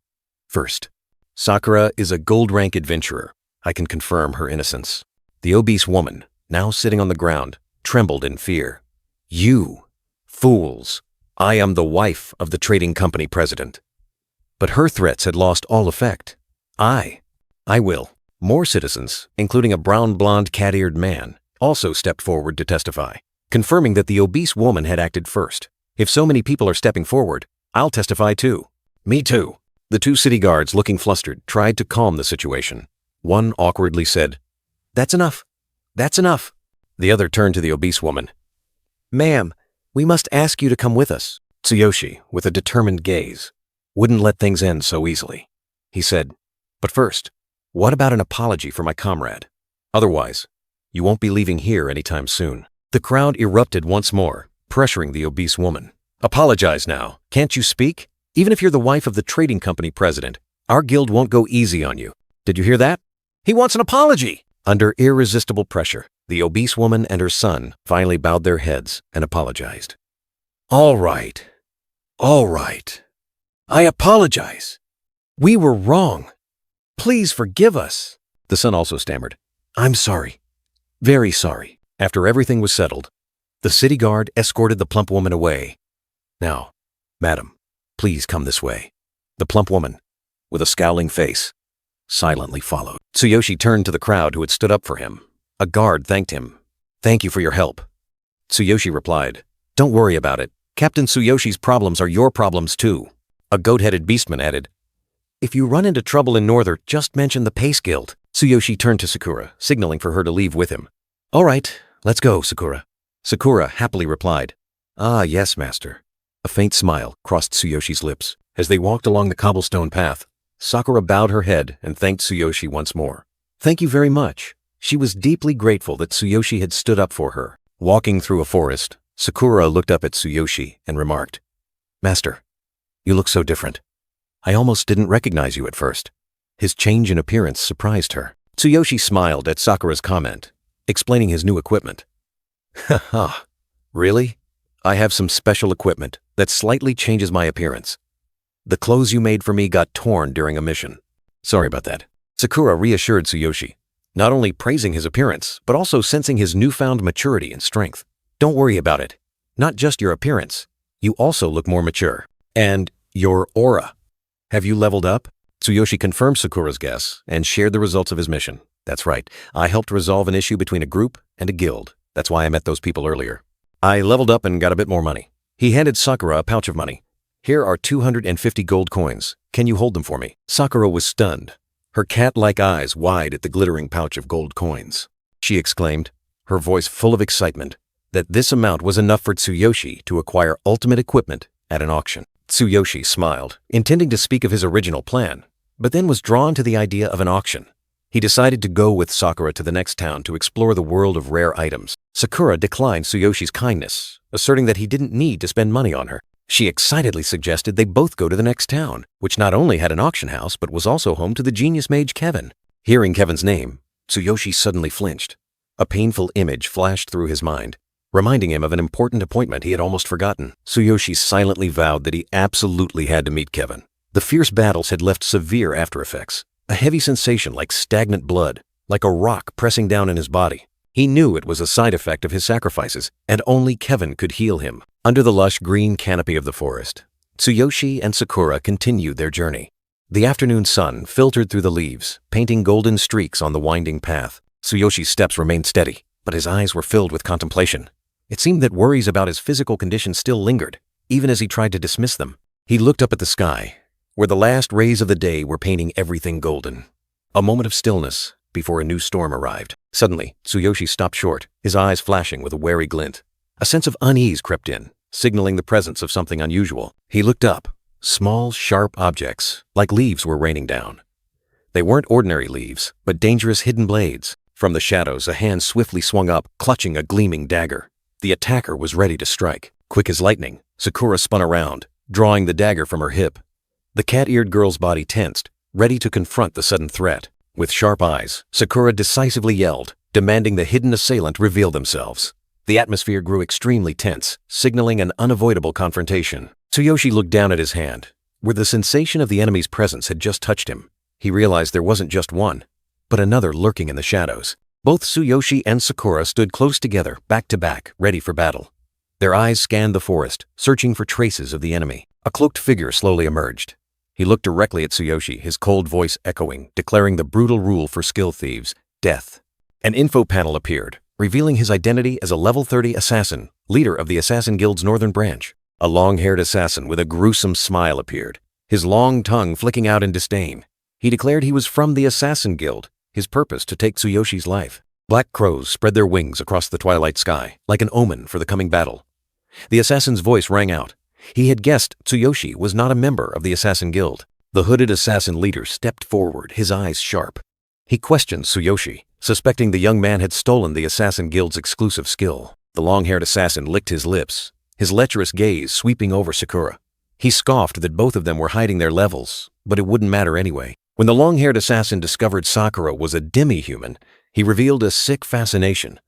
first. Sakura is a gold-rank adventurer. I can confirm her innocence." The obese woman, now sitting on the ground, trembled in fear. "You fools! I am the wife of the trading company president." But her threats had lost all effect. I will. More citizens, including a brown-blonde cat-eared man, also stepped forward to testify, confirming that the obese woman had acted first. If so many people are stepping forward, I'll testify too. Me too. The two city guards, looking flustered, tried to calm the situation. One awkwardly said, "That's enough. That's enough." The other turned to the obese woman. "Ma'am, we must ask you to come with us." Tsuyoshi, with a determined gaze, wouldn't let things end so easily. He said, "But first, what about an apology for my comrade? Otherwise, you won't be leaving here anytime soon." The crowd erupted once more, pressuring the obese woman. "Apologize now. Can't you speak? Even if you're the wife of the trading company president, our guild won't go easy on you. Did you hear that? He wants an apology!" Under irresistible pressure, the obese woman and her son finally bowed their heads and apologized. All right. I apologize. We were wrong. Please forgive us." The son also stammered, "I'm sorry. Very sorry." After everything was settled, the city guard escorted the plump woman away. "Now, madam, please come this way." The plump woman, with a scowling face, silently followed. Tsuyoshi turned to the crowd who had stood up for him. A guard thanked him. "Thank you for your help." Tsuyoshi replied, "Don't worry about it. Captain Tsuyoshi's problems are your problems too." A goat-headed beastman added, "If you run into trouble in Norther, just mention the Pace Guild." Tsuyoshi turned to Sakura, signaling for her to leave with him. "All right, let's go, Sakura." Sakura happily replied, "Ah, yes, master." A faint smile crossed Tsuyoshi's lips. As they walked along the cobblestone path, Sakura bowed her head and thanked Tsuyoshi once more. "Thank you very much." She was deeply grateful that Tsuyoshi had stood up for her. Walking through a forest, Sakura looked up at Tsuyoshi and remarked, "Master, you look so different. I almost didn't recognize you at first." His change in appearance surprised her. Tsuyoshi smiled at Sakura's comment, explaining his new equipment. "Haha, really? I have some special equipment that slightly changes my appearance. The clothes you made for me got torn during a mission. Sorry about that." Sakura reassured Tsuyoshi, not only praising his appearance, but also sensing his newfound maturity and strength. "Don't worry about it. Not just your appearance. You also look more mature. And your aura. Have you leveled up?" Tsuyoshi confirmed Sakura's guess and shared the results of his mission. "That's right. I helped resolve an issue between a group and a guild. That's why I met those people earlier. I leveled up and got a bit more money." He handed Sakura a pouch of money. "Here are 250 gold coins. Can you hold them for me?" Sakura was stunned, her cat-like eyes wide at the glittering pouch of gold coins. She exclaimed, her voice full of excitement, that this amount was enough for Tsuyoshi to acquire ultimate equipment at an auction. Tsuyoshi smiled, intending to speak of his original plan, but then was drawn to the idea of an auction. He decided to go with Sakura to the next town to explore the world of rare items. Sakura declined Tsuyoshi's kindness, asserting that he didn't need to spend money on her. She excitedly suggested they both go to the next town, which not only had an auction house but was also home to the genius mage Kevin. Hearing Kevin's name, Tsuyoshi suddenly flinched. A painful image flashed through his mind, reminding him of an important appointment he had almost forgotten. Tsuyoshi silently vowed that he absolutely had to meet Kevin. The fierce battles had left severe after-effects, a heavy sensation like stagnant blood, like a rock pressing down in his body. He knew it was a side effect of his sacrifices, and only Kevin could heal him. Under the lush green canopy of the forest, Tsuyoshi and Sakura continued their journey. The afternoon sun filtered through the leaves, painting golden streaks on the winding path. Tsuyoshi's steps remained steady, but his eyes were filled with contemplation. It seemed that worries about his physical condition still lingered, even as he tried to dismiss them. He looked up at the sky, where the last rays of the day were painting everything golden. A moment of stillness before a new storm arrived. Suddenly, Tsuyoshi stopped short, his eyes flashing with a wary glint. A sense of unease crept in, signaling the presence of something unusual. He looked up. Small, sharp objects, like leaves, were raining down. They weren't ordinary leaves, but dangerous hidden blades. From the shadows, a hand swiftly swung up, clutching a gleaming dagger. The attacker was ready to strike. Quick as lightning, Sakura spun around, drawing the dagger from her hip. The cat-eared girl's body tensed, ready to confront the sudden threat. With sharp eyes, Sakura decisively yelled, demanding the hidden assailant reveal themselves. The atmosphere grew extremely tense, signaling an unavoidable confrontation. Tsuyoshi looked down at his hand, where the sensation of the enemy's presence had just touched him. He realized there wasn't just one, but another lurking in the shadows. Both Tsuyoshi and Sakura stood close together, back to back, ready for battle. Their eyes scanned the forest, searching for traces of the enemy. A cloaked figure slowly emerged. He looked directly at Tsuyoshi, his cold voice echoing, declaring the brutal rule for skill thieves: death. An info panel appeared, revealing his identity as a level 30 assassin, leader of the Assassin Guild's northern branch. A long-haired assassin with a gruesome smile appeared, his long tongue flicking out in disdain. He declared he was from the Assassin Guild, his purpose to take Tsuyoshi's life. Black crows spread their wings across the twilight sky, like an omen for the coming battle. The assassin's voice rang out. He had guessed Tsuyoshi was not a member of the Assassin Guild. The hooded assassin leader stepped forward, his eyes sharp. He questioned Tsuyoshi, suspecting the young man had stolen the Assassin Guild's exclusive skill. The long-haired assassin licked his lips, his lecherous gaze sweeping over Sakura. He scoffed that both of them were hiding their levels, but it wouldn't matter anyway. When the long-haired assassin discovered Sakura was a demi-human, he revealed a sick fascination.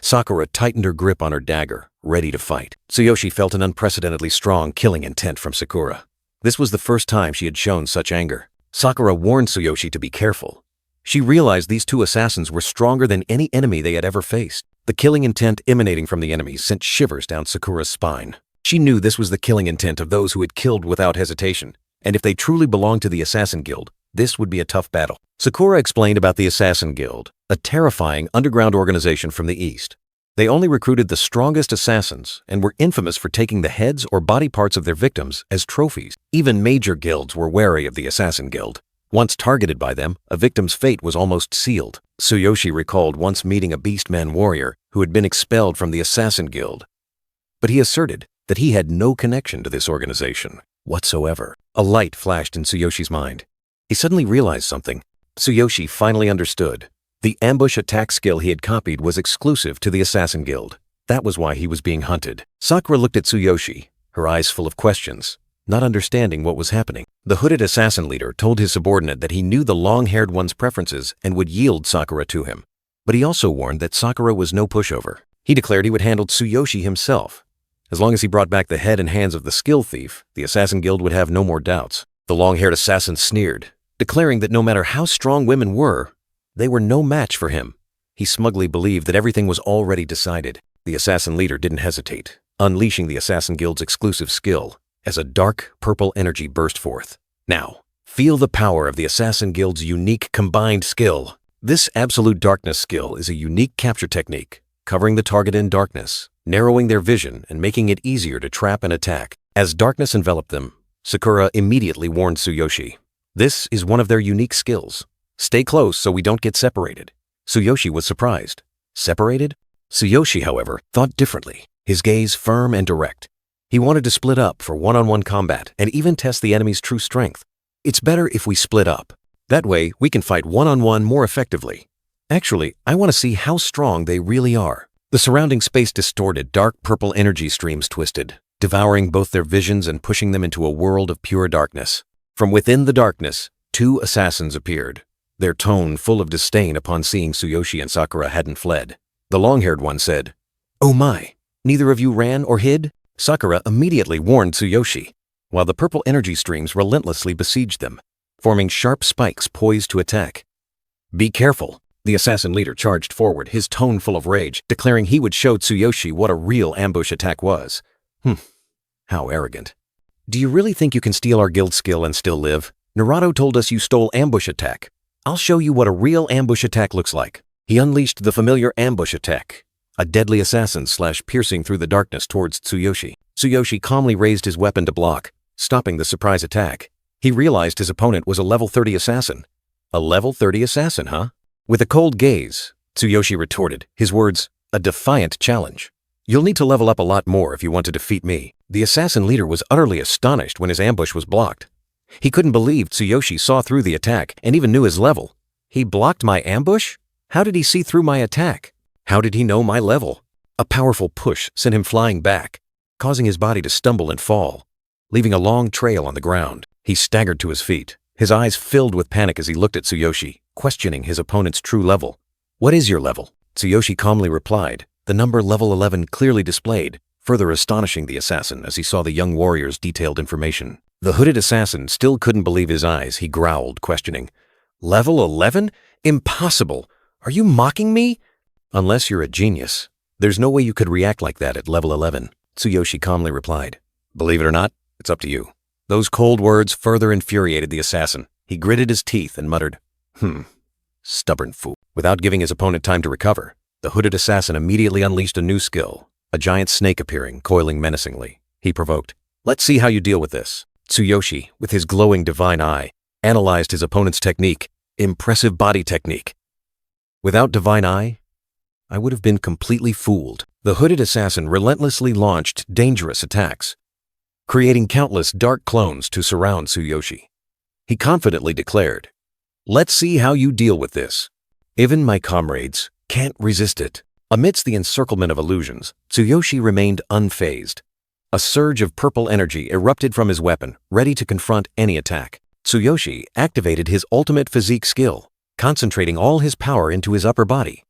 Sakura tightened her grip on her dagger, ready to fight. Tsuyoshi felt an unprecedentedly strong killing intent from Sakura. This was the first time she had shown such anger. Sakura warned Tsuyoshi to be careful. She realized these two assassins were stronger than any enemy they had ever faced. The killing intent emanating from the enemy sent shivers down Sakura's spine. She knew this was the killing intent of those who had killed without hesitation, and if they truly belonged to the Assassin Guild, this would be a tough battle. Sakura explained about the Assassin Guild, a terrifying underground organization from the East. They only recruited the strongest assassins and were infamous for taking the heads or body parts of their victims as trophies. Even major guilds were wary of the Assassin Guild. Once targeted by them, a victim's fate was almost sealed. Tsuyoshi recalled once meeting a beastman warrior who had been expelled from the Assassin Guild. But he asserted that he had no connection to this organization whatsoever. A light flashed in Tsuyoshi's mind. He suddenly realized something. Tsuyoshi finally understood. The ambush attack skill he had copied was exclusive to the Assassin Guild. That was why he was being hunted. Sakura looked at Tsuyoshi, her eyes full of questions, not understanding what was happening. The hooded assassin leader told his subordinate that he knew the long-haired one's preferences and would yield Sakura to him. But he also warned that Sakura was no pushover. He declared he would handle Tsuyoshi himself. As long as he brought back the head and hands of the skill thief, the Assassin Guild would have no more doubts. The long-haired assassin sneered, declaring that no matter how strong women were, they were no match for him. He smugly believed that everything was already decided. The assassin leader didn't hesitate, unleashing the Assassin Guild's exclusive skill as a dark purple energy burst forth. Now, feel the power of the Assassin Guild's unique combined skill. This absolute darkness skill is a unique capture technique, covering the target in darkness, narrowing their vision and making it easier to trap and attack. As darkness enveloped them, Sakura immediately warned Tsuyoshi. This is one of their unique skills. Stay close so we don't get separated. Tsuyoshi was surprised. Separated? Tsuyoshi, however, thought differently, his gaze firm and direct. He wanted to split up for one-on-one combat and even test the enemy's true strength. It's better if we split up. That way, we can fight one-on-one more effectively. Actually, I want to see how strong they really are. The surrounding space distorted, dark purple energy streams twisted, devouring both their visions and pushing them into a world of pure darkness. From within the darkness, two assassins appeared, their tone full of disdain upon seeing Tsuyoshi and Sakura hadn't fled. The long-haired one said, "Oh my, neither of you ran or hid?" Sakura immediately warned Tsuyoshi, while the purple energy streams relentlessly besieged them, forming sharp spikes poised to attack. "Be careful." The assassin leader charged forward, his tone full of rage, declaring he would show Tsuyoshi what a real ambush attack was. How arrogant. "Do you really think you can steal our guild skill and still live? Naruto told us you stole ambush attack. I'll show you what a real ambush attack looks like." He unleashed the familiar ambush attack, a deadly assassin slash piercing through the darkness towards Tsuyoshi. Tsuyoshi calmly raised his weapon to block, stopping the surprise attack. He realized his opponent was a level 30 assassin. A level 30 assassin, huh? With a cold gaze, Tsuyoshi retorted, his words a defiant challenge. "You'll need to level up a lot more if you want to defeat me." The assassin leader was utterly astonished when his ambush was blocked. He couldn't believe Tsuyoshi saw through the attack and even knew his level. He blocked my ambush? How did he see through my attack? How did he know my level? A powerful push sent him flying back, causing his body to stumble and fall, leaving a long trail on the ground. He staggered to his feet, his eyes filled with panic as he looked at Tsuyoshi, questioning his opponent's true level. "What is your level?" Tsuyoshi calmly replied, the number level 11 clearly displayed, further astonishing the assassin as he saw the young warrior's detailed information. The hooded assassin still couldn't believe his eyes. He growled, questioning, Level 11? Impossible! Are you mocking me? Unless you're a genius. There's no way you could react like that at level 11, Tsuyoshi calmly replied. Believe it or not, it's up to you. Those cold words further infuriated the assassin. He gritted his teeth and muttered, Stubborn fool. Without giving his opponent time to recover, the hooded assassin immediately unleashed a new skill, a giant snake appearing, coiling menacingly. He provoked, Let's see how you deal with this. Tsuyoshi, with his glowing divine eye, analyzed his opponent's technique, impressive body technique. Without divine eye, I would have been completely fooled. The hooded assassin relentlessly launched dangerous attacks, creating countless dark clones to surround Tsuyoshi. He confidently declared, Let's see how you deal with this. Even my comrades can't resist it. Amidst the encirclement of illusions, Tsuyoshi remained unfazed. A surge of purple energy erupted from his weapon, ready to confront any attack. Tsuyoshi activated his ultimate physique skill, concentrating all his power into his upper body,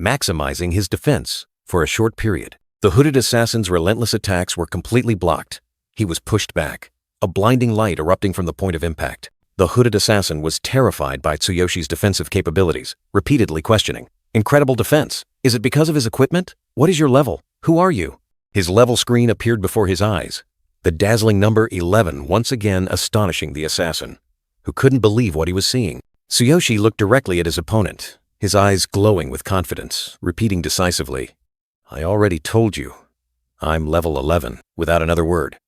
maximizing his defense for a short period. The hooded assassin's relentless attacks were completely blocked. He was pushed back, a blinding light erupting from the point of impact. The hooded assassin was terrified by Tsuyoshi's defensive capabilities, repeatedly questioning, Incredible defense. Is it because of his equipment? What is your level? Who are you? His level screen appeared before his eyes, the dazzling number 11 once again astonishing the assassin, who couldn't believe what he was seeing. Tsuyoshi looked directly at his opponent, his eyes glowing with confidence, repeating decisively, I already told you, I'm level 11, without another word.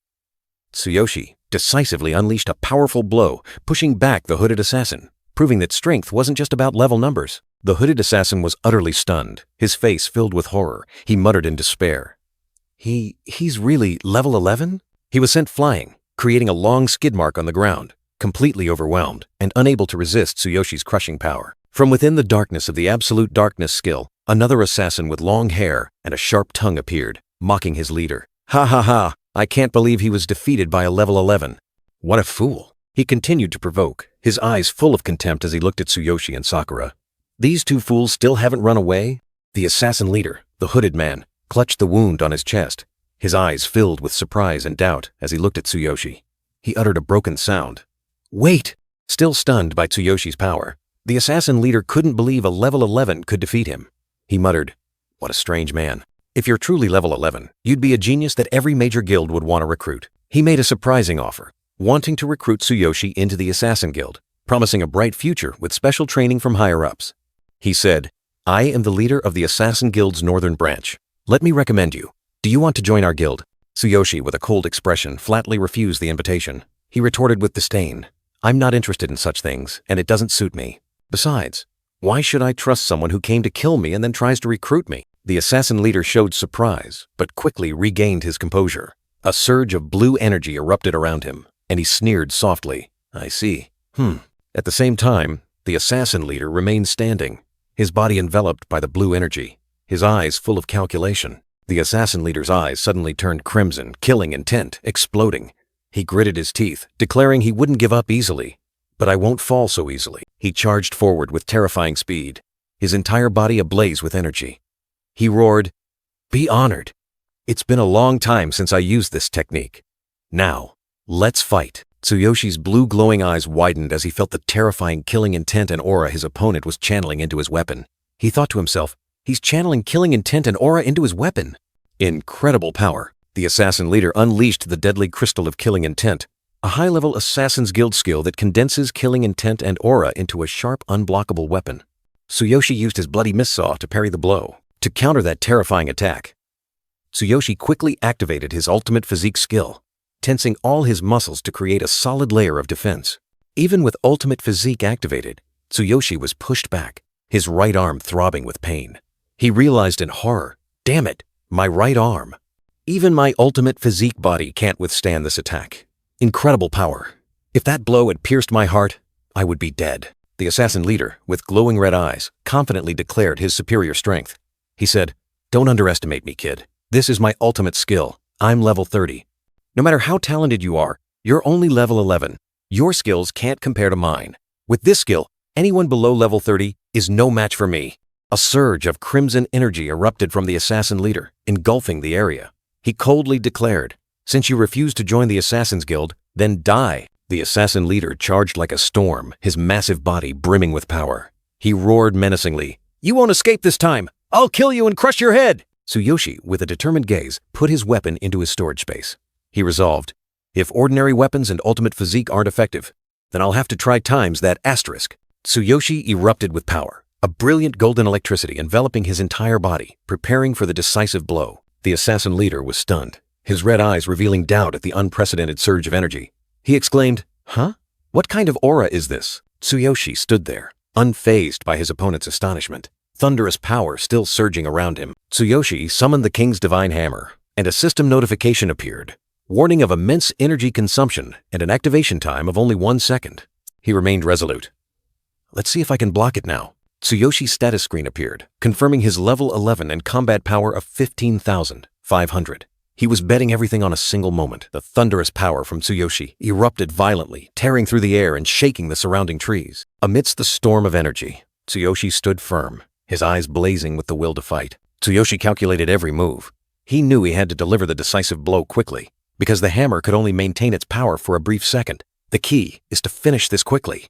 Tsuyoshi decisively unleashed a powerful blow, pushing back the hooded assassin, proving that strength wasn't just about level numbers. The hooded assassin was utterly stunned, his face filled with horror. He muttered in despair. He's really level 11? He was sent flying, creating a long skid mark on the ground, completely overwhelmed and unable to resist Tsuyoshi's crushing power. From within the darkness of the absolute darkness skill, another assassin with long hair and a sharp tongue appeared, mocking his leader. Ha ha ha! I can't believe he was defeated by a level 11. What a fool! He continued to provoke, his eyes full of contempt as he looked at Tsuyoshi and Sakura. These two fools still haven't run away? The assassin leader, the hooded man, clutched the wound on his chest, his eyes filled with surprise and doubt as he looked at Tsuyoshi. He uttered a broken sound. Wait! Still stunned by Tsuyoshi's power, the assassin leader couldn't believe a level 11 could defeat him. He muttered, What a strange man. If you're truly level 11, you'd be a genius that every major guild would want to recruit. He made a surprising offer, wanting to recruit Tsuyoshi into the Assassin Guild, promising a bright future with special training from higher-ups. He said, I am the leader of the Assassin Guild's northern branch. Let me recommend you. Do you want to join our guild? Tsuyoshi, with a cold expression, flatly refused the invitation. He retorted with disdain, I'm not interested in such things, and it doesn't suit me. Besides, why should I trust someone who came to kill me and then tries to recruit me? The assassin leader showed surprise, but quickly regained his composure. A surge of blue energy erupted around him, and he sneered softly. I see. At the same time, the assassin leader remained standing, his body enveloped by the blue energy, his eyes full of calculation. The assassin leader's eyes suddenly turned crimson, killing intent, exploding. He gritted his teeth, declaring he wouldn't give up easily. But I won't fall so easily. He charged forward with terrifying speed, his entire body ablaze with energy. He roared, Be honored. It's been a long time since I used this technique. Now, let's fight. Tsuyoshi's blue glowing eyes widened as he felt the terrifying killing intent and aura his opponent was channeling into his weapon. He thought to himself, he's channeling killing intent and aura into his weapon. Incredible power. The assassin leader unleashed the deadly crystal of killing intent, a high-level Assassin's Guild skill that condenses killing intent and aura into a sharp, unblockable weapon. Tsuyoshi used his bloody missile to parry the blow, to counter that terrifying attack. Tsuyoshi quickly activated his ultimate physique skill, tensing all his muscles to create a solid layer of defense. Even with ultimate physique activated, Tsuyoshi was pushed back, his right arm throbbing with pain. He realized in horror, damn it, my right arm. Even my ultimate physique body can't withstand this attack. Incredible power. If that blow had pierced my heart, I would be dead. The assassin leader, with glowing red eyes, confidently declared his superior strength. He said, Don't underestimate me, kid. This is my ultimate skill. I'm level 30. No matter how talented you are, you're only level 11. Your skills can't compare to mine. With this skill, anyone below level 30 is no match for me. A surge of crimson energy erupted from the assassin leader, engulfing the area. He coldly declared, "Since you refuse to join the Assassin's Guild, then die." The assassin leader charged like a storm, his massive body brimming with power. He roared menacingly, "You won't escape this time! I'll kill you and crush your head!" Tsuyoshi, with a determined gaze, put his weapon into his storage space. He resolved, "If ordinary weapons and ultimate physique aren't effective, then I'll have to try times that asterisk." Tsuyoshi erupted with power, a brilliant golden electricity enveloping his entire body, preparing for the decisive blow. The assassin leader was stunned, his red eyes revealing doubt at the unprecedented surge of energy. He exclaimed, "Huh? What kind of aura is this?" Tsuyoshi stood there, unfazed by his opponent's astonishment, thunderous power still surging around him. Tsuyoshi summoned the king's divine hammer, and a system notification appeared, warning of immense energy consumption and an activation time of only 1 second. He remained resolute. "Let's see if I can block it now." Tsuyoshi's status screen appeared, confirming his level 11 and combat power of 15,500. He was betting everything on a single moment. The thunderous power from Tsuyoshi erupted violently, tearing through the air and shaking the surrounding trees. Amidst the storm of energy, Tsuyoshi stood firm, his eyes blazing with the will to fight. Tsuyoshi calculated every move. He knew he had to deliver the decisive blow quickly, because the hammer could only maintain its power for a brief second. The key is to finish this quickly.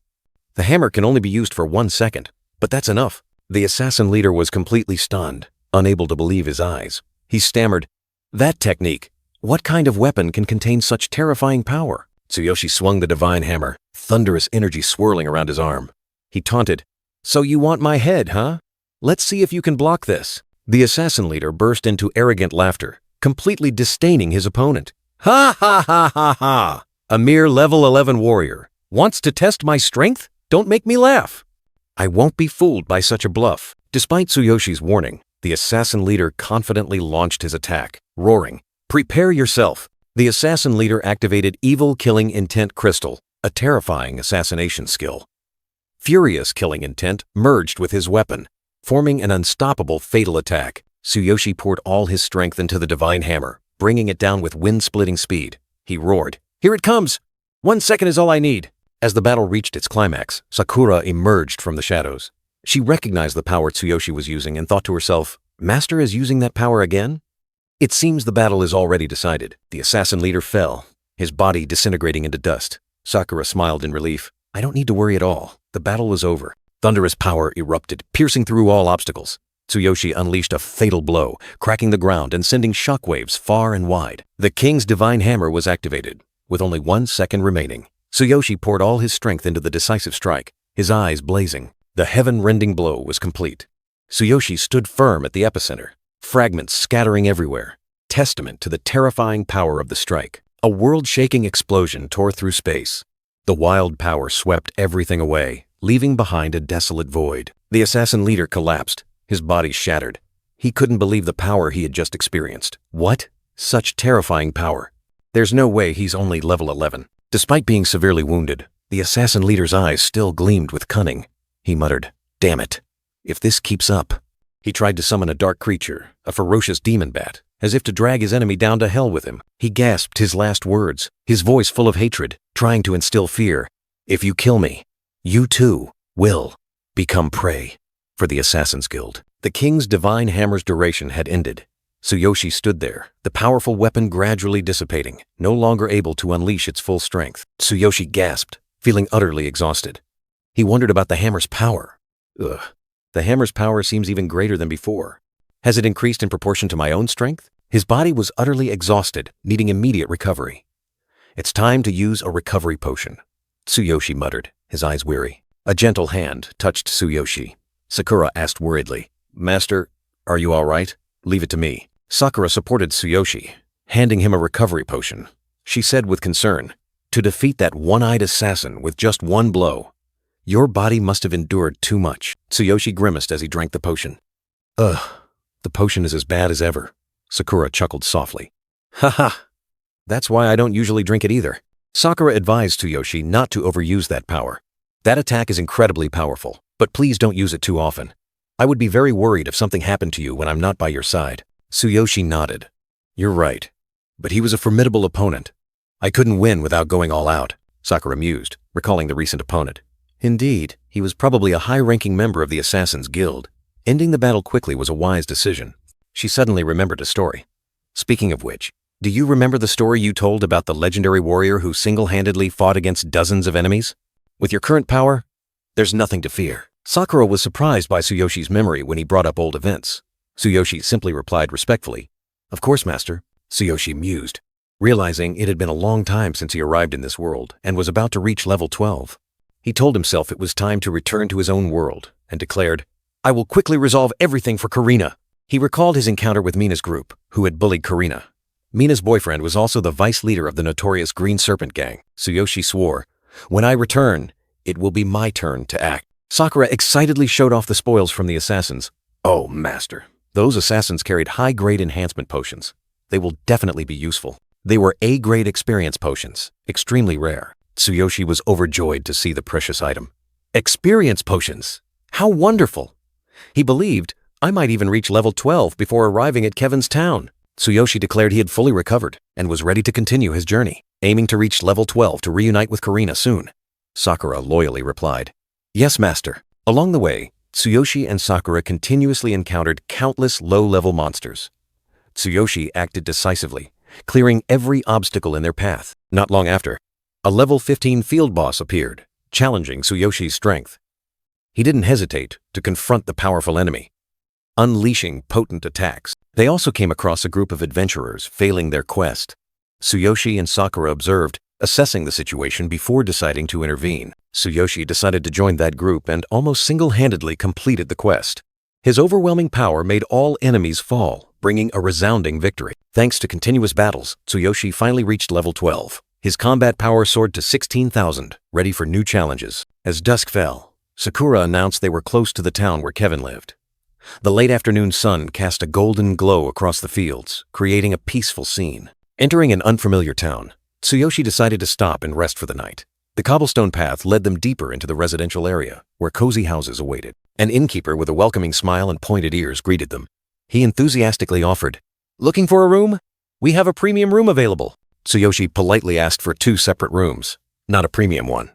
The hammer can only be used for 1 second, but that's enough. The assassin leader was completely stunned, unable to believe his eyes. He stammered, "That technique? What kind of weapon can contain such terrifying power?" Tsuyoshi swung the divine hammer, thunderous energy swirling around his arm. He taunted, "So you want my head, huh? Let's see if you can block this." The assassin leader burst into arrogant laughter, completely disdaining his opponent. "Ha ha ha ha ha! A mere level 11 warrior wants to test my strength? Don't make me laugh." "I won't be fooled by such a bluff." Despite Tsuyoshi's warning, the assassin leader confidently launched his attack, roaring, "Prepare yourself." The assassin leader activated Evil Killing Intent Crystal, a terrifying assassination skill. Furious Killing Intent merged with his weapon, forming an unstoppable fatal attack. Tsuyoshi poured all his strength into the divine hammer, bringing it down with wind-splitting speed. He roared, "Here it comes! 1 second is all I need." As the battle reached its climax, Sakura emerged from the shadows. She recognized the power Tsuyoshi was using and thought to herself, "Master is using that power again?" It seems the battle is already decided. The assassin leader fell, his body disintegrating into dust. Sakura smiled in relief. "I don't need to worry at all. The battle was over." Thunderous power erupted, piercing through all obstacles. Tsuyoshi unleashed a fatal blow, cracking the ground and sending shockwaves far and wide. The king's divine hammer was activated, with only 1 second remaining. Tsuyoshi poured all his strength into the decisive strike, his eyes blazing. The heaven-rending blow was complete. Tsuyoshi stood firm at the epicenter, fragments scattering everywhere, testament to the terrifying power of the strike. A world-shaking explosion tore through space. The wild power swept everything away, leaving behind a desolate void. The assassin leader collapsed, his body shattered. He couldn't believe the power he had just experienced. What? Such terrifying power. There's no way he's only level 11. Despite being severely wounded, the assassin leader's eyes still gleamed with cunning. He muttered, "Damn it. If this keeps up." He tried to summon a dark creature, a ferocious demon bat, as if to drag his enemy down to hell with him. He gasped his last words, his voice full of hatred, trying to instill fear. "If you kill me, you too will become prey for the Assassin's Guild." The king's divine hammer's duration had ended. Tsuyoshi stood there, the powerful weapon gradually dissipating, no longer able to unleash its full strength. Tsuyoshi gasped, feeling utterly exhausted. He wondered about the hammer's power. Ugh, the hammer's power seems even greater than before. Has it increased in proportion to my own strength? His body was utterly exhausted, needing immediate recovery. "It's time to use a recovery potion," Tsuyoshi muttered, his eyes weary. A gentle hand touched Tsuyoshi. Sakura asked worriedly, "Master, are you all right? Leave it to me." Sakura supported Tsuyoshi, handing him a recovery potion. She said with concern, "To defeat that one-eyed assassin with just 1 blow, your body must have endured too much." Tsuyoshi grimaced as he drank the potion. "Ugh, the potion is as bad as ever." Sakura chuckled softly. "Ha ha, that's why I don't usually drink it either." Sakura advised Tsuyoshi not to overuse that power. "That attack is incredibly powerful, but please don't use it too often. I would be very worried if something happened to you when I'm not by your side." Tsuyoshi nodded. "You're right, but he was a formidable opponent. I couldn't win without going all out." Sakura mused, recalling the recent opponent. Indeed, he was probably a high-ranking member of the Assassin's Guild. Ending the battle quickly was a wise decision. She suddenly remembered a story. Speaking of which, do you remember the story you told about the legendary warrior who single-handedly fought against dozens of enemies? With your current power, there's nothing to fear. Sakura was surprised by Tsuyoshi's memory when he brought up old events. Tsuyoshi simply replied respectfully, "Of course, master." Tsuyoshi mused, realizing it had been a long time since he arrived in this world and was about to reach level 12. He told himself it was time to return to his own world and declared, "I will quickly resolve everything for Karina." He recalled his encounter with Mina's group, who had bullied Karina. Mina's boyfriend was also the vice leader of the notorious Green Serpent Gang. Tsuyoshi swore, "When I return, it will be my turn to act." Sakura excitedly showed off the spoils from the assassins. "Oh, master, those assassins carried high-grade enhancement potions. They will definitely be useful." They were A-grade experience potions, extremely rare. Tsuyoshi was overjoyed to see the precious item. Experience potions! How wonderful! He believed, "I might even reach level 12 before arriving at Kevin's town." Tsuyoshi declared he had fully recovered and was ready to continue his journey, aiming to reach level 12 to reunite with Karina soon. Sakura loyally replied, "Yes, master." Along the way, Tsuyoshi and Sakura continuously encountered countless low-level monsters. Tsuyoshi acted decisively, clearing every obstacle in their path. Not long after, a level 15 field boss appeared, challenging Tsuyoshi's strength. He didn't hesitate to confront the powerful enemy, unleashing potent attacks. They also came across a group of adventurers failing their quest. Tsuyoshi and Sakura observed, assessing the situation before deciding to intervene. Tsuyoshi decided to join that group and almost single-handedly completed the quest. His overwhelming power made all enemies fall, bringing a resounding victory. Thanks to continuous battles, Tsuyoshi finally reached level 12. His combat power soared to 16,000, ready for new challenges. As dusk fell, Sakura announced they were close to the town where Kevin lived. The late afternoon sun cast a golden glow across the fields, creating a peaceful scene. Entering an unfamiliar town, Tsuyoshi decided to stop and rest for the night. The cobblestone path led them deeper into the residential area, where cozy houses awaited. An innkeeper with a welcoming smile and pointed ears greeted them. He enthusiastically offered, "Looking for a room? We have a premium room available." Tsuyoshi politely asked for 2 separate rooms, not a premium one.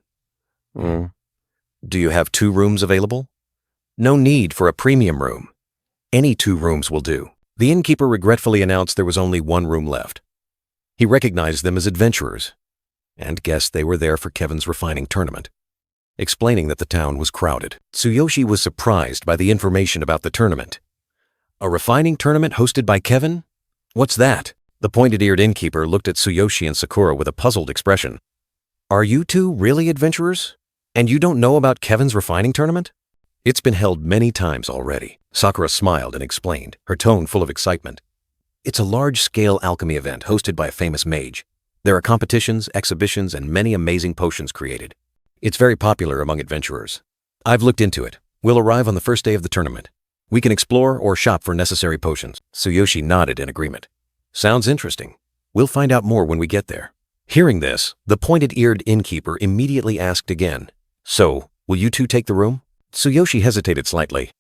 "Do you have 2 rooms available?" "No need for a premium room. Any 2 rooms will do." The innkeeper regretfully announced there was only 1 room left. He recognized them as adventurers and guessed they were there for Kevin's refining tournament, explaining that the town was crowded. Tsuyoshi was surprised by the information about the tournament. A refining tournament hosted by Kevin? What's that? The pointed-eared innkeeper looked at Tsuyoshi and Sakura with a puzzled expression. "Are you 2 really adventurers? And you don't know about Kevin's refining tournament?" "It's been held many times already." Sakura smiled and explained, her tone full of excitement. "It's a large-scale alchemy event hosted by a famous mage. There are competitions, exhibitions, and many amazing potions created. It's very popular among adventurers. I've looked into it. We'll arrive on the first day of the tournament. We can explore or shop for necessary potions." Tsuyoshi nodded in agreement. "Sounds interesting. We'll find out more when we get there." Hearing this, the pointed-eared innkeeper immediately asked again, "So, will you 2 take the room?" Tsuyoshi hesitated slightly.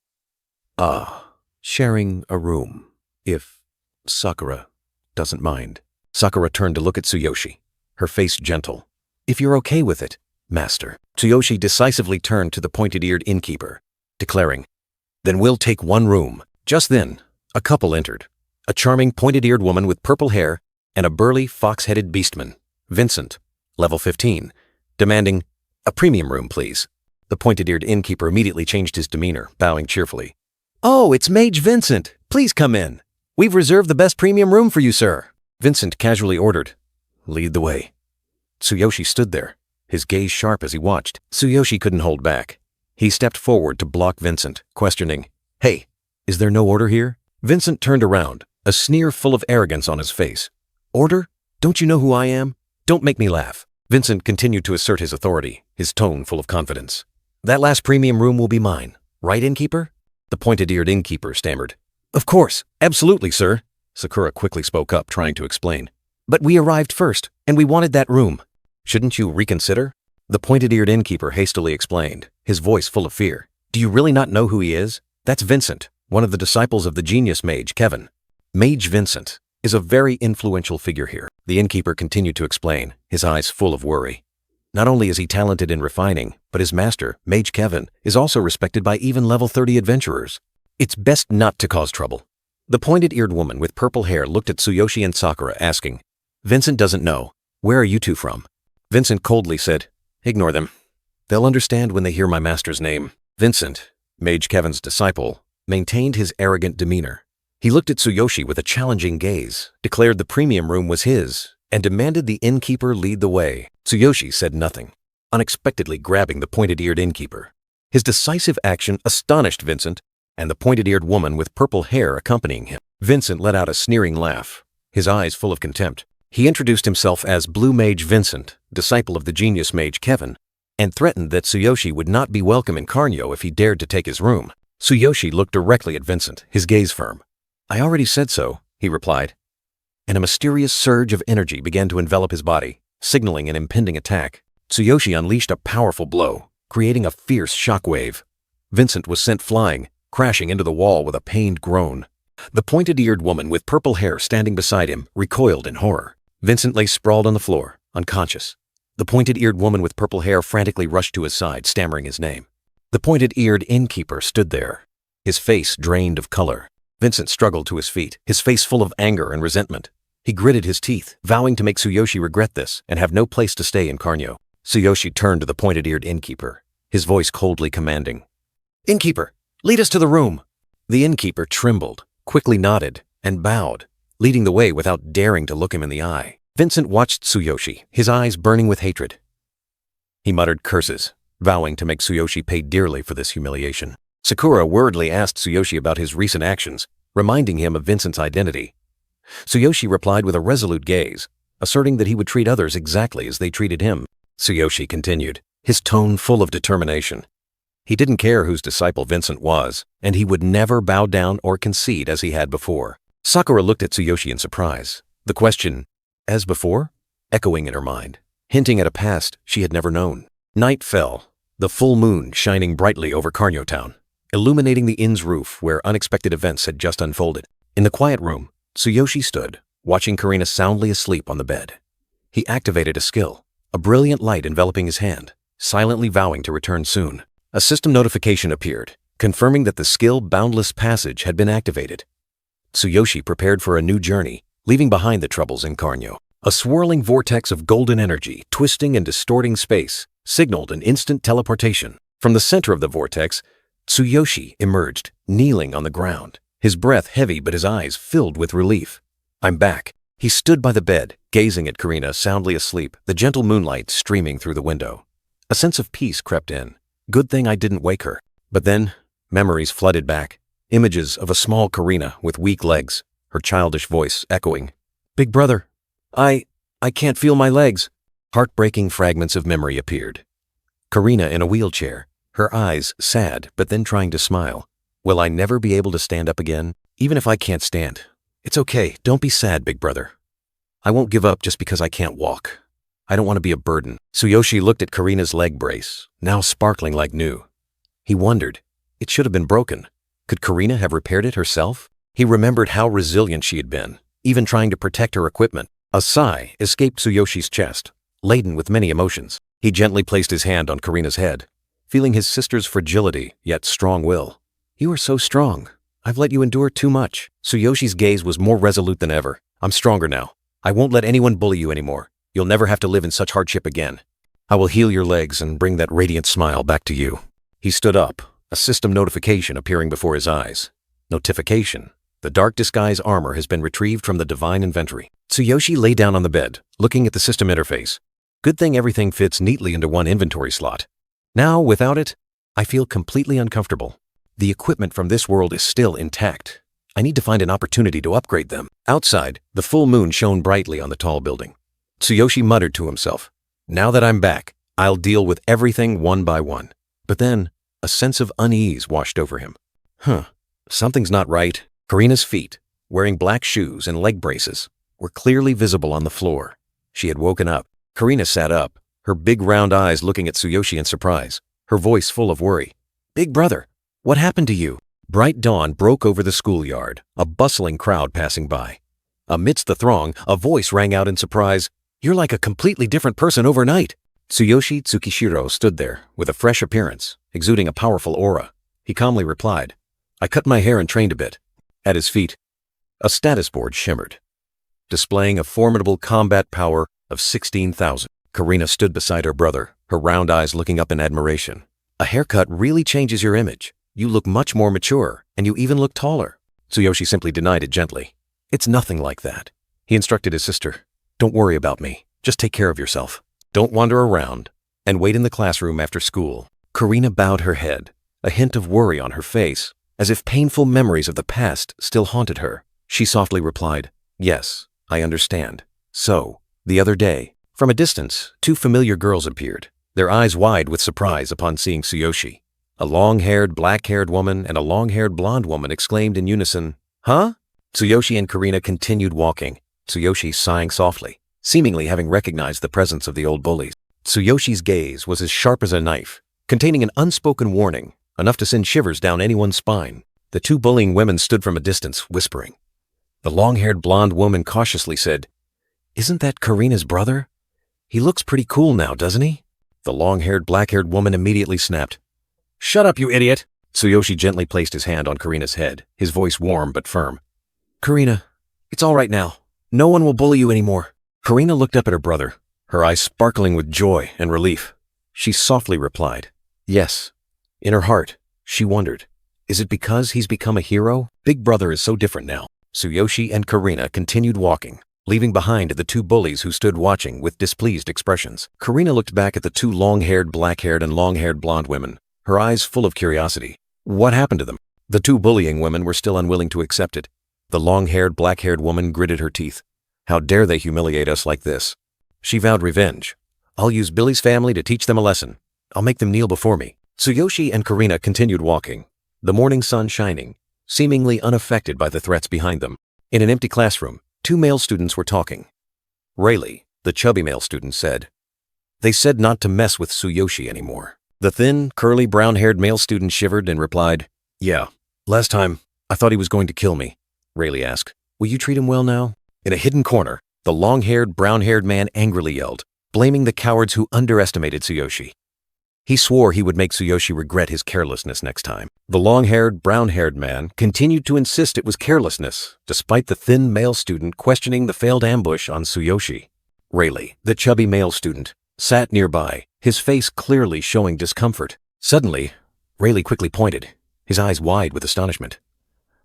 Sharing a room, if Sakura doesn't mind." Sakura turned to look at Tsuyoshi, her face gentle. "If you're okay with it, master." Tsuyoshi decisively turned to the pointed-eared innkeeper, declaring, "Then we'll take 1 room." Just then, a couple entered. A charming pointed-eared woman with purple hair and a burly fox-headed beastman, Vincent, level 15, demanding, "A premium room, please." The pointed-eared innkeeper immediately changed his demeanor, bowing cheerfully. "Oh, it's Mage Vincent. Please come in. We've reserved the best premium room for you, sir." Vincent casually ordered, "Lead the way." Tsuyoshi stood there, his gaze sharp as he watched. Tsuyoshi couldn't hold back. He stepped forward to block Vincent, questioning, "Hey, is there no order here?" Vincent turned around, a sneer full of arrogance on his face. "Order? Don't you know who I am? Don't make me laugh." Vincent continued to assert his authority, his tone full of confidence. "That last premium room will be mine, right, innkeeper?" The pointed-eared innkeeper stammered. "Of course, absolutely, sir." Sakura quickly spoke up, trying to explain. "But we arrived first, and we wanted that room. Shouldn't you reconsider?" The pointed-eared innkeeper hastily explained, his voice full of fear. "Do you really not know who he is? That's Vincent, one of the disciples of the genius mage, Kevin. Mage Vincent is a very influential figure here." The innkeeper continued to explain, his eyes full of worry. "Not only is he talented in refining, but his master, Mage Kevin, is also respected by even level 30 adventurers. It's best not to cause trouble. The pointed-eared woman with purple hair looked at Tsuyoshi and Sakura, asking, Vincent doesn't know. Where are you two from? Vincent coldly said, Ignore them. They'll understand when they hear my master's name. Vincent, Mage Kevin's disciple, maintained his arrogant demeanor. He looked at Tsuyoshi with a challenging gaze, declared the premium room was his, and demanded the innkeeper lead the way. Tsuyoshi said nothing, unexpectedly grabbing the pointed-eared innkeeper. His decisive action astonished Vincent and the pointed-eared woman with purple hair accompanying him. Vincent let out a sneering laugh, his eyes full of contempt. He introduced himself as Blue Mage Vincent, disciple of the genius mage Kevin, and threatened that Tsuyoshi would not be welcome in Karnyo if he dared to take his room. Tsuyoshi looked directly at Vincent, his gaze firm. I already said so, he replied, and a mysterious surge of energy began to envelop his body, signaling an impending attack. Tsuyoshi unleashed a powerful blow, creating a fierce shockwave. Vincent was sent flying, crashing into the wall with a pained groan. The pointed-eared woman with purple hair standing beside him recoiled in horror. Vincent lay sprawled on the floor, unconscious. The pointed-eared woman with purple hair frantically rushed to his side, stammering his name. The pointed-eared innkeeper stood there, his face drained of color. Vincent struggled to his feet, his face full of anger and resentment. He gritted his teeth, vowing to make Tsuyoshi regret this and have no place to stay in Karnyo. Tsuyoshi turned to the pointed-eared innkeeper, his voice coldly commanding. Innkeeper, lead us to the room. The innkeeper trembled, quickly nodded, and bowed, leading the way without daring to look him in the eye. Vincent watched Tsuyoshi, his eyes burning with hatred. He muttered curses, vowing to make Tsuyoshi pay dearly for this humiliation. Sakura worriedly asked Tsuyoshi about his recent actions, reminding him of Vincent's identity. Tsuyoshi replied with a resolute gaze, asserting that he would treat others exactly as they treated him. Tsuyoshi continued, his tone full of determination. He didn't care whose disciple Vincent was, and he would never bow down or concede as he had before. Sakura looked at Tsuyoshi in surprise, the question, as before, echoing in her mind, hinting at a past she had never known. Night fell, the full moon shining brightly over Karnyo town, illuminating the inn's roof where unexpected events had just unfolded. In the quiet room, Tsuyoshi stood, watching Karina soundly asleep on the bed. He activated a skill, a brilliant light enveloping his hand, silently vowing to return soon. A system notification appeared, confirming that the skill Boundless Passage had been activated. Tsuyoshi prepared for a new journey, leaving behind the troubles in Karnyo. A swirling vortex of golden energy, twisting and distorting space, signaled an instant teleportation. From the center of the vortex, Tsuyoshi emerged, kneeling on the ground, his breath heavy but his eyes filled with relief. I'm back. He stood by the bed, gazing at Karina soundly asleep, the gentle moonlight streaming through the window. A sense of peace crept in. Good thing I didn't wake her. But then, memories flooded back. Images of a small Karina with weak legs, her childish voice echoing. Big brother, I can't feel my legs. Heartbreaking fragments of memory appeared. Karina in a wheelchair, her eyes sad but then trying to smile. Will I never be able to stand up again? Even if I can't stand. It's okay, don't be sad, big brother. I won't give up just because I can't walk. I don't want to be a burden. Tsuyoshi looked at Karina's leg brace, now sparkling like new. He wondered, it should have been broken. Could Karina have repaired it herself? He remembered how resilient she had been, even trying to protect her equipment. A sigh escaped Tsuyoshi's chest, laden with many emotions. He gently placed his hand on Karina's head, feeling his sister's fragility yet strong will. You are so strong. I've let you endure too much. Tsuyoshi's gaze was more resolute than ever. I'm stronger now. I won't let anyone bully you anymore. You'll never have to live in such hardship again. I will heal your legs and bring that radiant smile back to you. He stood up, a system notification appearing before his eyes. Notification. The dark disguise armor has been retrieved from the divine inventory. Tsuyoshi lay down on the bed, looking at the system interface. Good thing everything fits neatly into one inventory slot. Now, without it, I feel completely uncomfortable. The equipment from this world is still intact. I need to find an opportunity to upgrade them. Outside, the full moon shone brightly on the tall building. Tsuyoshi muttered to himself, now that I'm back, I'll deal with everything one by one. But then, a sense of unease washed over him. Something's not right. Karina's feet, wearing black shoes and leg braces, were clearly visible on the floor. She had woken up. Karina sat up, her big round eyes looking at Tsuyoshi in surprise, her voice full of worry. Big brother, what happened to you? Bright dawn broke over the schoolyard, a bustling crowd passing by. Amidst the throng, a voice rang out in surprise. You're like a completely different person overnight. Tsuyoshi Tsukishiro stood there, with a fresh appearance, exuding a powerful aura. He calmly replied, I cut my hair and trained a bit. At his feet, a status board shimmered, displaying a formidable combat power of 16,000. Karina stood beside her brother, her round eyes looking up in admiration. A haircut really changes your image. You look much more mature, and you even look taller. Tsuyoshi simply denied it gently. It's nothing like that. He instructed his sister. Don't worry about me. Just take care of yourself. Don't wander around, and wait in the classroom after school. Karina bowed her head, a hint of worry on her face, as if painful memories of the past still haunted her. She softly replied, Yes, I understand. So, the other day, from a distance, two familiar girls appeared, their eyes wide with surprise upon seeing Tsuyoshi. A long-haired, black-haired woman and a long-haired blonde woman exclaimed in unison, Huh? Tsuyoshi and Karina continued walking, Tsuyoshi sighing softly, seemingly having recognized the presence of the old bullies. Tsuyoshi's gaze was as sharp as a knife, containing an unspoken warning, enough to send shivers down anyone's spine. The two bullying women stood from a distance, whispering. The long-haired blonde woman cautiously said, Isn't that Karina's brother? He looks pretty cool now, doesn't he? The long-haired, black-haired woman immediately snapped. Shut up, you idiot! Tsuyoshi gently placed his hand on Karina's head, his voice warm but firm. Karina, it's all right now. No one will bully you anymore. Karina looked up at her brother, her eyes sparkling with joy and relief. She softly replied, Yes. In her heart, she wondered, is it because he's become a hero? Big brother is so different now. Tsuyoshi and Karina continued walking, leaving behind the two bullies who stood watching with displeased expressions. Karina looked back at the two long-haired, black-haired, and long-haired blonde women, her eyes full of curiosity. What happened to them? The two bullying women were still unwilling to accept it. The long-haired, black-haired woman gritted her teeth. How dare they humiliate us like this? She vowed revenge. I'll use Billy's family to teach them a lesson. I'll make them kneel before me. Tsuyoshi and Karina continued walking, the morning sun shining, seemingly unaffected by the threats behind them. In an empty classroom, two male students were talking. Rayleigh, the chubby male student, said, They said not to mess with Tsuyoshi anymore. The thin, curly, brown-haired male student shivered and replied, Yeah, last time, I thought he was going to kill me. Rayleigh asked, Will you treat him well now? In a hidden corner, the long-haired, brown-haired man angrily yelled, blaming the cowards who underestimated Tsuyoshi. He swore he would make Tsuyoshi regret his carelessness next time. The long-haired, brown-haired man continued to insist it was carelessness, despite the thin male student questioning the failed ambush on Tsuyoshi. Rayleigh, the chubby male student, sat nearby, his face clearly showing discomfort. Suddenly, Rayleigh quickly pointed, his eyes wide with astonishment.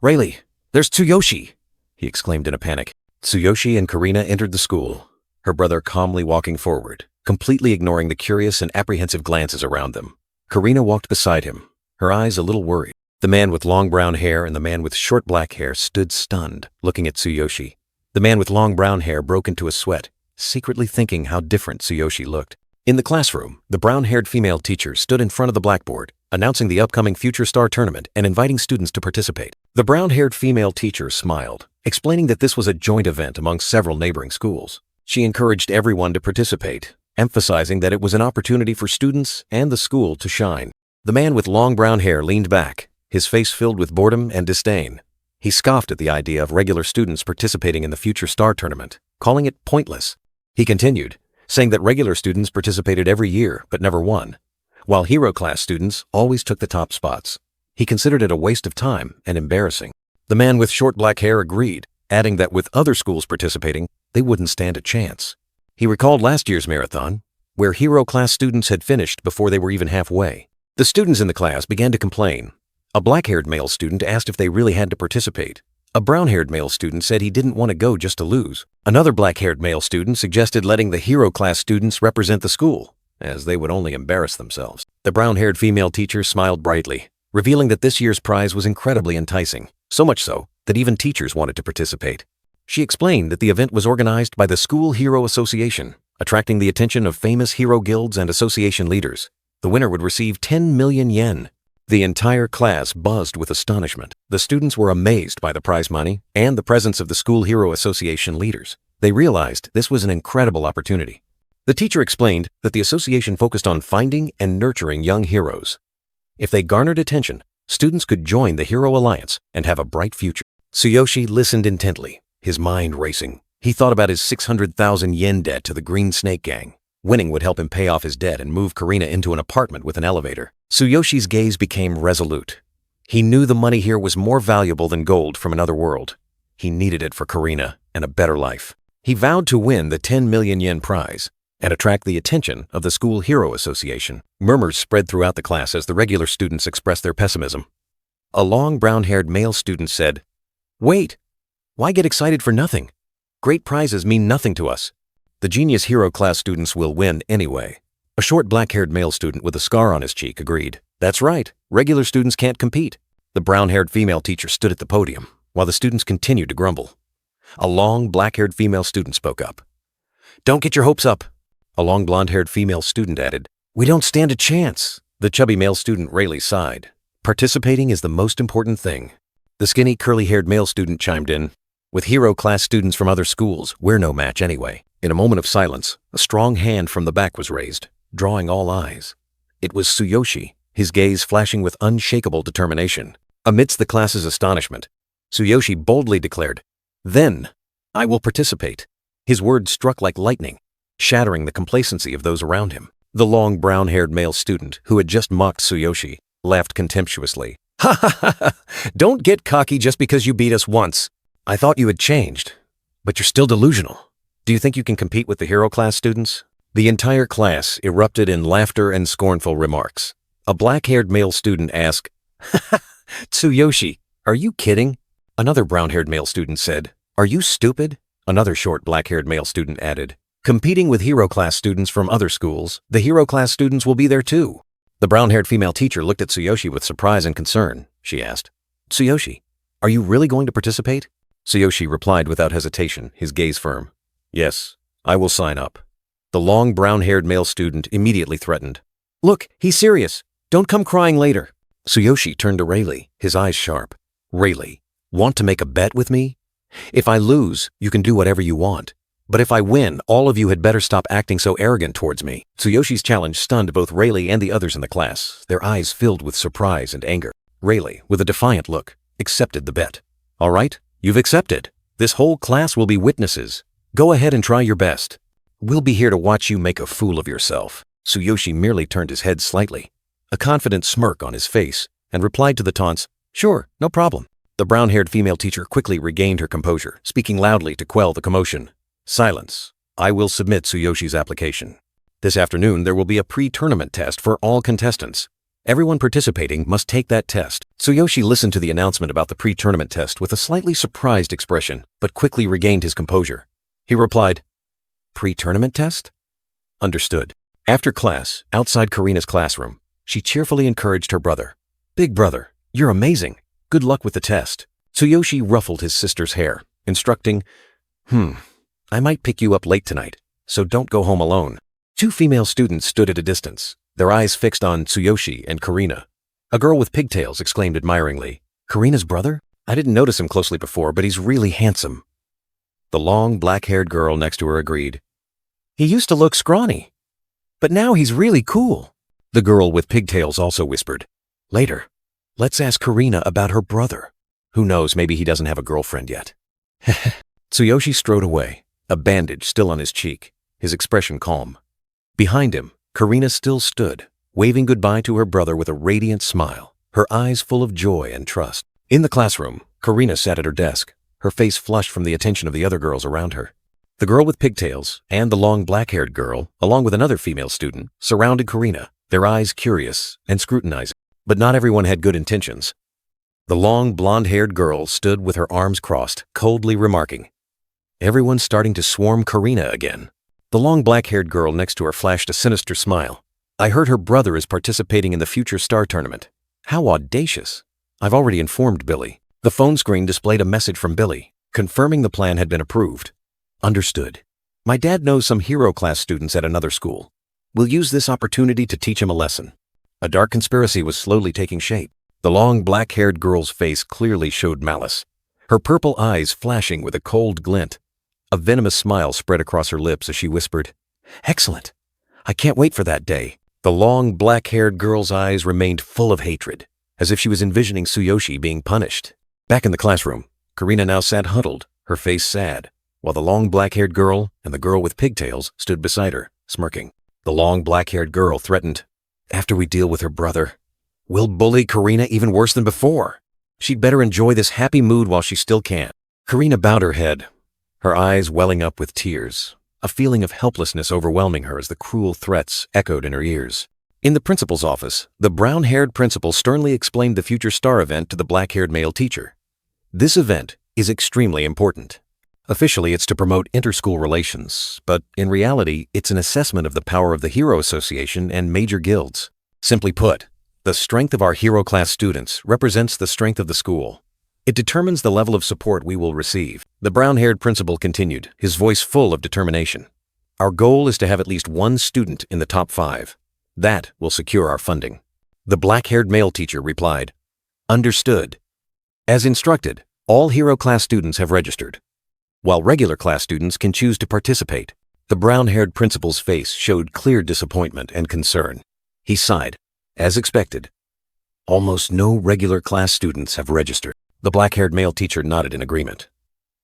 Rayleigh, there's Tsuyoshi! He exclaimed in a panic. Tsuyoshi and Karina entered the school, her brother calmly walking forward, completely ignoring the curious and apprehensive glances around them. Karina walked beside him, her eyes a little worried. The man with long brown hair and the man with short black hair stood stunned, looking at Tsuyoshi. The man with long brown hair broke into a sweat, secretly thinking how different Tsuyoshi looked. In the classroom, the brown-haired female teacher stood in front of the blackboard, announcing the upcoming Future Star Tournament and inviting students to participate. The brown-haired female teacher smiled, explaining that this was a joint event among several neighboring schools. She encouraged everyone to participate, emphasizing that it was an opportunity for students and the school to shine. The man with long brown hair leaned back, his face filled with boredom and disdain. He scoffed at the idea of regular students participating in the Future Star Tournament, calling it pointless. He continued, saying that regular students participated every year but never won, while hero class students always took the top spots. He considered it a waste of time and embarrassing. The man with short black hair agreed, adding that with other schools participating, they wouldn't stand a chance. He recalled last year's marathon, where hero class students had finished before they were even halfway. The students in the class began to complain. A black-haired male student asked if they really had to participate. A brown-haired male student said he didn't want to go just to lose. Another black-haired male student suggested letting the hero class students represent the school, as they would only embarrass themselves. The brown-haired female teacher smiled brightly, revealing that this year's prize was incredibly enticing, so much so that even teachers wanted to participate. She explained that the event was organized by the School Hero Association, attracting the attention of famous hero guilds and association leaders. The winner would receive 10 million yen. The entire class buzzed with astonishment. The students were amazed by the prize money and the presence of the School Hero Association leaders. They realized this was an incredible opportunity. The teacher explained that the association focused on finding and nurturing young heroes. If they garnered attention, students could join the Hero Alliance and have a bright future. Tsuyoshi listened intently, his mind racing. He thought about his 600,000 yen debt to the Green Snake Gang. Winning would help him pay off his debt and move Karina into an apartment with an elevator. Tsuyoshi's gaze became resolute. He knew the money here was more valuable than gold from another world. He needed it for Karina and a better life. He vowed to win the 10 million yen prize and attract the attention of the School Hero Association. Murmurs spread throughout the class as the regular students expressed their pessimism. A long brown-haired male student said, "Wait! Why get excited for nothing? Great prizes mean nothing to us. The Genius Hero class students will win anyway." A short black-haired male student with a scar on his cheek agreed. "That's right. Regular students can't compete." The brown-haired female teacher stood at the podium while the students continued to grumble. A long black-haired female student spoke up. "Don't get your hopes up." A long blonde-haired female student added, "We don't stand a chance." The chubby male student Rayleigh sighed. "Participating is the most important thing." The skinny curly-haired male student chimed in, "With hero class students from other schools, we're no match anyway." In a moment of silence, a strong hand from the back was raised, drawing all eyes. It was Tsuyoshi, his gaze flashing with unshakable determination. Amidst the class's astonishment, Tsuyoshi boldly declared, "Then, I will participate." His words struck like lightning, shattering the complacency of those around him. The long brown-haired male student, who had just mocked Tsuyoshi, laughed contemptuously. "Ha ha ha ha! Don't get cocky just because you beat us once. I thought you had changed, but you're still delusional. Do you think you can compete with the hero class students?" The entire class erupted in laughter and scornful remarks. A black-haired male student asked, "Tsuyoshi, are you kidding?" Another brown-haired male student said, "Are you stupid?" Another short black-haired male student added, "Competing with hero class students from other schools, the hero class students will be there too." The brown-haired female teacher looked at Tsuyoshi with surprise and concern. She asked, "Tsuyoshi, are you really going to participate?" Tsuyoshi replied without hesitation, his gaze firm. "Yes, I will sign up." The long brown-haired male student immediately threatened, "Look, he's serious. Don't come crying later." Tsuyoshi turned to Rayleigh, his eyes sharp. "Rayleigh, want to make a bet with me? If I lose, you can do whatever you want. But if I win, all of you had better stop acting so arrogant towards me." Tsuyoshi's challenge stunned both Rayleigh and the others in the class, their eyes filled with surprise and anger. Rayleigh, with a defiant look, accepted the bet. "All right, you've accepted. This whole class will be witnesses. Go ahead and try your best. We'll be here to watch you make a fool of yourself." Tsuyoshi merely turned his head slightly, a confident smirk on his face, and replied to the taunts, "Sure, no problem." The brown-haired female teacher quickly regained her composure, speaking loudly to quell the commotion. "Silence. I will submit Tsuyoshi's application. This afternoon there will be a pre-tournament test for all contestants. Everyone participating must take that test." Tsuyoshi listened to the announcement about the pre-tournament test with a slightly surprised expression, but quickly regained his composure. He replied, "Pre-tournament test? Understood." After class, outside Karina's classroom, she cheerfully encouraged her brother. "Big brother, you're amazing. Good luck with the test." Tsuyoshi ruffled his sister's hair, instructing, I might pick you up late tonight, so don't go home alone." Two female students stood at a distance, their eyes fixed on Tsuyoshi and Karina. A girl with pigtails exclaimed admiringly, "Karina's brother? I didn't notice him closely before, but he's really handsome." The long, black-haired girl next to her agreed, "He used to look scrawny, but now he's really cool." The girl with pigtails also whispered, "Later, let's ask Karina about her brother. Who knows, maybe he doesn't have a girlfriend yet." Tsuyoshi strode away, a bandage still on his cheek, his expression calm. Behind him, Karina still stood, waving goodbye to her brother with a radiant smile, her eyes full of joy and trust. In the classroom, Karina sat at her desk, her face flushed from the attention of the other girls around her. The girl with pigtails and the long black-haired girl, along with another female student, surrounded Karina, their eyes curious and scrutinizing. But not everyone had good intentions. The long blonde-haired girl stood with her arms crossed, coldly remarking, "Everyone's starting to swarm Karina again." The long black-haired girl next to her flashed a sinister smile. "I heard her brother is participating in the Future Star Tournament. How audacious. I've already informed Billy." The phone screen displayed a message from Billy, confirming the plan had been approved. "Understood. My dad knows some hero class students at another school. We'll use this opportunity to teach him a lesson." A dark conspiracy was slowly taking shape. The long black-haired girl's face clearly showed malice, her purple eyes flashing with a cold glint. A venomous smile spread across her lips as she whispered, "Excellent. I can't wait for that day." The long black-haired girl's eyes remained full of hatred, as if she was envisioning Tsuyoshi being punished. Back in the classroom, Karina now sat huddled, her face sad, while the long black-haired girl and the girl with pigtails stood beside her, smirking. The long black-haired girl threatened, "After we deal with her brother, Will bully Karina even worse than before. She'd better enjoy this happy mood while she still can. Karina bowed her head, her eyes welling up with tears, a feeling of helplessness overwhelming her as the cruel threats echoed in her ears. In the principal's office, the brown-haired principal sternly explained the future star event to the black-haired male teacher. This event is extremely important. Officially, it's to promote inter-school relations, but in reality, it's an assessment of the power of the Hero Association and major guilds. Simply put, the strength of our hero class students represents the strength of the school. It determines the level of support we will receive. The brown-haired principal continued, his voice full of determination. Our goal is to have at least one student in the top 5. That will secure our funding. The black-haired male teacher replied, Understood. As instructed, all hero class students have registered, while regular class students can choose to participate. The brown-haired principal's face showed clear disappointment and concern. He sighed. As expected, almost no regular class students have registered. The black-haired male teacher nodded in agreement.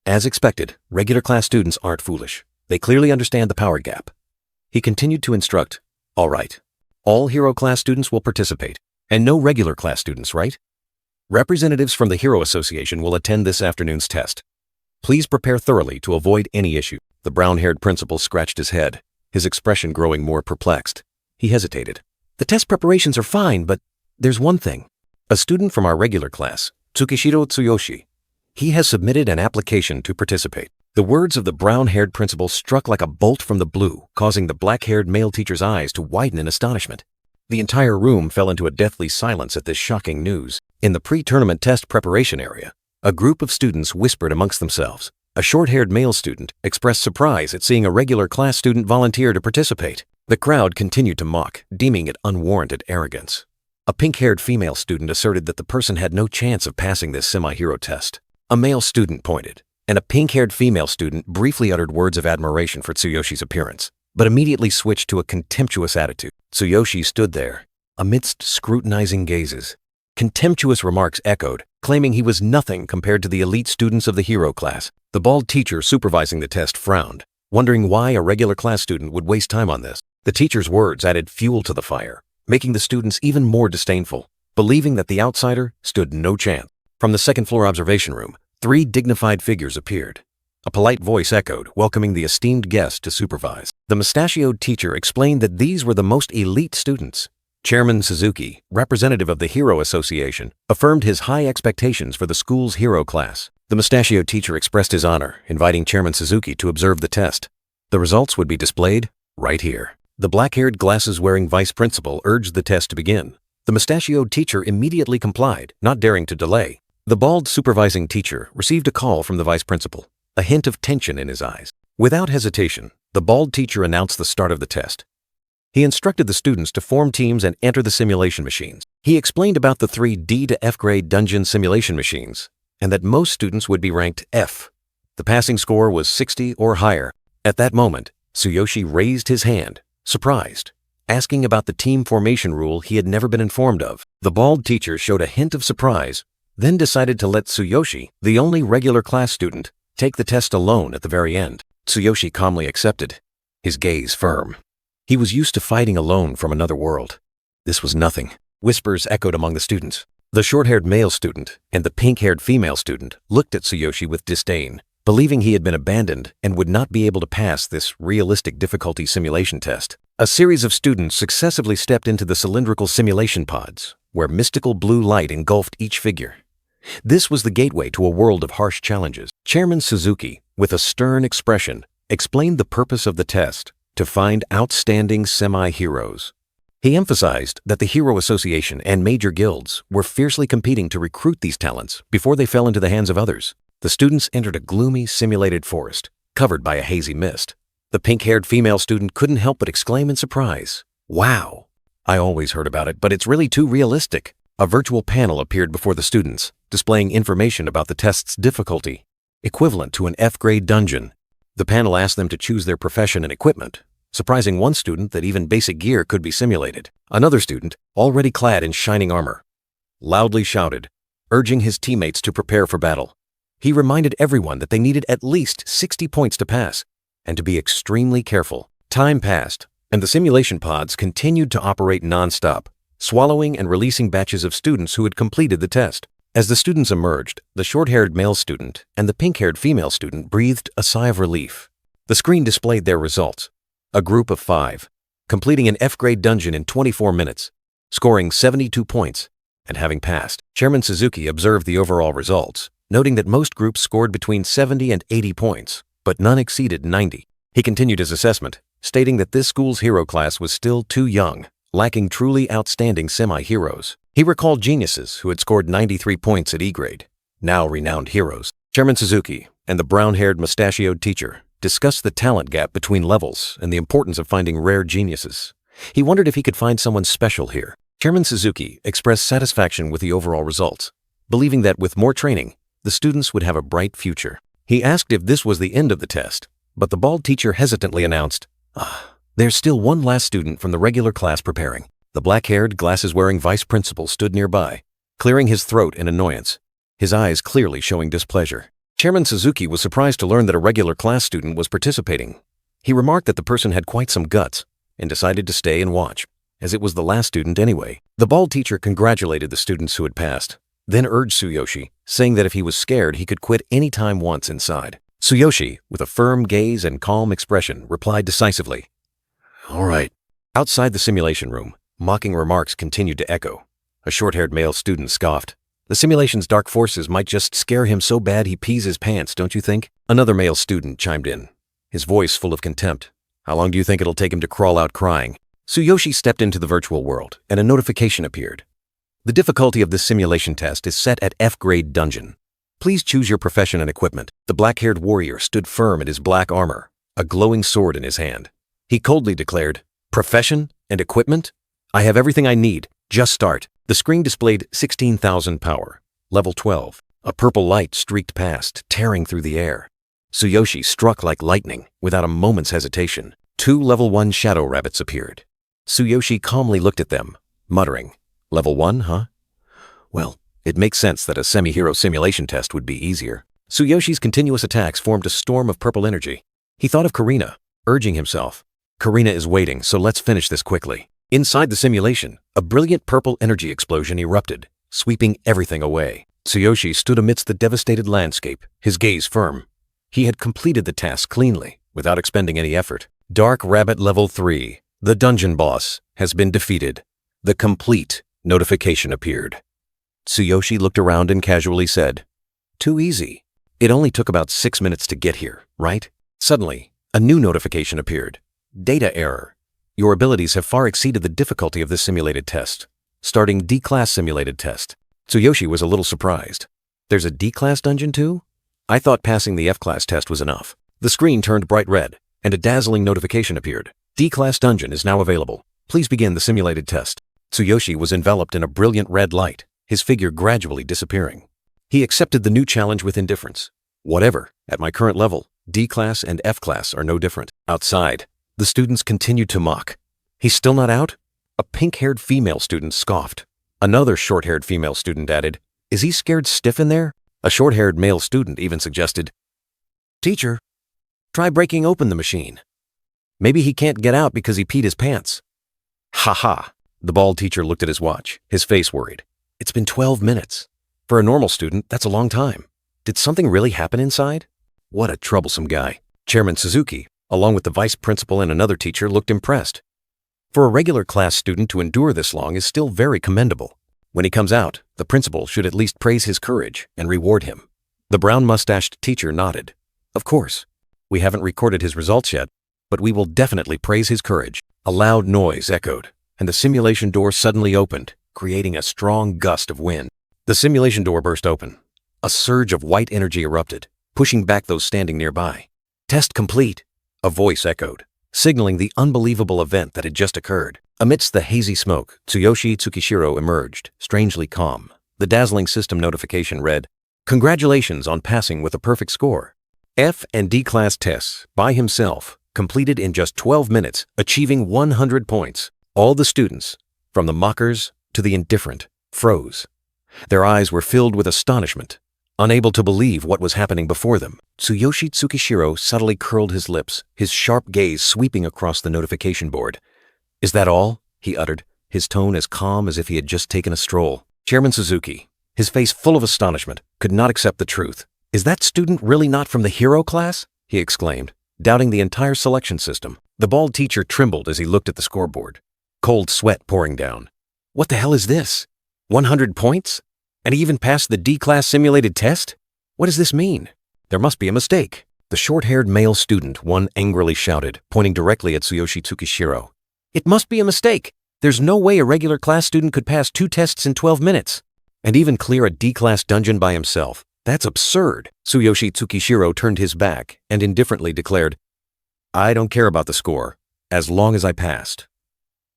As expected, regular class students aren't foolish. They clearly understand the power gap. He continued to instruct, All right, all hero class students will participate, and no regular class students, right? Representatives from the Hero Association will attend this afternoon's test. Please prepare thoroughly to avoid any issue. The brown-haired principal scratched his head, his expression growing more perplexed. He hesitated. The test preparations are fine, but there's one thing. A student from our regular class, Tsukishiro Tsuyoshi, he has submitted an application to participate. The words of the brown-haired principal struck like a bolt from the blue, causing the black-haired male teacher's eyes to widen in astonishment. The entire room fell into a deathly silence at this shocking news. In the pre-tournament test preparation area, a group of students whispered amongst themselves. A short-haired male student expressed surprise at seeing a regular class student volunteer to participate. The crowd continued to mock, deeming it unwarranted arrogance. A pink-haired female student asserted that the person had no chance of passing this semi-hero test. A male student pointed, and a pink-haired female student briefly uttered words of admiration for Tsuyoshi's appearance, but immediately switched to a contemptuous attitude. Tsuyoshi stood there, amidst scrutinizing gazes. Contemptuous remarks echoed, claiming he was nothing compared to the elite students of the hero class. The bald teacher supervising the test frowned, wondering why a regular class student would waste time on this. The teacher's words added fuel to the fire, making the students even more disdainful, believing that the outsider stood no chance. From the second-floor observation room, 3 dignified figures appeared. A polite voice echoed, welcoming the esteemed guest to supervise. The mustachioed teacher explained that these were the most elite students. Chairman Suzuki, representative of the Hero Association, affirmed his high expectations for the school's hero class. The mustachioed teacher expressed his honor, inviting Chairman Suzuki to observe the test. The results would be displayed right here. The black-haired glasses-wearing vice principal urged the test to begin. The mustachioed teacher immediately complied, not daring to delay. The bald supervising teacher received a call from the vice principal, a hint of tension in his eyes. Without hesitation, the bald teacher announced the start of the test. He instructed the students to form teams and enter the simulation machines. He explained about the 3 D to F grade dungeon simulation machines, and that most students would be ranked F. The passing score was 60 or higher. At that moment, Tsuyoshi raised his hand, surprised, asking about the team formation rule he had never been informed of. The bald teacher showed a hint of surprise, then decided to let Tsuyoshi, the only regular class student, take the test alone at the very end. Tsuyoshi calmly accepted, his gaze firm. He was used to fighting alone from another world. This was nothing. Whispers echoed among the students. The short-haired male student and the pink-haired female student looked at Tsuyoshi with disdain, believing he had been abandoned and would not be able to pass this realistic difficulty simulation test. A series of students successively stepped into the cylindrical simulation pods, where mystical blue light engulfed each figure. This was the gateway to a world of harsh challenges. Chairman Suzuki, with a stern expression, explained the purpose of the test: to find outstanding semi-heroes. He emphasized that the Hero Association and major guilds were fiercely competing to recruit these talents before they fell into the hands of others. The students entered a gloomy, simulated forest, covered by a hazy mist. The pink-haired female student couldn't help but exclaim in surprise, "Wow! I always heard about it, but it's really too realistic." A virtual panel appeared before the students, displaying information about the test's difficulty, equivalent to an F-grade dungeon. The panel asked them to choose their profession and equipment, surprising one student that even basic gear could be simulated. Another student, already clad in shining armor, loudly shouted, urging his teammates to prepare for battle. He reminded everyone that they needed at least 60 points to pass, and to be extremely careful. Time passed, and the simulation pods continued to operate non-stop, swallowing and releasing batches of students who had completed the test. As the students emerged, the short-haired male student and the pink-haired female student breathed a sigh of relief. The screen displayed their results. A group of 5, completing an F-grade dungeon in 24 minutes, scoring 72 points, and having passed. Chairman Suzuki observed the overall results, noting that most groups scored between 70 and 80 points, but none exceeded 90. He continued his assessment, stating that this school's hero class was still too young, lacking truly outstanding semi-heroes. He recalled geniuses who had scored 93 points at E-grade, now renowned heroes. Chairman Suzuki and the brown-haired mustachioed teacher discussed the talent gap between levels and the importance of finding rare geniuses. He wondered if he could find someone special here. Chairman Suzuki expressed satisfaction with the overall results, believing that with more training, the students would have a bright future. He asked if this was the end of the test, but the bald teacher hesitantly announced, "There's still one last student from the regular class preparing." The black-haired, glasses-wearing vice principal stood nearby, clearing his throat in annoyance, his eyes clearly showing displeasure. Chairman Suzuki was surprised to learn that a regular class student was participating. He remarked that the person had quite some guts and decided to stay and watch, as it was the last student anyway. The bald teacher congratulated the students who had passed, then urged Tsuyoshi, saying that if he was scared, he could quit any time once inside. Tsuyoshi, with a firm gaze and calm expression, replied decisively, "All right." Outside the simulation room, mocking remarks continued to echo. A short-haired male student scoffed. "The simulation's dark forces might just scare him so bad he pees his pants, don't you think?" Another male student chimed in, his voice full of contempt. "How long do you think it'll take him to crawl out crying?" Tsuyoshi stepped into the virtual world, and a notification appeared. "The difficulty of this simulation test is set at F-grade dungeon. Please choose your profession and equipment." The black-haired warrior stood firm in his black armor, a glowing sword in his hand. He coldly declared, "Profession and equipment? I have everything I need. Just start." The screen displayed 16,000 power, level 12. A purple light streaked past, tearing through the air. Tsuyoshi struck like lightning, without a moment's hesitation. 2 level 1 shadow rabbits appeared. Tsuyoshi calmly looked at them, muttering, "Level 1, huh? Well, it makes sense that a semi-hero simulation test would be easier." Tsuyoshi's continuous attacks formed a storm of purple energy. He thought of Karina, urging himself, "Karina is waiting, so let's finish this quickly." Inside the simulation, a brilliant purple energy explosion erupted, sweeping everything away. Tsuyoshi stood amidst the devastated landscape, his gaze firm. He had completed the task cleanly, without expending any effort. Dark Rabbit Level 3, the dungeon boss, has been defeated. The complete notification appeared. Tsuyoshi looked around and casually said, "Too easy. It only took about 6 minutes to get here, right?" Suddenly, a new notification appeared. "Data error. Your abilities have far exceeded the difficulty of this simulated test. Starting D-class simulated test." Tsuyoshi was a little surprised. "There's a D-class dungeon too? I thought passing the F-class test was enough." The screen turned bright red, and a dazzling notification appeared. "D-class dungeon is now available. Please begin the simulated test." Tsuyoshi was enveloped in a brilliant red light, his figure gradually disappearing. He accepted the new challenge with indifference. "Whatever, at my current level, D-class and F-class are no different." Outside, the students continued to mock. "He's still not out?" A pink-haired female student scoffed. Another short-haired female student added, "Is he scared stiff in there?" A short-haired male student even suggested, "Teacher, try breaking open the machine. Maybe he can't get out because he peed his pants." "Ha ha." The bald teacher looked at his watch, his face worried. "It's been 12 minutes. For a normal student, that's a long time. Did something really happen inside?" What a troublesome guy. Chairman Suzuki, along with the vice principal and another teacher, looked impressed. For a regular class student to endure this long is still very commendable. When he comes out, the principal should at least praise his courage and reward him. The brown-mustached teacher nodded. "Of course. We haven't recorded his results yet, but we will definitely praise his courage." A loud noise echoed, and the simulation door suddenly opened, creating a strong gust of wind. The simulation door burst open. A surge of white energy erupted, pushing back those standing nearby. "Test complete," a voice echoed, signaling the unbelievable event that had just occurred. Amidst the hazy smoke, Tsuyoshi Tsukishiro emerged, strangely calm. The dazzling system notification read, "Congratulations on passing with a perfect score. F and D-class tests, by himself, completed in just 12 minutes, achieving 100 points. All the students, from the mockers to the indifferent, froze. Their eyes were filled with astonishment, unable to believe what was happening before them. Tsuyoshi Tsukishiro subtly curled his lips, his sharp gaze sweeping across the notification board. "Is that all?" he uttered, his tone as calm as if he had just taken a stroll. Chairman Suzuki, his face full of astonishment, could not accept the truth. "Is that student really not from the hero class?" he exclaimed, doubting the entire selection system. The bald teacher trembled as he looked at the scoreboard, cold sweat pouring down. What the hell is this? 100 points? And he even passed the D-class simulated test? What does this mean? There must be a mistake. The short-haired male student, one angrily shouted, pointing directly at Tsuyoshi Tsukishiro. "It must be a mistake. There's no way a regular class student could pass 2 tests in 12 minutes. And even clear a D-class dungeon by himself. That's absurd." Tsuyoshi Tsukishiro turned his back and indifferently declared, "I don't care about the score, as long as I passed.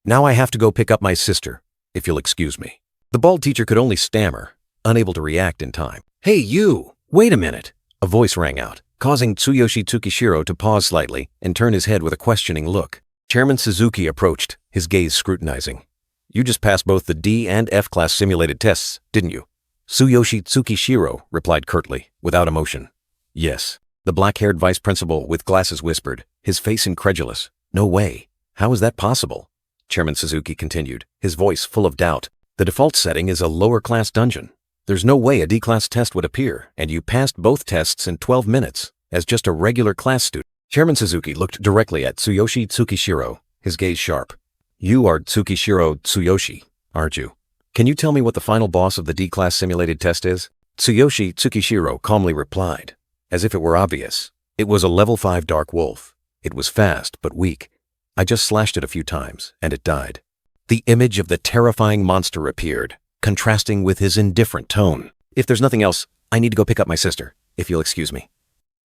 Now I have to go pick up my sister, if you'll excuse me." The bald teacher could only stammer, unable to react in time. "Hey, you! Wait a minute!" A voice rang out, causing Tsuyoshi Tsukishiro to pause slightly and turn his head with a questioning look. Chairman Suzuki approached, his gaze scrutinizing. "You just passed both the D and F class simulated tests, didn't you?" Tsuyoshi Tsukishiro replied curtly, without emotion. "Yes." The black-haired vice principal with glasses whispered, his face incredulous. "No way. How is that possible?" Chairman Suzuki continued, his voice full of doubt. "The default setting is a lower-class dungeon. There's no way a D-class test would appear, and you passed both tests in 12 minutes, as just a regular class student." Chairman Suzuki looked directly at Tsuyoshi Tsukishiro, his gaze sharp. "You are Tsukishiro Tsuyoshi, aren't you? Can you tell me what the final boss of the D-class simulated test is?" Tsuyoshi Tsukishiro calmly replied, as if it were obvious. "It was a level 5 dark wolf. It was fast, but weak. I just slashed it a few times, and it died." The image of the terrifying monster appeared, contrasting with his indifferent tone. "If there's nothing else, I need to go pick up my sister, if you'll excuse me."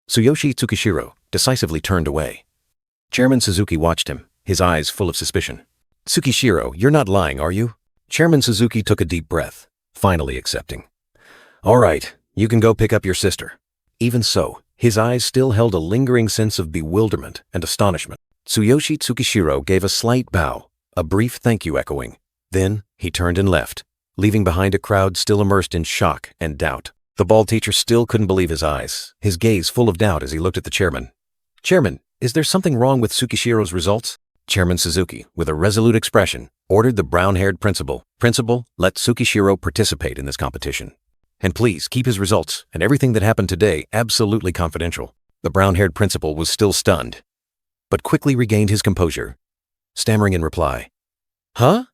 Tsuyoshi Tsukishiro decisively turned away. Chairman Suzuki watched him, his eyes full of suspicion. "Tsukishiro, you're not lying, are you?" Chairman Suzuki took a deep breath, finally accepting. "All right, you can go pick up your sister." Even so, his eyes still held a lingering sense of bewilderment and astonishment. Tsuyoshi Tsukishiro gave a slight bow, a brief thank you echoing. Then he turned and left, leaving behind a crowd still immersed in shock and doubt. The bald teacher still couldn't believe his eyes, his gaze full of doubt as he looked at the chairman. "Chairman, is there something wrong with Tsukishiro's results?" Chairman Suzuki, with a resolute expression, ordered the brown-haired principal, "Principal, let Tsukishiro participate in this competition. And please keep his results and everything that happened today absolutely confidential." The brown-haired principal was still stunned, but quickly regained his composure, stammering in reply. "Huh?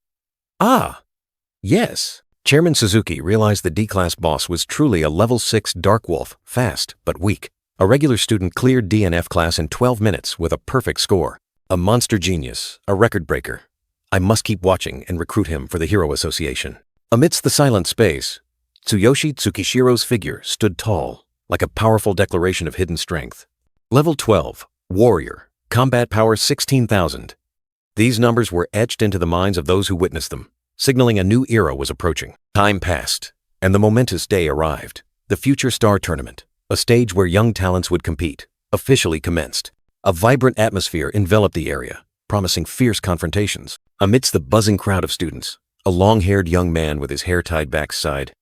Ah, yes." Chairman Suzuki realized the D-class boss was truly a level 6 dark wolf, fast but weak. A regular student cleared D and F class in 12 minutes with a perfect score. A monster genius, a record breaker. I must keep watching and recruit him for the Hero Association. Amidst the silent space, Tsuyoshi Tsukishiro's figure stood tall, like a powerful declaration of hidden strength. Level 12, Warrior, Combat Power 16,000. These numbers were etched into the minds of those who witnessed them, signaling a new era was approaching. Time passed, and the momentous day arrived. The Future Star Tournament, a stage where young talents would compete, officially commenced. A vibrant atmosphere enveloped the area, promising fierce confrontations. Amidst the buzzing crowd of students, a long-haired young man with his hair tied back sighed.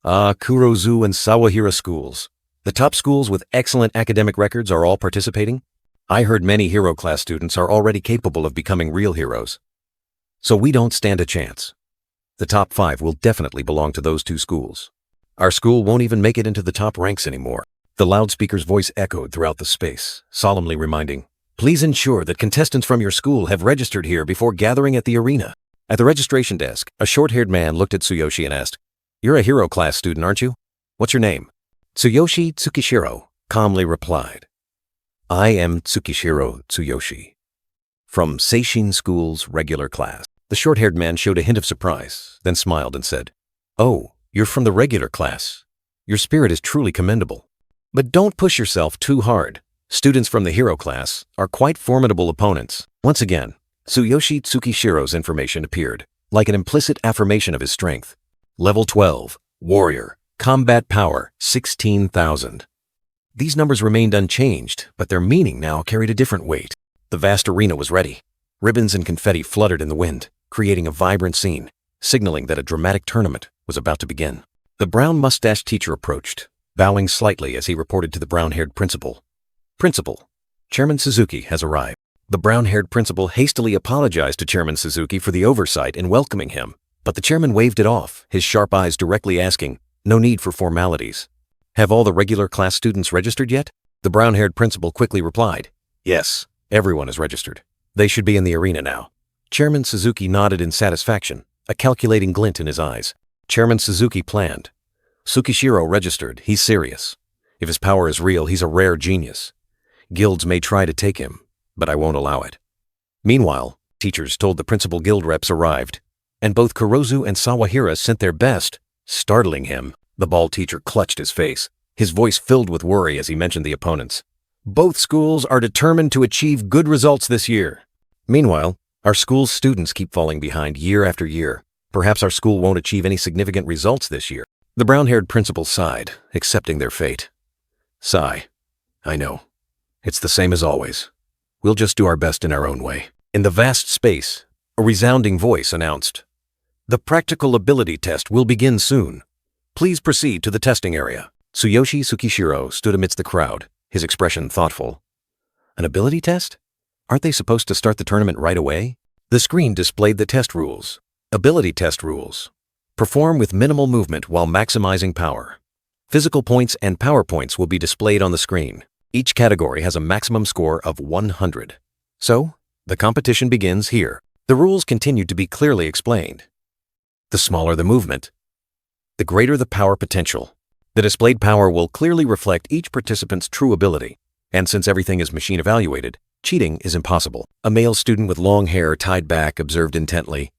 "Ah, Kurozu and Sawahira schools. The top schools with excellent academic records are all participating? I heard many hero class students are already capable of becoming real heroes. So we don't stand a chance. The top 5 will definitely belong to those 2 schools. Our school won't even make it into the top ranks anymore." The loudspeaker's voice echoed throughout the space, solemnly reminding, "Please ensure that contestants from your school have registered here before gathering at the arena." At the registration desk, a short-haired man looked at Tsuyoshi and asked, "You're a hero class student, aren't you? What's your name?" Tsuyoshi Tsukishiro calmly replied, "I am Tsukishiro Tsuyoshi, from Seishin School's regular class." The short-haired man showed a hint of surprise, then smiled and said, "Oh, you're from the regular class. Your spirit is truly commendable. But don't push yourself too hard. Students from the hero class are quite formidable opponents." Once again, Tsuyoshi Tsukishiro's information appeared, like an implicit affirmation of his strength. Level 12, Warrior, Combat Power 16,000. These numbers remained unchanged, but their meaning now carried a different weight. The vast arena was ready. Ribbons and confetti fluttered in the wind, creating a vibrant scene, signaling that a dramatic tournament was about to begin. The brown-mustached teacher approached, bowing slightly as he reported to the brown-haired principal. "Principal, Chairman Suzuki has arrived." The brown-haired principal hastily apologized to Chairman Suzuki for the oversight in welcoming him, but the chairman waved it off, his sharp eyes directly asking, "No need for formalities." "Have all the regular class students registered yet?" The brown-haired principal quickly replied, "Yes, everyone is registered. They should be in the arena now." Chairman Suzuki nodded in satisfaction, a calculating glint in his eyes. Chairman Suzuki planned. "Tsukishiro registered. He's serious. If his power is real, he's a rare genius. Guilds may try to take him, but I won't allow it." Meanwhile, teachers told the principal guild reps arrived, and both Kurozu and Sawahira sent their best, startling him. The bald teacher clutched his face, his voice filled with worry as he mentioned the opponents. "Both schools are determined to achieve good results this year. Meanwhile, our school's students keep falling behind year after year. Perhaps our school won't achieve any significant results this year." The brown-haired principal sighed, accepting their fate. "Sigh. I know. It's the same as always. We'll just do our best in our own way." In the vast space, a resounding voice announced, "The practical ability test will begin soon. Please proceed to the testing area." Tsuyoshi Tsukishiro stood amidst the crowd, his expression thoughtful. "An ability test? Aren't they supposed to start the tournament right away?" The screen displayed the test rules. Ability test rules. Perform with minimal movement while maximizing power. Physical points and power points will be displayed on the screen. Each category has a maximum score of 100. So, the competition begins here. The rules continue to be clearly explained. The smaller the movement, the greater the power potential. The displayed power will clearly reflect each participant's true ability, and since everything is machine evaluated, cheating is impossible. A male student with long hair tied back observed intently.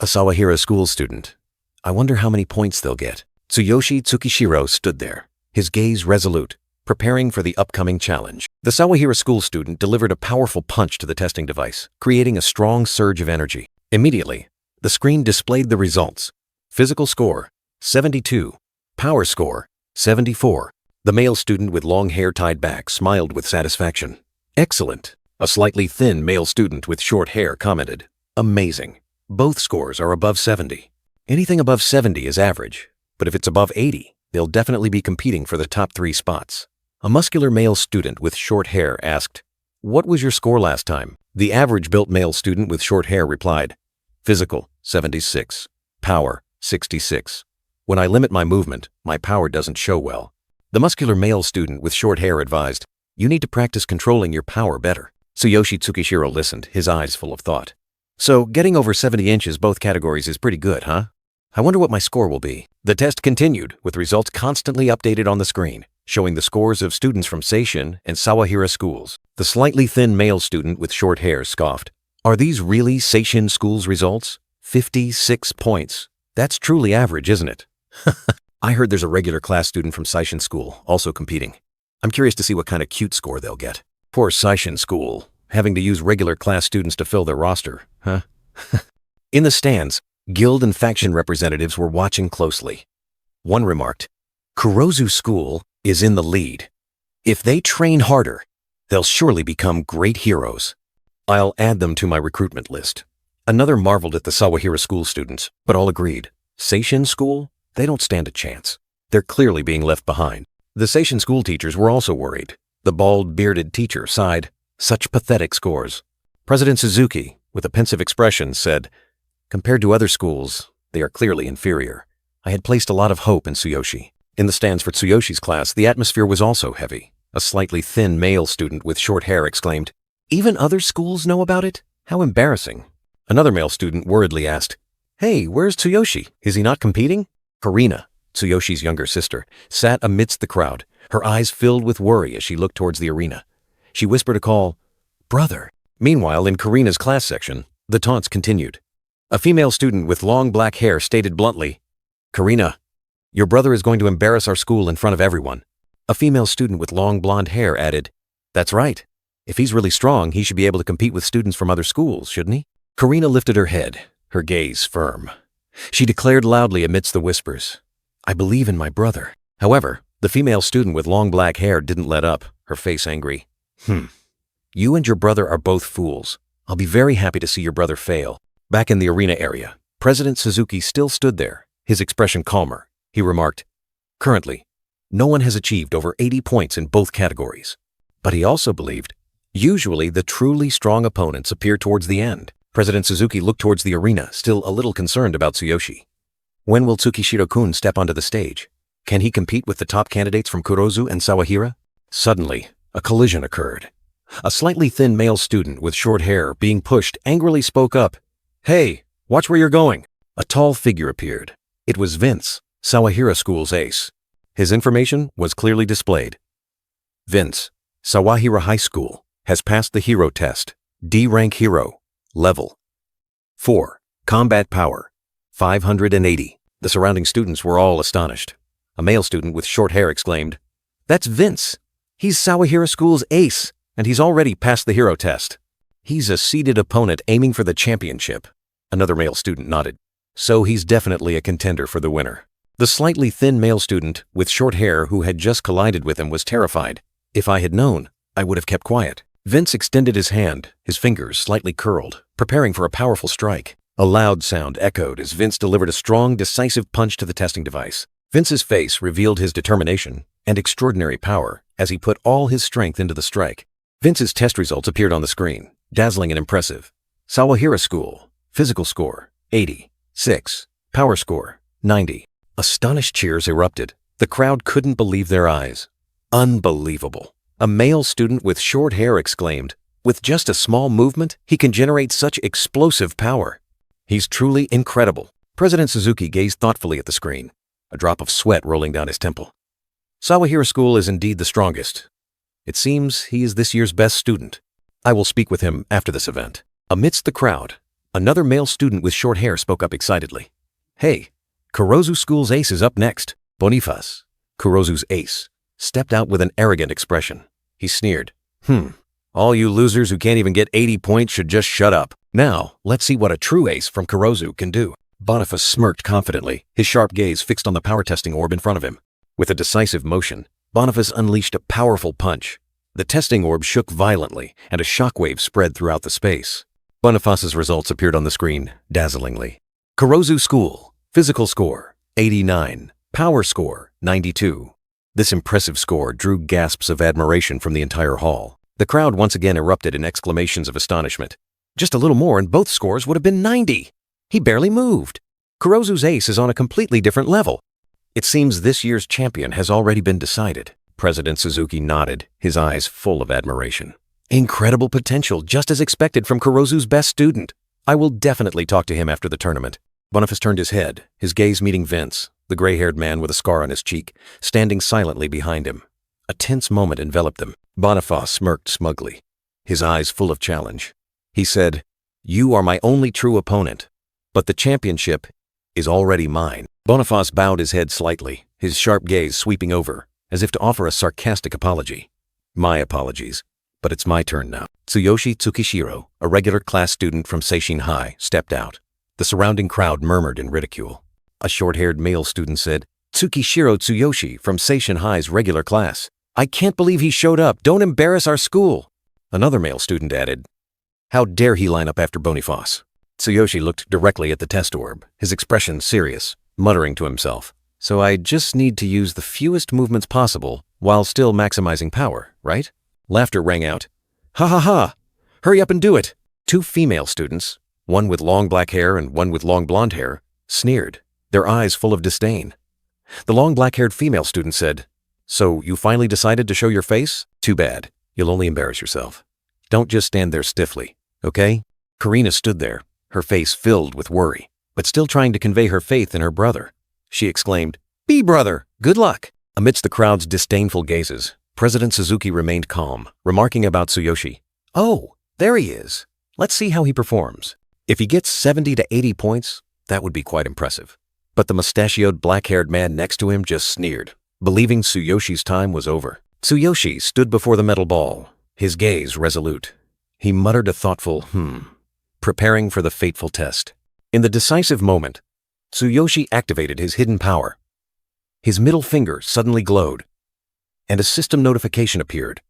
A Sawahira school student. "I wonder how many points they'll get." Tsuyoshi Tsukishiro stood there, his gaze resolute, preparing for the upcoming challenge. The Sawahira school student delivered a powerful punch to the testing device, creating a strong surge of energy. Immediately, the screen displayed the results. Physical score, 72. Power score, 74. The male student with long hair tied back smiled with satisfaction. "Excellent." A slightly thin male student with short hair commented. "Amazing. Both scores are above 70. Anything above 70 is average, but if it's above 80, they'll definitely be competing for the top 3 spots." A muscular male student with short hair asked, "What was your score last time?" The average-built male student with short hair replied, "Physical, 76. Power, 66. When I limit my movement, my power doesn't show well." The muscular male student with short hair advised, "You need to practice controlling your power better." Tsuyoshi Tsukishiro listened, his eyes full of thought. "So, getting over 70 inches both categories is pretty good, huh? I wonder what my score will be." The test continued, with results constantly updated on the screen, showing the scores of students from Seishin and Sawahira schools. The slightly thin male student with short hair scoffed, "Are these really Seishin schools' results? 56 points. That's truly average, isn't it?" "I heard there's a regular class student from Seishin school also competing. I'm curious to see what kind of cute score they'll get." Poor Seishin school, having to use regular class students to fill their roster, huh? In the stands, guild and faction representatives were watching closely. One remarked, "Kurozu school is in the lead. If they train harder, they'll surely become great heroes. I'll add them to my recruitment list." Another marveled at the Sawahira school students, but all agreed, Seishin school? They don't stand a chance. They're clearly being left behind. The Seishin school teachers were also worried. The bald, bearded teacher sighed, "Such pathetic scores." President Suzuki, with a pensive expression, said, "Compared to other schools, they are clearly inferior. I had placed a lot of hope in Tsuyoshi." In the stands for Tsuyoshi's class, the atmosphere was also heavy. A slightly thin male student with short hair exclaimed, "Even other schools know about it? How embarrassing." Another male student worriedly asked, "Hey, where's Tsuyoshi? Is he not competing?" Karina, Tsuyoshi's younger sister, sat amidst the crowd, her eyes filled with worry as she looked towards the arena. She whispered a call, "Brother." Meanwhile, in Karina's class section, the taunts continued. A female student with long black hair stated bluntly, "Karina, your brother is going to embarrass our school in front of everyone." A female student with long blonde hair added, "That's right. If he's really strong, he should be able to compete with students from other schools, shouldn't he?" Karina lifted her head, her gaze firm. She declared loudly amidst the whispers, "I believe in my brother." However, the female student with long black hair didn't let up, her face angry. You and your brother are both fools. I'll be very happy to see your brother fail." Back in the arena area, President Suzuki still stood there, his expression calmer. He remarked, "Currently, no one has achieved over 80 points in both categories." But he also believed, Usually, the truly strong opponents appear towards the end. President Suzuki looked towards the arena, still a little concerned about Tsuyoshi. When will Tsukishiro-kun step onto the stage? Can he compete with the top candidates from Kurozu and Sawahira? Suddenly, a collision occurred. A slightly thin male student with short hair being pushed angrily spoke up. "Hey, watch where you're going." A tall figure appeared. It was Vince, Sawahira School's ace. His information was clearly displayed. Vince, Sawahira High School, has passed the hero test. D-rank hero. Level 4. Combat power 580. The surrounding students were all astonished. A male student with short hair exclaimed, "That's Vince. He's Sawahira School's ace, and he's already passed the hero test. He's a seeded opponent aiming for the championship." Another male student nodded. "So he's definitely a contender for the winner." The slightly thin male student with short hair who had just collided with him was terrified. "If I had known, I would have kept quiet." Vince extended his hand, his fingers slightly curled, preparing for a powerful strike. A loud sound echoed as Vince delivered a strong, decisive punch to the testing device. Vince's face revealed his determination and extraordinary power as he put all his strength into the strike. Vince's test results appeared on the screen, dazzling and impressive. Sawahira School, physical score, 86. Power score, 90. Astonished cheers erupted. The crowd couldn't believe their eyes. Unbelievable. A male student with short hair exclaimed, "With just a small movement, he can generate such explosive power. He's truly incredible." President Suzuki gazed thoughtfully at the screen, a drop of sweat rolling down his temple. "Sawahira School is indeed the strongest. It seems he is this year's best student. I will speak with him after this event." Amidst the crowd, another male student with short hair spoke up excitedly. "Hey, Kurozu School's ace is up next." Boniface, Kurozu's ace, stepped out with an arrogant expression. He sneered, "All you losers who can't even get 80 points should just shut up. Now, let's see what a true ace from Kurozu can do." Boniface smirked confidently, his sharp gaze fixed on the power testing orb in front of him. With a decisive motion, Boniface unleashed a powerful punch. The testing orb shook violently, and a shockwave spread throughout the space. Boniface's results appeared on the screen, dazzlingly. Kurozu School, physical score, 89. Power score, 92. This impressive score drew gasps of admiration from the entire hall. The crowd once again erupted in exclamations of astonishment. Just a little more and both scores would have been 90. He barely moved. Kurozu's ace is on a completely different level. It seems this year's champion has already been decided. President Suzuki nodded, his eyes full of admiration. Incredible potential, just as expected from Kurozu's best student. I will definitely talk to him after the tournament. Boniface turned his head, his gaze meeting Vince, the gray-haired man with a scar on his cheek, standing silently behind him. A tense moment enveloped them. Boniface smirked smugly, his eyes full of challenge. He said, "You are my only true opponent, but the championship is already mine." Boniface bowed his head slightly, his sharp gaze sweeping over, as if to offer a sarcastic apology. "My apologies, but it's my turn now." Tsuyoshi Tsukishiro, a regular class student from Seishin High, stepped out. The surrounding crowd murmured in ridicule. A short-haired male student said, "Tsukishiro Tsuyoshi from Seishin High's regular class. I can't believe he showed up. Don't embarrass our school." Another male student added, "How dare he line up after Boniface?" Tsuyoshi looked directly at the test orb, his expression serious, muttering to himself, "So I just need to use the fewest movements possible while still maximizing power, right?" Laughter rang out. "Ha ha ha! Hurry up and do it!" Two female students, one with long black hair and one with long blonde hair, sneered, their eyes full of disdain. The long black-haired female student said, "So you finally decided to show your face? Too bad. You'll only embarrass yourself. Don't just stand there stiffly, okay?" Karina stood there, her face filled with worry, but still trying to convey her faith in her brother. She exclaimed, "Be brother, good luck." Amidst the crowd's disdainful gazes, President Suzuki remained calm, remarking about Tsuyoshi, "Oh, there he is. Let's see how he performs. If he gets 70 to 80 points, that would be quite impressive." But the mustachioed black-haired man next to him just sneered, believing Tsuyoshi's time was over. Tsuyoshi stood before the metal ball, his gaze resolute. He muttered a thoughtful preparing for the fateful test. In the decisive moment, Tsuyoshi activated his hidden power. His middle finger suddenly glowed, and a system notification appeared.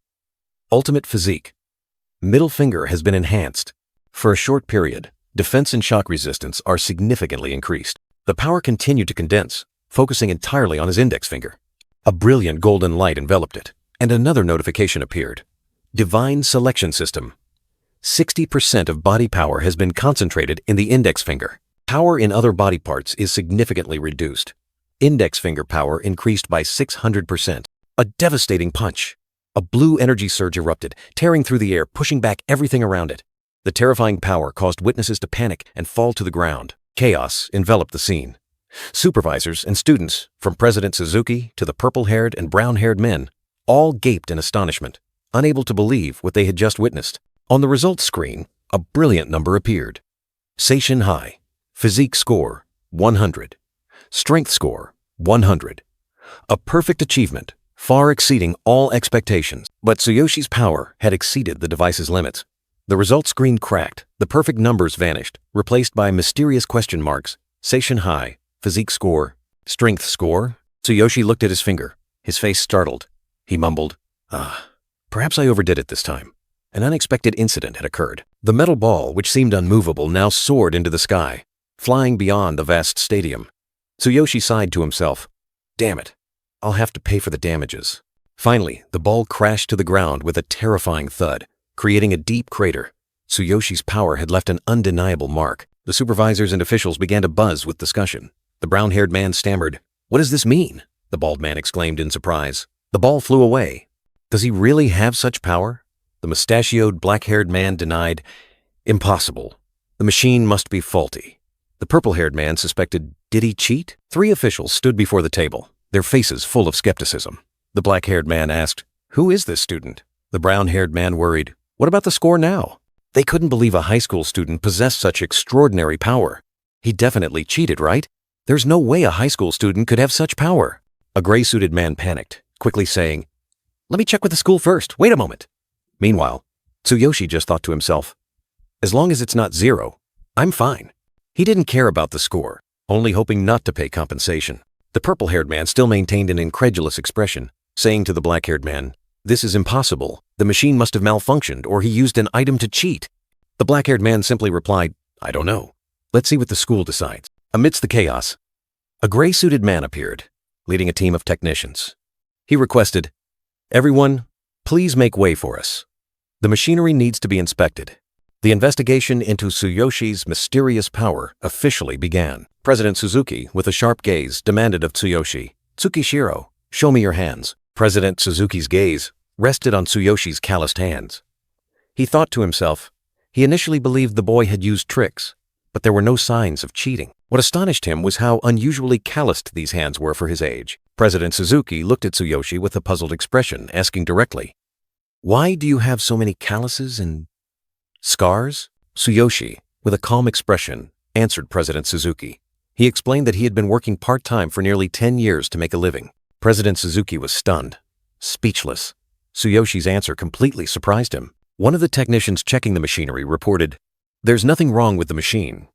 Ultimate physique. Middle finger has been enhanced. For a short period, defense and shock resistance are significantly increased. The power continued to condense, focusing entirely on his index finger. A brilliant golden light enveloped it, and another notification appeared. Divine Selection System. 60% of body power has been concentrated in the index finger. Power in other body parts is significantly reduced. Index finger power increased by 600%. A devastating punch. A blue energy surge erupted, tearing through the air, pushing back everything around it. The terrifying power caused witnesses to panic and fall to the ground. Chaos enveloped the scene. Supervisors and students, from President Suzuki to the purple-haired and brown-haired men, all gaped in astonishment, unable to believe what they had just witnessed. On the results screen, a brilliant number appeared. Seishin High. Physique score, 100. Strength score, 100. A perfect achievement, far exceeding all expectations. But Tsuyoshi's power had exceeded the device's limits. The results screen cracked, the perfect numbers vanished, replaced by mysterious question marks. Seishin High. Physique score. Strength score. Tsuyoshi looked at his finger, his face startled. He mumbled, perhaps I overdid it this time. An unexpected incident had occurred. The metal ball, which seemed unmovable, now soared into the sky, flying beyond the vast stadium. Tsuyoshi sighed to himself. Damn it, I'll have to pay for the damages. Finally, the ball crashed to the ground with a terrifying thud, creating a deep crater. Tsuyoshi's power had left an undeniable mark. The supervisors and officials began to buzz with discussion. The brown-haired man stammered. What does this mean? The bald man exclaimed in surprise. The ball flew away. Does he really have such power? The mustachioed, black-haired man denied. Impossible. The machine must be faulty. The purple-haired man suspected, did he cheat? 3 officials stood before the table, their faces full of skepticism. The black-haired man asked, who is this student? The brown-haired man worried, what about the score now? They couldn't believe a high school student possessed such extraordinary power. He definitely cheated, right? There's no way a high school student could have such power. A gray-suited man panicked, quickly saying, let me check with the school first. Wait a moment. Meanwhile, Tsuyoshi just thought to himself, as long as it's not 0, I'm fine. He didn't care about the score, only hoping not to pay compensation. The purple-haired man still maintained an incredulous expression, saying to the black-haired man, this is impossible. The machine must have malfunctioned or he used an item to cheat. The black-haired man simply replied, I don't know. Let's see what the school decides. Amidst the chaos, a gray-suited man appeared, leading a team of technicians. He requested, everyone, please make way for us. The machinery needs to be inspected. The investigation into Tsuyoshi's mysterious power officially began. President Suzuki, with a sharp gaze, demanded of Tsuyoshi, Tsukishiro, show me your hands. President Suzuki's gaze rested on Tsuyoshi's calloused hands. He thought to himself, he initially believed the boy had used tricks, but there were no signs of cheating. What astonished him was how unusually calloused these hands were for his age. President Suzuki looked at Tsuyoshi with a puzzled expression, asking directly, why do you have so many calluses and scars? Tsuyoshi, with a calm expression, answered President Suzuki. He explained that he had been working part-time for nearly 10 years to make a living. President Suzuki was stunned, speechless. Tsuyoshi's answer completely surprised him. One of the technicians checking the machinery reported, there's nothing wrong with the machine.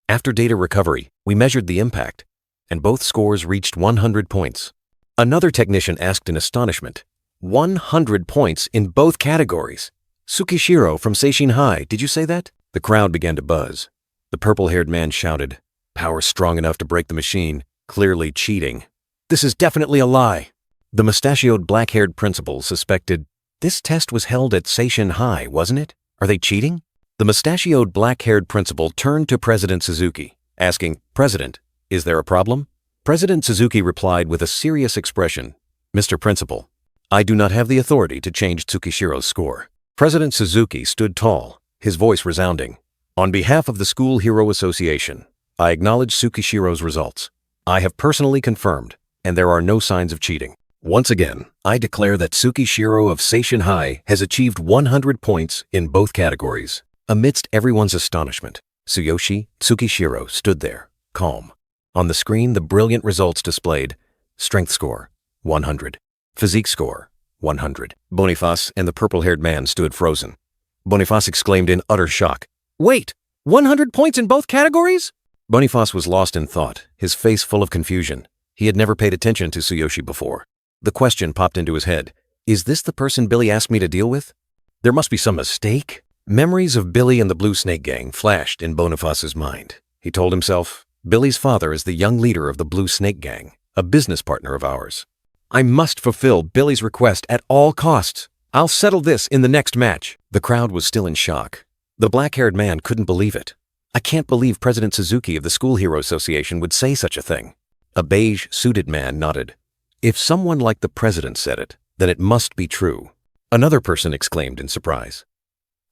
After data recovery, we measured the impact, and both scores reached 100 points. Another technician asked in astonishment, 100 points in both categories. Tsukishiro from Seishin High, did you say that? The crowd began to buzz. The purple-haired man shouted, power strong enough to break the machine, clearly cheating. This is definitely a lie. The mustachioed black-haired principal suspected, this test was held at Seishin High, wasn't it? Are they cheating? The mustachioed black-haired principal turned to President Suzuki, asking, President, is there a problem? President Suzuki replied with a serious expression, Mr. Principal, I do not have the authority to change Tsukishiro's score. President Suzuki stood tall, his voice resounding. On behalf of the School Hero Association, I acknowledge Tsukishiro's results. I have personally confirmed, and there are no signs of cheating. Once again, I declare that Tsukishiro of Seishin High has achieved 100 points in both categories. Amidst everyone's astonishment, Tsukishiro stood there, calm. On the screen, the brilliant results displayed: strength score, 100. Physique score, 100. Boniface and the purple-haired man stood frozen. Boniface exclaimed in utter shock, wait, 100 points in both categories? Boniface was lost in thought, his face full of confusion. He had never paid attention to Tsuyoshi before. The question popped into his head, is this the person Billy asked me to deal with? There must be some mistake. Memories of Billy and the Blue Snake Gang flashed in Boniface's mind. He told himself, Billy's father is the young leader of the Blue Snake Gang, a business partner of ours. I must fulfill Billy's request at all costs. I'll settle this in the next match. The crowd was still in shock. The black-haired man couldn't believe it. I can't believe President Suzuki of the School Hero Association would say such a thing. A beige-suited man nodded. If someone like the president said it, then it must be true. Another person exclaimed in surprise.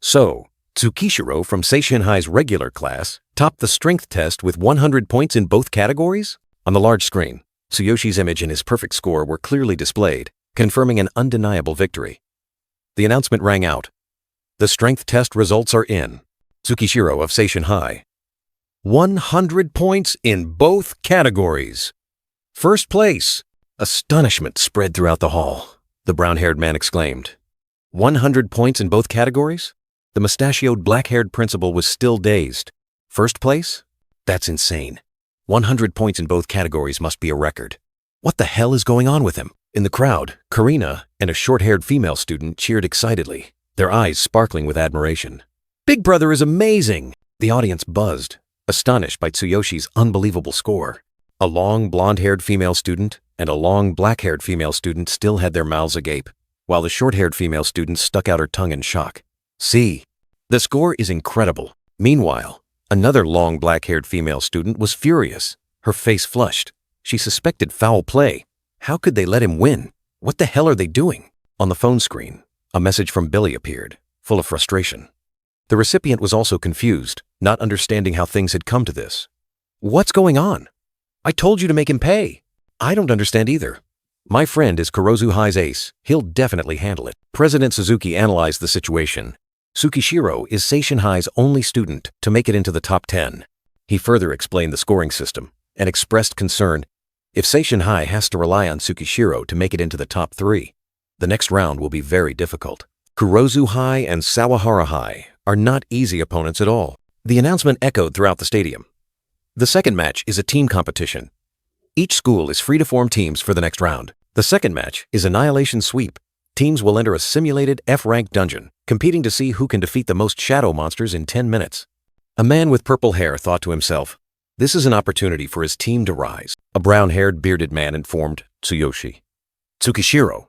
So, Tsukishiro from Seishinhai's regular class topped the strength test with 100 points in both categories? On the large screen, Tsuyoshi's image and his perfect score were clearly displayed, confirming an undeniable victory. The announcement rang out. The strength test results are in. Tsukishiro of Seishinhai. 100 points in both categories. First place. Astonishment spread throughout the hall. The brown-haired man exclaimed. 100 points in both categories? The mustachioed black-haired principal was still dazed. First place? That's insane. 100 points in both categories must be a record. What the hell is going on with him? In the crowd, Karina and a short-haired female student cheered excitedly, their eyes sparkling with admiration. Big Brother is amazing! The audience buzzed, astonished by Tsuyoshi's unbelievable score. A long blonde-haired female student and a long black-haired female student still had their mouths agape, while the short-haired female student stuck out her tongue in shock. See, the score is incredible. Meanwhile, another long black-haired female student was furious, her face flushed. She suspected foul play. How could they let him win? What the hell are they doing? On the phone screen, a message from Billy appeared, full of frustration. The recipient was also confused, not understanding how things had come to this. What's going on? I told you to make him pay. I don't understand either. My friend is Kurozu High's ace. He'll definitely handle it. President Suzuki analyzed the situation. Tsukishiro is Seishinhai's only student to make it into the top 10. He further explained the scoring system and expressed concern. If Seishinhai has to rely on Tsukishiro to make it into the top 3, the next round will be very difficult. Kurozu High and Sawahara High are not easy opponents at all. The announcement echoed throughout the stadium. The second match is a team competition. Each school is free to form teams for the next round. The second match is Annihilation Sweep. Teams will enter a simulated F-rank dungeon, competing to see who can defeat the most shadow monsters in 10 minutes. A man with purple hair thought to himself, this is an opportunity for his team to rise. A brown-haired, bearded man informed Tsuyoshi. Tsukishiro.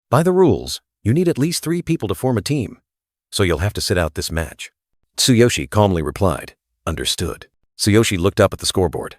By the rules, you need at least 3 people to form a team, so you'll have to sit out this match. Tsuyoshi calmly replied, understood. Tsuyoshi looked up at the scoreboard.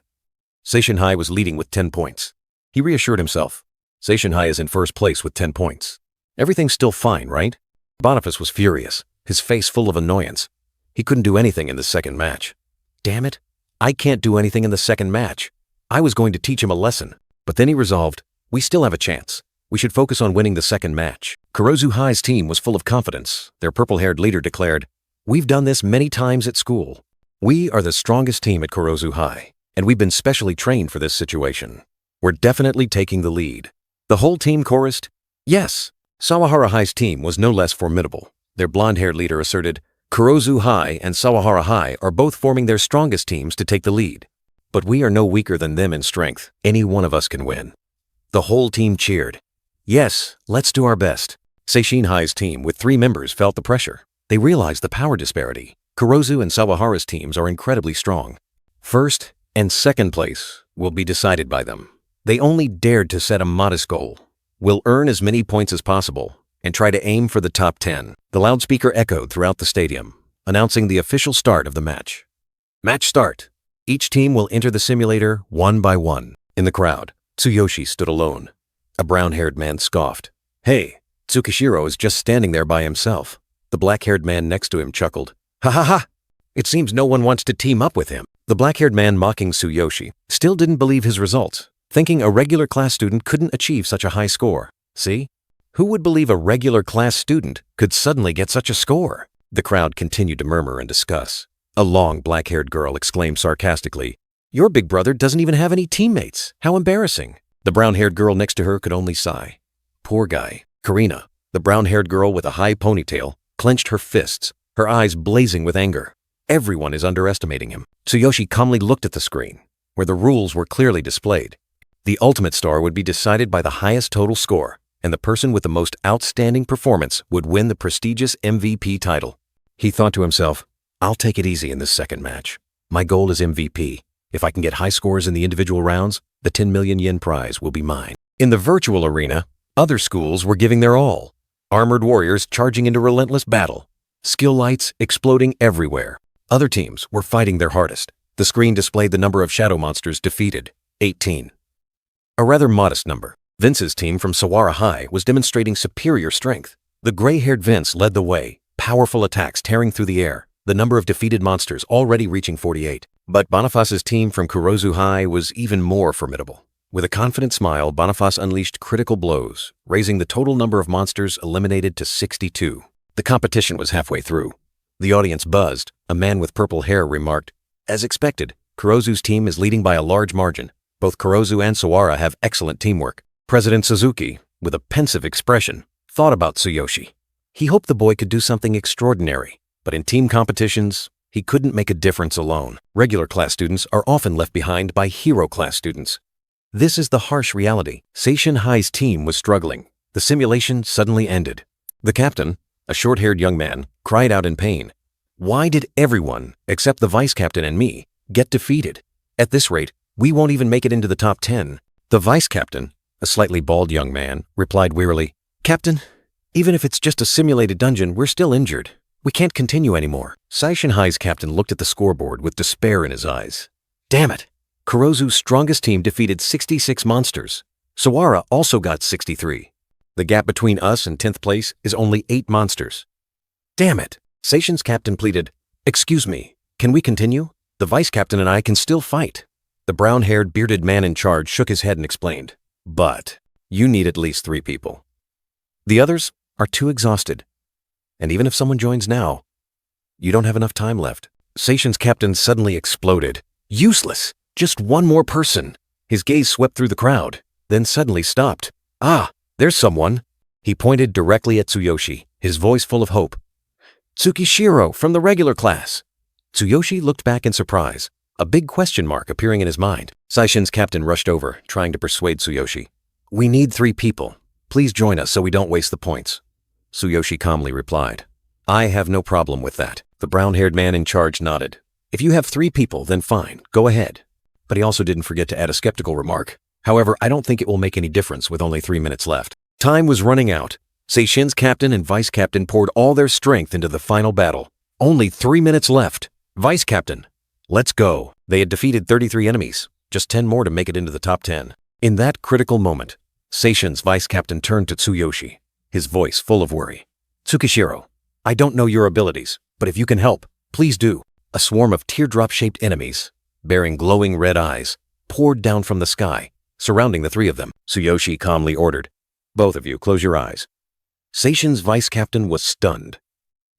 Seishinhai was leading with 10 points. He reassured himself. Seishinhai is in first place with 10 points. Everything's still fine, right? Boniface was furious, his face full of annoyance. He couldn't do anything in the second match. Damn it, I can't do anything in the second match. I was going to teach him a lesson, but then he resolved, we still have a chance. We should focus on winning the second match. Kurozu High's team was full of confidence. Their purple-haired leader declared, we've done this many times at school. We are the strongest team at Kurozu High, and we've been specially trained for this situation. We're definitely taking the lead. The whole team chorused, yes. Sawahara High's team was no less formidable. Their blonde-haired leader asserted, Kurozu High and Sawahara High are both forming their strongest teams to take the lead. But we are no weaker than them in strength. Any one of us can win. The whole team cheered. Yes, let's do our best. Seishinhai's team with 3 members felt the pressure. They realized the power disparity. Kurozu and Sawahara's teams are incredibly strong. First and second place will be decided by them. They only dared to set a modest goal. We'll earn as many points as possible and try to aim for the top 10. The loudspeaker echoed throughout the stadium, announcing the official start of the match. Match start. Each team will enter the simulator one by one. In the crowd, Tsuyoshi stood alone. A brown-haired man scoffed. Hey, Tsukishiro is just standing there by himself. The black-haired man next to him chuckled. Ha ha ha! It seems no one wants to team up with him. The black-haired man mocking Tsuyoshi still didn't believe his results, thinking a regular class student couldn't achieve such a high score. See? Who would believe a regular class student could suddenly get such a score? The crowd continued to murmur and discuss. A long black-haired girl exclaimed sarcastically, your big brother doesn't even have any teammates. How embarrassing. The brown-haired girl next to her could only sigh. Poor guy. Karina, the brown-haired girl with a high ponytail, clenched her fists, her eyes blazing with anger. Everyone is underestimating him. Tsuyoshi calmly looked at the screen, where the rules were clearly displayed. The ultimate star would be decided by the highest total score, and the person with the most outstanding performance would win the prestigious MVP title. He thought to himself, I'll take it easy in this second match. My goal is MVP. If I can get high scores in the individual rounds, the 10 million yen prize will be mine. In the virtual arena, other schools were giving their all. Armored warriors charging into relentless battle. Skill lights exploding everywhere. Other teams were fighting their hardest. The screen displayed the number of shadow monsters defeated, 18. A rather modest number. Vince's team from Sawara High was demonstrating superior strength. The gray-haired Vince led the way, powerful attacks tearing through the air, the number of defeated monsters already reaching 48. But Boniface's team from Kurozu High was even more formidable. With a confident smile, Boniface unleashed critical blows, raising the total number of monsters eliminated to 62. The competition was halfway through. The audience buzzed. A man with purple hair remarked, "As expected, Kurozu's team is leading by a large margin. Both Kurozu and Sawara have excellent teamwork." President Suzuki, with a pensive expression, thought about Tsuyoshi. He hoped the boy could do something extraordinary, but in team competitions, he couldn't make a difference alone. Regular class students are often left behind by hero class students. This is the harsh reality. Seishin High's team was struggling. The simulation suddenly ended. The captain, a short-haired young man, cried out in pain. Why did everyone, except the vice captain and me, get defeated? At this rate, we won't even make it into the top 10. The vice captain, a slightly bald young man, replied wearily, "Captain, even if it's just a simulated dungeon, we're still injured. We can't continue anymore." Seishin High's captain looked at the scoreboard with despair in his eyes. Damn it! Kurozu's strongest team defeated 66 monsters. Sawara also got 63. The gap between us and 10th place is only 8 monsters. Damn it! Seishin's captain pleaded, "Excuse me, can we continue? The vice captain and I can still fight." The brown-haired, bearded man in charge shook his head and explained, "But you need at least 3 people. The others are too exhausted. And even if someone joins now, you don't have enough time left." Seishin's captain suddenly exploded. "Useless! Just one more person." His gaze swept through the crowd, then suddenly stopped. "Ah, there's someone." He pointed directly at Tsuyoshi, his voice full of hope. "Tsukishiro from the regular class." Tsuyoshi looked back in surprise, a big question mark appearing in his mind. Seishin's captain rushed over, trying to persuade Tsuyoshi. "We need 3 people. Please join us so we don't waste the points." Tsuyoshi calmly replied, "I have no problem with that." The brown-haired man in charge nodded. "If you have 3 people, then fine, go ahead." But he also didn't forget to add a skeptical remark. "However, I don't think it will make any difference with only 3 minutes left." Time was running out. Seishin's captain and vice captain poured all their strength into the final battle. Only 3 minutes left. "Vice captain, let's go." They had defeated 33 enemies, just 10 more to make it into the top 10. In that critical moment, Seishin's vice captain turned to Tsuyoshi, his voice full of worry. "Tsukishiro, I don't know your abilities, but if you can help, please do." A swarm of teardrop-shaped enemies, bearing glowing red eyes, poured down from the sky, surrounding the 3 of them. Tsuyoshi calmly ordered, "Both of you, close your eyes." Seishin's vice captain was stunned,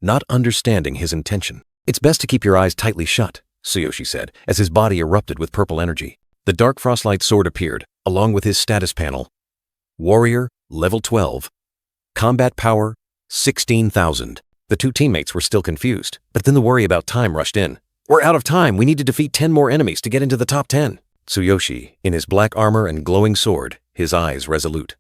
not understanding his intention. "It's best to keep your eyes tightly shut," Tsuyoshi said, as his body erupted with purple energy. The dark frostlight sword appeared, along with his status panel. Warrior, level 12. Combat power, 16,000. The 2 teammates were still confused, but then the worry about time rushed in. "We're out of time. We need to defeat 10 more enemies to get into the top 10. Tsuyoshi, in his black armor and glowing sword, his eyes resolute.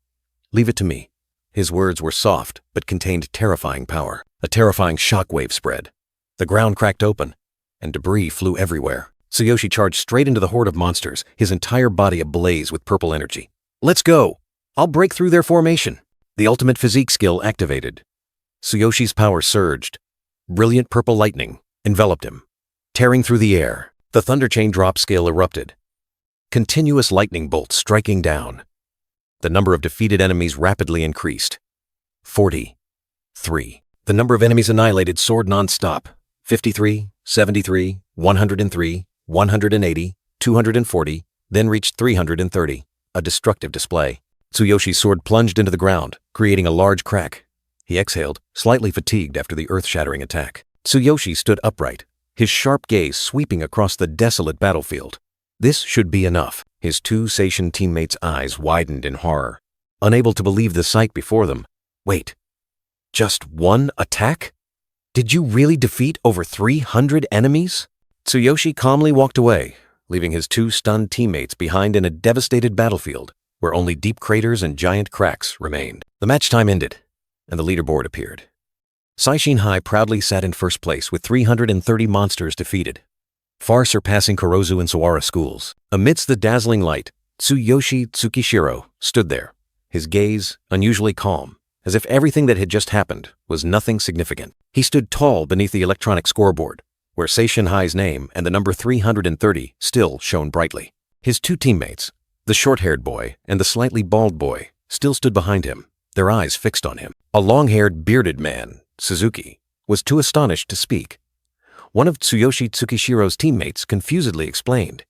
"Leave it to me." His words were soft, but contained terrifying power. A terrifying shockwave spread. The ground cracked open, and debris flew everywhere. Tsuyoshi charged straight into the horde of monsters, his entire body ablaze with purple energy. "Let's go! I'll break through their formation." The ultimate physique skill activated. Tsuyoshi's power surged. Brilliant purple lightning enveloped him, tearing through the air. The thunder chain drop skill erupted. Continuous lightning bolts striking down. The number of defeated enemies rapidly increased. 43. The number of enemies annihilated soared non-stop. 53, 73, 103, 180, 240, then reached 330, a destructive display. Tsuyoshi's sword plunged into the ground, creating a large crack. He exhaled, slightly fatigued after the earth-shattering attack. Tsuyoshi stood upright, his sharp gaze sweeping across the desolate battlefield. This should be enough. His 2 Seishin teammates' eyes widened in horror, unable to believe the sight before them. Wait, just 1 attack? Did you really defeat over 300 enemies? Tsuyoshi calmly walked away, leaving his 2 stunned teammates behind in a devastated battlefield where only deep craters and giant cracks remained. The match time ended, and the leaderboard appeared. Seishin High proudly sat in first place with 330 monsters defeated, far surpassing Kurozu and Sawara schools. Amidst the dazzling light, Tsuyoshi Tsukishiro stood there, his gaze unusually calm as if everything that had just happened was nothing significant. He stood tall beneath the electronic scoreboard, where Seishin Hai's name and the number 330 still shone brightly. His two teammates, the short-haired boy and the slightly bald boy, still stood behind him, their eyes fixed on him. A long-haired, bearded man, Suzuki, was too astonished to speak. One of Tsuyoshi Tsukishiro's teammates confusedly explained,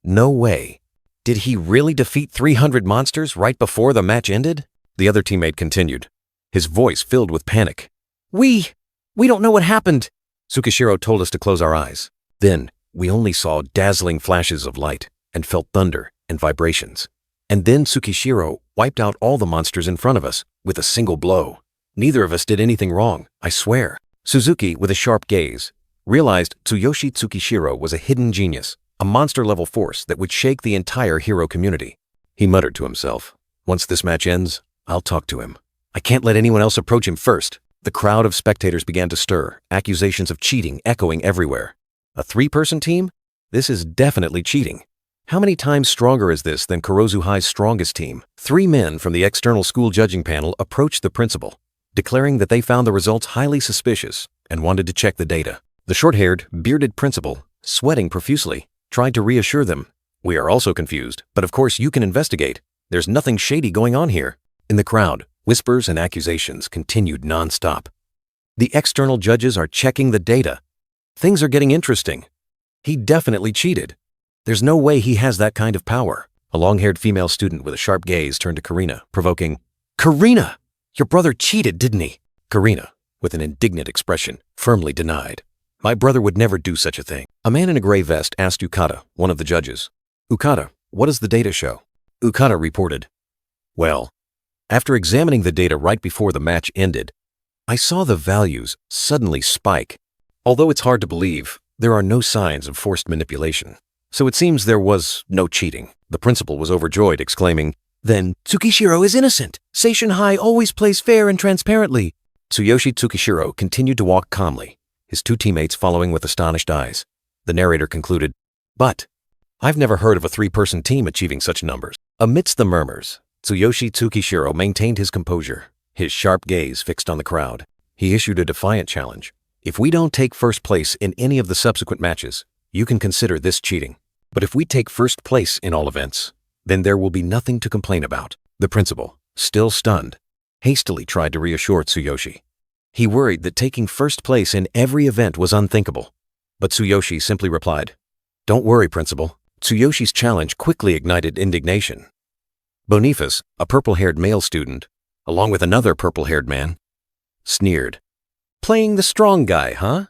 "No way. Did he really defeat 300 monsters right before the match ended?" The other teammate continued, his voice filled with panic. We don't know what happened." Tsukishiro told us to close our eyes. Then, we only saw dazzling flashes of light and felt thunder and vibrations. And then Tsukishiro wiped out all the monsters in front of us with a single blow. Neither of us did anything wrong, I swear. Suzuki, with a sharp gaze, realized Tsuyoshi Tsukishiro was a hidden genius, a monster-level force that would shake the entire hero community. He muttered to himself, "Once this match ends, I'll talk to him. I can't let anyone else approach him first." The crowd of spectators began to stir, accusations of cheating echoing everywhere. A three-person team? This is definitely cheating. How many times stronger is this than Kurozu High's strongest team? 3 men from the external school judging panel approached the principal, declaring that they found the results highly suspicious and wanted to check the data. The short-haired, bearded principal, sweating profusely, tried to reassure them. "We are also confused, but of course you can investigate. There's nothing shady going on here." In the crowd, whispers and accusations continued non-stop. "The external judges are checking the data. Things are getting interesting. He definitely cheated. There's no way he has that kind of power." A long-haired female student with a sharp gaze turned to Karina, provoking, "Karina! Your brother cheated, didn't he?" Karina, with an indignant expression, firmly denied. "My brother would never do such a thing." A man in a gray vest asked Ukata, one of the judges, "Ukata, what does the data show?" Ukata reported, "Well, after examining the data right before the match ended, I saw the values suddenly spike. Although it's hard to believe, there are no signs of forced manipulation. So it seems there was no cheating." The principal was overjoyed, exclaiming, "Then Tsukishiro is innocent. Seishin High always plays fair and transparently." Tsuyoshi Tsukishiro continued to walk calmly, his two teammates following with astonished eyes. The narrator concluded, "But I've never heard of a 3-person team achieving such numbers." Amidst the murmurs, Tsuyoshi Tsukishiro maintained his composure, his sharp gaze fixed on the crowd. He issued a defiant challenge. "If we don't take first place in any of the subsequent matches, you can consider this cheating. But if we take first place in all events, then there will be nothing to complain about." The principal, still stunned, hastily tried to reassure Tsuyoshi. He worried that taking first place in every event was unthinkable. But Tsuyoshi simply replied, "Don't worry, principal." Tsuyoshi's challenge quickly ignited indignation. Boniface, a purple-haired male student, along with another purple-haired man, sneered, "Playing the strong guy, huh?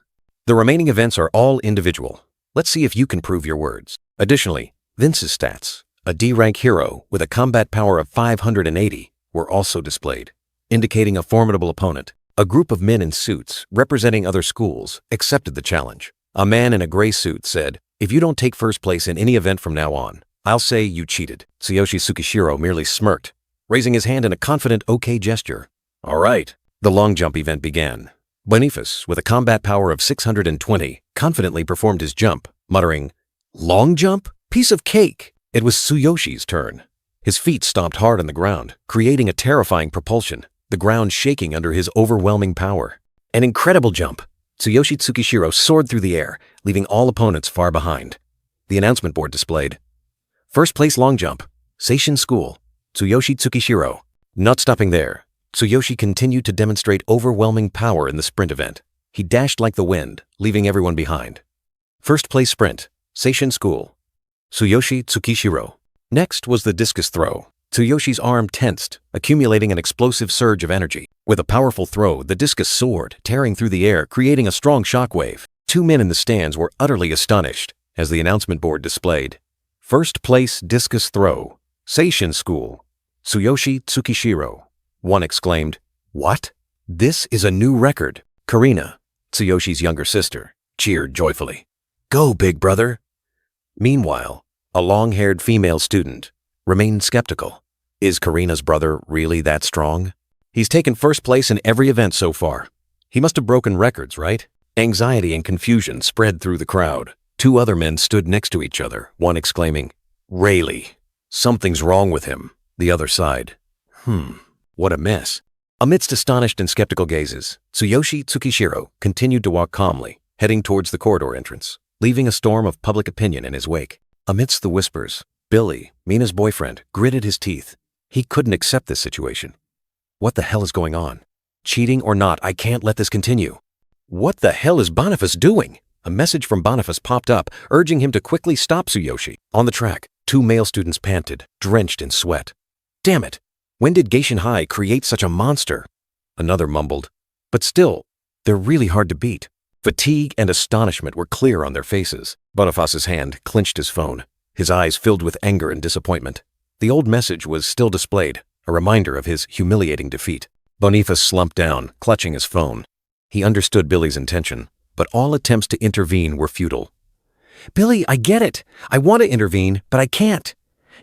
The remaining events are all individual. Let's see if you can prove your words." Additionally, Vince's stats, a D-rank hero with a combat power of 580, were also displayed, indicating a formidable opponent. A group of men in suits, representing other schools, accepted the challenge. A man in a gray suit said, "If you don't take first place in any event from now on, I'll say you cheated." Tsuyoshi Tsukishiro merely smirked, raising his hand in a confident OK gesture. "All right." The long jump event began. Boniface, with a combat power of 620, confidently performed his jump, muttering, "Long jump? Piece of cake!" It was Tsuyoshi's turn. His feet stomped hard on the ground, creating a terrifying propulsion, the ground shaking under his overwhelming power. An incredible jump. Tsuyoshi Tsukishiro soared through the air, leaving all opponents far behind. The announcement board displayed, "First place long jump, Seishin School, Tsuyoshi Tsukishiro." Not stopping there, Tsuyoshi continued to demonstrate overwhelming power in the sprint event. He dashed like the wind, leaving everyone behind. First place sprint, Seishin School, Tsuyoshi Tsukishiro. Next was the discus throw. Tsuyoshi's arm tensed, accumulating an explosive surge of energy. With a powerful throw, the discus soared, tearing through the air, creating a strong shockwave. 2 men in the stands were utterly astonished as the announcement board displayed, "First place discus throw, Seishin School, Tsuyoshi Tsukishiro." One exclaimed, "What? This is a new record." Karina, Tsuyoshi's younger sister, cheered joyfully. "Go, big brother." Meanwhile, a long-haired female student remained skeptical. Is Karina's brother really that strong? He's taken first place in every event so far. He must have broken records, right? Anxiety and confusion spread through the crowd. 2 other men stood next to each other, one exclaiming, "Really? Something's wrong with him." The other sighed, What a mess." Amidst astonished and skeptical gazes, Tsuyoshi Tsukishiro continued to walk calmly, heading towards the corridor entrance, leaving a storm of public opinion in his wake. Amidst the whispers, Billy, Mina's boyfriend, gritted his teeth. He couldn't accept this situation. What the hell is going on? Cheating or not, I can't let this continue. What the hell is Boniface doing? A message from Boniface popped up, urging him to quickly stop Tsuyoshi. On the track, 2 male students panted, drenched in sweat. Damn it! When did Geishin High create such a monster? Another mumbled. But still, they're really hard to beat. Fatigue and astonishment were clear on their faces. Boniface's hand clenched his phone, his eyes filled with anger and disappointment. The old message was still displayed, a reminder of his humiliating defeat. Boniface slumped down, clutching his phone. He understood Billy's intention, but all attempts to intervene were futile. Billy, I get it. I want to intervene, but I can't.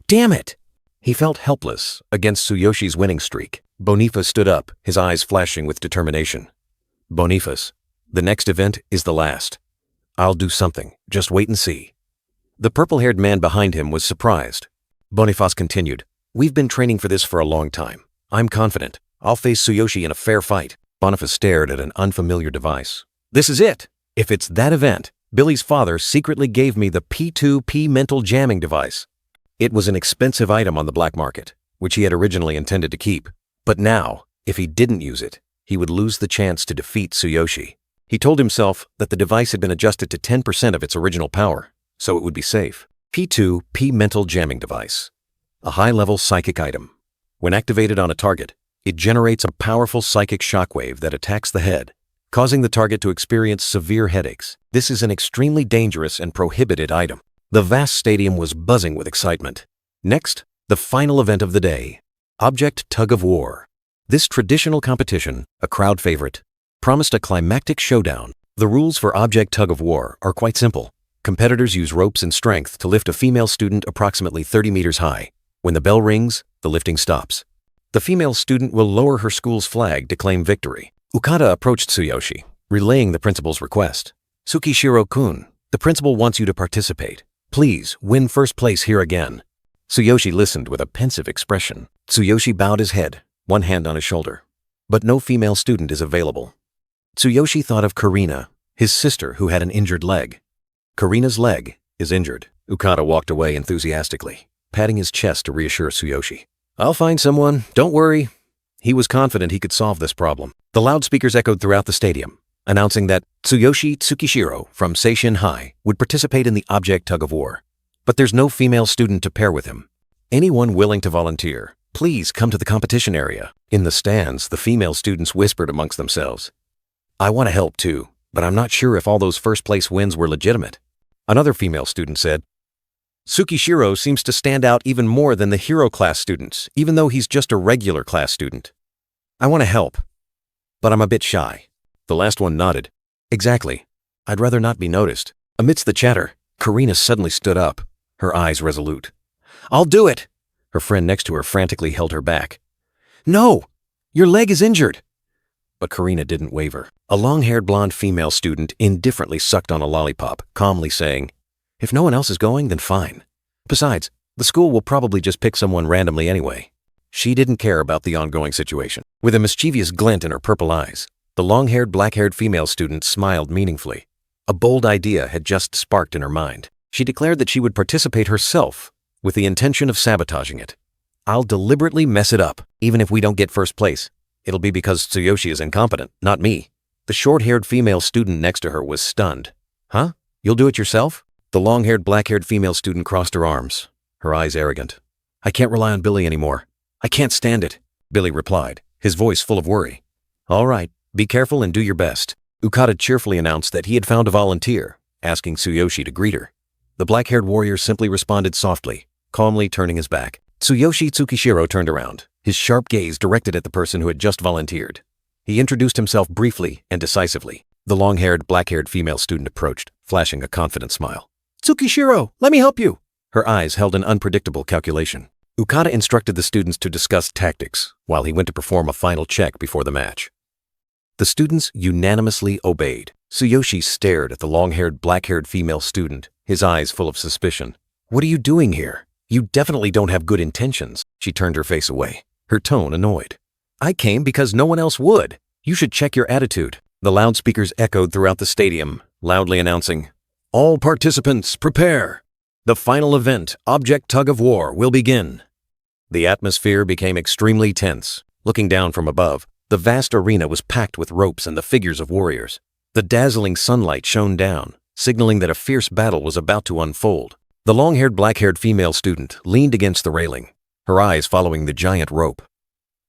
Damn it! He felt helpless against Tsuyoshi's winning streak. Boniface stood up, his eyes flashing with determination. Boniface, the next event is the last. I'll do something. Just wait and see. The purple-haired man behind him was surprised. Boniface continued, We've been training for this for a long time. I'm confident. I'll face Tsuyoshi in a fair fight. Boniface stared at an unfamiliar device. This is it! If it's that event, Billy's father secretly gave me the P2P mental jamming device. It was an expensive item on the black market, which he had originally intended to keep. But now, if he didn't use it, he would lose the chance to defeat Tsuyoshi. He told himself that the device had been adjusted to 10% of its original power, so it would be safe. P2P mental jamming device. A high-level psychic item. When activated on a target, it generates a powerful psychic shockwave that attacks the head, causing the target to experience severe headaches. This is an extremely dangerous and prohibited item. The vast stadium was buzzing with excitement. Next, the final event of the day. Object Tug of War. This traditional competition, a crowd favorite, promised a climactic showdown. The rules for Object Tug of War are quite simple. Competitors use ropes and strength to lift a female student approximately 30 meters high. When the bell rings, the lifting stops. The female student will lower her school's flag to claim victory. Ukata approached Tsuyoshi, relaying the principal's request. Tsukishiro-kun, the principal wants you to participate. Please, win first place here again. Tsuyoshi listened with a pensive expression. Tsuyoshi bowed his head, one hand on his shoulder. But no female student is available. Tsuyoshi thought of Karina, his sister who had an injured leg. Karina's leg is injured. Ukata walked away enthusiastically, patting his chest to reassure Tsuyoshi. I'll find someone, don't worry. He was confident he could solve this problem. The loudspeakers echoed throughout the stadium, announcing that Tsuyoshi Tsukishiro from Seishin High would participate in the Object Tug of War. But there's no female student to pair with him. Anyone willing to volunteer, please come to the competition area. In the stands, the female students whispered amongst themselves. I want to help too, but I'm not sure if all those first-place wins were legitimate. Another female student said, Tsukishiro seems to stand out even more than the hero class students, even though he's just a regular class student. I want to help, but I'm a bit shy. The last one nodded. Exactly. I'd rather not be noticed. Amidst the chatter, Karina suddenly stood up, her eyes resolute. I'll do it! Her friend next to her frantically held her back. No! Your leg is injured! But Karina didn't waver. A long-haired blonde female student indifferently sucked on a lollipop, calmly saying, If no one else is going, then fine. Besides, the school will probably just pick someone randomly anyway. She didn't care about the ongoing situation. With a mischievous glint in her purple eyes, the long-haired, black-haired female student smiled meaningfully. A bold idea had just sparked in her mind. She declared that she would participate herself, with the intention of sabotaging it. I'll deliberately mess it up, even if we don't get first place. It'll be because Tsuyoshi is incompetent, not me. The short-haired female student next to her was stunned. Huh? You'll do it yourself? The long-haired, black-haired female student crossed her arms, her eyes arrogant. I can't rely on Billy anymore. I can't stand it, Billy replied, his voice full of worry. All right, be careful and do your best. Ukata cheerfully announced that he had found a volunteer, asking Tsuyoshi to greet her. The black-haired warrior simply responded softly, calmly turning his back. Tsuyoshi Tsukishiro turned around, his sharp gaze directed at the person who had just volunteered. He introduced himself briefly and decisively. The long-haired, black-haired female student approached, flashing a confident smile. Tsukishiro, let me help you! Her eyes held an unpredictable calculation. Ukata instructed the students to discuss tactics, while he went to perform a final check before the match. The students unanimously obeyed. Tsuyoshi stared at the long-haired, black-haired female student, his eyes full of suspicion. What are you doing here? You definitely don't have good intentions. She turned her face away, her tone annoyed. I came because no one else would. You should check your attitude." The loudspeakers echoed throughout the stadium, loudly announcing, "All participants, prepare. The final event, Object Tug of War, will begin." The atmosphere became extremely tense. Looking down from above, the vast arena was packed with ropes and the figures of warriors. The dazzling sunlight shone down, signaling that a fierce battle was about to unfold. The long-haired, black-haired female student leaned against the railing, her eyes following the giant rope.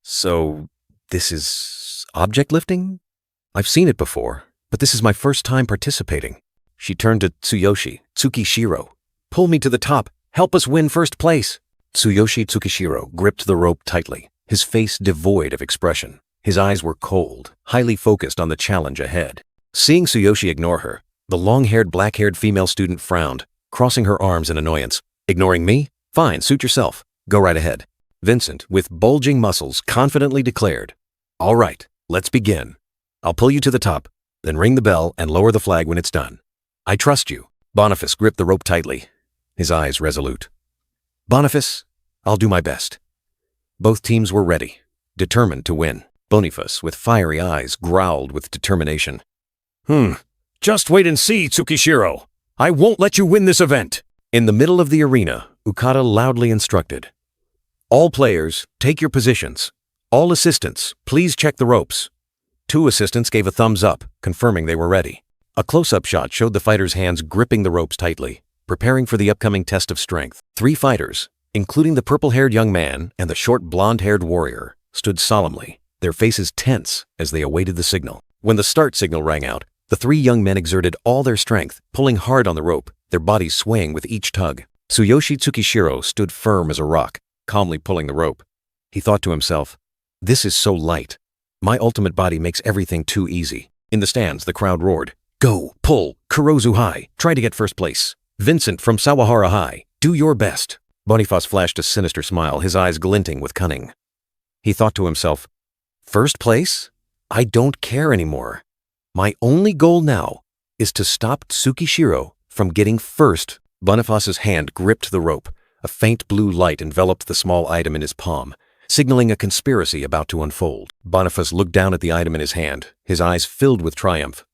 "So, this is object lifting? I've seen it before, but this is my first time participating." She turned to Tsuyoshi Tsukishiro. "Pull me to the top. Help us win first place." Tsuyoshi Tsukishiro gripped the rope tightly, his face devoid of expression. His eyes were cold, highly focused on the challenge ahead. Seeing Tsuyoshi ignore her, the long-haired, black-haired female student frowned, crossing her arms in annoyance. "Ignoring me? Fine, suit yourself. Go right ahead." Vincent, with bulging muscles, confidently declared, "All right, let's begin. I'll pull you to the top, then ring the bell and lower the flag when it's done. I trust you." Boniface gripped the rope tightly, his eyes resolute. "Boniface, I'll do my best." Both teams were ready, determined to win. Boniface, with fiery eyes, growled with determination. Just wait and see, Tsukishiro. I won't let you win this event." In the middle of the arena, Ukata loudly instructed, "All players, take your positions. All assistants, please check the ropes." 2 assistants gave a thumbs up, confirming they were ready. A close-up shot showed the fighters' hands gripping the ropes tightly, preparing for the upcoming test of strength. 3 fighters, including the purple-haired young man and the short blonde-haired warrior, stood solemnly, their faces tense as they awaited the signal. When the start signal rang out, the 3 young men exerted all their strength, pulling hard on the rope, their bodies swaying with each tug. Tsuyoshi Tsukishiro stood firm as a rock, calmly pulling the rope. He thought to himself, "This is so light. My ultimate body makes everything too easy." In the stands, the crowd roared, "Go, pull, Kurozu High, try to get first place. Vincent from Sawahara High, do your best." Boniface flashed a sinister smile, his eyes glinting with cunning. He thought to himself, "First place? I don't care anymore. My only goal now is to stop Tsukishiro from getting first." Boniface's hand gripped the rope. A faint blue light enveloped the small item in his palm, signaling a conspiracy about to unfold. Boniface looked down at the item in his hand, his eyes filled with triumph.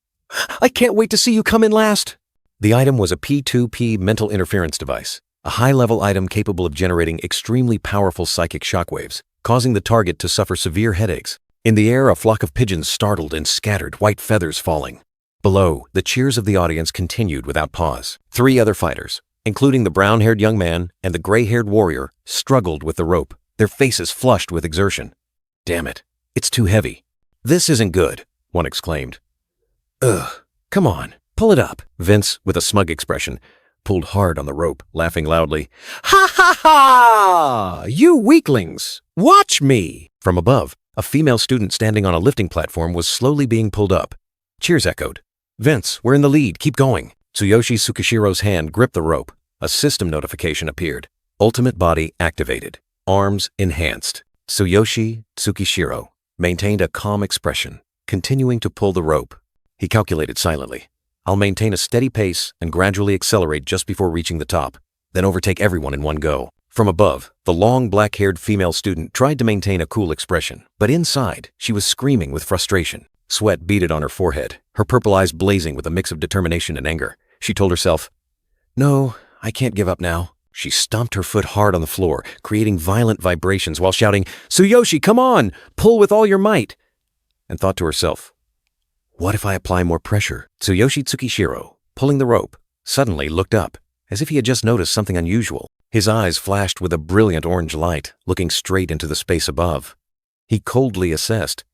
"I can't wait to see you come in last." The item was a P2P mental interference device, a high-level item capable of generating extremely powerful psychic shockwaves, causing the target to suffer severe headaches. In the air, a flock of pigeons startled and scattered, white feathers falling. Below, the cheers of the audience continued without pause. 3 other fighters, including the brown-haired young man and the gray-haired warrior, struggled with the rope, their faces flushed with exertion. "Damn it, it's too heavy." "This isn't good," one exclaimed. "Ugh, come on, pull it up." Vince, with a smug expression, pulled hard on the rope, laughing loudly. "Ha ha ha! You weaklings, watch me!" From above, a female student standing on a lifting platform was slowly being pulled up. Cheers echoed. "Vince, we're in the lead, keep going." Tsuyoshi Tsukishiro's hand gripped the rope. A system notification appeared. Ultimate body activated. Arms enhanced. Tsuyoshi Tsukishiro maintained a calm expression, continuing to pull the rope. He calculated silently. "I'll maintain a steady pace and gradually accelerate just before reaching the top, then overtake everyone in one go." From above, the long black-haired female student tried to maintain a cool expression, but inside, she was screaming with frustration. Sweat beaded on her forehead, her purple eyes blazing with a mix of determination and anger. She told herself, "No, I can't give up now." She stomped her foot hard on the floor, creating violent vibrations while shouting, "Tsuyoshi, come on! Pull with all your might!" And thought to herself, "What if I apply more pressure?" Tsuyoshi Tsukishiro, pulling the rope, suddenly looked up, as if he had just noticed something unusual. His eyes flashed with a brilliant orange light, looking straight into the space above. He coldly assessed,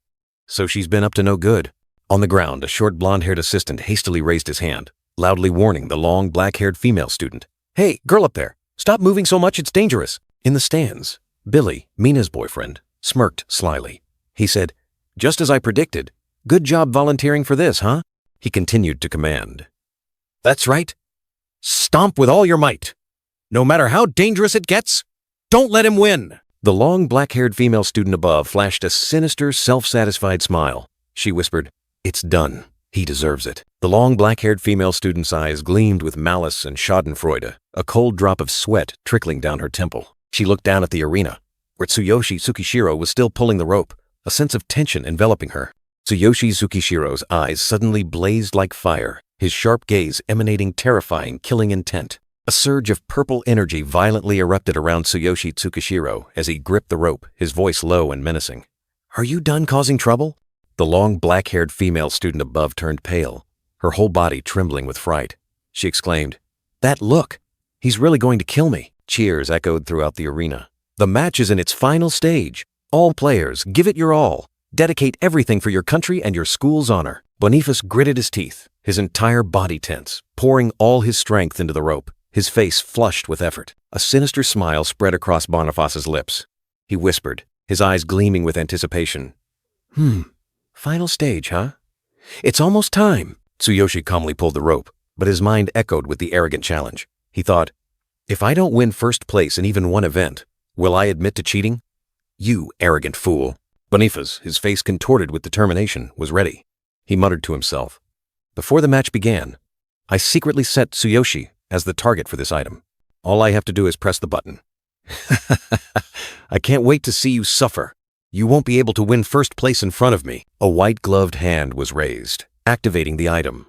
"So she's been up to no good." On the ground, a short blonde-haired assistant hastily raised his hand, loudly warning the long black-haired female student, "Hey, girl up there, stop moving so much, it's dangerous." In the stands, Billy, Mina's boyfriend, smirked slyly. He said, "Just as I predicted. Good job volunteering for this, huh?" He continued to command, "That's right. Stomp with all your might. No matter how dangerous it gets, don't let him win." The long black-haired female student above flashed a sinister, self-satisfied smile. She whispered, "It's done. He deserves it." The long black-haired female student's eyes gleamed with malice and schadenfreude, a cold drop of sweat trickling down her temple. She looked down at the arena, where Tsuyoshi Tsukishiro was still pulling the rope, a a sense of tension enveloping her. Tsuyoshi Tsukishiro's eyes suddenly blazed like fire, his sharp gaze emanating terrifying, killing intent. A surge of purple energy violently erupted around Tsuyoshi Tsukishiro as he gripped the rope, his voice low and menacing. "Are you done causing trouble?" The long, black-haired female student above turned pale, her whole body trembling with fright. She exclaimed, "That look! He's really going to kill me!" Cheers echoed throughout the arena. "The match is in its final stage. All players, give it your all. Dedicate everything for your country and your school's honor." Boniface gritted his teeth, his entire body tense, pouring all his strength into the rope, his face flushed with effort. A sinister smile spread across Boniface's lips. He whispered, his eyes gleaming with anticipation. Final stage, huh? It's almost time." Tsuyoshi calmly pulled the rope, but his mind echoed with the arrogant challenge. He thought, "If I don't win first place in even one event, will I admit to cheating? You arrogant fool." Boniface, his face contorted with determination, was ready. He muttered to himself, "Before the match began, I secretly set Tsuyoshi as the target for this item. All I have to do is press the button. I can't wait to see you suffer. You won't be able to win first place in front of me." A white-gloved hand was raised, activating the item.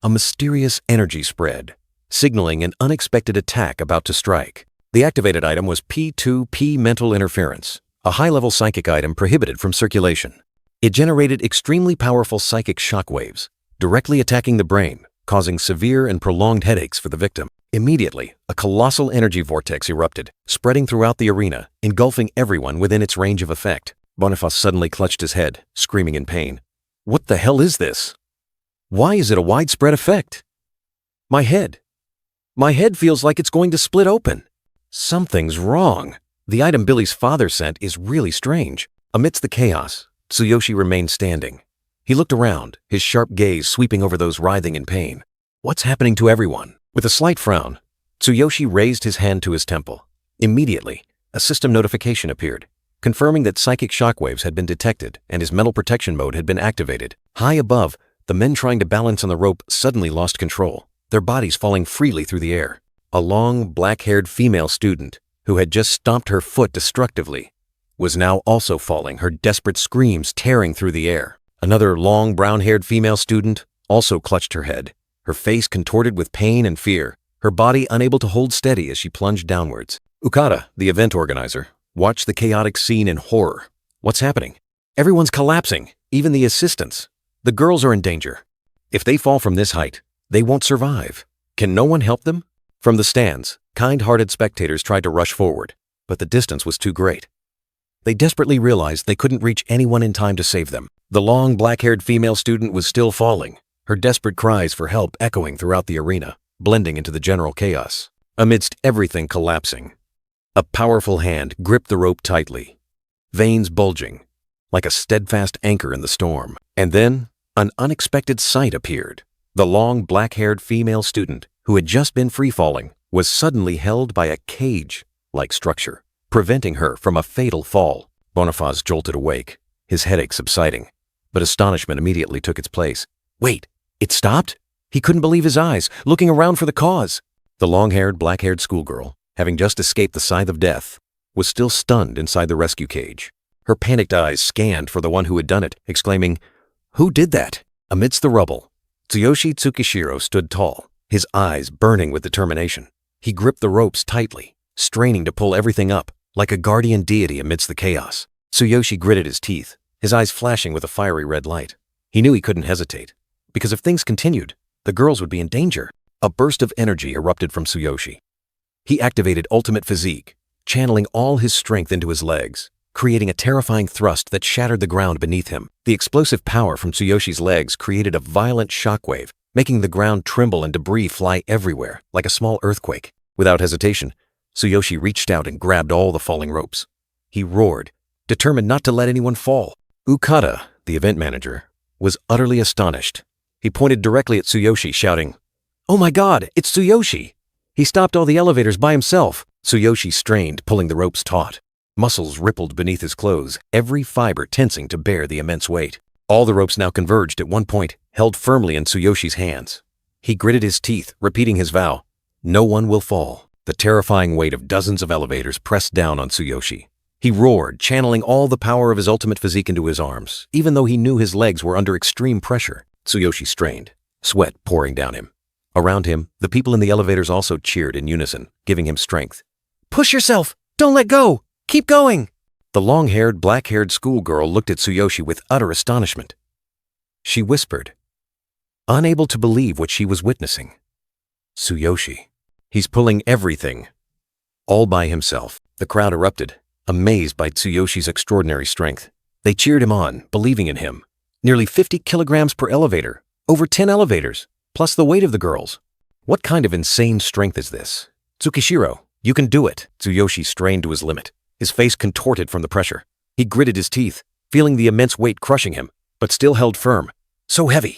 A mysterious energy spread, signaling an unexpected attack about to strike. The activated item was P2P Mental Interference, a high-level psychic item prohibited from circulation. It generated extremely powerful psychic shockwaves, directly attacking the brain, causing severe and prolonged headaches for the victim. Immediately, a colossal energy vortex erupted, spreading throughout the arena, engulfing everyone within its range of effect. Boniface suddenly clutched his head, screaming in pain. "What the hell is this? Why is it a widespread effect? My head feels like it's going to split open. Something's wrong. The item Billy's father sent is really strange." Amidst the chaos, Tsuyoshi remained standing. He looked around, his sharp gaze sweeping over those writhing in pain. What's happening to everyone? With a slight frown, Tsuyoshi raised his hand to his temple. Immediately, a system notification appeared, confirming that psychic shockwaves had been detected and his mental protection mode had been activated. High above, the men trying to balance on the rope suddenly lost control, their bodies falling freely through the air. A long, black-haired female student, who had just stomped her foot destructively, was now also falling, her desperate screams tearing through the air. Another long, brown-haired female student also clutched her head, her face contorted with pain and fear, her body unable to hold steady as she plunged downwards. Ukata, the event organizer, watched the chaotic scene in horror. What's happening? Everyone's collapsing, even the assistants. The girls are in danger. If they fall from this height, they won't survive. Can no one help them? From the stands, kind-hearted spectators tried to rush forward, but the distance was too great. They desperately realized they couldn't reach anyone in time to save them. The long, black-haired female student was still falling, her desperate cries for help echoing throughout the arena, blending into the general chaos. Amidst everything collapsing, a powerful hand gripped the rope tightly, veins bulging, like a steadfast anchor in the storm. And then, an unexpected sight appeared. The long, black-haired female student, who had just been free-falling, was suddenly held by a cage-like structure, preventing her from a fatal fall. Boniface jolted awake, his headache subsiding, but astonishment immediately took its place. Wait, it stopped? He couldn't believe his eyes, looking around for the cause. The long-haired, black-haired schoolgirl, having just escaped the scythe of death, was still stunned inside the rescue cage. Her panicked eyes scanned for the one who had done it, exclaiming, "Who did that?" Amidst the rubble, Tsuyoshi Tsukishiro stood tall, his eyes burning with determination. He gripped the ropes tightly, straining to pull everything up, like a guardian deity amidst the chaos. Tsuyoshi gritted his teeth, his eyes flashing with a fiery red light. He knew he couldn't hesitate, because if things continued, the girls would be in danger. A burst of energy erupted from Tsuyoshi. He activated ultimate physique, channeling all his strength into his legs, creating a terrifying thrust that shattered the ground beneath him. The explosive power from Tsuyoshi's legs created a violent shockwave, making the ground tremble and debris fly everywhere, like a small earthquake. Without hesitation, Tsuyoshi reached out and grabbed all the falling ropes. He roared, determined not to let anyone fall. Ukata, the event manager, was utterly astonished. He pointed directly at Tsuyoshi, shouting, "Oh my God, it's Tsuyoshi! He stopped all the elevators by himself." Tsuyoshi strained, pulling the ropes taut. Muscles rippled beneath his clothes, every fiber tensing to bear the immense weight. All the ropes now converged at one point, held firmly in Tsuyoshi's hands. He gritted his teeth, repeating his vow, "No one will fall." The terrifying weight of dozens of elevators pressed down on Tsuyoshi. He roared, channeling all the power of his ultimate physique into his arms, even though he knew his legs were under extreme pressure. Tsuyoshi strained, sweat pouring down him. Around him, the people in the elevators also cheered in unison, giving him strength. "Push yourself! Don't let go! Keep going!" The long-haired, black-haired schoolgirl looked at Tsuyoshi with utter astonishment. She whispered, unable to believe what she was witnessing. "Tsuyoshi. He's pulling everything. All by himself." The crowd erupted, amazed by Tsuyoshi's extraordinary strength. They cheered him on, believing in him. Nearly 50 kilograms per elevator, over 10 elevators, plus the weight of the girls. What kind of insane strength is this? "Tsukishiro, you can do it." Tsuyoshi strained to his limit, his face contorted from the pressure. He gritted his teeth, feeling the immense weight crushing him, but still held firm. So heavy,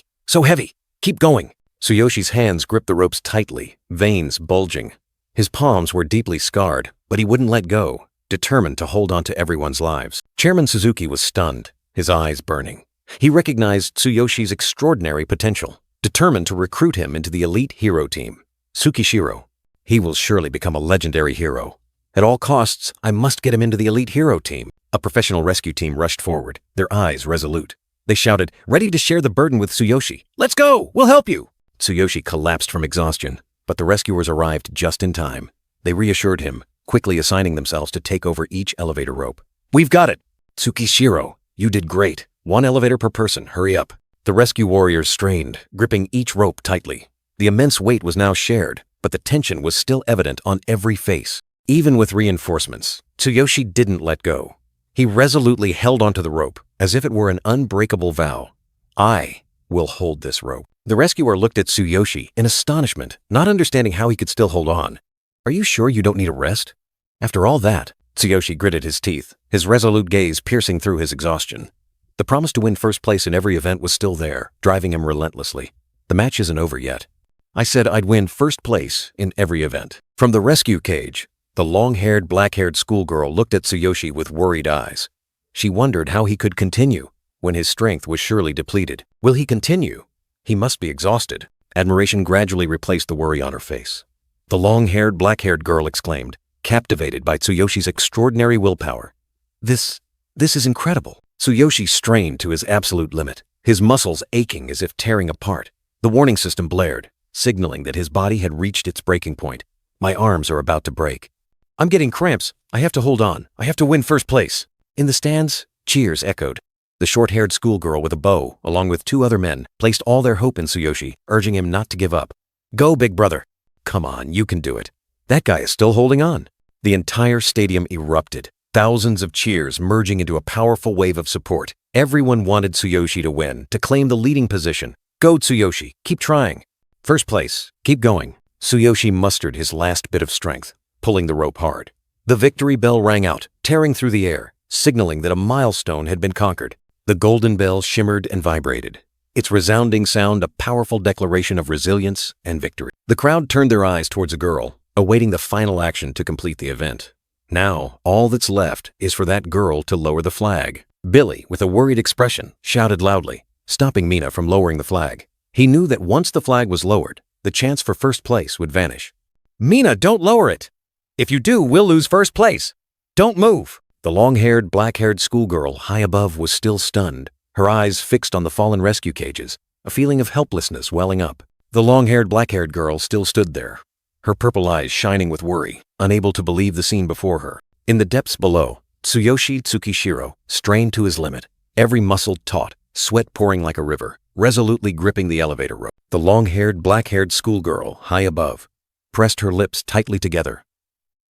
keep going." Tsuyoshi's hands gripped the ropes tightly, veins bulging. His palms were deeply scarred, but he wouldn't let go, determined to hold on to everyone's lives. Chairman Suzuki was stunned, his eyes burning. He recognized Tsuyoshi's extraordinary potential, determined to recruit him into the elite hero team. "Tsukishiro, he will surely become a legendary hero. At all costs, I must get him into the elite hero team." A professional rescue team rushed forward, their eyes resolute. They shouted, ready to share the burden with Tsuyoshi. "Let's go! We'll help you!" Tsuyoshi collapsed from exhaustion, but the rescuers arrived just in time. They reassured him, quickly assigning themselves to take over each elevator rope. "We've got it! Tsukishiro, you did great. 1 elevator per person, hurry up." The rescue warriors strained, gripping each rope tightly. The immense weight was now shared, but the tension was still evident on every face. Even with reinforcements, Tsuyoshi didn't let go. He resolutely held onto the rope, as if it were an unbreakable vow. "I will hold this rope." The rescuer looked at Tsuyoshi in astonishment, not understanding how he could still hold on. "Are you sure you don't need a rest?" After all that, Tsuyoshi gritted his teeth, his resolute gaze piercing through his exhaustion. The promise to win first place in every event was still there, driving him relentlessly. "The match isn't over yet. I said I'd win first place in every event." From the rescue cage, the long-haired, black-haired schoolgirl looked at Tsuyoshi with worried eyes. She wondered how he could continue, when his strength was surely depleted. Will he continue? He must be exhausted. Admiration gradually replaced the worry on her face. The long-haired, black-haired girl exclaimed, captivated by Tsuyoshi's extraordinary willpower. This is incredible." Tsuyoshi strained to his absolute limit, his muscles aching as if tearing apart. The warning system blared, signaling that his body had reached its breaking point. "My arms are about to break. I'm getting cramps. I have to hold on. I have to win first place." In the stands, cheers echoed. The short-haired schoolgirl with a bow, along with 2 other men, placed all their hope in Tsuyoshi, urging him not to give up. "Go, big brother. Come on, you can do it. That guy is still holding on." The entire stadium erupted, thousands of cheers merging into a powerful wave of support. Everyone wanted Tsuyoshi to win, to claim the leading position. "Go, Tsuyoshi. Keep trying. First place. Keep going." Tsuyoshi mustered his last bit of strength, pulling the rope hard. The victory bell rang out, tearing through the air, signaling that a milestone had been conquered. The golden bell shimmered and vibrated, its resounding sound a powerful declaration of resilience and victory. The crowd turned their eyes towards a girl, awaiting the final action to complete the event. Now, all that's left is for that girl to lower the flag. Billy, with a worried expression, shouted loudly, stopping Mina from lowering the flag. He knew that once the flag was lowered, the chance for first place would vanish. "Mina, don't lower it! If you do, we'll lose first place! Don't move!" The long-haired, black-haired schoolgirl high above was still stunned, her eyes fixed on the fallen rescue cages, a feeling of helplessness welling up. The long-haired, black-haired girl still stood there, her purple eyes shining with worry, unable to believe the scene before her. In the depths below, Tsuyoshi Tsukishiro strained to his limit, every muscle taut, sweat pouring like a river, resolutely gripping the elevator rope. The long-haired, black-haired schoolgirl high above pressed her lips tightly together,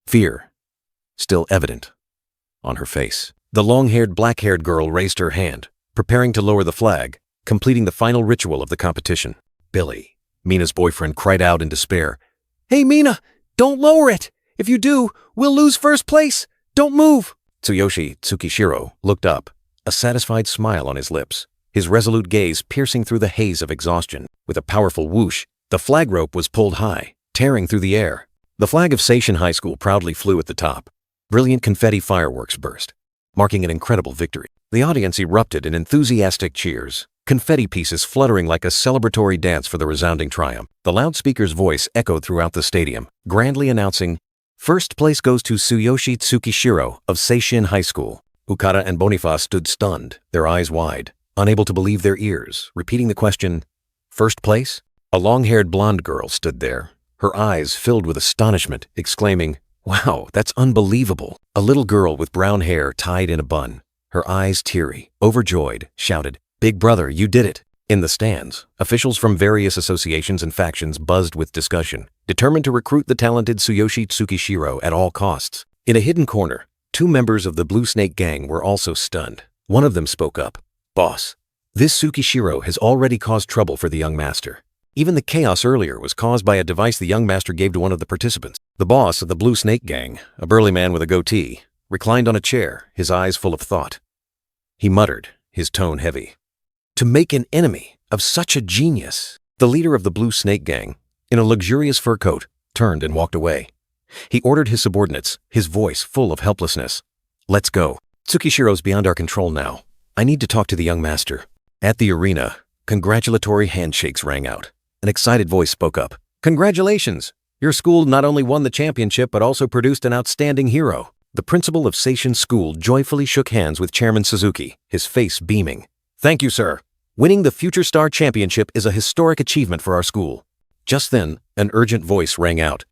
fear still evident on her face. The long-haired, black-haired girl raised her hand, preparing to lower the flag, completing the final ritual of the competition. Billy, Mina's boyfriend, cried out in despair. "Hey, Mina, don't lower it! If you do, we'll lose first place! Don't move!" Tsuyoshi Tsukishiro looked up, a satisfied smile on his lips, his resolute gaze piercing through the haze of exhaustion. With a powerful whoosh, the flag rope was pulled high, tearing through the air. The flag of Seishin High School proudly flew at the top. Brilliant confetti fireworks burst, marking an incredible victory. The audience erupted in enthusiastic cheers, confetti pieces fluttering like a celebratory dance for the resounding triumph. The loudspeaker's voice echoed throughout the stadium, grandly announcing, First place goes to Tsuyoshi Tsukishiro of Seishin High School. Okada and Boniface stood stunned, their eyes wide, unable to believe their ears, repeating the question, "First place?" A long-haired blonde girl stood there, her eyes filled with astonishment, exclaiming, "Wow, that's unbelievable." A little girl with brown hair tied in a bun, her eyes teary, overjoyed, shouted, "Big brother, you did it." In the stands, officials from various associations and factions buzzed with discussion, determined to recruit the talented Tsuyoshi Tsukishiro at all costs. In a hidden corner, 2 members of the Blue Snake Gang were also stunned. One of them spoke up, "Boss, this Tsukishiro has already caused trouble for the young master. Even the chaos earlier was caused by a device the young master gave to one of the participants." The boss of the Blue Snake Gang, a burly man with a goatee, reclined on a chair, his eyes full of thought. He muttered, his tone heavy. To make an enemy of such a genius. The leader of the Blue Snake Gang, in a luxurious fur coat, turned and walked away. He ordered his subordinates, his voice full of helplessness. "Let's go. Tsukishiro's beyond our control now. I need to talk to the young master." At the arena, congratulatory handshakes rang out. An excited voice spoke up. "Congratulations! Your school not only won the championship but also produced an outstanding hero." The principal of Seishin School joyfully shook hands with Chairman Suzuki, his face beaming. "Thank you, sir. Winning the Future Star Championship is a historic achievement for our school." Just then, an urgent voice rang out.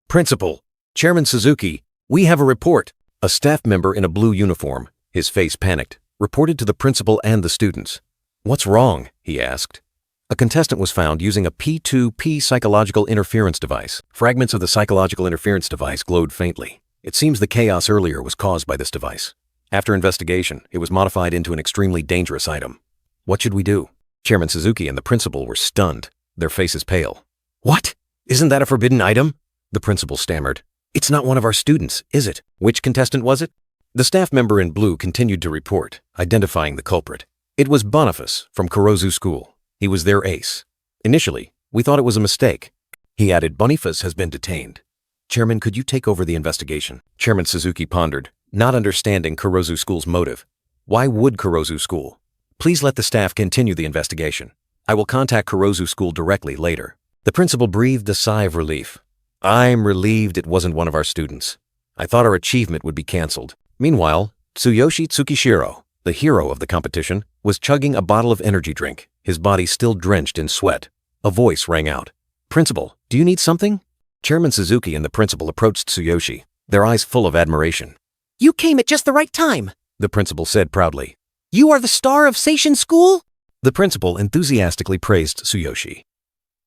"Principal, Chairman Suzuki, we have a report." A staff member in a blue uniform, his face panicked, reported to the principal and the students. "What's wrong?" he asked. A contestant was found using a P2P psychological interference device. Fragments of the psychological interference device glowed faintly. It seems the chaos earlier was caused by this device. After investigation, it was modified into an extremely dangerous item. What should we do? Chairman Suzuki and the principal were stunned, their faces pale. "What? Isn't that a forbidden item?" The principal stammered. "It's not one of our students, is it?" "Which contestant was it?" The staff member in blue continued to report, identifying the culprit. "It was Boniface from Kurozu School. He was their ace. Initially, we thought it was a mistake." He added, "Boniface has been detained. Chairman, could you take over the investigation?" Chairman Suzuki pondered, not understanding Kurozu School's motive. Why would Kurozu School? "Please let the staff continue the investigation. I will contact Kurozu School directly later." The principal breathed a sigh of relief. "I'm relieved it wasn't one of our students. I thought our achievement would be cancelled." Meanwhile, Tsuyoshi Tsukishiro, the hero of the competition, was chugging a bottle of energy drink, his body still drenched in sweat. A voice rang out. "Principal, do you need something?" Chairman Suzuki and the principal approached Tsuyoshi, their eyes full of admiration. "You came at just the right time," the principal said proudly. "You are the star of Seishin School?" The principal enthusiastically praised Tsuyoshi.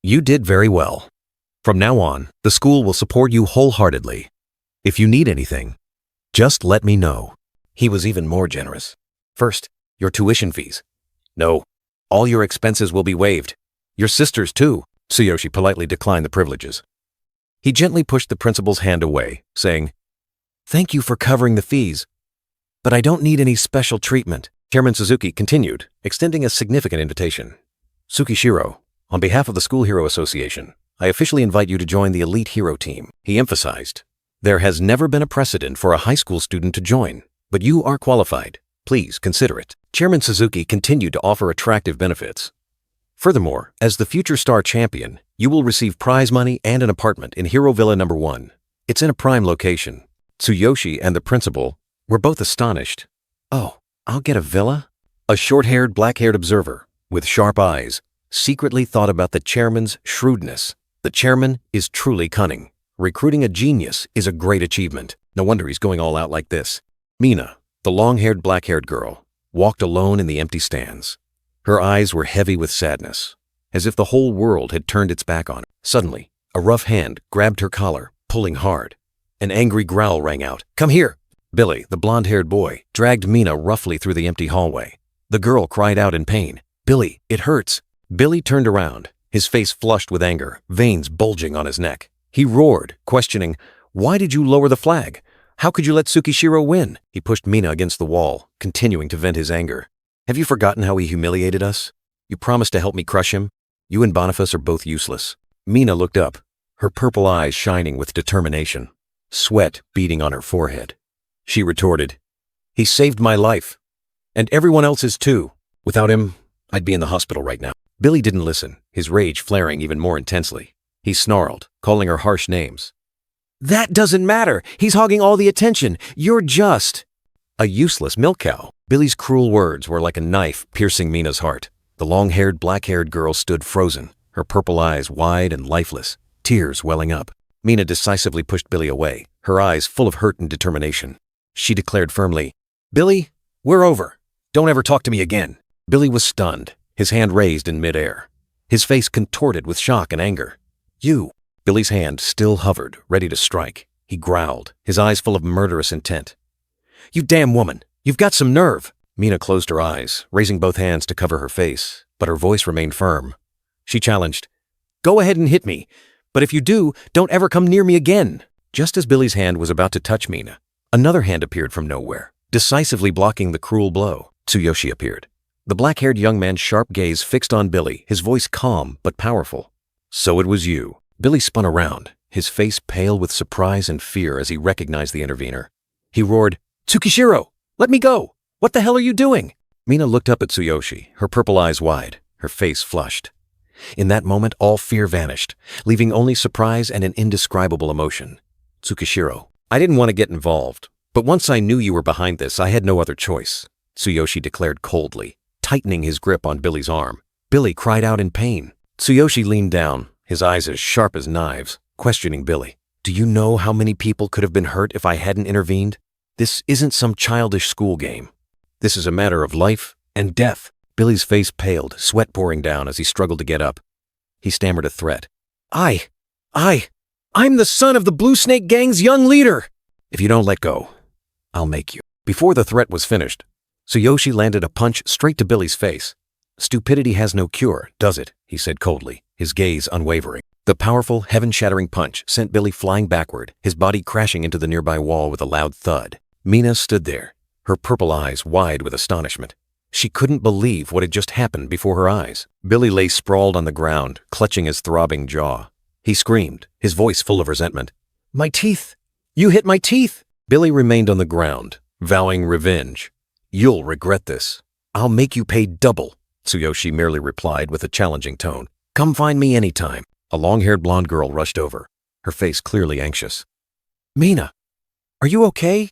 "You did very well. From now on, the school will support you wholeheartedly. If you need anything, just let me know." He was even more generous. "First, your tuition fees. No, all your expenses will be waived. Your sisters, too." Tsuyoshi politely declined the privileges. He gently pushed the principal's hand away, saying, "Thank you for covering the fees, but I don't need any special treatment." Chairman Suzuki continued, extending a significant invitation. "Tsukishiro, on behalf of the School Hero Association, I officially invite you to join the elite hero team." He emphasized, "There has never been a precedent for a high school student to join, but you are qualified. Please consider it." Chairman Suzuki continued to offer attractive benefits. Furthermore, as the Future Star Champion, you will receive prize money and an apartment in Hero Villa No. 1. It's in a prime location. Tsuyoshi and the principal were both astonished. "Oh, I'll get a villa?" A short-haired, black-haired observer, with sharp eyes, secretly thought about the chairman's shrewdness. The chairman is truly cunning. Recruiting a genius is a great achievement. No wonder he's going all out like this. Mina, the long-haired, black-haired girl, walked alone in the empty stands. Her eyes were heavy with sadness, as if the whole world had turned its back on her. Suddenly, a rough hand grabbed her collar, pulling hard. An angry growl rang out. "Come here!" Billy, the blonde-haired boy, dragged Mina roughly through the empty hallway. The girl cried out in pain. "Billy, it hurts!" Billy turned around, his face flushed with anger, veins bulging on his neck. He roared, questioning, "Why did you lower the flag? How could you let Tsukishiro win?" He pushed Mina against the wall, continuing to vent his anger. "Have you forgotten how he humiliated us? You promised to help me crush him? You and Boniface are both useless." Mina looked up, her purple eyes shining with determination, sweat beading on her forehead. She retorted, "He saved my life, and everyone else's too. Without him, I'd be in the hospital right now." Billy didn't listen, his rage flaring even more intensely. He snarled, calling her harsh names. That doesn't matter. He's hogging all the attention. You're just a useless milk cow. Billy's cruel words were like a knife piercing Mina's heart. The long-haired, black-haired girl stood frozen, her purple eyes wide and lifeless, tears welling up. Mina decisively pushed Billy away, her eyes full of hurt and determination. She declared firmly, "Billy, we're over. Don't ever talk to me again." Billy was stunned, his hand raised in midair, his face contorted with shock and anger. "You." Billy's hand still hovered, ready to strike. He growled, his eyes full of murderous intent. "You damn woman, you've got some nerve." Mina closed her eyes, raising both hands to cover her face, but her voice remained firm. She challenged, "Go ahead and hit me, but if you do, don't ever come near me again." Just as Billy's hand was about to touch Mina, another hand appeared from nowhere, decisively blocking the cruel blow. Tsuyoshi appeared. The black-haired young man's sharp gaze fixed on Billy, his voice calm but powerful. "So it was you." Billy spun around, his face pale with surprise and fear as he recognized the intervener. He roared, "Tsukishiro, let me go! What the hell are you doing?" Mina looked up at Tsuyoshi, her purple eyes wide, her face flushed. In that moment, all fear vanished, leaving only surprise and an indescribable emotion. "Tsukishiro, I didn't want to get involved, but once I knew you were behind this, I had no other choice," Tsuyoshi declared coldly, tightening his grip on Billy's arm. Billy cried out in pain. Tsuyoshi leaned down, his eyes as sharp as knives, questioning Billy. "Do you know how many people could have been hurt if I hadn't intervened? This isn't some childish school game. This is a matter of life and death." Billy's face paled, sweat pouring down as he struggled to get up. He stammered a threat. I'm the son of the Blue Snake Gang's young leader! If you don't let go, I'll make you." Before the threat was finished, Tsuyoshi landed a punch straight to Billy's face. "Stupidity has no cure, does it?" he said coldly, his gaze unwavering. The powerful, heaven-shattering punch sent Billy flying backward, his body crashing into the nearby wall with a loud thud. Mina stood there, her purple eyes wide with astonishment. She couldn't believe what had just happened before her eyes. Billy lay sprawled on the ground, clutching his throbbing jaw. He screamed, his voice full of resentment. "My teeth! You hit my teeth!" Billy remained on the ground, vowing revenge. "You'll regret this. I'll make you pay double," Tsuyoshi merely replied with a challenging tone. "Come find me anytime." A long-haired blonde girl rushed over, her face clearly anxious. "Mina, are you okay?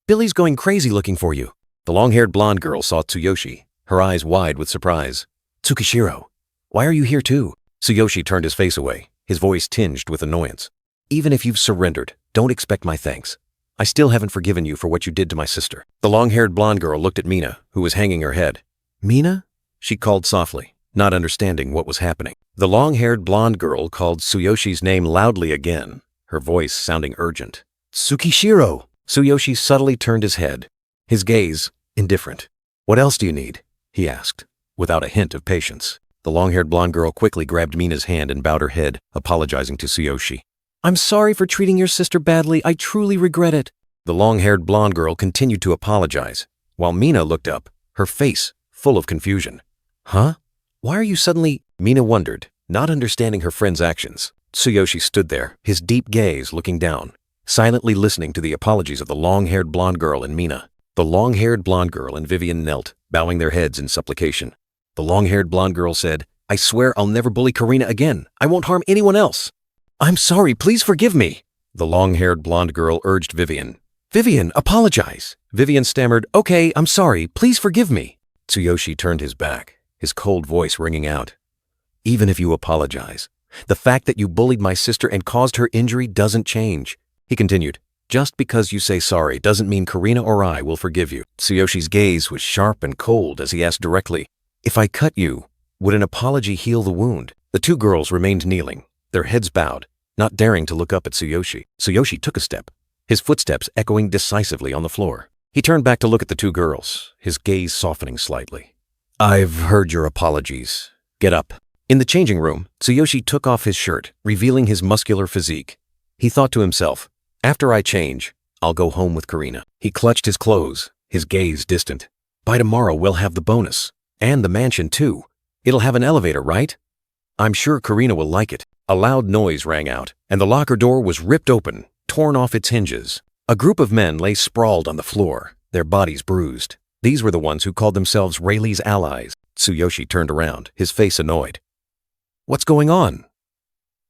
Billy's going crazy looking for you." The long-haired blonde girl saw Tsuyoshi, her eyes wide with surprise. "Tsukishiro, why are you here too?" Tsuyoshi turned his face away, his voice tinged with annoyance. "Even if you've surrendered, don't expect my thanks. I still haven't forgiven you for what you did to my sister." The long-haired blonde girl looked at Mina, who was hanging her head. "Mina?" she called softly, not understanding what was happening. The long-haired blonde girl called Tsuyoshi's name loudly again, her voice sounding urgent. "Tsukishiro!" Tsuyoshi subtly turned his head, his gaze indifferent. "What else do you need?" he asked, without a hint of patience. The long-haired blonde girl quickly grabbed Mina's hand and bowed her head, apologizing to Tsuyoshi. "I'm sorry for treating your sister badly. I truly regret it." The long-haired blonde girl continued to apologize, while Mina looked up, her face full of confusion. "Huh? Why are you suddenly—" Mina wondered, not understanding her friend's actions. Tsuyoshi stood there, his deep gaze looking down, silently listening to the apologies of the long-haired blonde girl and Mina. The long-haired blonde girl and Vivian knelt, bowing their heads in supplication. The long-haired blonde girl said, "I swear I'll never bully Karina again. I won't harm anyone else." "I'm sorry, please forgive me." The long-haired blonde girl urged Vivian. "Vivian, apologize." Vivian stammered, "Okay, I'm sorry, please forgive me." Tsuyoshi turned his back, his cold voice ringing out. "Even if you apologize, the fact that you bullied my sister and caused her injury doesn't change." He continued, "Just because you say sorry doesn't mean Karina or I will forgive you." Tsuyoshi's gaze was sharp and cold as he asked directly, "If I cut you, would an apology heal the wound?" The two girls remained kneeling, their heads bowed, not daring to look up at Tsuyoshi. Tsuyoshi took a step, his footsteps echoing decisively on the floor. He turned back to look at the two girls, his gaze softening slightly. "I've heard your apologies. Get up." In the changing room, Tsuyoshi took off his shirt, revealing his muscular physique. He thought to himself, "After I change, I'll go home with Karina." He clutched his clothes, his gaze distant. "By tomorrow, we'll have the bonus. And the mansion, too. It'll have an elevator, right? I'm sure Karina will like it." A loud noise rang out, and the locker door was ripped open, torn off its hinges. A group of men lay sprawled on the floor, their bodies bruised. These were the ones who called themselves Rayleigh's allies. Tsuyoshi turned around, his face annoyed. "What's going on?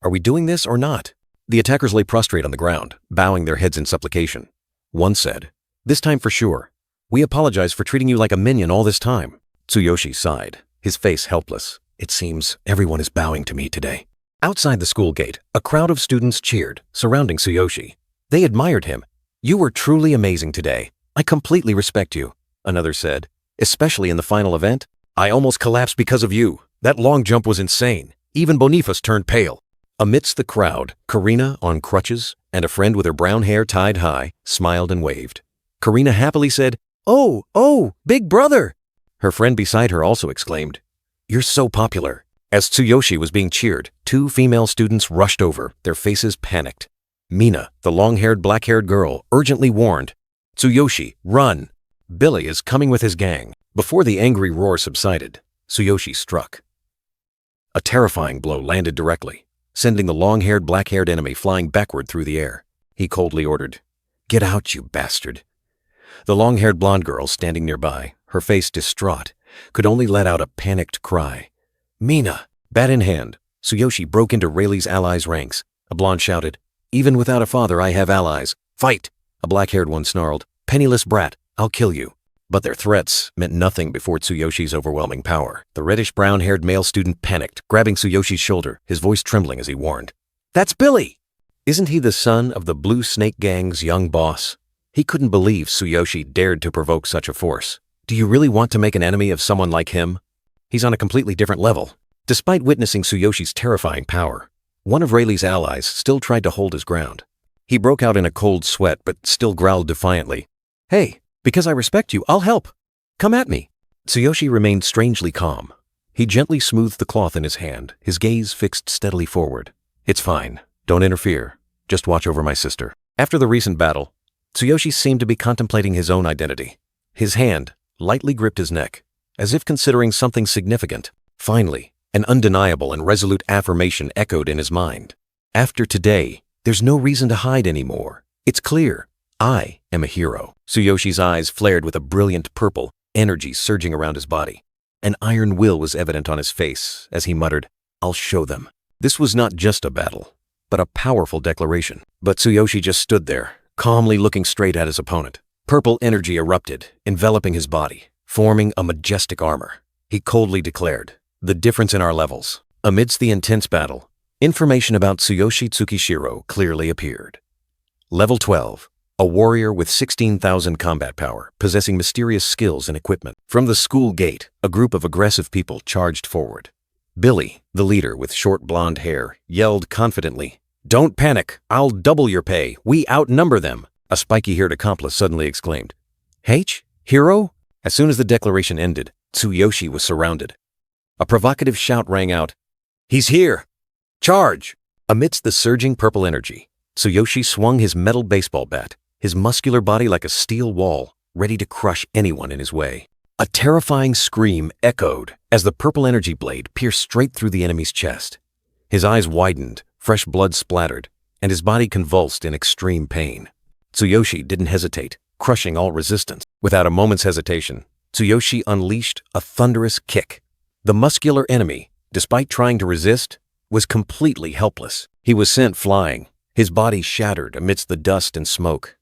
Are we doing this or not?" The attackers lay prostrate on the ground, bowing their heads in supplication. One said, "This time for sure. We apologize for treating you like a minion all this time." Tsuyoshi sighed, his face helpless. "It seems everyone is bowing to me today." Outside the school gate, a crowd of students cheered, surrounding Tsuyoshi. They admired him. "You were truly amazing today. I completely respect you," another said. "Especially in the final event. I almost collapsed because of you. That long jump was insane. Even Boniface turned pale." Amidst the crowd, Karina, on crutches, and a friend with her brown hair tied high, smiled and waved. Karina happily said, Oh, big brother!" Her friend beside her also exclaimed, "You're so popular." As Tsuyoshi was being cheered, two female students rushed over, their faces panicked. Mina, the long-haired, black-haired girl, urgently warned, "Tsuyoshi, run! Billy is coming with his gang." Before the angry roar subsided, Tsuyoshi struck. A terrifying blow landed directly, sending the long-haired, black-haired enemy flying backward through the air. He coldly ordered, "Get out, you bastard." The long-haired blonde girl standing nearby, her face distraught, could only let out a panicked cry. "Mina!" Bat in hand, Tsuyoshi broke into Rayleigh's allies' ranks. A blonde shouted, "Even without a father, I have allies. Fight!" A black-haired one snarled, "Penniless brat, I'll kill you." But their threats meant nothing before Tsuyoshi's overwhelming power. The reddish-brown-haired male student panicked, grabbing Tsuyoshi's shoulder, his voice trembling as he warned, "That's Billy! Isn't he the son of the Blue Snake Gang's young boss?" He couldn't believe Tsuyoshi dared to provoke such a force. Do you really want to make an enemy of someone like him? He's on a completely different level. Despite witnessing Tsuyoshi's terrifying power, one of Rayleigh's allies still tried to hold his ground. He broke out in a cold sweat but still growled defiantly, "Hey, because I respect you, I'll help. Come at me." Tsuyoshi remained strangely calm. He gently smoothed the cloth in his hand, his gaze fixed steadily forward. "It's fine. Don't interfere. Just watch over my sister." After the recent battle, Tsuyoshi seemed to be contemplating his own identity. His hand lightly gripped his neck, as if considering something significant. Finally, an undeniable and resolute affirmation echoed in his mind. "After today, there's no reason to hide anymore. It's clear. I am a hero." Tsuyoshi's eyes flared with a brilliant purple, energy surging around his body. An iron will was evident on his face as he muttered, "I'll show them." This was not just a battle, but a powerful declaration. But Tsuyoshi just stood there, calmly looking straight at his opponent. Purple energy erupted, enveloping his body, forming a majestic armor. He coldly declared, "The difference in our levels." Amidst the intense battle, information about Tsuyoshi Tsukishiro clearly appeared. Level 12. A warrior with 16,000 combat power, possessing mysterious skills and equipment. From the school gate, a group of aggressive people charged forward. Billy, the leader with short blonde hair, yelled confidently, "Don't panic, I'll double your pay, we outnumber them." A spiky-haired accomplice suddenly exclaimed, "H? Hero?" As soon as the declaration ended, Tsuyoshi was surrounded. A provocative shout rang out, "He's here! Charge!" Amidst the surging purple energy, Tsuyoshi swung his metal baseball bat, his muscular body like a steel wall, ready to crush anyone in his way. A terrifying scream echoed as the purple energy blade pierced straight through the enemy's chest. His eyes widened, fresh blood splattered, and his body convulsed in extreme pain. Tsuyoshi didn't hesitate, crushing all resistance. Without a moment's hesitation, Tsuyoshi unleashed a thunderous kick. The muscular enemy, despite trying to resist, was completely helpless. He was sent flying, his body shattered amidst the dust and smoke.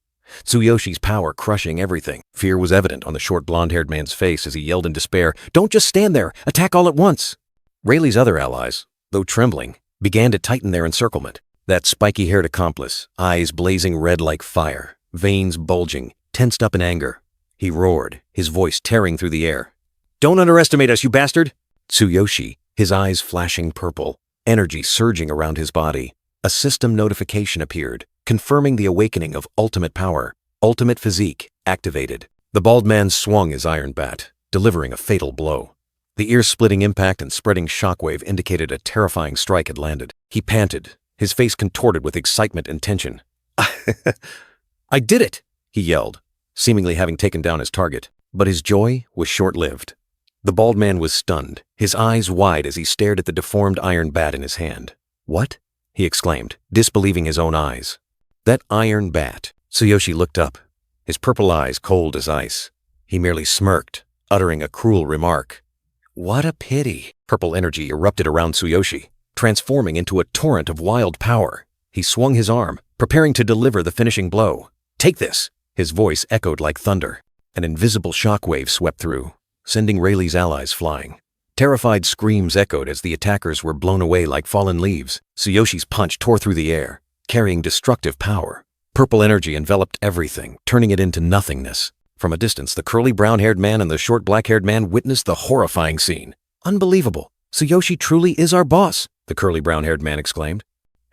Tsuyoshi's power crushing everything. Fear was evident on the short blonde-haired man's face as he yelled in despair, "Don't just stand there! Attack all at once!" Rayleigh's other allies, though trembling, began to tighten their encirclement. That spiky-haired accomplice, eyes blazing red like fire, veins bulging, tensed up in anger. He roared, his voice tearing through the air. "Don't underestimate us, you bastard!" Tsuyoshi, his eyes flashing purple, energy surging around his body. A system notification appeared, confirming the awakening of ultimate power. Ultimate physique activated. The bald man swung his iron bat, delivering a fatal blow. The ear-splitting impact and spreading shockwave indicated a terrifying strike had landed. He panted, his face contorted with excitement and tension. "I did it!" he yelled, seemingly having taken down his target. But his joy was short-lived. The bald man was stunned, his eyes wide as he stared at the deformed iron bat in his hand. "What?" he exclaimed, disbelieving his own eyes. "That iron bat." Tsuyoshi looked up, his purple eyes cold as ice. He merely smirked, uttering a cruel remark. "What a pity." Purple energy erupted around Tsuyoshi, transforming into a torrent of wild power. He swung his arm, preparing to deliver the finishing blow. "Take this!" His voice echoed like thunder. An invisible shockwave swept through, sending Rayleigh's allies flying. Terrified screams echoed as the attackers were blown away like fallen leaves. Tsuyoshi's punch tore through the air, carrying destructive power. Purple energy enveloped everything, turning it into nothingness. From a distance, the curly brown-haired man and the short black-haired man witnessed the horrifying scene. "Unbelievable! Tsuyoshi truly is our boss!" the curly brown-haired man exclaimed.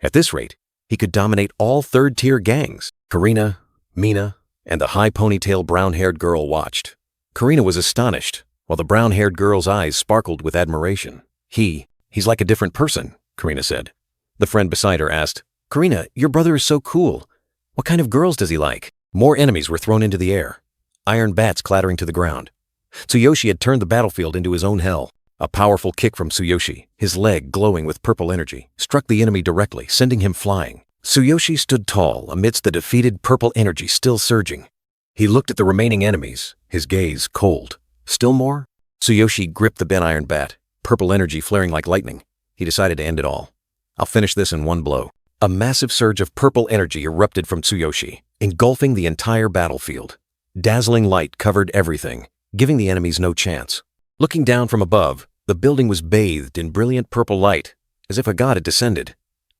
At this rate, he could dominate all third-tier gangs. Karina, Mina, and the high ponytail brown-haired girl watched. Karina was astonished, while the brown-haired girl's eyes sparkled with admiration. He's like a different person," Karina said. The friend beside her asked, "Karina, your brother is so cool. What kind of girls does he like?" More enemies were thrown into the air, iron bats clattering to the ground. Tsuyoshi had turned the battlefield into his own hell. A powerful kick from Tsuyoshi, his leg glowing with purple energy, struck the enemy directly, sending him flying. Tsuyoshi stood tall amidst the defeated purple energy still surging. He looked at the remaining enemies, his gaze cold. Still more? Tsuyoshi gripped the bent iron bat, purple energy flaring like lightning. He decided to end it all. "I'll finish this in one blow." A massive surge of purple energy erupted from Tsuyoshi, engulfing the entire battlefield. Dazzling light covered everything, giving the enemies no chance. Looking down from above, the building was bathed in brilliant purple light, as if a god had descended.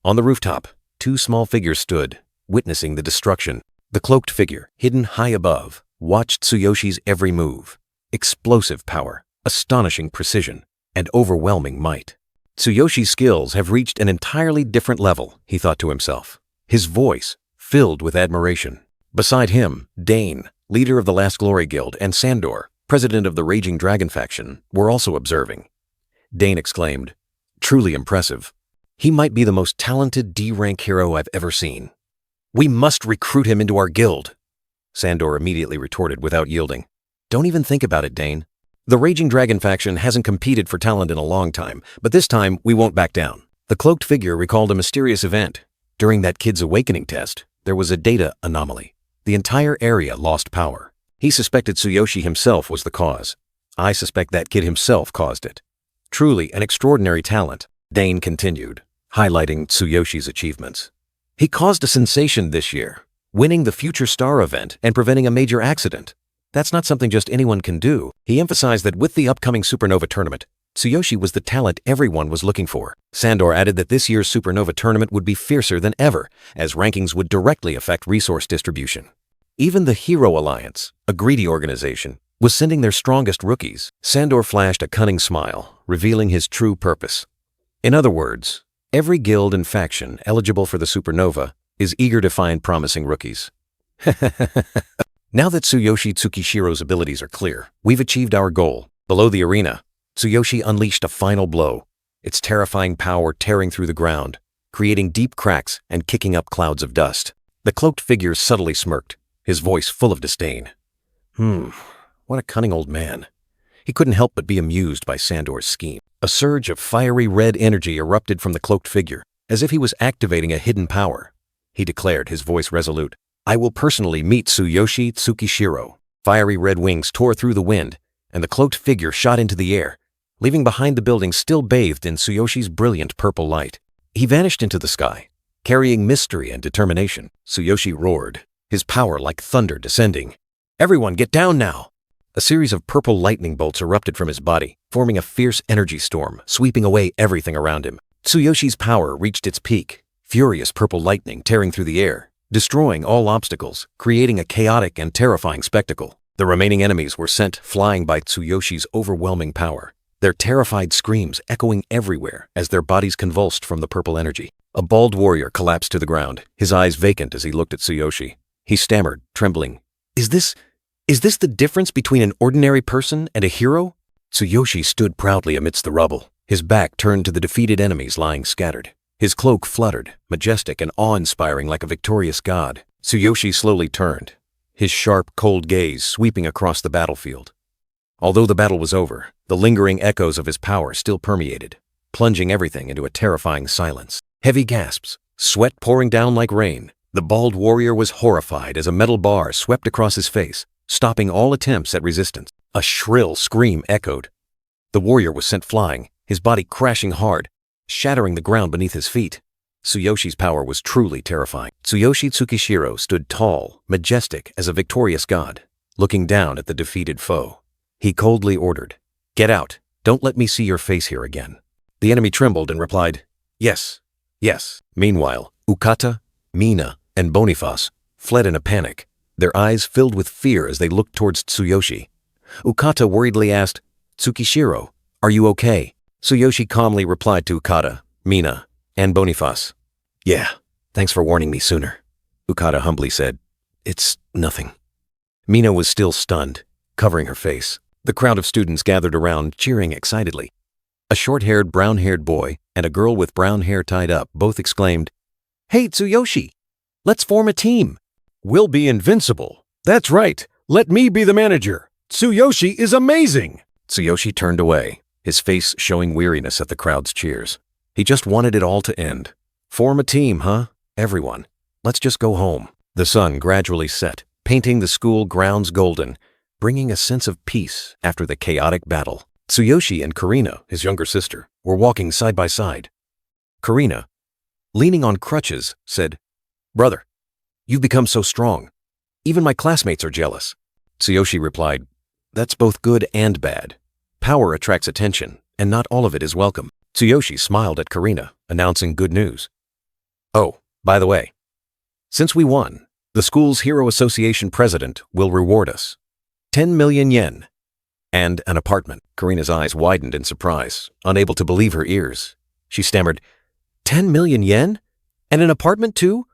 On the rooftop, two small figures stood, witnessing the destruction. The cloaked figure, hidden high above, watched Tsuyoshi's every move. Explosive power, astonishing precision, and overwhelming might. "Tsuyoshi's skills have reached an entirely different level," he thought to himself, his voice filled with admiration. Beside him, Dane, leader of the Last Glory Guild, and Sandor, president of the Raging Dragon faction, were also observing. Dane exclaimed, "Truly impressive. He might be the most talented D-rank hero I've ever seen. We must recruit him into our guild." Sandor immediately retorted without yielding, "Don't even think about it, Dane. The Raging Dragon faction hasn't competed for talent in a long time, but this time we won't back down." The cloaked figure recalled a mysterious event. During that kid's awakening test, there was a data anomaly. The entire area lost power. He suspected Tsuyoshi himself was the cause. "I suspect that kid himself caused it." Truly an extraordinary talent, Dane continued, highlighting Tsuyoshi's achievements. "He caused a sensation this year, winning the Future Star event and preventing a major accident. That's not something just anyone can do." He emphasized that with the upcoming Supernova tournament, Tsuyoshi was the talent everyone was looking for. Sandor added that this year's Supernova tournament would be fiercer than ever, as rankings would directly affect resource distribution. Even the Hero Alliance, a greedy organization, was sending their strongest rookies. Sandor flashed a cunning smile, revealing his true purpose. In other words, every guild and faction eligible for the Supernova is eager to find promising rookies. Now that Tsuyoshi Tsukishiro's abilities are clear, we've achieved our goal. Below the arena, Tsuyoshi unleashed a final blow, its terrifying power tearing through the ground, creating deep cracks and kicking up clouds of dust. The cloaked figure subtly smirked, his voice full of disdain. What a cunning old man. He couldn't help but be amused by Sandor's scheme. A surge of fiery red energy erupted from the cloaked figure, as if he was activating a hidden power. He declared, his voice resolute, "I will personally meet Tsuyoshi Tsukishiro." Fiery red wings tore through the wind, and the cloaked figure shot into the air, leaving behind the building still bathed in Tsuyoshi's brilliant purple light. He vanished into the sky, carrying mystery and determination. Tsuyoshi roared, his power like thunder descending. "Everyone get down now!" A series of purple lightning bolts erupted from his body, forming a fierce energy storm, sweeping away everything around him. Tsuyoshi's power reached its peak, furious purple lightning tearing through the air, destroying all obstacles, creating a chaotic and terrifying spectacle. The remaining enemies were sent flying by Tsuyoshi's overwhelming power, their terrified screams echoing everywhere as their bodies convulsed from the purple energy. A bald warrior collapsed to the ground, his eyes vacant as he looked at Tsuyoshi. He stammered, trembling, Is this the difference between an ordinary person and a hero?" Tsuyoshi stood proudly amidst the rubble, his back turned to the defeated enemies lying scattered. His cloak fluttered, majestic and awe-inspiring like a victorious god. Tsuyoshi slowly turned, his sharp, cold gaze sweeping across the battlefield. Although the battle was over, the lingering echoes of his power still permeated, plunging everything into a terrifying silence. Heavy gasps, sweat pouring down like rain. The bald warrior was horrified as a metal bar swept across his face, stopping all attempts at resistance. A shrill scream echoed. The warrior was sent flying, his body crashing hard, shattering the ground beneath his feet. Tsuyoshi's power was truly terrifying. Tsuyoshi Tsukishiro stood tall, majestic as a victorious god, looking down at the defeated foe. He coldly ordered, "Get out. Don't let me see your face here again." The enemy trembled and replied, "Yes, yes." Meanwhile, Ukata, Mina, and Boniface fled in a panic, their eyes filled with fear as they looked towards Tsuyoshi. Ukata worriedly asked, "Tsukishiro, are you okay?" Tsuyoshi calmly replied to Ukata, Mina, and Boniface, "Yeah, thanks for warning me sooner." Ukata humbly said, "It's nothing." Mina was still stunned, covering her face. The crowd of students gathered around, cheering excitedly. A short-haired, brown-haired boy and a girl with brown hair tied up both exclaimed, "Hey, Tsuyoshi, let's form a team." "We'll be invincible." "That's right. Let me be the manager. Tsuyoshi is amazing." Tsuyoshi turned away, his face showing weariness at the crowd's cheers. He just wanted it all to end. Form a team, huh? Everyone. Let's just go home. The sun gradually set, painting the school grounds golden, bringing a sense of peace after the chaotic battle. Tsuyoshi and Karina, his younger sister, were walking side by side. Karina, leaning on crutches, said, "Brother, you've become so strong. Even my classmates are jealous." Tsuyoshi replied, "That's both good and bad. Power attracts attention, and not all of it is welcome." Tsuyoshi smiled at Karina, announcing good news. "Oh, by the way, since we won, the school's Hero Association president will reward us. 10 million yen. And an apartment." Karina's eyes widened in surprise, unable to believe her ears. She stammered, 10 million yen? And an apartment too?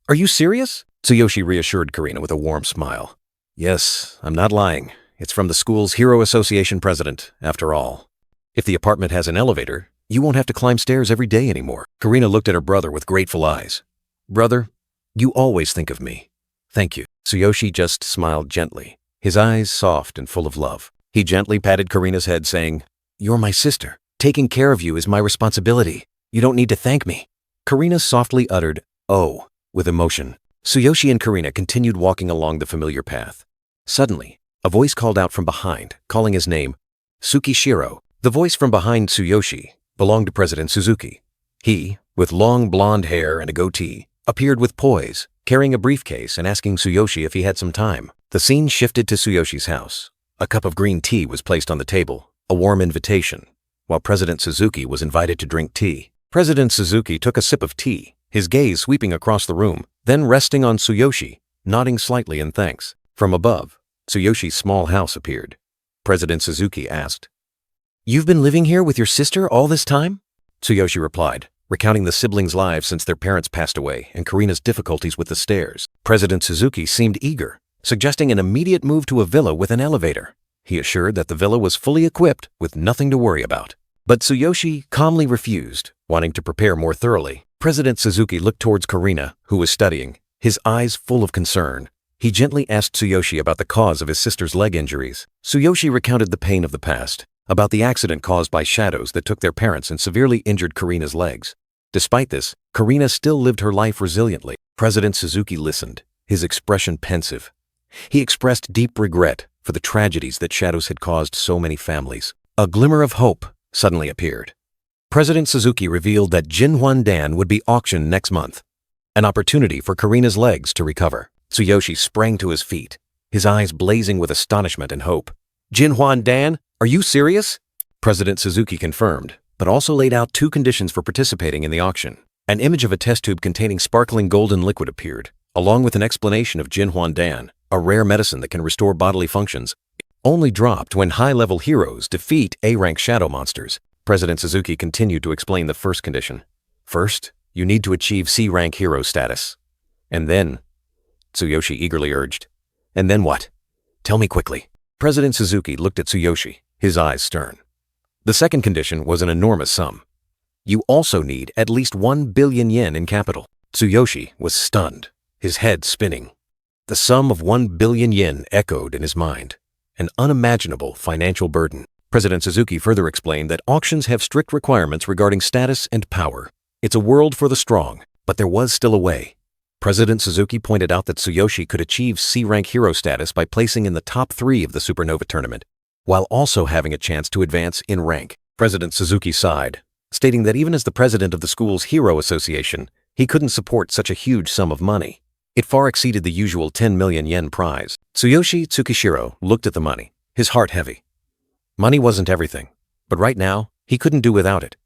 Are you serious? Tsuyoshi reassured Karina with a warm smile. "Yes, I'm not lying. It's from the school's Hero Association president, after all. If the apartment has an elevator, you won't have to climb stairs every day anymore." Karina looked at her brother with grateful eyes. "Brother, you always think of me. Thank you." Tsuyoshi just smiled gently, his eyes soft and full of love. He gently patted Karina's head, saying, "You're my sister. Taking care of you is my responsibility. You don't need to thank me." Karina softly uttered, "Oh," with emotion. Tsuyoshi and Karina continued walking along the familiar path. Suddenly, a voice called out from behind, calling his name, "Tsukishiro." The voice from behind Tsuyoshi belonged to President Suzuki. He, with long blonde hair and a goatee, appeared with poise, carrying a briefcase and asking Tsuyoshi if he had some time. The scene shifted to Tsuyoshi's house. A cup of green tea was placed on the table, a warm invitation, while President Suzuki was invited to drink tea. President Suzuki took a sip of tea, his gaze sweeping across the room, then resting on Tsuyoshi, nodding slightly in thanks. From above, Tsuyoshi's small house appeared. President Suzuki asked, "You've been living here with your sister all this time?" Tsuyoshi replied, recounting the siblings' lives since their parents passed away and Karina's difficulties with the stairs. President Suzuki seemed eager, suggesting an immediate move to a villa with an elevator. He assured that the villa was fully equipped with nothing to worry about. But Tsuyoshi calmly refused, wanting to prepare more thoroughly. President Suzuki looked towards Karina, who was studying, his eyes full of concern. He gently asked Tsuyoshi about the cause of his sister's leg injuries. Tsuyoshi recounted the pain of the past, about the accident caused by shadows that took their parents and severely injured Karina's legs. Despite this, Karina still lived her life resiliently. President Suzuki listened, his expression pensive. He expressed deep regret for the tragedies that shadows had caused so many families. A glimmer of hope suddenly appeared. President Suzuki revealed that Jinhwan-dan would be auctioned next month, an opportunity for Karina's legs to recover. Tsuyoshi sprang to his feet, his eyes blazing with astonishment and hope. "Jinhwan-dan, are you serious?" President Suzuki confirmed, but also laid out 2 conditions for participating in the auction. An image of a test tube containing sparkling golden liquid appeared, along with an explanation of Jinhwan-dan, a rare medicine that can restore bodily functions, only dropped when high-level heroes defeat A-rank shadow monsters. President Suzuki continued to explain the first condition. "First, you need to achieve C-rank hero status. And then," Tsuyoshi eagerly urged, "and then what? Tell me quickly." President Suzuki looked at Tsuyoshi, his eyes stern. The second condition was an enormous sum. You also need at least 1 billion yen in capital. Tsuyoshi was stunned, his head spinning. The sum of 1 billion yen echoed in his mind, an unimaginable financial burden. President Suzuki further explained that auctions have strict requirements regarding status and power. It's a world for the strong, but there was still a way. President Suzuki pointed out that Tsuyoshi could achieve C-rank hero status by placing in the top 3 of the Supernova tournament, while also having a chance to advance in rank. President Suzuki sighed, stating that even as the president of the school's Hero Association, he couldn't support such a huge sum of money. It far exceeded the usual 10 million yen prize. Tsuyoshi Tsukishiro looked at the money, his heart heavy. Money wasn't everything, but right now, he couldn't do without it.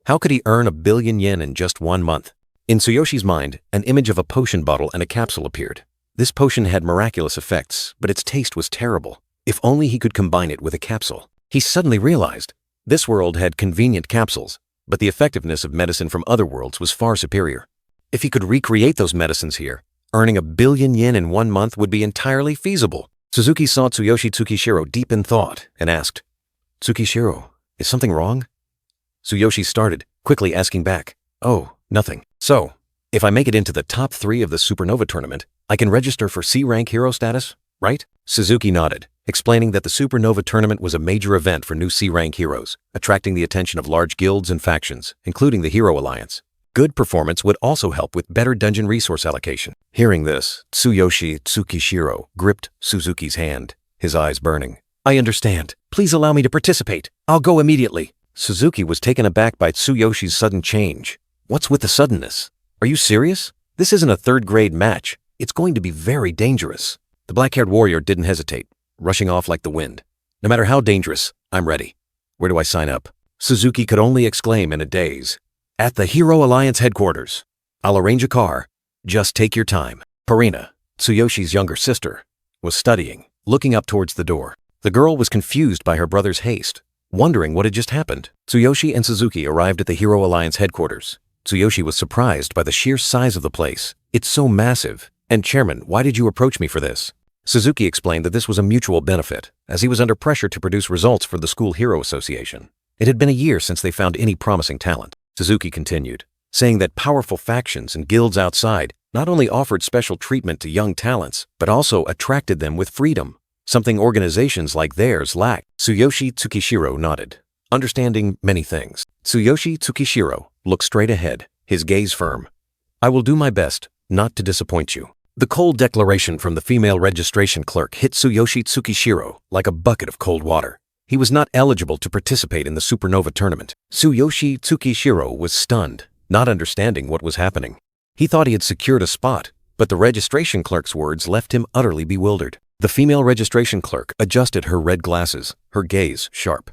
How could he earn 1 billion yen in just 1 month? In Tsuyoshi's mind, an image of a potion bottle and a capsule appeared. This potion had miraculous effects, but its taste was terrible. If only he could combine it with a capsule. He suddenly realized this world had convenient capsules, but the effectiveness of medicine from other worlds was far superior. If he could recreate those medicines here, earning 1 billion yen in 1 month would be entirely feasible. Suzuki saw Tsuyoshi Tsukishiro deep in thought and asked, "Tsukishiro, is something wrong?" Tsuyoshi started, quickly asking back, "Oh, nothing. So, if I make it into the top 3 of the Supernova tournament, I can register for C-rank hero status, right?" Suzuki nodded, explaining that the Supernova tournament was a major event for new C-rank heroes, attracting the attention of large guilds and factions, including the Hero Alliance. Good performance would also help with better dungeon resource allocation. Hearing this, Tsuyoshi Tsukishiro gripped Suzuki's hand, his eyes burning. "I understand. Please allow me to participate. I'll go immediately." Suzuki was taken aback by Tsuyoshi's sudden change. What's with the suddenness? Are you serious? This isn't a third-grade match. It's going to be very dangerous. The black-haired warrior didn't hesitate, rushing off like the wind. "No matter how dangerous, I'm ready. Where do I sign up?" Suzuki could only exclaim in a daze. "At the Hero Alliance headquarters. I'll arrange a car. Just take your time." Karina, Tsuyoshi's younger sister, was studying, looking up towards the door. The girl was confused by her brother's haste, wondering what had just happened. Tsuyoshi and Suzuki arrived at the Hero Alliance headquarters. Tsuyoshi was surprised by the sheer size of the place. "It's so massive. And Chairman, why did you approach me for this?" Suzuki explained that this was a mutual benefit, as he was under pressure to produce results for the School Hero Association. It had been a year since they found any promising talent. Suzuki continued, saying that powerful factions and guilds outside not only offered special treatment to young talents, but also attracted them with freedom, something organizations like theirs lacked. Tsuyoshi Tsukishiro nodded, understanding many things. Tsuyoshi Tsukishiro looked straight ahead, his gaze firm. "I will do my best not to disappoint you." The cold declaration from the female registration clerk hit Tsuyoshi Tsukishiro like a bucket of cold water. He was not eligible to participate in the Supernova tournament. Tsuyoshi Tsukishiro was stunned, not understanding what was happening. He thought he had secured a spot, but the registration clerk's words left him utterly bewildered. The female registration clerk adjusted her red glasses, her gaze sharp.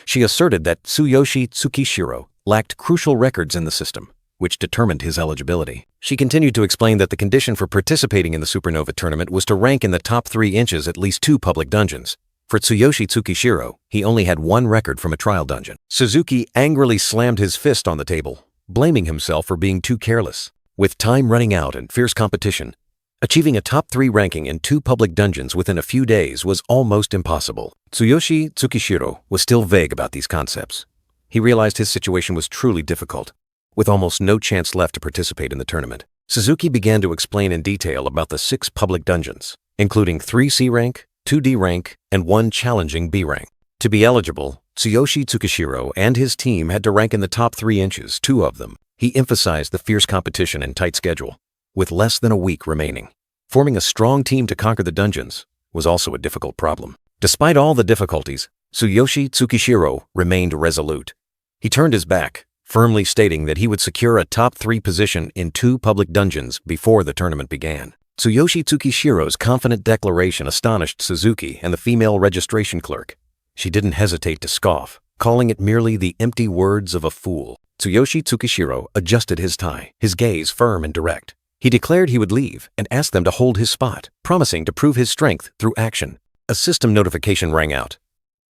She asserted that Tsuyoshi Tsukishiro lacked crucial records in the system, which determined his eligibility. She continued to explain that the condition for participating in the Supernova tournament was to rank in the top 3 inches at least 2 public dungeons. For Tsuyoshi Tsukishiro, he only had 1 record from a trial dungeon. Suzuki angrily slammed his fist on the table, blaming himself for being too careless. With time running out and fierce competition, achieving a top 3 ranking in 2 public dungeons within a few days was almost impossible. Tsuyoshi Tsukishiro was still vague about these concepts. He realized his situation was truly difficult. With almost no chance left to participate in the tournament, Suzuki began to explain in detail about the 6 public dungeons, including 3 C rank, 2 D rank, and 1 challenging B rank. To be eligible, Tsuyoshi Tsukishiro and his team had to rank in the top 3 inches, 2 of them. He emphasized the fierce competition and tight schedule, with less than a week remaining. Forming a strong team to conquer the dungeons was also a difficult problem. Despite all the difficulties, Tsuyoshi Tsukishiro remained resolute. He turned his back, firmly stating that he would secure a top 3 position in 2 public dungeons before the tournament began. Tsuyoshi Tsukishiro's confident declaration astonished Suzuki and the female registration clerk. She didn't hesitate to scoff, calling it merely the empty words of a fool. Tsuyoshi Tsukishiro adjusted his tie, his gaze firm and direct. He declared he would leave and asked them to hold his spot, promising to prove his strength through action. A system notification rang out.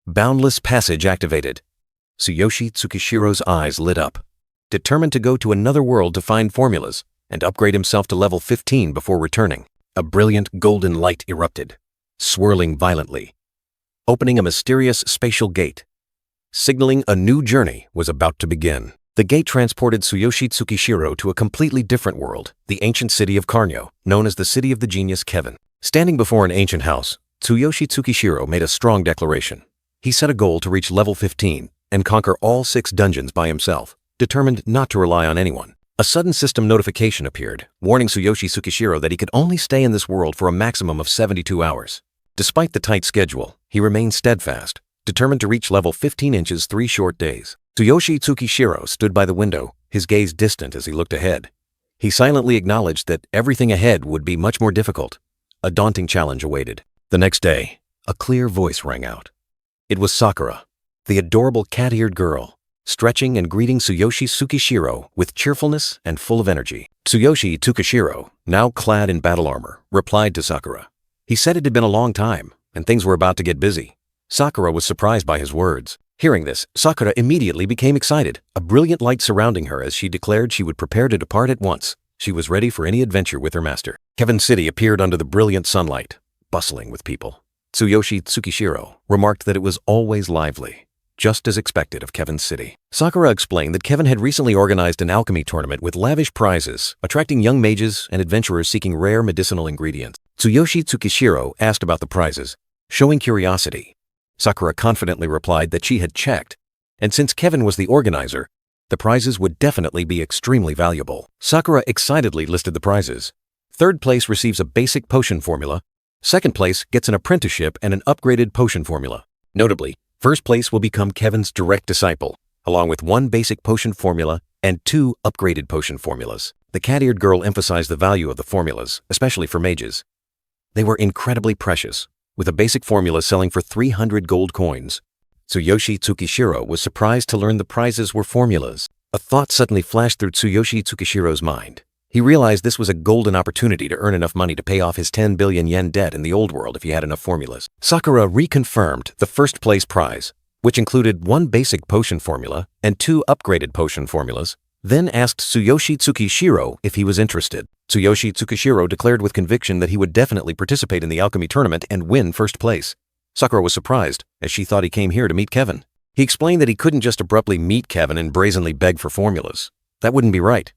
Boundless passage activated. Tsuyoshi Tsukishiro's eyes lit up, determined to go to another world to find formulas and upgrade himself to level 15 before returning. A brilliant golden light erupted, swirling violently, opening a mysterious spatial gate, signaling a new journey was about to begin. The gate transported Tsuyoshi Tsukishiro to a completely different world, the ancient city of Karno, known as the City of the Genius Kevin. Standing before an ancient house, Tsuyoshi Tsukishiro made a strong declaration. He set a goal to reach level 15 and conquer all 6 dungeons by himself, determined not to rely on anyone. A sudden system notification appeared, warning Tsuyoshi Tsukishiro that he could only stay in this world for a maximum of 72 hours. Despite the tight schedule, he remained steadfast, determined to reach level 15 inches 3 short days. Tsuyoshi Tsukishiro stood by the window, his gaze distant as he looked ahead. He silently acknowledged that everything ahead would be much more difficult. A daunting challenge awaited. The next day, a clear voice rang out. It was Sakura, the adorable cat-eared girl, stretching and greeting Tsuyoshi Tsukishiro with cheerfulness and full of energy. Tsuyoshi Tsukishiro, now clad in battle armor, replied to Sakura. He said it had been a long time, and things were about to get busy. Sakura was surprised by his words. Hearing this, Sakura immediately became excited, a brilliant light surrounding her as she declared she would prepare to depart at once. She was ready for any adventure with her master. Kevin City appeared under the brilliant sunlight, bustling with people. Tsuyoshi Tsukishiro remarked that it was always lively, just as expected of Kevin City. Sakura explained that Kevin had recently organized an alchemy tournament with lavish prizes, attracting young mages and adventurers seeking rare medicinal ingredients. Tsuyoshi Tsukishiro asked about the prizes, showing curiosity. Sakura confidently replied that she had checked, and since Kevin was the organizer, the prizes would definitely be extremely valuable. Sakura excitedly listed the prizes. Third place receives a basic potion formula. Second place gets an apprenticeship and an upgraded potion formula. Notably, first place will become Kevin's direct disciple, along with 1 basic potion formula and 2 upgraded potion formulas. The cat-eared girl emphasized the value of the formulas, especially for mages. They were incredibly precious, with a basic formula selling for 300 gold coins. Tsuyoshi Tsukishiro was surprised to learn the prizes were formulas. A thought suddenly flashed through Tsuyoshi Tsukishiro's mind. He realized this was a golden opportunity to earn enough money to pay off his 10 billion yen debt in the old world if he had enough formulas. Sakura reconfirmed the first place prize, which included 1 basic potion formula and 2 upgraded potion formulas, then asked Tsuyoshi Tsukishiro if he was interested. Tsuyoshi Tsukishiro declared with conviction that he would definitely participate in the alchemy tournament and win first place. Sakura was surprised, as she thought he came here to meet Kevin. He explained that he couldn't just abruptly meet Kevin and brazenly beg for formulas. That wouldn't be right.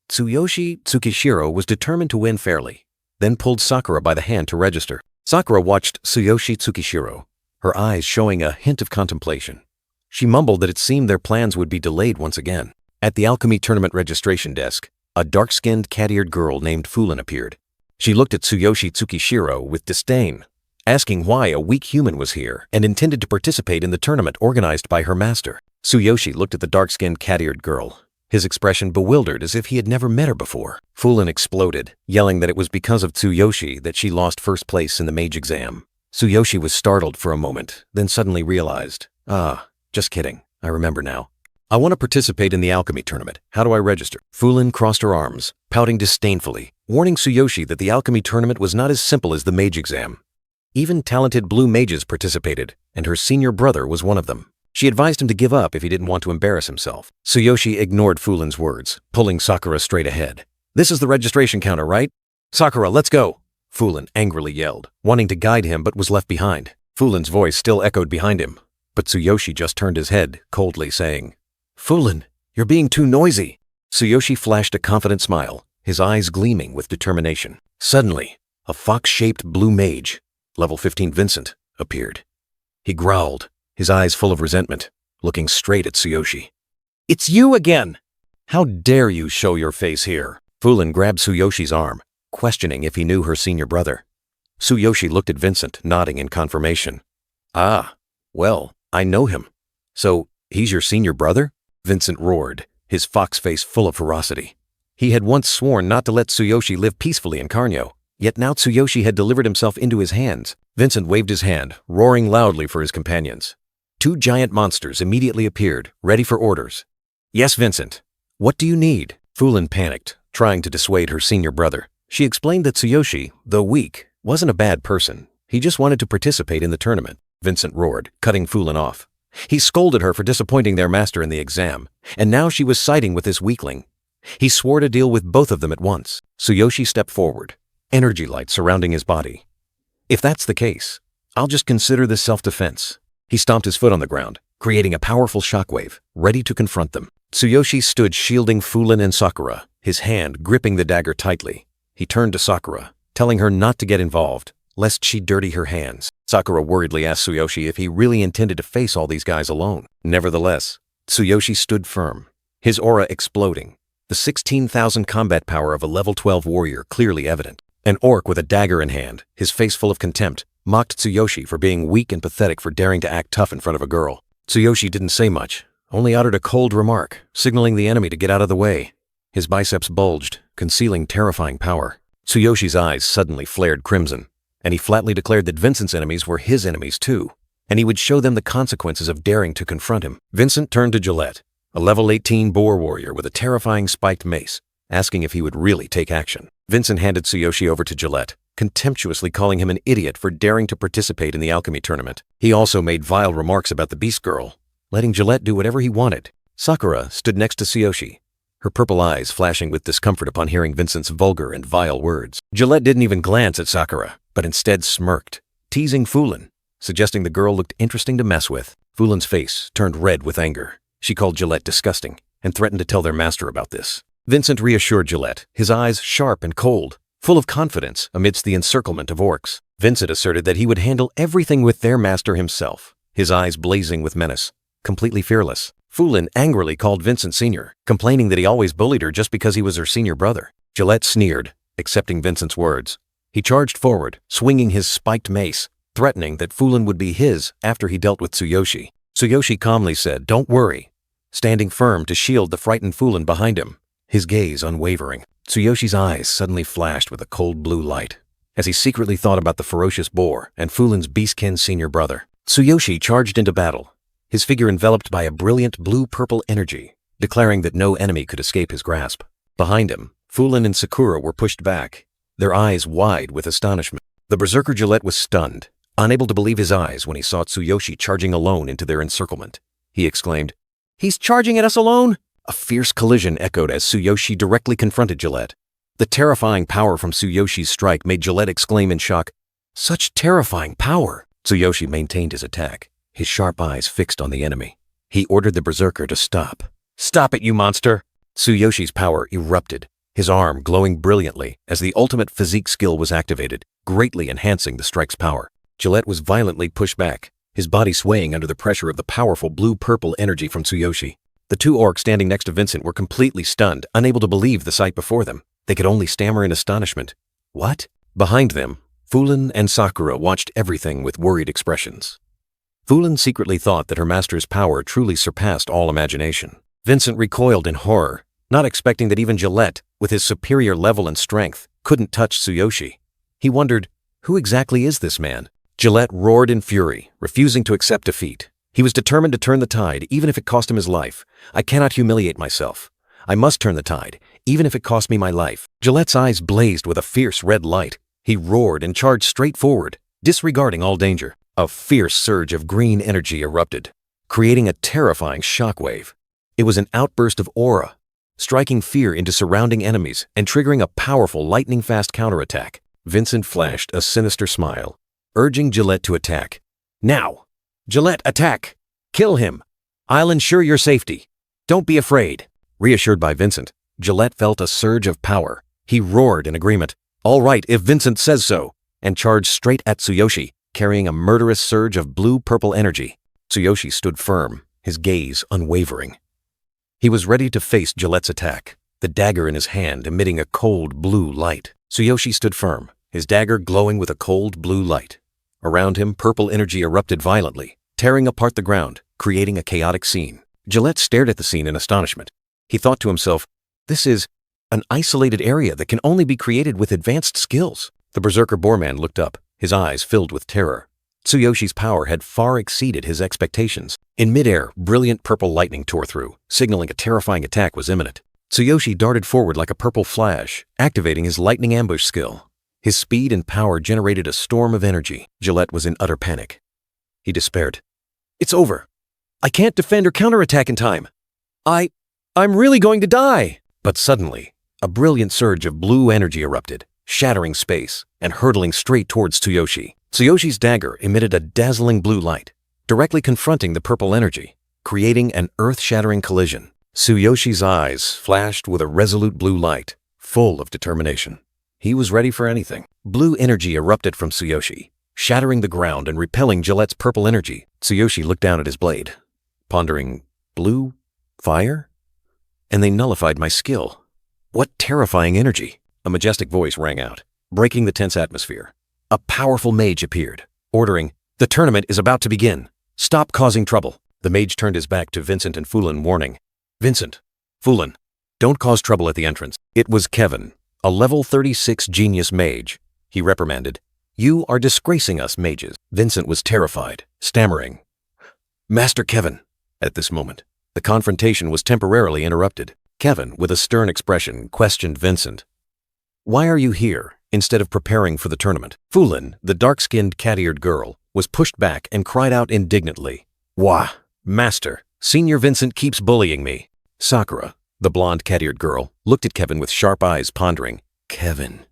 Tsuyoshi Tsukishiro was determined to win fairly, then pulled Sakura by the hand to register. Sakura watched Tsuyoshi Tsukishiro, her eyes showing a hint of contemplation. She mumbled that it seemed their plans would be delayed once again. At the alchemy tournament registration desk, a dark-skinned cat-eared girl named Fulin appeared. She looked at Tsuyoshi Tsukishiro with disdain, asking why a weak human was here and intended to participate in the tournament organized by her master. Tsuyoshi looked at the dark-skinned cat-eared girl, his expression bewildered as if he had never met her before. Fulin exploded, yelling that it was because of Tsuyoshi that she lost first place in the mage exam. Tsuyoshi was startled for a moment, then suddenly realized, just kidding, I remember now. I want to participate in the alchemy tournament. How do I register? Fulin crossed her arms, pouting disdainfully, warning Tsuyoshi that the alchemy tournament was not as simple as the mage exam. Even talented blue mages participated, and her senior brother was one of them. She advised him to give up if he didn't want to embarrass himself. Tsuyoshi ignored Fulin's words, pulling Sakura straight ahead. This is the registration counter, right? Sakura, let's go! Fulin angrily yelled, wanting to guide him but was left behind. Fulin's voice still echoed behind him, but Tsuyoshi just turned his head, coldly saying, Fulin, you're being too noisy. Tsuyoshi flashed a confident smile, his eyes gleaming with determination. Suddenly, a fox-shaped blue mage, level 15 Vincent, appeared. He growled, his eyes full of resentment, looking straight at Tsuyoshi. It's you again! How dare you show your face here? Fulin grabbed Tsuyoshi's arm, questioning if he knew her senior brother. Tsuyoshi looked at Vincent, nodding in confirmation. Ah, well, I know him. So, he's your senior brother? Vincent roared, his fox face full of ferocity. He had once sworn not to let Tsuyoshi live peacefully in Karno, yet now Tsuyoshi had delivered himself into his hands. Vincent waved his hand, roaring loudly for his companions. 2 giant monsters immediately appeared, ready for orders. Yes, Vincent. What do you need? Fulin panicked, trying to dissuade her senior brother. She explained that Tsuyoshi, though weak, wasn't a bad person. He just wanted to participate in the tournament. Vincent roared, cutting Fulin off. He scolded her for disappointing their master in the exam, and now she was siding with this weakling. He swore to deal with both of them at once. Tsuyoshi stepped forward, energy light surrounding his body. If that's the case, I'll just consider this self-defense. He stomped his foot on the ground, creating a powerful shockwave, ready to confront them. Tsuyoshi stood shielding Fulin and Sakura, his hand gripping the dagger tightly. He turned to Sakura, telling her not to get involved, lest she dirty her hands. Sakura worriedly asked Tsuyoshi if he really intended to face all these guys alone. Nevertheless, Tsuyoshi stood firm, his aura exploding, the 16,000 combat power of a level 12 warrior clearly evident. An orc with a dagger in hand, his face full of contempt, mocked Tsuyoshi for being weak and pathetic for daring to act tough in front of a girl. Tsuyoshi didn't say much, only uttered a cold remark, signaling the enemy to get out of the way. His biceps bulged, concealing terrifying power. Tsuyoshi's eyes suddenly flared crimson, and he flatly declared that Vincent's enemies were his enemies too, and he would show them the consequences of daring to confront him. Vincent turned to Gillette, a level 18 boar warrior with a terrifying spiked mace, asking if he would really take action. Vincent handed Tsuyoshi over to Gillette, contemptuously calling him an idiot for daring to participate in the alchemy tournament. He also made vile remarks about the beast girl, letting Gillette do whatever he wanted. Sakura stood next to Tsuyoshi, her purple eyes flashing with discomfort upon hearing Vincent's vulgar and vile words. Gillette didn't even glance at Sakura, but instead smirked, teasing Fulin, suggesting the girl looked interesting to mess with. Fulin's face turned red with anger. She called Gillette disgusting and threatened to tell their master about this. Vincent reassured Gillette, his eyes sharp and cold, full of confidence amidst the encirclement of orcs. Vincent asserted that he would handle everything with their master himself, his eyes blazing with menace, completely fearless. Fulin angrily called Vincent senior, complaining that he always bullied her just because he was her senior brother. Gillette sneered, accepting Vincent's words. He charged forward, swinging his spiked mace, threatening that Fulin would be his after he dealt with Tsuyoshi. Tsuyoshi calmly said, "Don't worry," standing firm to shield the frightened Fulin behind him, his gaze unwavering. Tsuyoshi's eyes suddenly flashed with a cold blue light, as he secretly thought about the ferocious boar and Fulin's beastkin senior brother. Tsuyoshi charged into battle, his figure enveloped by a brilliant blue-purple energy, declaring that no enemy could escape his grasp. Behind him, Fulin and Sakura were pushed back, their eyes wide with astonishment. The berserker Gillette was stunned, unable to believe his eyes when he saw Tsuyoshi charging alone into their encirclement. He exclaimed, "He's charging at us alone?" A fierce collision echoed as Tsuyoshi directly confronted Gillette. The terrifying power from Tsuyoshi's strike made Gillette exclaim in shock, "Such terrifying power!" Tsuyoshi maintained his attack, his sharp eyes fixed on the enemy. He ordered the berserker to stop. "Stop it, you monster!" Tsuyoshi's power erupted, his arm glowing brilliantly as the ultimate physique skill was activated, greatly enhancing the strike's power. Gillette was violently pushed back, his body swaying under the pressure of the powerful blue-purple energy from Tsuyoshi. The two orcs standing next to Vincent were completely stunned, unable to believe the sight before them. They could only stammer in astonishment. "What?" Behind them, Fulin and Sakura watched everything with worried expressions. Fulin secretly thought that her master's power truly surpassed all imagination. Vincent recoiled in horror, not expecting that even Gillette, with his superior level and strength, couldn't touch Tsuyoshi. He wondered, who exactly is this man? Gillette roared in fury, refusing to accept defeat. He was determined to turn the tide, even if it cost him his life. "I cannot humiliate myself. I must turn the tide, even if it cost me my life." Gillette's eyes blazed with a fierce red light. He roared and charged straight forward, disregarding all danger. A fierce surge of green energy erupted, creating a terrifying shockwave. It was an outburst of aura, striking fear into surrounding enemies and triggering a powerful lightning-fast counterattack. Vincent flashed a sinister smile, urging Gillette to attack. "Now! Gillette, attack! Kill him! I'll ensure your safety. Don't be afraid." Reassured by Vincent, Gillette felt a surge of power. He roared in agreement, "All right, if Vincent says so," and charged straight at Tsuyoshi, carrying a murderous surge of blue-purple energy. Tsuyoshi stood firm, his gaze unwavering. He was ready to face Gillette's attack, the dagger in his hand emitting a cold blue light. Tsuyoshi stood firm, his dagger glowing with a cold blue light. Around him, purple energy erupted violently, tearing apart the ground, creating a chaotic scene. Gillette stared at the scene in astonishment. He thought to himself, "This is an isolated area that can only be created with advanced skills." The berserker boarman looked up, his eyes filled with terror. Tsuyoshi's power had far exceeded his expectations. In midair, brilliant purple lightning tore through, signaling a terrifying attack was imminent. Tsuyoshi darted forward like a purple flash, activating his lightning ambush skill. His speed and power generated a storm of energy. Gillette was in utter panic. He despaired. "It's over. I can't defend or counterattack in time. I'm really going to die." But suddenly, a brilliant surge of blue energy erupted, shattering space and hurtling straight towards Tsuyoshi. Tsuyoshi's dagger emitted a dazzling blue light, directly confronting the purple energy, creating an earth-shattering collision. Tsuyoshi's eyes flashed with a resolute blue light, full of determination. He was ready for anything. Blue energy erupted from Tsuyoshi, shattering the ground and repelling Gillette's purple energy. Tsuyoshi looked down at his blade, pondering, "Blue? Fire? And they nullified my skill. What terrifying energy!" A majestic voice rang out, breaking the tense atmosphere. A powerful mage appeared, ordering, "The tournament is about to begin. Stop causing trouble." The mage turned his back to Vincent and Fulin, warning, "Vincent, Fulin, don't cause trouble at the entrance." It was Kevin, a level 36 genius mage. He reprimanded, "You are disgracing us mages." Vincent was terrified, stammering, "Master Kevin." At this moment, the confrontation was temporarily interrupted. Kevin, with a stern expression, questioned Vincent, "Why are you here instead of preparing for the tournament?" Fulin, the dark-skinned, cat-eared girl, was pushed back and cried out indignantly, "Wah, Master, Senior Vincent keeps bullying me." Sakura, the blonde, cat-eared girl, looked at Kevin with sharp eyes, pondering, "Kevin."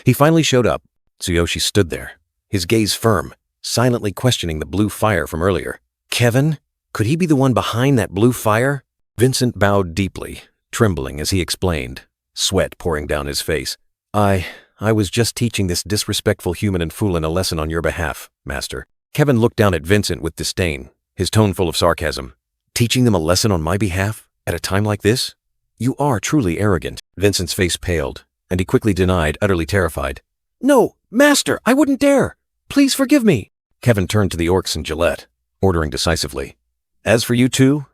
He finally showed up. Tsuyoshi stood there, his gaze firm, silently questioning the blue fire from earlier. Kevin? Could he be the one behind that blue fire? Vincent bowed deeply, trembling as he explained, sweat pouring down his face. I was just teaching this disrespectful human in Fulin a lesson on your behalf, Master." Kevin looked down at Vincent with disdain, his tone full of sarcasm. "Teaching them a lesson on my behalf? At a time like this? You are truly arrogant." Vincent's face paled, and he quickly denied, utterly terrified, "No, Master, I wouldn't dare. Please forgive me." Kevin turned to the orcs and Gillette, ordering decisively, "As for you two,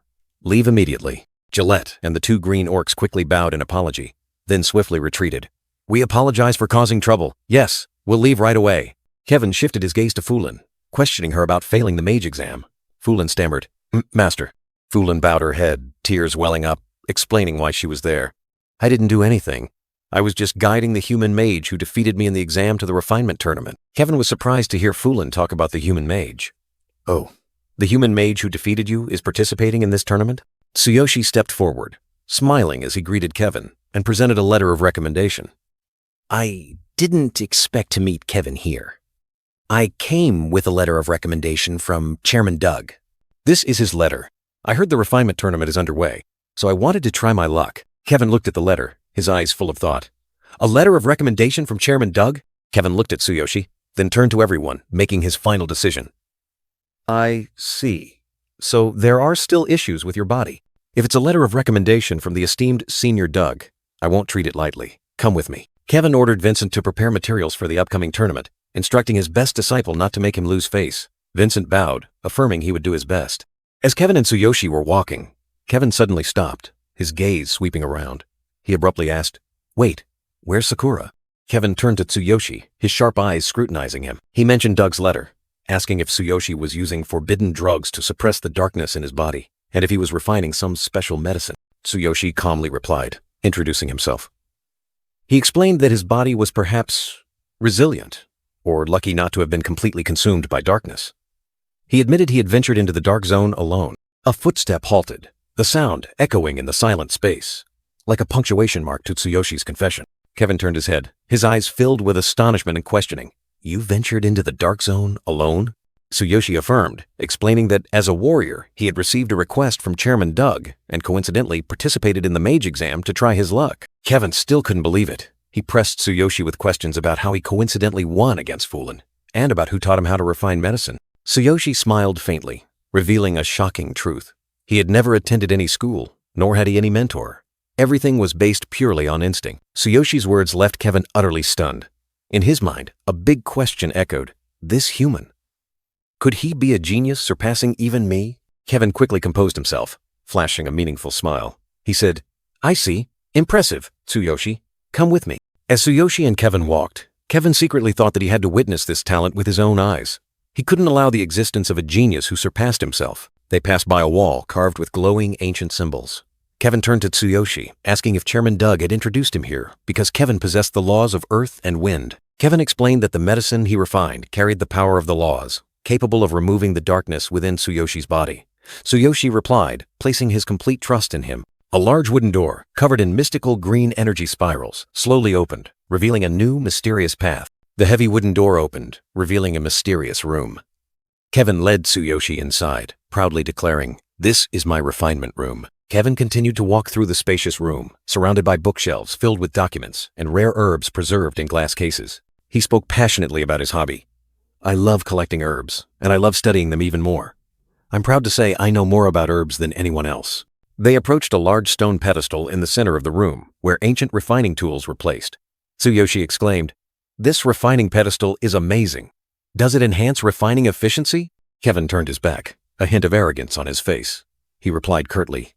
leave immediately." Gillette and the two green orcs quickly bowed in apology, then swiftly retreated. "We apologize for causing trouble. Yes, we'll leave right away." Kevin shifted his gaze to Fulin, questioning her about failing the mage exam. Fulin stammered, "Master." Fulin bowed her head, tears welling up, explaining why she was there. "I didn't do anything. I was just guiding the human mage who defeated me in the exam to the refinement tournament." Kevin was surprised to hear Fulin talk about the human mage. "Oh, the human mage who defeated you is participating in this tournament?" Tsuyoshi stepped forward, smiling as he greeted Kevin, and presented a letter of recommendation. "I didn't expect to meet Kevin here. I came with a letter of recommendation from Chairman Doug." "This is his letter. I heard the refinement tournament is underway, so I wanted to try my luck." Kevin looked at the letter, his eyes full of thought. "A letter of recommendation from Chairman Doug?" Kevin looked at Tsuyoshi, then turned to everyone, making his final decision. "I see. So there are still issues with your body. If it's a letter of recommendation from the esteemed Senior Doug, I won't treat it lightly. Come with me." Kevin ordered Vincent to prepare materials for the upcoming tournament, instructing his best disciple not to make him lose face. Vincent bowed, affirming he would do his best. As Kevin and Tsuyoshi were walking, Kevin suddenly stopped, his gaze sweeping around. He abruptly asked, "Wait, where's Sakura?" Kevin turned to Tsuyoshi, his sharp eyes scrutinizing him. He mentioned Doug's letter, asking if Tsuyoshi was using forbidden drugs to suppress the darkness in his body, and if he was refining some special medicine. Tsuyoshi calmly replied, introducing himself. He explained that his body was perhaps resilient, or lucky not to have been completely consumed by darkness. He admitted he had ventured into the dark zone alone. A footstep halted, the sound echoing in the silent space, like a punctuation mark to Tsuyoshi's confession. Kevin turned his head, his eyes filled with astonishment and questioning. "You ventured into the dark zone alone?" Tsuyoshi affirmed, explaining that as a warrior, he had received a request from Chairman Doug and coincidentally participated in the mage exam to try his luck. Kevin still couldn't believe it. He pressed Tsuyoshi with questions about how he coincidentally won against Fulin, and about who taught him how to refine medicine. Tsuyoshi smiled faintly, revealing a shocking truth. He had never attended any school, nor had he any mentor. Everything was based purely on instinct. Tsuyoshi's words left Kevin utterly stunned. In his mind, a big question echoed. This human? Could he be a genius surpassing even me? Kevin quickly composed himself, flashing a meaningful smile. He said, "I see. Impressive, Tsuyoshi. Come with me." As Tsuyoshi and Kevin walked, Kevin secretly thought that he had to witness this talent with his own eyes. He couldn't allow the existence of a genius who surpassed himself. They passed by a wall carved with glowing ancient symbols. Kevin turned to Tsuyoshi, asking if Chairman Doug had introduced him here because Kevin possessed the laws of earth and wind. Kevin explained that the medicine he refined carried the power of the laws, capable of removing the darkness within Tsuyoshi's body. Tsuyoshi replied, placing his complete trust in him. A large wooden door, covered in mystical green energy spirals, slowly opened, revealing a new, mysterious path. The heavy wooden door opened, revealing a mysterious room. Kevin led Tsuyoshi inside, proudly declaring, "This is my refinement room." Kevin continued to walk through the spacious room, surrounded by bookshelves filled with documents and rare herbs preserved in glass cases. He spoke passionately about his hobby. "I love collecting herbs, and I love studying them even more. I'm proud to say I know more about herbs than anyone else." They approached a large stone pedestal in the center of the room, where ancient refining tools were placed. Tsuyoshi exclaimed, "This refining pedestal is amazing. Does it enhance refining efficiency?" Kevin turned his back, a hint of arrogance on his face. He replied curtly,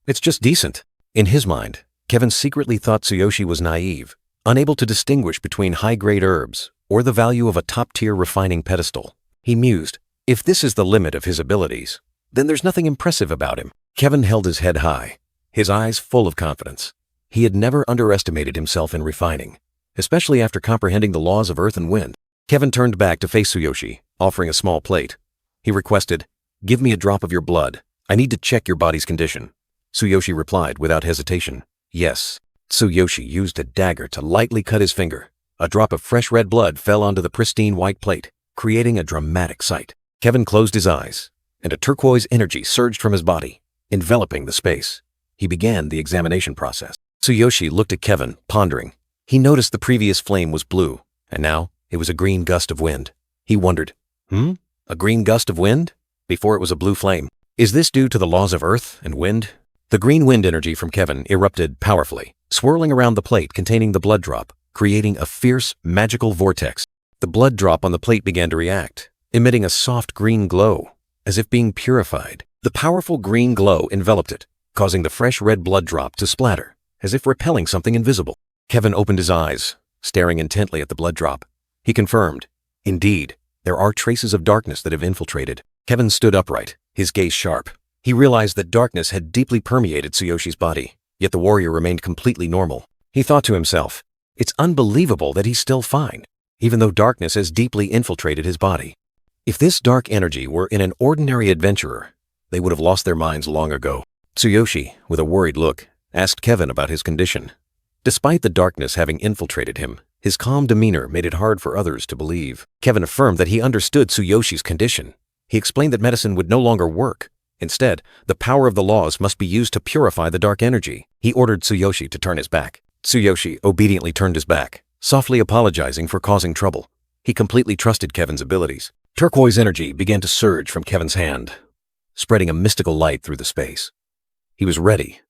it's just decent. In his mind, Kevin secretly thought Tsuyoshi was naive, unable to distinguish between high-grade herbs or the value of a top-tier refining pedestal. He mused, if this is the limit of his abilities, then there's nothing impressive about him. Kevin held his head high, his eyes full of confidence. He had never underestimated himself in refining, especially after comprehending the laws of earth and wind. Kevin turned back to face Tsuyoshi, offering a small plate. He requested, give me a drop of your blood. I need to check your body's condition. Tsuyoshi replied without hesitation, yes. Tsuyoshi used a dagger to lightly cut his finger. A drop of fresh red blood fell onto the pristine white plate, creating a dramatic sight. Kevin closed his eyes, and a turquoise energy surged from his body, enveloping the space. He began the examination process. Tsuyoshi looked at Kevin, pondering. He noticed the previous flame was blue, and now it was a green gust of wind. He wondered, a green gust of wind? Before it was a blue flame. Is this due to the laws of earth and wind? The green wind energy from Kevin erupted powerfully, swirling around the plate containing the blood drop, creating a fierce, magical vortex. The blood drop on the plate began to react, emitting a soft green glow, as if being purified. The powerful green glow enveloped it, causing the fresh red blood drop to splatter, as if repelling something invisible. Kevin opened his eyes, staring intently at the blood drop. He confirmed, indeed, there are traces of darkness that have infiltrated. Kevin stood upright, his gaze sharp. He realized that darkness had deeply permeated Tsuyoshi's body, yet the warrior remained completely normal. He thought to himself, it's unbelievable that he's still fine, even though darkness has deeply infiltrated his body. If this dark energy were in an ordinary adventurer, they would have lost their minds long ago. Tsuyoshi, with a worried look, asked Kevin about his condition. Despite the darkness having infiltrated him, his calm demeanor made it hard for others to believe. Kevin affirmed that he understood Tsuyoshi's condition. He explained that medicine would no longer work. Instead, the power of the laws must be used to purify the dark energy. He ordered Tsuyoshi to turn his back. Tsuyoshi obediently turned his back, softly apologizing for causing trouble. He completely trusted Kevin's abilities. Turquoise energy began to surge from Kevin's hand, spreading a mystical light through the space. He was ready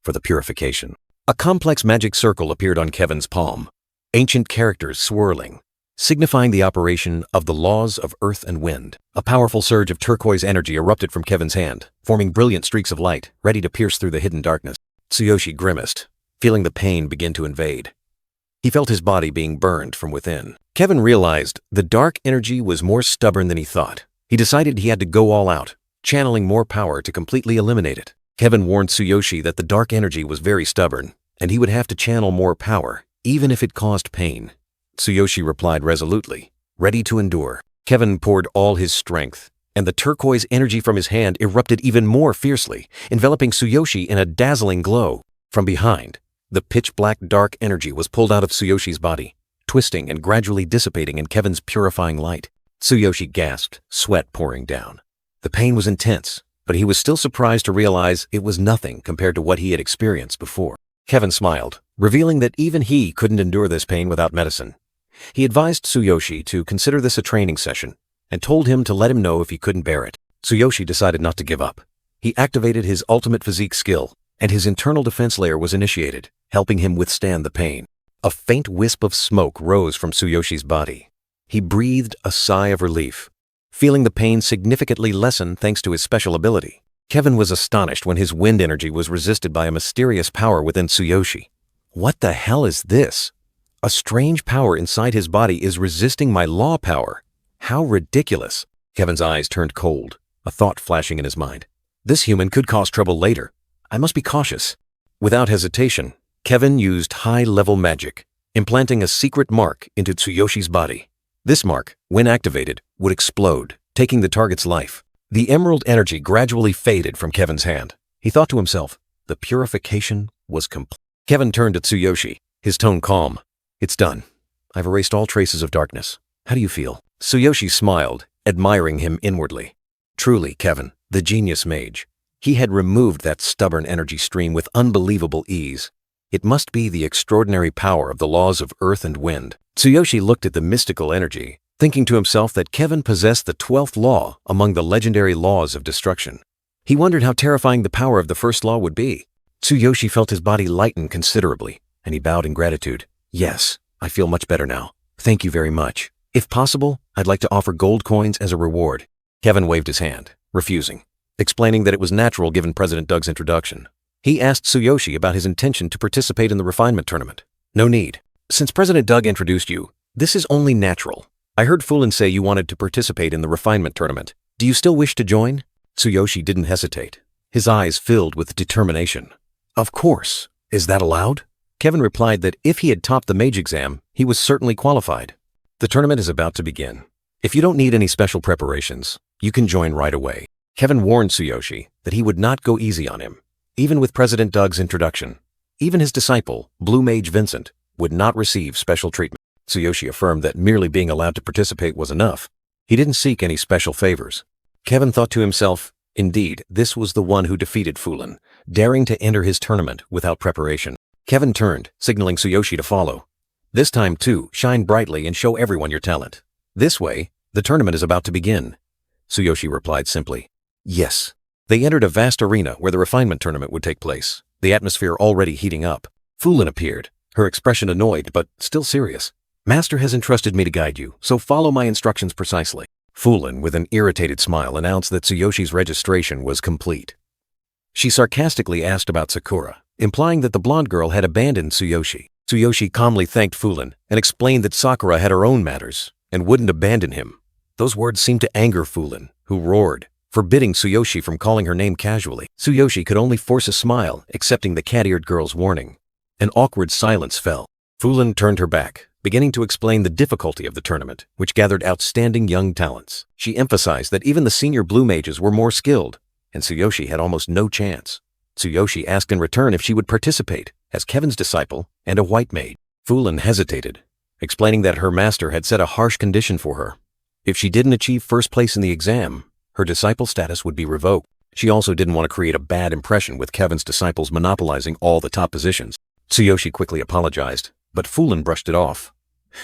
for the purification. A complex magic circle appeared on Kevin's palm, ancient characters swirling, signifying the operation of the laws of earth and wind. A powerful surge of turquoise energy erupted from Kevin's hand, forming brilliant streaks of light, ready to pierce through the hidden darkness. Tsuyoshi grimaced, feeling the pain begin to invade. He felt his body being burned from within. Kevin realized the dark energy was more stubborn than he thought. He decided he had to go all out, channeling more power to completely eliminate it. Kevin warned Tsuyoshi that the dark energy was very stubborn, and he would have to channel more power, even if it caused pain. Tsuyoshi replied resolutely, ready to endure. Kevin poured all his strength, and the turquoise energy from his hand erupted even more fiercely, enveloping Tsuyoshi in a dazzling glow. From behind, the pitch-black dark energy was pulled out of Tsuyoshi's body, twisting and gradually dissipating in Kevin's purifying light. Tsuyoshi gasped, sweat pouring down. The pain was intense, but he was still surprised to realize it was nothing compared to what he had experienced before. Kevin smiled, revealing that even he couldn't endure this pain without medicine. He advised Tsuyoshi to consider this a training session, and told him to let him know if he couldn't bear it. Tsuyoshi decided not to give up. He activated his ultimate physique skill, and his internal defense layer was initiated, helping him withstand the pain. A faint wisp of smoke rose from Tsuyoshi's body. He breathed a sigh of relief, feeling the pain significantly lessen thanks to his special ability. Kevin was astonished when his wind energy was resisted by a mysterious power within Tsuyoshi. What the hell is this? A strange power inside his body is resisting my law power. How ridiculous. Kevin's eyes turned cold, a thought flashing in his mind. This human could cause trouble later. I must be cautious. Without hesitation, Kevin used high-level magic, implanting a secret mark into Tsuyoshi's body. This mark, when activated, would explode, taking the target's life. The emerald energy gradually faded from Kevin's hand. He thought to himself, the purification was complete. Kevin turned to Tsuyoshi, his tone calm. It's done. I've erased all traces of darkness. How do you feel? Tsuyoshi smiled, admiring him inwardly. Truly, Kevin, the genius mage. He had removed that stubborn energy stream with unbelievable ease. It must be the extraordinary power of the laws of earth and wind. Tsuyoshi looked at the mystical energy, thinking to himself that Kevin possessed the 12th law among the legendary laws of destruction. He wondered how terrifying the power of the first law would be. Tsuyoshi felt his body lighten considerably, and he bowed in gratitude. Yes, I feel much better now. Thank you very much. If possible, I'd like to offer gold coins as a reward. Kevin waved his hand, refusing, explaining that it was natural given President Doug's introduction. He asked Tsuyoshi about his intention to participate in the refinement tournament. No need. Since President Doug introduced you, this is only natural. I heard Fulin say you wanted to participate in the refinement tournament. Do you still wish to join? Tsuyoshi didn't hesitate. His eyes filled with determination. Of course. Is that allowed? Kevin replied that if he had topped the mage exam, he was certainly qualified. The tournament is about to begin. If you don't need any special preparations, you can join right away. Kevin warned Tsuyoshi that he would not go easy on him. Even with President Doug's introduction, even his disciple, Blue Mage Vincent, would not receive special treatment. Tsuyoshi affirmed that merely being allowed to participate was enough. He didn't seek any special favors. Kevin thought to himself, indeed, this was the one who defeated Fulin, daring to enter his tournament without preparation. Kevin turned, signaling Tsuyoshi to follow. This time, too, shine brightly and show everyone your talent. This way, the tournament is about to begin. Tsuyoshi replied simply, yes. They entered a vast arena where the refinement tournament would take place, the atmosphere already heating up. Fulin appeared, her expression annoyed but still serious. Master has entrusted me to guide you, so follow my instructions precisely. Fulin, with an irritated smile, announced that Tsuyoshi's registration was complete. She sarcastically asked about Sakura, implying that the blonde girl had abandoned Tsuyoshi. Tsuyoshi calmly thanked Fulin and explained that Sakura had her own matters and wouldn't abandon him. Those words seemed to anger Fulin, who roared, forbidding Tsuyoshi from calling her name casually. Tsuyoshi could only force a smile, accepting the cat-eared girl's warning. An awkward silence fell. Fulin turned her back, beginning to explain the difficulty of the tournament, which gathered outstanding young talents. She emphasized that even the senior blue mages were more skilled, and Tsuyoshi had almost no chance. Tsuyoshi asked in return if she would participate, as Kevin's disciple and a white mage. Fulin hesitated, explaining that her master had set a harsh condition for her. If she didn't achieve first place in the exam, her disciple status would be revoked. She also didn't want to create a bad impression with Kevin's disciples monopolizing all the top positions. Tsuyoshi quickly apologized, but Fulin brushed it off.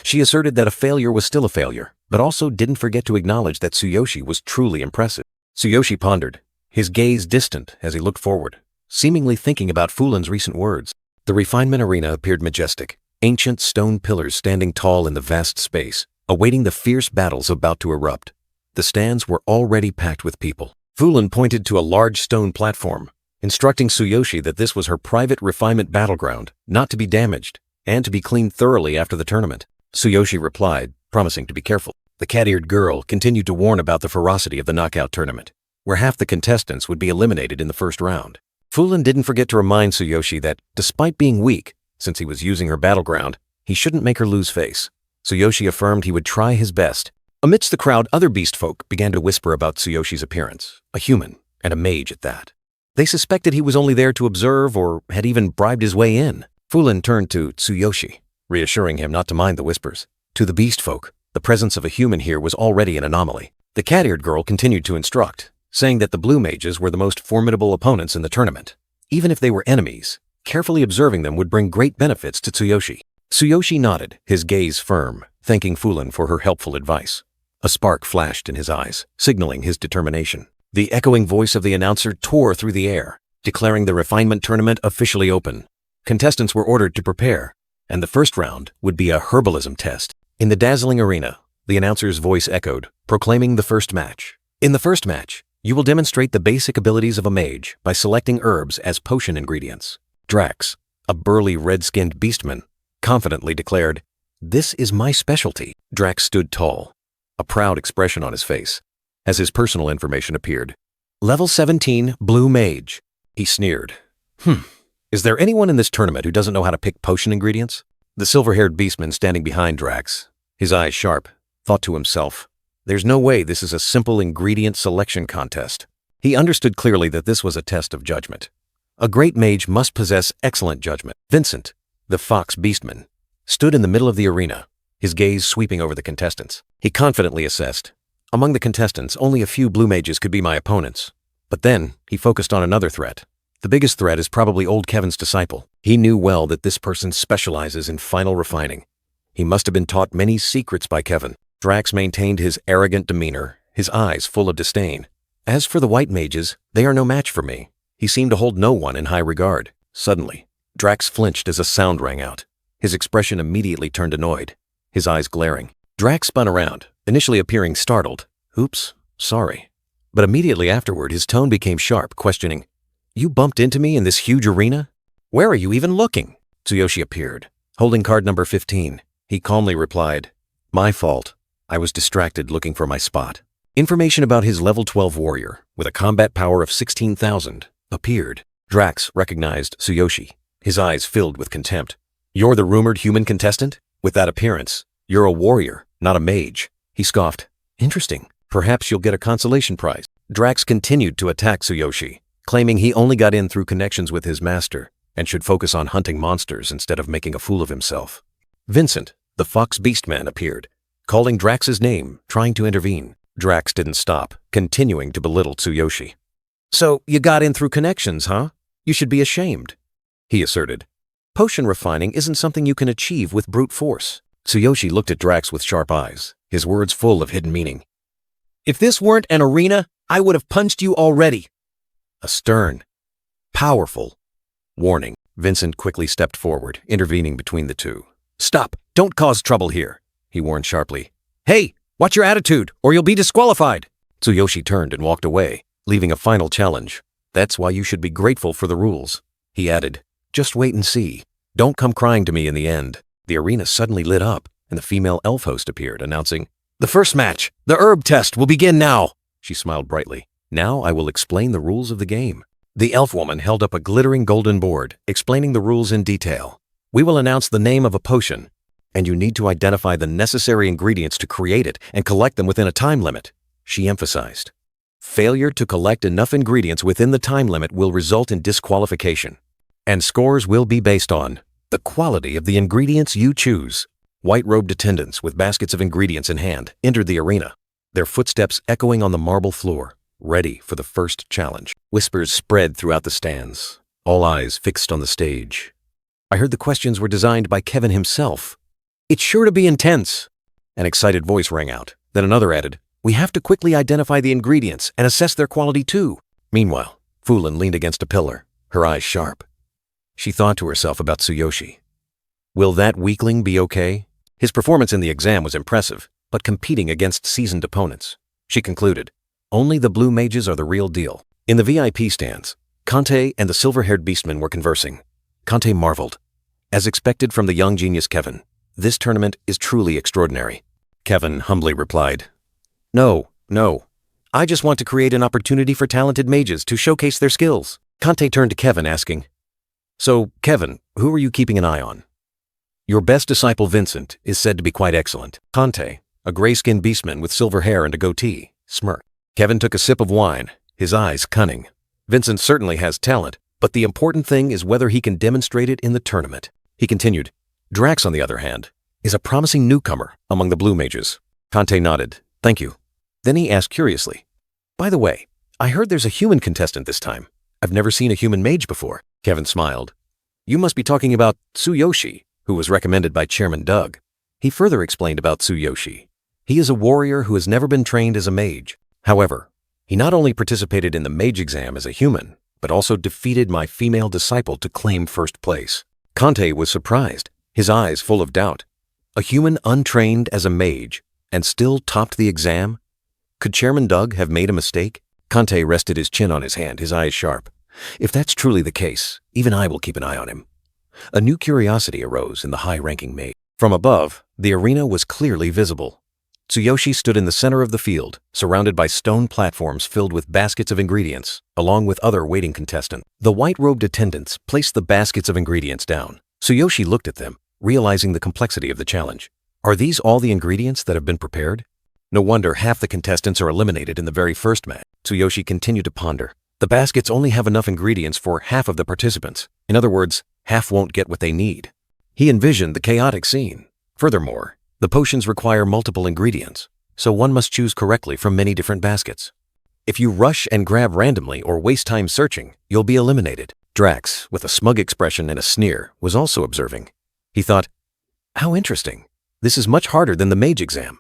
She asserted that a failure was still a failure, but also didn't forget to acknowledge that Tsuyoshi was truly impressive. Tsuyoshi pondered, his gaze distant as he looked forward, seemingly thinking about Fulin's recent words. The refinement arena appeared majestic, ancient stone pillars standing tall in the vast space, awaiting the fierce battles about to erupt. The stands were already packed with people. Fulin pointed to a large stone platform, instructing Tsuyoshi that this was her private refinement battleground, not to be damaged, and to be cleaned thoroughly after the tournament. Tsuyoshi replied, promising to be careful. The cat-eared girl continued to warn about the ferocity of the knockout tournament, where half the contestants would be eliminated in the first round. Fulin didn't forget to remind Tsuyoshi that, despite being weak, since he was using her battleground, he shouldn't make her lose face. Tsuyoshi affirmed he would try his best. Amidst the crowd, other beast folk began to whisper about Tsuyoshi's appearance, a human, and a mage at that. They suspected he was only there to observe or had even bribed his way in. Fulin turned to Tsuyoshi, reassuring him not to mind the whispers. To the beast folk, the presence of a human here was already an anomaly. The cat-eared girl continued to instruct, saying that the blue mages were the most formidable opponents in the tournament. Even if they were enemies, carefully observing them would bring great benefits to Tsuyoshi. Tsuyoshi nodded, his gaze firm, thanking Fulin for her helpful advice. A spark flashed in his eyes, signaling his determination. The echoing voice of the announcer tore through the air, declaring the refinement tournament officially open. Contestants were ordered to prepare, and the first round would be a herbalism test. In the dazzling arena, the announcer's voice echoed, proclaiming the first match. In the first match, you will demonstrate the basic abilities of a mage by selecting herbs as potion ingredients. Drax, a burly red-skinned beastman, confidently declared, "This is my specialty." Drax stood tall, a proud expression on his face, as his personal information appeared. Level 17, Blue Mage. He sneered. Is there anyone in this tournament who doesn't know how to pick potion ingredients? The silver-haired beastman standing behind Drax, his eyes sharp, thought to himself, there's no way this is a simple ingredient selection contest. He understood clearly that this was a test of judgment. A great mage must possess excellent judgment. Vincent, the fox beastman, stood in the middle of the arena, his gaze sweeping over the contestants. He confidently assessed, among the contestants, only a few blue mages could be my opponents. But then, he focused on another threat. The biggest threat is probably old Kevin's disciple. He knew well that this person specializes in final refining. He must have been taught many secrets by Kevin. Drax maintained his arrogant demeanor, his eyes full of disdain. As for the white mages, they are no match for me. He seemed to hold no one in high regard. Suddenly, Drax flinched as a sound rang out. His expression immediately turned annoyed, his eyes glaring. Drax spun around, initially appearing startled. Oops, sorry. But immediately afterward, his tone became sharp, questioning, "You bumped into me in this huge arena? Where are you even looking?" Tsuyoshi appeared, holding card number 15. He calmly replied, "My fault. I was distracted looking for my spot." Information about his level 12 warrior, with a combat power of 16,000, appeared. Drax recognized Tsuyoshi, his eyes filled with contempt. "You're the rumored human contestant? With that appearance, you're a warrior, not a mage." He scoffed. "Interesting. Perhaps you'll get a consolation prize." Drax continued to attack Tsuyoshi, claiming he only got in through connections with his master and should focus on hunting monsters instead of making a fool of himself. Vincent, the fox beastman, appeared, calling Drax's name, trying to intervene. Drax didn't stop, continuing to belittle Tsuyoshi. "So, you got in through connections, huh? You should be ashamed," he asserted. "Potion refining isn't something you can achieve with brute force." Tsuyoshi looked at Drax with sharp eyes, his words full of hidden meaning. "If this weren't an arena, I would have punched you already." A stern, powerful warning. Vincent quickly stepped forward, intervening between the two. "Stop! Don't cause trouble here," he warned sharply. "Hey! Watch your attitude, or you'll be disqualified." Tsuyoshi turned and walked away, leaving a final challenge. "That's why you should be grateful for the rules," he added. "Just wait and see. Don't come crying to me in the end." The arena suddenly lit up, and the female elf host appeared, announcing, "The first match, the herb test, will begin now." She smiled brightly. "Now I will explain the rules of the game." The elf woman held up a glittering golden board, explaining the rules in detail. "We will announce the name of a potion, and you need to identify the necessary ingredients to create it and collect them within a time limit," she emphasized. "Failure to collect enough ingredients within the time limit will result in disqualification, and scores will be based on the quality of the ingredients you choose." White-robed attendants with baskets of ingredients in hand entered the arena, their footsteps echoing on the marble floor, ready for the first challenge. Whispers spread throughout the stands, all eyes fixed on the stage. "I heard the questions were designed by Kevin himself. It's sure to be intense." An excited voice rang out. Then another added, "We have to quickly identify the ingredients and assess their quality too." Meanwhile, Fulin leaned against a pillar, her eyes sharp. She thought to herself about Tsuyoshi. Will that weakling be okay? His performance in the exam was impressive, but competing against seasoned opponents. She concluded, only the blue mages are the real deal. In the VIP stands, Kante and the silver-haired beastmen were conversing. Kante marveled. As expected from the young genius Kevin, this tournament is truly extraordinary. Kevin humbly replied, No. I just want to create an opportunity for talented mages to showcase their skills." Kante turned to Kevin, asking, "So, Kevin, who are you keeping an eye on?" "Your best disciple Vincent is said to be quite excellent." Kante, a gray-skinned beastman with silver hair and a goatee, smirked. Kevin took a sip of wine, his eyes cunning. "Vincent certainly has talent, but the important thing is whether he can demonstrate it in the tournament." He continued, "Drax, on the other hand, is a promising newcomer among the blue mages." Kante nodded. "Thank you." Then he asked curiously, "By the way, I heard there's a human contestant this time. I've never seen a human mage before." Kevin smiled. "You must be talking about Tsuyoshi, who was recommended by Chairman Doug." He further explained about Tsuyoshi. He is a warrior who has never been trained as a mage. However, he not only participated in the mage exam as a human, but also defeated my female disciple to claim first place. Kante was surprised, his eyes full of doubt. A human untrained as a mage and still topped the exam? Could Chairman Doug have made a mistake? Kante rested his chin on his hand, his eyes sharp. If that's truly the case, even I will keep an eye on him. A new curiosity arose in the high-ranking mage. From above, the arena was clearly visible. Tsuyoshi stood in the center of the field, surrounded by stone platforms filled with baskets of ingredients, along with other waiting contestants. The white-robed attendants placed the baskets of ingredients down. Tsuyoshi looked at them, realizing the complexity of the challenge. Are these all the ingredients that have been prepared? No wonder half the contestants are eliminated in the very first match. Tsuyoshi continued to ponder. The baskets only have enough ingredients for half of the participants. In other words, half won't get what they need. He envisioned the chaotic scene. Furthermore, the potions require multiple ingredients, so one must choose correctly from many different baskets. If you rush and grab randomly or waste time searching, you'll be eliminated. Drax, with a smug expression and a sneer, was also observing. He thought, how interesting. This is much harder than the mage exam.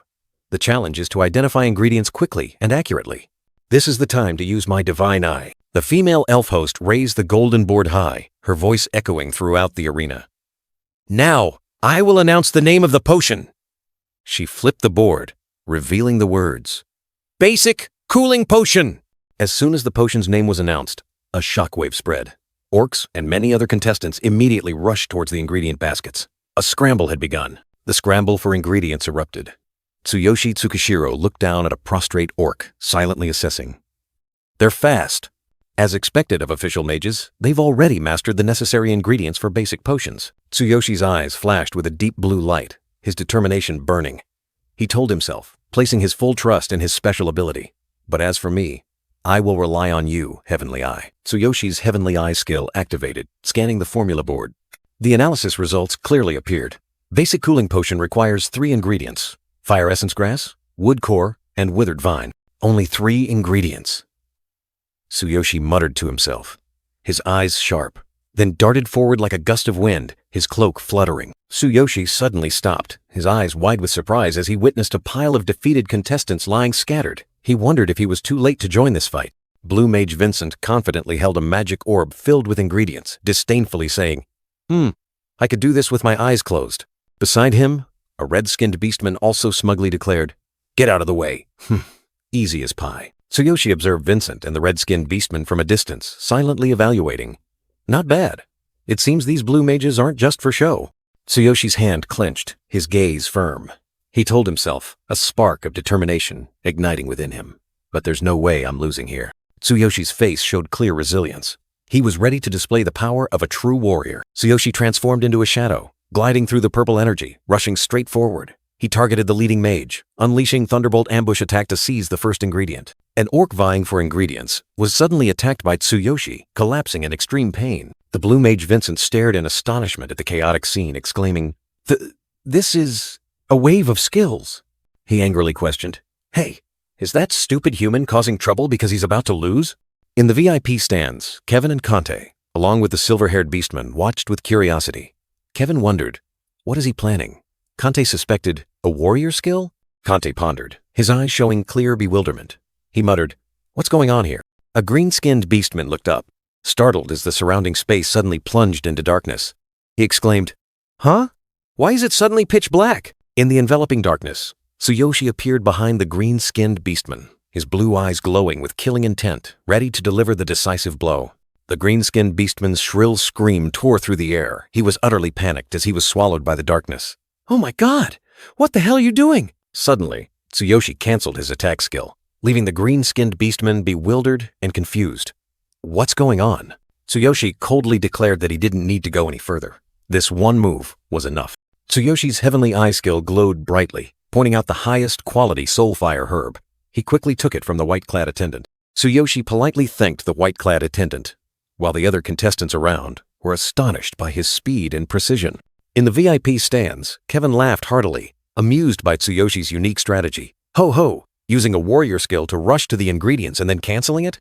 The challenge is to identify ingredients quickly and accurately. This is the time to use my divine eye. The female elf host raised the golden board high, her voice echoing throughout the arena. Now, I will announce the name of the potion. She flipped the board, revealing the words, Basic Cooling Potion. As soon as the potion's name was announced, a shockwave spread. Orcs and many other contestants immediately rushed towards the ingredient baskets. A scramble had begun. The scramble for ingredients erupted. Tsuyoshi Tsukishiro looked down at a prostrate orc, silently assessing. They're fast. As expected of official mages, they've already mastered the necessary ingredients for basic potions. Tsuyoshi's eyes flashed with a deep blue light, his determination burning. He told himself, placing his full trust in his special ability. But as for me, I will rely on you, Heavenly Eye. Tsuyoshi's Heavenly Eye skill activated, scanning the formula board. The analysis results clearly appeared. Basic cooling potion requires 3 ingredients: fire essence grass, wood core, and withered vine. Only 3 ingredients. Tsuyoshi muttered to himself, his eyes sharp, then darted forward like a gust of wind, his cloak fluttering. Tsuyoshi suddenly stopped, his eyes wide with surprise as he witnessed a pile of defeated contestants lying scattered. He wondered if he was too late to join this fight. Blue Mage Vincent confidently held a magic orb filled with ingredients, disdainfully saying, I could do this with my eyes closed. Beside him, a red-skinned beastman also smugly declared, Get out of the way. Easy as pie. Tsuyoshi observed Vincent and the red-skinned beastman from a distance, silently evaluating. Not bad. It seems these blue mages aren't just for show. Tsuyoshi's hand clenched, his gaze firm. He told himself, a spark of determination igniting within him. But there's no way I'm losing here. Tsuyoshi's face showed clear resilience. He was ready to display the power of a true warrior. Tsuyoshi transformed into a shadow, gliding through the purple energy, rushing straight forward. He targeted the leading mage, unleashing Thunderbolt ambush attack to seize the first ingredient. An orc vying for ingredients was suddenly attacked by Tsuyoshi, collapsing in extreme pain. The blue mage Vincent stared in astonishment at the chaotic scene, exclaiming, This is a wave of skills. He angrily questioned, Hey, is that stupid human causing trouble because he's about to lose? In the VIP stands, Kevin and Kante, along with the silver-haired beastman, watched with curiosity. Kevin wondered, what is he planning? Kante suspected a warrior skill? Kante pondered, his eyes showing clear bewilderment. He muttered, What's going on here? A green-skinned beastman looked up, startled as the surrounding space suddenly plunged into darkness. He exclaimed, Huh? Why is it suddenly pitch black? In the enveloping darkness, Tsuyoshi appeared behind the green-skinned beastman, his blue eyes glowing with killing intent, ready to deliver the decisive blow. The green-skinned beastman's shrill scream tore through the air. He was utterly panicked as he was swallowed by the darkness. Oh my God! What the hell are you doing? Suddenly, Tsuyoshi canceled his attack skill, leaving the green-skinned beastman bewildered and confused. What's going on? Tsuyoshi coldly declared that he didn't need to go any further. This one move was enough. Tsuyoshi's Heavenly Eye skill glowed brightly, pointing out the highest quality soulfire herb. He quickly took it from the white-clad attendant. Tsuyoshi politely thanked the white-clad attendant, while the other contestants around were astonished by his speed and precision. In the VIP stands, Kevin laughed heartily, amused by Tsuyoshi's unique strategy. Ho ho! Using a warrior skill to rush to the ingredients and then canceling it?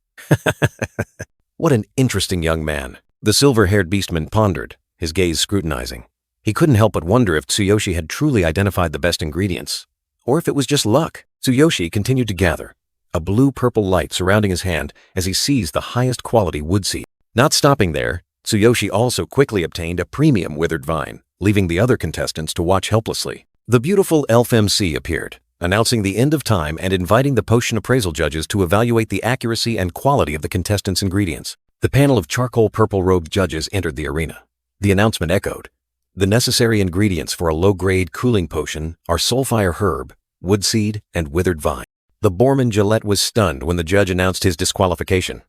What an interesting young man. The silver-haired beastman pondered, his gaze scrutinizing. He couldn't help but wonder if Tsuyoshi had truly identified the best ingredients, or if it was just luck. Tsuyoshi continued to gather, a blue-purple light surrounding his hand as he seized the highest quality wood seed. Not stopping there, Tsuyoshi also quickly obtained a premium withered vine, leaving the other contestants to watch helplessly. The beautiful Elf MC appeared, announcing the end of time and inviting the potion appraisal judges to evaluate the accuracy and quality of the contestants' ingredients. The panel of charcoal purple-robed judges entered the arena. The announcement echoed. The necessary ingredients for a low-grade cooling potion are soulfire herb, wood seed, and withered vine. The Borman Gillette was stunned when the judge announced his disqualification.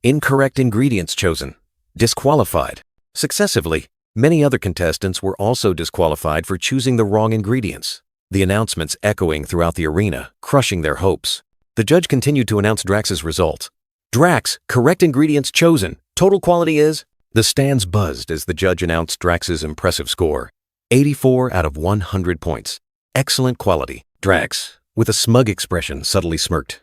Incorrect ingredients chosen. Disqualified. Successively, many other contestants were also disqualified for choosing the wrong ingredients. The announcements echoing throughout the arena, crushing their hopes. The judge continued to announce Drax's results. Drax, correct ingredients chosen. Total quality is... The stands buzzed as the judge announced Drax's impressive score. 84 out of 100 points. Excellent quality. Drax, with a smug expression, subtly smirked.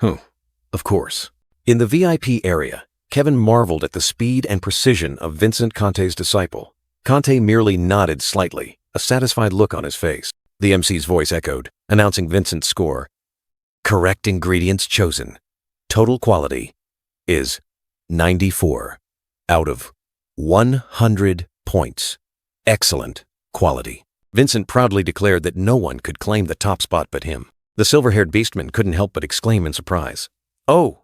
Of course. In the VIP area, Kevin marveled at the speed and precision of Vincent Kante's disciple. Kante merely nodded slightly, a satisfied look on his face. The MC's voice echoed, announcing Vincent's score. Correct ingredients chosen. Total quality is 94 out of 100 points. Excellent quality. Vincent proudly declared that no one could claim the top spot but him. The silver-haired beastman couldn't help but exclaim in surprise. Oh,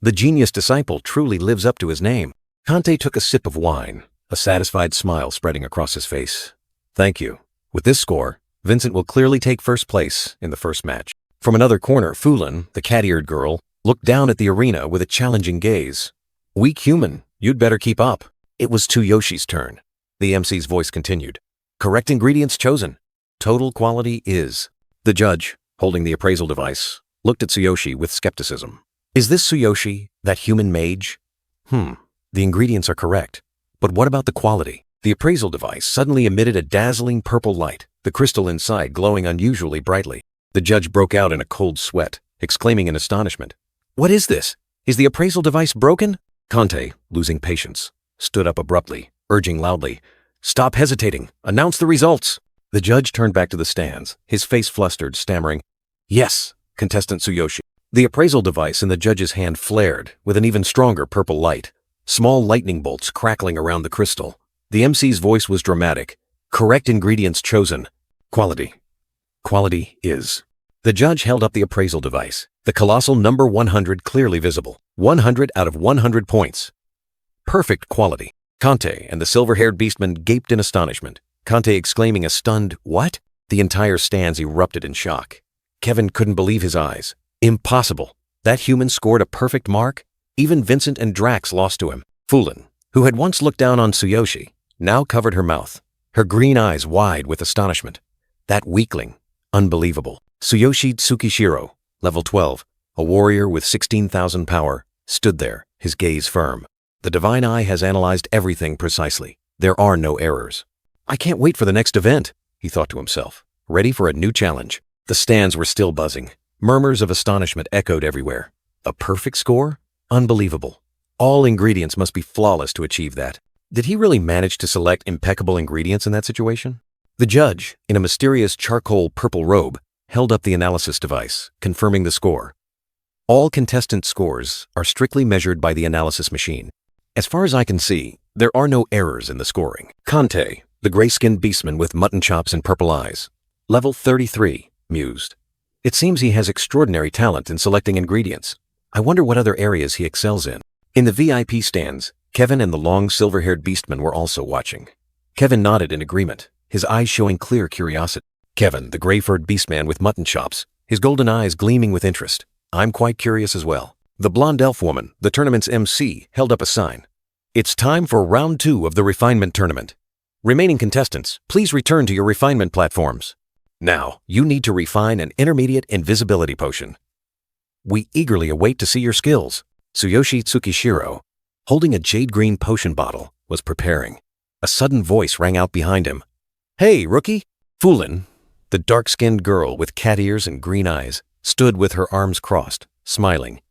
The genius disciple truly lives up to his name. Kante took a sip of wine, a satisfied smile spreading across his face. Thank you. With this score, Vincent will clearly take first place in the first match. From another corner, Fulin, the cat-eared girl, looked down at the arena with a challenging gaze. Weak human, you'd better keep up. It was Tsuyoshi's turn. The MC's voice continued. Correct ingredients chosen. Total quality is. The judge, holding the appraisal device, looked at Tsuyoshi with skepticism. Is this Tsuyoshi, that human mage? The ingredients are correct. But what about the quality? The appraisal device suddenly emitted a dazzling purple light, the crystal inside glowing unusually brightly. The judge broke out in a cold sweat, exclaiming in astonishment. What is this? Is the appraisal device broken? Kante, losing patience, stood up abruptly, urging loudly, Stop hesitating. Announce the results. The judge turned back to the stands, his face flustered, stammering, Yes, contestant Tsuyoshi. The appraisal device in the judge's hand flared with an even stronger purple light, small lightning bolts crackling around the crystal. The MC's voice was dramatic. Correct ingredients chosen. Quality. Quality is. The judge held up the appraisal device, the colossal number 100 clearly visible. 100 out of 100 points. Perfect quality. Kante and the silver-haired beastman gaped in astonishment, Kante exclaiming a stunned, What? The entire stands erupted in shock. Kevin couldn't believe his eyes. Impossible. That human scored a perfect mark? Even Vincent and Drax lost to him. Fulin, who had once looked down on Tsuyoshi, now covered her mouth, her green eyes wide with astonishment. That weakling. Unbelievable. Tsuyoshi Tsukishiro, level 12, a warrior with 16,000 power, stood there, his gaze firm. The divine eye has analyzed everything precisely. There are no errors. I can't wait for the next event, he thought to himself, ready for a new challenge. The stands were still buzzing. Murmurs of astonishment echoed everywhere. A perfect score? Unbelievable. All ingredients must be flawless to achieve that. Did he really manage to select impeccable ingredients in that situation? The judge, in a mysterious charcoal purple robe, held up the analysis device, confirming the score. All contestant scores are strictly measured by the analysis machine. As far as I can see, there are no errors in the scoring. Kante, the gray-skinned beastman with mutton chops and purple eyes, level 33, mused. It seems he has extraordinary talent in selecting ingredients. I wonder what other areas he excels in. In the VIP stands, Kevin and the long silver-haired beastman were also watching. Kevin nodded in agreement, his eyes showing clear curiosity. Kevin, the gray-furred beastman with mutton chops, his golden eyes gleaming with interest. I'm quite curious as well. The blonde elf woman, the tournament's MC, held up a sign. It's time for round 2 of the refinement tournament. Remaining contestants, please return to your refinement platforms. Now, you need to refine an intermediate invisibility potion. We eagerly await to see your skills. Tsuyoshi Tsukishiro, holding a jade-green potion bottle, was preparing. A sudden voice rang out behind him. Hey, rookie! Fulin, the dark-skinned girl with cat ears and green eyes, stood with her arms crossed, smiling.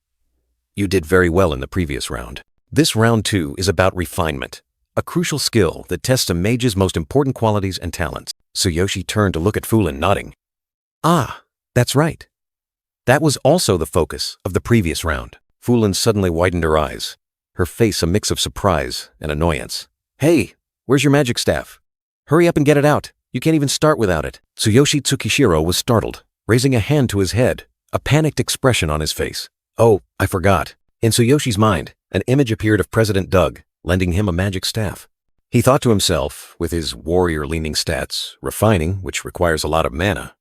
You did very well in the previous round. This round 2 is about refinement, a crucial skill that tests a mage's most important qualities and talents. Tsuyoshi turned to look at Fulin, nodding. Ah, that's right. That was also the focus of the previous round. Fulin suddenly widened her eyes, her face a mix of surprise and annoyance. Hey, where's your magic staff? Hurry up and get it out. You can't even start without it. Tsuyoshi Tsukishiro was startled, raising a hand to his head, a panicked expression on his face. Oh, I forgot. In Tsuyoshi's mind, an image appeared of President Doug, lending him a magic staff. He thought to himself, with his warrior-leaning stats, refining, which requires a lot of mana,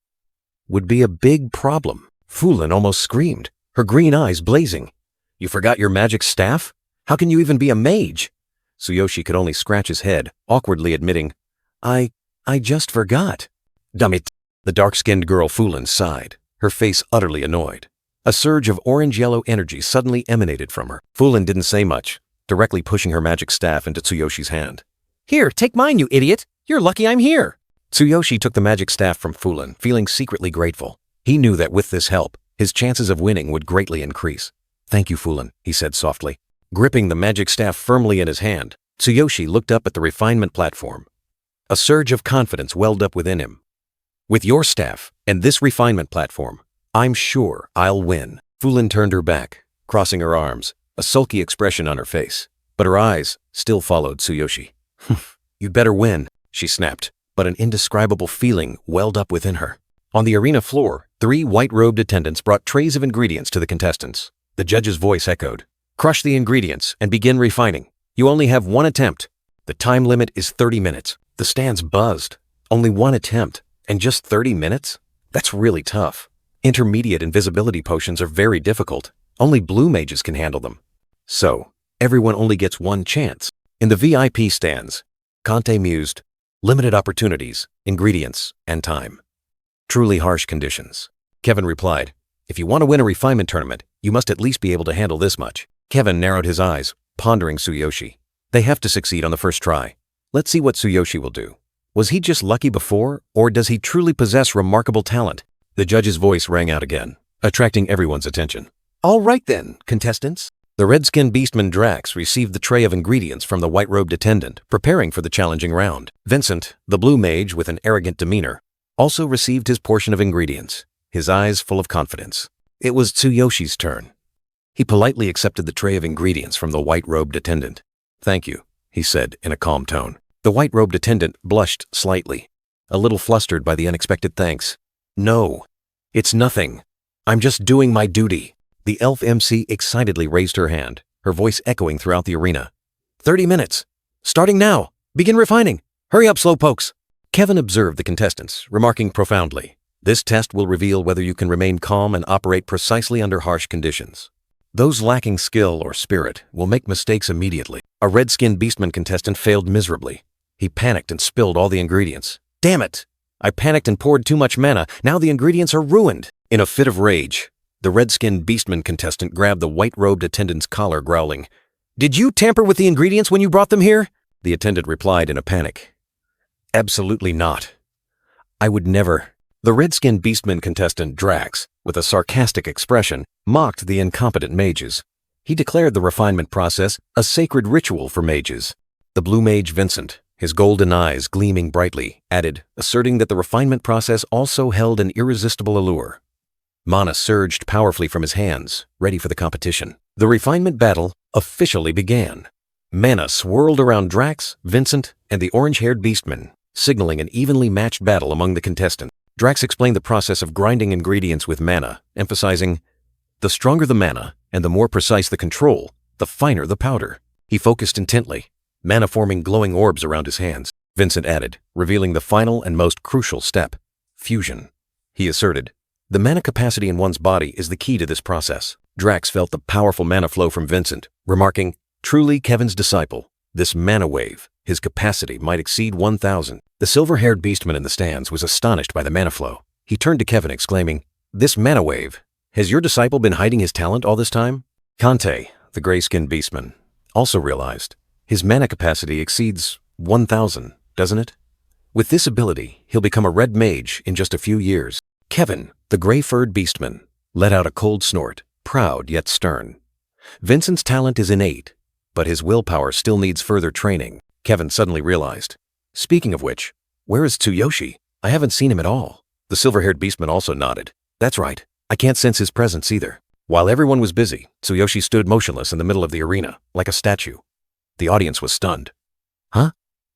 would be a big problem. Fulin almost screamed, her green eyes blazing. You forgot your magic staff? How can you even be a mage? Tsuyoshi could only scratch his head, awkwardly admitting, I just forgot. Damn it. The dark-skinned girl Fulin sighed, her face utterly annoyed. A surge of orange-yellow energy suddenly emanated from her. Fulin didn't say much, directly pushing her magic staff into Tsuyoshi's hand. Here, take mine, you idiot! You're lucky I'm here! Tsuyoshi took the magic staff from Fulin, feeling secretly grateful. He knew that with this help, his chances of winning would greatly increase. Thank you, Fulin, he said softly. Gripping the magic staff firmly in his hand, Tsuyoshi looked up at the refinement platform. A surge of confidence welled up within him. With your staff and this refinement platform, I'm sure I'll win. Fulin turned her back, crossing her arms, a sulky expression on her face. But her eyes still followed Tsuyoshi. You'd better win, she snapped, but an indescribable feeling welled up within her. On the arena floor, 3 white-robed attendants brought trays of ingredients to the contestants. The judge's voice echoed. Crush the ingredients and begin refining. You only have one attempt. The time limit is 30 minutes. The stands buzzed. Only one attempt, and just 30 minutes? That's really tough. Intermediate invisibility potions are very difficult. Only blue mages can handle them. So, everyone only gets one chance. In the VIP stands, Kante mused, limited opportunities, ingredients, and time. Truly harsh conditions. Kevin replied, if you want to win a refinement tournament, you must at least be able to handle this much. Kevin narrowed his eyes, pondering Tsuyoshi. They have to succeed on the first try. Let's see what Tsuyoshi will do. Was he just lucky before, or does he truly possess remarkable talent? The judge's voice rang out again, attracting everyone's attention. All right then, contestants. The red-skinned beastman Drax received the tray of ingredients from the white-robed attendant, preparing for the challenging round. Vincent, the blue mage with an arrogant demeanor, also received his portion of ingredients, his eyes full of confidence. It was Tsuyoshi's turn. He politely accepted the tray of ingredients from the white-robed attendant. Thank you, he said in a calm tone. The white-robed attendant blushed slightly, a little flustered by the unexpected thanks. No, it's nothing. I'm just doing my duty. The elf MC excitedly raised her hand, her voice echoing throughout the arena. 30 minutes. Starting now. Begin refining. Hurry up, slowpokes. Kevin observed the contestants, remarking profoundly, this test will reveal whether you can remain calm and operate precisely under harsh conditions. Those lacking skill or spirit will make mistakes immediately. A red-skinned beastman contestant failed miserably. He panicked and spilled all the ingredients. Damn it! I panicked and poured too much mana. Now the ingredients are ruined. In a fit of rage, the red-skinned beastman contestant grabbed the white-robed attendant's collar, growling, Did you tamper with the ingredients when you brought them here? The attendant replied in a panic. Absolutely not. I would never. The red-skinned beastman contestant Drax, with a sarcastic expression, mocked the incompetent mages. He declared the refinement process a sacred ritual for mages. The blue mage Vincent, his golden eyes gleaming brightly, added, asserting that the refinement process also held an irresistible allure. Mana surged powerfully from his hands, ready for the competition. The refinement battle officially began. Mana swirled around Drax, Vincent, and the orange-haired beastman, signaling an evenly matched battle among the contestants. Drax explained the process of grinding ingredients with mana, emphasizing, the stronger the mana and the more precise the control, the finer the powder. He focused intently, mana forming glowing orbs around his hands. Vincent added, revealing the final and most crucial step, fusion. He asserted, the mana capacity in one's body is the key to this process. Drax felt the powerful mana flow from Vincent, remarking, truly Kevin's disciple. This mana wave, his capacity might exceed 1,000. The silver-haired beastman in the stands was astonished by the mana flow. He turned to Kevin, exclaiming, this mana wave, has your disciple been hiding his talent all this time? Kante, the gray-skinned beastman, also realized, his mana capacity exceeds 1,000, doesn't it? With this ability, he'll become a red mage in just a few years. Kevin, the gray-furred beastman, let out a cold snort, proud yet stern. Vincent's talent is innate, but his willpower still needs further training, Kevin suddenly realized. Speaking of which, where is Tsuyoshi? I haven't seen him at all. The silver-haired beastman also nodded. That's right, I can't sense his presence either. While everyone was busy, Tsuyoshi stood motionless in the middle of the arena, like a statue. The audience was stunned. Huh?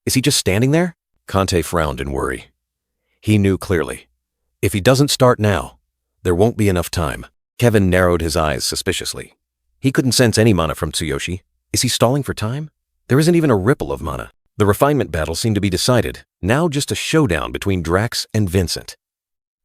Is he just standing there? Kante frowned in worry. He knew clearly. If he doesn't start now, there won't be enough time. Kevin narrowed his eyes suspiciously. He couldn't sense any mana from Tsuyoshi. Is he stalling for time? There isn't even a ripple of mana. The refinement battle seemed to be decided, now just a showdown between Drax and Vincent.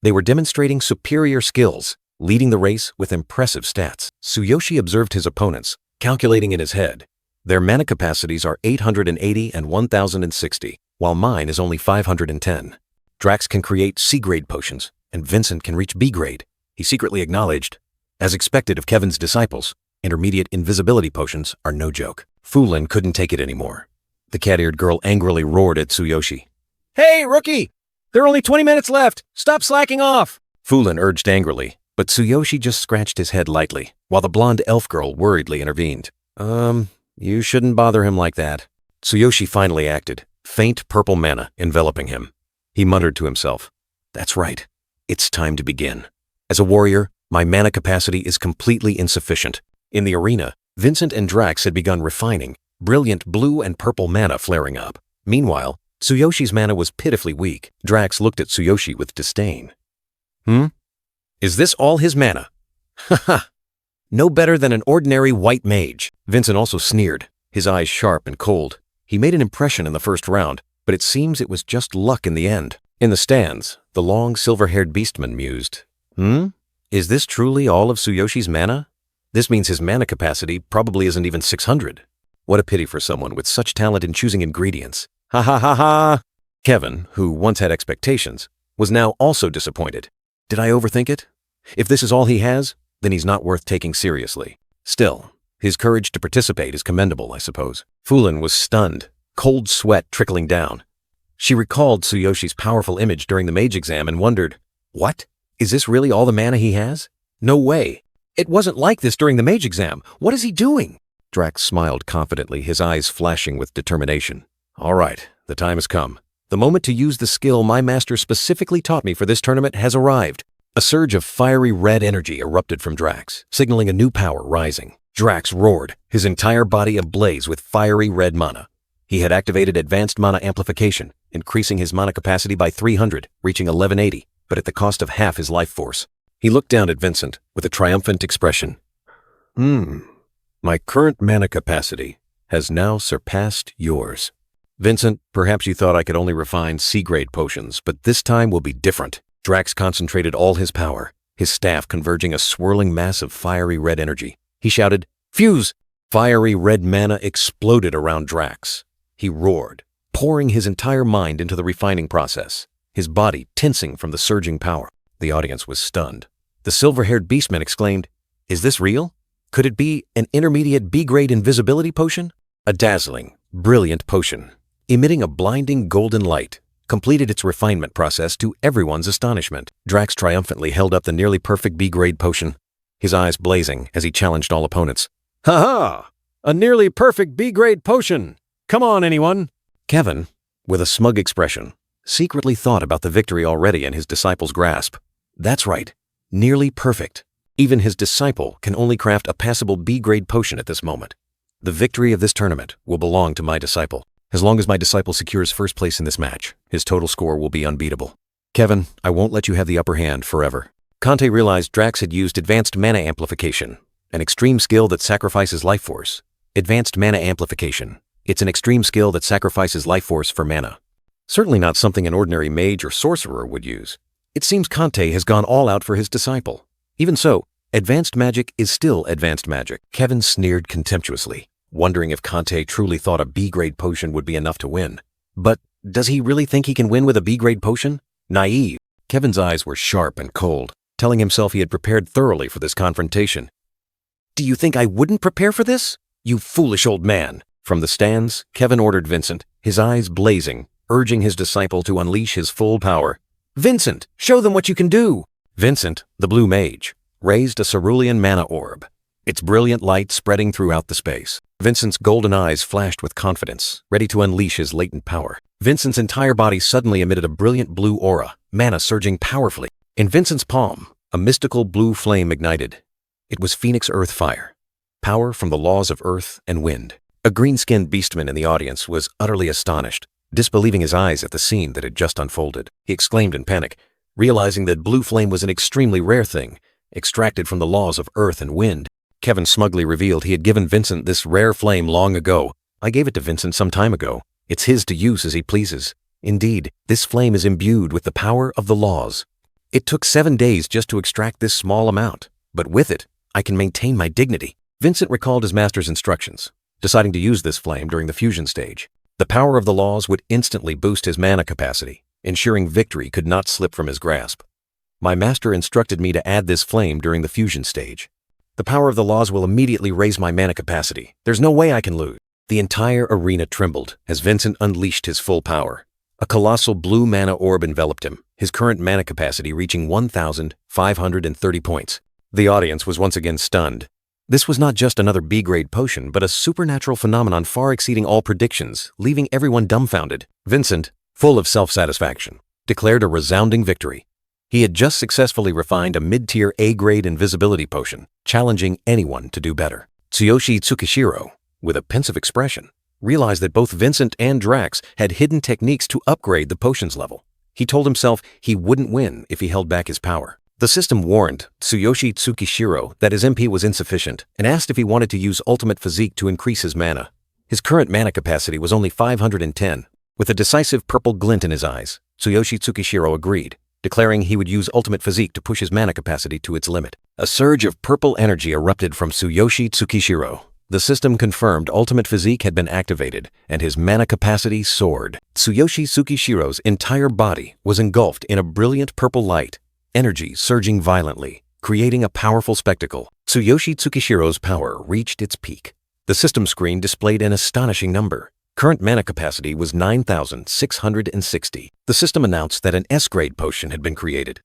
They were demonstrating superior skills, leading the race with impressive stats. Tsuyoshi observed his opponents, calculating in his head. Their mana capacities are 880 and 1060, while mine is only 510. Drax can create C-grade potions, and Vincent can reach B-grade. He secretly acknowledged, as expected of Kevin's disciples, intermediate invisibility potions are no joke. Fulin couldn't take it anymore. The cat-eared girl angrily roared at Tsuyoshi. Hey, rookie! There are only 20 minutes left! Stop slacking off! Fulin urged angrily, but Tsuyoshi just scratched his head lightly, while the blonde elf girl worriedly intervened. You shouldn't bother him like that. Tsuyoshi finally acted, faint purple mana enveloping him. He muttered to himself, that's right, it's time to begin. As a warrior, my mana capacity is completely insufficient. In the arena, Vincent and Drax had begun refining, brilliant blue and purple mana flaring up. Meanwhile, Tsuyoshi's mana was pitifully weak. Drax looked at Tsuyoshi with disdain. Is this all his mana? Ha ha! No better than an ordinary white mage. Vincent also sneered, his eyes sharp and cold. He made an impression in the first round, but it seems it was just luck in the end. In the stands, the long, silver-haired beastman mused. Is this truly all of Tsuyoshi's mana? This means his mana capacity probably isn't even 600. What a pity for someone with such talent in choosing ingredients. Ha ha ha ha! Kevin, who once had expectations, was now also disappointed. Did I overthink it? If this is all he has, then he's not worth taking seriously. Still, his courage to participate is commendable, I suppose. Fulin was stunned, cold sweat trickling down. She recalled Tsuyoshi's powerful image during the mage exam and wondered, what? Is this really all the mana he has? No way. It wasn't like this during the mage exam. What is he doing? Drax smiled confidently, his eyes flashing with determination. All right, the time has come. The moment to use the skill my master specifically taught me for this tournament has arrived. A surge of fiery red energy erupted from Drax, signaling a new power rising. Drax roared, his entire body ablaze with fiery red mana. He had activated advanced mana amplification, increasing his mana capacity by 300, reaching 1180, but at the cost of half his life force. He looked down at Vincent with a triumphant expression. My current mana capacity has now surpassed yours. Vincent, perhaps you thought I could only refine C-grade potions, but this time will be different. Drax concentrated all his power, his staff converging a swirling mass of fiery red energy. He shouted, "Fuse!" Fiery red mana exploded around Drax. He roared, pouring his entire mind into the refining process, his body tensing from the surging power. The audience was stunned. The silver-haired beastman exclaimed, "Is this real? Could it be an intermediate B-grade invisibility potion?" A dazzling, brilliant potion, emitting a blinding golden light, completed its refinement process to everyone's astonishment. Drax triumphantly held up the nearly perfect B-grade potion, his eyes blazing as he challenged all opponents. "Ha-ha! A nearly perfect B-grade potion! Come on, anyone!" Kevin, with a smug expression, secretly thought about the victory already in his disciple's grasp. That's right, nearly perfect. Even his disciple can only craft a passable B-grade potion at this moment. The victory of this tournament will belong to my disciple. As long as my disciple secures first place in this match, his total score will be unbeatable. Kevin, I won't let you have the upper hand forever. Kante realized Drax had used advanced mana amplification, an extreme skill that sacrifices life force. Advanced mana amplification. It's an extreme skill that sacrifices life force for mana. Certainly not something an ordinary mage or sorcerer would use. It seems Kante has gone all out for his disciple. Even so, advanced magic is still advanced magic. Kevin sneered contemptuously, wondering if Kante truly thought a B-grade potion would be enough to win. But does he really think he can win with a B-grade potion? Naive. Kevin's eyes were sharp and cold, telling himself he had prepared thoroughly for this confrontation. "Do you think I wouldn't prepare for this? You foolish old man." From the stands, Kevin ordered Vincent, his eyes blazing, urging his disciple to unleash his full power. "Vincent, show them what you can do." Vincent, the blue mage, raised a cerulean mana orb, its brilliant light spreading throughout the space. Vincent's golden eyes flashed with confidence, ready to unleash his latent power. Vincent's entire body suddenly emitted a brilliant blue aura, mana surging powerfully. In Vincent's palm, a mystical blue flame ignited. It was Phoenix Earth Fire, power from the laws of earth and wind. A green-skinned beastman in the audience was utterly astonished, disbelieving his eyes at the scene that had just unfolded. He exclaimed in panic, realizing that blue flame was an extremely rare thing, extracted from the laws of earth and wind. Kevin smugly revealed he had given Vincent this rare flame long ago. "I gave it to Vincent some time ago. It's his to use as he pleases. Indeed, this flame is imbued with the power of the laws. It took 7 days just to extract this small amount, but with it, I can maintain my dignity." Vincent recalled his master's instructions, deciding to use this flame during the fusion stage. The power of the laws would instantly boost his mana capacity, ensuring victory could not slip from his grasp. "My master instructed me to add this flame during the fusion stage. The power of the laws will immediately raise my mana capacity. There's no way I can lose." The entire arena trembled as Vincent unleashed his full power. A colossal blue mana orb enveloped him, his current mana capacity reaching 1,530 points. The audience was once again stunned. This was not just another B-grade potion, but a supernatural phenomenon far exceeding all predictions, leaving everyone dumbfounded. Vincent, full of self-satisfaction, declared a resounding victory. He had just successfully refined a mid-tier A-grade invisibility potion, challenging anyone to do better. Tsuyoshi Tsukishiro, with a pensive expression, realized that both Vincent and Drax had hidden techniques to upgrade the potion's level. He told himself he wouldn't win if he held back his power. The system warned Tsuyoshi Tsukishiro that his MP was insufficient and asked if he wanted to use ultimate physique to increase his mana. His current mana capacity was only 510. With a decisive purple glint in his eyes, Tsuyoshi Tsukishiro agreed, declaring he would use ultimate physique to push his mana capacity to its limit. A surge of purple energy erupted from Tsuyoshi Tsukishiro. The system confirmed ultimate physique had been activated, and his mana capacity soared. Tsuyoshi Tsukishiro's entire body was engulfed in a brilliant purple light, energy surging violently, creating a powerful spectacle. Tsuyoshi Tsukishiro's power reached its peak. The system screen displayed an astonishing number. Current mana capacity was 9,660. The system announced that an S-grade potion had been created.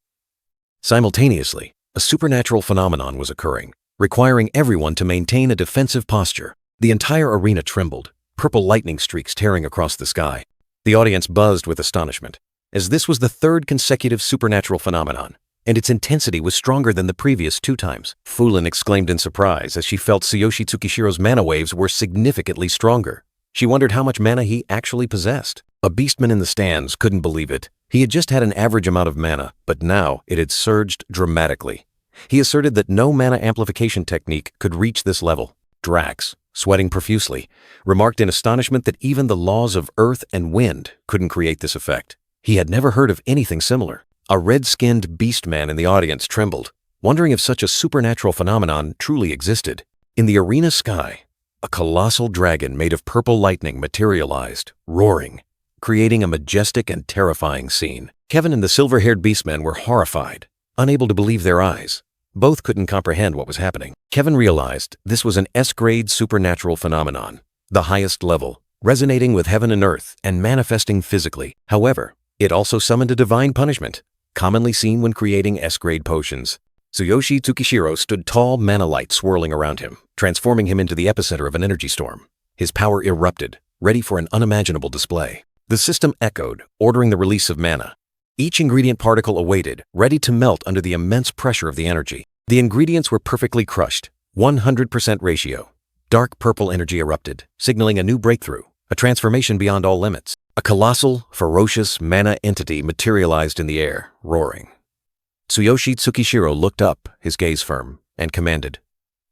Simultaneously, a supernatural phenomenon was occurring, requiring everyone to maintain a defensive posture. The entire arena trembled, purple lightning streaks tearing across the sky. The audience buzzed with astonishment, as this was the third consecutive supernatural phenomenon, and its intensity was stronger than the previous 2 times. Fulin exclaimed in surprise as she felt Tsuyoshi Tsukishiro's mana waves were significantly stronger. She wondered how much mana he actually possessed. A beastman in the stands couldn't believe it. He had just had an average amount of mana, but now it had surged dramatically. He asserted that no mana amplification technique could reach this level. Drax, sweating profusely, remarked in astonishment that even the laws of earth and wind couldn't create this effect. He had never heard of anything similar. A red-skinned beastman in the audience trembled, wondering if such a supernatural phenomenon truly existed. In the arena sky, a colossal dragon made of purple lightning materialized, roaring, creating a majestic and terrifying scene. Kevin and the silver-haired beastmen were horrified, unable to believe their eyes. Both couldn't comprehend what was happening. Kevin realized this was an S-grade supernatural phenomenon, the highest level, resonating with heaven and earth and manifesting physically. However, it also summoned a divine punishment, commonly seen when creating S-grade potions. Tsuyoshi Tsukishiro stood tall, mana light swirling around him, transforming him into the epicenter of an energy storm. His power erupted, ready for an unimaginable display. The system echoed, ordering the release of mana. Each ingredient particle awaited, ready to melt under the immense pressure of the energy. The ingredients were perfectly crushed, 100% ratio. Dark purple energy erupted, signaling a new breakthrough, a transformation beyond all limits. A colossal, ferocious mana entity materialized in the air, roaring. Tsuyoshi Tsukishiro looked up, his gaze firm, and commanded,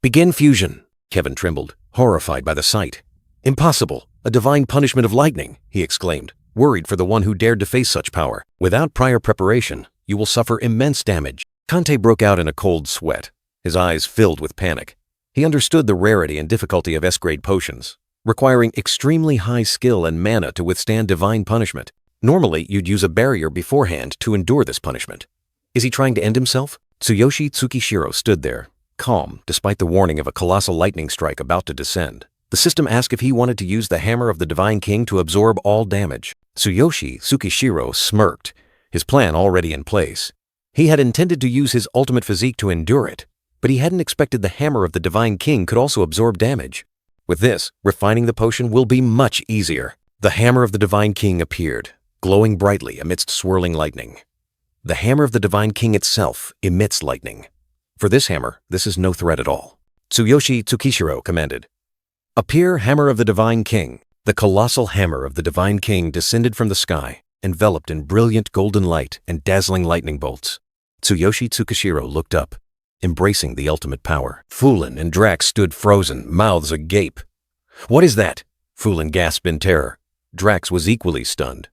"Begin fusion." Kevin trembled, horrified by the sight. "Impossible! A divine punishment of lightning!" he exclaimed, worried for the one who dared to face such power. "Without prior preparation, you will suffer immense damage." Kante broke out in a cold sweat, his eyes filled with panic. He understood the rarity and difficulty of S-grade potions, requiring extremely high skill and mana to withstand divine punishment. Normally, you'd use a barrier beforehand to endure this punishment. Is he trying to end himself? Tsuyoshi Tsukishiro stood there, calm despite the warning of a colossal lightning strike about to descend. The system asked if he wanted to use the hammer of the Divine King to absorb all damage. Tsuyoshi Tsukishiro smirked, his plan already in place. He had intended to use his ultimate physique to endure it, but he hadn't expected the hammer of the Divine King could also absorb damage. With this, refining the potion will be much easier. The hammer of the Divine King appeared, glowing brightly amidst swirling lightning. The hammer of the Divine King itself emits lightning. For this hammer, this is no threat at all. Tsuyoshi Tsukishiro commanded, "Appear, hammer of the Divine King." The colossal hammer of the Divine King descended from the sky, enveloped in brilliant golden light and dazzling lightning bolts. Tsuyoshi Tsukishiro looked up, embracing the ultimate power. Fulin and Drax stood frozen, mouths agape. "What is that?" Fulin gasped in terror. Drax was equally stunned.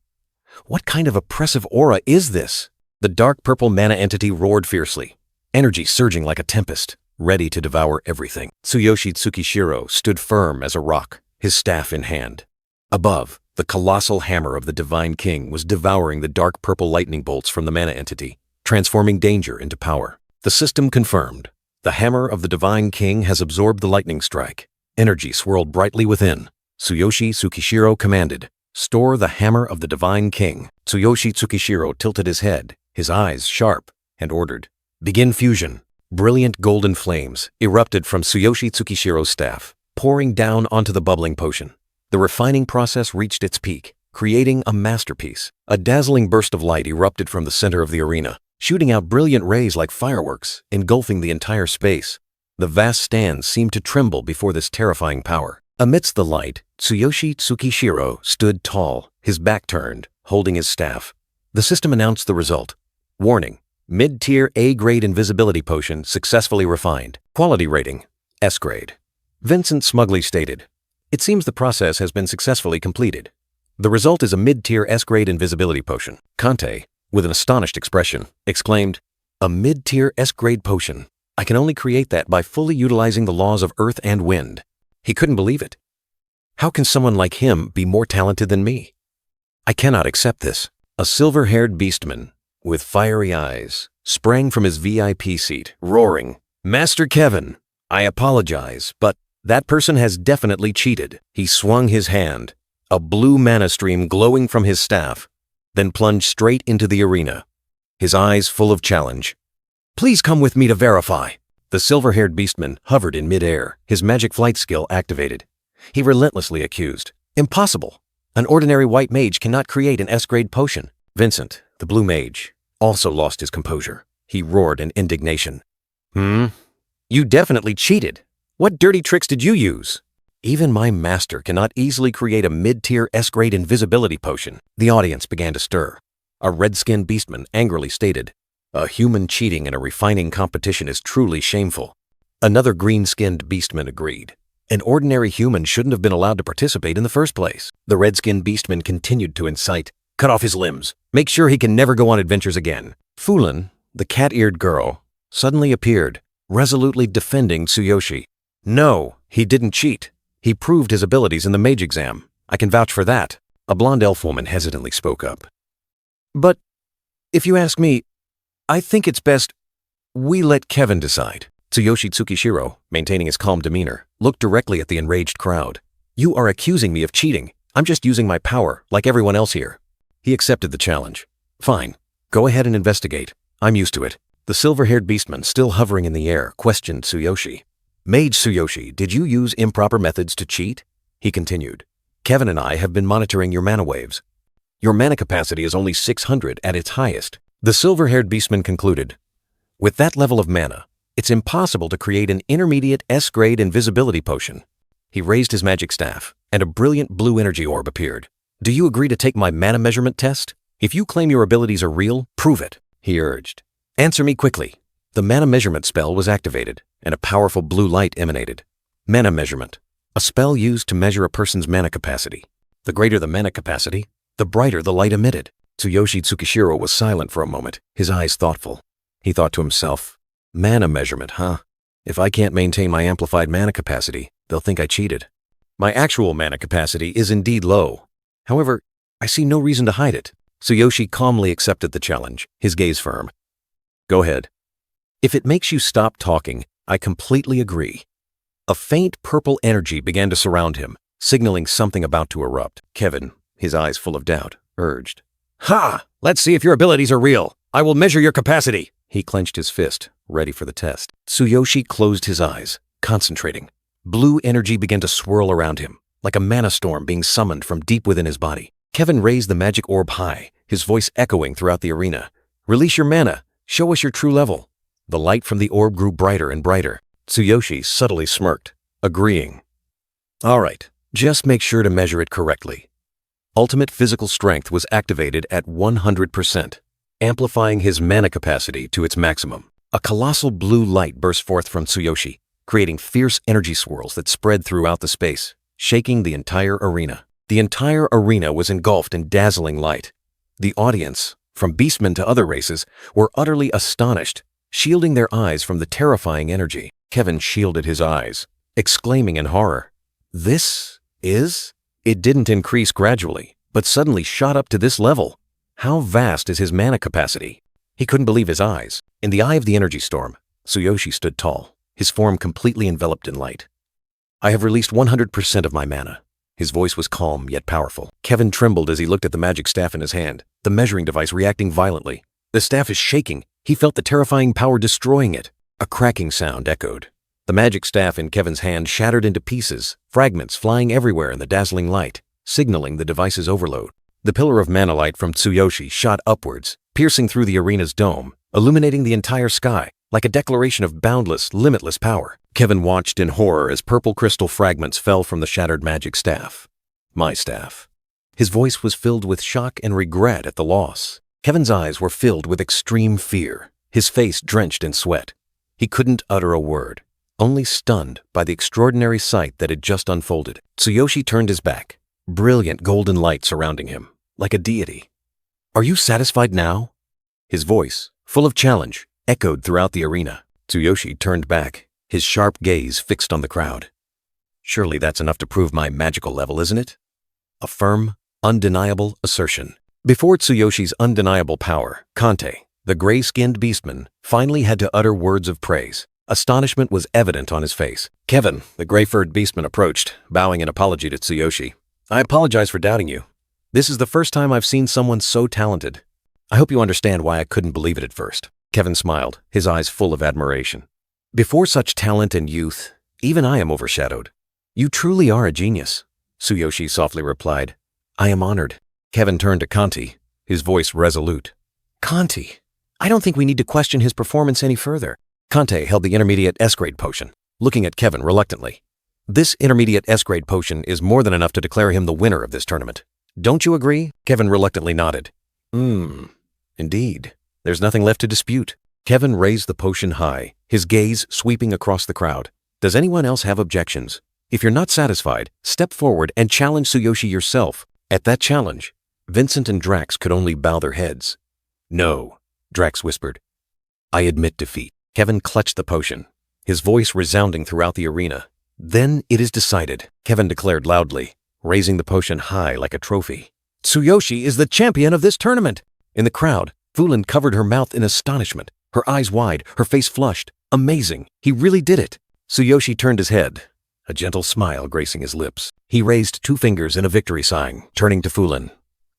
"What kind of oppressive aura is this?" The dark purple mana entity roared fiercely, energy surging like a tempest, ready to devour everything. Tsuyoshi Tsukishiro stood firm as a rock, his staff in hand. Above, the colossal hammer of the Divine King was devouring the dark purple lightning bolts from the mana entity, transforming danger into power. The system confirmed. The hammer of the Divine King has absorbed the lightning strike. Energy swirled brightly within. Tsuyoshi Tsukishiro commanded, "Store the hammer of the Divine King." Tsuyoshi Tsukishiro tilted his head, his eyes sharp, and ordered, "Begin fusion." Brilliant golden flames erupted from Tsuyoshi Tsukishiro's staff, pouring down onto the bubbling potion. The refining process reached its peak, creating a masterpiece. A dazzling burst of light erupted from the center of the arena, shooting out brilliant rays like fireworks, engulfing the entire space. The vast stands seemed to tremble before this terrifying power. Amidst the light, Tsuyoshi Tsukishiro stood tall, his back turned, holding his staff. The system announced the result. Warning, Mid-tier A-grade invisibility potion successfully refined. Quality rating, S-grade. Vincent smugly stated, "It seems the process has been successfully completed. The result is a mid-tier S-grade invisibility potion." Kante, with an astonished expression, exclaimed, "A mid-tier S-grade potion. I can only create that by fully utilizing the laws of earth and wind." He couldn't believe it. How can someone like him be more talented than me? I cannot accept this. A silver-haired beastman, with fiery eyes, sprang from his VIP seat, roaring, "Master Kevin, I apologize, but that person has definitely cheated." He swung his hand, a blue mana stream glowing from his staff, then plunged straight into the arena, his eyes full of challenge. "Please come with me to verify." The silver-haired beastman hovered in midair, his magic flight skill activated. He relentlessly accused, "Impossible! An ordinary white mage cannot create an S-grade potion." Vincent, the blue mage, also lost his composure. He roared in indignation. You definitely cheated. What dirty tricks did you use? Even my master cannot easily create a mid-tier S-grade invisibility potion." The audience began to stir. A red-skinned beastman angrily stated, "A human cheating in a refining competition is truly shameful." Another green-skinned beastman agreed. An ordinary human shouldn't have been allowed to participate in the first place. The red-skinned beastman continued to incite, "Cut off his limbs. Make sure he can never go on adventures again." Fulin, the cat-eared girl, suddenly appeared, resolutely defending Tsuyoshi. "No, he didn't cheat. He proved his abilities in the mage exam. I can vouch for that." A blonde elf woman hesitantly spoke up. "But if you ask me, I think it's best we let Kevin decide." Tsuyoshi Tsukishiro, maintaining his calm demeanor, looked directly at the enraged crowd. "You are accusing me of cheating. I'm just using my power, like everyone else here." He accepted the challenge. "Fine. Go ahead and investigate. I'm used to it." The silver-haired beastman, still hovering in the air, questioned Tsuyoshi. "Mage Tsuyoshi, did you use improper methods to cheat?" He continued. "Kevin and I have been monitoring your mana waves. Your mana capacity is only 600 at its highest." The silver-haired beastman concluded, "With that level of mana, it's impossible to create an intermediate S-grade invisibility potion." He raised his magic staff, and a brilliant blue energy orb appeared. "Do you agree to take my mana measurement test? If you claim your abilities are real, prove it," he urged. "Answer me quickly." The mana measurement spell was activated, and a powerful blue light emanated. Mana measurement, a spell used to measure a person's mana capacity. The greater the mana capacity, the brighter the light emitted. Tsuyoshi Tsukishiro was silent for a moment, his eyes thoughtful. He thought to himself, "Mana measurement, huh? If I can't maintain my amplified mana capacity, they'll think I cheated. My actual mana capacity is indeed low. However, I see no reason to hide it." Tsuyoshi calmly accepted the challenge, his gaze firm. "Go ahead. If it makes you stop talking, I completely agree." A faint purple energy began to surround him, signaling something about to erupt. Kevin, his eyes full of doubt, urged, "Ha! Let's see if your abilities are real. I will measure your capacity." He clenched his fist, ready for the test. Tsuyoshi closed his eyes, concentrating. Blue energy began to swirl around him, like a mana storm being summoned from deep within his body. Kevin raised the magic orb high, his voice echoing throughout the arena. "Release your mana. Show us your true level." The light from the orb grew brighter and brighter. Tsuyoshi subtly smirked, agreeing. "All right, just make sure to measure it correctly." Ultimate physical strength was activated at 100%, amplifying his mana capacity to its maximum. A colossal blue light burst forth from Tsuyoshi, creating fierce energy swirls that spread throughout the space, shaking the entire arena. The entire arena was engulfed in dazzling light. The audience, from beastmen to other races, were utterly astonished, shielding their eyes from the terrifying energy. Kevin shielded his eyes, exclaiming in horror, "This is?" It didn't increase gradually, but suddenly shot up to this level. How vast is his mana capacity? He couldn't believe his eyes. In the eye of the energy storm, Tsuyoshi stood tall, his form completely enveloped in light. "I have released 100% of my mana." His voice was calm yet powerful. Kevin trembled as he looked at the magic staff in his hand, the measuring device reacting violently. The staff is shaking. He felt the terrifying power destroying it. A cracking sound echoed. The magic staff in Kevin's hand shattered into pieces, fragments flying everywhere in the dazzling light, signaling the device's overload. The pillar of mana light from Tsuyoshi shot upwards, piercing through the arena's dome, illuminating the entire sky, like a declaration of boundless, limitless power. Kevin watched in horror as purple crystal fragments fell from the shattered magic staff. "My staff." His voice was filled with shock and regret at the loss. Kevin's eyes were filled with extreme fear. his face drenched in sweat. He couldn't utter a word, only stunned by the extraordinary sight that had just unfolded. Tsuyoshi turned his back, brilliant golden light surrounding him, like a deity. "Are you satisfied now?" His voice, full of challenge, echoed throughout the arena. Tsuyoshi turned back, his sharp gaze fixed on the crowd. "Surely that's enough to prove my magical level, isn't it?" A firm, undeniable assertion. Before Tsuyoshi's undeniable power, Kante, the gray-skinned beastman, finally had to utter words of praise. Astonishment was evident on his face. Kevin, the gray-furred beastman, approached, bowing in apology to Tsuyoshi. "I apologize for doubting you. This is the first time I've seen someone so talented. I hope you understand why I couldn't believe it at first." Kevin smiled, his eyes full of admiration. "Before such talent and youth, even I am overshadowed. You truly are a genius," Tsuyoshi softly replied. "I am honored." Kevin turned to Kanti, his voice resolute. "Kanti, I don't think we need to question his performance any further." Kante held the intermediate S-grade potion, looking at Kevin reluctantly. "This intermediate S-grade potion is more than enough to declare him the winner of this tournament. Don't you agree?" Kevin reluctantly nodded. Indeed. There's nothing left to dispute." Kevin raised the potion high, his gaze sweeping across the crowd. "Does anyone else have objections? If you're not satisfied, step forward and challenge Tsuyoshi yourself." At that challenge, Vincent and Drax could only bow their heads. "No," Drax whispered. "I admit defeat." Kevin clutched the potion, his voice resounding throughout the arena. "Then it is decided," Kevin declared loudly, raising the potion high like a trophy. "Tsuyoshi is the champion of this tournament!" In the crowd, Fulin covered her mouth in astonishment, her eyes wide, her face flushed. "Amazing! He really did it!" Tsuyoshi turned his head, a gentle smile gracing his lips. He raised 2 fingers in a victory sign, turning to Fulin.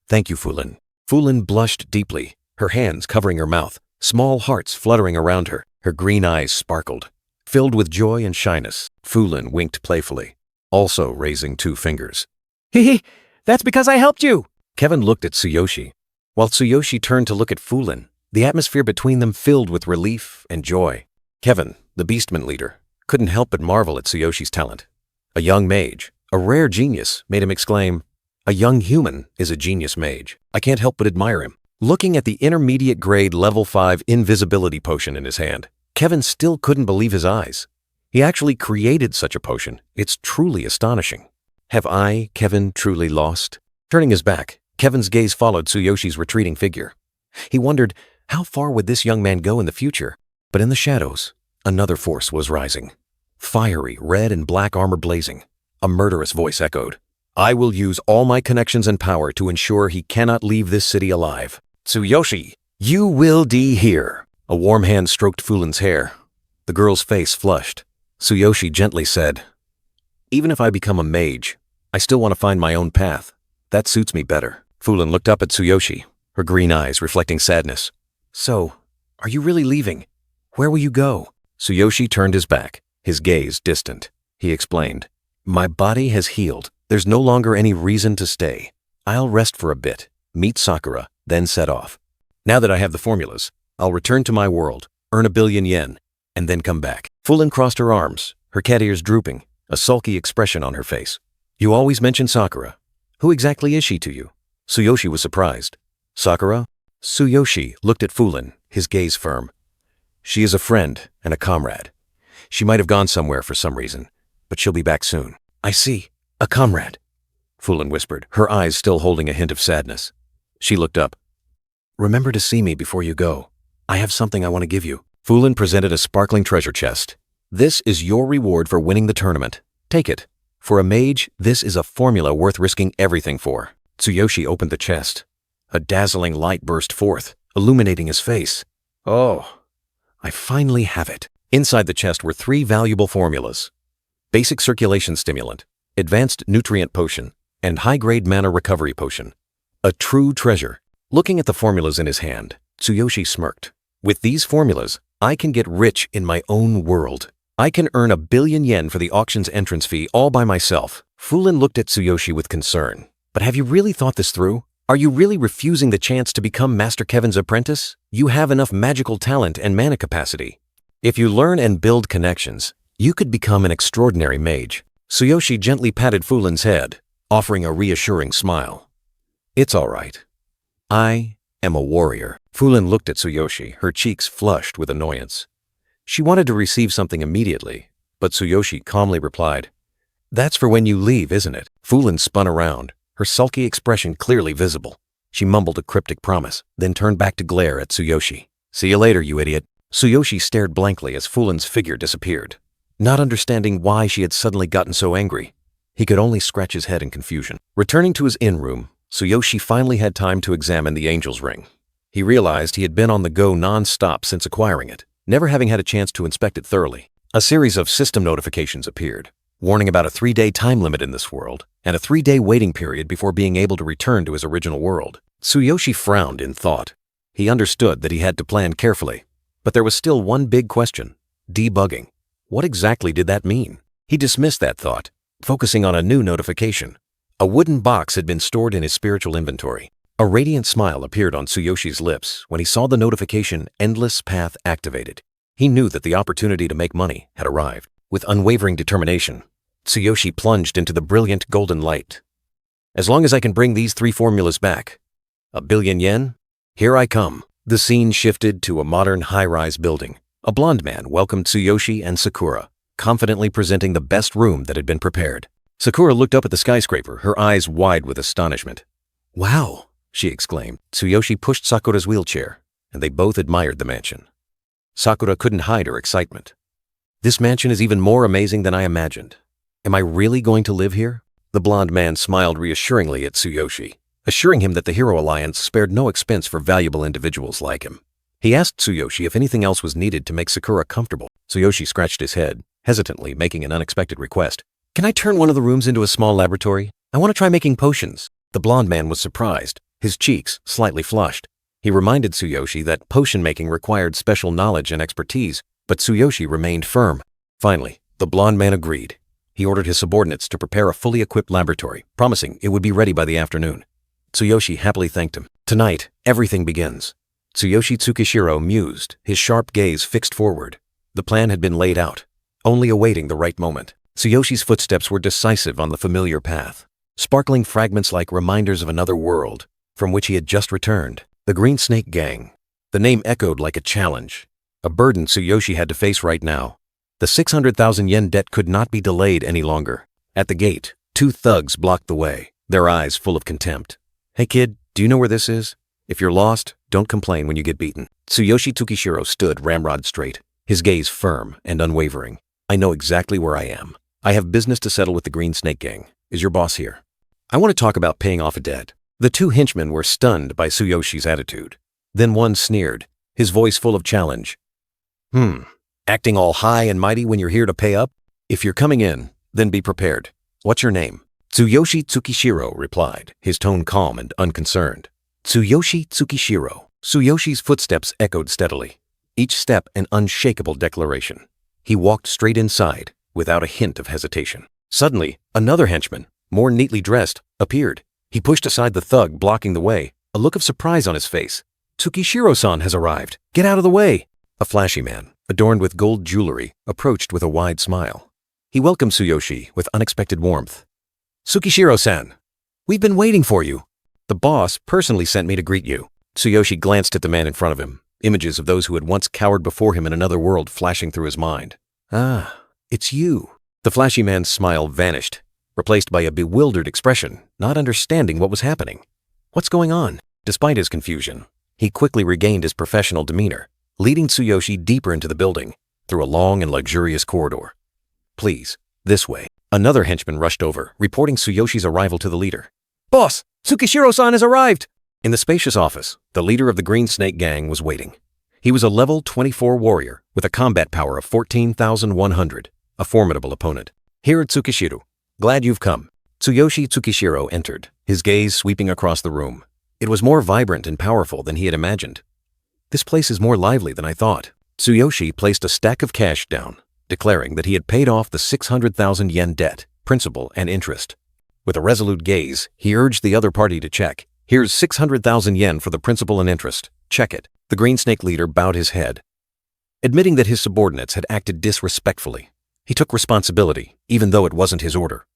"Thank you, Fulin." Fulin blushed deeply, her hands covering her mouth, small hearts fluttering around her. Her green eyes sparkled, filled with joy and shyness. Fulin winked playfully, also raising 2 fingers. "Hee, that's because I helped you!" Kevin looked at Tsuyoshi, while Tsuyoshi turned to look at Fulin. The atmosphere between them filled with relief and joy. Kevin, the beastman leader, couldn't help but marvel at Tsuyoshi's talent. A young mage, a rare genius, made him exclaim, "A young human is a genius mage. I can't help but admire him." Looking at the intermediate grade level 5 invisibility potion in his hand, Kevin still couldn't believe his eyes. He actually created such a potion. It's truly astonishing. Have I, Kevin, truly lost? Turning his back, Kevin's gaze followed Tsuyoshi's retreating figure. He wondered, how far would this young man go in the future? But in the shadows, another force was rising. Fiery, red and black armor blazing. A murderous voice echoed, "I will use all my connections and power to ensure he cannot leave this city alive. Tsuyoshi, you will die here." A warm hand stroked Fulin's hair. The girl's face flushed. Tsuyoshi gently said, "Even if I become a mage, I still want to find my own path. That suits me better." Fulin looked up at Tsuyoshi, her green eyes reflecting sadness. "So, are you really leaving? Where will you go?" Tsuyoshi turned his back, his gaze distant. He explained, "My body has healed. There's no longer any reason to stay. I'll rest for a bit, meet Sakura, then set off. Now that I have the formulas, I'll return to my world, earn 1,000,000,000 yen, and then come back." Fulin crossed her arms, her cat ears drooping, a sulky expression on her face. "You always mention Sakura. Who exactly is she to you?" Tsuyoshi was surprised. "Sakura?" Tsuyoshi looked at Fulin, his gaze firm. "She is a friend and a comrade. She might have gone somewhere for some reason, but she'll be back soon." "I see. A comrade," Fulin whispered, her eyes still holding a hint of sadness. She looked up. "Remember to see me before you go. I have something I want to give you." Fulin presented a sparkling treasure chest. "This is your reward for winning the tournament. Take it. For a mage, this is a formula worth risking everything for." Tsuyoshi opened the chest. A dazzling light burst forth, illuminating his face. "Oh, I finally have it." Inside the chest were 3 valuable formulas: basic circulation stimulant, advanced nutrient potion, and high-grade mana recovery potion. A true treasure. Looking at the formulas in his hand, Tsuyoshi smirked. "With these formulas, I can get rich in my own world. I can earn 1,000,000,000 yen for the auction's entrance fee all by myself." Fulin looked at Tsuyoshi with concern. "But have you really thought this through? Are you really refusing the chance to become Master Kevin's apprentice? You have enough magical talent and mana capacity. If you learn and build connections, you could become an extraordinary mage." Tsuyoshi gently patted Fulin's head, offering a reassuring smile. "It's all right. I am a warrior." Fulin looked at Tsuyoshi, her cheeks flushed with annoyance. She wanted to receive something immediately, but Tsuyoshi calmly replied, "That's for when you leave, isn't it?" Fulin spun around, her sulky expression clearly visible. She mumbled a cryptic promise, then turned back to glare at Tsuyoshi. "See you later, you idiot." Tsuyoshi stared blankly as Fulin's figure disappeared. Not understanding why she had suddenly gotten so angry, he could only scratch his head in confusion. Returning to his inn room, Tsuyoshi finally had time to examine the Angel's Ring. He realized he had been on the go non-stop since acquiring it, never having had a chance to inspect it thoroughly. A series of system notifications appeared, warning about a 3-day time limit in this world, and a 3-day waiting period before being able to return to his original world. Tsuyoshi frowned in thought. He understood that he had to plan carefully, but there was still one big question: debugging. What exactly did that mean? He dismissed that thought, focusing on a new notification. A wooden box had been stored in his spiritual inventory. A radiant smile appeared on Tsuyoshi's lips when he saw the notification "Endless Path activated." He knew that the opportunity to make money had arrived. With unwavering determination, Tsuyoshi plunged into the brilliant golden light. "As long as I can bring these 3 formulas back. 1,000,000,000 yen? Here I come." The scene shifted to a modern high-rise building. A blonde man welcomed Tsuyoshi and Sakura, confidently presenting the best room that had been prepared. Sakura looked up at the skyscraper, her eyes wide with astonishment. "Wow," she exclaimed. Tsuyoshi pushed Sakura's wheelchair, and they both admired the mansion. Sakura couldn't hide her excitement. "This mansion is even more amazing than I imagined. Am I really going to live here?" The blonde man smiled reassuringly at Tsuyoshi, assuring him that the Hero Alliance spared no expense for valuable individuals like him. He asked Tsuyoshi if anything else was needed to make Sakura comfortable. Tsuyoshi scratched his head, hesitantly making an unexpected request. "Can I turn one of the rooms into a small laboratory? I want to try making potions." The blonde man was surprised, his cheeks slightly flushed. He reminded Tsuyoshi that potion making required special knowledge and expertise, but Tsuyoshi remained firm. Finally, the blonde man agreed. He ordered his subordinates to prepare a fully equipped laboratory, promising it would be ready by the afternoon. Tsuyoshi happily thanked him. Tonight, everything begins. Tsuyoshi Tsukishiro mused, his sharp gaze fixed forward. The plan had been laid out, only awaiting the right moment. Tsuyoshi's footsteps were decisive on the familiar path, sparkling fragments like reminders of another world from which he had just returned. The Green Snake Gang. The name echoed like a challenge, a burden Tsuyoshi had to face right now. The 600,000 yen debt could not be delayed any longer. At the gate, 2 thugs blocked the way, their eyes full of contempt. "Hey kid, do you know where this is? If you're lost, don't complain when you get beaten." Tsuyoshi Tsukishiro stood ramrod straight, his gaze firm and unwavering. "I know exactly where I am. I have business to settle with the Green Snake Gang. Is your boss here?" "I want to talk about paying off a debt." The 2 henchmen were stunned by Tsuyoshi's attitude. Then one sneered, his voice full of challenge. Acting all high and mighty when you're here to pay up? If you're coming in, then be prepared. What's your name?" Tsuyoshi Tsukishiro replied, his tone calm and unconcerned. Tsuyoshi Tsukishiro. Tsuyoshi's footsteps echoed steadily, each step an unshakable declaration. He walked straight inside, without a hint of hesitation. Suddenly, another henchman, more neatly dressed, appeared. He pushed aside the thug blocking the way, a look of surprise on his face. "Tsukishiro-san has arrived. Get out of the way." A flashy man, adorned with gold jewelry, approached with a wide smile. He welcomed Tsuyoshi with unexpected warmth. "Tsukishiro-san, we've been waiting for you. The boss personally sent me to greet you." Tsuyoshi glanced at the man in front of him, images of those who had once cowered before him in another world flashing through his mind. "Ah, it's you." The flashy man's smile vanished, replaced by a bewildered expression, not understanding what was happening. "What's going on?" Despite his confusion, he quickly regained his professional demeanor, leading Tsuyoshi deeper into the building, through a long and luxurious corridor. "Please, this way." Another henchman rushed over, reporting Tsuyoshi's arrival to the leader. "Boss, Tsukishiro-san has arrived!" In the spacious office, the leader of the Green Snake Gang was waiting. He was a level 24 warrior with a combat power of 14,100, a formidable opponent. "Here, Tsukishiro. Glad you've come." Tsuyoshi Tsukishiro entered, his gaze sweeping across the room. It was more vibrant and powerful than he had imagined. "This place is more lively than I thought." Tsuyoshi placed a stack of cash down, declaring that he had paid off the 600,000 yen debt, principal and interest. With a resolute gaze, he urged the other party to check. "Here's 600,000 yen for the principal and interest. Check it." The Green Snake leader bowed his head, admitting that his subordinates had acted disrespectfully. He took responsibility, even though it wasn't his order.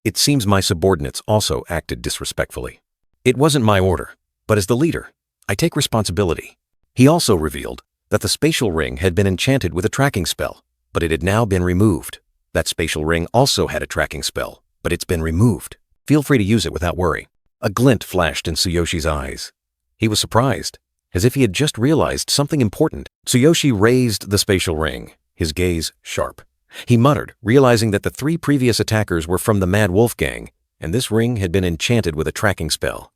"It seems my subordinates also acted disrespectfully. It wasn't my order, but as the leader, I take responsibility. He also revealed that the spatial ring had been enchanted with a tracking spell, but it had now been removed. That spatial ring also had a tracking spell, but it's been removed. Feel free to use it without worry. A glint flashed in Tsuyoshi's eyes. He was surprised, as if he had just realized something important. Tsuyoshi raised the spatial ring, his gaze sharp. He muttered, realizing that the 3 previous attackers were from the Mad Wolf gang, and this ring had been enchanted with a tracking spell.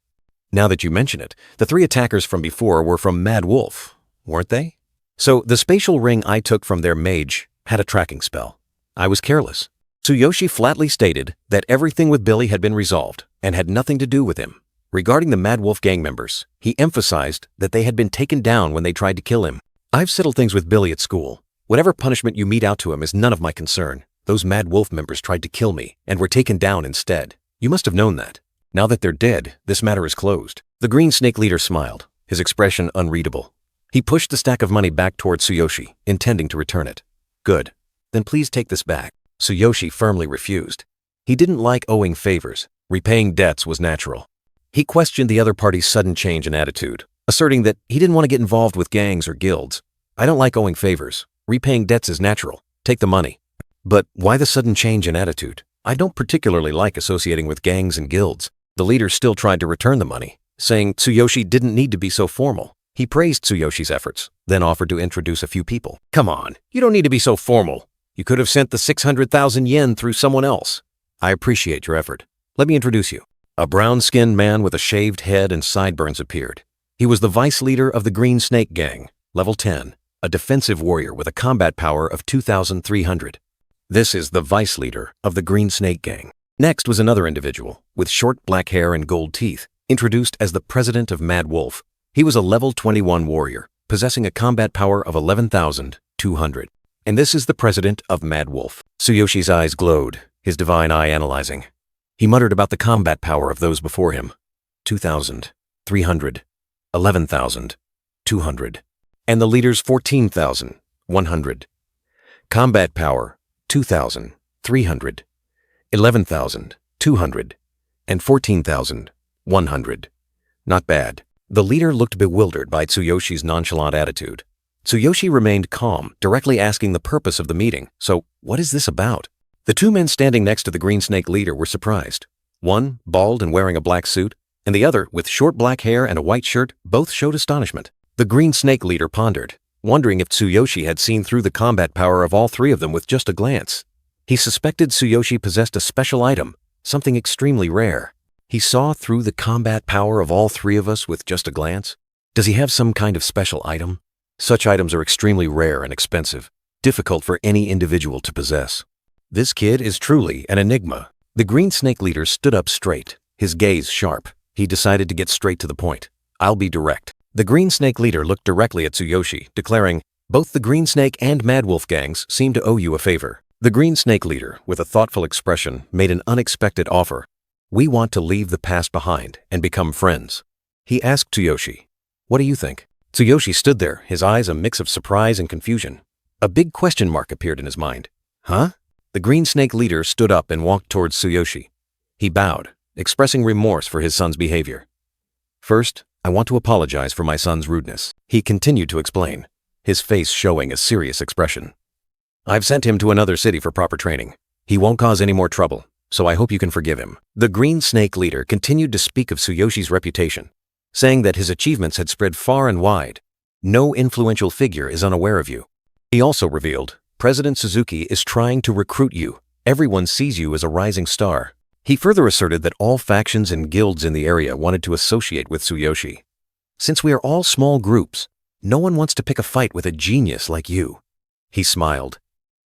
Now that you mention it, the 3 attackers from before were from Mad Wolf, weren't they? So the spatial ring I took from their mage had a tracking spell. I was careless. Tsuyoshi flatly stated that everything with Billy had been resolved and had nothing to do with him. Regarding the Mad Wolf gang members, he emphasized that they had been taken down when they tried to kill him. I've settled things with Billy at school. Whatever punishment you mete out to him is none of my concern. Those Mad Wolf members tried to kill me and were taken down instead. You must have known that. Now that they're dead, this matter is closed. The Green Snake leader smiled, his expression unreadable. He pushed the stack of money back towards Tsuyoshi, intending to return it. Good. Then please take this back. Tsuyoshi firmly refused. He didn't like owing favors. Repaying debts was natural. He questioned the other party's sudden change in attitude, asserting that he didn't want to get involved with gangs or guilds. I don't like owing favors. Repaying debts is natural. Take the money. But why the sudden change in attitude? I don't particularly like associating with gangs and guilds. The leader still tried to return the money, saying Tsuyoshi didn't need to be so formal. He praised Tsuyoshi's efforts, then offered to introduce a few people. Come on, you don't need to be so formal. You could have sent the 600,000 yen through someone else. I appreciate your effort. Let me introduce you. A brown-skinned man with a shaved head and sideburns appeared. He was the vice leader of the Green Snake gang, level 10, a defensive warrior with a combat power of 2,300. This is the vice leader of the Green Snake gang. Next was another individual, with short black hair and gold teeth, introduced as the president of Mad Wolf. He was a level 21 warrior, possessing a combat power of 11,200. And this is the president of Mad Wolf. Tsuyoshi's eyes glowed, his divine eye analyzing. He muttered about the combat power of those before him. 2,300, 11,200, and the leader's 14,100. Combat power, 2,300, 11,200, and 14,100. Not bad. The leader looked bewildered by Tsuyoshi's nonchalant attitude. Tsuyoshi remained calm, directly asking the purpose of the meeting. So, what is this about? The 2 men standing next to the Green Snake leader were surprised. One, bald and wearing a black suit, and the other, with short black hair and a white shirt, both showed astonishment. The Green Snake leader pondered, wondering if Tsuyoshi had seen through the combat power of all 3 of them with just a glance. He suspected Tsuyoshi possessed a special item, something extremely rare. He saw through the combat power of all 3 of us with just a glance? Does he have some kind of special item? Such items are extremely rare and expensive, difficult for any individual to possess. This kid is truly an enigma. The Green Snake leader stood up straight, his gaze sharp. He decided to get straight to the point. I'll be direct. The Green Snake leader looked directly at Tsuyoshi, declaring, both the Green Snake and Mad Wolf gangs seem to owe you a favor. The Green Snake leader, with a thoughtful expression, made an unexpected offer. We want to leave the past behind and become friends. He asked Tsuyoshi, what do you think? Tsuyoshi stood there, his eyes a mix of surprise and confusion. A big question mark appeared in his mind. Huh? The Green Snake leader stood up and walked towards Tsuyoshi. He bowed, expressing remorse for his son's behavior. First, I want to apologize for my son's rudeness. He continued to explain, his face showing a serious expression. I've sent him to another city for proper training. He won't cause any more trouble, so I hope you can forgive him. The Green Snake leader continued to speak of Tsuyoshi's reputation, saying that his achievements had spread far and wide. No influential figure is unaware of you. He also revealed, President Suzuki is trying to recruit you. Everyone sees you as a rising star. He further asserted that all factions and guilds in the area wanted to associate with Tsuyoshi. Since we are all small groups, no one wants to pick a fight with a genius like you. He smiled.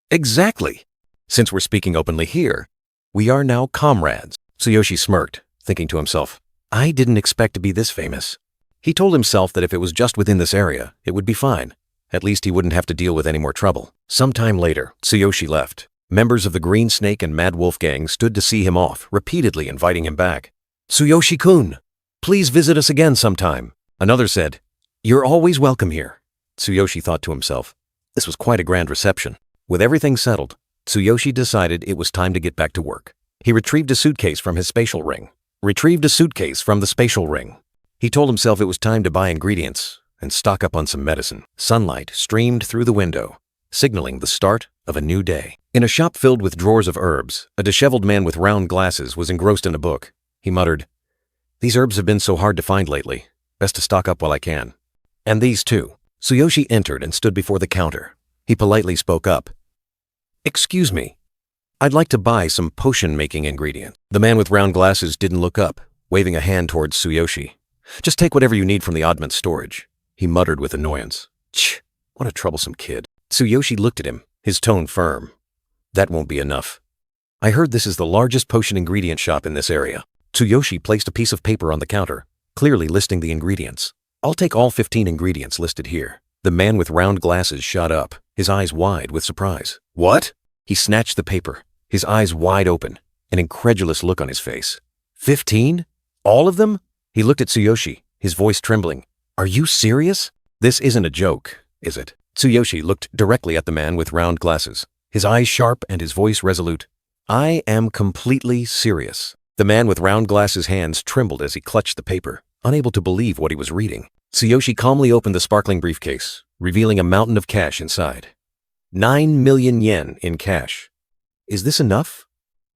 Exactly. Since we're speaking openly here, we are now comrades. Tsuyoshi smirked, thinking to himself, I didn't expect to be this famous. He told himself that if it was just within this area, it would be fine. At least he wouldn't have to deal with any more trouble. Sometime later, Tsuyoshi left. Members of the Green Snake and Mad Wolf gang stood to see him off, repeatedly inviting him back. Tsuyoshi-kun, please visit us again sometime. Another said, you're always welcome here. Tsuyoshi thought to himself, this was quite a grand reception. With everything settled, Tsuyoshi decided it was time to get back to work. He retrieved a suitcase from his spatial ring. He told himself it was time to buy ingredients and stock up on some medicine. Sunlight streamed through the window, signaling the start of a new day. In a shop filled with drawers of herbs, a disheveled man with round glasses was engrossed in a book. He muttered, "These herbs have been so hard to find lately. Best to stock up while I can. And these too." Tsuyoshi entered and stood before the counter. He politely spoke up. "Excuse me. I'd like to buy some potion-making ingredients." The man with round glasses didn't look up, waving a hand towards Tsuyoshi. "Just take whatever you need from the oddment storage," he muttered with annoyance. "Tch, what a troublesome kid." Tsuyoshi looked at him, his tone firm. "That won't be enough. I heard this is the largest potion ingredient shop in this area." Tsuyoshi placed a piece of paper on the counter, clearly listing the ingredients. "I'll take all 15 ingredients listed here." The man with round glasses shot up, his eyes wide with surprise. "What?" He snatched the paper, his eyes wide open, an incredulous look on his face. 15? All of them? He looked at Tsuyoshi, his voice trembling. "Are you serious? This isn't a joke, is it?" Tsuyoshi looked directly at the man with round glasses, his eyes sharp and his voice resolute. "I am completely serious." The man with round glasses' hands trembled as he clutched the paper, unable to believe what he was reading. Tsuyoshi calmly opened the sparkling briefcase, revealing a mountain of cash inside. 9 million yen in cash. "Is this enough?"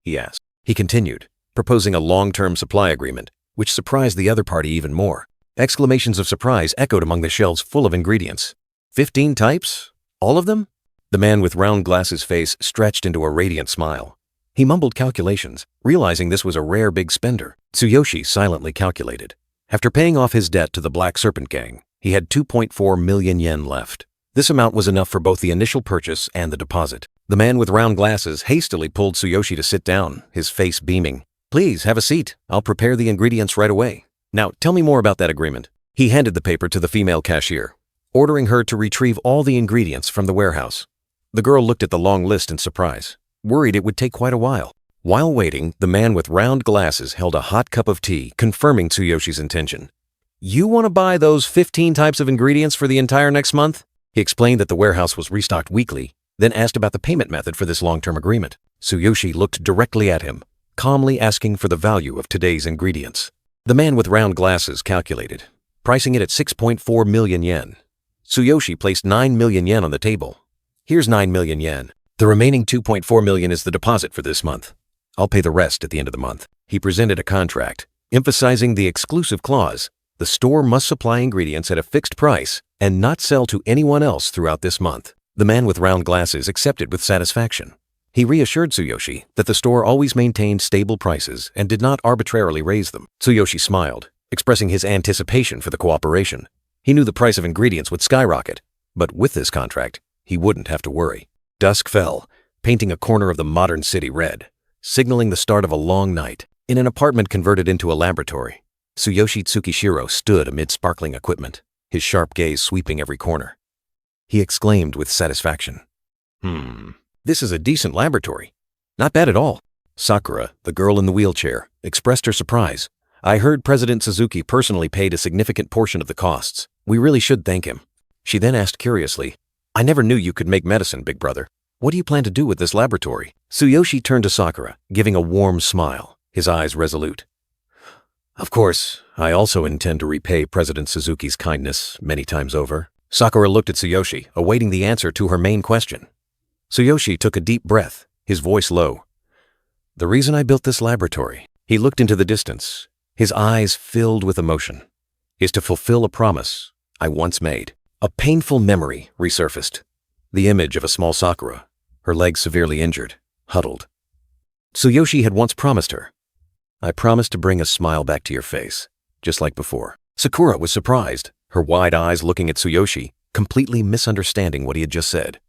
he asked. He continued, proposing a long-term supply agreement, which surprised the other party even more. Exclamations of surprise echoed among the shelves full of ingredients. 15 types? All of them? The man with round glasses' face stretched into a radiant smile. He mumbled calculations, realizing this was a rare big spender. Tsuyoshi silently calculated. After paying off his debt to the Black Serpent Gang, he had 2.4 million yen left. This amount was enough for both the initial purchase and the deposit. The man with round glasses hastily pulled Tsuyoshi to sit down, his face beaming. "Please, have a seat. I'll prepare the ingredients right away. Now, tell me more about that agreement." He handed the paper to the female cashier, ordering her to retrieve all the ingredients from the warehouse. The girl looked at the long list in surprise, worried it would take quite a while. While waiting, the man with round glasses held a hot cup of tea, confirming Tsuyoshi's intention. "You want to buy those 15 types of ingredients for the entire next month?" He explained that the warehouse was restocked weekly, then asked about the payment method for this long-term agreement. Tsuyoshi looked directly at him, calmly asking for the value of today's ingredients. The man with round glasses calculated, pricing it at 6.4 million yen. Tsuyoshi placed 9 million yen on the table. "Here's 9 million yen. The remaining 2.4 million is the deposit for this month. I'll pay the rest at the end of the month." He presented a contract, emphasizing the exclusive clause. The store must supply ingredients at a fixed price and not sell to anyone else throughout this month. The man with round glasses accepted with satisfaction. He reassured Tsuyoshi that the store always maintained stable prices and did not arbitrarily raise them. Tsuyoshi smiled, expressing his anticipation for the cooperation. He knew the price of ingredients would skyrocket, but with this contract, he wouldn't have to worry. Dusk fell, painting a corner of the modern city red, signaling the start of a long night. In an apartment converted into a laboratory, Tsuyoshi Tsukishiro stood amid sparkling equipment, his sharp gaze sweeping every corner. He exclaimed with satisfaction, "This is a decent laboratory. Not bad at all." Sakura, the girl in the wheelchair, expressed her surprise. "I heard President Suzuki personally paid a significant portion of the costs. We really should thank him." She then asked curiously, "I never knew you could make medicine, big brother. What do you plan to do with this laboratory?" Tsuyoshi turned to Sakura, giving a warm smile, his eyes resolute. "Of course, I also intend to repay President Suzuki's kindness many times over." Sakura looked at Tsuyoshi, awaiting the answer to her main question. Tsuyoshi took a deep breath, his voice low. "The reason I built this laboratory," he looked into the distance, his eyes filled with emotion, "is to fulfill a promise I once made." A painful memory resurfaced. The image of a small Sakura, her legs severely injured, huddled. Tsuyoshi had once promised her, "I promise to bring a smile back to your face, just like before." Sakura was surprised, her wide eyes looking at Tsuyoshi, completely misunderstanding what he had just said.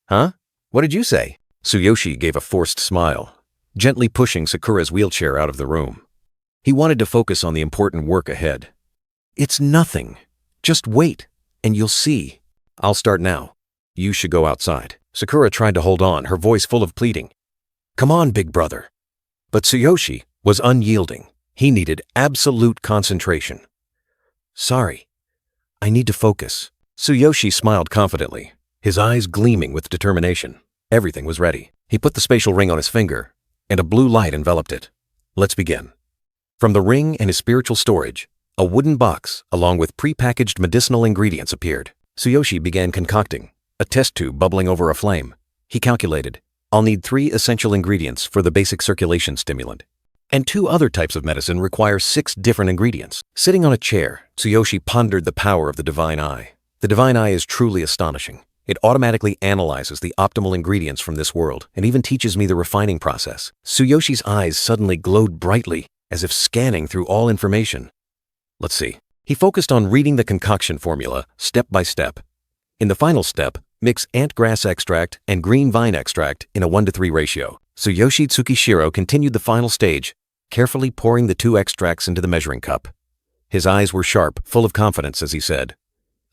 "Huh? What did you say?" Tsuyoshi gave a forced smile, gently pushing Sakura's wheelchair out of the room. He wanted to focus on the important work ahead. "It's nothing. Just wait, and you'll see. I'll start now. You should go outside." Sakura tried to hold on, her voice full of pleading. "Come on, big brother." But Tsuyoshi was unyielding. He needed absolute concentration. "Sorry, I need to focus." Tsuyoshi smiled confidently, his eyes gleaming with determination. Everything was ready. He put the spatial ring on his finger, and a blue light enveloped it. "Let's begin." From the ring and his spiritual storage, A wooden box, along with pre-packaged medicinal ingredients, appeared. Tsuyoshi began concocting, a test tube bubbling over a flame. He calculated, I'll need 3 essential ingredients for the basic circulation stimulant. And 2 other types of medicine require 6 different ingredients. Sitting on a chair, Tsuyoshi pondered the power of the Divine Eye. The Divine Eye is truly astonishing. It automatically analyzes the optimal ingredients from this world and even teaches me the refining process. Tsuyoshi's eyes suddenly glowed brightly, as if scanning through all information. Let's see. He focused on reading the concoction formula step by step. In the final step, mix ant grass extract and green vine extract in a 1:3 ratio. Tsuyoshi Tsukishiro continued the final stage, carefully pouring the 2 extracts into the measuring cup. His eyes were sharp, full of confidence as he said,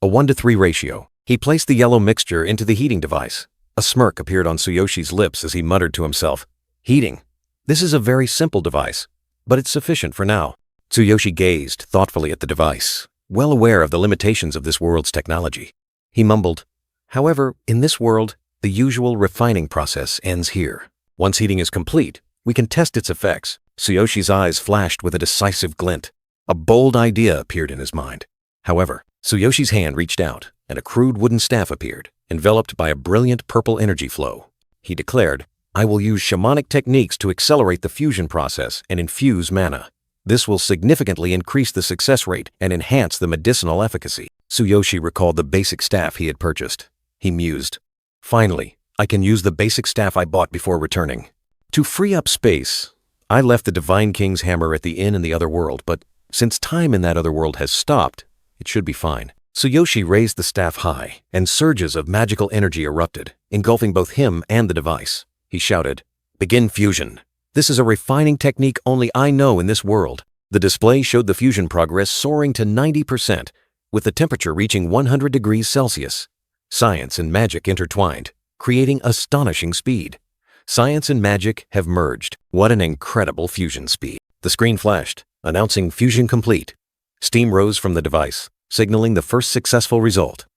a 1:3 ratio. He placed the yellow mixture into the heating device. A smirk appeared on Tsuyoshi's lips as he muttered to himself, heating. This is a very simple device, but it's sufficient for now. Tsuyoshi gazed thoughtfully at the device, well aware of the limitations of this world's technology. He mumbled, however, in this world, the usual refining process ends here. Once heating is complete, we can test its effects. Tsuyoshi's eyes flashed with a decisive glint. A bold idea appeared in his mind. However, Tsuyoshi's hand reached out, and a crude wooden staff appeared, enveloped by a brilliant purple energy flow. He declared, I will use shamanic techniques to accelerate the fusion process and infuse mana. This will significantly increase the success rate and enhance the medicinal efficacy. Tsuyoshi recalled the basic staff he had purchased. He mused, finally, I can use the basic staff I bought before returning. To free up space, I left the Divine King's hammer at the inn in the other world, but since time in that other world has stopped, it should be fine. Tsuyoshi raised the staff high, and surges of magical energy erupted, engulfing both him and the device. He shouted, begin fusion. This is a refining technique only I know in this world. The display showed the fusion progress soaring to 90%, with the temperature reaching 100 degrees Celsius. Science and magic intertwined, creating astonishing speed. Science and magic have merged. What an incredible fusion speed. The screen flashed, announcing fusion complete. Steam rose from the device, signaling the first successful result.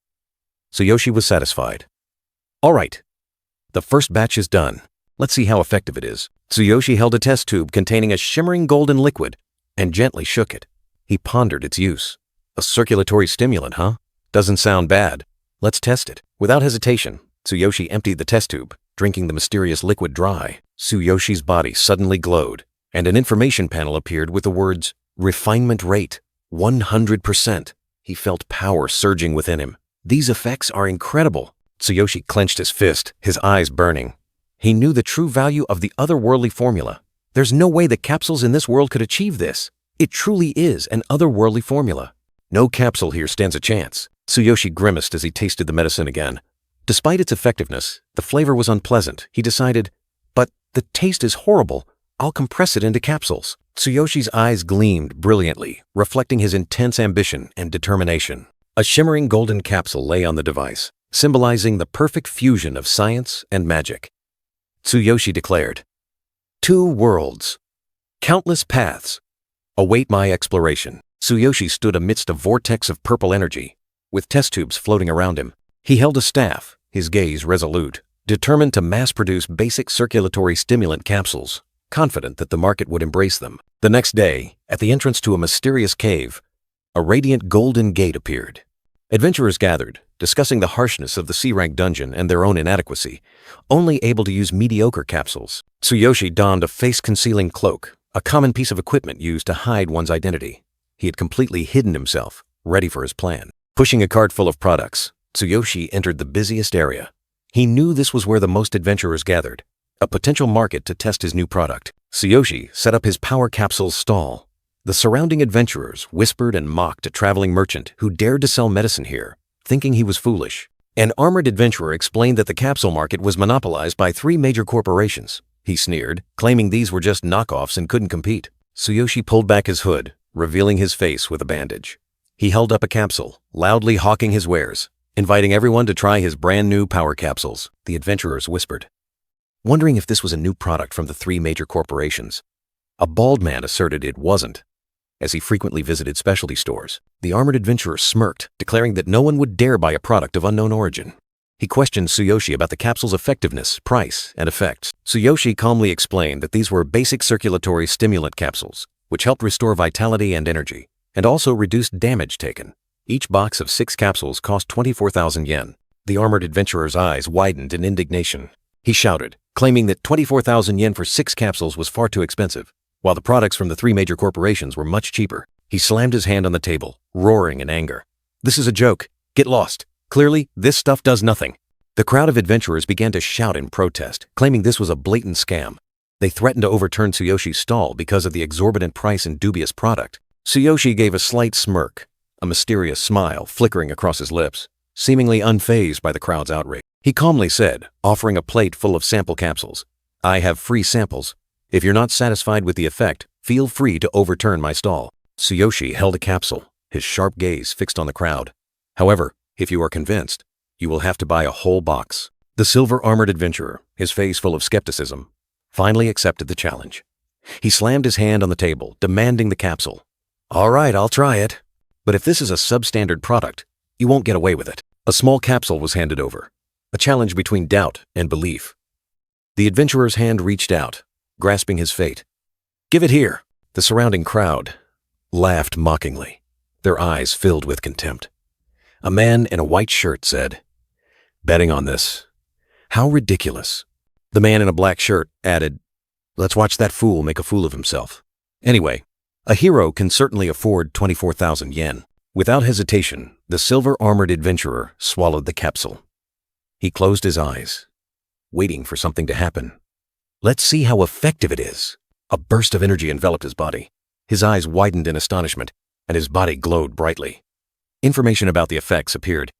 Tsuyoshi was satisfied. All right, the first batch is done. Let's see how effective it is. Tsuyoshi held a test tube containing a shimmering golden liquid and gently shook it. He pondered its use. A circulatory stimulant, huh? Doesn't sound bad. Let's test it. Without hesitation, Tsuyoshi emptied the test tube, drinking the mysterious liquid dry. Tsuyoshi's body suddenly glowed, and an information panel appeared with the words, refinement rate, 100%. He felt power surging within him. These effects are incredible. Tsuyoshi clenched his fist, his eyes burning. He knew the true value of the otherworldly formula. There's no way the capsules in this world could achieve this. It truly is an otherworldly formula. No capsule here stands a chance. Tsuyoshi grimaced as he tasted the medicine again. Despite its effectiveness, the flavor was unpleasant. He decided, but the taste is horrible. I'll compress it into capsules. Tsuyoshi's eyes gleamed brilliantly, reflecting his intense ambition and determination. A shimmering golden capsule lay on the device, symbolizing the perfect fusion of science and magic. Tsuyoshi declared, 2 worlds, countless paths, await my exploration. Tsuyoshi stood amidst a vortex of purple energy, with test tubes floating around him. He held a staff, his gaze resolute, determined to mass-produce basic circulatory stimulant capsules, confident that the market would embrace them. The next day, at the entrance to a mysterious cave, a radiant golden gate appeared. Adventurers gathered, discussing the harshness of the C-rank dungeon and their own inadequacy, only able to use mediocre capsules. Tsuyoshi donned a face-concealing cloak, a common piece of equipment used to hide one's identity. He had completely hidden himself, ready for his plan. Pushing a cart full of products, Tsuyoshi entered the busiest area. He knew this was where the most adventurers gathered, a potential market to test his new product. Tsuyoshi set up his power capsule stall. The surrounding adventurers whispered and mocked a traveling merchant who dared to sell medicine here, thinking he was foolish. An armored adventurer explained that the capsule market was monopolized by 3 major corporations. He sneered, claiming these were just knockoffs and couldn't compete. Tsuyoshi pulled back his hood, revealing his face with a bandage. He held up a capsule, loudly hawking his wares, inviting everyone to try his brand new power capsules. The adventurers whispered, wondering if this was a new product from the 3 major corporations. A bald man asserted it wasn't. As he frequently visited specialty stores, the armored adventurer smirked, declaring that no one would dare buy a product of unknown origin. He questioned Tsuyoshi about the capsule's effectiveness, price, and effects. Tsuyoshi calmly explained that these were basic circulatory stimulant capsules, which helped restore vitality and energy. and also reduced damage taken. Each box of 6 capsules cost 24,000 yen. The armored adventurer's eyes widened in indignation. He shouted, claiming that 24,000 yen for 6 capsules was far too expensive, while the products from the 3 major corporations were much cheaper. He slammed his hand on the table, roaring in anger. "This is a joke. Get lost. Clearly, this stuff does nothing." The crowd of adventurers began to shout in protest, claiming this was a blatant scam. They threatened to overturn Tsuyoshi's stall because of the exorbitant price and dubious product. Tsuyoshi gave a slight smirk, a mysterious smile flickering across his lips, seemingly unfazed by the crowd's outrage. He calmly said, offering a plate full of sample capsules, "I have free samples. If you're not satisfied with the effect, feel free to overturn my stall." Tsuyoshi held a capsule, his sharp gaze fixed on the crowd. "However, if you are convinced, you will have to buy a whole box." The silver-armored adventurer, his face full of skepticism, finally accepted the challenge. He slammed his hand on the table, demanding the capsule. "All right, I'll try it. But if this is a substandard product, you won't get away with it." A small capsule was handed over, a challenge between doubt and belief. The adventurer's hand reached out, grasping his fate. "Give it here." The surrounding crowd laughed mockingly, their eyes filled with contempt. A man in a white shirt said, "Betting on this? How ridiculous." The man in a black shirt added, "Let's watch that fool make a fool of himself. Anyway, a hero can certainly afford 24,000 yen. Without hesitation, the silver-armored adventurer swallowed the capsule. He closed his eyes, waiting for something to happen. "Let's see how effective it is." A burst of energy enveloped his body. His eyes widened in astonishment, and his body glowed brightly. Information about the effects appeared.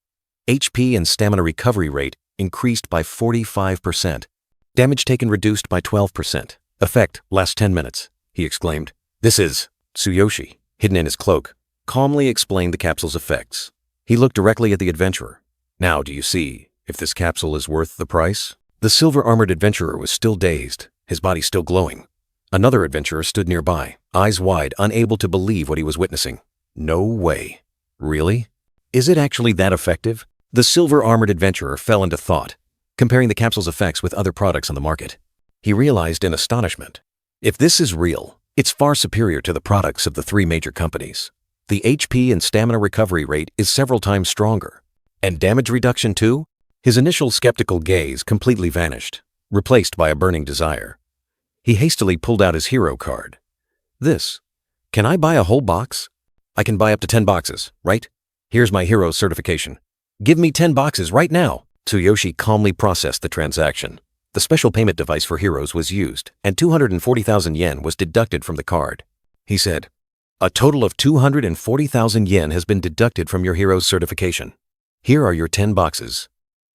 HP and stamina recovery rate increased by 45%. Damage taken reduced by 12%. "Effect lasts 10 minutes, he exclaimed. "This is..." Tsuyoshi, hidden in his cloak, calmly explained the capsule's effects. He looked directly at the adventurer. "Now do you see if this capsule is worth the price?" The silver-armored adventurer was still dazed, his body still glowing. Another adventurer stood nearby, eyes wide, unable to believe what he was witnessing. "No way. Really? Is it actually that effective?" The silver-armored adventurer fell into thought, comparing the capsule's effects with other products on the market. He realized in astonishment, if this is real, it's far superior to the products of the 3 major companies. The HP and stamina recovery rate is several times stronger. And damage reduction too? His initial skeptical gaze completely vanished, replaced by a burning desire. He hastily pulled out his hero card. "This. Can I buy a whole box?" "I can buy up to 10 boxes, right? Here's my hero certification. Give me 10 boxes right now." Tsuyoshi calmly processed the transaction. The special payment device for heroes was used, and 240,000 yen was deducted from the card. He said, "A total of 240,000 yen has been deducted from your hero's certification. Here are your 10 boxes.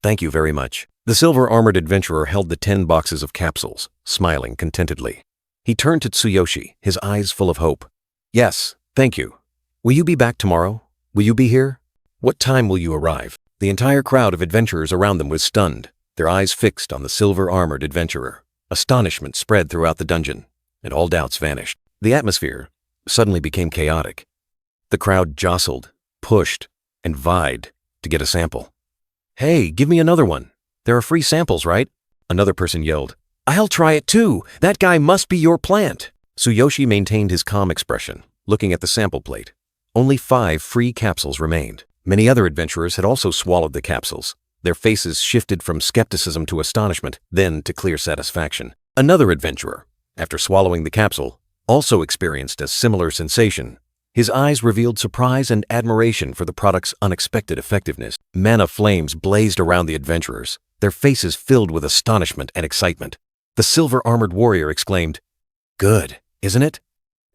Thank you very much." The silver-armored adventurer held the 10 boxes of capsules, smiling contentedly. He turned to Tsuyoshi, his eyes full of hope. "Yes, thank you. Will you be back tomorrow? Will you be here? What time will you arrive?" The entire crowd of adventurers around them was stunned, their eyes fixed on the silver-armored adventurer. Astonishment spread throughout the dungeon, and all doubts vanished. The atmosphere suddenly became chaotic. The crowd jostled, pushed, and vied to get a sample. "Hey, give me another one. There are free samples, right?" Another person yelled, "I'll try it too. That guy must be your plant." Tsuyoshi maintained his calm expression, looking at the sample plate. Only 5 free capsules remained. Many other adventurers had also swallowed the capsules. Their faces shifted from skepticism to astonishment, then to clear satisfaction. Another adventurer, after swallowing the capsule, also experienced a similar sensation. His eyes revealed surprise and admiration for the product's unexpected effectiveness. Mana flames blazed around the adventurers, their faces filled with astonishment and excitement. The silver-armored warrior exclaimed, "Good, isn't it?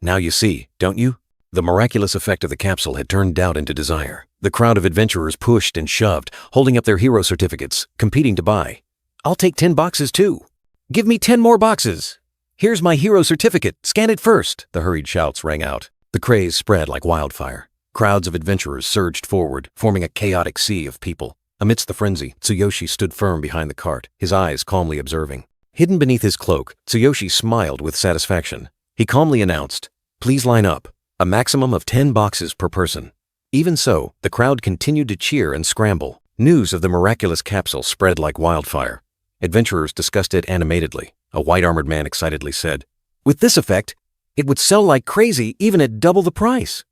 Now you see, don't you?" The miraculous effect of the capsule had turned doubt into desire. The crowd of adventurers pushed and shoved, holding up their hero certificates, competing to buy. "I'll take 10 boxes too. Give me 10 more boxes. Here's my hero certificate. Scan it first." The hurried shouts rang out. The craze spread like wildfire. Crowds of adventurers surged forward, forming a chaotic sea of people. Amidst the frenzy, Tsuyoshi stood firm behind the cart, his eyes calmly observing. Hidden beneath his cloak, Tsuyoshi smiled with satisfaction. He calmly announced, "Please line up. A maximum of 10 boxes per person." Even so, the crowd continued to cheer and scramble. News of the miraculous capsule spread like wildfire. Adventurers discussed it animatedly. A white-armored man excitedly said, "With this effect, it would sell like crazy even at double the price."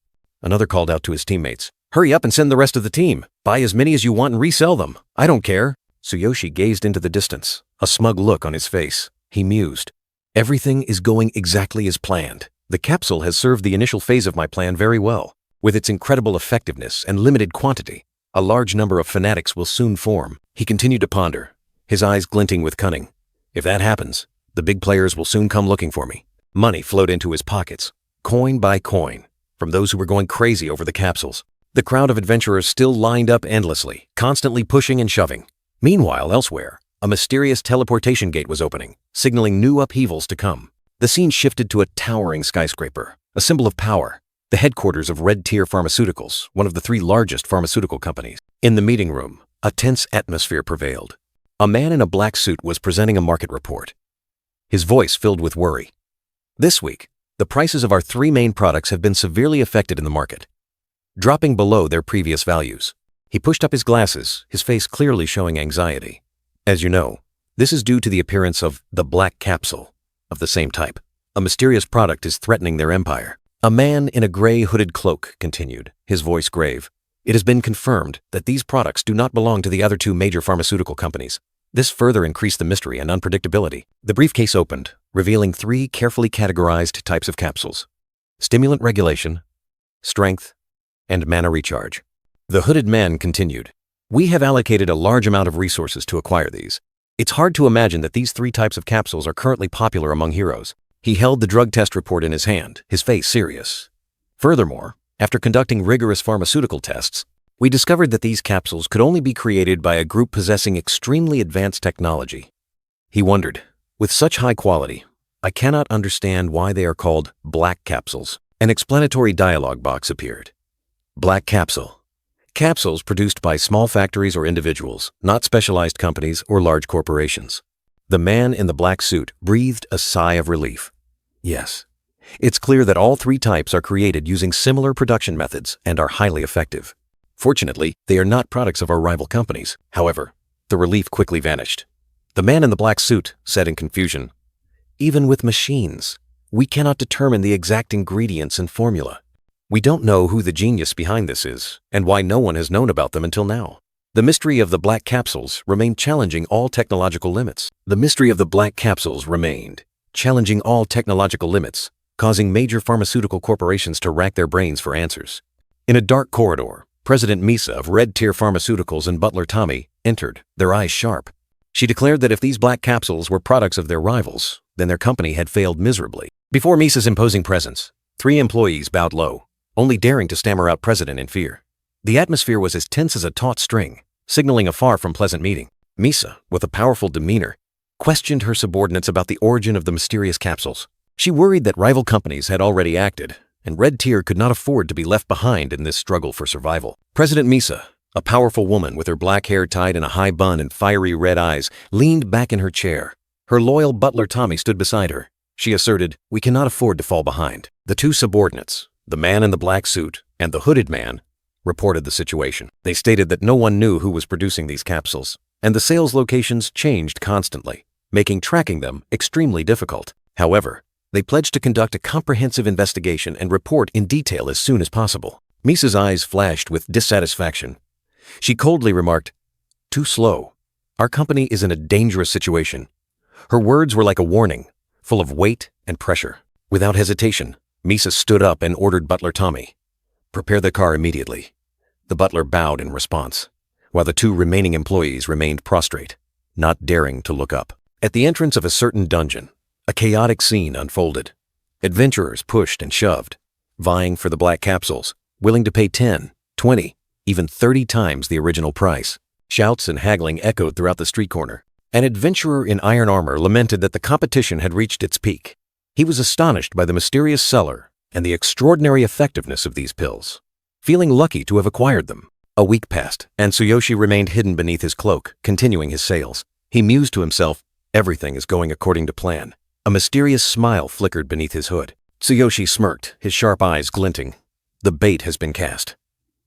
Another called out to his teammates. Hurry up and send the rest of the team. Buy as many as you want and resell them. I don't care. Tsuyoshi gazed into the distance, a smug look on his face. He mused. Everything is going exactly as planned. The capsule has served the initial phase of my plan very well. With its incredible effectiveness and limited quantity, a large number of fanatics will soon form. He continued to ponder, his eyes glinting with cunning. If that happens, the big players will soon come looking for me. Money flowed into his pockets, coin by coin, from those who were going crazy over the capsules. The crowd of adventurers still lined up endlessly, constantly pushing and shoving. Meanwhile, elsewhere, a mysterious teleportation gate was opening, signaling new upheavals to come. The scene shifted to a towering skyscraper, a symbol of power, the headquarters of Red Tier Pharmaceuticals, one of the 3 largest pharmaceutical companies. In the meeting room, a tense atmosphere prevailed. A man in a black suit was presenting a market report, his voice filled with worry. This week, the prices of our 3 main products have been severely affected in the market, dropping below their previous values. He pushed up his glasses, his face clearly showing anxiety. As you know, this is due to the appearance of the black capsule, of the same type. A mysterious product is threatening their empire. A man in a gray hooded cloak continued, his voice grave. It has been confirmed that these products do not belong to the other 2 major pharmaceutical companies. This further increased the mystery and unpredictability. The briefcase opened, revealing 3 carefully categorized types of capsules: stimulant regulation, strength, and mana recharge. The hooded man continued, we have allocated a large amount of resources to acquire these. It's hard to imagine that these 3 types of capsules are currently popular among heroes. He held the drug test report in his hand, his face serious. Furthermore, after conducting rigorous pharmaceutical tests, we discovered that these capsules could only be created by a group possessing extremely advanced technology. He wondered, with such high quality, I cannot understand why they are called black capsules. An explanatory dialogue box appeared. Black capsule. Capsules produced by small factories or individuals, not specialized companies or large corporations. The man in the black suit breathed a sigh of relief. Yes, it's clear that all 3 types are created using similar production methods and are highly effective. Fortunately, they are not products of our rival companies. However, the relief quickly vanished. The man in the black suit said in confusion, even with machines, we cannot determine the exact ingredients and formula. We don't know who the genius behind this is and why no one has known about them until now. The mystery of the black capsules remained challenging all technological limits. Causing major pharmaceutical corporations to rack their brains for answers. In a dark corridor, President Misa of Red Tier Pharmaceuticals and Butler Tommy entered, their eyes sharp. She declared that if these black capsules were products of their rivals, then their company had failed miserably. Before Misa's imposing presence, 3 employees bowed low, only daring to stammer out president in fear. The atmosphere was as tense as a taut string, signaling a far from pleasant meeting. Misa, with a powerful demeanor, questioned her subordinates about the origin of the mysterious capsules. She worried that rival companies had already acted, and Red Tier could not afford to be left behind in this struggle for survival. President Misa, a powerful woman with her black hair tied in a high bun and fiery red eyes, leaned back in her chair. Her loyal butler Tommy stood beside her. She asserted, we cannot afford to fall behind. The 2 subordinates, the man in the black suit and the hooded man, reported the situation. They stated that no one knew who was producing these capsules, and the sales locations changed constantly, making tracking them extremely difficult. However, they pledged to conduct a comprehensive investigation and report in detail as soon as possible. Misa's eyes flashed with dissatisfaction. She coldly remarked, too slow. Our company is in a dangerous situation. Her words were like a warning, full of weight and pressure. Without hesitation, Misa stood up and ordered Butler Tommy, prepare the car immediately. The butler bowed in response, while the 2 remaining employees remained prostrate, not daring to look up. At the entrance of a certain dungeon, a chaotic scene unfolded. Adventurers pushed and shoved, vying for the black capsules, willing to pay 10, 20, even 30 times the original price. Shouts and haggling echoed throughout the street corner. An adventurer in iron armor lamented that the competition had reached its peak. He was astonished by the mysterious seller and the extraordinary effectiveness of these pills, feeling lucky to have acquired them. A week passed, and Tsuyoshi remained hidden beneath his cloak, continuing his sales. He mused to himself, everything is going according to plan. A mysterious smile flickered beneath his hood. Tsuyoshi smirked, his sharp eyes glinting. The bait has been cast.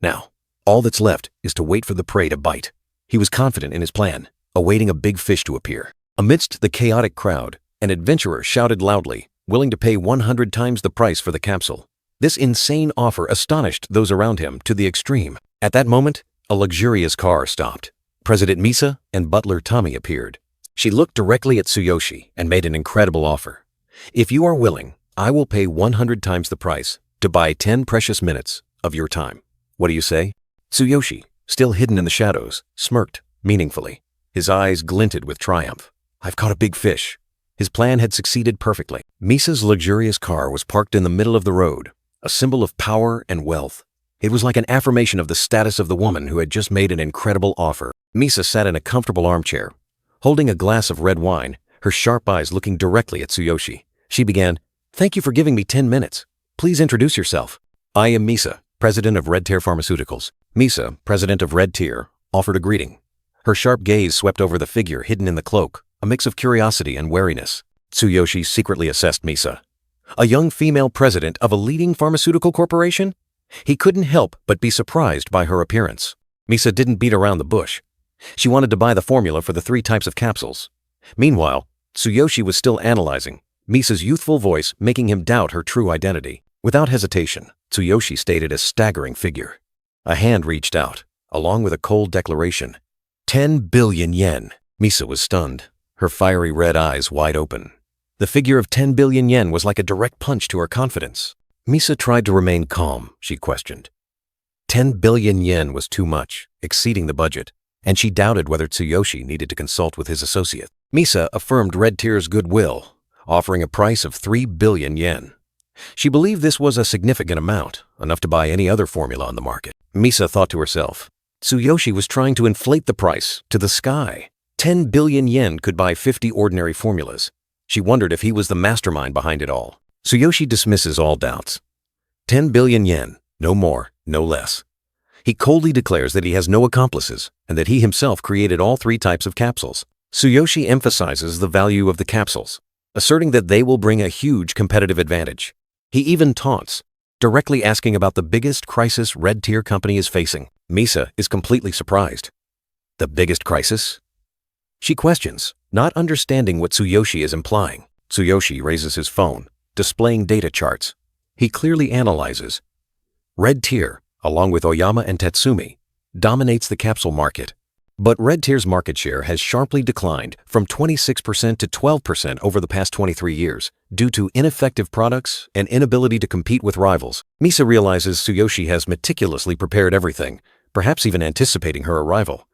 Now, all that's left is to wait for the prey to bite. He was confident in his plan, awaiting a big fish to appear. Amidst the chaotic crowd, an adventurer shouted loudly, willing to pay 100 times the price for the capsule. This insane offer astonished those around him to the extreme. At that moment, a luxurious car stopped. President Misa and butler Tommy appeared. She looked directly at Tsuyoshi and made an incredible offer. If you are willing, I will pay 100 times the price to buy 10 precious minutes of your time. What do you say? Tsuyoshi, still hidden in the shadows, smirked meaningfully. His eyes glinted with triumph. I've caught a big fish. His plan had succeeded perfectly. Misa's luxurious car was parked in the middle of the road, a symbol of power and wealth. It was like an affirmation of the status of the woman who had just made an incredible offer. Misa sat in a comfortable armchair, holding a glass of red wine, her sharp eyes looking directly at Tsuyoshi. She began, "Thank you for giving me 10 minutes. Please introduce yourself." "I am Misa, president of Red Tier Pharmaceuticals." Misa, president of Red Tier, offered a greeting. Her sharp gaze swept over the figure hidden in the cloak, a mix of curiosity and wariness. Tsuyoshi secretly assessed Misa. A young female president of a leading pharmaceutical corporation? He couldn't help but be surprised by her appearance. Misa didn't beat around the bush. She wanted to buy the formula for the 3 types of capsules. Meanwhile, Tsuyoshi was still analyzing, Misa's youthful voice making him doubt her true identity. Without hesitation, Tsuyoshi stated a staggering figure. A hand reached out, along with a cold declaration. 10 billion yen. Misa was stunned, her fiery red eyes wide open. The figure of 10 billion yen was like a direct punch to her confidence. Misa tried to remain calm, she questioned. 10 billion yen was too much, exceeding the budget, and she doubted whether Tsuyoshi needed to consult with his associate. Misa affirmed Red Tier's goodwill, offering a price of 3 billion yen. She believed this was a significant amount, enough to buy any other formula on the market. Misa thought to herself, Tsuyoshi was trying to inflate the price to the sky. 10 billion yen could buy 50 ordinary formulas. She wondered if he was the mastermind behind it all. Tsuyoshi dismisses all doubts. 10 billion yen, no more, no less. He coldly declares that he has no accomplices and that he himself created all 3 types of capsules. Tsuyoshi emphasizes the value of the capsules, asserting that they will bring a huge competitive advantage. He even taunts, directly asking about the biggest crisis Red Tier company is facing. Misa is completely surprised. The biggest crisis? She questions, not understanding what Tsuyoshi is implying. Tsuyoshi raises his phone, displaying data charts. He clearly analyzes. Red Tier, along with Oyama and Tatsumi, dominates the capsule market. But Red Tier's market share has sharply declined from 26% to 12% over the past 23 years due to ineffective products and inability to compete with rivals. Misa realizes Tsuyoshi has meticulously prepared everything, perhaps even anticipating her arrival.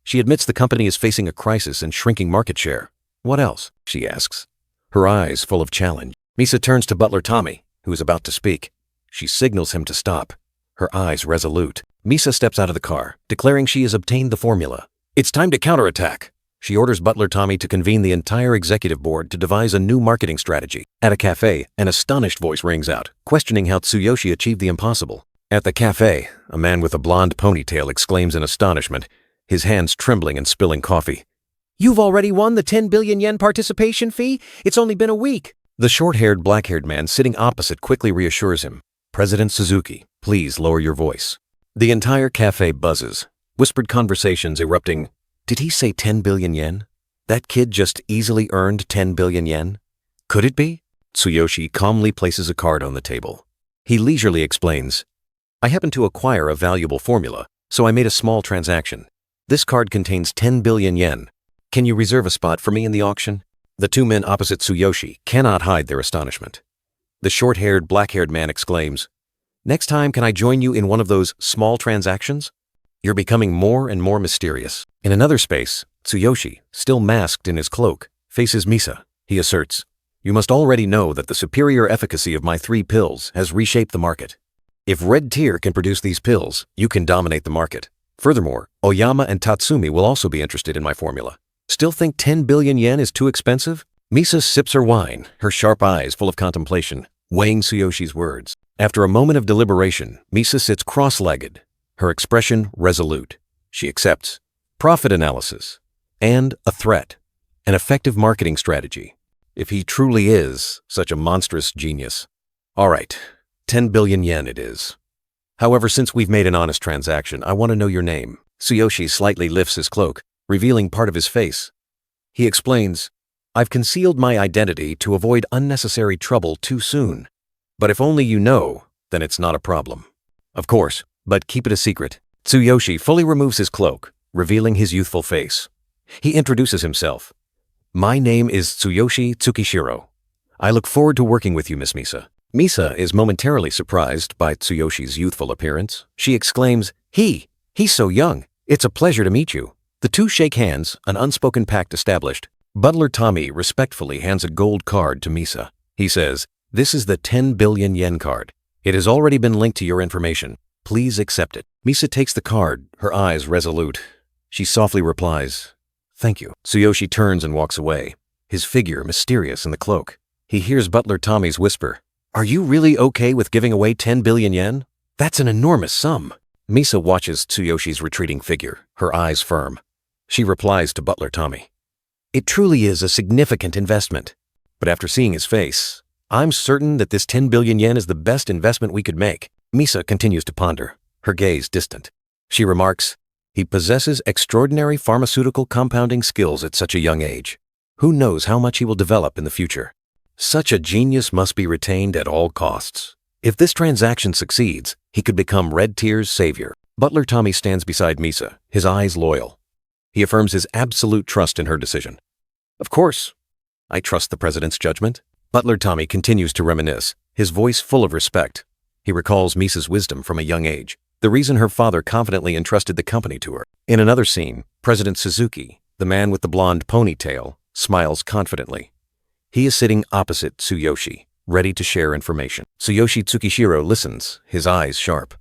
She admits the company is facing a crisis and shrinking market share. What else? She asks, her eyes full of challenge. Misa turns to butler Tommy, who is about to speak. She signals him to stop, her eyes resolute. Misa steps out of the car, declaring she has obtained the formula. It's time to counterattack. She orders butler Tommy to convene the entire executive board to devise a new marketing strategy. At a cafe, an astonished voice rings out, questioning how Tsuyoshi achieved the impossible. At the cafe, a man with a blonde ponytail exclaims in astonishment, his hands trembling and spilling coffee. You've already won the 10 billion yen participation fee? It's only been a week. The short-haired, black-haired man sitting opposite quickly reassures him. President Suzuki, please lower your voice. The entire cafe buzzes, whispered conversations erupting. Did he say 10 billion yen? That kid just easily earned 10 billion yen? Could it be? Tsuyoshi calmly places a card on the table. He leisurely explains, I happen to acquire a valuable formula, so I made a small transaction. This card contains 10 billion yen. Can you reserve a spot for me in the auction? The 2 men opposite Tsuyoshi cannot hide their astonishment. The short-haired, black-haired man exclaims, Next time, can I join you in one of those small transactions? You're becoming more and more mysterious. In another space, Tsuyoshi, still masked in his cloak, faces Misa. He asserts, You must already know that the superior efficacy of my 3 pills has reshaped the market. If Red Tier can produce these pills, you can dominate the market. Furthermore, Oyama and Tatsumi will also be interested in my formula. Still think 10 billion yen is too expensive? Misa sips her wine, her sharp eyes full of contemplation, weighing Tsuyoshi's words. After a moment of deliberation, Misa sits cross-legged, her expression resolute. She accepts profit analysis and a threat, an effective marketing strategy. If he truly is such a monstrous genius. All right, 10 billion yen it is. However, since we've made an honest transaction, I want to know your name. Tsuyoshi slightly lifts his cloak, revealing part of his face. He explains, I've concealed my identity to avoid unnecessary trouble too soon. But if only you know, then it's not a problem. Of course, but keep it a secret. Tsuyoshi fully removes his cloak, revealing his youthful face. He introduces himself. My name is Tsuyoshi Tsukishiro. I look forward to working with you, Miss Misa. Misa is momentarily surprised by Tsuyoshi's youthful appearance. She exclaims, He's so young. It's a pleasure to meet you. The two shake hands, an unspoken pact established. Butler Tommy respectfully hands a gold card to Misa. He says, this is the 10 billion yen card. It has already been linked to your information. Please accept it. Misa takes the card, her eyes resolute. She softly replies, thank you. Tsuyoshi turns and walks away, his figure mysterious in the cloak. He hears Butler Tommy's whisper, are you really okay with giving away 10 billion yen? That's an enormous sum. Misa watches Tsuyoshi's retreating figure, her eyes firm. She replies to Butler Tommy, it truly is a significant investment. But after seeing his face, I'm certain that this 10 billion yen is the best investment we could make. Misa continues to ponder, her gaze distant. She remarks, he possesses extraordinary pharmaceutical compounding skills at such a young age. Who knows how much he will develop in the future? Such a genius must be retained at all costs. If this transaction succeeds, he could become Red Tier's savior. Butler Tommy stands beside Misa, his eyes loyal. He affirms his absolute trust in her decision. Of course, I trust the president's judgment. Butler Tommy continues to reminisce, his voice full of respect. He recalls Misa's wisdom from a young age, the reason her father confidently entrusted the company to her. In another scene, President Suzuki, the man with the blonde ponytail, smiles confidently. He is sitting opposite Tsuyoshi, ready to share information. Tsuyoshi Tsukishiro listens, his eyes sharp.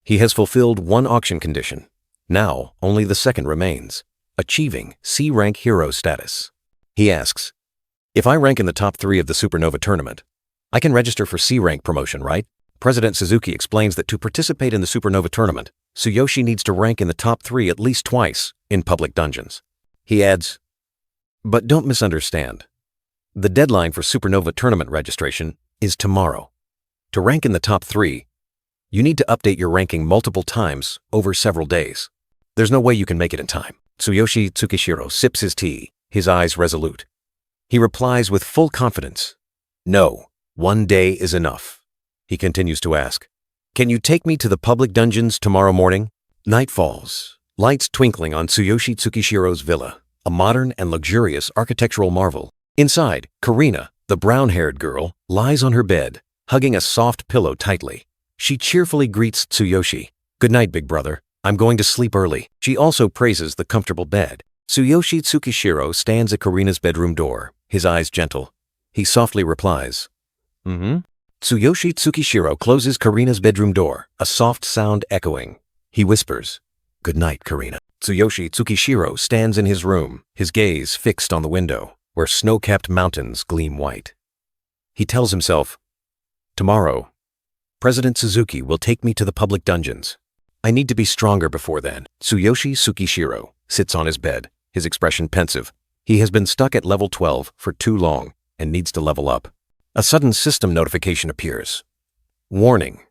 He has fulfilled one auction condition. Now, only the second remains, achieving C-rank hero status. He asks, if I rank in the top 3 of the Supernova tournament, I can register for C-rank promotion, right? President Suzuki explains that to participate in the Supernova tournament, Tsuyoshi needs to rank in the top 3 at least twice in public dungeons. He adds, but don't misunderstand. The deadline for Supernova tournament registration is tomorrow. To rank in the top 3, you need to update your ranking multiple times over several days. There's no way you can make it in time. Tsuyoshi Tsukishiro sips his tea, his eyes resolute. He replies with full confidence, no, 1 day is enough. He continues to ask, can you take me to the public dungeons tomorrow morning? Night falls, lights twinkling on Tsuyoshi Tsukishiro's villa, a modern and luxurious architectural marvel. Inside, Karina, the brown-haired girl, lies on her bed, hugging a soft pillow tightly. She cheerfully greets Tsuyoshi. Good night, big brother. I'm going to sleep early. She also praises the comfortable bed. Tsuyoshi Tsukishiro stands at Karina's bedroom door, his eyes gentle. He softly replies, Tsuyoshi Tsukishiro closes Karina's bedroom door, a soft sound echoing. He whispers, good night, Karina. Tsuyoshi Tsukishiro stands in his room, his gaze fixed on the window, where snow-capped mountains gleam white. He tells himself, tomorrow, President Suzuki will take me to the public dungeons. I need to be stronger before then. Tsuyoshi Tsukishiro sits on his bed, his expression pensive. He has been stuck at level 12 for too long and needs to level up. A sudden system notification appears. Warning.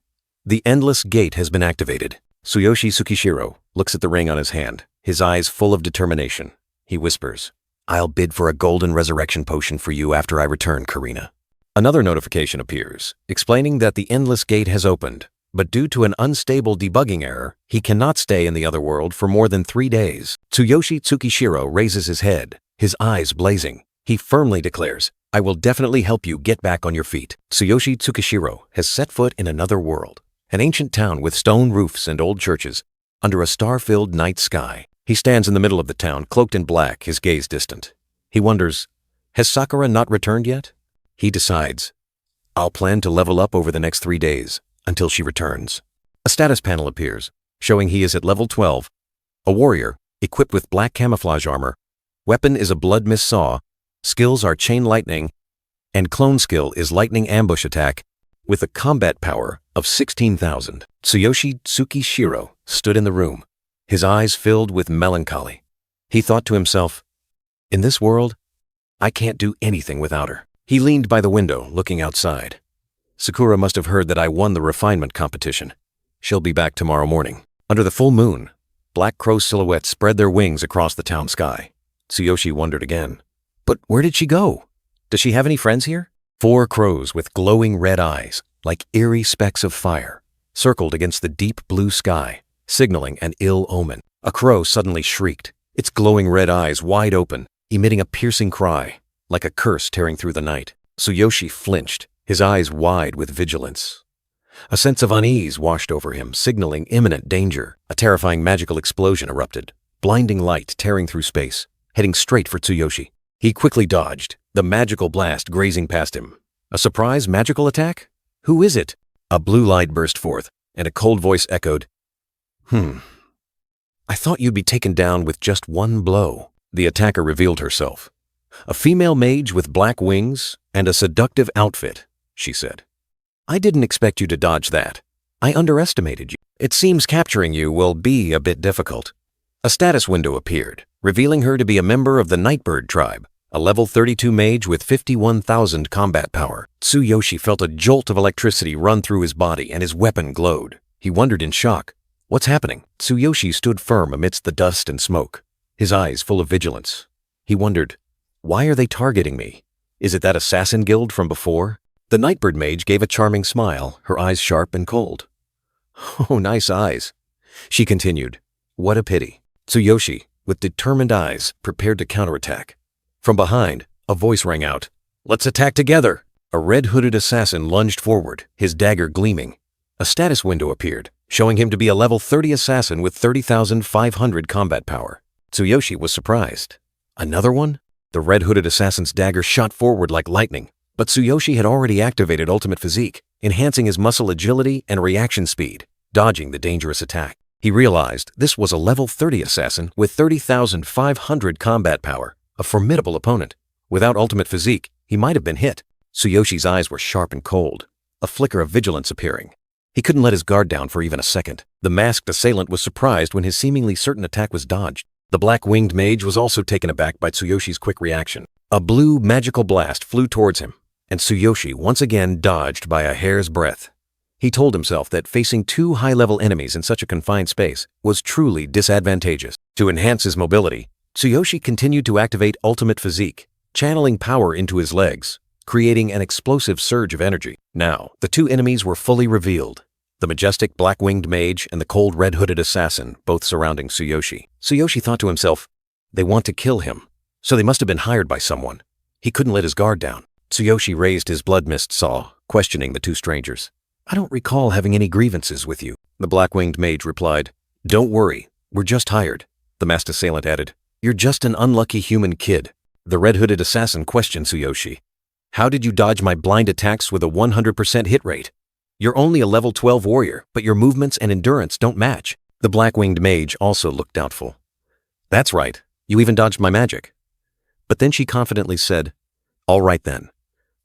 The Endless Gate has been activated. Tsuyoshi Tsukishiro looks at the ring on his hand, his eyes full of determination. He whispers, I'll bid for a golden resurrection potion for you after I return, Karina. Another notification appears, explaining that the Endless Gate has opened, but due to an unstable debugging error, he cannot stay in the other world for more than 3 days. Tsuyoshi Tsukishiro raises his head, his eyes blazing. He firmly declares, I will definitely help you get back on your feet. Tsuyoshi Tsukishiro has set foot in another world, an ancient town with stone roofs and old churches, under a star-filled night sky. He stands in the middle of the town, cloaked in black, his gaze distant. He wonders, has Sakura not returned yet? He decides, I'll plan to level up over the next 3 days, until she returns. A status panel appears, showing he is at level 12. A warrior, equipped with black camouflage armor. Weapon is a blood mist saw. Skills are chain lightning, and clone skill is lightning ambush attack, with a combat power of 16,000. Tsuyoshi Tsukishiro stood in the room, his eyes filled with melancholy. He thought to himself, in this world, I can't do anything without her. He leaned by the window, looking outside. Sakura must have heard that I won the refinement competition. She'll be back tomorrow morning. Under the full moon, black crow silhouettes spread their wings across the town sky. Tsuyoshi wondered again. But where did she go? Does she have any friends here? 4 crows with glowing red eyes, like eerie specks of fire, circled against the deep blue sky, signaling an ill omen. A crow suddenly shrieked, its glowing red eyes wide open, emitting a piercing cry, like a curse tearing through the night. Tsuyoshi flinched, his eyes wide with vigilance. A sense of unease washed over him, signaling imminent danger. A terrifying magical explosion erupted, blinding light tearing through space, heading straight for Tsuyoshi. He quickly dodged, the magical blast grazing past him. A surprise magical attack? Who is it? A blue light burst forth, and a cold voice echoed, I thought you'd be taken down with just one blow. The attacker revealed herself. A female mage with black wings and a seductive outfit, she said. I didn't expect you to dodge that. I underestimated you. It seems capturing you will be a bit difficult. A status window appeared, revealing her to be a member of the Nightbird Tribe, a level 32 mage with 51,000 combat power. Tsuyoshi felt a jolt of electricity run through his body and his weapon glowed. He wondered in shock. What's happening? Tsuyoshi stood firm amidst the dust and smoke, his eyes full of vigilance. He wondered, why are they targeting me? Is it that assassin guild from before? The Nightbird mage gave a charming smile, her eyes sharp and cold. Oh, nice eyes. She continued, what a pity. Tsuyoshi, with determined eyes, prepared to counterattack. From behind, a voice rang out, let's attack together. A red-hooded assassin lunged forward, his dagger gleaming. A status window appeared, showing him to be a level 30 assassin with 30,500 combat power. Tsuyoshi was surprised. Another one? The red-hooded assassin's dagger shot forward like lightning, but Tsuyoshi had already activated ultimate physique, enhancing his muscle agility and reaction speed, dodging the dangerous attack. He realized this was a level 30 assassin with 30,500 combat power, a formidable opponent. Without ultimate physique, he might have been hit. Tsuyoshi's eyes were sharp and cold, a flicker of vigilance appearing. He couldn't let his guard down for even a second. The masked assailant was surprised when his seemingly certain attack was dodged. The black-winged mage was also taken aback by Tsuyoshi's quick reaction. A blue magical blast flew towards him, and Tsuyoshi once again dodged by a hair's breadth. He told himself that facing two high-level enemies in such a confined space was truly disadvantageous. To enhance his mobility, Tsuyoshi continued to activate ultimate physique, channeling power into his legs, creating an explosive surge of energy. Now, the two enemies were fully revealed. The majestic black-winged mage and the cold red-hooded assassin, both surrounding Tsuyoshi. Tsuyoshi thought to himself, they want to kill him, so they must have been hired by someone. He couldn't let his guard down. Tsuyoshi raised his blood mist saw, questioning the two strangers. I don't recall having any grievances with you. The black-winged mage replied, don't worry, we're just hired. The masked assailant added, you're just an unlucky human kid. The red-hooded assassin questioned Tsuyoshi. How did you dodge my blind attacks with a 100% hit rate? You're only a level 12 warrior, but your movements and endurance don't match. The black-winged mage also looked doubtful. That's right, you even dodged my magic. But then she confidently said, all right then.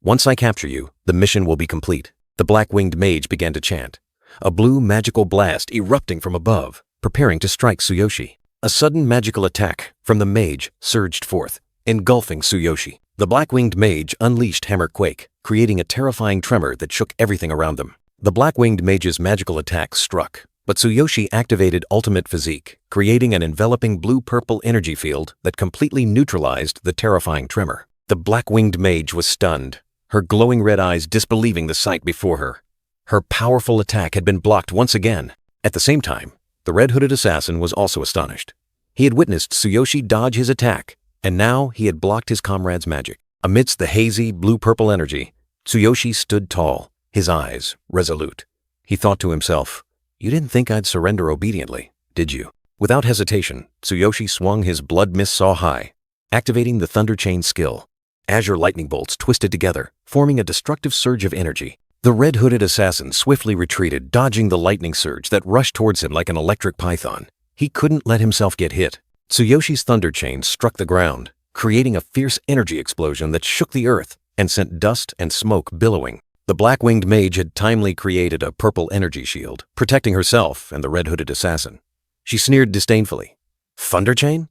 Once I capture you, the mission will be complete. The black-winged mage began to chant, a blue magical blast erupting from above, preparing to strike Tsuyoshi. A sudden magical attack from the mage surged forth, engulfing Tsuyoshi. The black-winged mage unleashed Hammer Quake, creating a terrifying tremor that shook everything around them. The black-winged mage's magical attack struck, but Tsuyoshi activated ultimate physique, creating an enveloping blue-purple energy field that completely neutralized the terrifying tremor. The black-winged mage was stunned, her glowing red eyes disbelieving the sight before her. Her powerful attack had been blocked once again. At the same time, the red-hooded assassin was also astonished. He had witnessed Tsuyoshi dodge his attack, and now he had blocked his comrade's magic. Amidst the hazy, blue-purple energy, Tsuyoshi stood tall, his eyes resolute. He thought to himself, you didn't think I'd surrender obediently, did you? Without hesitation, Tsuyoshi swung his blood mist saw high, activating the Thunder Chain skill. Azure lightning bolts twisted together, forming a destructive surge of energy. The red-hooded assassin swiftly retreated, dodging the lightning surge that rushed towards him like an electric python. He couldn't let himself get hit. Tsuyoshi's Thunder Chain struck the ground, creating a fierce energy explosion that shook the earth and sent dust and smoke billowing. The black-winged mage had timely created a purple energy shield, protecting herself and the red-hooded assassin. She sneered disdainfully. Thunder Chain?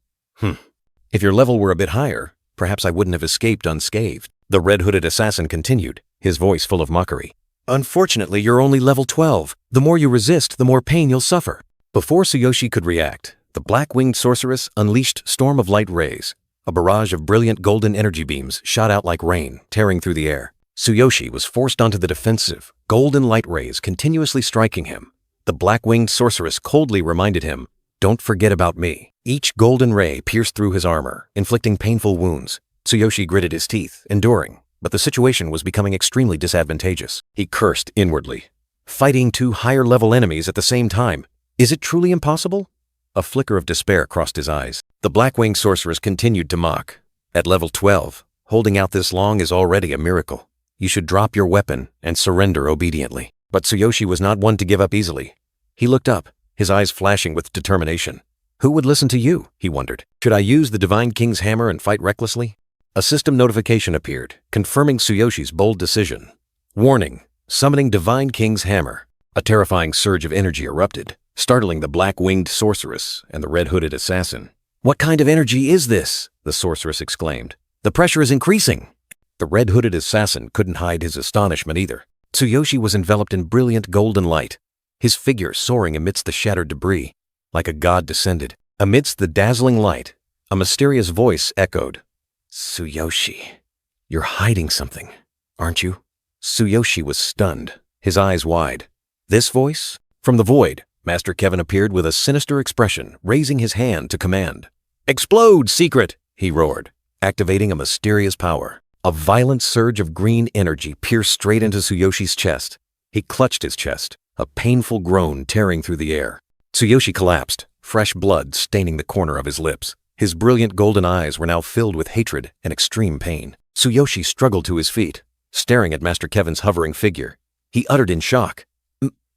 If your level were a bit higher, perhaps I wouldn't have escaped unscathed. The red-hooded assassin continued, his voice full of mockery. Unfortunately, you're only level 12. The more you resist, the more pain you'll suffer. Before Tsuyoshi could react, the black-winged sorceress unleashed Storm of Light rays. A barrage of brilliant golden energy beams shot out like rain, tearing through the air. Tsuyoshi was forced onto the defensive, golden light rays continuously striking him. The black-winged sorceress coldly reminded him, "Don't forget about me." Each golden ray pierced through his armor, inflicting painful wounds. Tsuyoshi gritted his teeth, enduring, but the situation was becoming extremely disadvantageous. He cursed inwardly. Fighting two higher-level enemies at the same time. Is it truly impossible? A flicker of despair crossed his eyes. The black-winged sorceress continued to mock. At level 12, holding out this long is already a miracle. You should drop your weapon and surrender obediently. But Tsuyoshi was not one to give up easily. He looked up, his eyes flashing with determination. Who would listen to you? He wondered. Should I use the Divine King's hammer and fight recklessly? A system notification appeared, confirming Tsuyoshi's bold decision. Warning, summoning Divine King's hammer. A terrifying surge of energy erupted, startling the black-winged sorceress and the red-hooded assassin. What kind of energy is this? The sorceress exclaimed. The pressure is increasing. The red-hooded assassin couldn't hide his astonishment either. Tsuyoshi was enveloped in brilliant golden light, his figure soaring amidst the shattered debris, like a god descended. Amidst the dazzling light, a mysterious voice echoed. Tsuyoshi, you're hiding something, aren't you? Tsuyoshi was stunned, his eyes wide. This voice? From the void, Master Kevin appeared with a sinister expression, raising his hand to command. Explode, secret! He roared, activating a mysterious power. A violent surge of green energy pierced straight into Tsuyoshi's chest. He clutched his chest, a painful groan tearing through the air. Tsuyoshi collapsed, fresh blood staining the corner of his lips. His brilliant golden eyes were now filled with hatred and extreme pain. Tsuyoshi struggled to his feet, staring at Master Kevin's hovering figure. He uttered in shock,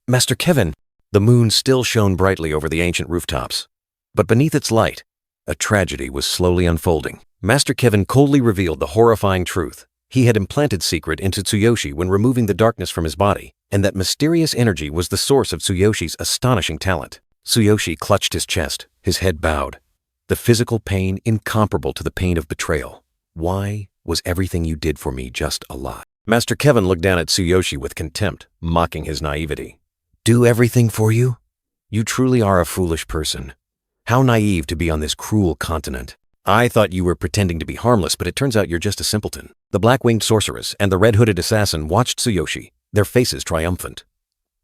Master Kevin! The moon still shone brightly over the ancient rooftops. But beneath its light, a tragedy was slowly unfolding. Master Kevin coldly revealed the horrifying truth. He had implanted secret into Tsuyoshi when removing the darkness from his body, and that mysterious energy was the source of Tsuyoshi's astonishing talent. Tsuyoshi clutched his chest, his head bowed. The physical pain incomparable to the pain of betrayal. Why was everything you did for me just a lie? Master Kevin looked down at Tsuyoshi with contempt, mocking his naivety. Do everything for you? You truly are a foolish person. How naive to be on this cruel continent. I thought you were pretending to be harmless, but it turns out you're just a simpleton. The black-winged sorceress and the red-hooded assassin watched Tsuyoshi, their faces triumphant.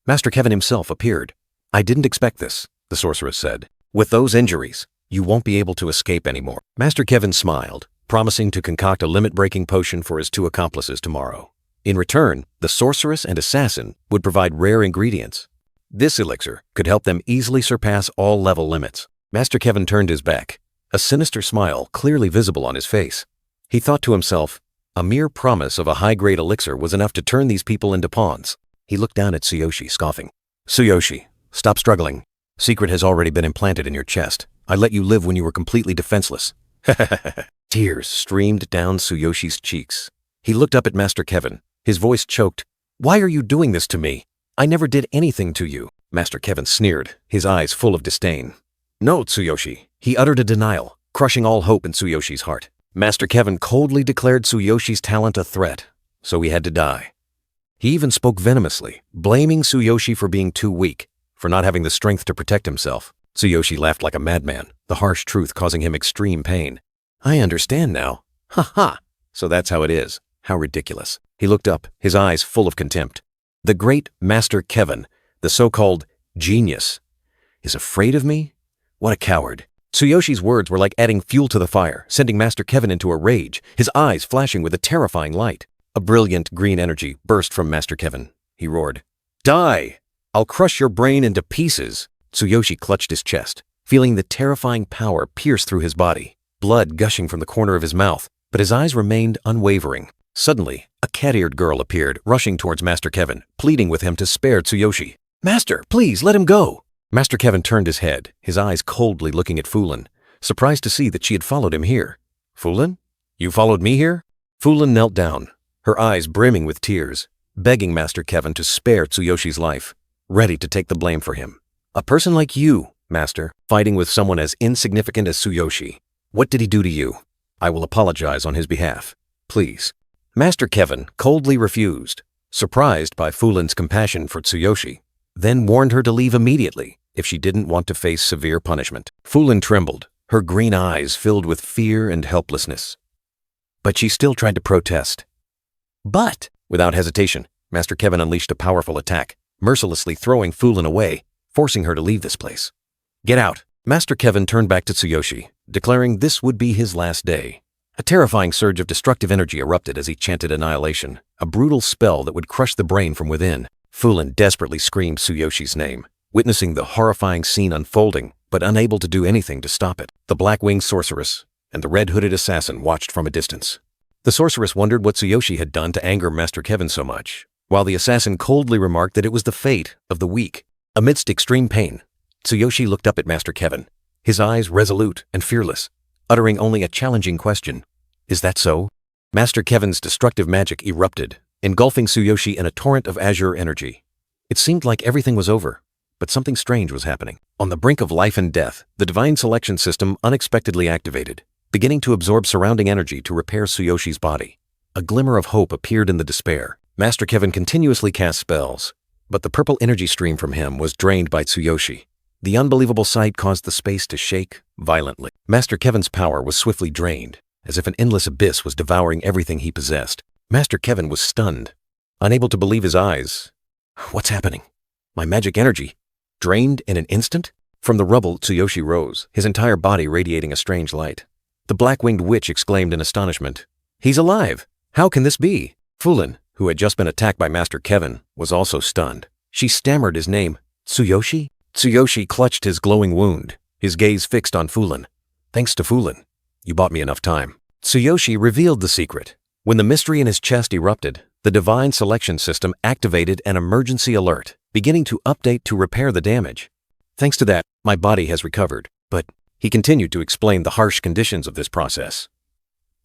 Master Kevin himself appeared. I didn't expect this, the sorceress said. With those injuries, you won't be able to escape anymore. Master Kevin smiled, promising to concoct a limit-breaking potion for his two accomplices tomorrow. In return, the sorceress and assassin would provide rare ingredients. This elixir could help them easily surpass all level limits. Master Kevin turned his back, a sinister smile clearly visible on his face. He thought to himself, a mere promise of a high-grade elixir was enough to turn these people into pawns. He looked down at Tsuyoshi, scoffing. Tsuyoshi, stop struggling. Secret has already been implanted in your chest. I let you live when you were completely defenseless. Tears streamed down Tsuyoshi's cheeks. He looked up at Master Kevin, his voice choked. Why are you doing this to me? I never did anything to you. Master Kevin sneered, his eyes full of disdain. No, Tsuyoshi. He uttered a denial, crushing all hope in Tsuyoshi's heart. Master Kevin coldly declared Tsuyoshi's talent a threat, so he had to die. He even spoke venomously, blaming Tsuyoshi for being too weak, for not having the strength to protect himself. Tsuyoshi laughed like a madman, the harsh truth causing him extreme pain. I understand now. Ha ha! So that's how it is. How ridiculous. He looked up, his eyes full of contempt. The great Master Kevin, the so-called genius, is afraid of me? What a coward. Tsuyoshi's words were like adding fuel to the fire, sending Master Kevin into a rage, his eyes flashing with a terrifying light. A brilliant green energy burst from Master Kevin. He roared, Die! I'll crush your brain into pieces. Tsuyoshi clutched his chest, feeling the terrifying power pierce through his body, blood gushing from the corner of his mouth, but his eyes remained unwavering. Suddenly, a cat-eared girl appeared, rushing towards Master Kevin, pleading with him to spare Tsuyoshi. Master, please, let him go! Master Kevin turned his head, his eyes coldly looking at Fulin, surprised to see that she had followed him here. Fulin? You followed me here? Fulin knelt down, her eyes brimming with tears, begging Master Kevin to spare Tsuyoshi's life, ready to take the blame for him. A person like you, Master, fighting with someone as insignificant as Tsuyoshi. What did he do to you? I will apologize on his behalf. Please. Master Kevin coldly refused, surprised by Fulin's compassion for Tsuyoshi, then warned her to leave immediately if she didn't want to face severe punishment. Fulin trembled, her green eyes filled with fear and helplessness. But she still tried to protest. But Without hesitation, Master Kevin unleashed a powerful attack, mercilessly throwing Fulin away, forcing her to leave this place. Get out! Master Kevin turned back to Tsuyoshi, declaring this would be his last day. A terrifying surge of destructive energy erupted as he chanted annihilation, a brutal spell that would crush the brain from within. Fulin desperately screamed Tsuyoshi's name, witnessing the horrifying scene unfolding, but unable to do anything to stop it. The black-winged sorceress and the red-hooded assassin watched from a distance. The sorceress wondered what Tsuyoshi had done to anger Master Kevin so much, while the assassin coldly remarked that it was the fate of the weak. Amidst extreme pain, Tsuyoshi looked up at Master Kevin, his eyes resolute and fearless, uttering only a challenging question. Is that so? Master Kevin's destructive magic erupted, engulfing Tsuyoshi in a torrent of azure energy. It seemed like everything was over, but something strange was happening. On the brink of life and death, the divine selection system unexpectedly activated, beginning to absorb surrounding energy to repair Tsuyoshi's body. A glimmer of hope appeared in the despair. Master Kevin continuously cast spells, but the purple energy stream from him was drained by Tsuyoshi. The unbelievable sight caused the space to shake violently. Master Kevin's power was swiftly drained, as if an endless abyss was devouring everything he possessed. Master Kevin was stunned, unable to believe his eyes. What's happening? My magic energy? Drained in an instant? From the rubble, Tsuyoshi rose, his entire body radiating a strange light. The black-winged witch exclaimed in astonishment. He's alive! How can this be? Fulin, who had just been attacked by Master Kevin, was also stunned. She stammered his name. Tsuyoshi? Tsuyoshi clutched his glowing wound, his gaze fixed on Fulin. Thanks to Fulin, you bought me enough time. Tsuyoshi revealed the secret. When the mystery in his chest erupted, the divine selection system activated an emergency alert, beginning to update to repair the damage. Thanks to that, my body has recovered, but he continued to explain the harsh conditions of this process.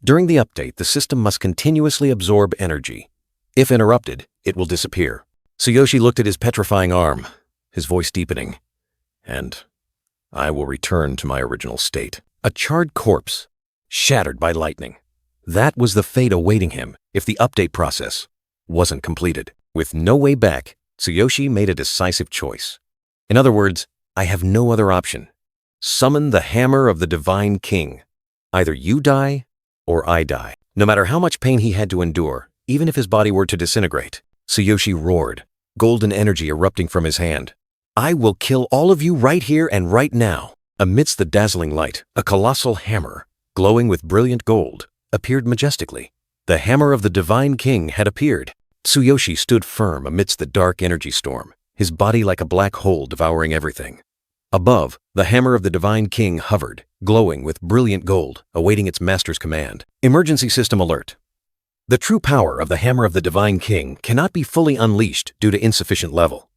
During the update, the system must continuously absorb energy. If interrupted, it will disappear. Tsuyoshi looked at his petrifying arm, his voice deepening. And I will return to my original state. A charred corpse, shattered by lightning. That was the fate awaiting him if the update process wasn't completed. With no way back, Tsuyoshi made a decisive choice. In other words, I have no other option. Summon the hammer of the Divine King. Either you die, or I die. No matter how much pain he had to endure, even if his body were to disintegrate, Tsuyoshi roared, golden energy erupting from his hand. I will kill all of you right here and right now. Amidst the dazzling light, a colossal hammer, glowing with brilliant gold, appeared majestically. The hammer of the Divine King had appeared. Tsuyoshi stood firm amidst the dark energy storm, his body like a black hole devouring everything. Above, the hammer of the Divine King hovered, glowing with brilliant gold, awaiting its master's command. Emergency system alert. The true power of the hammer of the Divine King cannot be fully unleashed due to insufficient level.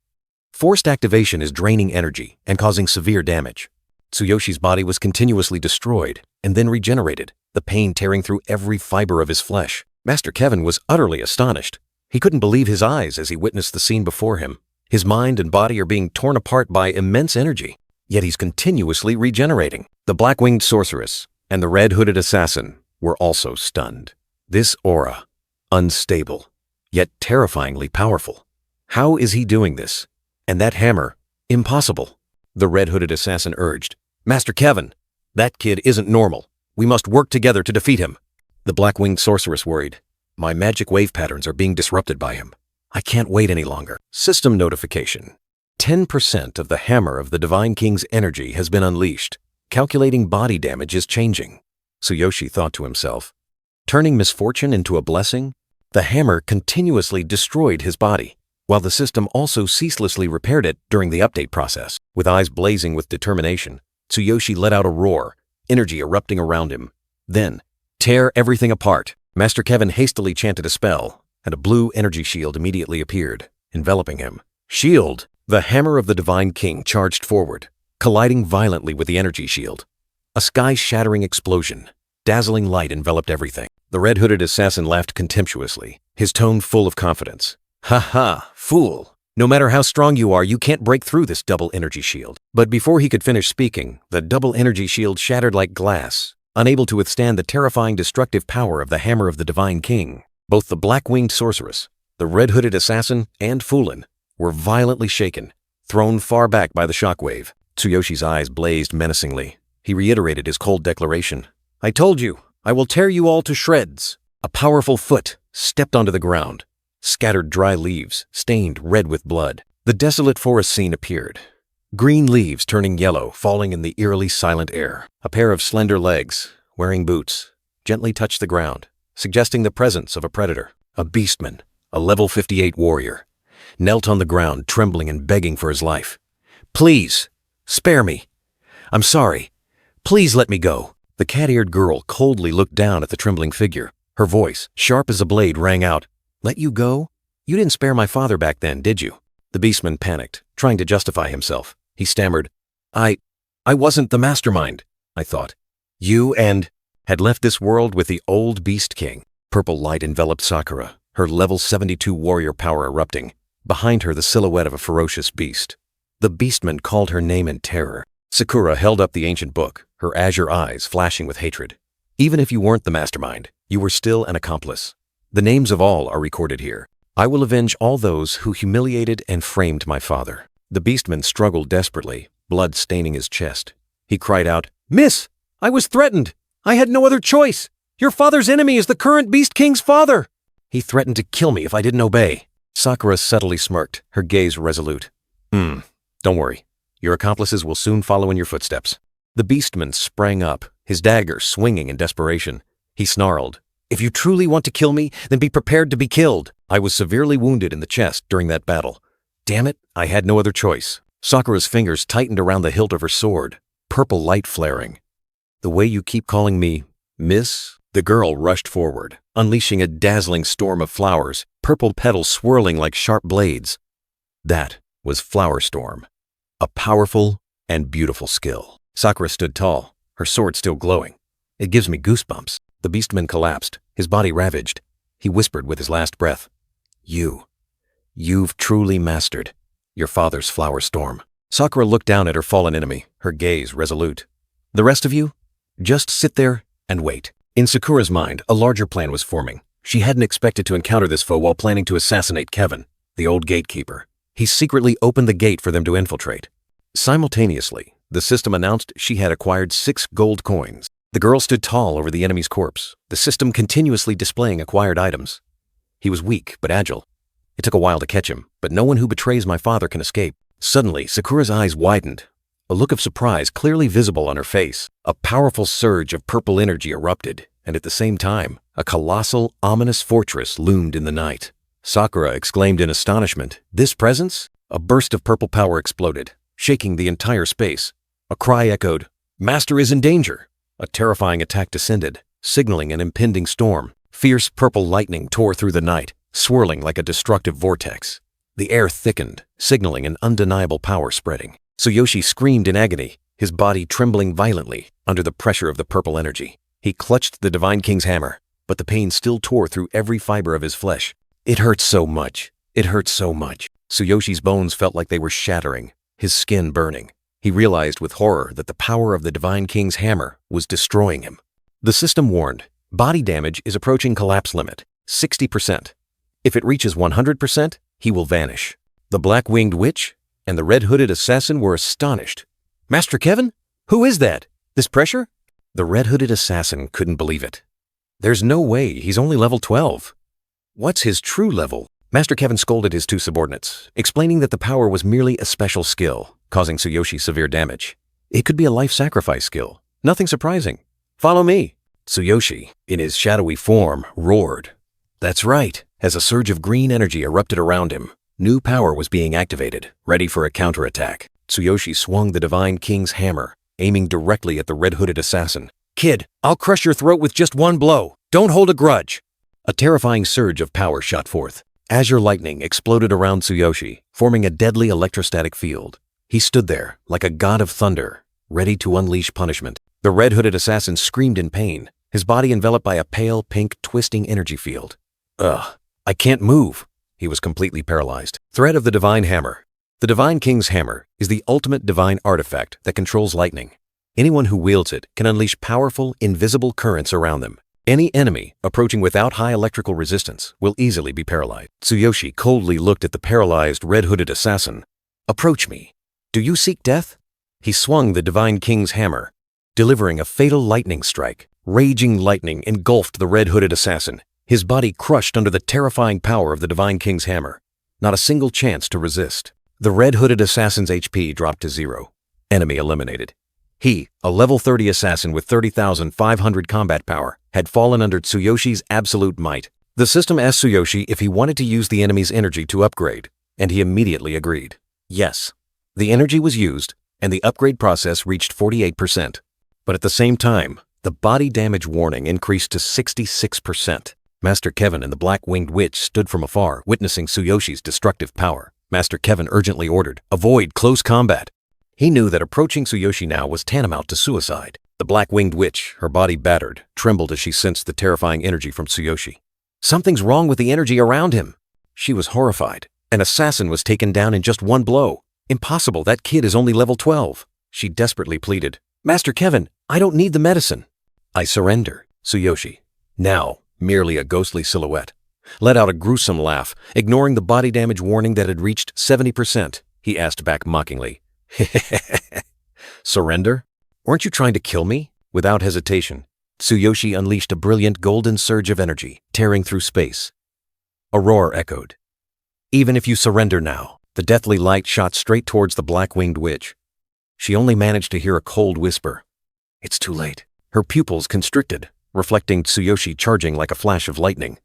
Forced activation is draining energy and causing severe damage. Tsuyoshi's body was continuously destroyed and then regenerated, the pain tearing through every fiber of his flesh. Master Kevin was utterly astonished. He couldn't believe his eyes as he witnessed the scene before him. His mind and body are being torn apart by immense energy, yet he's continuously regenerating. The black-winged sorceress and the red-hooded assassin were also stunned. This aura, unstable, yet terrifyingly powerful. How is he doing this? And that hammer, impossible. The red-hooded assassin urged. Master Kevin, that kid isn't normal. We must work together to defeat him. The black-winged sorceress worried. My magic wave patterns are being disrupted by him. I can't wait any longer. System notification. 10% of the hammer of the Divine King's energy has been unleashed. Calculating body damage is changing. Tsuyoshi thought to himself. Turning misfortune into a blessing? The hammer continuously destroyed his body, while the system also ceaselessly repaired it during the update process. With eyes blazing with determination, Tsuyoshi let out a roar, energy erupting around him. Then, tear everything apart. Master Kevin hastily chanted a spell, and a blue energy shield immediately appeared, enveloping him. Shield! The hammer of the Divine King charged forward, colliding violently with the energy shield. A sky-shattering explosion. Dazzling light enveloped everything. The red-hooded assassin laughed contemptuously, his tone full of confidence. Ha ha, fool! No matter how strong you are, you can't break through this double energy shield. But before he could finish speaking, the double energy shield shattered like glass, unable to withstand the terrifying destructive power of the hammer of the Divine King. Both the black-winged sorceress, the red-hooded assassin, and Fulin were violently shaken, thrown far back by the shockwave. Tsuyoshi's eyes blazed menacingly. He reiterated his cold declaration. I told you, I will tear you all to shreds. A powerful foot stepped onto the ground, scattered dry leaves, stained red with blood. The desolate forest scene appeared. Green leaves turning yellow, falling in the eerily silent air. A pair of slender legs, wearing boots, gently touched the ground, suggesting the presence of a predator. A beastman, a level 58 warrior, knelt on the ground, trembling and begging for his life. "Please, spare me. I'm sorry. Please let me go." The cat-eared girl coldly looked down at the trembling figure. Her voice, sharp as a blade, rang out. "Let you go? You didn't spare my father back then, did you?" The beastman panicked, trying to justify himself. He stammered, I wasn't the mastermind, I thought. You and had left this world with the old Beast King." Purple light enveloped Sakura, her level 72 warrior power erupting. Behind her, the silhouette of a ferocious beast. The beastman called her name in terror. Sakura held up the ancient book, her azure eyes flashing with hatred. "Even if you weren't the mastermind, you were still an accomplice. The names of all are recorded here. I will avenge all those who humiliated and framed my father." The beastman struggled desperately, blood staining his chest. He cried out, "Miss, I was threatened. I had no other choice. Your father's enemy is the current Beast King's father. He threatened to kill me if I didn't obey." Sakura subtly smirked, her gaze resolute. Don't worry. Your accomplices will soon follow in your footsteps." The beastman sprang up, his dagger swinging in desperation. He snarled, "If you truly want to kill me, then be prepared to be killed. I was severely wounded in the chest during that battle. Damn it, I had no other choice." Sakura's fingers tightened around the hilt of her sword, purple light flaring. "The way you keep calling me, Miss?" The girl rushed forward, unleashing a dazzling storm of flowers, purple petals swirling like sharp blades. That was Flower Storm, a powerful and beautiful skill. Sakura stood tall, her sword still glowing. "It gives me goosebumps." The beastman collapsed, his body ravaged. He whispered with his last breath, You've truly mastered your father's Flower Storm." Sakura looked down at her fallen enemy, her gaze resolute. "The rest of you, just sit there and wait." In Sakura's mind, a larger plan was forming. She hadn't expected to encounter this foe while planning to assassinate Kevin, the old gatekeeper. He secretly opened the gate for them to infiltrate. Simultaneously, the system announced she had acquired 6 gold coins. The girl stood tall over the enemy's corpse, the system continuously displaying acquired items. He was weak but agile. It took a while to catch him, but no one who betrays my father can escape. Suddenly, Sakura's eyes widened, a look of surprise clearly visible on her face. A powerful surge of purple energy erupted, and at the same time, a colossal, ominous fortress loomed in the night. Sakura exclaimed in astonishment, "This presence?" A burst of purple power exploded, shaking the entire space. A cry echoed, "Master is in danger!" A terrifying attack descended, signaling an impending storm. Fierce purple lightning tore through the night, swirling like a destructive vortex. The air thickened, signaling an undeniable power spreading. Tsuyoshi screamed in agony, his body trembling violently under the pressure of the purple energy. He clutched the Divine King's hammer, but the pain still tore through every fiber of his flesh. It hurt so much. It hurt so much. Tsuyoshi's bones felt like they were shattering, his skin burning. He realized with horror that the power of the Divine King's hammer was destroying him. The system warned, body damage is approaching collapse limit, 60%. If it reaches 100%, he will vanish. The Black-Winged Witch and the Red-Hooded Assassin were astonished. "Master Kevin? Who is that? This pressure?" The Red-Hooded Assassin couldn't believe it. "There's no way, he's only level 12. What's his true level?" Master Kevin scolded his 2 subordinates, explaining that the power was merely a special skill, causing Tsuyoshi severe damage. It could be a life sacrifice skill. Nothing surprising. "Follow me." Tsuyoshi, in his shadowy form, roared. That's right. As a surge of green energy erupted around him, new power was being activated, ready for a counterattack. Tsuyoshi swung the Divine King's hammer, aiming directly at the red-hooded assassin. "Kid, I'll crush your throat with just one blow. Don't hold a grudge." A terrifying surge of power shot forth. Azure lightning exploded around Tsuyoshi, forming a deadly electrostatic field. He stood there, like a god of thunder, ready to unleash punishment. The red-hooded assassin screamed in pain, his body enveloped by a pale, pink, twisting energy field. "Ugh, I can't move." He was completely paralyzed. Threat of the Divine Hammer. The Divine King's Hammer is the ultimate divine artifact that controls lightning. Anyone who wields it can unleash powerful, invisible currents around them. Any enemy approaching without high electrical resistance will easily be paralyzed. Tsuyoshi coldly looked at the paralyzed red-hooded assassin. "Approach me. Do you seek death?" He swung the Divine King's hammer, delivering a fatal lightning strike. Raging lightning engulfed the red-hooded assassin. his body crushed under the terrifying power of the Divine King's hammer. Not a single chance to resist. The red-hooded assassin's HP dropped to 0. Enemy eliminated. He, a level 30 assassin with 30,500 combat power, had fallen under Tsuyoshi absolute might. The system asked Tsuyoshi if he wanted to use the enemy's energy to upgrade, and he immediately agreed. Yes. The energy was used, and the upgrade process reached 48%. But at the same time, the body damage warning increased to 66%. Master Kevin and the Black-Winged Witch stood from afar, witnessing Tsuyoshi's destructive power. Master Kevin urgently ordered, "Avoid close combat." He knew that approaching Tsuyoshi now was tantamount to suicide. The Black-Winged Witch, her body battered, trembled as she sensed the terrifying energy from Tsuyoshi. Something's wrong with the energy around him. She was horrified. An assassin was taken down in just one blow. Impossible, that kid is only level 12. She desperately pleaded, "Master Kevin, I don't need the medicine." "I surrender." Tsuyoshi, now merely a ghostly silhouette, let out a gruesome laugh, ignoring the body damage warning that had reached 70%. He asked back mockingly, "Surrender? Weren't you trying to kill me?" Without hesitation, Tsuyoshi unleashed a brilliant golden surge of energy, tearing through space. A roar echoed. "Even if you surrender now," the deathly light shot straight towards the Black-Winged Witch. She only managed to hear a cold whisper. "It's too late." Her pupils constricted, reflecting Tsuyoshi charging like a flash of lightning.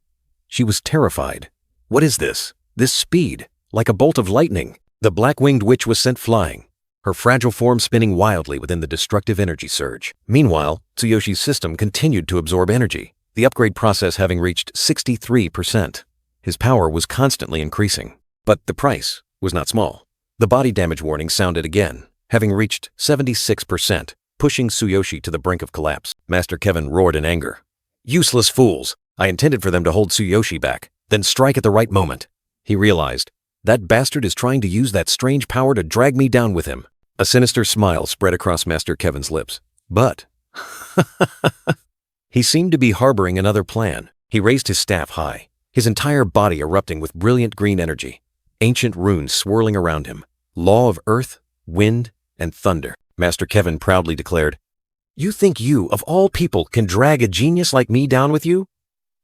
She was terrified. What is this? This speed, like a bolt of lightning. The Black-Winged Witch was sent flying, her fragile form spinning wildly within the destructive energy surge. Meanwhile, Tsuyoshi's system continued to absorb energy, the upgrade process having reached 63%. His power was constantly increasing. But the price was not small. The body damage warning sounded again, having reached 76%, pushing Tsuyoshi to the brink of collapse. Master Kevin roared in anger. "Useless fools! I intended for them to hold Tsuyoshi back, then strike at the right moment." He realized, that bastard is trying to use that strange power to drag me down with him. A sinister smile spread across Master Kevin's lips. But he seemed to be harboring another plan. He raised his staff high, his entire body erupting with brilliant green energy, ancient runes swirling around him, law of earth, wind, and thunder. Master Kevin proudly declared, "You think you, of all people, can drag a genius like me down with you?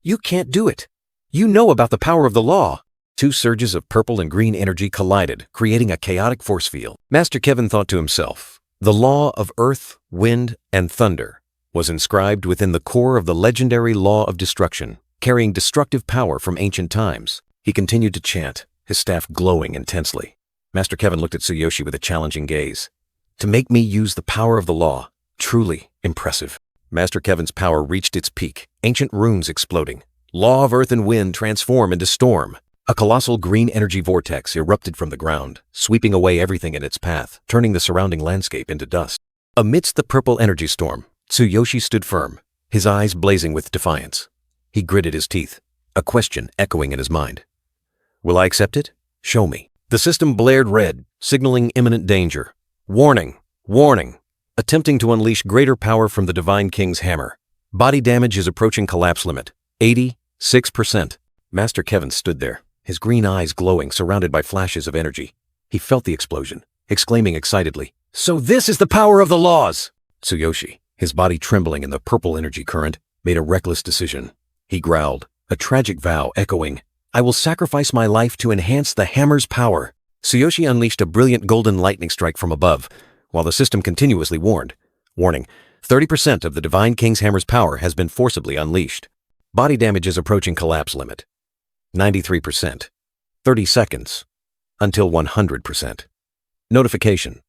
You can't do it. You know about the power of the law." Two surges of purple and green energy collided, creating a chaotic force field. Master Kevin thought to himself, the law of earth, wind, and thunder was inscribed within the core of the legendary law of destruction, carrying destructive power from ancient times. He continued to chant, his staff glowing intensely. Master Kevin looked at Tsuyoshi with a challenging gaze. To make me use the power of the law, truly impressive. Master Kevin's power reached its peak, ancient runes exploding. Law of earth and wind transform into storm. A colossal green energy vortex erupted from the ground, sweeping away everything in its path, turning the surrounding landscape into dust. Amidst the purple energy storm, Tsuyoshi stood firm, his eyes blazing with defiance. He gritted his teeth, a question echoing in his mind. Will I accept it? Show me. The system blared red, signaling imminent danger. Warning! Warning! Attempting to unleash greater power from the Divine King's hammer. Body damage is approaching collapse limit. 86%. Master Kevin stood there, his green eyes glowing, surrounded by flashes of energy. He felt the explosion, exclaiming excitedly, "So this is the power of the laws!" Tsuyoshi, his body trembling in the purple energy current, made a reckless decision. He growled, a tragic vow echoing, "I will sacrifice my life to enhance the hammer's power." Tsuyoshi unleashed a brilliant golden lightning strike from above, while the system continuously warned, warning, 30% of the Divine King's hammer's power has been forcibly unleashed. Body damage is approaching collapse limit. 93%. 30 seconds. Until 100%. Notification.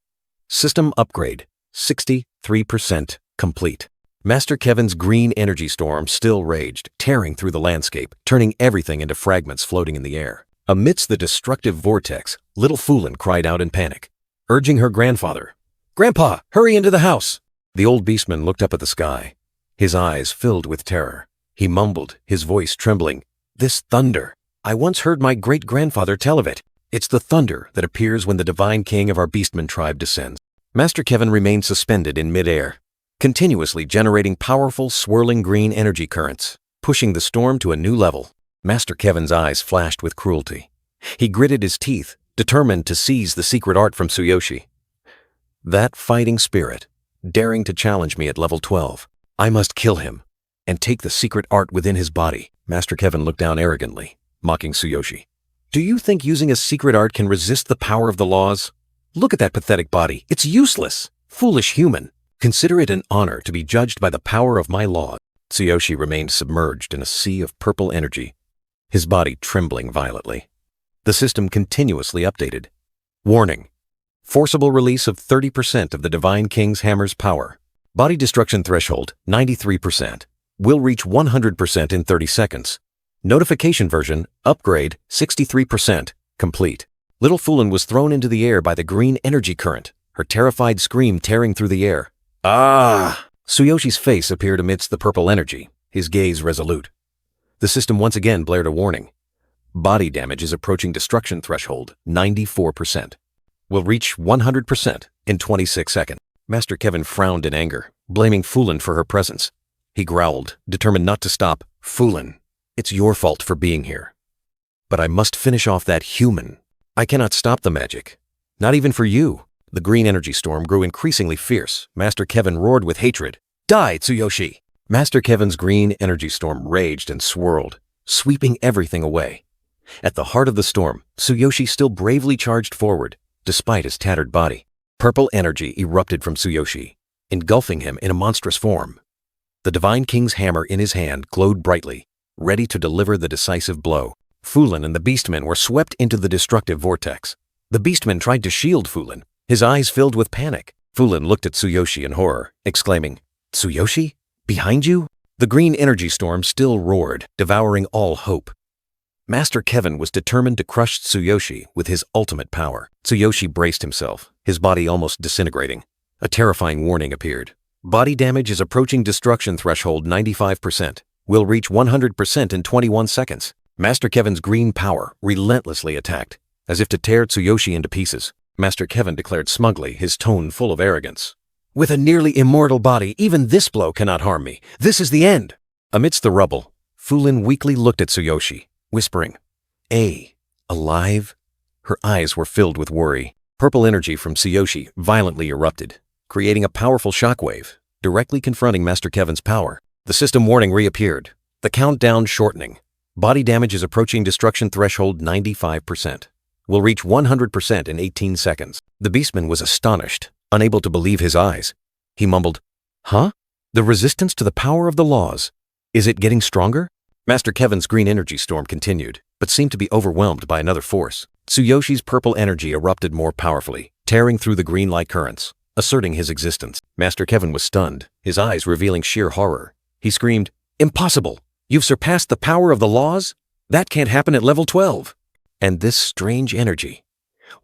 System upgrade. 63% complete. Master Kevin's green energy storm still raged, tearing through the landscape, turning everything into fragments floating in the air. Amidst the destructive vortex, little Foolin cried out in panic, urging her grandfather, "Grandpa, hurry into the house!" The old beastman looked up at the sky, his eyes filled with terror. He mumbled, his voice trembling, "This thunder! I once heard my great-grandfather tell of it. It's the thunder that appears when the Divine King of our beastmen tribe descends." Master Kevin remained suspended in midair, continuously generating powerful, swirling green energy currents, pushing the storm to a new level. Master Kevin's eyes flashed with cruelty. He gritted his teeth, determined to seize the secret art from Tsuyoshi. That fighting spirit, daring to challenge me at level 12. I must kill him and take the secret art within his body. Master Kevin looked down arrogantly, mocking Tsuyoshi. Do you think using a secret art can resist the power of the laws? Look at that pathetic body. It's useless. Foolish human. Consider it an honor to be judged by the power of my law. Tsuyoshi remained submerged in a sea of purple energy, his body trembling violently. The system continuously updated. Warning. Forcible release of 30% of the Divine King's Hammer's power. Body destruction threshold, 93%. Will reach 100% in 30 seconds. Notification version, upgrade, 63%, complete. Little Fulin was thrown into the air by the green energy current, her terrified scream tearing through the air. Ah! Tsuyoshi's face appeared amidst the purple energy, his gaze resolute. The system once again blared a warning. Body damage is approaching destruction threshold, 94%. Will reach 100% in 26 seconds. Master Kevin frowned in anger, blaming Fulin for her presence. He growled, determined not to stop. Fulin, it's your fault for being here. But I must finish off that human. I cannot stop the magic. Not even for you. The green energy storm grew increasingly fierce. Master Kevin roared with hatred. Die, Tsuyoshi! Master Kevin's green energy storm raged and swirled, sweeping everything away. At the heart of the storm, Tsuyoshi still bravely charged forward, despite his tattered body. Purple energy erupted from Tsuyoshi, engulfing him in a monstrous form. The Divine King's hammer in his hand glowed brightly, ready to deliver the decisive blow. Fulin and the beastmen were swept into the destructive vortex. The beastmen tried to shield Fulin, his eyes filled with panic. Fulin looked at Tsuyoshi in horror, exclaiming, Tsuyoshi? Behind you? The green energy storm still roared, devouring all hope. Master Kevin was determined to crush Tsuyoshi with his ultimate power. Tsuyoshi braced himself, his body almost disintegrating. A terrifying warning appeared. Body damage is approaching destruction threshold 95%. Will reach 100% in 21 seconds. Master Kevin's green power relentlessly attacked, as if to tear Tsuyoshi into pieces. Master Kevin declared smugly, his tone full of arrogance. With a nearly immortal body, even this blow cannot harm me. This is the end. Amidst the rubble, Fulin weakly looked at Tsuyoshi, whispering, alive? Her eyes were filled with worry. Purple energy from Tsuyoshi violently erupted, creating a powerful shockwave, directly confronting Master Kevin's power. The system warning reappeared, the countdown shortening. Body damage is approaching destruction threshold 95%. Will reach 100% in 18 seconds. The beastman was astonished, unable to believe his eyes. He mumbled, Huh? The resistance to the power of the laws. Is it getting stronger? Master Kevin's green energy storm continued, but seemed to be overwhelmed by another force. Tsuyoshi's purple energy erupted more powerfully, tearing through the green light currents, asserting his existence. Master Kevin was stunned, his eyes revealing sheer horror. He screamed, Impossible! You've surpassed the power of the laws? That can't happen at level 12. And this strange energy,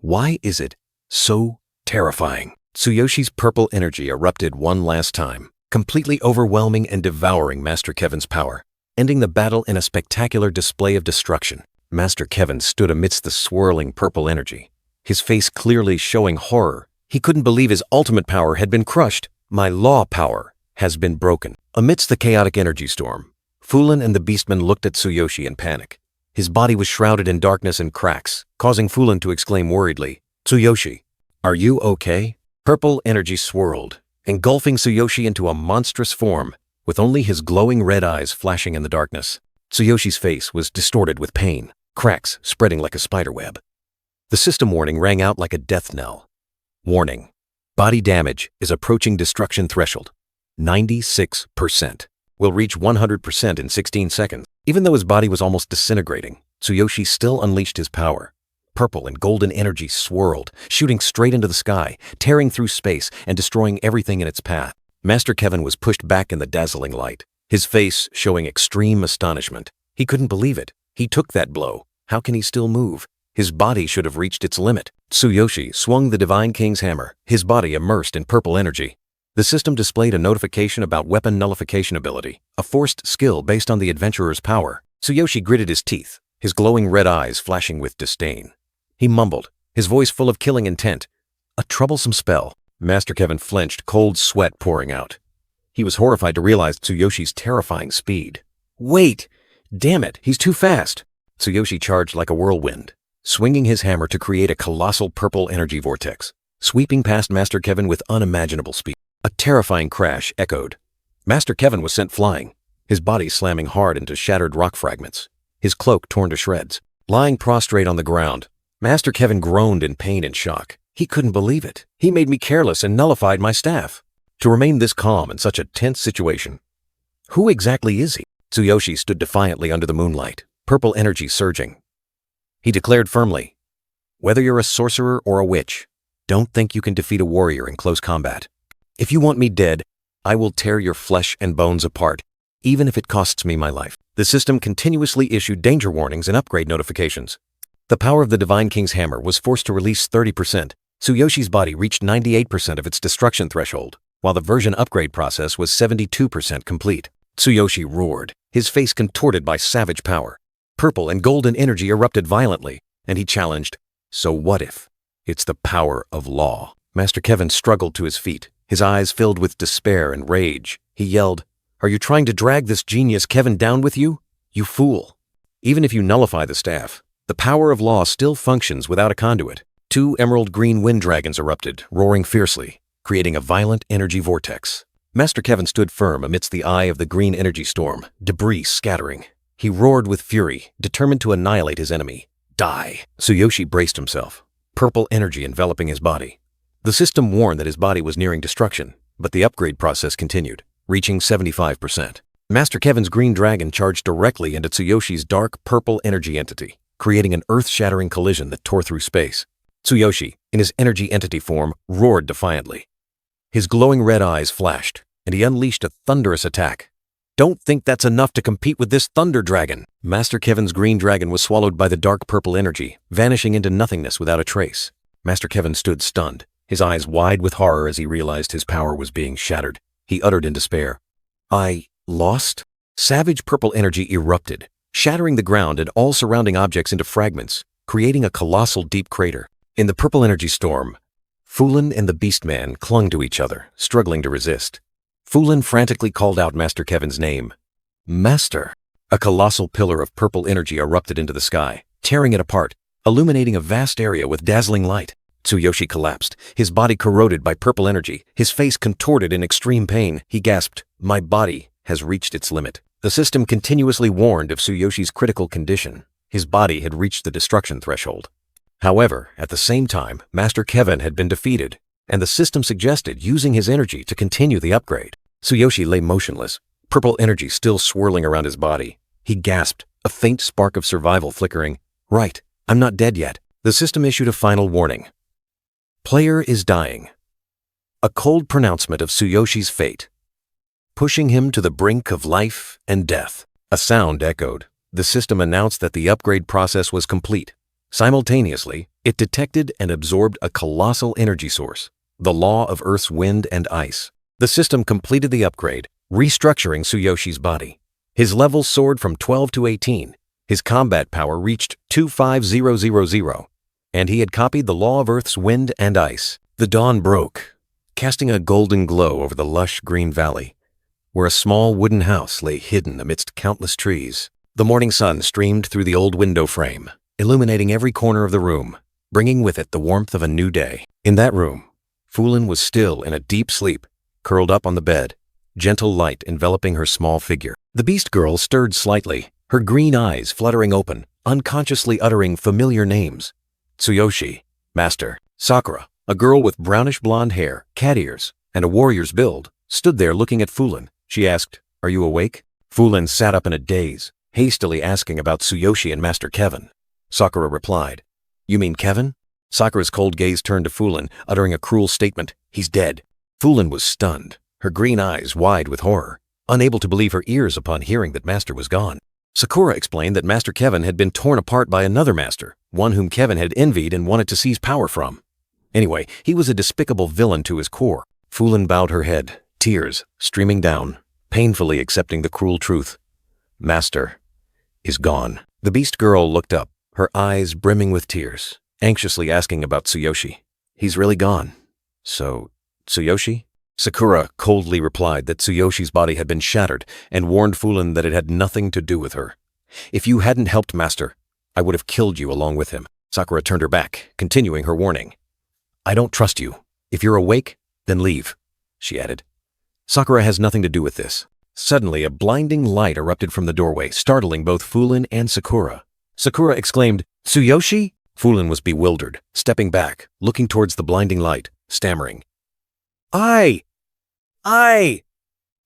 why is it so terrifying? Tsuyoshi's purple energy erupted one last time, completely overwhelming and devouring Master Kevin's power, ending the battle in a spectacular display of destruction. Master Kevin stood amidst the swirling purple energy, his face clearly showing horror. He couldn't believe his ultimate power had been crushed. My law power has been broken. Amidst the chaotic energy storm, Fulin and the beastmen looked at Tsuyoshi in panic. His body was shrouded in darkness and cracks, causing Fulin to exclaim worriedly, Tsuyoshi, are you okay? Purple energy swirled, engulfing Tsuyoshi into a monstrous form, with only his glowing red eyes flashing in the darkness. Tsuyoshi's face was distorted with pain, cracks spreading like a spiderweb. The system warning rang out like a death knell. Warning, body damage is approaching destruction threshold, 96%. Will reach 100% in 16 seconds. Even though his body was almost disintegrating, Tsuyoshi still unleashed his power. Purple and golden energy swirled, shooting straight into the sky, tearing through space and destroying everything in its path. Master Kevin was pushed back in the dazzling light, his face showing extreme astonishment. He couldn't believe it. He took that blow. How can he still move? His body should have reached its limit. Tsuyoshi swung the Divine King's hammer, his body immersed in purple energy. The system displayed a notification about weapon nullification ability, a forced skill based on the adventurer's power. Tsuyoshi gritted his teeth, his glowing red eyes flashing with disdain. He mumbled, his voice full of killing intent. A troublesome spell. Master Kevin flinched, cold sweat pouring out. He was horrified to realize Tsuyoshi's terrifying speed. Wait! Damn it, he's too fast! Tsuyoshi charged like a whirlwind, swinging his hammer to create a colossal purple energy vortex, sweeping past Master Kevin with unimaginable speed. A terrifying crash echoed. Master Kevin was sent flying, his body slamming hard into shattered rock fragments, his cloak torn to shreds. Lying prostrate on the ground, Master Kevin groaned in pain and shock. He couldn't believe it. He made me careless and nullified my staff. To remain this calm in such a tense situation. Who exactly is he? Tsuyoshi stood defiantly under the moonlight, purple energy surging. He declared firmly, "Whether you're a sorcerer or a witch, don't think you can defeat a warrior in close combat. If you want me dead, I will tear your flesh and bones apart, even if it costs me my life." The system continuously issued danger warnings and upgrade notifications. The power of the Divine King's hammer was forced to release 30%. Tsuyoshi's body reached 98% of its destruction threshold, while the version upgrade process was 72% complete. Tsuyoshi roared, his face contorted by savage power. Purple and golden energy erupted violently, and he challenged, "So what if? It's the power of law." Master Kevin struggled to his feet, his eyes filled with despair and rage. He yelled, "Are you trying to drag this genius Kevin down with you? You fool!" Even if you nullify the staff, the power of law still functions without a conduit. 2 emerald green wind dragons erupted, roaring fiercely, creating a violent energy vortex. Master Kevin stood firm amidst the eye of the green energy storm, debris scattering. He roared with fury, determined to annihilate his enemy. Die! Tsuyoshi braced himself, purple energy enveloping his body. The system warned that his body was nearing destruction, but the upgrade process continued, reaching 75%. Master Kevin's green dragon charged directly into Tsuyoshi's dark purple energy entity, creating an earth-shattering collision that tore through space. Tsuyoshi, in his energy entity form, roared defiantly. His glowing red eyes flashed, and he unleashed a thunderous attack. "Don't think that's enough to compete with this thunder dragon!" Master Kevin's green dragon was swallowed by the dark purple energy, vanishing into nothingness without a trace. Master Kevin stood stunned, his eyes wide with horror as he realized his power was being shattered. He uttered in despair, "I lost?" Savage purple energy erupted, shattering the ground and all surrounding objects into fragments, creating a colossal deep crater. In the purple energy storm, Fulin and the beastman clung to each other, struggling to resist. Fulin frantically called out Master Kevin's name. "Master!" A colossal pillar of purple energy erupted into the sky, tearing it apart, illuminating a vast area with dazzling light. Tsuyoshi collapsed, his body corroded by purple energy, his face contorted in extreme pain. He gasped, "My body has reached its limit." The system continuously warned of Tsuyoshi's critical condition. His body had reached the destruction threshold. However, at the same time, Master Kevin had been defeated, and the system suggested using his energy to continue the upgrade. Tsuyoshi lay motionless, purple energy still swirling around his body. He gasped, a faint spark of survival flickering. "Right, I'm not dead yet." The system issued a final warning. "Player is dying." A cold pronouncement of Tsuyoshi's fate, pushing him to the brink of life and death. A sound echoed. The system announced that the upgrade process was complete. Simultaneously, it detected and absorbed a colossal energy source, the law of Earth's wind and ice. The system completed the upgrade, restructuring Tsuyoshi's body. His levels soared from 12 to 18. His combat power reached 25000, and he had copied the law of Earth's wind and ice. The dawn broke, casting a golden glow over the lush green valley, where a small wooden house lay hidden amidst countless trees. The morning sun streamed through the old window frame, illuminating every corner of the room, bringing with it the warmth of a new day. In that room, Fulin was still in a deep sleep, curled up on the bed, gentle light enveloping her small figure. The beast girl stirred slightly, her green eyes fluttering open, unconsciously uttering familiar names. Tsuyoshi, Master. Sakura, a girl with brownish blonde hair, cat ears, and a warrior's build, stood there looking at Fulin. She asked, "Are you awake?" Fulin sat up in a daze, hastily asking about Tsuyoshi and Master Kevin. Sakura replied, "You mean Kevin?" Sakura's cold gaze turned to Fulin, uttering a cruel statement, "He's dead." Fulin was stunned, her green eyes wide with horror, unable to believe her ears upon hearing that Master was gone. Sakura explained that Master Kevin had been torn apart by another master, one whom Kevin had envied and wanted to seize power from. Anyway, he was a despicable villain to his core. Fulin bowed her head, tears streaming down, painfully accepting the cruel truth. Master is gone. The beast girl looked up, her eyes brimming with tears, anxiously asking about Tsuyoshi. "He's really gone. So, Tsuyoshi?" Sakura coldly replied that Tsuyoshi's body had been shattered and warned Fulin that it had nothing to do with her. "If you hadn't helped Master, I would have killed you along with him." Sakura turned her back, continuing her warning. "I don't trust you. If you're awake, then leave," she added. "Sakura has nothing to do with this." Suddenly, a blinding light erupted from the doorway, startling both Fulin and Sakura. Sakura exclaimed, "Tsuyoshi?" Fulin was bewildered, stepping back, looking towards the blinding light, stammering.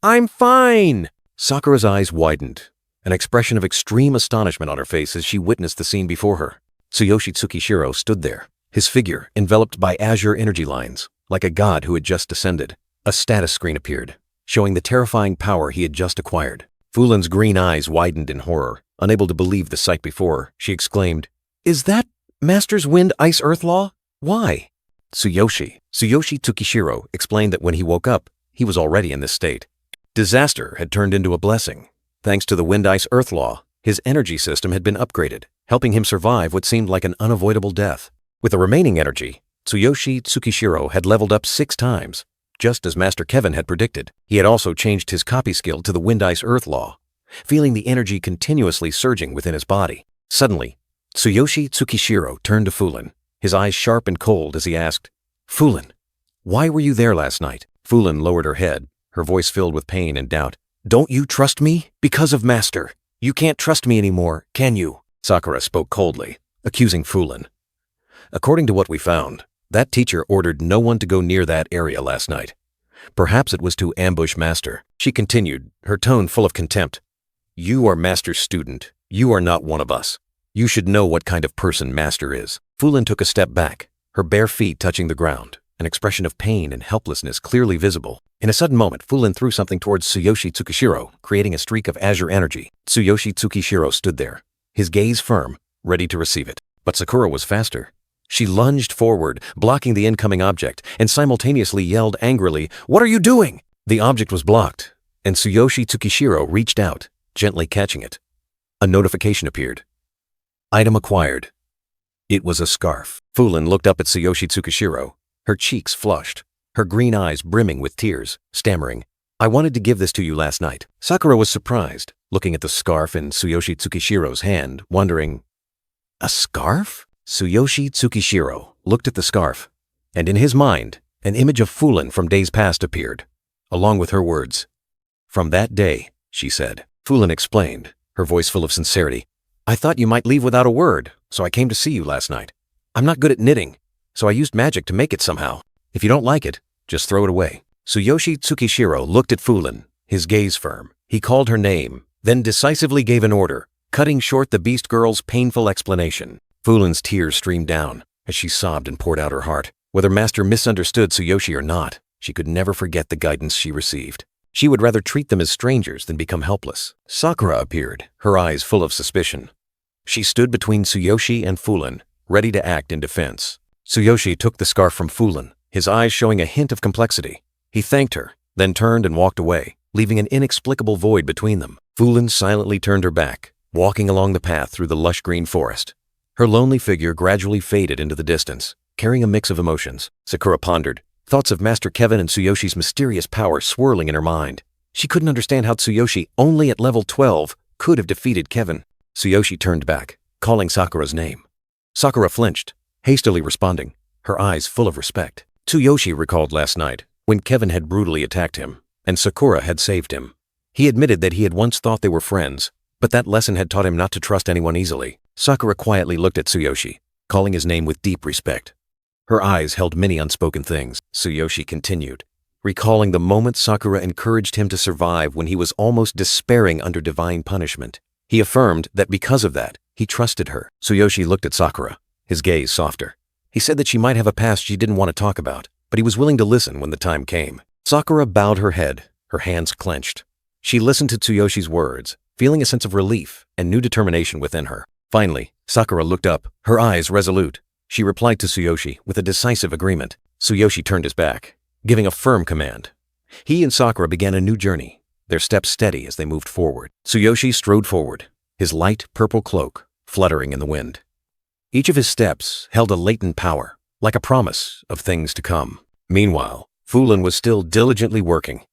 I'm fine." Sakura's eyes widened, an expression of extreme astonishment on her face as she witnessed the scene before her. Tsuyoshi Tsukishiro stood there, his figure enveloped by azure energy lines, like a god who had just descended. A status screen appeared, showing the terrifying power he had just acquired. Fulin's green eyes widened in horror. Unable to believe the sight before her, she exclaimed, "Is that Master's Wind Ice Earth Law? Why?" Tsuyoshi Tsukishiro explained that when he woke up, he was already in this state. Disaster had turned into a blessing. Thanks to the Wind Ice Earth Law, his energy system had been upgraded, helping him survive what seemed like an unavoidable death. With the remaining energy, Tsuyoshi Tsukishiro had leveled up 6 times, just as Master Kevin had predicted. He had also changed his copy skill to the Wind Ice Earth Law, feeling the energy continuously surging within his body. Suddenly, Tsuyoshi Tsukishiro turned to Fulin, his eyes sharp and cold as he asked, "Fulin, why were you there last night?" Fulin lowered her head, her voice filled with pain and doubt. "Don't you trust me? Because of Master. You can't trust me anymore, can you?" Sakura spoke coldly, accusing Fulin. "According to what we found, that teacher ordered no one to go near that area last night. Perhaps it was to ambush Master." She continued, her tone full of contempt. "You are Master's student. You are not one of us. You should know what kind of person Master is." Fulin took a step back, her bare feet touching the ground, an expression of pain and helplessness clearly visible. In a sudden moment, Fulin threw something towards Tsuyoshi Tsukishiro, creating a streak of azure energy. Tsuyoshi Tsukishiro stood there, his gaze firm, ready to receive it. But Sakura was faster. She lunged forward, blocking the incoming object, and simultaneously yelled angrily, "What are you doing?" The object was blocked, and Tsuyoshi Tsukishiro reached out, gently catching it. A notification appeared. Item acquired. It was a scarf. Fulin looked up at Tsuyoshi Tsukishiro, her cheeks flushed, her green eyes brimming with tears, stammering, "I wanted to give this to you last night." Sakura was surprised, looking at the scarf in Tsuyoshi Tsukishiro's hand, wondering, "A scarf?" Tsuyoshi Tsukishiro looked at the scarf, and in his mind, an image of Fulin from days past appeared, along with her words. "From that day," she said. Fulin explained, her voice full of sincerity, "I thought you might leave without a word, so I came to see you last night. I'm not good at knitting, so I used magic to make it somehow. If you don't like it, just throw it away." Tsuyoshi Tsukishiro looked at Fulin, his gaze firm. He called her name, then decisively gave an order, cutting short the beast girl's painful explanation. Fulin's tears streamed down as she sobbed and poured out her heart. Whether Master misunderstood Tsuyoshi or not, she could never forget the guidance she received. She would rather treat them as strangers than become helpless. Sakura appeared, her eyes full of suspicion. She stood between Tsuyoshi and Fulin, ready to act in defense. Tsuyoshi took the scarf from Fulin, his eyes showing a hint of complexity. He thanked her, then turned and walked away, leaving an inexplicable void between them. Fulin silently turned her back, walking along the path through the lush green forest. Her lonely figure gradually faded into the distance, carrying a mix of emotions. Sakura pondered, thoughts of Master Kevin and Tsuyoshi's mysterious power swirling in her mind. She couldn't understand how Tsuyoshi, only at level 12, could have defeated Kevin. Tsuyoshi turned back, calling Sakura's name. Sakura flinched, hastily responding, her eyes full of respect. Tsuyoshi recalled last night, when Kevin had brutally attacked him, and Sakura had saved him. He admitted that he had once thought they were friends, but that lesson had taught him not to trust anyone easily. Sakura quietly looked at Tsuyoshi, calling his name with deep respect. Her eyes held many unspoken things. Tsuyoshi continued, recalling the moment Sakura encouraged him to survive when he was almost despairing under divine punishment. He affirmed that because of that, he trusted her. Tsuyoshi looked at Sakura, his gaze softer. He said that she might have a past she didn't want to talk about, but he was willing to listen when the time came. Sakura bowed her head, her hands clenched. She listened to Tsuyoshi's words, feeling a sense of relief and new determination within her. Finally, Sakura looked up, her eyes resolute. She replied to Tsuyoshi with a decisive agreement. Tsuyoshi turned his back, giving a firm command. He and Sakura began a new journey, their steps steady as they moved forward. Tsuyoshi strode forward, his light purple cloak fluttering in the wind. Each of his steps held a latent power, like a promise of things to come. Meanwhile, Fulin was still diligently working.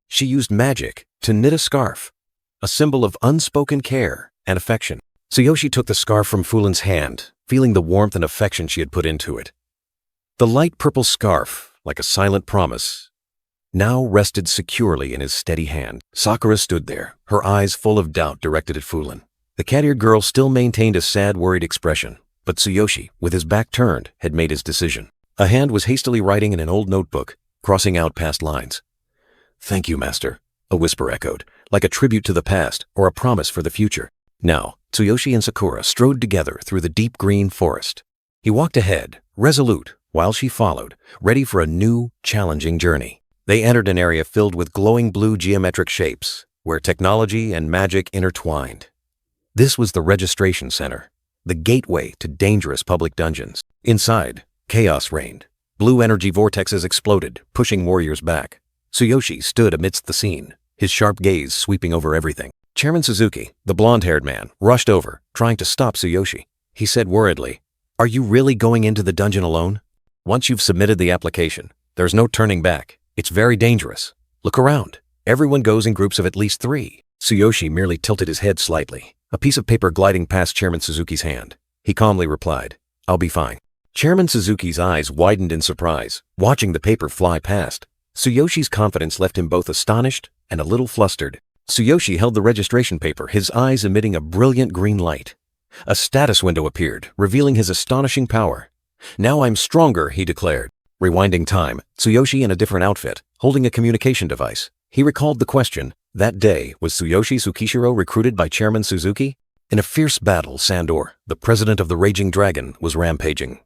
She used magic to knit a scarf, a symbol of unspoken care and affection. Tsuyoshi took the scarf from Fulin's hand, feeling the warmth and affection she had put into it. The light purple scarf, like a silent promise, now rested securely in his steady hand. Sakura stood there, her eyes full of doubt directed at Fulin. The cat-eared girl still maintained a sad, worried expression, but Tsuyoshi, with his back turned, had made his decision. A hand was hastily writing in an old notebook, crossing out past lines. "Thank you, master," a whisper echoed, like a tribute to the past or a promise for the future. Now, Tsuyoshi and Sakura strode together through the deep green forest. He walked ahead, resolute, while she followed, ready for a new, challenging journey. They entered an area filled with glowing blue geometric shapes, where technology and magic intertwined. This was the registration center, the gateway to dangerous public dungeons. Inside, chaos reigned. Blue energy vortexes exploded, pushing warriors back. Tsuyoshi stood amidst the scene, his sharp gaze sweeping over everything. Chairman Suzuki, the blonde-haired man, rushed over, trying to stop Tsuyoshi. He said worriedly, "Are you really going into the dungeon alone? Once you've submitted the application, there's no turning back. It's very dangerous. Look around. Everyone goes in groups of at least 3. Tsuyoshi merely tilted his head slightly, a piece of paper gliding past Chairman Suzuki's hand. He calmly replied, "I'll be fine." Chairman Suzuki's eyes widened in surprise, watching the paper fly past. Tsuyoshi's confidence left him both astonished and a little flustered. Tsuyoshi held the registration paper, his eyes emitting a brilliant green light. A status window appeared, revealing his astonishing power. "Now I'm stronger," he declared. Rewinding time, Tsuyoshi in a different outfit, holding a communication device. He recalled the question, that day, was Tsuyoshi Tsukishiro recruited by Chairman Suzuki? In a fierce battle, Sandor, the president of the Raging Dragon, was rampaging.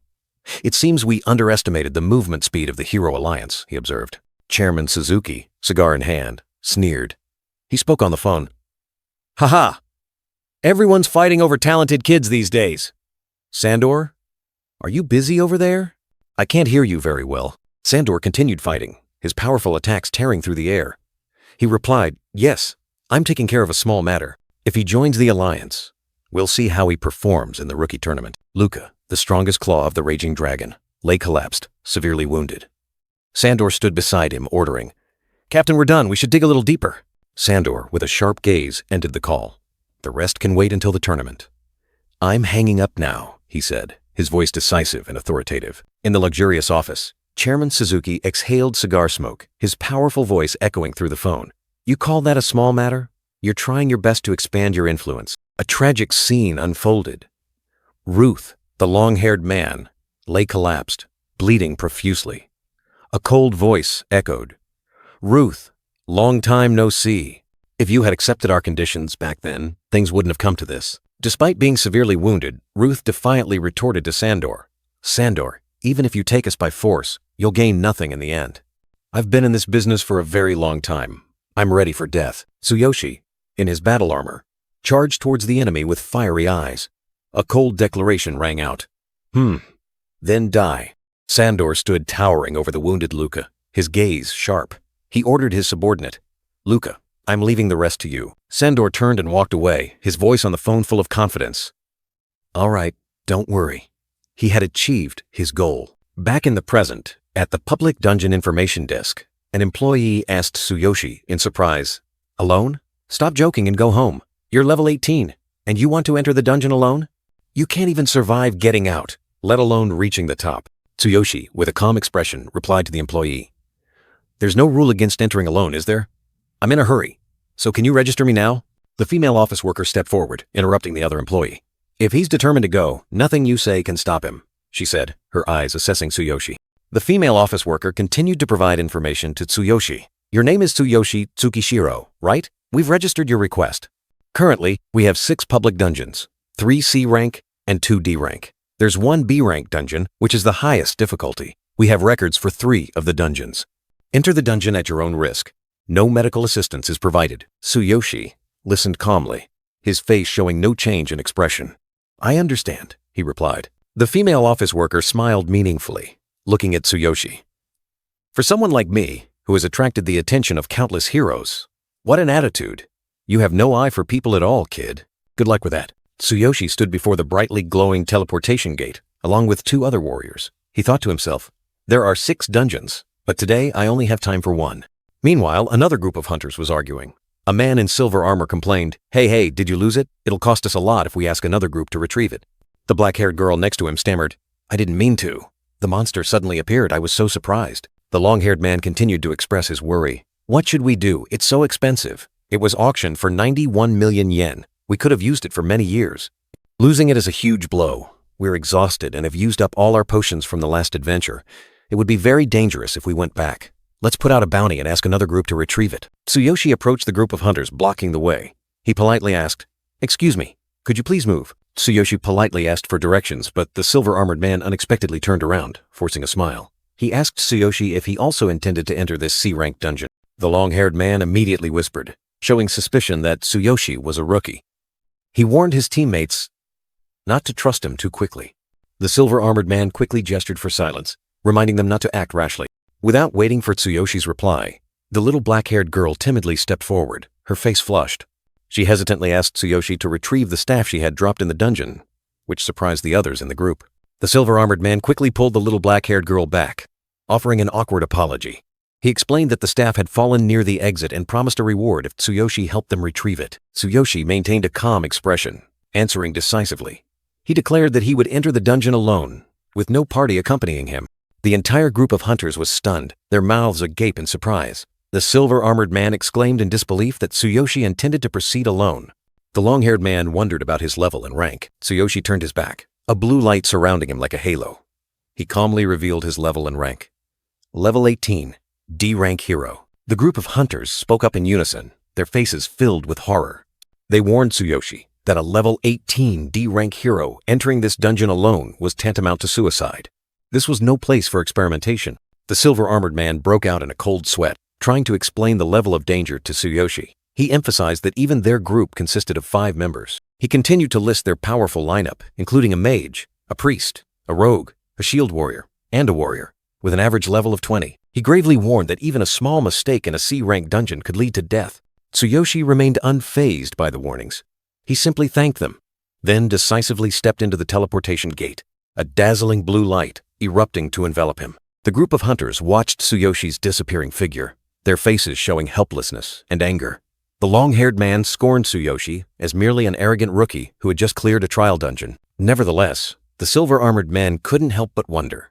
"It seems we underestimated the movement speed of the Hero Alliance," he observed. Chairman Suzuki, cigar in hand, sneered. He spoke on the phone. "Haha! Everyone's fighting over talented kids these days. Sandor, are you busy over there? I can't hear you very well." Sandor continued fighting, his powerful attacks tearing through the air. He replied, "Yes, I'm taking care of a small matter. If he joins the Alliance, we'll see how he performs in the rookie tournament." Luca, the strongest claw of the Raging Dragon, lay collapsed, severely wounded. Sandor stood beside him, ordering, "Captain, we're done. We should dig a little deeper." Sandor, with a sharp gaze, ended the call. "The rest can wait until the tournament." "I'm hanging up now," he said, his voice decisive and authoritative. In the luxurious office, Chairman Suzuki exhaled cigar smoke, his powerful voice echoing through the phone. "You call that a small matter? You're trying your best to expand your influence." A tragic scene unfolded. Ruth, the long-haired man, lay collapsed, bleeding profusely. A cold voice echoed, "Ruth, long time no see. If you had accepted our conditions back then, things wouldn't have come to this." Despite being severely wounded, Ruth defiantly retorted to Sandor, "Sandor, even if you take us by force, you'll gain nothing in the end. I've been in this business for a very long time. I'm ready for death." Tsuyoshi, in his battle armor, charged towards the enemy with fiery eyes. A cold declaration rang out. Then die." Sandor stood towering over the wounded Luca, his gaze sharp. He ordered his subordinate, "Luca, I'm leaving the rest to you." Sandor turned and walked away, his voice on the phone full of confidence. "All right, don't worry." He had achieved his goal. Back in the present, at the public dungeon information desk, an employee asked Tsuyoshi in surprise, "Alone? Stop joking and go home. You're level 18, and you want to enter the dungeon alone? You can't even survive getting out, let alone reaching the top." Tsuyoshi, with a calm expression, replied to the employee, "There's no rule against entering alone, is there? I'm in a hurry, so can you register me now?" The female office worker stepped forward, interrupting the other employee. "If he's determined to go, nothing you say can stop him," she said, her eyes assessing Tsuyoshi. The female office worker continued to provide information to Tsuyoshi. "Your name is Tsuyoshi Tsukishiro, right? We've registered your request. Currently, we have 6 public dungeons, 3 C rank and 2 D rank. There's 1 B rank dungeon, which is the highest difficulty. We have records for 3 of the dungeons. Enter the dungeon at your own risk. No medical assistance is provided." Tsuyoshi listened calmly, his face showing no change in expression. "I understand," he replied. The female office worker smiled meaningfully, looking at Tsuyoshi. "For someone like me, who has attracted the attention of countless heroes, what an attitude. You have no eye for people at all, kid. Good luck with that." Tsuyoshi stood before the brightly glowing teleportation gate, along with 2 other warriors. He thought to himself, "There are 6 dungeons, but today I only have time for 1. Meanwhile, another group of hunters was arguing. A man in silver armor complained, Hey, did you lose it? It'll cost us a lot if we ask another group to retrieve it." The black-haired girl next to him stammered, "I didn't mean to. The monster suddenly appeared. I was so surprised." The long-haired man continued to express his worry. What should we do? It's so expensive. It was auctioned for 91 million yen. We could have used it for many years. Losing it is a huge blow. We're exhausted and have used up all our potions from the last adventure. It would be very dangerous if we went back. Let's put out a bounty and ask another group to retrieve it. Tsuyoshi approached the group of hunters blocking the way. He politely asked, "Excuse me, could you please move?" Tsuyoshi politely asked for directions, but the silver-armored man unexpectedly turned around, forcing a smile. He asked Tsuyoshi if he also intended to enter this C-rank dungeon. The long-haired man immediately whispered, showing suspicion that Tsuyoshi was a rookie. He warned his teammates not to trust him too quickly. The silver-armored man quickly gestured for silence, reminding them not to act rashly. Without waiting for Tsuyoshi's reply, the little black-haired girl timidly stepped forward, her face flushed. She hesitantly asked Tsuyoshi to retrieve the staff she had dropped in the dungeon, which surprised the others in the group. The silver-armored man quickly pulled the little black-haired girl back, offering an awkward apology. He explained that the staff had fallen near the exit and promised a reward if Tsuyoshi helped them retrieve it. Tsuyoshi maintained a calm expression, answering decisively. He declared that he would enter the dungeon alone, with no party accompanying him. The entire group of hunters was stunned, their mouths agape in surprise. The silver-armored man exclaimed in disbelief that Tsuyoshi intended to proceed alone. The long-haired man wondered about his level and rank. Tsuyoshi turned his back, a blue light surrounding him like a halo. He calmly revealed his level and rank. Level 18, D-rank hero. The group of hunters spoke up in unison, their faces filled with horror. They warned Tsuyoshi that a level 18 D-rank hero entering this dungeon alone was tantamount to suicide. This was no place for experimentation. The silver-armored man broke out in a cold sweat, trying to explain the level of danger to Tsuyoshi. He emphasized that even their group consisted of 5 members. He continued to list their powerful lineup, including a mage, a priest, a rogue, a shield warrior, and a warrior, with an average level of 20. He gravely warned that even a small mistake in a C-rank dungeon could lead to death. Tsuyoshi remained unfazed by the warnings. He simply thanked them, then decisively stepped into the teleportation gate, a dazzling blue light erupting to envelop him. The group of hunters watched Tsuyoshi's disappearing figure, their faces showing helplessness and anger. The long-haired man scorned Tsuyoshi as merely an arrogant rookie who had just cleared a trial dungeon. Nevertheless, the silver-armored man couldn't help but wonder.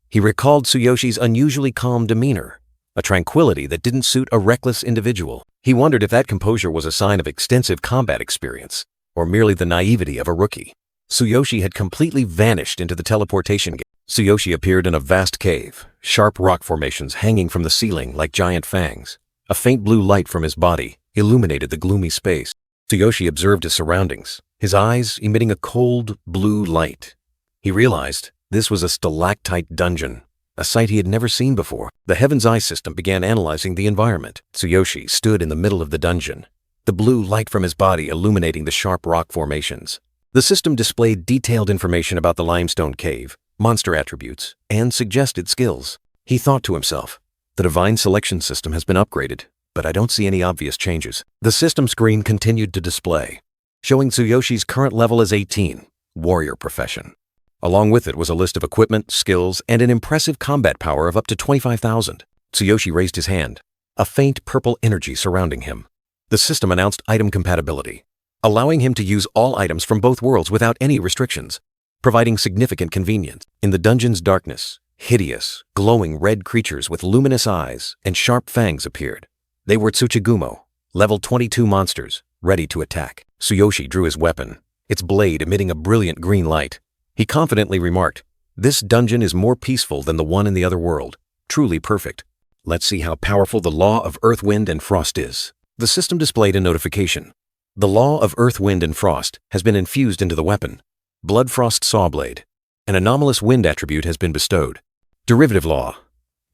He recalled Tsuyoshi's unusually calm demeanor, a tranquility that didn't suit a reckless individual. He wondered if that composure was a sign of extensive combat experience, or merely the naivety of a rookie. Tsuyoshi had completely vanished into the teleportation gate. Tsuyoshi appeared in a vast cave, sharp rock formations hanging from the ceiling like giant fangs. A faint blue light from his body illuminated the gloomy space. Tsuyoshi observed his surroundings, his eyes emitting a cold, blue light. He realized this was a stalactite dungeon, a sight he had never seen before. The Heaven's Eye system began analyzing the environment. Tsuyoshi stood in the middle of the dungeon, the blue light from his body illuminating the sharp rock formations. The system displayed detailed information about the limestone cave, monster attributes, and suggested skills. He thought to himself, the divine selection system has been upgraded, but I don't see any obvious changes. The system screen continued to display, showing Tsuyoshi's current level as 18, warrior profession. Along with it was a list of equipment, skills, and an impressive combat power of up to 25,000. Tsuyoshi raised his hand, a faint purple energy surrounding him. The system announced item compatibility, allowing him to use all items from both worlds without any restrictions, providing significant convenience. In the dungeon's darkness, hideous, glowing red creatures with luminous eyes and sharp fangs appeared. They were Tsuchigumo, level 22 monsters, ready to attack. Tsuyoshi drew his weapon, its blade emitting a brilliant green light. He confidently remarked, "This dungeon is more peaceful than the one in the other world. Truly perfect. Let's see how powerful the law of earth, wind, and frost is." The system displayed a notification. The law of earth, wind, and frost has been infused into the weapon. Blood Frost Sawblade. An anomalous wind attribute has been bestowed. Derivative law.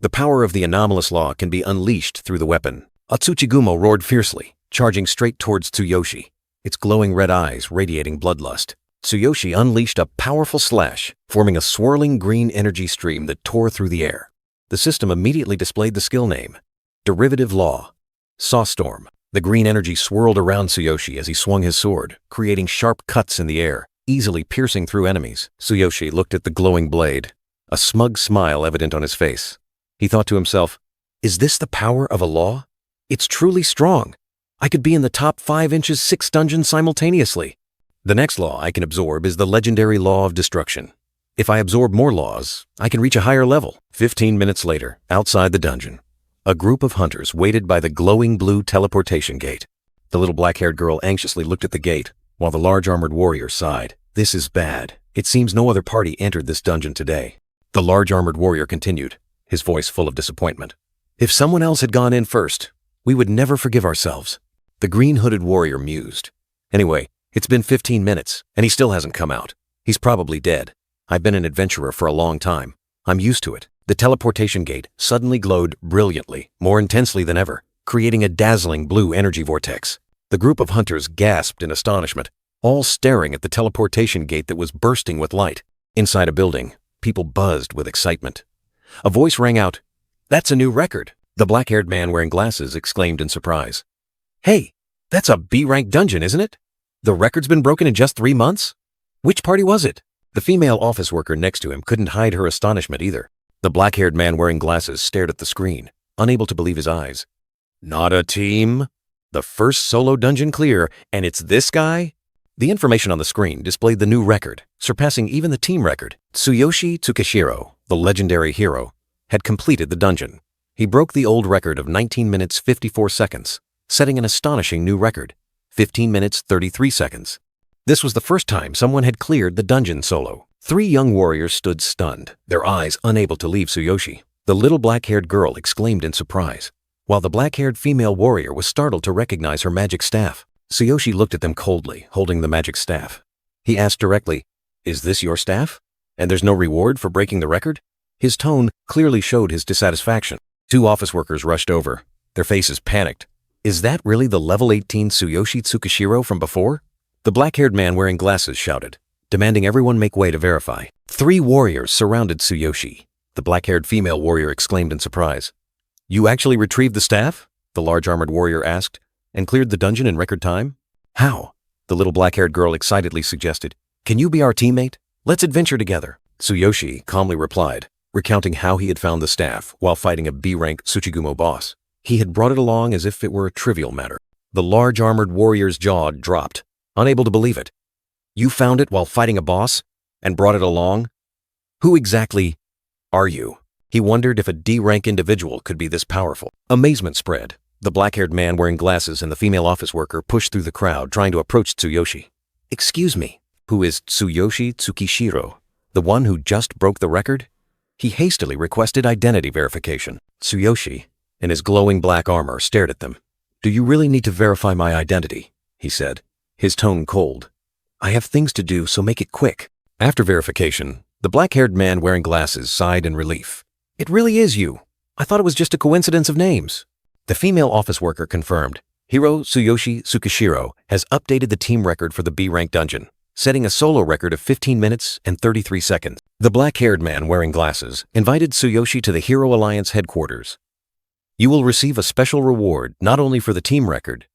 The power of the anomalous law can be unleashed through the weapon. Tsuchigumo roared fiercely, charging straight towards Tsuyoshi, its glowing red eyes radiating bloodlust. Tsuyoshi unleashed a powerful slash, forming a swirling green energy stream that tore through the air. The system immediately displayed the skill name, Derivative Law, Sawstorm. The green energy swirled around Tsuyoshi as he swung his sword, creating sharp cuts in the air, easily piercing through enemies. Tsuyoshi looked at the glowing blade, a smug smile evident on his face. He thought to himself, is this the power of a law? It's truly strong. I could be in the top 5 inches 6 dungeons simultaneously. The next law I can absorb is the legendary Law of Destruction. If I absorb more laws, I can reach a higher level. 15 minutes later, outside the dungeon, a group of hunters waited by the glowing blue teleportation gate. The little black-haired girl anxiously looked at the gate, while the large armored warrior sighed. This is bad. It seems no other party entered this dungeon today. The large armored warrior continued, his voice full of disappointment. If someone else had gone in first, we would never forgive ourselves. The green-hooded warrior mused. Anyway, it's been 15 minutes, and he still hasn't come out. He's probably dead. I've been an adventurer for a long time. I'm used to it. The teleportation gate suddenly glowed brilliantly, more intensely than ever, creating a dazzling blue energy vortex. The group of hunters gasped in astonishment, all staring at the teleportation gate that was bursting with light. Inside a building, people buzzed with excitement. A voice rang out, "That's a new record." The black-haired man wearing glasses exclaimed in surprise. "Hey, that's a B-rank dungeon, isn't it? The record's been broken in just 3 months? Which party was it?" The female office worker next to him couldn't hide her astonishment either. The black-haired man wearing glasses stared at the screen, unable to believe his eyes. "Not a team? The first solo dungeon clear, and it's this guy?" The information on the screen displayed the new record, surpassing even the team record. Tsuyoshi Tsukishiro, the legendary hero, had completed the dungeon. He broke the old record of 19 minutes 54 seconds, setting an astonishing new record, 15 minutes 33 seconds. This was the first time someone had cleared the dungeon solo. 3 young warriors stood stunned, their eyes unable to leave Tsuyoshi. The little black-haired girl exclaimed in surprise, while the black-haired female warrior was startled to recognize her magic staff. Tsuyoshi looked at them coldly, holding the magic staff. He asked directly, "Is this your staff? And there's no reward for breaking the record?" His tone clearly showed his dissatisfaction. 2 office workers rushed over, their faces panicked. "Is that really the level 18 Tsuyoshi Tsukishiro from before?" The black-haired man wearing glasses shouted, demanding everyone make way to verify. 3 warriors surrounded Tsuyoshi. The black-haired female warrior exclaimed in surprise. "You actually retrieved the staff?" the large armored warrior asked, "and cleared the dungeon in record time?" "How?" the little black-haired girl excitedly suggested. "Can you be our teammate? Let's adventure together." Tsuyoshi calmly replied, recounting how he had found the staff while fighting a B-rank Tsuchigumo boss. He had brought it along as if it were a trivial matter. The large armored warrior's jaw dropped, unable to believe it. "You found it while fighting a boss? And brought it along? Who exactly are you?" He wondered if a D-rank individual could be this powerful. Amazement spread. The black-haired man wearing glasses and the female office worker pushed through the crowd, trying to approach Tsuyoshi. "Excuse me, who is Tsuyoshi Tsukishiro, the one who just broke the record?" He hastily requested identity verification. Tsuyoshi, in his glowing black armor, stared at them. "Do you really need to verify my identity?" he said, his tone cold. "I have things to do, so make it quick." After verification, the black-haired man wearing glasses sighed in relief. "It really is you. I thought it was just a coincidence of names." The female office worker confirmed. Hiro Tsuyoshi Tsukishiro has updated the team record for the B-rank dungeon, setting a solo record of 15 minutes and 33 seconds. The black-haired man wearing glasses invited Tsuyoshi to the Hero Alliance headquarters. "You will receive a special reward not only for the team record,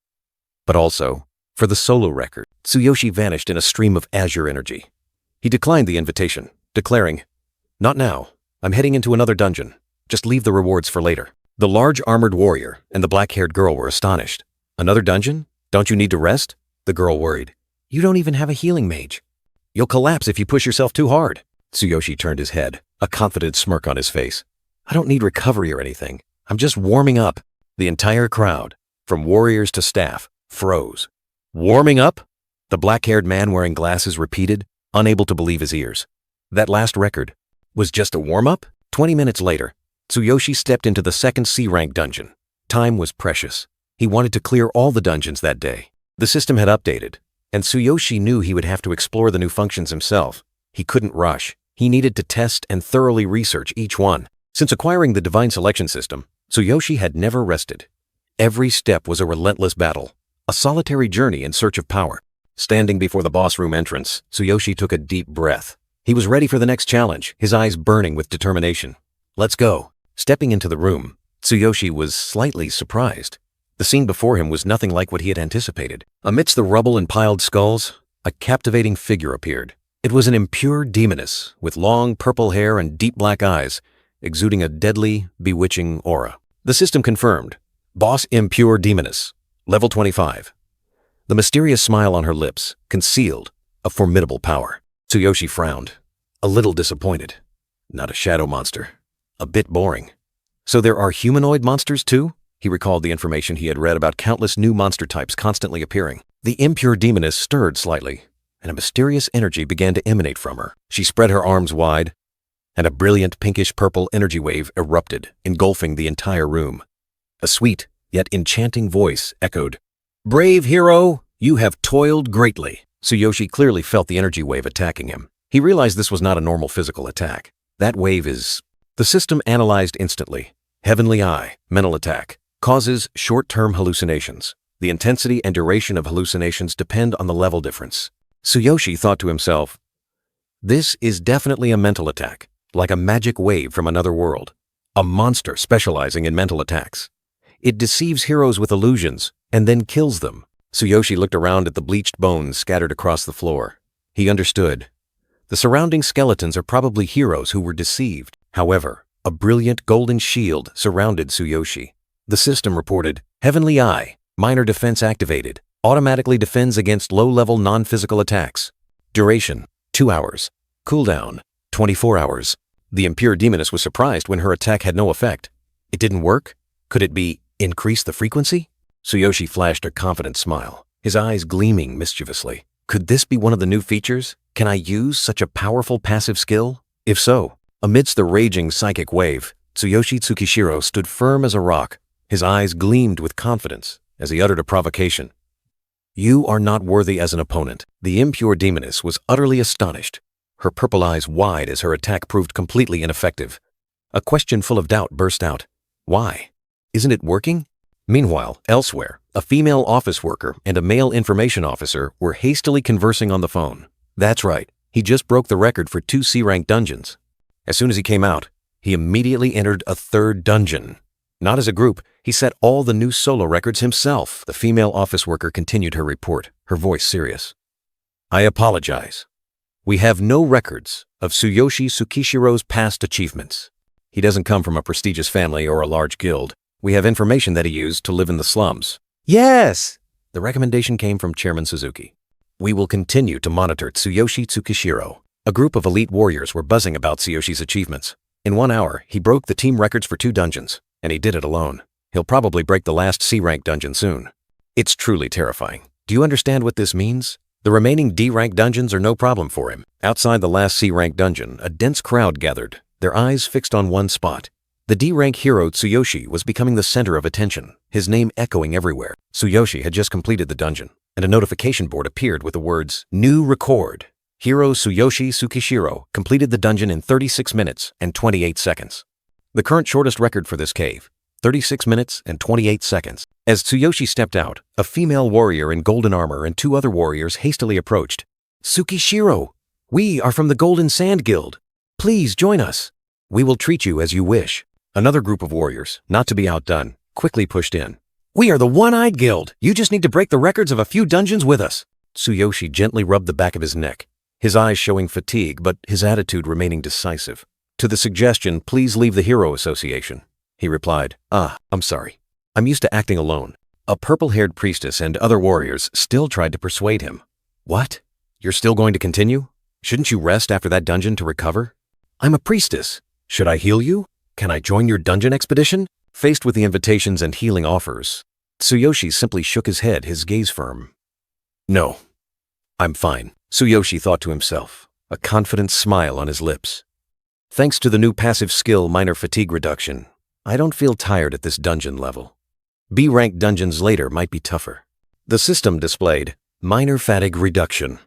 but also for the solo record." Tsuyoshi vanished in a stream of azure energy. He declined the invitation, declaring, "Not now. I'm heading into another dungeon. Just leave the rewards for later." The large armored warrior and the black-haired girl were astonished. "Another dungeon? Don't you need to rest?" the girl worried. "You don't even have a healing mage. You'll collapse if you push yourself too hard." Tsuyoshi turned his head, a confident smirk on his face. "I don't need recovery or anything. I'm just warming up." The entire crowd, from warriors to staff, froze. "Warming up?" the black-haired man wearing glasses repeated, unable to believe his ears. That last record was just a warm-up? 20 minutes later, Tsuyoshi stepped into the second C-rank dungeon. Time was precious. He wanted to clear all the dungeons that day. The system had updated, and Tsuyoshi knew he would have to explore the new functions himself. He couldn't rush. He needed to test and thoroughly research each one. Since acquiring the divine selection system, Tsuyoshi had never rested. Every step was a relentless battle, a solitary journey in search of power. Standing before the boss room entrance, Tsuyoshi took a deep breath. He was ready for the next challenge, his eyes burning with determination. "Let's go." Stepping into the room, Tsuyoshi was slightly surprised. The scene before him was nothing like what he had anticipated. Amidst the rubble and piled skulls, a captivating figure appeared. It was an impure demoness with long purple hair and deep black eyes, exuding a deadly, bewitching aura. The system confirmed. Boss Impure Demoness, level 25. The mysterious smile on her lips concealed a formidable power. Tsuyoshi frowned. a little disappointed. Not a shadow monster. A bit boring. So there are humanoid monsters too? He recalled the information he had read about countless new monster types constantly appearing. The impure demoness stirred slightly, and a mysterious energy began to emanate from her. She spread her arms wide, and a brilliant pinkish-purple energy wave erupted, engulfing the entire room. A sweet, yet enchanting voice echoed, "Brave hero, you have toiled greatly." Tsuyoshi clearly felt the energy wave attacking him. He realized this was not a normal physical attack. That wave is... The system analyzed instantly. Heavenly Eye, mental attack. Causes short-term hallucinations. The intensity and duration of hallucinations depend on the level difference. Tsuyoshi thought to himself, this is definitely a mental attack, like a magic wave from another world. A monster specializing in mental attacks. It deceives heroes with illusions and then kills them. Tsuyoshi looked around at the bleached bones scattered across the floor. He understood. The surrounding skeletons are probably heroes who were deceived. However, a brilliant golden shield surrounded Tsuyoshi. The system reported, Heavenly Eye, minor defense activated, automatically defends against low-level non-physical attacks. Duration, 2 hours. Cooldown, 24 hours. The impure demoness was surprised when her attack had no effect. It didn't work? Could it be increase the frequency? Tsuyoshi flashed a confident smile, his eyes gleaming mischievously. Could this be one of the new features? Can I use such a powerful passive skill? If so, amidst the raging psychic wave, Tsuyoshi Tsukishiro stood firm as a rock. His eyes gleamed with confidence as he uttered a provocation. You are not worthy as an opponent. The impure demoness was utterly astonished, her purple eyes wide as her attack proved completely ineffective. A question full of doubt burst out. Why? Isn't it working? Meanwhile, elsewhere, a female office worker and a male information officer were hastily conversing on the phone. That's right, he just broke the record for 2 C-rank dungeons. As soon as he came out, he immediately entered a 3rd dungeon. Not as a group, he set all the new solo records himself. The female office worker continued her report, her voice serious. I apologize. We have no records of Tsuyoshi Tsukishiro's past achievements. He doesn't come from a prestigious family or a large guild. We have information that he used to live in the slums. Yes! The recommendation came from Chairman Suzuki. We will continue to monitor Tsuyoshi Tsukishiro. A group of elite warriors were buzzing about Tsuyoshi's achievements. In 1 hour, he broke the team records for 2 dungeons, and he did it alone. He'll probably break the last C-rank dungeon soon. It's truly terrifying. Do you understand what this means? The remaining D-rank dungeons are no problem for him. Outside the last C-rank dungeon, a dense crowd gathered, their eyes fixed on one spot. The D-rank hero Tsuyoshi was becoming the center of attention, his name echoing everywhere. Tsuyoshi had just completed the dungeon, and a notification board appeared with the words, New Record. Hero Tsuyoshi Tsukishiro completed the dungeon in 36 minutes and 28 seconds. The current shortest record for this cave, 36 minutes and 28 seconds. As Tsuyoshi stepped out, a female warrior in golden armor and 2 other warriors hastily approached. Tsukishiro, we are from the Golden Sand Guild. Please join us. We will treat you as you wish. Another group of warriors, not to be outdone, quickly pushed in. We are the One-Eyed Guild. You just need to break the records of a few dungeons with us. Tsuyoshi gently rubbed the back of his neck, his eyes showing fatigue, but his attitude remaining decisive. To the suggestion, please leave the Hero Association, he replied. I'm sorry. I'm used to acting alone. A purple-haired priestess and other warriors still tried to persuade him. What? You're still going to continue? Shouldn't you rest after that dungeon to recover? I'm a priestess. Should I heal you? Can I join your dungeon expedition? Faced with the invitations and healing offers, Tsuyoshi simply shook his head, his gaze firm. No, I'm fine, Tsuyoshi thought to himself, a confident smile on his lips. Thanks to the new passive skill minor fatigue reduction, I don't feel tired at this dungeon level. B-rank dungeons later might be tougher. The system displayed minor fatigue reduction,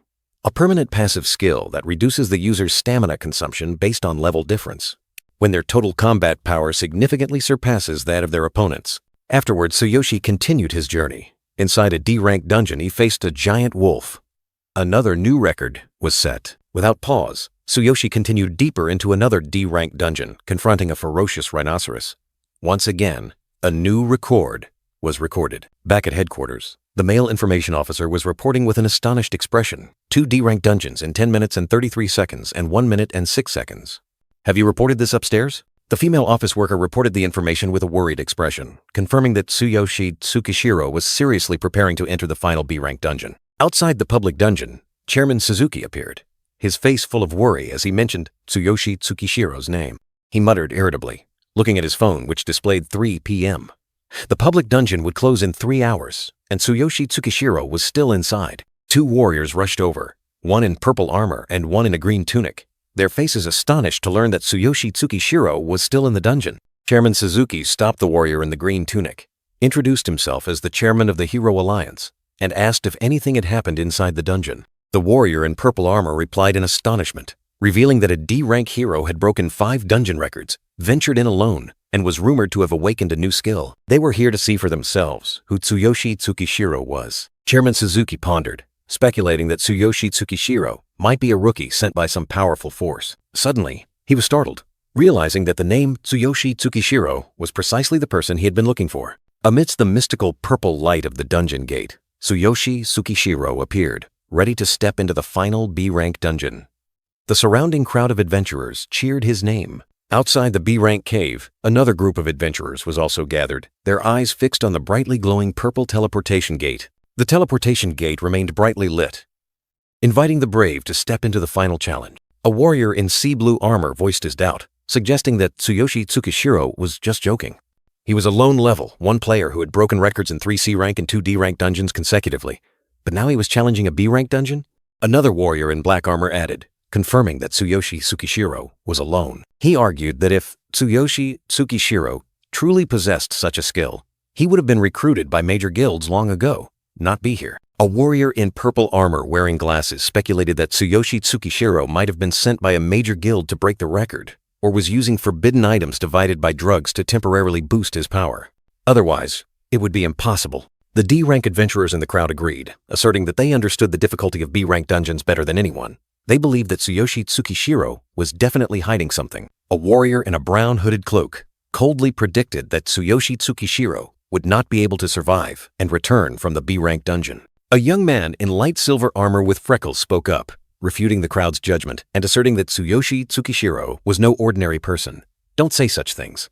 a permanent passive skill that reduces the user's stamina consumption based on level difference, when their total combat power significantly surpasses that of their opponents. Afterward, Tsuyoshi continued his journey. Inside a D-rank dungeon, he faced a giant wolf. Another new record was set. Without pause, Tsuyoshi continued deeper into another D-rank dungeon, confronting a ferocious rhinoceros. Once again, a new record was recorded. Back at headquarters, the male information officer was reporting with an astonished expression. 2 D-rank dungeons in 10 minutes and 33 seconds and 1 minute and 6 seconds. Have you reported this upstairs? The female office worker reported the information with a worried expression, confirming that Tsuyoshi Tsukishiro was seriously preparing to enter the final B-rank dungeon. Outside the public dungeon, Chairman Suzuki appeared. his face full of worry as he mentioned Tsuyoshi Tsukishiro's name. He muttered irritably, looking at his phone which displayed 3 p.m. The public dungeon would close in 3 hours, and Tsuyoshi Tsukishiro was still inside. 2 warriors rushed over, one in purple armor and one in a green tunic, their faces astonished to learn that Tsuyoshi Tsukishiro was still in the dungeon. Chairman Suzuki stopped the warrior in the green tunic, introduced himself as the chairman of the Hero Alliance, and asked if anything had happened inside the dungeon. The warrior in purple armor replied in astonishment, revealing that a D-rank hero had broken 5 dungeon records, ventured in alone, and was rumored to have awakened a new skill. They were here to see for themselves who Tsuyoshi Tsukishiro was. Chairman Suzuki pondered, speculating that Tsuyoshi Tsukishiro might be a rookie sent by some powerful force. Suddenly, he was startled, realizing that the name Tsuyoshi Tsukishiro was precisely the person he had been looking for. Amidst the mystical purple light of the dungeon gate, Tsuyoshi Tsukishiro appeared, ready to step into the final B-rank dungeon. The surrounding crowd of adventurers cheered his name. Outside the B-rank cave, another group of adventurers was also gathered, their eyes fixed on the brightly glowing purple teleportation gate. The teleportation gate remained brightly lit, inviting the brave to step into the final challenge. A warrior in sea blue armor voiced his doubt, suggesting that Tsuyoshi Tsukishiro was just joking. He was a lone level 1 player who had broken records in 3 C-rank and 2 D-rank dungeons consecutively, but now he was challenging a B-rank dungeon? Another warrior in black armor added, confirming that Tsuyoshi Tsukishiro was alone. He argued that if Tsuyoshi Tsukishiro truly possessed such a skill, he would have been recruited by major guilds long ago, not be here. A warrior in purple armor wearing glasses speculated that Tsuyoshi Tsukishiro might have been sent by a major guild to break the record, or was using forbidden items divided by drugs to temporarily boost his power. Otherwise, it would be impossible. The D-rank adventurers in the crowd agreed, asserting that they understood the difficulty of B-rank dungeons better than anyone. They believed that Tsuyoshi Tsukishiro was definitely hiding something. A warrior in a brown hooded cloak coldly predicted that Tsuyoshi Tsukishiro would not be able to survive and return from the B-rank dungeon. A young man in light silver armor with freckles spoke up, refuting the crowd's judgment and asserting that Tsuyoshi Tsukishiro was no ordinary person. Don't say such things.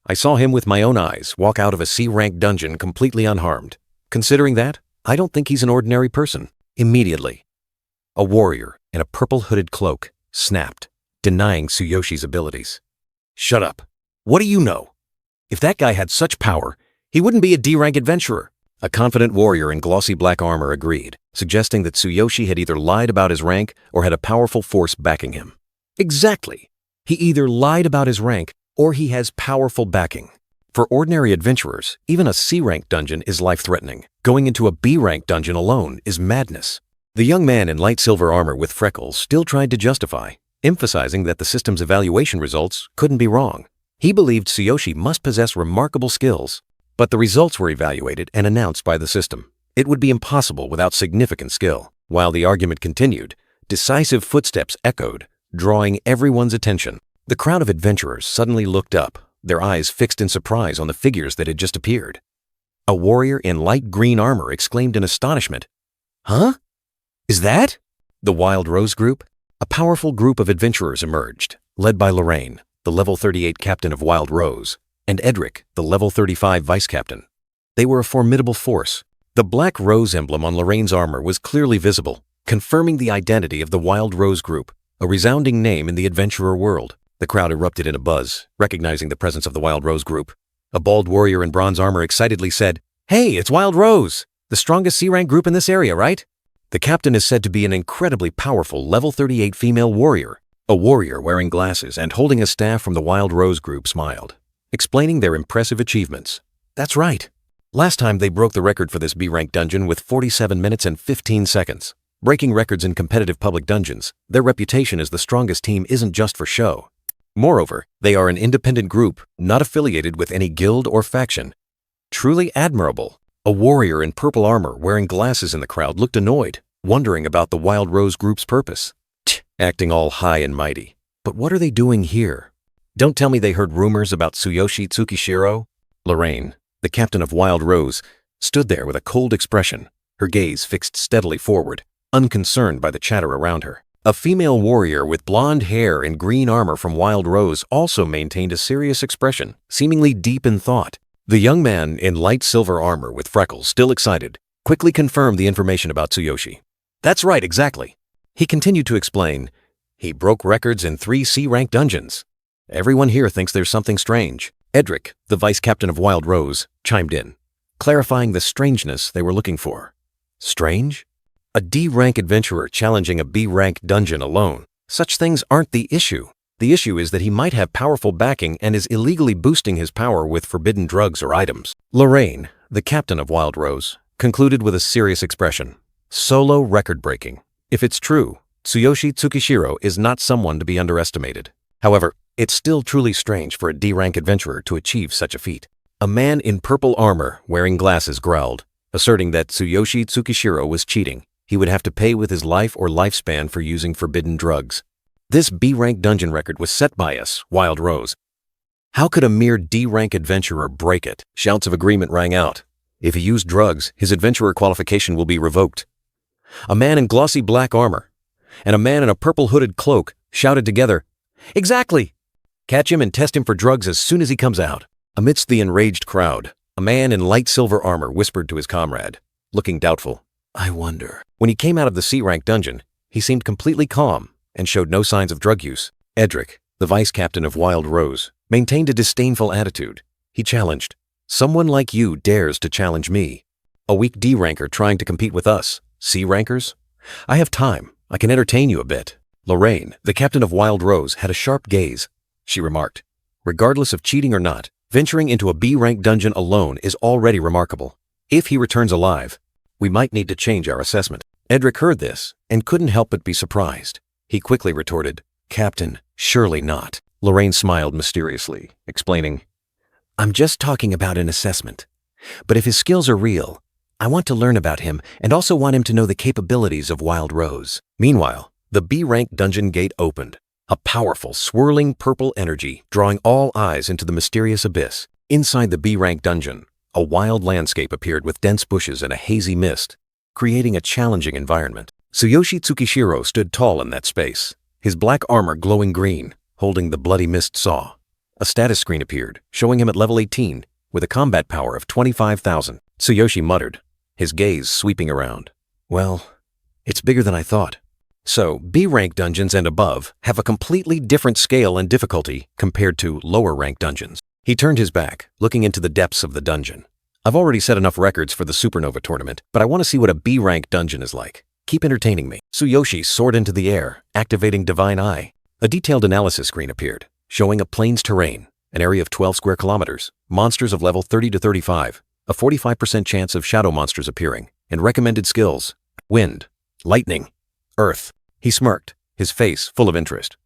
I saw him with my own eyes walk out of a C-rank dungeon completely unharmed. Considering that, I don't think he's an ordinary person. Immediately, a warrior in a purple hooded cloak snapped, denying Tsuyoshi's abilities. Shut up. What do you know? If that guy had such power, he wouldn't be a D-rank adventurer. A confident warrior in glossy black armor agreed, suggesting that Tsuyoshi had either lied about his rank or had a powerful force backing him. Exactly. He either lied about his rank or he has powerful backing. For ordinary adventurers, even a C-rank dungeon is life-threatening. Going into a B-rank dungeon alone is madness. The young man in light silver armor with freckles still tried to justify, emphasizing that the system's evaluation results couldn't be wrong. He believed Tsuyoshi must possess remarkable skills, but the results were evaluated and announced by the system. It would be impossible without significant skill. While the argument continued, decisive footsteps echoed, drawing everyone's attention. The crowd of adventurers suddenly looked up, their eyes fixed in surprise on the figures that had just appeared. A warrior in light green armor exclaimed in astonishment, "Huh? Is that?" The Wild Rose Group? A powerful group of adventurers emerged, led by Lorraine, the level 38 captain of Wild Rose, and Edric, the level 35 vice captain. They were a formidable force. The black rose emblem on Lorraine's armor was clearly visible, confirming the identity of the Wild Rose Group, a resounding name in the adventurer world. The crowd erupted in a buzz, recognizing the presence of the Wild Rose Group. A bald warrior in bronze armor excitedly said, "Hey, it's Wild Rose! The strongest C-rank group in this area, right?" The captain is said to be an incredibly powerful level 38 female warrior. A warrior wearing glasses and holding a staff from the Wild Rose Group smiled, explaining their impressive achievements. That's right. Last time they broke the record for this B-rank dungeon with 47 minutes and 15 seconds. Breaking records in competitive public dungeons, their reputation as the strongest team isn't just for show. Moreover, they are an independent group, not affiliated with any guild or faction. Truly admirable. A warrior in purple armor wearing glasses in the crowd looked annoyed, wondering about the Wild Rose Group's purpose. Acting all high and mighty. But what are they doing here? Don't tell me they heard rumors about Tsuyoshi Tsukishiro? Lorraine, the captain of Wild Rose, stood there with a cold expression, her gaze fixed steadily forward, unconcerned by the chatter around her. A female warrior with blonde hair and green armor from Wild Rose also maintained a serious expression, seemingly deep in thought. The young man in light silver armor with freckles, still excited, quickly confirmed the information about Tsuyoshi. That's right, exactly. He continued to explain, he broke records in 3 C-rank dungeons. Everyone here thinks there's something strange. Edric, the vice captain of Wild Rose, chimed in, clarifying the strangeness they were looking for. Strange? A D-rank adventurer challenging a B-rank dungeon alone. Such things aren't the issue. The issue is that he might have powerful backing and is illegally boosting his power with forbidden drugs or items. Lorraine, the captain of Wild Rose, concluded with a serious expression. Solo record-breaking. If it's true, Tsuyoshi Tsukishiro is not someone to be underestimated. However, it's still truly strange for a D-rank adventurer to achieve such a feat. A man in purple armor wearing glasses growled, asserting that Tsuyoshi Tsukishiro was cheating. He would have to pay with his life or lifespan for using forbidden drugs. This B-rank dungeon record was set by us, Wild Rose. How could a mere D-rank adventurer break it? Shouts of agreement rang out. If he used drugs, his adventurer qualification will be revoked. A man in glossy black armor and a man in a purple hooded cloak shouted together, "Exactly! Catch him and test him for drugs as soon as he comes out." Amidst the enraged crowd, a man in light silver armor whispered to his comrade, looking doubtful, "I wonder." When he came out of the C-rank dungeon, he seemed completely calm and showed no signs of drug use. Edric, the vice captain of Wild Rose, maintained a disdainful attitude. He challenged, "Someone like you dares to challenge me. A weak D-ranker trying to compete with us, C-rankers? I have time. I can entertain you a bit." Lorraine, the captain of Wild Rose, had a sharp gaze. She remarked, "Regardless of cheating or not, venturing into a B-rank dungeon alone is already remarkable. If he returns alive, we might need to change our assessment." Edric heard this and couldn't help but be surprised. He quickly retorted, "Captain, surely not." Lorraine smiled mysteriously, explaining, "I'm just talking about an assessment. But if his skills are real, I want to learn about him and also want him to know the capabilities of Wild Rose." Meanwhile, the B-rank dungeon gate opened. A powerful, swirling purple energy drawing all eyes into the mysterious abyss. Inside the B-rank dungeon, a wild landscape appeared with dense bushes and a hazy mist, creating a challenging environment. Tsuyoshi Tsukishiro stood tall in that space, his black armor glowing green, holding the bloody mist saw. A status screen appeared, showing him at level 18, with a combat power of 25,000. Tsuyoshi muttered, his gaze sweeping around. "Well, it's bigger than I thought." So, B-rank dungeons and above have a completely different scale and difficulty compared to lower-rank dungeons. He turned his back, looking into the depths of the dungeon. "I've already set enough records for the Supernova tournament, but I want to see what a B-rank dungeon is like. Keep entertaining me." Tsuyoshi soared into the air, activating Divine Eye. A detailed analysis screen appeared, showing a plains terrain, an area of 12 square kilometers, monsters of level 30 to 35, a 45% chance of shadow monsters appearing, and recommended skills: wind, lightning, earth. He smirked, his face full of interest.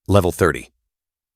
Level 30.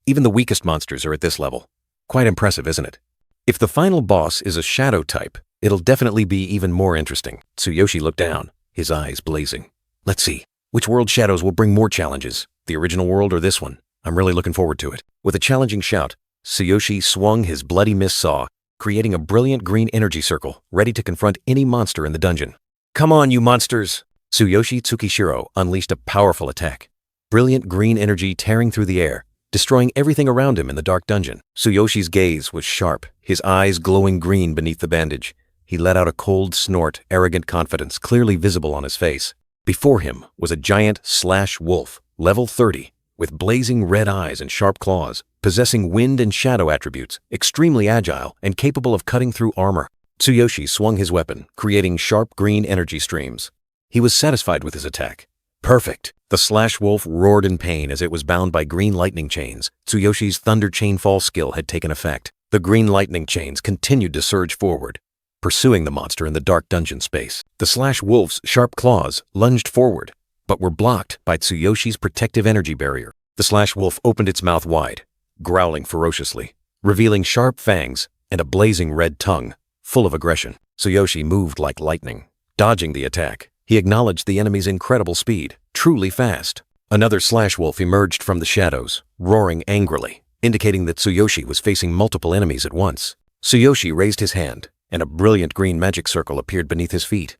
Even the weakest monsters are at this level. Quite impressive, isn't it? If the final boss is a shadow type, it'll definitely be even more interesting. Tsuyoshi looked down, his eyes blazing. "Let's see, which world shadows will bring more challenges? The original world or this one? I'm really looking forward to it." With a challenging shout, Tsuyoshi swung his bloody mist saw, creating a brilliant green energy circle, ready to confront any monster in the dungeon. "Come on, you monsters!" Tsuyoshi Tsukishiro unleashed a powerful attack. Brilliant green energy tearing through the air, destroying everything around him in the dark dungeon. Tsuyoshi's gaze was sharp, his eyes glowing green beneath the bandage. He let out a cold snort, arrogant confidence clearly visible on his face. Before him was a giant slash wolf, level 30, with blazing red eyes and sharp claws, possessing wind and shadow attributes, extremely agile and capable of cutting through armor. Tsuyoshi swung his weapon, creating sharp green energy streams. He was satisfied with his attack. Perfect! The slash wolf roared in pain as it was bound by green lightning chains. Tsuyoshi's thunder chain fall skill had taken effect. The green lightning chains continued to surge forward, pursuing the monster in the dark dungeon space. The slash wolf's sharp claws lunged forward, but were blocked by Tsuyoshi's protective energy barrier. The slash wolf opened its mouth wide, growling ferociously, revealing sharp fangs and a blazing red tongue, full of aggression. Tsuyoshi moved like lightning, dodging the attack. He acknowledged the enemy's incredible speed, truly fast. Another slash wolf emerged from the shadows, roaring angrily, indicating that Tsuyoshi was facing multiple enemies at once. Tsuyoshi raised his hand, and a brilliant green magic circle appeared beneath his feet.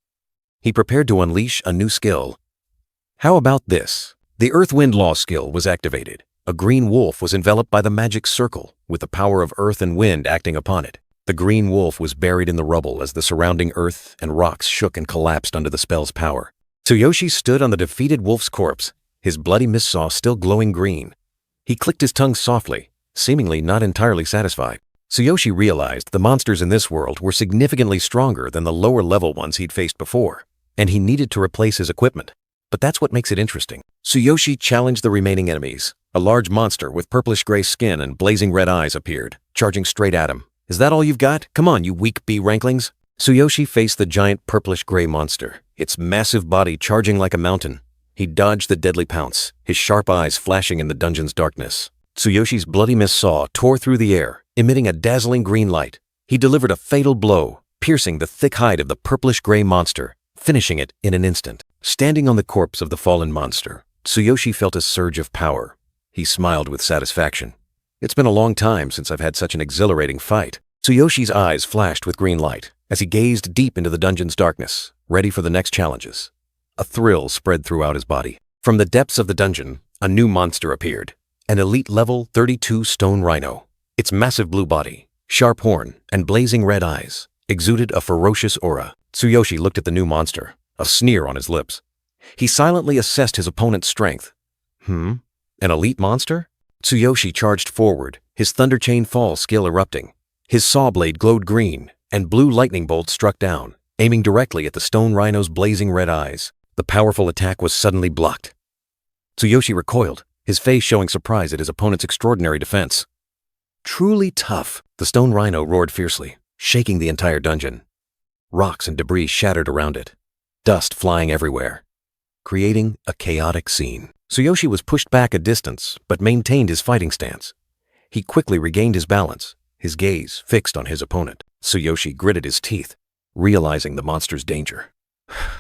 He prepared to unleash a new skill. How about this? The Earth-Wind Law skill was activated. A green wolf was enveloped by the magic circle, with the power of earth and wind acting upon it. The green wolf was buried in the rubble as the surrounding earth and rocks shook and collapsed under the spell's power. Tsuyoshi stood on the defeated wolf's corpse, his bloody mistsaw still glowing green. He clicked his tongue softly, seemingly not entirely satisfied. Tsuyoshi realized the monsters in this world were significantly stronger than the lower-level ones he'd faced before, and he needed to replace his equipment. But that's what makes it interesting. Tsuyoshi challenged the remaining enemies. A large monster with purplish-gray skin and blazing red eyes appeared, charging straight at him. "Is that all you've got? Come on, you weak B-ranklings." Tsuyoshi faced the giant purplish-gray monster, its massive body charging like a mountain. He dodged the deadly pounce, his sharp eyes flashing in the dungeon's darkness. Tsuyoshi's bloody mistsaw tore through the air, emitting a dazzling green light. He delivered a fatal blow, piercing the thick hide of the purplish-gray monster, finishing it in an instant. Standing on the corpse of the fallen monster, Tsuyoshi felt a surge of power. He smiled with satisfaction. "It's been a long time since I've had such an exhilarating fight." Tsuyoshi's eyes flashed with green light as he gazed deep into the dungeon's darkness, ready for the next challenges. A thrill spread throughout his body. From the depths of the dungeon, a new monster appeared. An elite level 32 stone rhino. Its massive blue body, sharp horn, and blazing red eyes exuded a ferocious aura. Tsuyoshi looked at the new monster, a sneer on his lips. He silently assessed his opponent's strength. An elite monster? Tsuyoshi charged forward, his Thunder Chain Fall skill erupting. His saw blade glowed green, and blue lightning bolts struck down, aiming directly at the stone rhino's blazing red eyes. The powerful attack was suddenly blocked. Tsuyoshi recoiled, his face showing surprise at his opponent's extraordinary defense. "Truly tough," the stone rhino roared fiercely, shaking the entire dungeon. Rocks and debris shattered around it, dust flying everywhere, creating a chaotic scene. Tsuyoshi was pushed back a distance, but maintained his fighting stance. He quickly regained his balance, his gaze fixed on his opponent. Tsuyoshi gritted his teeth, realizing the monster's danger.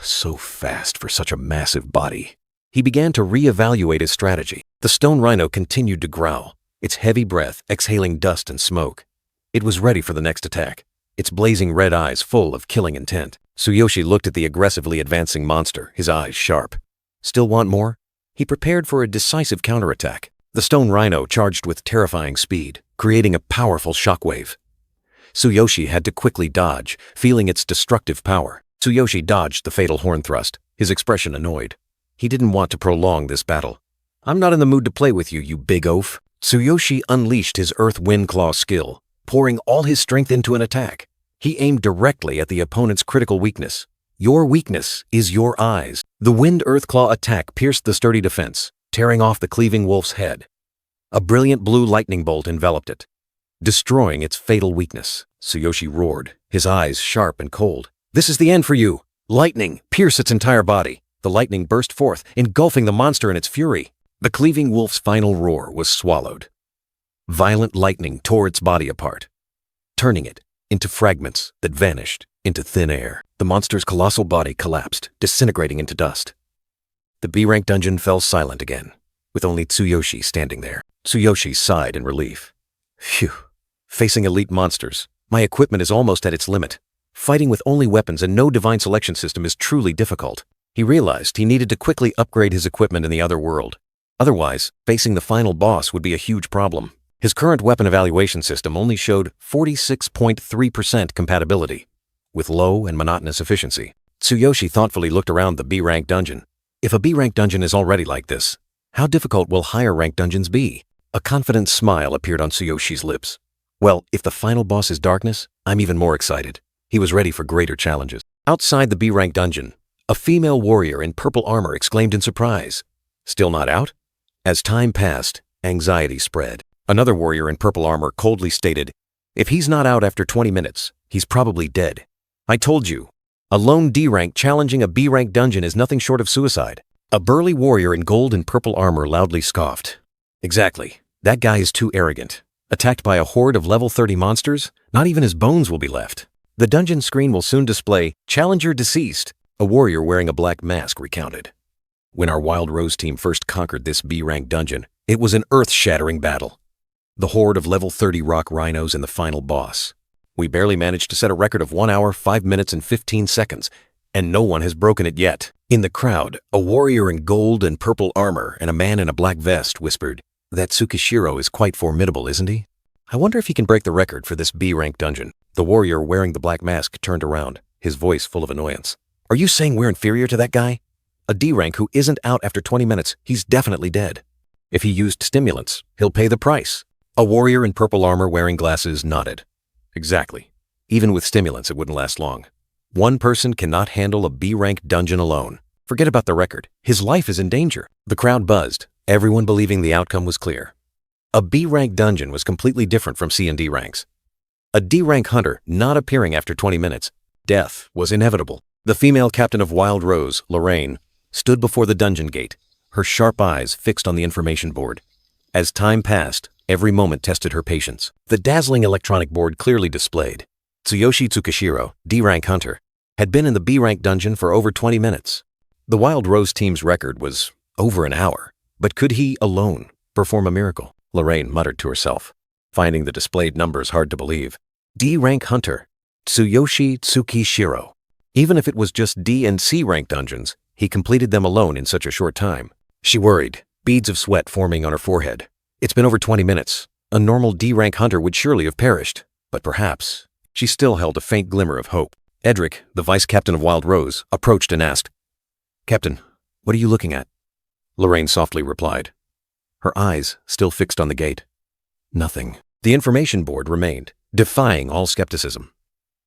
So fast for such a massive body. He began to reevaluate his strategy. The stone rhino continued to growl, its heavy breath exhaling dust and smoke. It was ready for the next attack, its blazing red eyes full of killing intent. Tsuyoshi looked at the aggressively advancing monster, his eyes sharp. Still want more? He prepared for a decisive counterattack. The stone rhino charged with terrifying speed, creating a powerful shockwave. Tsuyoshi had to quickly dodge, feeling its destructive power. Tsuyoshi dodged the fatal horn thrust, his expression annoyed. He didn't want to prolong this battle. "I'm not in the mood to play with you, you big oaf." Tsuyoshi unleashed his Earth Wind Claw skill, pouring all his strength into an attack. He aimed directly at the opponent's critical weakness. Your weakness is your eyes. The Wind Earth Claw attack pierced the sturdy defense, tearing off the cleaving wolf's head. A brilliant blue lightning bolt enveloped it, destroying its fatal weakness. Tsuyoshi roared, his eyes sharp and cold. "This is the end for you. Lightning, pierce its entire body." The lightning burst forth, engulfing the monster in its fury. The cleaving wolf's final roar was swallowed. Violent lightning tore its body apart, turning it into fragments that vanished into thin air. The monster's colossal body collapsed, disintegrating into dust. The B-rank dungeon fell silent again, with only Tsuyoshi standing there. Tsuyoshi sighed in relief. Phew. Facing elite monsters, my equipment is almost at its limit. Fighting with only weapons and no divine selection system is truly difficult. He realized he needed to quickly upgrade his equipment in the other world. Otherwise, facing the final boss would be a huge problem. His current weapon evaluation system only showed 46.3% compatibility, with low and monotonous efficiency. Tsuyoshi thoughtfully looked around the B-rank dungeon. If a B-rank dungeon is already like this, how difficult will higher-rank dungeons be? A confident smile appeared on Tsuyoshi's lips. Well, if the final boss is darkness, I'm even more excited. He was ready for greater challenges. Outside the B-rank dungeon, a female warrior in purple armor exclaimed in surprise. "Still not out?" As time passed, anxiety spread. Another warrior in purple armor coldly stated, "If he's not out after 20 minutes, he's probably dead." "I told you, a lone D-rank challenging a B-rank dungeon is nothing short of suicide." A burly warrior in gold and purple armor loudly scoffed. "Exactly. That guy is too arrogant. Attacked by a horde of level 30 monsters, not even his bones will be left." The dungeon screen will soon display, "Challenger deceased," a warrior wearing a black mask recounted. "When our Wild Rose team first conquered this B-rank dungeon, it was an earth-shattering battle. The horde of level 30 rock rhinos and the final boss. We barely managed to set a record of 1 hour, 5 minutes, and 15 seconds, and no one has broken it yet." In the crowd, a warrior in gold and purple armor and a man in a black vest whispered, "That Tsukishiro is quite formidable, isn't he? I wonder if he can break the record for this B-rank dungeon." The warrior wearing the black mask turned around, his voice full of annoyance. "Are you saying we're inferior to that guy? A D rank who isn't out after 20 minutes, he's definitely dead. If he used stimulants, he'll pay the price. A warrior in purple armor wearing glasses nodded. Exactly. Even with stimulants, it wouldn't last long. One person cannot handle a B-rank dungeon alone. Forget about the record. His life is in danger. The crowd buzzed, everyone believing the outcome was clear. A B-rank dungeon was completely different from C and D ranks. A D-rank hunter not appearing after 20 minutes. Death was inevitable. The female captain of Wild Rose, Lorraine, stood before the dungeon gate, her sharp eyes fixed on the information board. As time passed, every moment tested her patience. The dazzling electronic board clearly displayed Tsuyoshi Tsukishiro, D-rank hunter, had been in the B-rank dungeon for over 20 minutes. The Wild Rose team's record was over an hour, but could he, alone, perform a miracle? Lorraine muttered to herself, finding the displayed numbers hard to believe. D-rank hunter, Tsuyoshi Tsukishiro. Even if it was just D and C rank dungeons, he completed them alone in such a short time. She worried, beads of sweat forming on her forehead. It's been over 20 minutes. A normal D-rank hunter would surely have perished, but perhaps. She still held a faint glimmer of hope. Edric, the vice captain of Wild Rose, approached and asked, "Captain, what are you looking at?" Lorraine softly replied, her eyes still fixed on the gate. Nothing. The information board remained, defying all skepticism.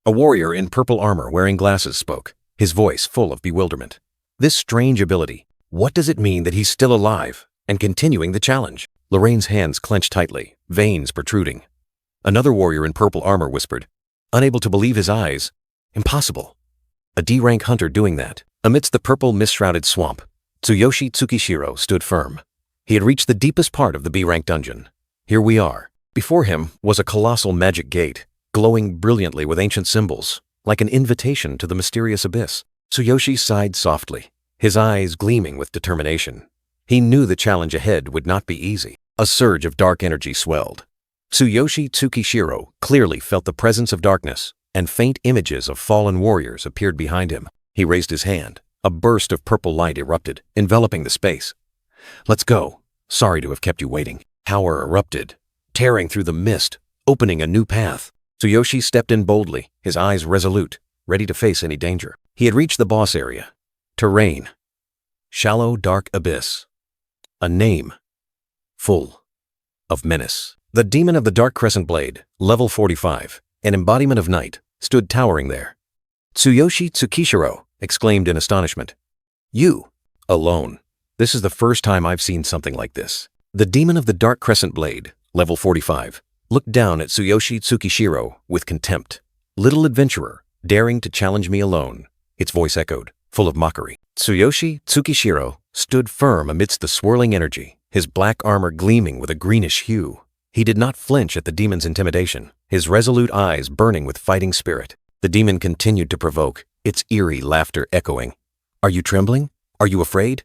A warrior in purple armor wearing glasses spoke, his voice full of bewilderment. This strange ability, what does it mean that he's still alive and continuing the challenge? Lorraine's hands clenched tightly, veins protruding. Another warrior in purple armor whispered, unable to believe his eyes, impossible. A D-rank hunter doing that. Amidst the purple mist-shrouded swamp, Tsuyoshi Tsukishiro stood firm. He had reached the deepest part of the B-rank dungeon. Here we are. Before him was a colossal magic gate, glowing brilliantly with ancient symbols, like an invitation to the mysterious abyss. Tsuyoshi sighed softly, his eyes gleaming with determination. He knew the challenge ahead would not be easy. A surge of dark energy swelled. Tsuyoshi Tsukishiro clearly felt the presence of darkness, and faint images of fallen warriors appeared behind him. He raised his hand. A burst of purple light erupted, enveloping the space. "Let's go. Sorry to have kept you waiting." Power erupted, tearing through the mist, opening a new path. Tsuyoshi stepped in boldly, his eyes resolute, ready to face any danger. He had reached the boss area. Terrain. Shallow, dark abyss. A name. Full of menace. The demon of the Dark Crescent Blade, level 45, an embodiment of night, stood towering there. "Tsuyoshi Tsukishiro," exclaimed in astonishment. "You, alone. This is the first time I've seen something like this." The demon of the Dark Crescent Blade, level 45, looked down at Tsuyoshi Tsukishiro with contempt. "Little adventurer, daring to challenge me alone," its voice echoed, full of mockery. Tsuyoshi Tsukishiro stood firm amidst the swirling energy, his black armor gleaming with a greenish hue. He did not flinch at the demon's intimidation, his resolute eyes burning with fighting spirit. The demon continued to provoke, its eerie laughter echoing. "Are you trembling? Are you afraid?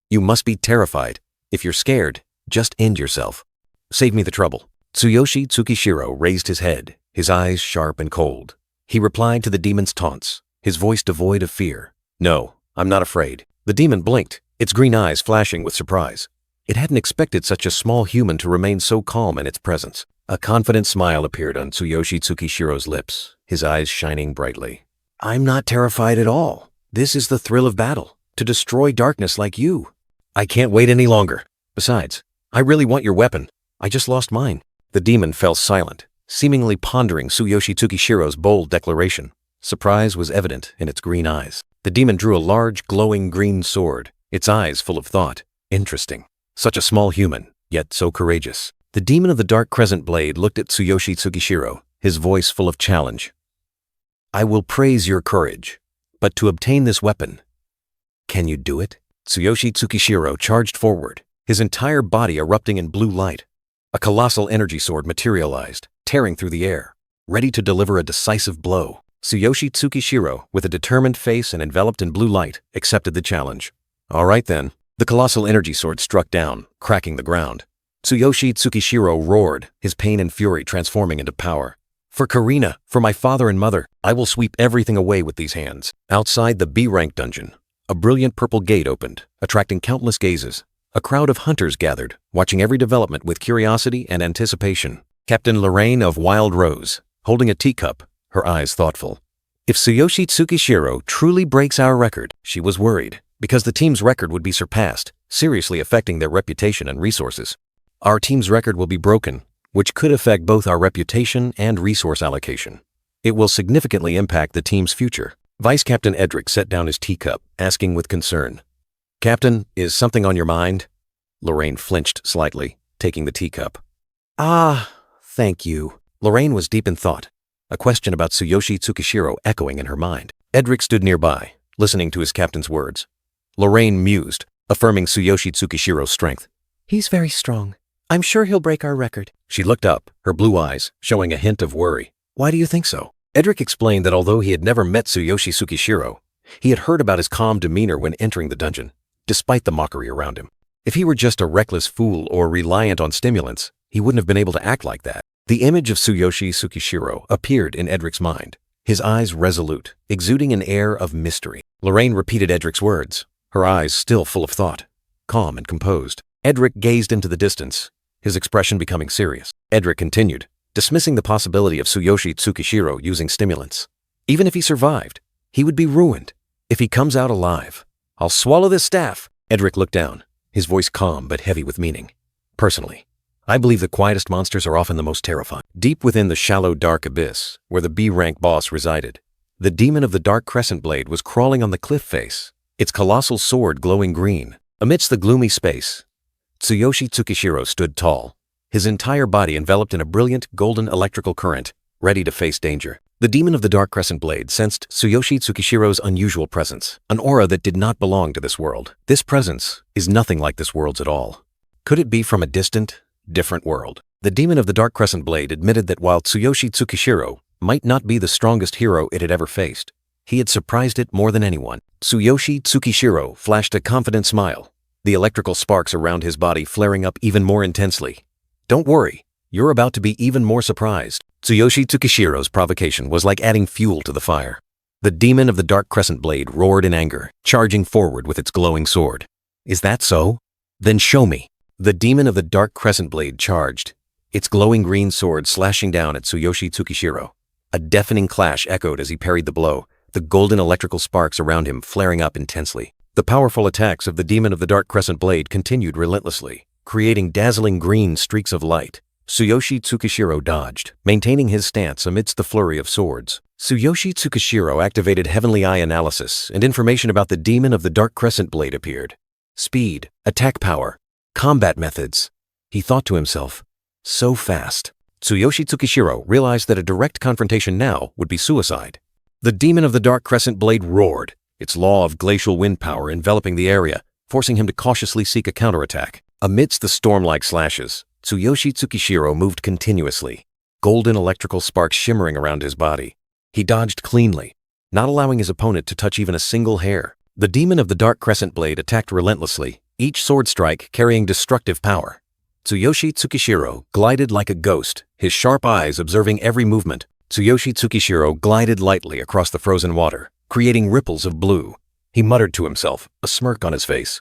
You must be terrified. If you're scared, just end yourself. Save me the trouble." Tsuyoshi Tsukishiro raised his head, his eyes sharp and cold. He replied to the demon's taunts, his voice devoid of fear. "No, I'm not afraid." The demon blinked, its green eyes flashing with surprise. It hadn't expected such a small human to remain so calm in its presence. A confident smile appeared on Tsuyoshi Tsukishiro's lips, his eyes shining brightly. "I'm not terrified at all. This is the thrill of battle, to destroy darkness like you. I can't wait any longer. Besides, I really want your weapon. I just lost mine." The demon fell silent, seemingly pondering Tsuyoshi Tsukishiro's bold declaration. Surprise was evident in its green eyes. The demon drew a large, glowing green sword, its eyes full of thought. Interesting. Such a small human, yet so courageous. The demon of the Dark Crescent Blade looked at Tsuyoshi Tsukishiro, his voice full of challenge. "I will praise your courage, but to obtain this weapon, can you do it?" Tsuyoshi Tsukishiro charged forward, his entire body erupting in blue light. A colossal energy sword materialized, tearing through the air, ready to deliver a decisive blow. Tsuyoshi Tsukishiro, with a determined face and enveloped in blue light, accepted the challenge. "All right then." The colossal energy sword struck down, cracking the ground. Tsuyoshi Tsukishiro roared, his pain and fury transforming into power. "For Karina, for my father and mother, I will sweep everything away with these hands." Outside the B-rank dungeon, a brilliant purple gate opened, attracting countless gazes. A crowd of hunters gathered, watching every development with curiosity and anticipation. Captain Lorraine of Wild Rose, holding a teacup, her eyes thoughtful. If Tsuyoshi Tsukishiro truly breaks our record, she was worried. because the team's record would be surpassed, seriously affecting their reputation and resources. Our team's record will be broken, which could affect both our reputation and resource allocation. It will significantly impact the team's future. Vice Captain Edric set down his teacup, asking with concern, "Captain, is something on your mind?" Lorraine flinched slightly, taking the teacup. Ah, thank you. Lorraine was deep in thought, a question about Tsuyoshi Tsukishiro echoing in her mind. Edric stood nearby, listening to his captain's words. Lorraine mused, affirming Tsuyoshi Tsukishiro's strength. He's very strong. I'm sure he'll break our record. She looked up, her blue eyes showing a hint of worry. Why do you think so? Edric explained that although he had never met Tsuyoshi Tsukishiro, he had heard about his calm demeanor when entering the dungeon, despite the mockery around him. If he were just a reckless fool or reliant on stimulants, he wouldn't have been able to act like that. The image of Tsuyoshi Tsukishiro appeared in Edric's mind, his eyes resolute, exuding an air of mystery. Lorraine repeated Edric's words, her eyes still full of thought, calm and composed. Edric gazed into the distance, his expression becoming serious. Edric continued, dismissing the possibility of Tsuyoshi Tsukishiro using stimulants. Even if he survived, he would be ruined. If he comes out alive, I'll swallow this staff. Edric looked down, his voice calm but heavy with meaning. Personally, I believe the quietest monsters are often the most terrifying. Deep within the shallow dark abyss, where the B-rank boss resided, the demon of the Dark Crescent Blade was crawling on the cliff face, its colossal sword glowing green. Amidst the gloomy space, Tsuyoshi Tsukishiro stood tall, his entire body enveloped in a brilliant golden electrical current, ready to face danger. The demon of the Dark Crescent Blade sensed Tsuyoshi Tsukishiro's unusual presence, an aura that did not belong to this world. This presence is nothing like this world's at all. Could it be from a distant, different world? The demon of the Dark Crescent Blade admitted that while Tsuyoshi Tsukishiro might not be the strongest hero it had ever faced, he had surprised it more than anyone. Tsuyoshi Tsukishiro flashed a confident smile, the electrical sparks around his body flaring up even more intensely. Don't worry, you're about to be even more surprised. Tsuyoshi Tsukishiro's provocation was like adding fuel to the fire. The demon of the Dark Crescent Blade roared in anger, charging forward with its glowing sword. Is that so? Then show me. The demon of the Dark Crescent Blade charged, its glowing green sword slashing down at Tsuyoshi Tsukishiro. A deafening clash echoed as he parried the blow, the golden electrical sparks around him flaring up intensely. The powerful attacks of the demon of the Dark Crescent Blade continued relentlessly, creating dazzling green streaks of light. Tsuyoshi Tsukishiro dodged, maintaining his stance amidst the flurry of swords. Tsuyoshi Tsukishiro activated Heavenly Eye analysis, and information about the demon of the Dark Crescent Blade appeared. Speed, attack power, combat methods. He thought to himself, so fast. Tsuyoshi Tsukishiro realized that a direct confrontation now would be suicide. The demon of the Dark Crescent Blade roared, its law of glacial wind power enveloping the area, forcing him to cautiously seek a counterattack. Amidst the storm-like slashes, Tsuyoshi Tsukishiro moved continuously, golden electrical sparks shimmering around his body. He dodged cleanly, not allowing his opponent to touch even a single hair. The demon of the Dark Crescent Blade attacked relentlessly, each sword strike carrying destructive power. Tsuyoshi Tsukishiro glided like a ghost, his sharp eyes observing every movement. Tsuyoshi Tsukishiro glided lightly across the frozen water, creating ripples of blue. He muttered to himself, a smirk on his face.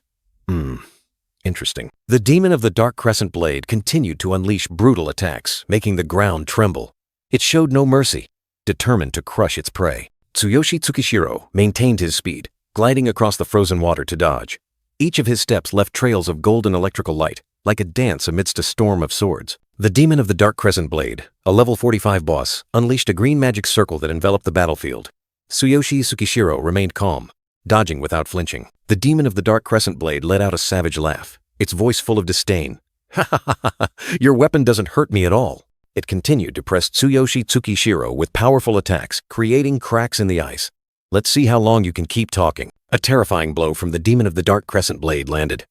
Interesting. The demon of the Dark Crescent Blade continued to unleash brutal attacks, making the ground tremble. It showed no mercy, determined to crush its prey. Tsuyoshi Tsukishiro maintained his speed, gliding across the frozen water to dodge. Each of his steps left trails of golden electrical light, like a dance amidst a storm of swords. The demon of the Dark Crescent Blade, a level 45 boss, unleashed a green magic circle that enveloped the battlefield. Tsuyoshi Tsukishiro remained calm, dodging without flinching. The demon of the Dark Crescent Blade let out a savage laugh, its voice full of disdain. Ha ha ha ha, your weapon doesn't hurt me at all. It continued to press Tsuyoshi Tsukishiro with powerful attacks, creating cracks in the ice. Let's see how long you can keep talking. A terrifying blow from the demon of the Dark Crescent Blade landed.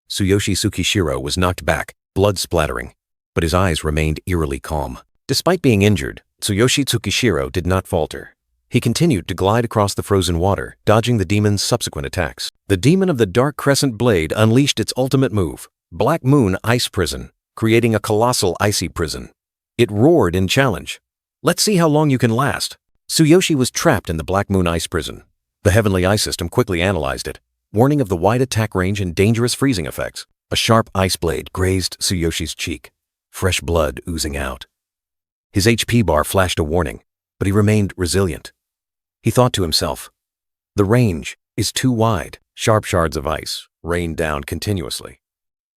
Tsuyoshi Tsukishiro was knocked back, blood splattering, but his eyes remained eerily calm. Despite being injured, Tsuyoshi Tsukishiro did not falter. He continued to glide across the frozen water, dodging the demon's subsequent attacks. The demon of the Dark Crescent Blade unleashed its ultimate move, Black Moon Ice Prison, creating a colossal icy prison. It roared in challenge. Let's see how long you can last. Tsuyoshi was trapped in the Black Moon Ice Prison. The Heavenly Eye system quickly analyzed it, warning of the wide attack range and dangerous freezing effects. A sharp ice blade grazed Tsuyoshi's cheek, fresh blood oozing out. His HP bar flashed a warning, but he remained resilient. He thought to himself, the range is too wide. Sharp shards of ice rained down continuously.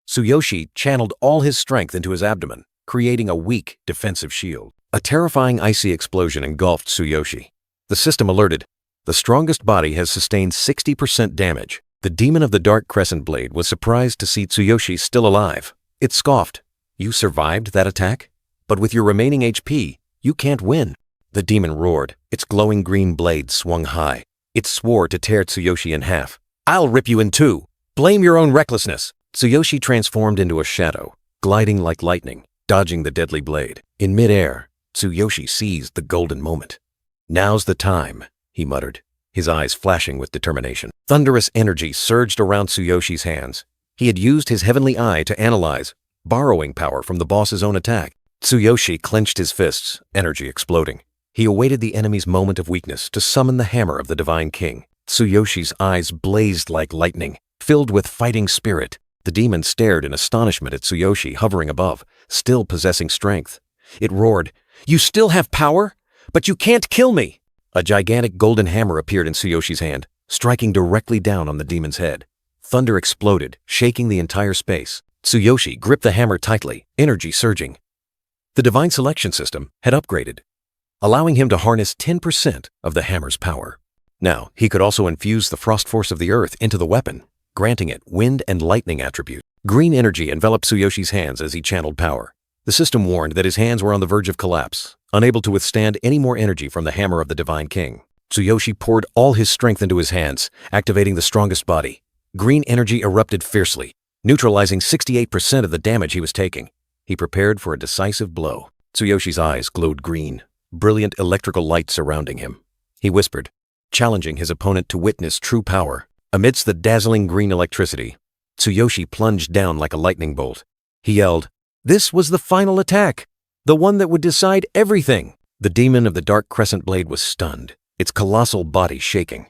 Tsuyoshi channeled all his strength into his abdomen, creating a weak defensive shield. A terrifying icy explosion engulfed Tsuyoshi. The system alerted. The strongest body has sustained 60% damage. The demon of the dark crescent blade was surprised to see Tsuyoshi still alive. It scoffed. "You survived that attack? But with your remaining HP, you can't win." The demon roared. Its glowing green blade swung high. It swore to tear Tsuyoshi in half. "I'll rip you in two. Blame your own recklessness." Tsuyoshi transformed into a shadow, gliding like lightning, dodging the deadly blade. In midair, Tsuyoshi seized the golden moment. "Now's the time," he muttered, his eyes flashing with determination. Thunderous energy surged around Tsuyoshi's hands. He had used his heavenly eye to analyze, borrowing power from the boss's own attack. Tsuyoshi clenched his fists, energy exploding. He awaited the enemy's moment of weakness to summon the hammer of the Divine King. Tsuyoshi's eyes blazed like lightning, filled with fighting spirit. The demon stared in astonishment at Tsuyoshi hovering above, still possessing strength. It roared, "You still have power? But you can't kill me!" A gigantic golden hammer appeared in Tsuyoshi's hand, striking directly down on the demon's head. Thunder exploded, shaking the entire space. Tsuyoshi gripped the hammer tightly, energy surging. The divine selection system had upgraded, allowing him to harness 10% of the hammer's power. Now, he could also infuse the frost force of the earth into the weapon, granting it wind and lightning attribute. Green energy enveloped Tsuyoshi's hands as he channeled power. The system warned that his hands were on the verge of collapse, unable to withstand any more energy from the hammer of the Divine King. Tsuyoshi poured all his strength into his hands, activating the strongest body. Green energy erupted fiercely, neutralizing 68% of the damage he was taking. He prepared for a decisive blow. Tsuyoshi's eyes glowed green, brilliant electrical light surrounding him. He whispered, challenging his opponent to witness true power. Amidst the dazzling green electricity, Tsuyoshi plunged down like a lightning bolt. He yelled, "This was the final attack, the one that would decide everything." The demon of the dark crescent blade was stunned, its colossal body shaking.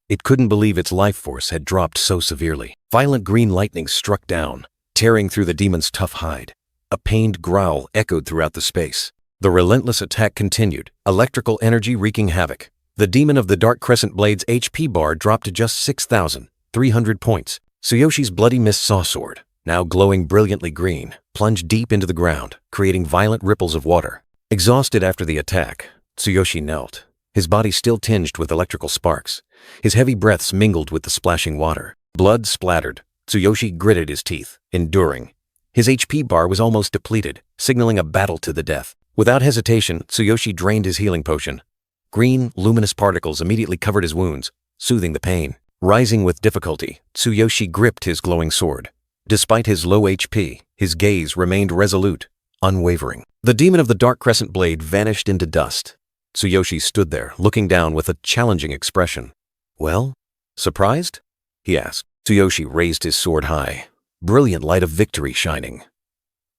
It couldn't believe its life force had dropped so severely. Violent green lightning struck down, tearing through the demon's tough hide. A pained growl echoed throughout the space. The relentless attack continued, electrical energy wreaking havoc. The demon of the dark crescent blade's HP bar dropped to just 6,300 points. Tsuyoshi's bloody mist saw sword, now glowing brilliantly green, plunged deep into the ground, creating violent ripples of water. Exhausted after the attack, Tsuyoshi knelt, his body still tinged with electrical sparks. His heavy breaths mingled with the splashing water. Blood splattered. Tsuyoshi gritted his teeth, enduring. His HP bar was almost depleted, signaling a battle to the death. Without hesitation, Tsuyoshi drained his healing potion. Green, luminous particles immediately covered his wounds, soothing the pain. Rising with difficulty, Tsuyoshi gripped his glowing sword. Despite his low HP, his gaze remained resolute, unwavering. The demon of the dark crescent blade vanished into dust. Tsuyoshi stood there, looking down with a challenging expression. "Well, surprised?" he asked. Tsuyoshi raised his sword high, brilliant light of victory shining.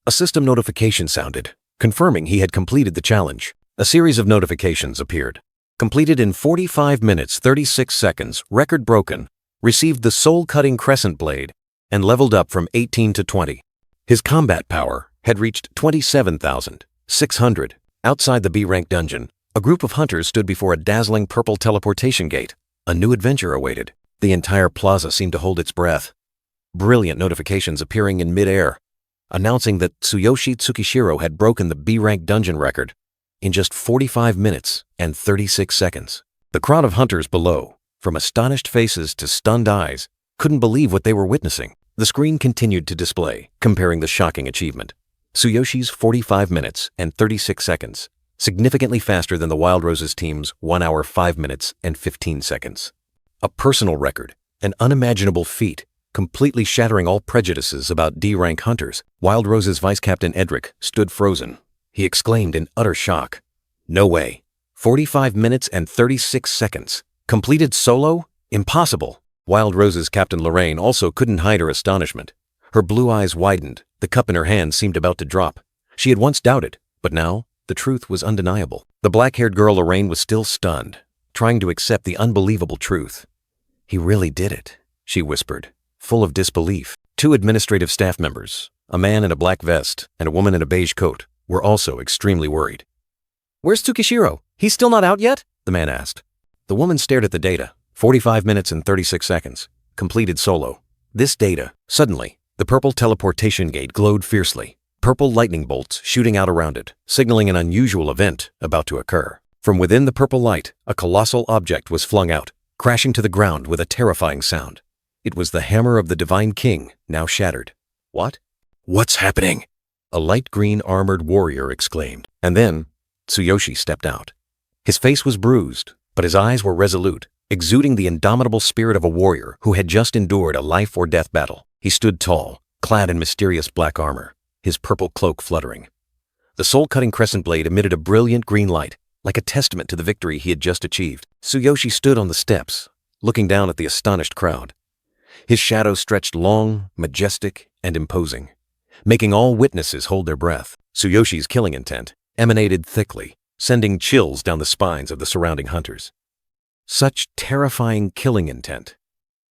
A system notification sounded, confirming he had completed the challenge. A series of notifications appeared. Completed in 45 minutes 36 seconds, record broken, received the soul-cutting crescent blade, and leveled up from 18 to 20. His combat power had reached 27,600. Outside the B-rank dungeon, a group of hunters stood before a dazzling purple teleportation gate. A new adventure awaited. The entire plaza seemed to hold its breath. Brilliant notifications appearing in mid-air, announcing that Tsuyoshi Tsukishiro had broken the B-rank dungeon record in just 45 minutes and 36 seconds. The crowd of hunters below, from astonished faces to stunned eyes, couldn't believe what they were witnessing. The screen continued to display, comparing the shocking achievement. Tsuyoshi's 45 minutes and 36 seconds, significantly faster than the Wild Roses team's 1 hour 5 minutes and 15 seconds. A personal record, an unimaginable feat, completely shattering all prejudices about D-rank hunters. Wild Roses Vice Captain Edric stood frozen. He exclaimed in utter shock, "No way. 45 minutes and 36 seconds. Completed solo? Impossible." Wild Rose's Captain Lorraine also couldn't hide her astonishment. Her blue eyes widened. The cup in her hand seemed about to drop. She had once doubted, but now the truth was undeniable. The black-haired girl Lorraine was still stunned, trying to accept the unbelievable truth. "He really did it," she whispered, full of disbelief. 2 administrative staff members, a man in a black vest and a woman in a beige coat, were also extremely worried. "Where's Tsukishiro? He's still not out yet?" the man asked. The woman stared at the data. 45 minutes and 36 seconds. completed solo. This data. Suddenly, the purple teleportation gate glowed fiercely. Purple lightning bolts shooting out around it, signaling an unusual event about to occur. From within the purple light, a colossal object was flung out, crashing to the ground with a terrifying sound. It was the hammer of the Divine King, now shattered. What? What's happening? A light green armored warrior exclaimed. And then, Tsuyoshi stepped out. His face was bruised, but his eyes were resolute, exuding the indomitable spirit of a warrior who had just endured a life-or-death battle. He stood tall, clad in mysterious black armor, his purple cloak fluttering. The soul-cutting crescent blade emitted a brilliant green light, like a testament to the victory he had just achieved. Tsuyoshi stood on the steps, looking down at the astonished crowd. His shadow stretched long, majestic, and imposing, making all witnesses hold their breath. Tsuyoshi's killing intent emanated thickly, sending chills down the spines of the surrounding hunters. Such terrifying killing intent.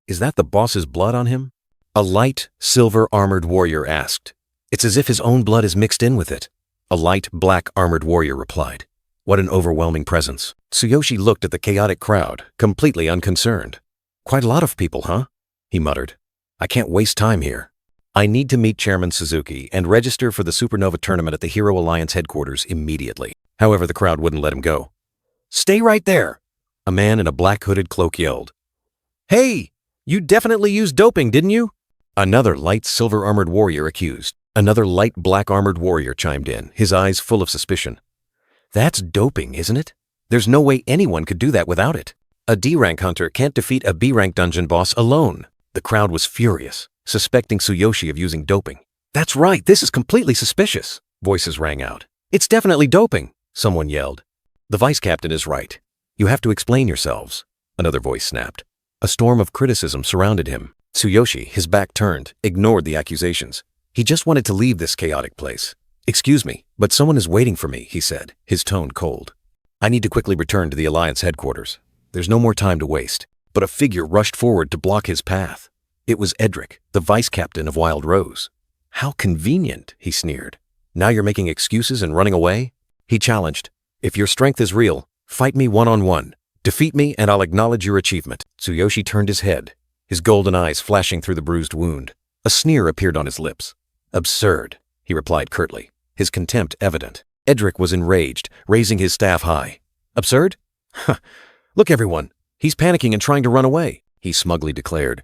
Is that the boss's blood on him? A light, silver-armored warrior asked. It's as if his own blood is mixed in with it. A light, black-armored warrior replied. What an overwhelming presence. Tsuyoshi looked at the chaotic crowd, completely unconcerned. Quite a lot of people, huh? He muttered. I can't waste time here. I need to meet Chairman Suzuki and register for the Supernova tournament at the Hero Alliance headquarters immediately. However, the crowd wouldn't let him go. Stay right there! A man in a black hooded cloak yelled. Hey! You definitely used doping, didn't you? Another light silver-armored warrior accused. Another light black-armored warrior chimed in, his eyes full of suspicion. That's doping, isn't it? There's no way anyone could do that without it. A D-rank hunter can't defeat a B-rank dungeon boss alone. The crowd was furious, suspecting Tsuyoshi of using doping. That's right, this is completely suspicious, voices rang out. It's definitely doping, someone yelled. The vice captain is right. You have to explain yourselves, another voice snapped. A storm of criticism surrounded him. Tsuyoshi, his back turned, ignored the accusations. He just wanted to leave this chaotic place. Excuse me, but someone is waiting for me, he said, his tone cold. I need to quickly return to the Alliance headquarters. There's no more time to waste. But a figure rushed forward to block his path. It was Edric, the vice captain of Wild Rose. How convenient, he sneered. Now you're making excuses and running away? He challenged. If your strength is real, fight me one-on-one. Defeat me and I'll acknowledge your achievement. Tsuyoshi turned his head, his golden eyes flashing through the bruised wound. A sneer appeared on his lips. Absurd, he replied curtly, his contempt evident. Edric was enraged, raising his staff high. Absurd? Look, everyone, he's panicking and trying to run away, he smugly declared.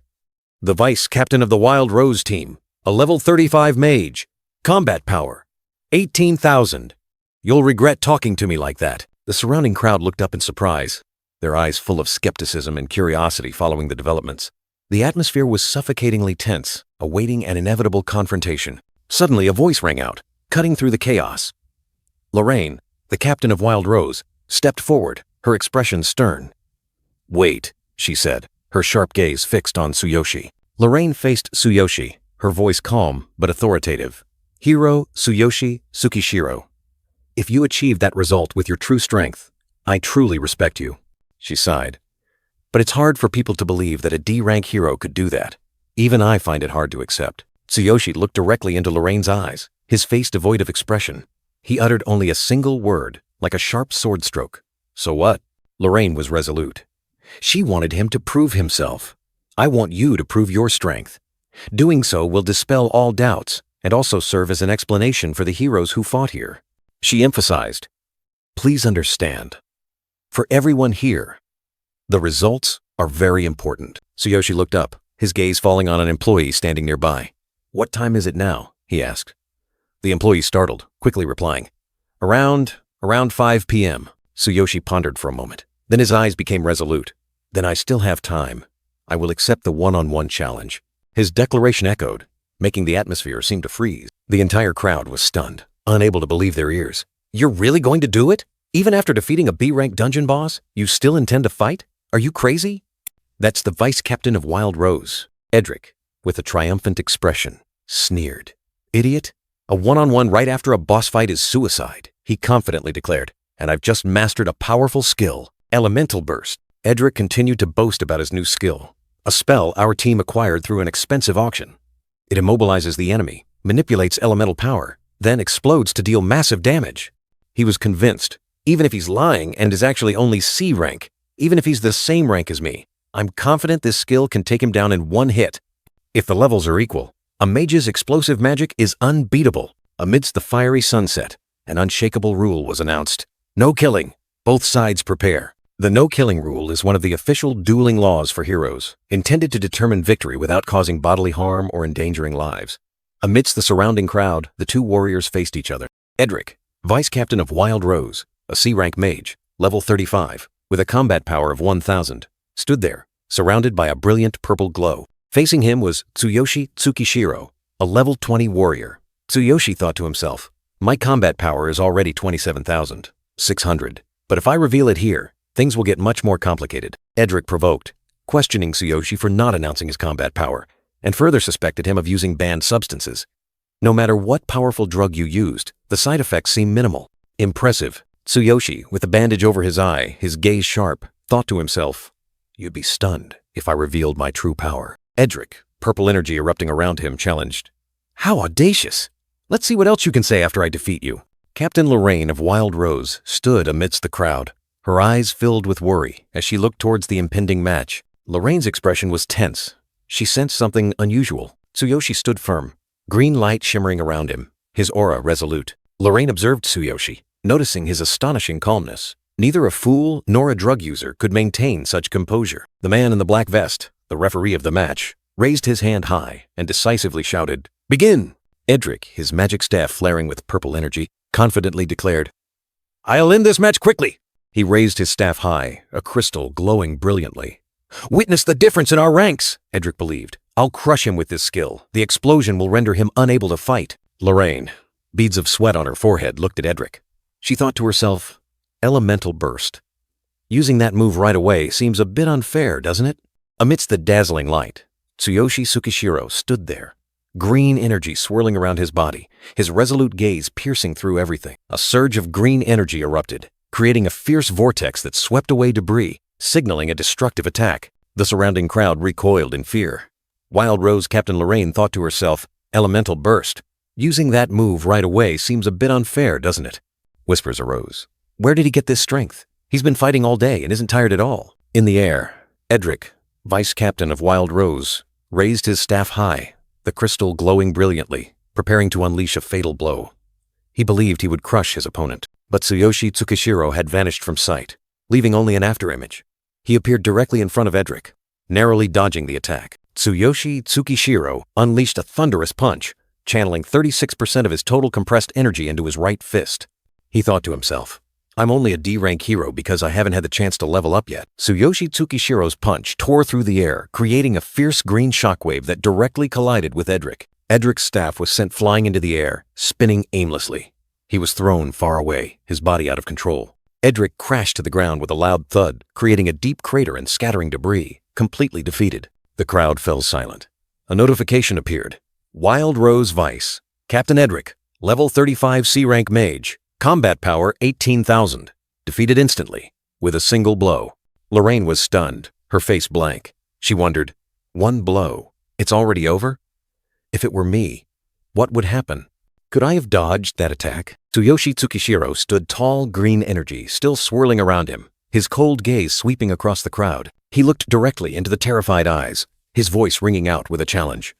The vice captain of the Wild Rose team, a level 35 mage, combat power, 18,000. You'll regret talking to me like that. The surrounding crowd looked up in surprise, their eyes full of skepticism and curiosity following the developments. The atmosphere was suffocatingly tense, awaiting an inevitable confrontation. Suddenly, a voice rang out, cutting through the chaos. Lorraine, the captain of Wild Rose, stepped forward, her expression stern. Wait, she said, her sharp gaze fixed on Tsuyoshi. Lorraine faced Tsuyoshi, her voice calm but authoritative. Hero Tsuyoshi Tsukishiro. If you achieve that result with your true strength, I truly respect you, she sighed. But it's hard for people to believe that a D-rank hero could do that. Even I find it hard to accept. Tsuyoshi looked directly into Lorraine's eyes, his face devoid of expression. He uttered only a single word, like a sharp sword stroke. So what? Lorraine was resolute. She wanted him to prove himself. I want you to prove your strength. Doing so will dispel all doubts and also serve as an explanation for the heroes who fought here. She emphasized, please understand, for everyone here, the results are very important. Tsuyoshi looked up, his gaze falling on an employee standing nearby. What time is it now? He asked. The employee startled, quickly replying, Around 5 p.m. Tsuyoshi pondered for a moment. Then his eyes became resolute. Then I still have time. I will accept the one-on-one challenge. His declaration echoed, making the atmosphere seem to freeze. The entire crowd was stunned, unable to believe their ears. You're really going to do it? Even after defeating a B-rank dungeon boss, you still intend to fight? Are you crazy? That's the vice captain of Wild Rose, Edric, with a triumphant expression, sneered. Idiot? A one-on-one right after a boss fight is suicide, he confidently declared. And I've just mastered a powerful skill, Elemental Burst. Edric continued to boast about his new skill, a spell our team acquired through an expensive auction. It immobilizes the enemy, manipulates elemental power, then explodes to deal massive damage. He was convinced, even if he's lying and is actually only C rank, even if he's the same rank as me, I'm confident this skill can take him down in one hit. If the levels are equal, a mage's explosive magic is unbeatable. Amidst the fiery sunset, an unshakable rule was announced. No killing. Both sides prepare. The no-killing rule is one of the official dueling laws for heroes, intended to determine victory without causing bodily harm or endangering lives. Amidst the surrounding crowd, the two warriors faced each other. Edric, vice captain of Wild Rose, a C-rank mage, level 35, with a combat power of 1000, stood there, surrounded by a brilliant purple glow. Facing him was Tsuyoshi Tsukishiro, a level 20 warrior. Tsuyoshi thought to himself, my combat power is already 27,600, but if I reveal it here, things will get much more complicated. Edric provoked, questioning Tsuyoshi for not announcing his combat power, and further suspected him of using banned substances. No matter what powerful drug you used, the side effects seem minimal. Impressive. Tsuyoshi, with a bandage over his eye, his gaze sharp, thought to himself, you'd be stunned if I revealed my true power. Edric, purple energy erupting around him, challenged, how audacious! Let's see what else you can say after I defeat you. Captain Lorraine of Wild Rose stood amidst the crowd, her eyes filled with worry as she looked towards the impending match. Lorraine's expression was tense. She sensed something unusual. Tsuyoshi stood firm, green light shimmering around him, his aura resolute. Lorraine observed Tsuyoshi, noticing his astonishing calmness. Neither a fool nor a drug user could maintain such composure. The man in the black vest, the referee of the match, raised his hand high and decisively shouted, begin! Edric, his magic staff flaring with purple energy, confidently declared, I'll end this match quickly! He raised his staff high, a crystal glowing brilliantly. Witness the difference in our ranks, Edric believed. I'll crush him with this skill. The explosion will render him unable to fight. Lorraine, beads of sweat on her forehead, looked at Edric. She thought to herself, elemental burst. Using that move right away seems a bit unfair, doesn't it? Amidst the dazzling light, Tsuyoshi Tsukishiro stood there, green energy swirling around his body, his resolute gaze piercing through everything. A surge of green energy erupted, creating a fierce vortex that swept away debris, signaling a destructive attack. The surrounding crowd recoiled in fear. Wild Rose Captain Lorraine thought to herself, elemental burst. Using that move right away seems a bit unfair, doesn't it? Whispers arose. Where did he get this strength? He's been fighting all day and isn't tired at all. In the air, Edric, vice captain of Wild Rose, raised his staff high, the crystal glowing brilliantly, preparing to unleash a fatal blow. He believed he would crush his opponent, but Tsuyoshi Tsukishiro had vanished from sight, leaving only an afterimage. He appeared directly in front of Edric, narrowly dodging the attack. Tsuyoshi Tsukishiro unleashed a thunderous punch, channeling 36% of his total compressed energy into his right fist. He thought to himself, I'm only a D-rank hero because I haven't had the chance to level up yet. Tsuyoshi Tsukishiro's punch tore through the air, creating a fierce green shockwave that directly collided with Edric. Edric's staff was sent flying into the air, spinning aimlessly. He was thrown far away, his body out of control. Edric crashed to the ground with a loud thud, creating a deep crater and scattering debris, completely defeated. The crowd fell silent. A notification appeared. Wild Rose Vice, Captain Edric, level 35 C-rank mage, combat power 18,000, defeated instantly, with a single blow. Lorraine was stunned, her face blank. She wondered, one blow, it's already over? If it were me, what would happen? Could I have dodged that attack? Tsuyoshi Tsukishiro stood tall, green energy still swirling around him, his cold gaze sweeping across the crowd. He looked directly into the terrified eyes, his voice ringing out with a challenge.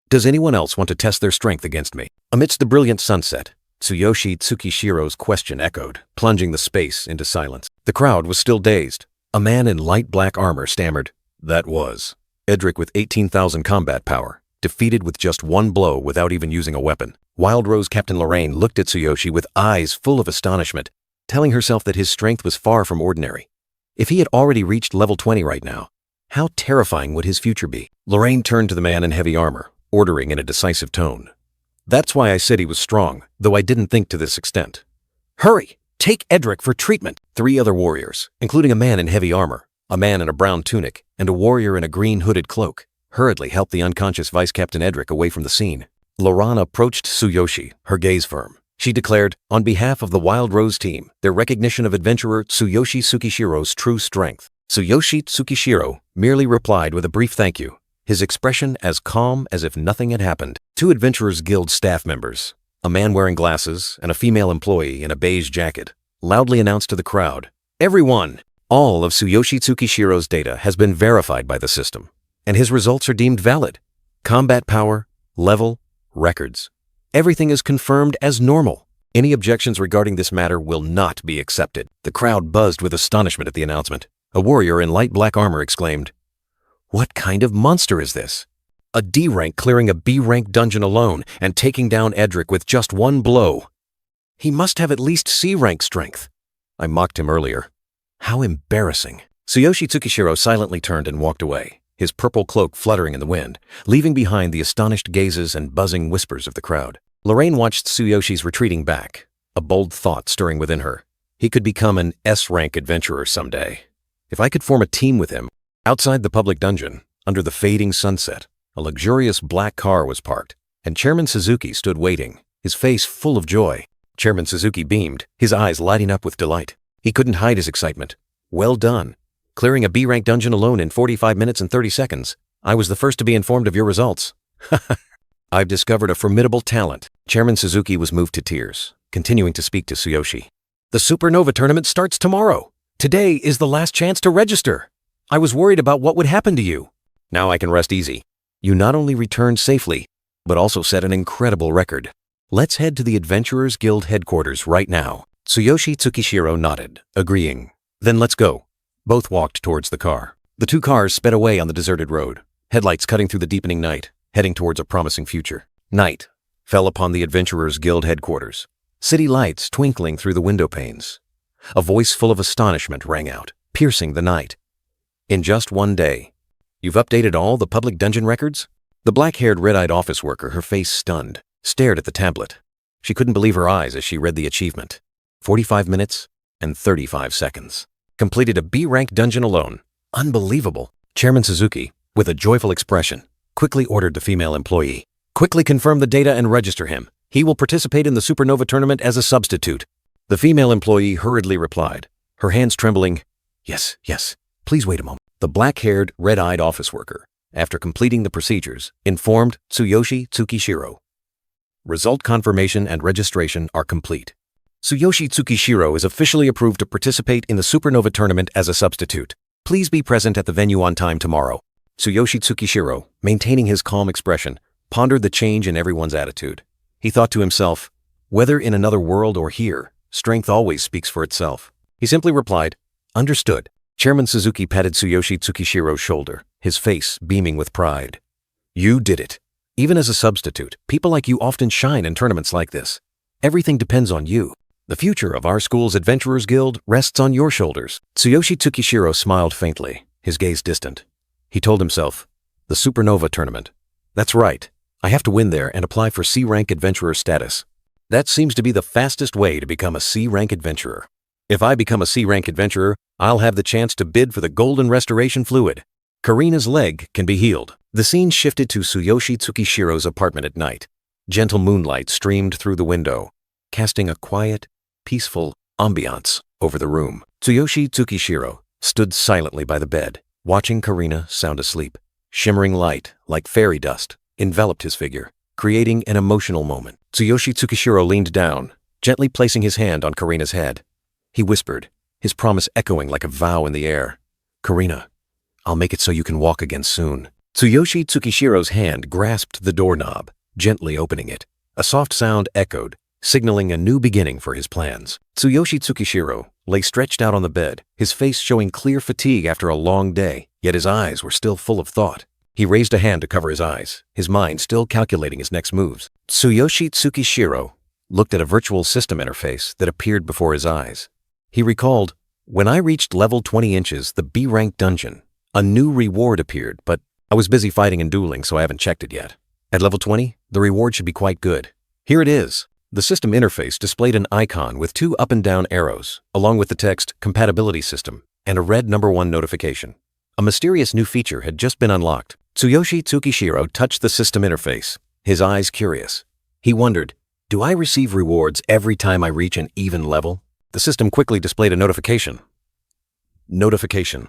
Does anyone else want to test their strength against me? Amidst the brilliant sunset, Tsuyoshi Tsukishiro's question echoed, plunging the space into silence. The crowd was still dazed. A man in light black armor stammered, that was Edric with 18,000 combat power, defeated with just one blow without even using a weapon. Wild Rose Captain Lorraine looked at Tsuyoshi with eyes full of astonishment, telling herself that his strength was far from ordinary. If he had already reached level 20 right now, how terrifying would his future be? Lorraine turned to the man in heavy armor, ordering in a decisive tone. That's why I said he was strong, though I didn't think to this extent. Hurry! Take Edric for treatment! 3 other warriors, including a man in heavy armor, a man in a brown tunic, and a warrior in a green hooded cloak, hurriedly helped the unconscious Vice Captain Edric away from the scene. Lorana approached Tsuyoshi, her gaze firm. She declared, on behalf of the Wild Rose team, their recognition of adventurer Tsuyoshi Tsukishiro's true strength. Tsuyoshi Tsukishiro merely replied with a brief thank you, his expression as calm as if nothing had happened. 2 Adventurers Guild staff members, a man wearing glasses and a female employee in a beige jacket, loudly announced to the crowd, everyone, All of Tsuyoshi Tsukishiro's data has been verified by the system, and his results are deemed valid. Combat power, level, records. Everything is confirmed as normal. Any objections regarding this matter will not be accepted. The crowd buzzed with astonishment at the announcement. A warrior in light black armor exclaimed, "What kind of monster is this? A D rank clearing a B rank dungeon alone and taking down Edric with just one blow. He must have at least C rank strength." I mocked him earlier. How embarrassing. Tsuyoshi Tsukishiro silently turned and walked away, his purple cloak fluttering in the wind, leaving behind the astonished gazes and buzzing whispers of the crowd. Lorraine watched Tsuyoshi's retreating back, a bold thought stirring within her. He could become an S-rank adventurer someday. If I could form a team with him. Outside the public dungeon, under the fading sunset, a luxurious black car was parked, and Chairman Suzuki stood waiting, his face full of joy. Chairman Suzuki beamed, his eyes lighting up with delight. He couldn't hide his excitement. Well done. Clearing a B-rank dungeon alone in 45 minutes and 30 seconds. I was the first to be informed of your results. I've discovered a formidable talent. Chairman Suzuki was moved to tears, continuing to speak to Tsuyoshi. The Supernova tournament starts tomorrow. Today is the last chance to register. I was worried about what would happen to you. Now I can rest easy. You not only returned safely, but also set an incredible record. Let's head to the Adventurers Guild headquarters right now. Tsuyoshi Tsukishiro nodded, agreeing. Then let's go. Both walked towards the car. The two cars sped away on the deserted road, headlights cutting through the deepening night, heading towards a promising future. Night fell upon the Adventurers Guild headquarters, city lights twinkling through the window panes. A voice full of astonishment rang out, piercing the night. In just one day, you've updated all the public dungeon records? The black-haired, red-eyed office worker, her face stunned, stared at the tablet. She couldn't believe her eyes as she read the achievement. 45 minutes and 35 seconds. Completed a B-rank dungeon alone. Unbelievable. Chairman Suzuki, with a joyful expression, quickly ordered the female employee. Quickly confirm the data and register him. He will participate in the Supernova tournament as a substitute. The female employee hurriedly replied, her hands trembling. Yes, please wait a moment. The black-haired, red-eyed office worker, after completing the procedures, informed Tsuyoshi Tsukishiro. Result confirmation and registration are complete. Tsuyoshi Tsukishiro is officially approved to participate in the Supernova tournament as a substitute. Please be present at the venue on time tomorrow. Tsuyoshi Tsukishiro, maintaining his calm expression, pondered the change in everyone's attitude. He thought to himself, whether in another world or here, strength always speaks for itself. He simply replied, understood. Chairman Suzuki patted Tsuyoshi Tsukishiro's shoulder, his face beaming with pride. You did it. Even as a substitute, people like you often shine in tournaments like this. Everything depends on you. The future of our school's Adventurers Guild rests on your shoulders. Tsuyoshi Tsukishiro smiled faintly, his gaze distant. He told himself, the Supernova tournament. That's right. I have to win there and apply for C-rank adventurer status. That seems to be the fastest way to become a C-rank adventurer. If I become a C-rank adventurer, I'll have the chance to bid for the Golden Restoration Fluid. Karina's leg can be healed. The scene shifted to Tsuyoshi Tsukishiro's apartment at night. Gentle moonlight streamed through the window, casting a quiet, peaceful ambiance over the room. Tsuyoshi Tsukishiro stood silently by the bed, watching Karina sound asleep. Shimmering light, like fairy dust, enveloped his figure, creating an emotional moment. Tsuyoshi Tsukishiro leaned down, gently placing his hand on Karina's head. He whispered, his promise echoing like a vow in the air. Karina, I'll make it so you can walk again soon. Tsuyoshi Tsukishiro's hand grasped the doorknob, gently opening it. A soft sound echoed, signaling a new beginning for his plans. Tsuyoshi Tsukishiro lay stretched out on the bed, his face showing clear fatigue after a long day, yet his eyes were still full of thought. He raised a hand to cover his eyes, his mind still calculating his next moves. Tsuyoshi Tsukishiro looked at a virtual system interface that appeared before his eyes. He recalled, when I reached level 20 inches, the B-rank dungeon, a new reward appeared, but I was busy fighting and dueling, so I haven't checked it yet. At level 20, the reward should be quite good. Here it is. The system interface displayed an icon with 2 up and down arrows, along with the text Compatibility System and a red number 1 notification. A mysterious new feature had just been unlocked. Tsuyoshi Tsukishiro touched the system interface, his eyes curious. He wondered, do I receive rewards every time I reach an even level? The system quickly displayed a notification. Notification.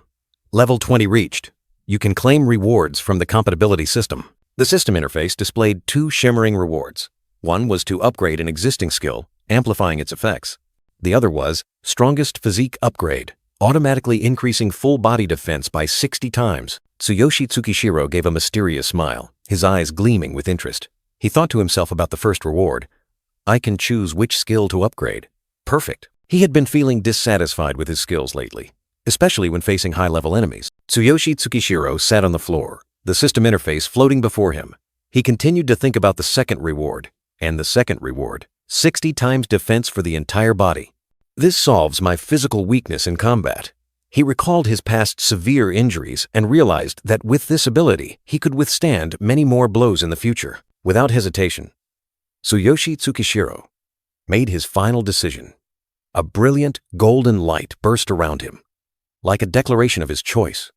Level 20 reached. You can claim rewards from the compatibility system. The system interface displayed 2 shimmering rewards. One was to upgrade an existing skill, amplifying its effects. The other was Strongest Physique Upgrade, automatically increasing full body defense by 60 times. Tsuyoshi Tsukishiro gave a mysterious smile, his eyes gleaming with interest. He thought to himself about the first reward. I can choose which skill to upgrade. Perfect. He had been feeling dissatisfied with his skills lately, especially when facing high-level enemies. Tsuyoshi Tsukishiro sat on the floor, the system interface floating before him. He continued to think about the second reward, and the second reward, 60 times defense for the entire body. This solves my physical weakness in combat. He recalled his past severe injuries and realized that with this ability, he could withstand many more blows in the future. Without hesitation, Tsuyoshi Tsukishiro made his final decision. A brilliant golden light burst around him, like a declaration of his choice.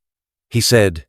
He said,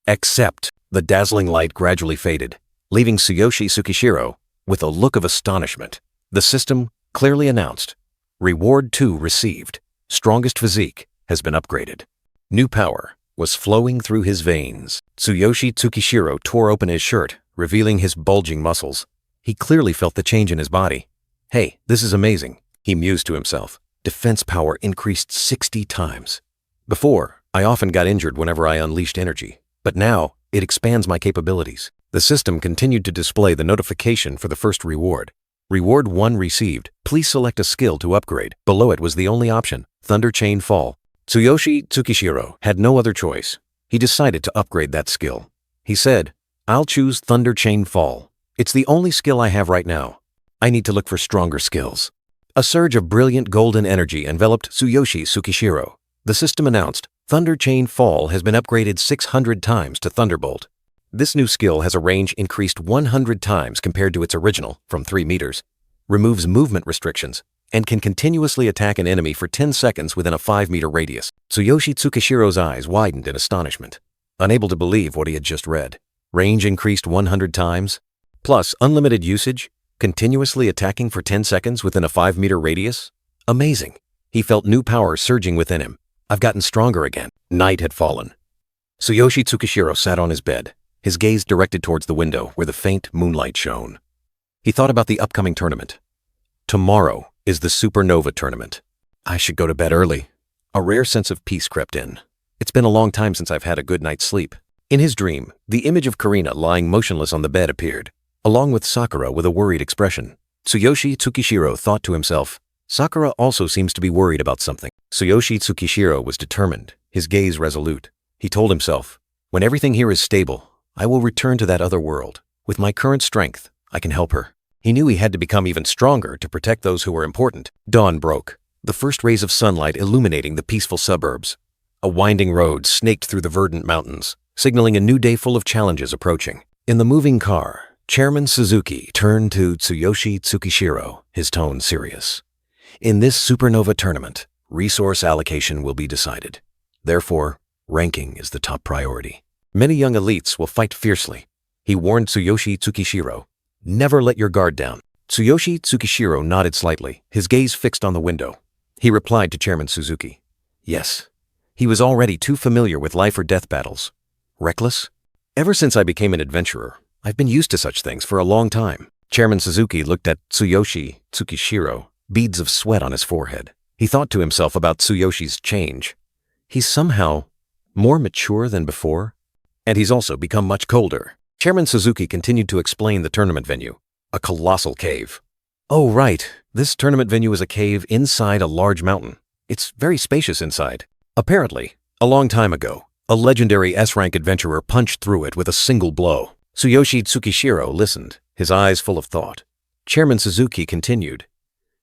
"Accept." The dazzling light gradually faded, leaving Tsuyoshi Tsukishiro with a look of astonishment. The system clearly announced, Reward 2 received. Strongest physique has been upgraded. New power was flowing through his veins. Tsuyoshi Tsukishiro tore open his shirt, revealing his bulging muscles. He clearly felt the change in his body. Hey, this is amazing, he mused to himself. Defense power increased 60 times. Before, I often got injured whenever I unleashed energy, but now it expands my capabilities. The system continued to display the notification for the first reward. Reward 1 received. Please select a skill to upgrade. Below it was the only option, Thunder Chain Fall. Tsuyoshi Tsukishiro had no other choice. He decided to upgrade that skill. He said, I'll choose Thunder Chain Fall. It's the only skill I have right now. I need to look for stronger skills. A surge of brilliant golden energy enveloped Tsuyoshi Tsukishiro. The system announced, Thunder Chain Fall has been upgraded 600 times to Thunderbolt. This new skill has a range increased 100 times compared to its original, from 3 meters, removes movement restrictions, and can continuously attack an enemy for 10 seconds within a 5-meter radius. Tsuyoshi Tsukishiro's eyes widened in astonishment, unable to believe what he had just read. Range increased 100 times, plus unlimited usage, continuously attacking for 10 seconds within a 5-meter radius? Amazing. He felt new power surging within him. I've gotten stronger again. Night had fallen. Tsuyoshi Tsukishiro sat on his bed, his gaze directed towards the window where the faint moonlight shone. He thought about the upcoming tournament. Tomorrow is the Supernova tournament. I should go to bed early. A rare sense of peace crept in. It's been a long time since I've had a good night's sleep. In his dream, the image of Karina lying motionless on the bed appeared, along with Sakura with a worried expression. Tsuyoshi Tsukishiro thought to himself, Sakura also seems to be worried about something. Tsuyoshi Tsukishiro was determined, his gaze resolute. He told himself, when everything here is stable, I will return to that other world. With my current strength, I can help her. He knew he had to become even stronger to protect those who were important. Dawn broke, the first rays of sunlight illuminating the peaceful suburbs. A winding road snaked through the verdant mountains, signaling a new day full of challenges approaching. In the moving car, Chairman Suzuki turned to Tsuyoshi Tsukishiro, his tone serious. In this supernova tournament, resource allocation will be decided. Therefore, ranking is the top priority. Many young elites will fight fiercely. He warned Tsuyoshi Tsukishiro, never let your guard down. Tsuyoshi Tsukishiro nodded slightly, his gaze fixed on the window. He replied to Chairman Suzuki, yes. He was already too familiar with life or death battles. Reckless? Ever since I became an adventurer, I've been used to such things for a long time. Chairman Suzuki looked at Tsuyoshi Tsukishiro, beads of sweat on his forehead. He thought to himself about Tsuyoshi's change. He's somehow more mature than before, and he's also become much colder. Chairman Suzuki continued to explain the tournament venue, a colossal cave. Oh, right, this tournament venue is a cave inside a large mountain. It's very spacious inside. Apparently, a long time ago, a legendary S-rank adventurer punched through it with a single blow. Tsuyoshi Tsukishiro listened, his eyes full of thought. Chairman Suzuki continued,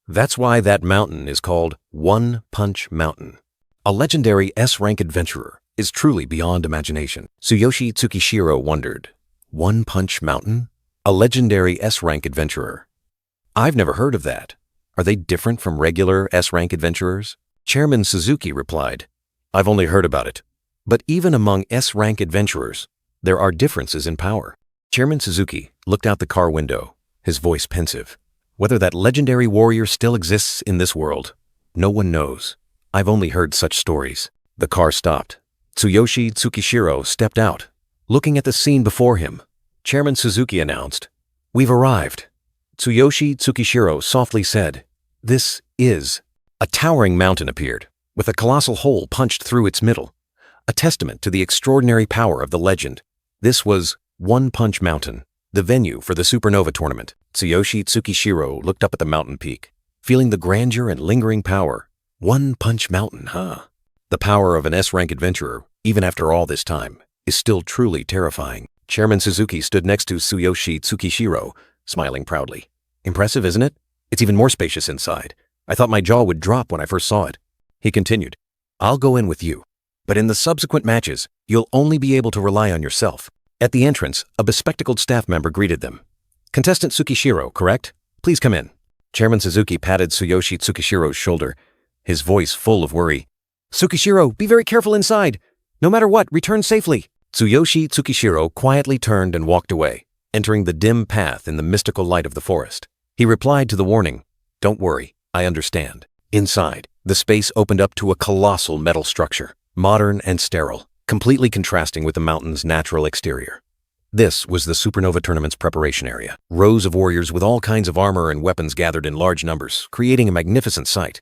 that's why that mountain is called One Punch Mountain. A legendary S-rank adventurer is truly beyond imagination. Tsuyoshi Tsukishiro wondered, One Punch Mountain? A legendary S-rank adventurer. I've never heard of that. Are they different from regular S-rank adventurers? Chairman Suzuki replied, I've only heard about it. But even among S-rank adventurers, there are differences in power. Chairman Suzuki looked out the car window, his voice pensive. Whether that legendary warrior still exists in this world, no one knows. I've only heard such stories. The car stopped. Tsuyoshi Tsukishiro stepped out. Looking at the scene before him, Chairman Suzuki announced, We've arrived. Tsuyoshi Tsukishiro softly said, This is. A towering mountain appeared, with a colossal hole punched through its middle, a testament to the extraordinary power of the legend. This was One Punch Mountain, the venue for the Supernova tournament. Tsuyoshi Tsukishiro looked up at the mountain peak, feeling the grandeur and lingering power. One Punch Mountain, huh? The power of an S-rank adventurer, even after all this time, is still truly terrifying. Chairman Suzuki stood next to Tsuyoshi Tsukishiro, smiling proudly. Impressive, isn't it? It's even more spacious inside. I thought my jaw would drop when I first saw it. He continued, I'll go in with you, but in the subsequent matches, you'll only be able to rely on yourself. At the entrance, a bespectacled staff member greeted them. Contestant Tsukishiro, correct? Please come in. Chairman Suzuki patted Tsuyoshi Tsukishiro's shoulder, his voice full of worry. Tsukishiro, be very careful inside. No matter what, return safely. Tsuyoshi Tsukishiro quietly turned and walked away, entering the dim path in the mystical light of the forest. He replied to the warning, Don't worry, I understand. Inside, the space opened up to a colossal metal structure, modern and sterile, completely contrasting with the mountain's natural exterior. This was the Supernova Tournament's preparation area. Rows of warriors with all kinds of armor and weapons gathered in large numbers, creating a magnificent sight.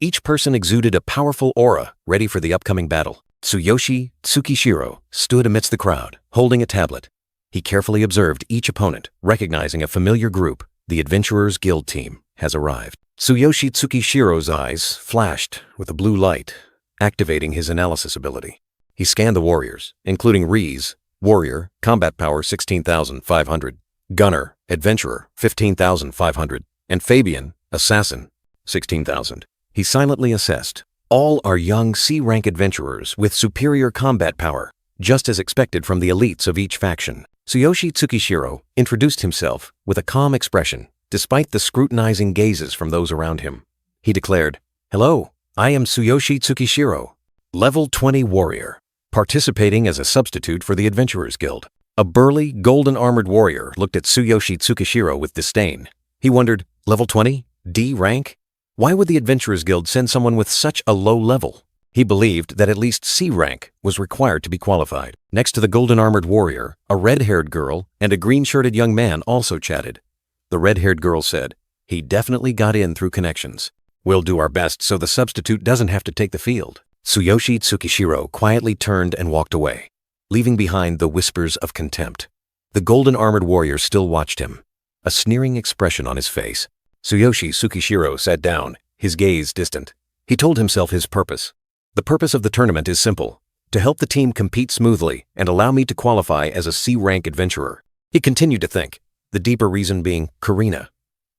Each person exuded a powerful aura, ready for the upcoming battle. Tsuyoshi Tsukishiro stood amidst the crowd, holding a tablet. He carefully observed each opponent, recognizing a familiar group. The Adventurers Guild team has arrived. Tsuyoshi Tsukishiro's eyes flashed with a blue light, activating his analysis ability. He scanned the warriors, including Rize, Warrior, Combat Power 16,500, Gunner, Adventurer 15,500, and Fabian, Assassin 16,000. He silently assessed. All are young C-rank adventurers with superior combat power, just as expected from the elites of each faction. Tsuyoshi Tsukishiro introduced himself with a calm expression, despite the scrutinizing gazes from those around him. He declared, Hello, I am Tsuyoshi Tsukishiro, level 20 warrior, participating as a substitute for the Adventurers Guild. A burly, golden-armored warrior looked at Tsuyoshi Tsukishiro with disdain. He wondered, level 20? D rank? Why would the Adventurers Guild send someone with such a low level? He believed that at least C rank was required to be qualified. Next to the golden-armored warrior, a red-haired girl and a green-shirted young man also chatted. The red-haired girl said, He definitely got in through connections. We'll do our best so the substitute doesn't have to take the field. Tsuyoshi Tsukishiro quietly turned and walked away, leaving behind the whispers of contempt. The golden-armored warrior still watched him, a sneering expression on his face. Tsuyoshi Tsukishiro sat down, his gaze distant. He told himself his purpose. The purpose of the tournament is simple, to help the team compete smoothly and allow me to qualify as a C-rank adventurer. He continued to think, the deeper reason being Karina.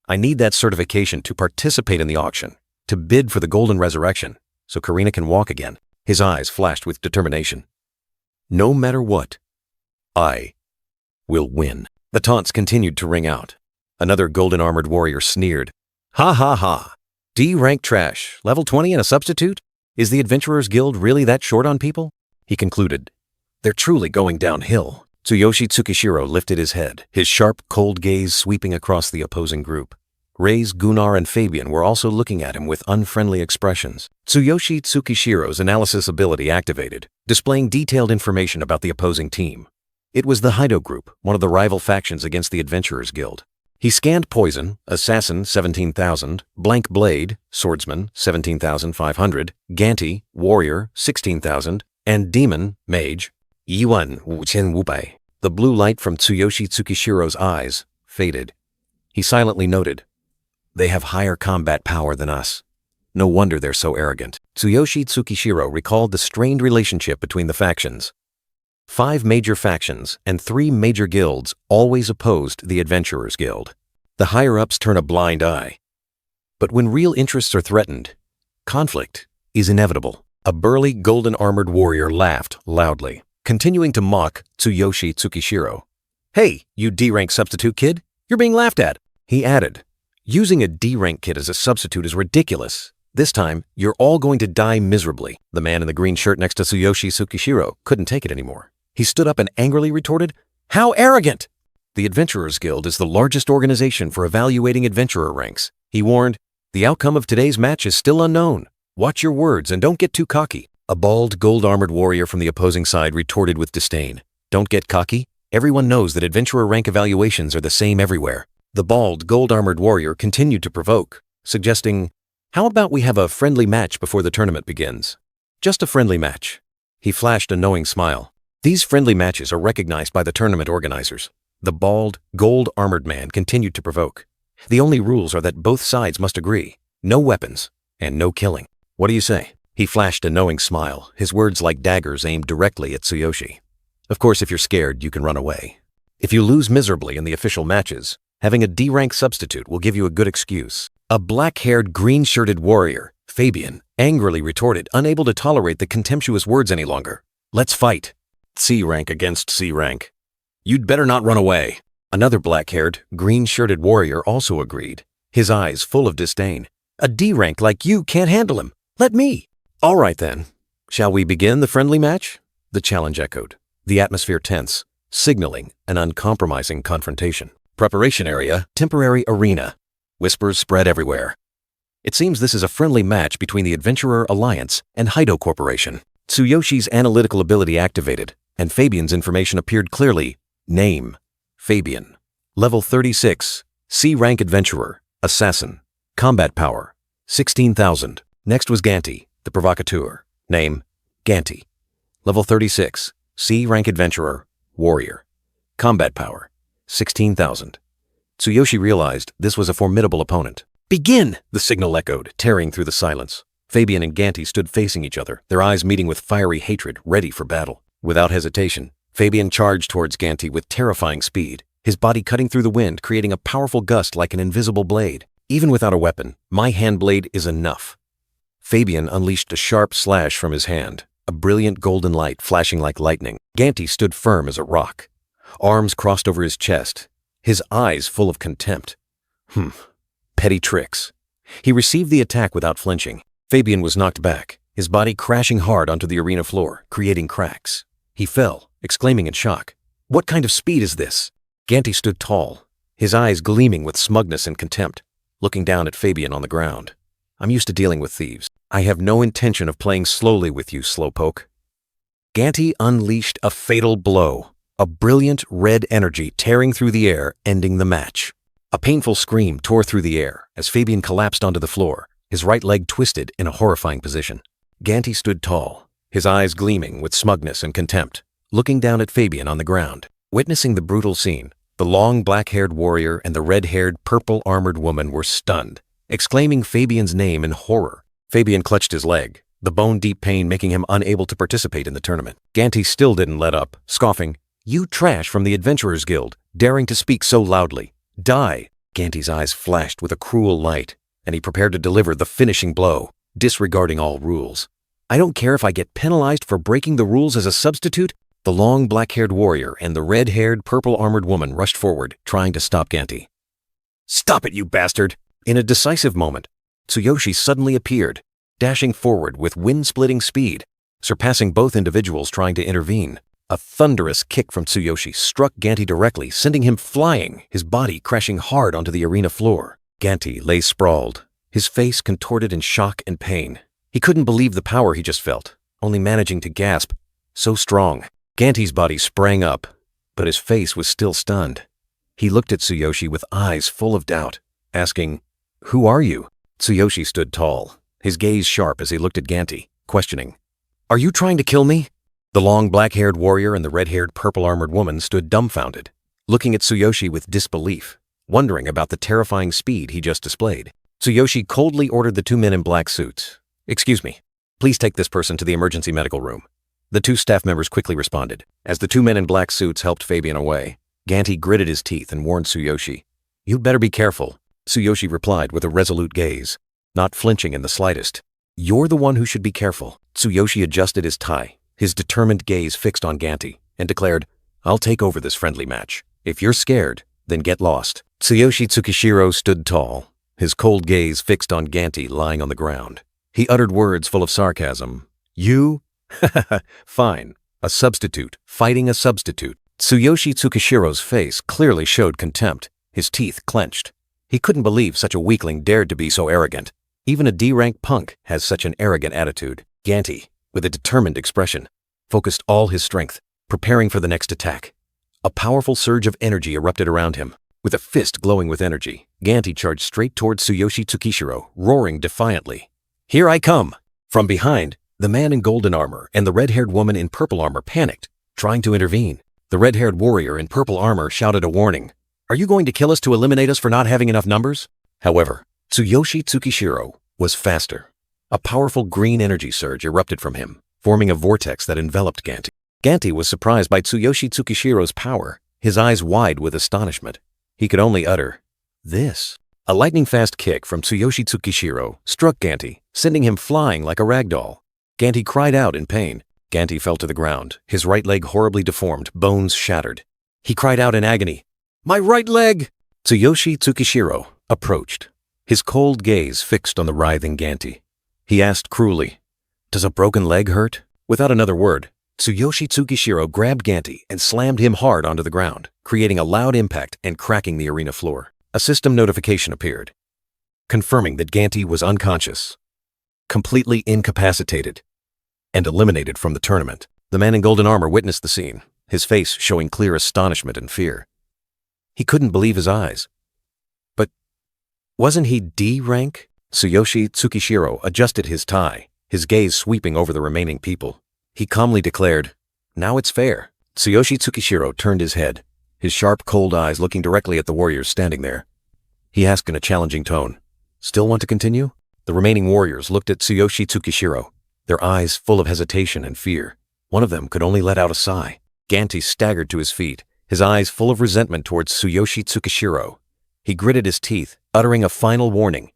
I need that certification to participate in the auction, to bid for the Golden Resurrection, so Karina can walk again. His eyes flashed with determination. No matter what, I will win. The taunts continued to ring out. Another golden-armored warrior sneered. Ha ha ha. D-rank trash, level 20 and a substitute? Is the Adventurers Guild really that short on people? He concluded. They're truly going downhill. Tsuyoshi Tsukishiro lifted his head, his sharp, cold gaze sweeping across the opposing group. Rize, Gunnar, and Fabian were also looking at him with unfriendly expressions. Tsuyoshi Tsukishiro's analysis ability activated, displaying detailed information about the opposing team. It was the Haido group, one of the rival factions against the Adventurers Guild. He scanned Poison, Assassin 17,000, Blank Blade, Swordsman 17,500, Ganti, Warrior 16,000, and Demon, Mage, Yuan Wuchen Wubai. The blue light from Tsuyoshi Tsukishiro's eyes faded. He silently noted, They have higher combat power than us. No wonder they're so arrogant. Tsuyoshi Tsukishiro recalled the strained relationship between the factions. 5 major factions and 3 major guilds always opposed the Adventurers Guild. The higher-ups turn a blind eye. But when real interests are threatened, conflict is inevitable. A burly, golden-armored warrior laughed loudly, continuing to mock Tsuyoshi Tsukishiro. Hey, you D-rank substitute kid, you're being laughed at. He added, Using a D-rank kid as a substitute is ridiculous. This time, you're all going to die miserably. The man in the green shirt next to Tsuyoshi Tsukishiro couldn't take it anymore. He stood up and angrily retorted, How arrogant! The Adventurers Guild is the largest organization for evaluating adventurer ranks. He warned, The outcome of today's match is still unknown. Watch your words and don't get too cocky. A bald, gold-armored warrior from the opposing side retorted with disdain. Don't get cocky? Everyone knows that adventurer rank evaluations are the same everywhere. The bald, gold-armored warrior continued to provoke, suggesting, How about we have a friendly match before the tournament begins? Just a friendly match. He flashed a knowing smile. These friendly matches are recognized by the tournament organizers. The bald, gold-armored man continued to provoke. The only rules are that both sides must agree. No weapons, and no killing. What do you say? He flashed a knowing smile, his words like daggers aimed directly at Tsuyoshi. Of course, if you're scared, you can run away. If you lose miserably in the official matches, having a D-rank substitute will give you a good excuse. A black-haired, green-shirted warrior, Fabian, angrily retorted, unable to tolerate the contemptuous words any longer. Let's fight. C-rank against C-rank. You'd better not run away. Another black-haired, green-shirted warrior also agreed, his eyes full of disdain. A D-rank like you can't handle him. Let me. All right then. Shall we begin the friendly match? The challenge echoed, the atmosphere tense, signaling an uncompromising confrontation. Preparation area, temporary arena. Whispers spread everywhere. It seems this is a friendly match between the Adventurer Alliance and Haido Corporation. Tsuyoshi's analytical ability activated, and Fabian's information appeared clearly. Name: Fabian. Level 36. C-rank adventurer, assassin. Combat power: 16,000. Next was Ganti, the provocateur. Name: Ganti. Level 36. C-rank adventurer, warrior. Combat power: 16,000. Tsuyoshi realized this was a formidable opponent. Begin! The signal echoed, tearing through the silence. Fabian and Ganti stood facing each other, their eyes meeting with fiery hatred, ready for battle. Without hesitation, Fabian charged towards Ganti with terrifying speed, his body cutting through the wind, creating a powerful gust like an invisible blade. Even without a weapon, my hand blade is enough. Fabian unleashed a sharp slash from his hand, a brilliant golden light flashing like lightning. Ganti stood firm as a rock, arms crossed over his chest, his eyes full of contempt. Petty tricks. He received the attack without flinching. Fabian was knocked back, his body crashing hard onto the arena floor, creating cracks. He fell, exclaiming in shock. What kind of speed is this? Ganti stood tall, his eyes gleaming with smugness and contempt, looking down at Fabian on the ground. I'm used to dealing with thieves. I have no intention of playing slowly with you, slowpoke. Ganti unleashed a fatal blow, a brilliant red energy tearing through the air, ending the match. A painful scream tore through the air as Fabian collapsed onto the floor, his right leg twisted in a horrifying position. Ganti stood tall, his eyes gleaming with smugness and contempt, looking down at Fabian on the ground. Witnessing the brutal scene, the long black-haired warrior and the red-haired, purple-armored woman were stunned, exclaiming Fabian's name in horror. Fabian clutched his leg, the bone-deep pain making him unable to participate in the tournament. Ganti still didn't let up, scoffing, "You trash from the Adventurers Guild, daring to speak so loudly. Die!" Ganti's eyes flashed with a cruel light, and he prepared to deliver the finishing blow, disregarding all rules. "I don't care if I get penalized for breaking the rules as a substitute." The long black-haired warrior and the red-haired, purple-armored woman rushed forward, trying to stop Ganti. "Stop it, you bastard!" In a decisive moment, Tsuyoshi suddenly appeared, dashing forward with wind-splitting speed, surpassing both individuals trying to intervene. A thunderous kick from Tsuyoshi struck Ganti directly, sending him flying, his body crashing hard onto the arena floor. Ganti lay sprawled, his face contorted in shock and pain. He couldn't believe the power he just felt, only managing to gasp. So strong. Ganti's body sprang up, but his face was still stunned. He looked at Tsuyoshi with eyes full of doubt, asking, "Who are you?" Tsuyoshi stood tall, his gaze sharp as he looked at Ganti, questioning, "Are you trying to kill me?" The long black-haired warrior and the red-haired purple-armored woman stood dumbfounded, looking at Tsuyoshi with disbelief, wondering about the terrifying speed he just displayed. Tsuyoshi coldly ordered the two men in black suits, "Excuse me, please take this person to the emergency medical room." The two staff members quickly responded. As the two men in black suits helped Fabian away, Ganti gritted his teeth and warned Tsuyoshi, "You'd better be careful." Tsuyoshi replied with a resolute gaze, not flinching in the slightest. "You're the one who should be careful." Tsuyoshi adjusted his tie, his determined gaze fixed on Ganti, and declared, "I'll take over this friendly match. If you're scared, then get lost." Tsuyoshi Tsukishiro stood tall, his cold gaze fixed on Ganti lying on the ground. He uttered words full of sarcasm. "You? Fine. A substitute, fighting a substitute." Tsuyoshi Tsukishiro's face clearly showed contempt, his teeth clenched. He couldn't believe such a weakling dared to be so arrogant. Even a D-rank punk has such an arrogant attitude. Ganti, with a determined expression, focused all his strength, preparing for the next attack. A powerful surge of energy erupted around him. With a fist glowing with energy, Ganti charged straight towards Tsuyoshi Tsukishiro, roaring defiantly. "Here I come!" From behind, the man in golden armor and the red-haired woman in purple armor panicked, trying to intervene. The red-haired warrior in purple armor shouted a warning. "Are you going to kill us to eliminate us for not having enough numbers?" However, Tsuyoshi Tsukishiro was faster. A powerful green energy surge erupted from him, forming a vortex that enveloped Ganti. Ganti was surprised by Tsuyoshi Tsukishiro's power, his eyes wide with astonishment. He could only utter, "This." A lightning-fast kick from Tsuyoshi Tsukishiro struck Ganti, sending him flying like a rag doll. Ganti cried out in pain. Ganti fell to the ground, his right leg horribly deformed, bones shattered. He cried out in agony, "My right leg!" Tsuyoshi Tsukishiro approached, his cold gaze fixed on the writhing Ganti. He asked cruelly, "Does a broken leg hurt?" Without another word, Tsuyoshi Tsukishiro grabbed Ganti and slammed him hard onto the ground, creating a loud impact and cracking the arena floor. A system notification appeared, confirming that Ganti was unconscious, completely incapacitated, and eliminated from the tournament. The man in golden armor witnessed the scene, his face showing clear astonishment and fear. He couldn't believe his eyes. But wasn't he D rank? Tsuyoshi Tsukishiro adjusted his tie, his gaze sweeping over the remaining people. He calmly declared, "Now it's fair." Tsuyoshi Tsukishiro turned his head, his sharp, cold eyes looking directly at the warriors standing there. He asked in a challenging tone, "Still want to continue?" The remaining warriors looked at Tsuyoshi Tsukishiro, their eyes full of hesitation and fear. One of them could only let out a sigh. Ganti staggered to his feet, his eyes full of resentment towards Tsuyoshi Tsukishiro. He gritted his teeth, uttering a final warning.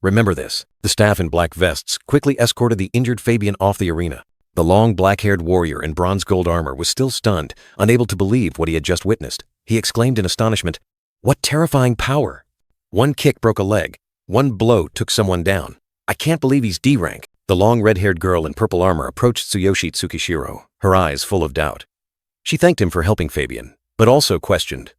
Remember this." The staff in black vests quickly escorted the injured Fabian off the arena. The long, black-haired warrior in bronze gold armor was still stunned, unable to believe what he had just witnessed. He exclaimed in astonishment, "What terrifying power!" One kick broke a leg. One blow took someone down. "I can't believe he's D rank." The long, red-haired girl in purple armor approached Tsuyoshi Tsukishiro, her eyes full of doubt. She thanked him for helping Fabian, but also questioned,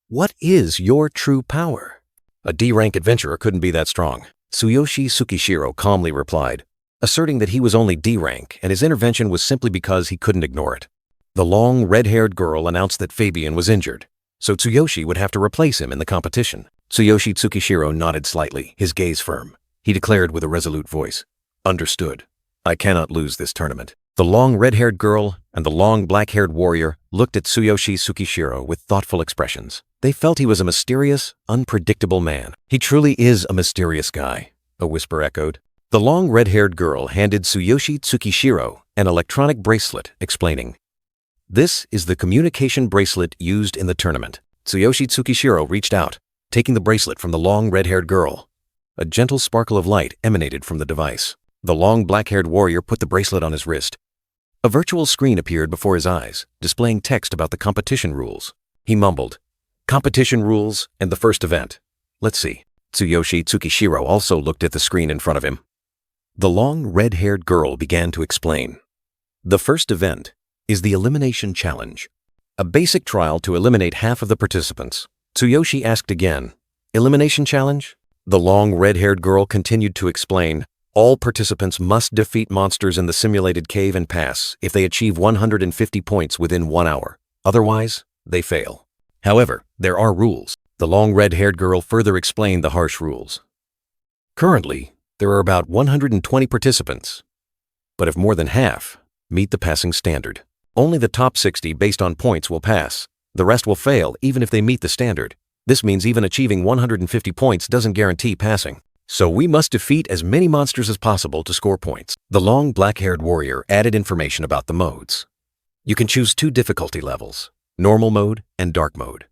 "What is your true power?" "A D-rank adventurer couldn't be that strong," Tsuyoshi Tsukishiro calmly replied, asserting that he was only D-rank and his intervention was simply because he couldn't ignore it. The long, red-haired girl announced that Fabian was injured, so Tsuyoshi would have to replace him in the competition. Tsuyoshi Tsukishiro nodded slightly, his gaze firm. He declared with a resolute voice, "Understood. I cannot lose this tournament." The long, red-haired girl and the long, black-haired warrior looked at Tsuyoshi Tsukishiro with thoughtful expressions. They felt he was a mysterious, unpredictable man. "He truly is a mysterious guy," a whisper echoed. The long, red-haired girl handed Tsuyoshi Tsukishiro an electronic bracelet, explaining, "This is the communication bracelet used in the tournament." Tsuyoshi Tsukishiro reached out, taking the bracelet from the long, red-haired girl. A gentle sparkle of light emanated from the device. The long, black-haired warrior put the bracelet on his wrist. A virtual screen appeared before his eyes, displaying text about the competition rules. He mumbled, "Competition rules and the first event. Let's see." Tsuyoshi Tsukishiro also looked at the screen in front of him. The long, red-haired girl began to explain. "The first event is the Elimination Challenge, a basic trial to eliminate half of the participants." Tsuyoshi asked again, "Elimination Challenge?" The long, red-haired girl continued to explain, "All participants must defeat monsters in the simulated cave and pass if they achieve 150 points within 1 hour. Otherwise, they fail. However, there are rules." The long, red-haired girl further explained the harsh rules. "Currently, there are about 120 participants, but if more than half meet the passing standard, only the top 60 based on points will pass. The rest will fail even if they meet the standard. This means even achieving 150 points doesn't guarantee passing. So we must defeat as many monsters as possible to score points." The long, black-haired warrior added information about the modes. You can choose 2 difficulty levels, normal mode and dark mode.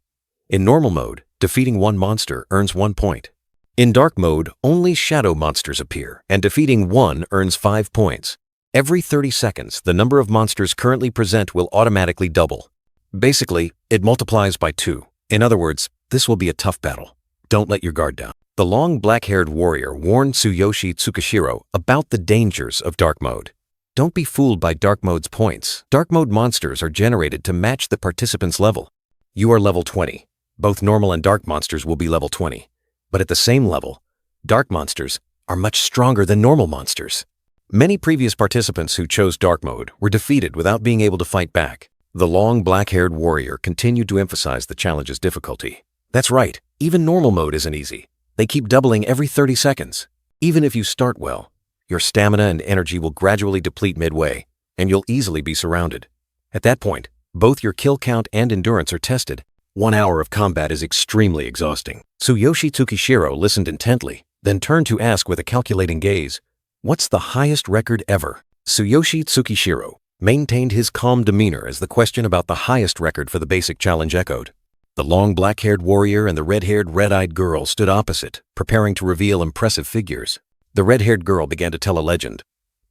In normal mode, defeating 1 monster earns 1 point. In dark mode, only shadow monsters appear, and defeating 1 earns 5 points. Every 30 seconds, the number of monsters currently present will automatically double. Basically, it multiplies by 2. In other words, this will be a tough battle. Don't let your guard down. The long, black-haired warrior warned Tsuyoshi Tsukishiro about the dangers of dark mode. Don't be fooled by dark mode's points. Dark mode monsters are generated to match the participant's level. You are level 20. Both normal and dark monsters will be level 20. But at the same level, dark monsters are much stronger than normal monsters. Many previous participants who chose dark mode were defeated without being able to fight back. The long, black-haired warrior continued to emphasize the challenge's difficulty. That's right, even normal mode isn't easy. They keep doubling every 30 seconds. Even if you start well, your stamina and energy will gradually deplete midway, and you'll easily be surrounded. At that point, both your kill count and endurance are tested. 1 hour of combat is extremely exhausting. Tsuyoshi Tsukishiro listened intently, then turned to ask with a calculating gaze, "What's the highest record ever?" Tsuyoshi Tsukishiro maintained his calm demeanor as the question about the highest record for the basic challenge echoed. The long black-haired warrior and the red-haired red-eyed girl stood opposite, preparing to reveal impressive figures. The red-haired girl began to tell a legend.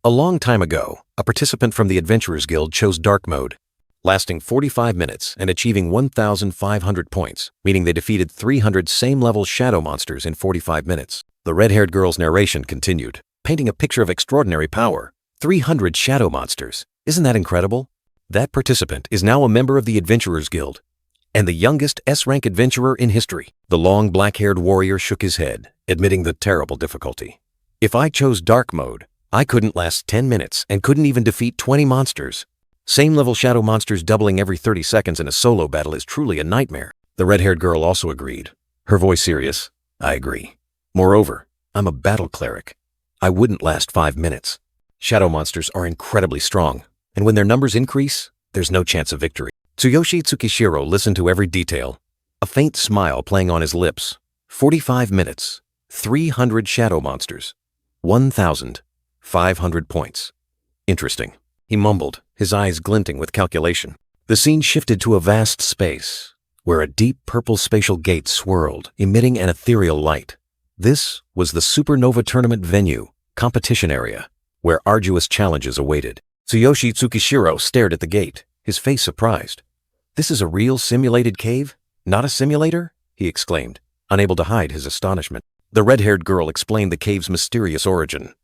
A long time ago, a participant from the Adventurers Guild chose Dark Mode, lasting 45 minutes and achieving 1,500 points, meaning they defeated 300 same-level shadow monsters in 45 minutes. The red-haired girl's narration continued, painting a picture of extraordinary power. 300 shadow monsters. Isn't that incredible? That participant is now a member of the Adventurers Guild, and the youngest S-rank adventurer in history. The long black-haired warrior shook his head, admitting the terrible difficulty. If I chose Dark Mode, I couldn't last 10 minutes and couldn't even defeat 20 monsters. Same-level shadow monsters doubling every 30 seconds in a solo battle is truly a nightmare. The red-haired girl also agreed, her voice serious. I agree. Moreover, I'm a battle cleric. I wouldn't last 5 minutes. Shadow monsters are incredibly strong, and when their numbers increase, there's no chance of victory. Tsuyoshi Tsukishiro listened to every detail, a faint smile playing on his lips. 45 minutes, 300 shadow monsters, 1,500 points. Interesting, he mumbled, his eyes glinting with calculation. The scene shifted to a vast space, where a deep purple spatial gate swirled, emitting an ethereal light. This was the Supernova Tournament venue, competition area, where arduous challenges awaited. Tsuyoshi Tsukishiro stared at the gate, his face surprised. "This is a real simulated cave? Not a simulator?" he exclaimed, unable to hide his astonishment. The red-haired girl explained the cave's mysterious origin.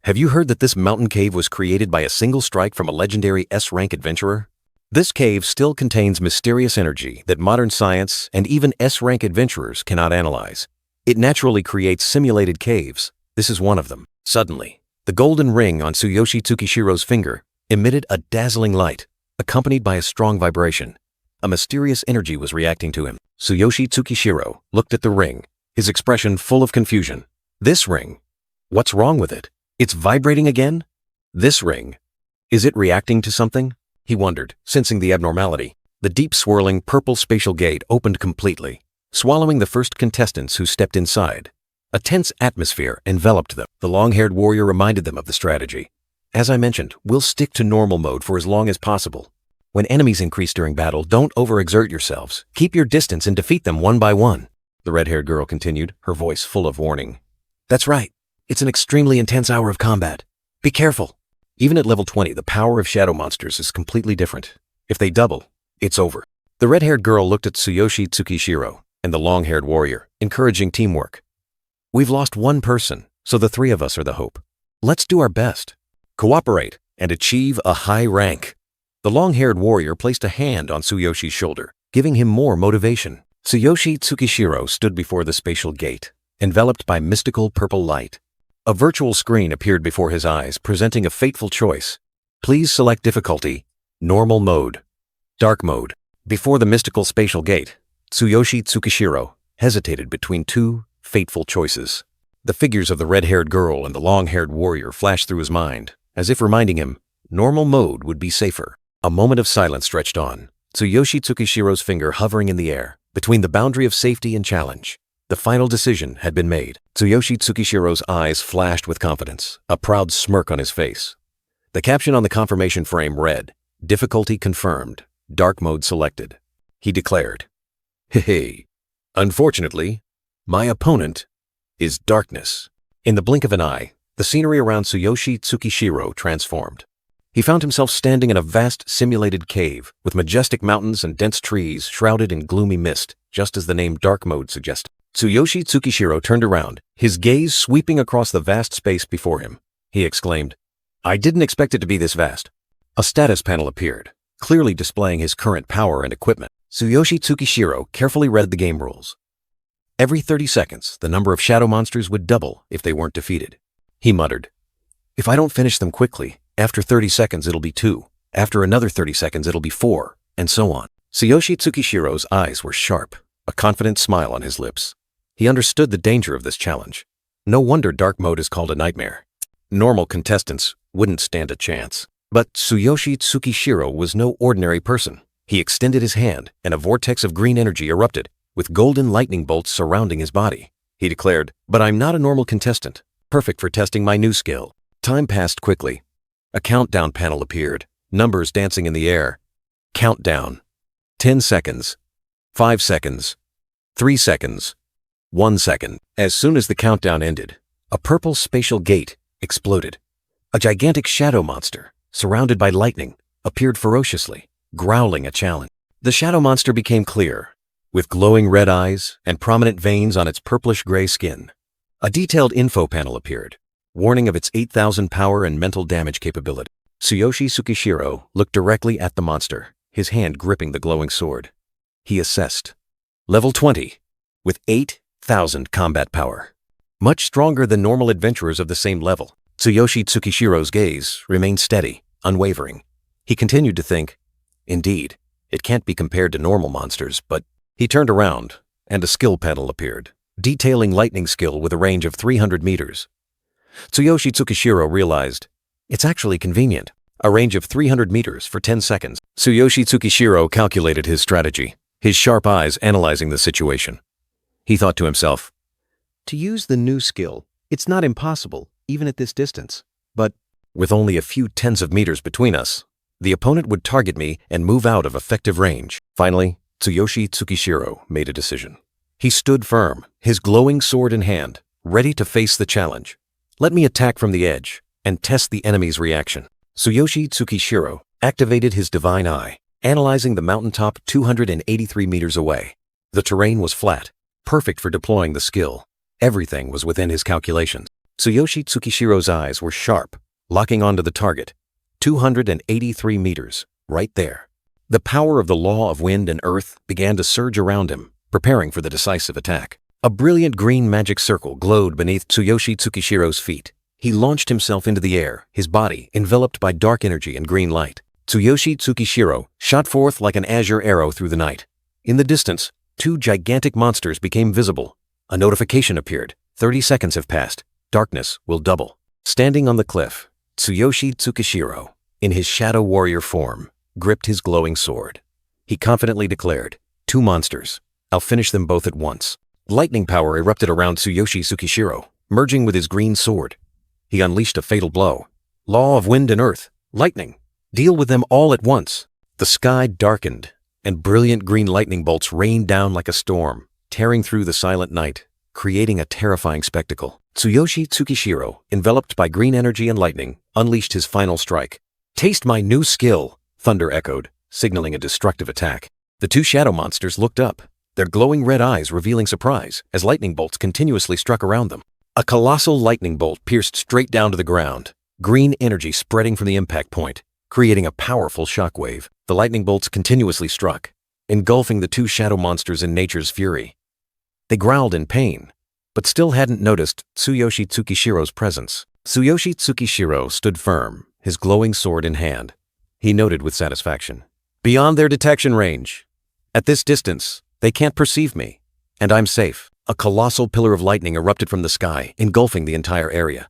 "Have you heard that this mountain cave was created by a single strike from a legendary S-rank adventurer? This cave still contains mysterious energy that modern science and even S-rank adventurers cannot analyze. It naturally creates simulated caves. This is one of them." Suddenly, the golden ring on Tsuyoshi Tsukishiro's finger emitted a dazzling light, accompanied by a strong vibration. A mysterious energy was reacting to him. Tsuyoshi Tsukishiro looked at the ring, his expression full of confusion. "This ring? What's wrong with it? It's vibrating again? This ring? Is it reacting to something?" he wondered, sensing the abnormality. The deep swirling purple spatial gate opened completely, swallowing the first contestants who stepped inside. A tense atmosphere enveloped them. The long-haired warrior reminded them of the strategy. "As I mentioned, we'll stick to normal mode for as long as possible. When enemies increase during battle, don't overexert yourselves. Keep your distance and defeat them one by one," the red-haired girl continued, her voice full of warning. "That's right. It's an extremely intense hour of combat. Be careful. Even at level 20, the power of shadow monsters is completely different. If they double, it's over." The red-haired girl looked at Tsuyoshi Tsukishiro and the long-haired warrior, encouraging teamwork. "We've lost one person, so the three of us are the hope. Let's do our best. Cooperate and achieve a high rank." The long-haired warrior placed a hand on Tsuyoshi's shoulder, giving him more motivation. Tsuyoshi Tsukishiro stood before the spatial gate, enveloped by mystical purple light. A virtual screen appeared before his eyes, presenting a fateful choice. Please select difficulty, normal mode, dark mode. Before the mystical spatial gate, Tsuyoshi Tsukishiro hesitated between two fateful choices. The figures of the red-haired girl and the long-haired warrior flashed through his mind, as if reminding him, normal mode would be safer. A moment of silence stretched on, Tsuyoshi Tsukishiro's finger hovering in the air, between the boundary of safety and challenge. The final decision had been made. Tsuyoshi Tsukishiro's eyes flashed with confidence, a proud smirk on his face. The caption on the confirmation frame read, "Difficulty confirmed, dark mode selected." He declared, "Hey, unfortunately, my opponent is darkness." In the blink of an eye, the scenery around Tsuyoshi Tsukishiro transformed. He found himself standing in a vast simulated cave with majestic mountains and dense trees shrouded in gloomy mist, just as the name Dark Mode suggested. Tsuyoshi Tsukishiro turned around, his gaze sweeping across the vast space before him. He exclaimed, "I didn't expect it to be this vast." A status panel appeared, clearly displaying his current power and equipment. Tsuyoshi Tsukishiro carefully read the game rules. Every 30 seconds, the number of shadow monsters would double if they weren't defeated. He muttered, "If I don't finish them quickly, after 30 seconds it'll be 2, after another 30 seconds it'll be 4, and so on." Tsuyoshi Tsukishiro's eyes were sharp, a confident smile on his lips. He understood the danger of this challenge. No wonder dark mode is called a nightmare. Normal contestants wouldn't stand a chance. But Tsuyoshi Tsukishiro was no ordinary person. He extended his hand, and a vortex of green energy erupted, with golden lightning bolts surrounding his body. He declared, "But I'm not a normal contestant, perfect for testing my new skill." Time passed quickly. A countdown panel appeared, numbers dancing in the air. Countdown. 10 seconds. 5 seconds. 3 seconds. 1 second. As soon as the countdown ended, a purple spatial gate exploded. A gigantic shadow monster, surrounded by lightning, appeared ferociously, growling a challenge. The shadow monster became clear, with glowing red eyes and prominent veins on its purplish-gray skin. A detailed info panel appeared, warning of its 8,000 power and mental damage capability. Tsuyoshi Tsukishiro looked directly at the monster, his hand gripping the glowing sword. He assessed. Level 20, with 8,000 combat power. Much stronger than normal adventurers of the same level. Tsuyoshi Tsukishiro's gaze remained steady, unwavering. He continued to think, indeed, it can't be compared to normal monsters, but he turned around, and a skill panel appeared, detailing lightning skill with a range of 300 meters. Tsuyoshi Tsukishiro realized, it's actually convenient. A range of 300 meters for 10 seconds. Tsuyoshi Tsukishiro calculated his strategy, his sharp eyes analyzing the situation. He thought to himself, To use the new skill, it's not impossible, even at this distance. But with only a few tens of meters between us, the opponent would target me and move out of effective range. Finally, Tsuyoshi Tsukishiro made a decision. He stood firm, his glowing sword in hand, ready to face the challenge. Let me attack from the edge and test the enemy's reaction. Tsuyoshi Tsukishiro activated his divine eye, analyzing the mountaintop 283 meters away. The terrain was flat, perfect for deploying the skill. Everything was within his calculations. Tsuyoshi Tsukishiro's eyes were sharp, locking onto the target. 283 meters, right there. The power of the law of wind and earth began to surge around him, preparing for the decisive attack. A brilliant green magic circle glowed beneath Tsuyoshi Tsukishiro's feet. He launched himself into the air, his body enveloped by dark energy and green light. Tsuyoshi Tsukishiro shot forth like an azure arrow through the night. In the distance, two gigantic monsters became visible. A notification appeared. 30 seconds have passed. Darkness will double. Standing on the cliff, Tsuyoshi Tsukishiro, in his shadow warrior form, gripped his glowing sword. He confidently declared, 2 monsters. I'll finish them both at once. Lightning power erupted around Tsuyoshi Tsukishiro, merging with his green sword. He unleashed a fatal blow. Law of wind and earth, lightning. Deal with them all at once. The sky darkened, and brilliant green lightning bolts rained down like a storm, tearing through the silent night, creating a terrifying spectacle. Tsuyoshi Tsukishiro, enveloped by green energy and lightning, unleashed his final strike. Taste my new skill, thunder echoed, signaling a destructive attack. The 2 shadow monsters looked up, their glowing red eyes revealing surprise as lightning bolts continuously struck around them. A colossal lightning bolt pierced straight down to the ground, green energy spreading from the impact point, creating a powerful shockwave. The lightning bolts continuously struck, engulfing the 2 shadow monsters in nature's fury. They growled in pain, but still hadn't noticed Tsuyoshi Tsukishiro's presence. Tsuyoshi Tsukishiro stood firm, his glowing sword in hand. He noted with satisfaction, beyond their detection range. At this distance, they can't perceive me, and I'm safe. A colossal pillar of lightning erupted from the sky, engulfing the entire area.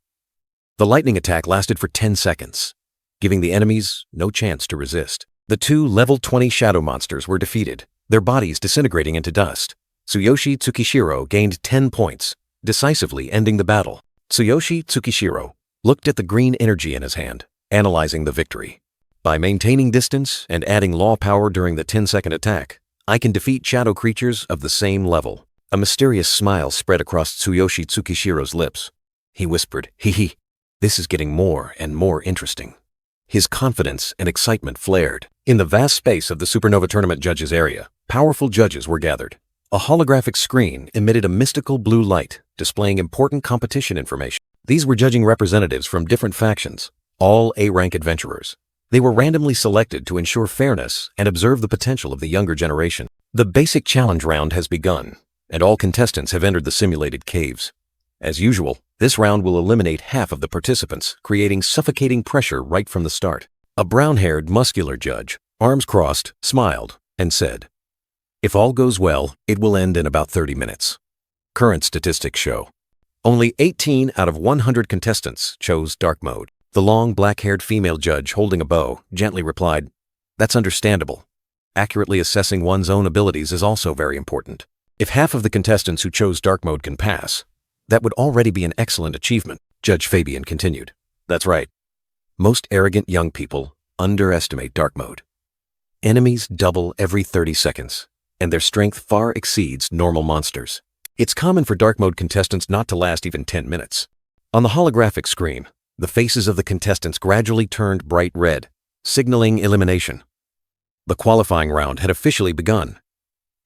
The lightning attack lasted for 10 seconds, giving the enemies no chance to resist. The 2 level 20 shadow monsters were defeated, their bodies disintegrating into dust. Tsuyoshi Tsukishiro gained 10 points, decisively ending the battle. Tsuyoshi Tsukishiro looked at the green energy in his hand, analyzing the victory. By maintaining distance and adding law power during the 10-second attack, I can defeat shadow creatures of the same level. A mysterious smile spread across Tsuyoshi Tsukishiro's lips. He whispered, "Hee, this is getting more and more interesting." His confidence and excitement flared. In the vast space of the Supernova Tournament judges area, powerful judges were gathered. A holographic screen emitted a mystical blue light, displaying important competition information. These were judging representatives from different factions, all A-rank adventurers. They were randomly selected to ensure fairness and observe the potential of the younger generation. The basic challenge round has begun, and all contestants have entered the simulated caves. As usual, this round will eliminate half of the participants, creating suffocating pressure right from the start. A brown-haired, muscular judge, arms crossed, smiled, and said, If all goes well, it will end in about 30 minutes. Current statistics show only 18 out of 100 contestants chose dark mode. The long, black-haired female judge holding a bow gently replied, "That's understandable. Accurately assessing one's own abilities is also very important. If half of the contestants who chose dark mode can pass, that would already be an excellent achievement." Judge Fabian continued, "That's right. Most arrogant young people underestimate dark mode. Enemies double every 30 seconds, and their strength far exceeds normal monsters. It's common for dark mode contestants not to last even 10 minutes. On the holographic screen, the faces of the contestants gradually turned bright red, signaling elimination. The qualifying round had officially begun,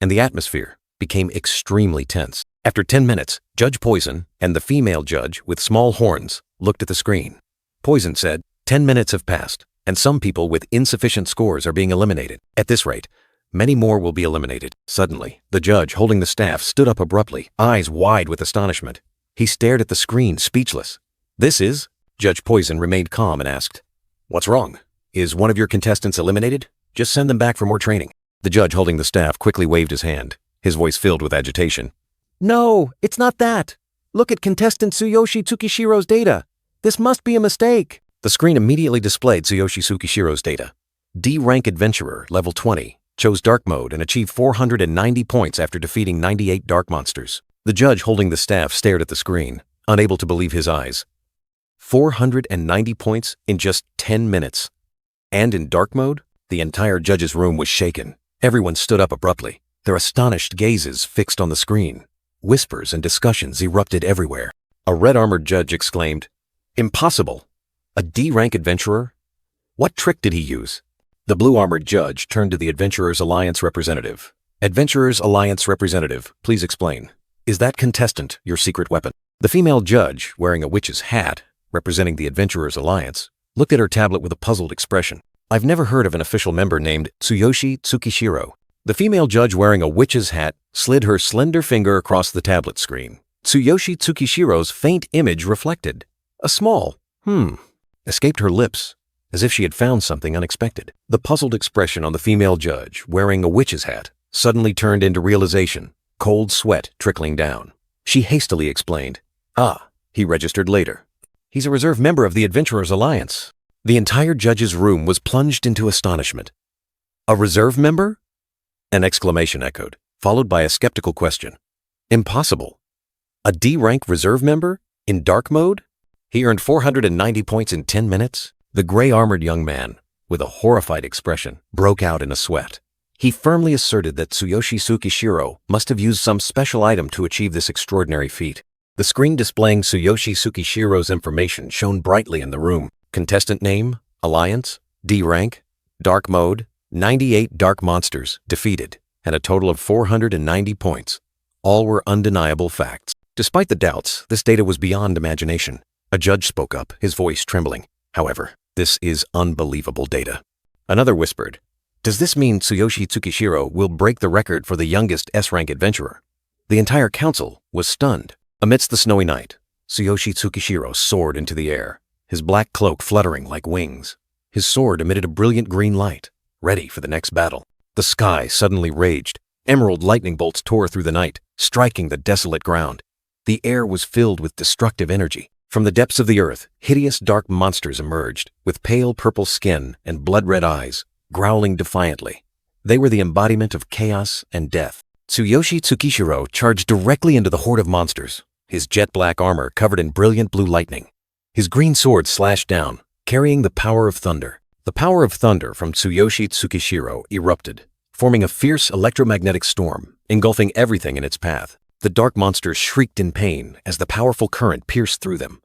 and the atmosphere became extremely tense. After 10 minutes, Judge Poison and the female judge with small horns looked at the screen. Poison said, "10 minutes have passed, and some people with insufficient scores are being eliminated. At this rate, many more will be eliminated." Suddenly, the judge holding the staff stood up abruptly, eyes wide with astonishment. He stared at the screen, speechless. "This is?" Judge Poison remained calm and asked, "What's wrong? Is one of your contestants eliminated? Just send them back for more training." The judge holding the staff quickly waved his hand, his voice filled with agitation. No, it's not that. Look at contestant Tsuyoshi Tsukishiro's data. This must be a mistake. The screen immediately displayed Tsuyoshi Tsukishiro's data. D-rank adventurer, level 20, chose dark mode and achieved 490 points after defeating 98 dark monsters. The judge holding the staff stared at the screen, unable to believe his eyes. 490 points in just 10 minutes. And in dark mode, the entire judge's room was shaken. Everyone stood up abruptly, their astonished gazes fixed on the screen. Whispers and discussions erupted everywhere. A red-armored judge exclaimed, "Impossible! A D-rank adventurer? What trick did he use?" The blue-armored judge turned to the Adventurers Alliance representative. "Adventurers Alliance representative, please explain. Is that contestant your secret weapon?" The female judge, wearing a witch's hat, representing the Adventurers Alliance, looked at her tablet with a puzzled expression. "I've never heard of an official member named Tsuyoshi Tsukishiro." The female judge wearing a witch's hat slid her slender finger across the tablet screen. Tsuyoshi Tsukishiro's faint image reflected. A small, escaped her lips, as if she had found something unexpected. The puzzled expression on the female judge, wearing a witch's hat, suddenly turned into realization, cold sweat trickling down. She hastily explained, "Ah, he registered later. He's a reserve member of the Adventurers Alliance." The entire judge's room was plunged into astonishment. "A reserve member?" An exclamation echoed, followed by a skeptical question. "Impossible. A D-rank reserve member? In dark mode? He earned 490 points in 10 minutes? The gray-armored young man, with a horrified expression, broke out in a sweat. He firmly asserted that Tsuyoshi Tsukishiro must have used some special item to achieve this extraordinary feat. The screen displaying Tsuyoshi Tsukishiro's information shone brightly in the room. Contestant name, Alliance, D-rank, dark mode, 98 dark monsters defeated, and a total of 490 points. All were undeniable facts. Despite the doubts, this data was beyond imagination. A judge spoke up, his voice trembling. "However, this is unbelievable data." Another whispered, "Does this mean Tsuyoshi Tsukishiro will break the record for the youngest S-rank adventurer?" The entire council was stunned. Amidst the snowy night, Tsuyoshi Tsukishiro soared into the air, his black cloak fluttering like wings. His sword emitted a brilliant green light, ready for the next battle. The sky suddenly raged. Emerald lightning bolts tore through the night, striking the desolate ground. The air was filled with destructive energy. From the depths of the earth, hideous dark monsters emerged, with pale purple skin and blood-red eyes, growling defiantly. They were the embodiment of chaos and death. Tsuyoshi Tsukishiro charged directly into the horde of monsters, his jet-black armor covered in brilliant blue lightning. His green sword slashed down, carrying the power of thunder. The power of thunder from Tsuyoshi Tsukishiro erupted, forming a fierce electromagnetic storm, engulfing everything in its path. The dark monsters shrieked in pain as the powerful current pierced through them.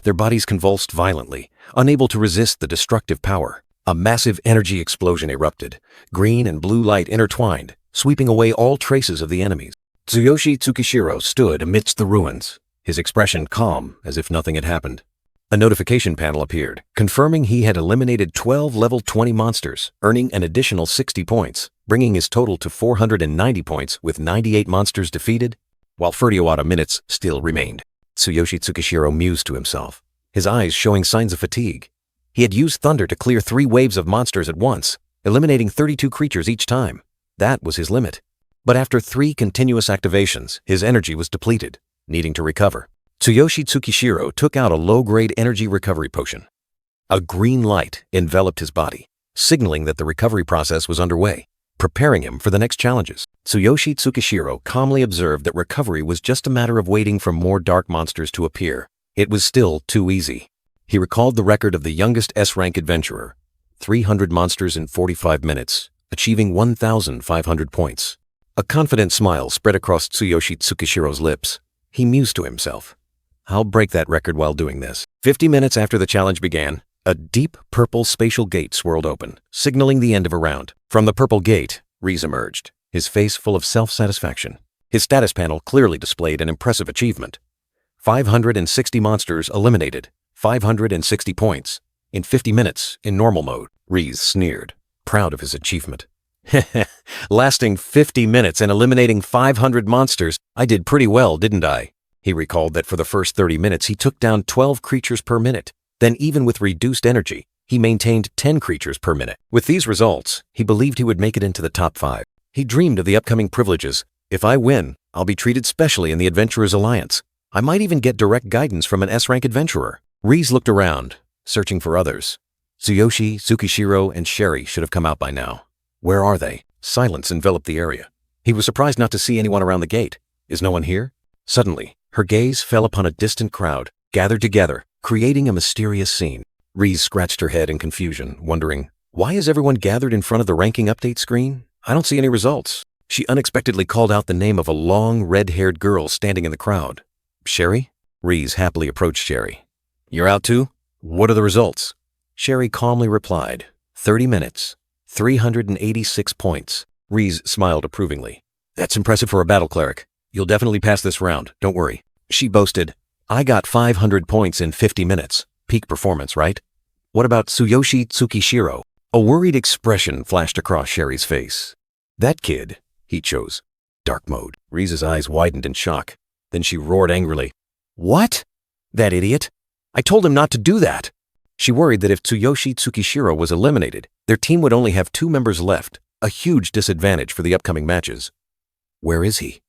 Their bodies convulsed violently, unable to resist the destructive power. A massive energy explosion erupted, green and blue light intertwined, sweeping away all traces of the enemies. Tsuyoshi Tsukishiro stood amidst the ruins, his expression calm as if nothing had happened. A notification panel appeared, confirming he had eliminated 12 level 20 monsters, earning an additional 60 points, bringing his total to 490 points with 98 monsters defeated, while 30 minutes still remained. Tsuyoshi Tsukishiro mused to himself, his eyes showing signs of fatigue. He had used thunder to clear 3 waves of monsters at once, eliminating 32 creatures each time. That was his limit. But after 3 continuous activations, his energy was depleted, needing to recover. Tsuyoshi Tsukishiro took out a low-grade energy recovery potion. A green light enveloped his body, signaling that the recovery process was underway, preparing him for the next challenges. Tsuyoshi Tsukishiro calmly observed that recovery was just a matter of waiting for more dark monsters to appear. It was still too easy. He recalled the record of the youngest S-rank adventurer, 300 monsters in 45 minutes, achieving 1,500 points. A confident smile spread across Tsuyoshi Tsukishiro's lips. He mused to himself, "I'll break that record while doing this." 50 minutes after the challenge began, a deep purple spatial gate swirled open, signaling the end of a round. From the purple gate, Reese emerged, his face full of self-satisfaction. His status panel clearly displayed an impressive achievement. 560 monsters eliminated, 560 points, in 50 minutes in normal mode. Reese sneered, proud of his achievement. "Lasting 50 minutes and eliminating 500 monsters, I did pretty well, didn't I?" He recalled that for the first 30 minutes he took down 12 creatures per minute. Then even with reduced energy, he maintained 10 creatures per minute. With these results, he believed he would make it into the top 5. He dreamed of the upcoming privileges. "If I win, I'll be treated specially in the Adventurers Alliance. I might even get direct guidance from an S-rank adventurer." Reese looked around, searching for others. Tsuyoshi, Tsukishiro, and Sherry should have come out by now. Where are they? Silence enveloped the area. He was surprised not to see anyone around the gate. Is no one here? Suddenly, her gaze fell upon a distant crowd, gathered together, creating a mysterious scene. Reese scratched her head in confusion, wondering, why is everyone gathered in front of the ranking update screen? I don't see any results. She unexpectedly called out the name of a long, red-haired girl standing in the crowd. "Sherry?" Reese happily approached Sherry. "You're out too? What are the results?" Sherry calmly replied, 30 minutes, 386 points. Reese smiled approvingly. "That's impressive for a battle cleric. You'll definitely pass this round, don't worry." She boasted, "I got 500 points in 50 minutes. Peak performance, right?" "What about Tsuyoshi Tsukishiro?" A worried expression flashed across Sherry's face. "That kid," he chose. Dark mode. Reese's eyes widened in shock. Then she roared angrily, "What? That idiot? I told him not to do that." She worried that if Tsuyoshi Tsukishiro was eliminated, their team would only have 2 members left, a huge disadvantage for the upcoming matches. Where is he?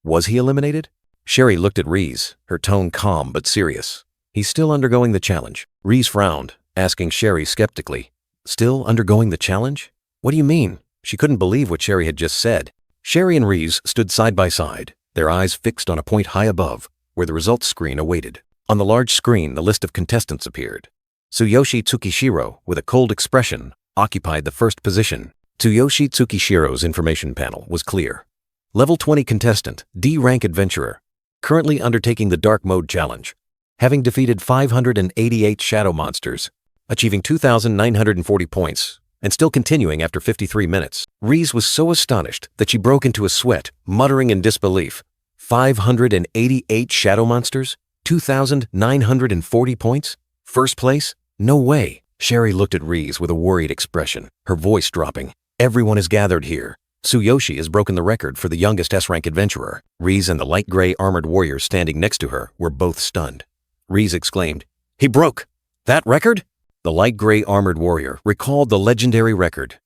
Was he eliminated? Sherry looked at Reese, her tone calm but serious. "He's still undergoing the challenge." Reese frowned, asking Sherry skeptically, "Still undergoing the challenge? What do you mean?" She couldn't believe what Sherry had just said. Sherry and Reese stood side by side, their eyes fixed on a point high above, where the results screen awaited. On the large screen, the list of contestants appeared. Tsuyoshi Tsukishiro, with a cold expression, occupied the first position. Tsuyoshi Tsukishiro's information panel was clear. Level 20 contestant, D-rank adventurer, currently undertaking the Dark Mode Challenge, having defeated 588 shadow monsters, achieving 2,940 points, and still continuing after 53 minutes. Reese was so astonished that she broke into a sweat, muttering in disbelief. 588 shadow monsters? 2,940 points? First place? No way. Sherry looked at Reese with a worried expression, her voice dropping. "Everyone is gathered here. Tsuyoshi has broken the record for the youngest S-rank adventurer." Reese and the light gray armored warrior standing next to her were both stunned. Reese exclaimed, "He broke that record?" The light gray armored warrior recalled the legendary record.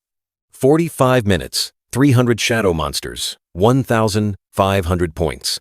45 minutes, 300 shadow monsters, 1,500 points.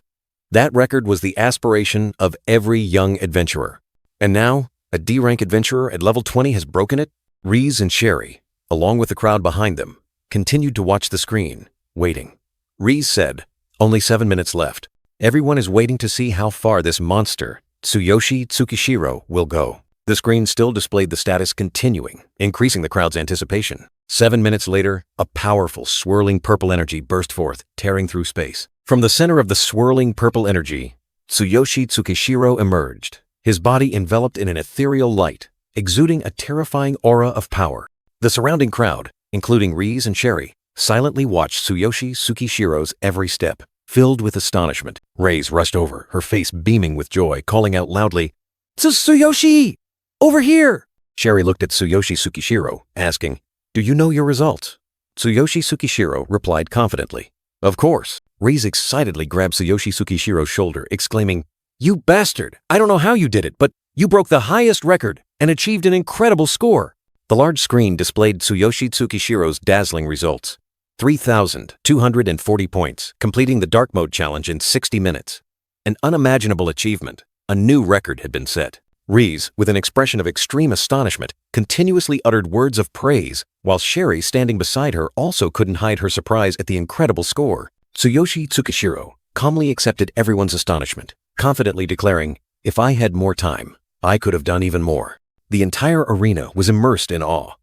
That record was the aspiration of every young adventurer. And now, a D-rank adventurer at level 20 has broken it? Reese and Sherry, along with the crowd behind them, continued to watch the screen, waiting. Reese said, "Only 7 minutes left. Everyone is waiting to see how far this monster, Tsuyoshi Tsukishiro, will go." The screen still displayed the status continuing, increasing the crowd's anticipation. 7 minutes later, a powerful, swirling purple energy burst forth, tearing through space. From the center of the swirling purple energy, Tsuyoshi Tsukishiro emerged, his body enveloped in an ethereal light, exuding a terrifying aura of power. The surrounding crowd, including Reese and Sherry, silently watched Tsuyoshi Tsukishiro's every step. Filled with astonishment, Reise rushed over, her face beaming with joy, calling out loudly, "Tsuyoshi! Over here!" Sherry looked at Tsuyoshi Tsukishiro, asking, "Do you know your results?" Tsuyoshi Tsukishiro replied confidently, "Of course." Reise excitedly grabbed Tsuyoshi Tsukishiro's shoulder, exclaiming, "You bastard! I don't know how you did it, but you broke the highest record and achieved an incredible score." The large screen displayed Tsuyoshi Tsukishiro's dazzling results. 3,240 points, completing the Dark Mode challenge in 60 minutes. An unimaginable achievement. A new record had been set. Reese, with an expression of extreme astonishment, continuously uttered words of praise, while Sherry, standing beside her, also couldn't hide her surprise at the incredible score. Tsuyoshi Tsukishiro calmly accepted everyone's astonishment, confidently declaring, "If I had more time, I could have done even more." The entire arena was immersed in awe.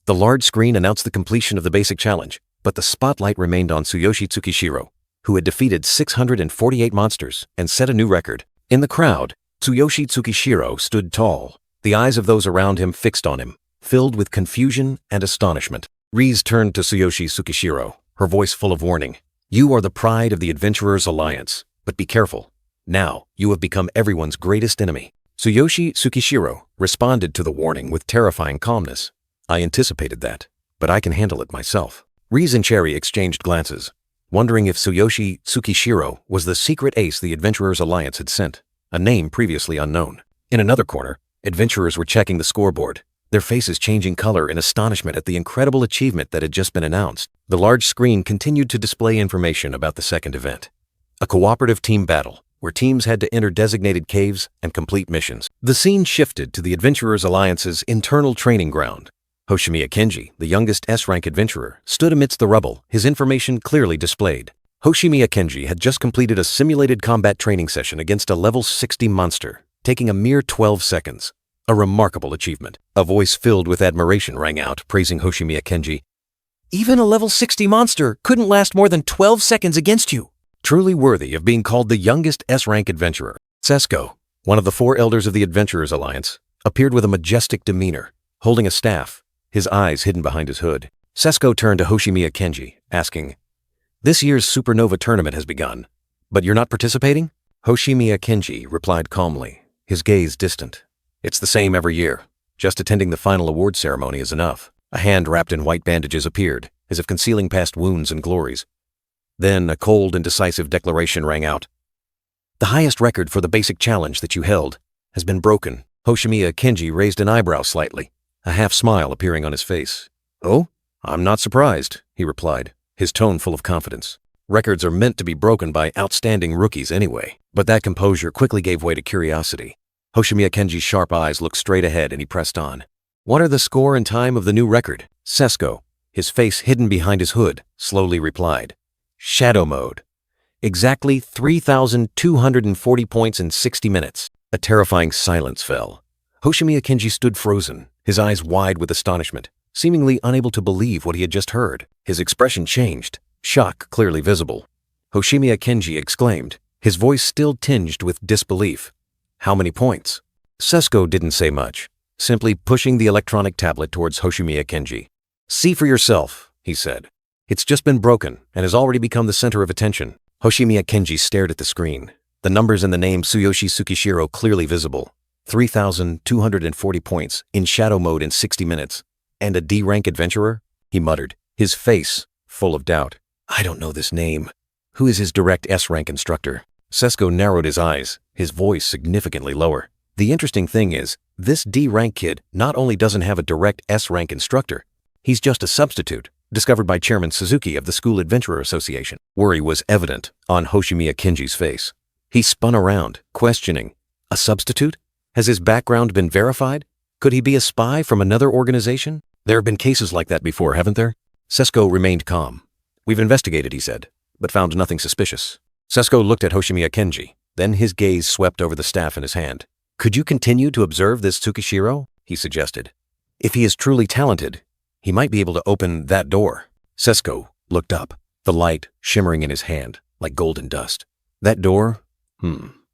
The large screen announced the completion of the basic challenge, but the spotlight remained on Tsuyoshi Tsukishiro, who had defeated 648 monsters and set a new record. In the crowd, Tsuyoshi Tsukishiro stood tall, the eyes of those around him fixed on him, filled with confusion and astonishment. Reese turned to Tsuyoshi Tsukishiro, her voice full of warning. "You are the pride of the Adventurers Alliance, but be careful. Now, you have become everyone's greatest enemy." Tsuyoshi Tsukishiro responded to the warning with terrifying calmness. "I anticipated that, but I can handle it myself." Reese and Cherry exchanged glances, wondering if Tsuyoshi Tsukishiro was the secret ace the Adventurers Alliance had sent, a name previously unknown. In another corner, adventurers were checking the scoreboard, their faces changing color in astonishment at the incredible achievement that had just been announced. The large screen continued to display information about the second event. A cooperative team battle, where teams had to enter designated caves and complete missions. The scene shifted to the Adventurers Alliance's internal training ground. Hoshimiya Kenji, the youngest S-rank adventurer, stood amidst the rubble, his information clearly displayed. Hoshimiya Kenji had just completed a simulated combat training session against a level 60 monster, taking a mere 12 seconds. A remarkable achievement. A voice filled with admiration rang out, praising Hoshimiya Kenji. Even a level 60 monster couldn't last more than 12 seconds against you. Truly worthy of being called the youngest S-rank adventurer. Sesko, one of the four elders of the Adventurers Alliance, appeared with a majestic demeanor, holding a staff, his eyes hidden behind his hood. Sesko turned to Hoshimiya Kenji, asking, "This year's Supernova tournament has begun, but you're not participating?" Hoshimiya Kenji replied calmly, his gaze distant. "It's the same every year. Just attending the final award ceremony is enough." A hand wrapped in white bandages appeared, as if concealing past wounds and glories. Then a cold and decisive declaration rang out. "The highest record for the basic challenge that you held has been broken." Hoshimiya Kenji raised an eyebrow slightly, a half smile appearing on his face. "Oh, I'm not surprised," he replied, his tone full of confidence. "Records are meant to be broken by outstanding rookies anyway." But that composure quickly gave way to curiosity. Hoshimiya Kenji's sharp eyes looked straight ahead and he pressed on. "What are the score and time of the new record?" Sesko, his face hidden behind his hood, slowly replied. "Shadow Mode. Exactly 3,240 points in 60 minutes. A terrifying silence fell. Hoshimiya Kenji stood frozen, his eyes wide with astonishment, seemingly unable to believe what he had just heard. His expression changed, shock clearly visible. Hoshimiya Kenji exclaimed, his voice still tinged with disbelief. "How many points?" Sesko didn't say much, simply pushing the electronic tablet towards Hoshimiya Kenji. "See for yourself," he said. "It's just been broken and has already become the center of attention." Hoshimiya Kenji stared at the screen, the numbers and the name Tsuyoshi Tsukishiro clearly visible. 3,240 points in Shadow Mode in 60 minutes. "And a D-rank adventurer?" he muttered, his face full of doubt. "I don't know this name. Who is his direct S-rank instructor?" Sesko narrowed his eyes, his voice significantly lower. "The interesting thing is, this D-rank kid not only doesn't have a direct S-rank instructor, he's just a substitute, discovered by Chairman Suzuki of the School Adventurer Association." Worry was evident on Hoshimiya Kenji's face. He spun around, questioning. A substitute? Has his background been verified? Could he be a spy from another organization? There have been cases like that before, haven't there? Sesko remained calm. "We've investigated," he said, "but found nothing suspicious." Sesko looked at Hoshimiya Kenji, then his gaze swept over the staff in his hand. "Could you continue to observe this Tsukishiro?" he suggested. "If he is truly talented, he might be able to open that door." Sesko looked up, the light shimmering in his hand like golden dust. "That door?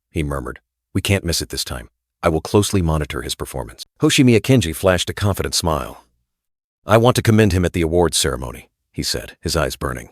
He murmured. "We can't miss it this time. I will closely monitor his performance." Hoshimiya Kenji flashed a confident smile. "I want to commend him at the awards ceremony," he said, his eyes burning.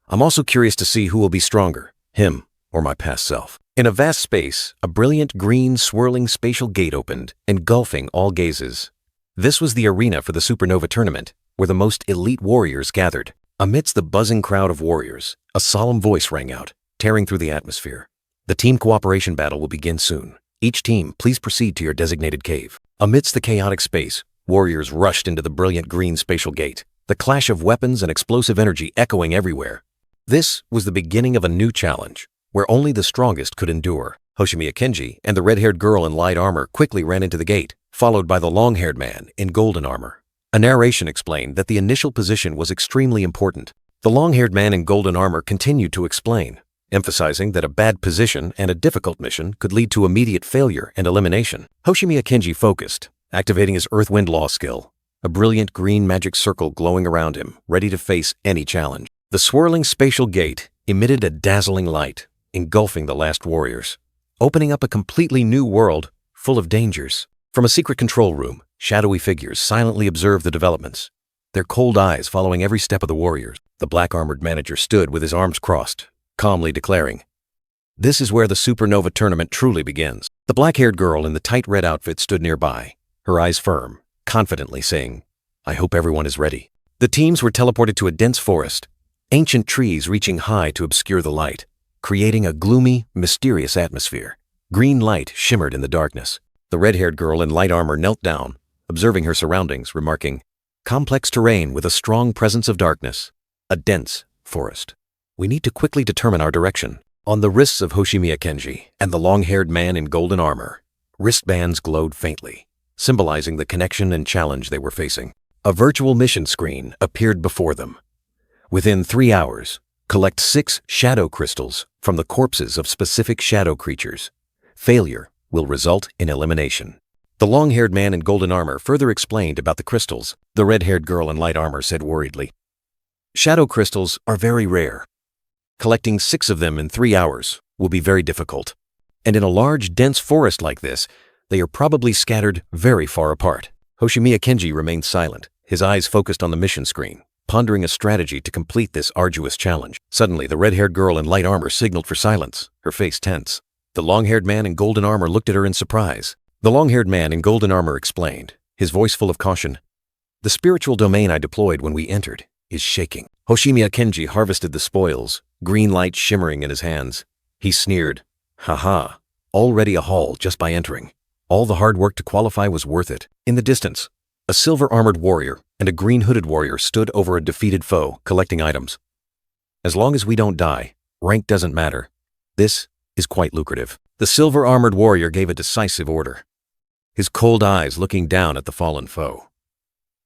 "I'm also curious to see who will be stronger, him or my past self." In a vast space, a brilliant green swirling spatial gate opened, engulfing all gazes. This was the arena for the Supernova tournament, where the most elite warriors gathered. Amidst the buzzing crowd of warriors, a solemn voice rang out, tearing through the atmosphere. "The team cooperation battle will begin soon. Each team, please proceed to your designated cave." Amidst the chaotic space, warriors rushed into the brilliant green spatial gate. the clash of weapons and explosive energy echoing everywhere. This was the beginning of a new challenge, where only the strongest could endure. Hoshimi Akenji and the red-haired girl in light armor quickly ran into the gate, followed by the long-haired man in golden armor. A narration explained that the initial position was extremely important. The long-haired man in golden armor continued to explain, emphasizing that a bad position and a difficult mission could lead to immediate failure and elimination. Hoshimi Akenji focused, activating his Earth-Wind Law skill, a brilliant green magic circle glowing around him, ready to face any challenge. The swirling spatial gate emitted a dazzling light, engulfing the last warriors, opening up a completely new world full of dangers. From a secret control room, shadowy figures silently observed the developments, their cold eyes following every step of the warriors. The black-armored manager stood with his arms crossed, calmly declaring, "This is where the Supernova tournament truly begins." The black-haired girl in the tight red outfit stood nearby, her eyes firm, confidently saying, "I hope everyone is ready." The teams were teleported to a dense forest, ancient trees reaching high to obscure the light, creating a gloomy, mysterious atmosphere. Green light shimmered in the darkness. The red-haired girl in light armor knelt down, observing her surroundings, remarking, "Complex terrain with a strong presence of darkness. A dense forest. We need to quickly determine our direction." On the wrists of Hoshimi Akenji and the long-haired man in golden armor, wristbands glowed faintly, symbolizing the connection and challenge they were facing. A virtual mission screen appeared before them. Within 3 hours, collect 6 shadow crystals from the corpses of specific shadow creatures. Failure will result in elimination. The long-haired man in golden armor further explained about the crystals. The red-haired girl in light armor said worriedly, "Shadow crystals are very rare. Collecting 6 of them in 3 hours will be very difficult. And in a large, dense forest like this, they are probably scattered very far apart." Hoshimi Akenji remained silent, his eyes focused on the mission screen, pondering a strategy to complete this arduous challenge. Suddenly, the red-haired girl in light armor signaled for silence, her face tense. The long-haired man in golden armor looked at her in surprise. The long-haired man in golden armor explained, his voice full of caution, "The spiritual domain I deployed when we entered is shaking." Hoshimi Akenji harvested the spoils, green light shimmering in his hands. He sneered, "Ha-ha, already a haul just by entering. All the hard work to qualify was worth it." In the distance, a silver-armored warrior and a green-hooded warrior stood over a defeated foe, collecting items. "As long as we don't die, rank doesn't matter. This is quite lucrative." The silver-armored warrior gave a decisive order, his cold eyes looking down at the fallen foe.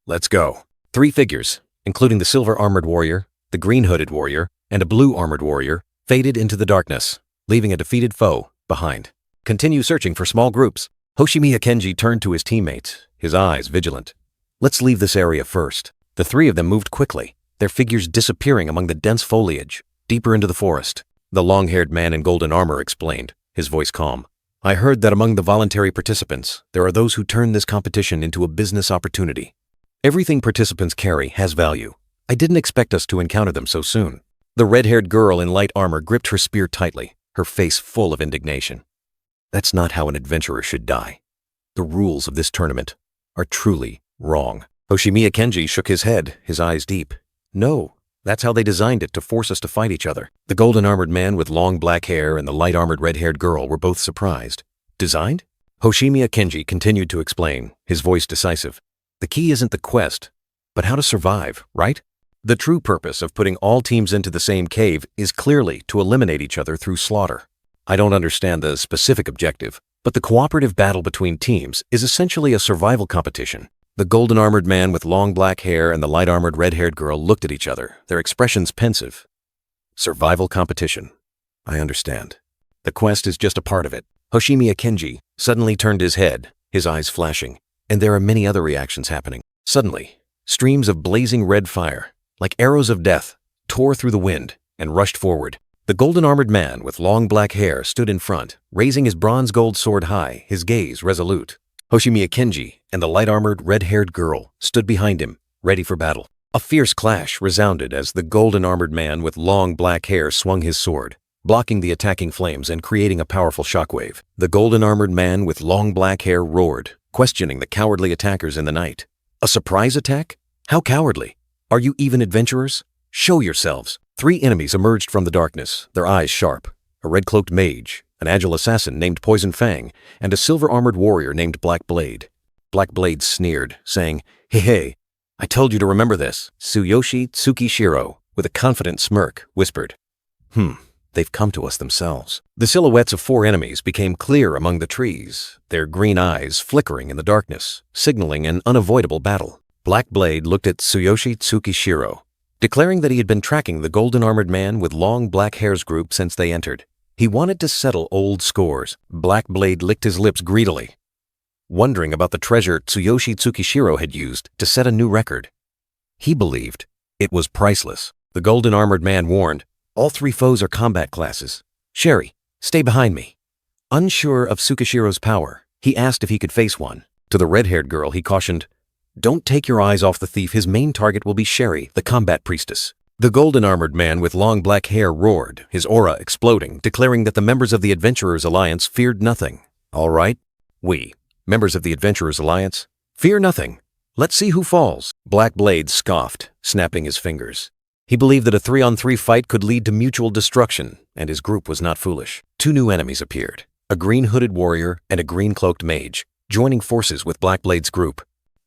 "Let's go." 3 figures, including the silver-armored warrior, the green-hooded warrior, and a blue-armored warrior, faded into the darkness, leaving a defeated foe behind. "Continue searching for small groups." Hoshimi Akenji turned to his teammates, his eyes vigilant. "Let's leave this area first." The 3 of them moved quickly, their figures disappearing among the dense foliage, deeper into the forest. The long-haired man in golden armor explained, his voice calm, "I heard that among the voluntary participants, there are those who turn this competition into a business opportunity. Everything participants carry has value. I didn't expect us to encounter them so soon." The red-haired girl in light armor gripped her spear tightly, her face full of indignation. "That's not how an adventurer should die. The rules of this tournament are truly wrong." Hoshimi Akenji shook his head, his eyes deep. "No, that's how they designed it, to force us to fight each other." The golden-armored man with long black hair and the light-armored red-haired girl were both surprised. "Designed?" Hoshimi Akenji continued to explain, his voice decisive. "The key isn't the quest, but how to survive, right? The true purpose of putting all teams into the same cave is clearly to eliminate each other through slaughter. I don't understand the specific objective, but the cooperative battle between teams is essentially a survival competition." The golden-armored man with long black hair and the light-armored red-haired girl looked at each other, their expressions pensive. "Survival competition. I understand. The quest is just a part of it." Hoshimi Akenji suddenly turned his head, his eyes flashing, and there are many other reactions happening. Suddenly, streams of blazing red fire, like arrows of death, tore through the wind and rushed forward. The golden-armored man with long black hair stood in front, raising his bronze-gold sword high, his gaze resolute. Hoshimi Akenji and the light-armored red-haired girl stood behind him, ready for battle. A fierce clash resounded as the golden-armored man with long black hair swung his sword, blocking the attacking flames and creating a powerful shockwave. The golden-armored man with long black hair roared, questioning the cowardly attackers in the night. "A surprise attack? How cowardly! Are you even adventurers? Show yourselves!" 3 enemies emerged from the darkness, their eyes sharp. A red-cloaked mage, an agile assassin named Poison Fang, and a silver-armored warrior named Black Blade. Black Blade sneered, saying, "Hey, I told you to remember this. Tsuyoshi Tsukishiro, with a confident smirk, whispered. They've come to us themselves. The silhouettes of 4 enemies became clear among the trees, their green eyes flickering in the darkness, signaling an unavoidable battle. Black Blade looked at Tsuyoshi Tsukishiro, declaring that he had been tracking the golden-armored man with long black hair's group since they entered. He wanted to settle old scores. Black Blade licked his lips greedily, wondering about the treasure Tsuyoshi Tsukishiro had used to set a new record. He believed it was priceless. The golden-armored man warned, all 3 foes are combat classes. Sherry, stay behind me. Unsure of Tsukishiro's power, he asked if he could face one. To the red-haired girl, he cautioned, don't take your eyes off the thief. His main target will be Sherry, the combat priestess. The golden-armored man with long black hair roared, his aura exploding, declaring that the members of the Adventurers Alliance feared nothing. All right, we, members of the Adventurers Alliance, fear nothing. Let's see who falls. Black Blade scoffed, snapping his fingers. He believed that a 3-on-3 fight could lead to mutual destruction, and his group was not foolish. 2 new enemies appeared, a green-hooded warrior and a green-cloaked mage, joining forces with Black Blade's group.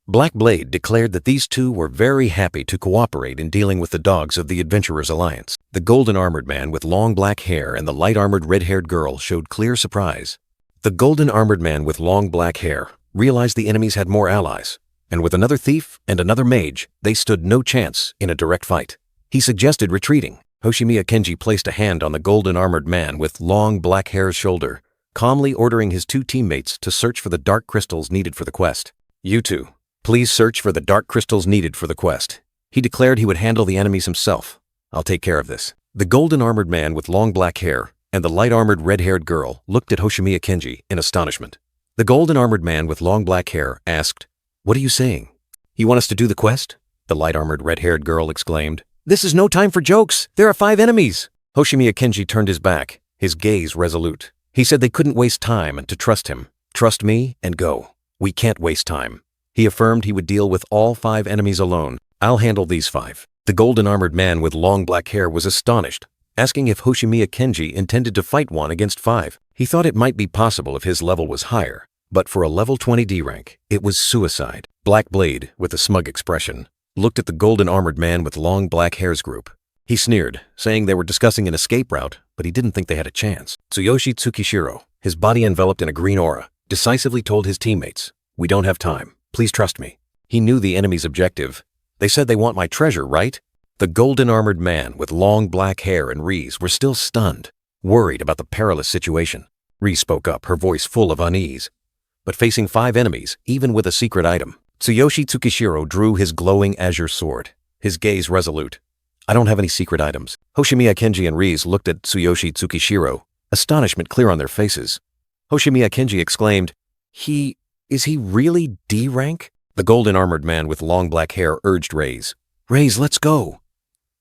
Black Blade declared that these 2 were very happy to cooperate in dealing with the dogs of the Adventurers Alliance. The golden-armored man with long black hair and the light-armored red-haired girl showed clear surprise. The golden-armored man with long black hair realized the enemies had more allies, and with another thief and another mage, they stood no chance in a direct fight. He suggested retreating. Hoshimiya Kenji placed a hand on the golden-armored man with long black hair's shoulder, calmly ordering his 2 teammates to search for the dark crystals needed for the quest. You 2, please search for the dark crystals needed for the quest. He declared he would handle the enemies himself. I'll take care of this. The golden-armored man with long black hair and the light-armored red-haired girl looked at Hoshimiya Kenji in astonishment. The golden-armored man with long black hair asked, what are you saying? You want us to do the quest? The light-armored red-haired girl exclaimed. This is no time for jokes. There are 5 enemies. Hoshimiya Kenji turned his back, his gaze resolute. He said they couldn't waste time and to trust him. Trust me and go. We can't waste time. He affirmed he would deal with all 5 enemies alone. I'll handle these 5. The golden-armored man with long black hair was astonished, asking if Hoshimiya Kenji intended to fight 1 against 5. He thought it might be possible if his level was higher, but for a level 20 D rank, it was suicide. Black Blade, with a smug expression, looked at the golden-armored man with long black hair's group. He sneered, saying they were discussing an escape route, but he didn't think they had a chance. Tsuyoshi Tsukishiro, his body enveloped in a green aura, decisively told his teammates, we don't have time. Please trust me. He knew the enemy's objective. They said they want my treasure, right? The golden-armored man with long black hair and Reese were still stunned, worried about the perilous situation. Reese spoke up, her voice full of unease. But facing 5 enemies, even with a secret item, Tsuyoshi Tsukishiro drew his glowing azure sword, his gaze resolute. I don't have any secret items. Hoshimiya Kenji and Reese looked at Tsuyoshi Tsukishiro, astonishment clear on their faces. Hoshimiya Kenji exclaimed, Is he really D rank? The golden-armored man with long black hair urged Reise. Reise, let's go.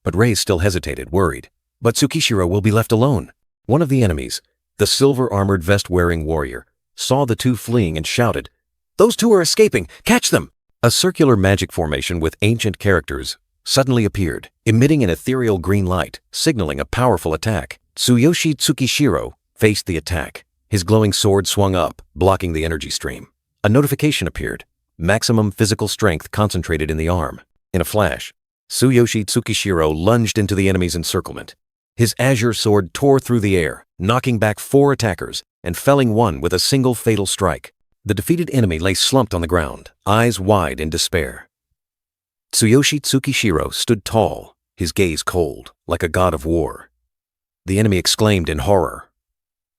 But Reise still hesitated, worried. But Tsukishiro will be left alone. One of the enemies, the silver-armored vest-wearing warrior, saw the 2 fleeing and shouted, Those 2 are escaping! Catch them! A circular magic formation with ancient characters suddenly appeared, emitting an ethereal green light, signaling a powerful attack. Tsuyoshi Tsukishiro faced the attack. His glowing sword swung up, blocking the energy stream. A notification appeared. Maximum physical strength concentrated in the arm. In a flash, Tsuyoshi Tsukishiro lunged into the enemy's encirclement. His azure sword tore through the air, knocking back 4 attackers and felling 1 with a single fatal strike. The defeated enemy lay slumped on the ground, eyes wide in despair. Tsuyoshi Tsukishiro stood tall, his gaze cold, like a god of war. The enemy exclaimed in horror.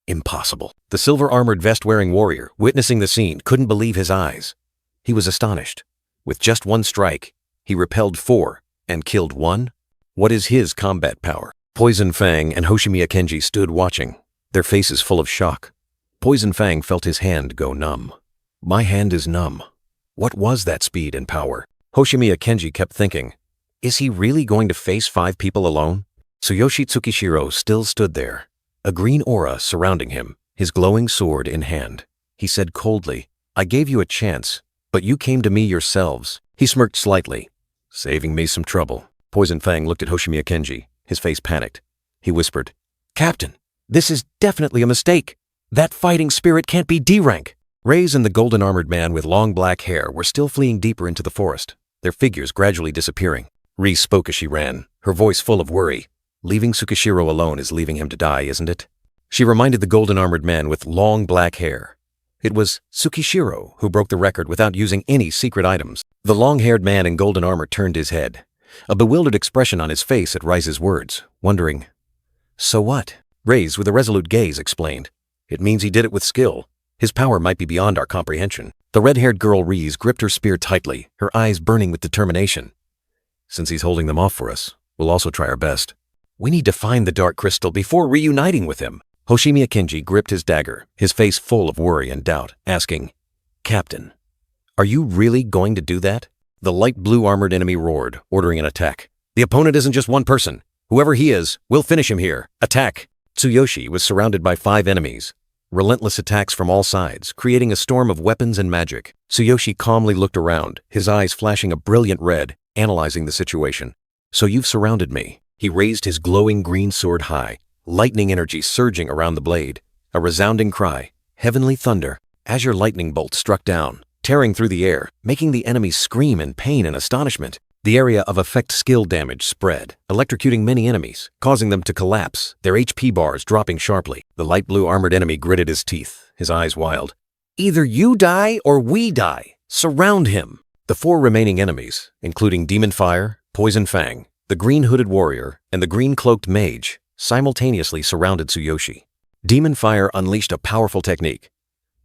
Impossible. The silver-armored vest-wearing warrior, witnessing the scene, couldn't believe his eyes. He was astonished. With just 1 strike, he repelled 4 and killed 1? What is his combat power? Poison Fang and Hoshimiya Kenji stood watching, their faces full of shock. Poison Fang felt his hand go numb. My hand is numb. What was that speed and power? Hoshimiya Kenji kept thinking, is he really going to face 5 people alone? Tsuyoshi Tsukishiro still stood there, a green aura surrounding him, his glowing sword in hand. He said coldly, I gave you a chance, but you came to me yourselves. He smirked slightly, saving me some trouble. Poison Fang looked at Hoshimiya Kenji, his face panicked. He whispered, Captain, this is definitely a mistake. That fighting spirit can't be D rank. Reise and the golden-armored man with long black hair were still fleeing deeper into the forest. their figures gradually disappearing. Ri spoke as she ran, her voice full of worry. Leaving Tsukishiro alone is leaving him to die, isn't it? She reminded the golden-armored man with long black hair. It was Tsukishiro who broke the record without using any secret items. The long-haired man in golden armor turned his head, a bewildered expression on his face at Rise's words, wondering, "So what?" Raise, with a resolute gaze, explained, "It means he did it with skill. His power might be beyond our comprehension." The red-haired girl Reese gripped her spear tightly, her eyes burning with determination. "Since he's holding them off for us, we'll also try our best. We need to find the Dark Crystal before reuniting with him." Hoshimi Akinji gripped his dagger, his face full of worry and doubt, asking, "Captain, are you really going to do that?" The light blue armored enemy roared, ordering an attack. "The opponent isn't just one person. Whoever he is, we'll finish him here. Attack!" Tsuyoshi was surrounded by 5 enemies. Relentless attacks from all sides, creating a storm of weapons and magic. Tsuyoshi calmly looked around, his eyes flashing a brilliant red, analyzing the situation. "So you've surrounded me." He raised his glowing green sword high, lightning energy surging around the blade. A resounding cry, heavenly thunder. Azure lightning bolts struck down, tearing through the air, making the enemies scream in pain and astonishment. The area of effect skill damage spread, electrocuting many enemies, causing them to collapse, their HP bars dropping sharply. The light blue armored enemy gritted his teeth, his eyes wild. "Either you die or we die. Surround him." The 4 remaining enemies, including Demon Fire, Poison Fang, the green hooded warrior, and the green cloaked mage, simultaneously surrounded Tsuyoshi. Demon Fire unleashed a powerful technique.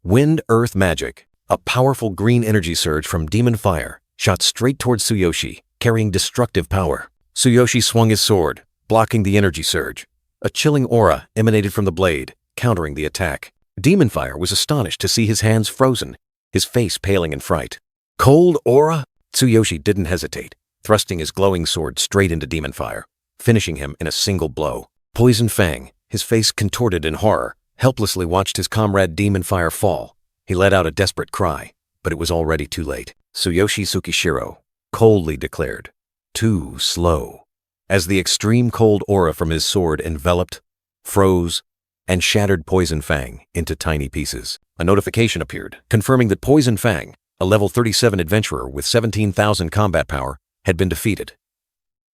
Wind Earth Magic, a powerful green energy surge from Demon Fire, shot straight towards Tsuyoshi, carrying destructive power. Tsuyoshi swung his sword, blocking the energy surge. A chilling aura emanated from the blade, countering the attack. Demon Fire was astonished to see his hands frozen, his face paling in fright. "Cold aura?" Tsuyoshi didn't hesitate, thrusting his glowing sword straight into Demon Fire, finishing him in a single blow. Poison Fang, his face contorted in horror, helplessly watched his comrade Demon Fire fall. He let out a desperate cry, but it was already too late. Tsuyoshi Tsukishiro coldly declared, "Too slow," as the extreme cold aura from his sword enveloped, froze, and shattered Poison Fang into tiny pieces. A notification appeared, confirming that Poison Fang, a level 37 adventurer with 17,000 combat power, had been defeated.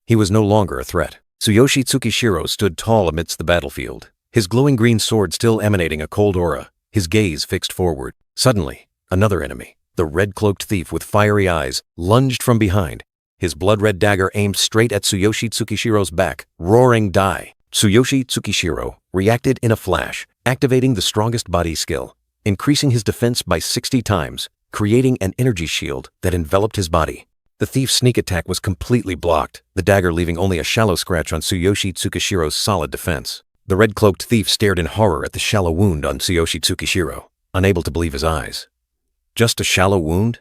He was no longer a threat. Tsuyoshi Tsukishiro stood tall amidst the battlefield, his glowing green sword still emanating a cold aura, his gaze fixed forward. Suddenly, another enemy, the red-cloaked thief with fiery eyes, lunged from behind, his blood-red dagger aimed straight at Tsuyoshi Tsukishiro's back, roaring "Die!" Tsuyoshi Tsukishiro reacted in a flash, activating the strongest body skill, increasing his defense by 60 times, creating an energy shield that enveloped his body. The thief's sneak attack was completely blocked, the dagger leaving only a shallow scratch on Tsuyoshi Tsukishiro's solid defense. The red-cloaked thief stared in horror at the shallow wound on Tsuyoshi Tsukishiro, unable to believe his eyes. Just a shallow wound?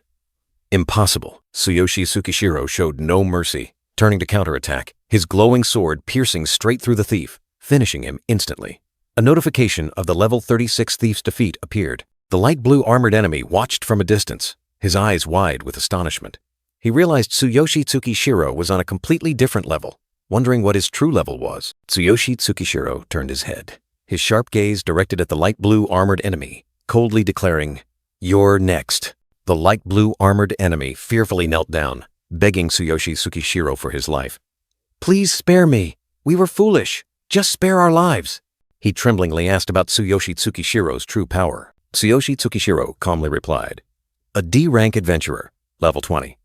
Impossible. Tsuyoshi Tsukishiro showed no mercy, turning to counterattack, his glowing sword piercing straight through the thief, finishing him instantly. A notification of the level 36 thief's defeat appeared. The light blue armored enemy watched from a distance, his eyes wide with astonishment. He realized Tsuyoshi Tsukishiro was on a completely different level, wondering what his true level was. Tsuyoshi Tsukishiro turned his head, his sharp gaze directed at the light blue armored enemy, coldly declaring, "You're next." The light blue armored enemy fearfully knelt down, begging Tsuyoshi Tsukishiro for his life. "Please spare me. We were foolish. Just spare our lives." He tremblingly asked about Tsuyoshi Tsukishiro's true power. Tsuyoshi Tsukishiro calmly replied, "A D-rank adventurer, level 20.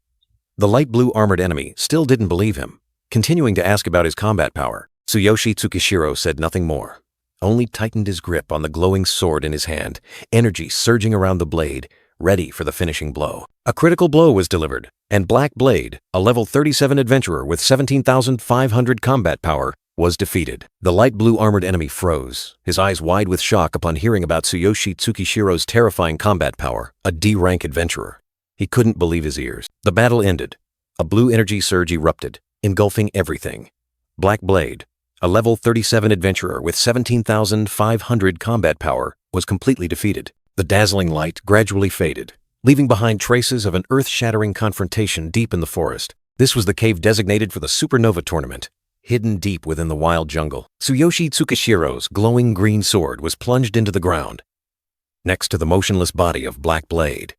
The light blue armored enemy still didn't believe him, continuing to ask about his combat power. Tsuyoshi Tsukishiro said nothing more, only tightened his grip on the glowing sword in his hand, energy surging around the blade, ready for the finishing blow. A critical blow was delivered, and Black Blade, a level 37 adventurer with 17,500 combat power, was defeated. The light blue armored enemy froze, his eyes wide with shock upon hearing about Tsuyoshi Tsukishiro's terrifying combat power, a D-rank adventurer. He couldn't believe his ears. The battle ended. A blue energy surge erupted, engulfing everything. Black Blade, a level 37 adventurer with 17,500 combat power, was completely defeated. The dazzling light gradually faded, leaving behind traces of an earth-shattering confrontation deep in the forest. This was the cave designated for the Supernova Tournament, hidden deep within the wild jungle. Tsuyoshi Tsukishiro's glowing green sword was plunged into the ground, next to the motionless body of Black Blade,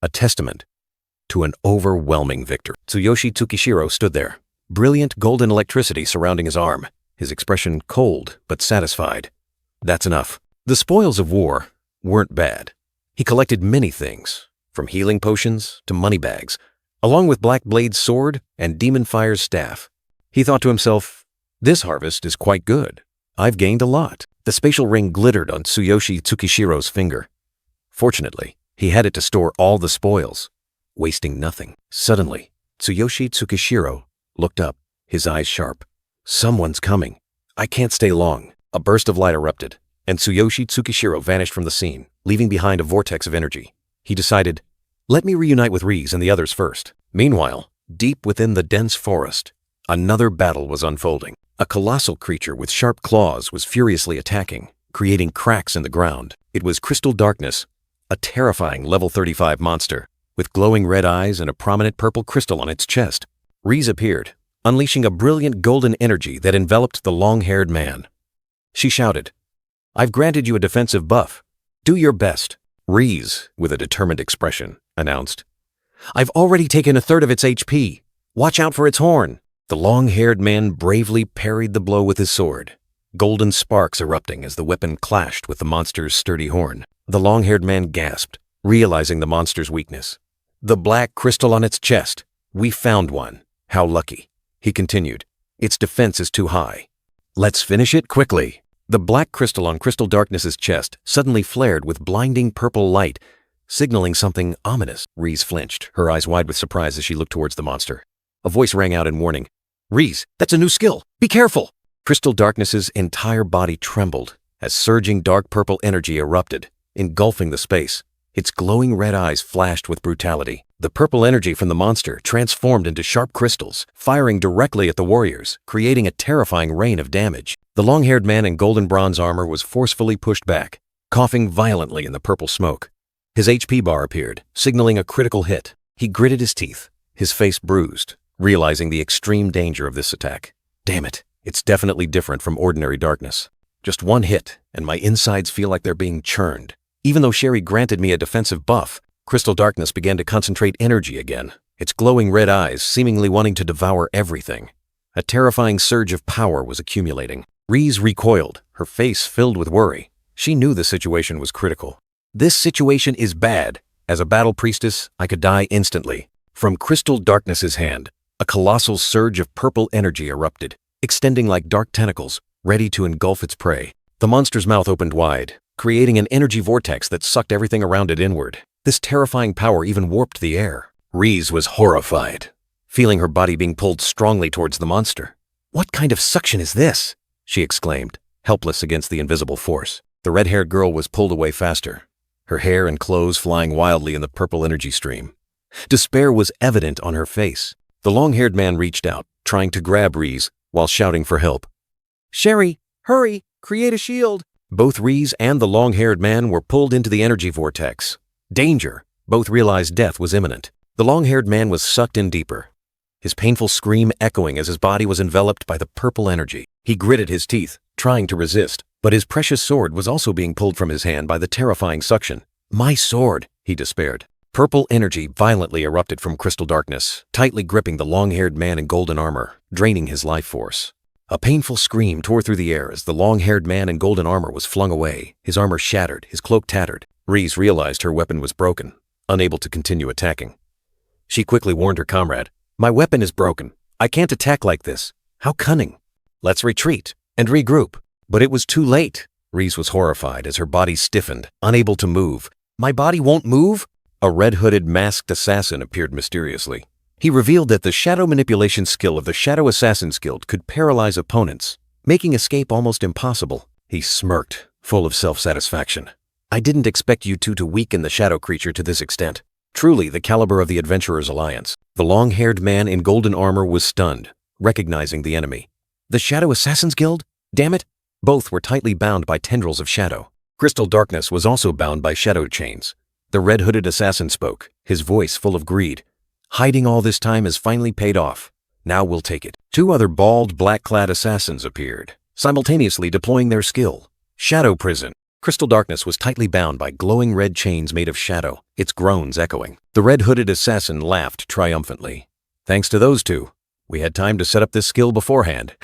a testament to an overwhelming victory. Tsuyoshi Tsukishiro stood there, brilliant golden electricity surrounding his arm, his expression cold but satisfied. That's enough. The spoils of war weren't bad. He collected many things, from healing potions to money bags, along with Black Blade's sword and Demon Fire's staff. He thought to himself, this harvest is quite good. I've gained a lot. The spatial ring glittered on Tsuyoshi Tsukishiro's finger. Fortunately, he had it to store all the spoils, wasting nothing. Suddenly, Tsuyoshi Tsukishiro looked up, his eyes sharp. Someone's coming. I can't stay long. A burst of light erupted, and Tsuyoshi Tsukishiro vanished from the scene, leaving behind a vortex of energy. He decided, let me reunite with Rize and the others first. Meanwhile, deep within the dense forest, another battle was unfolding. A colossal creature with sharp claws was furiously attacking, creating cracks in the ground. It was Crystal Darkness, a terrifying level 35 monster, with glowing red eyes and a prominent purple crystal on its chest. Rize appeared, unleashing a brilliant golden energy that enveloped the long-haired man. She shouted, I've granted you a defensive buff. Do your best. Rize, with a determined expression, announced, I've already taken a third of its HP. Watch out for its horn. The long-haired man bravely parried the blow with his sword, golden sparks erupting as the weapon clashed with the monster's sturdy horn. The long-haired man gasped, realizing the monster's weakness. The black crystal on its chest. We found one. How lucky. He continued, its defense is too high. Let's finish it quickly. The black crystal on Crystal Darkness's chest suddenly flared with blinding purple light, signaling something ominous. Rize flinched, her eyes wide with surprise as she looked towards the monster. A voice rang out in warning. Rize, that's a new skill. Be careful. Crystal Darkness's entire body trembled as surging dark purple energy erupted, engulfing the space. Its glowing red eyes flashed with brutality. The purple energy from the monster transformed into sharp crystals, firing directly at the warriors, creating a terrifying rain of damage. The long-haired man in golden bronze armor was forcefully pushed back, coughing violently in the purple smoke. His HP bar appeared, signaling a critical hit. He gritted his teeth, his face bruised, realizing the extreme danger of this attack. Damn it, it's definitely different from ordinary darkness. Just one hit, and my insides feel like they're being churned. Even though Sherry granted me a defensive buff, Crystal Darkness began to concentrate energy again, its glowing red eyes seemingly wanting to devour everything. A terrifying surge of power was accumulating. Rize recoiled, her face filled with worry. She knew the situation was critical. This situation is bad. As a battle priestess, I could die instantly. From Crystal Darkness's hand, a colossal surge of purple energy erupted, extending like dark tentacles, ready to engulf its prey. The monster's mouth opened wide, creating an energy vortex that sucked everything around it inward. This terrifying power even warped the air. Rize was horrified, feeling her body being pulled strongly towards the monster. What kind of suction is this? She exclaimed, helpless against the invisible force. The red-haired girl was pulled away faster, her hair and clothes flying wildly in the purple energy stream. Despair was evident on her face. The long-haired man reached out, trying to grab Rize while shouting for help. Sherry, hurry, create a shield. Both Rize and the long-haired man were pulled into the energy vortex. Danger! Both realized death was imminent. The long-haired man was sucked in deeper, his painful scream echoing as his body was enveloped by the purple energy. He gritted his teeth, trying to resist, but his precious sword was also being pulled from his hand by the terrifying suction. My sword, he despaired. Purple energy violently erupted from Crystal Darkness, tightly gripping the long-haired man in golden armor, draining his life force. A painful scream tore through the air as the long-haired man in golden armor was flung away, his armor shattered, his cloak tattered. Rize realized her weapon was broken, unable to continue attacking. She quickly warned her comrade, My weapon is broken. I can't attack like this. How cunning. Let's retreat and regroup. But it was too late. Rize was horrified as her body stiffened, unable to move. My body won't move? A red-hooded masked assassin appeared mysteriously. He revealed that the shadow manipulation skill of the Shadow Assassin's Guild could paralyze opponents, making escape almost impossible. He smirked, full of self-satisfaction. I didn't expect you two to weaken the shadow creature to this extent. Truly the caliber of the Adventurers' Alliance. The long-haired man in golden armor was stunned, recognizing the enemy. The Shadow Assassin's Guild? Damn it! Both were tightly bound by tendrils of shadow. Crystal Darkness was also bound by shadow chains. The red-hooded assassin spoke, his voice full of greed. Hiding all this time has finally paid off. Now we'll take it. Two other bald, black-clad assassins appeared, simultaneously deploying their skill. Shadow Prison. Crystal darkness was tightly bound by glowing red chains made of shadow, its groans echoing. The red-hooded assassin laughed triumphantly. Thanks to those two, we had time to set up this skill beforehand.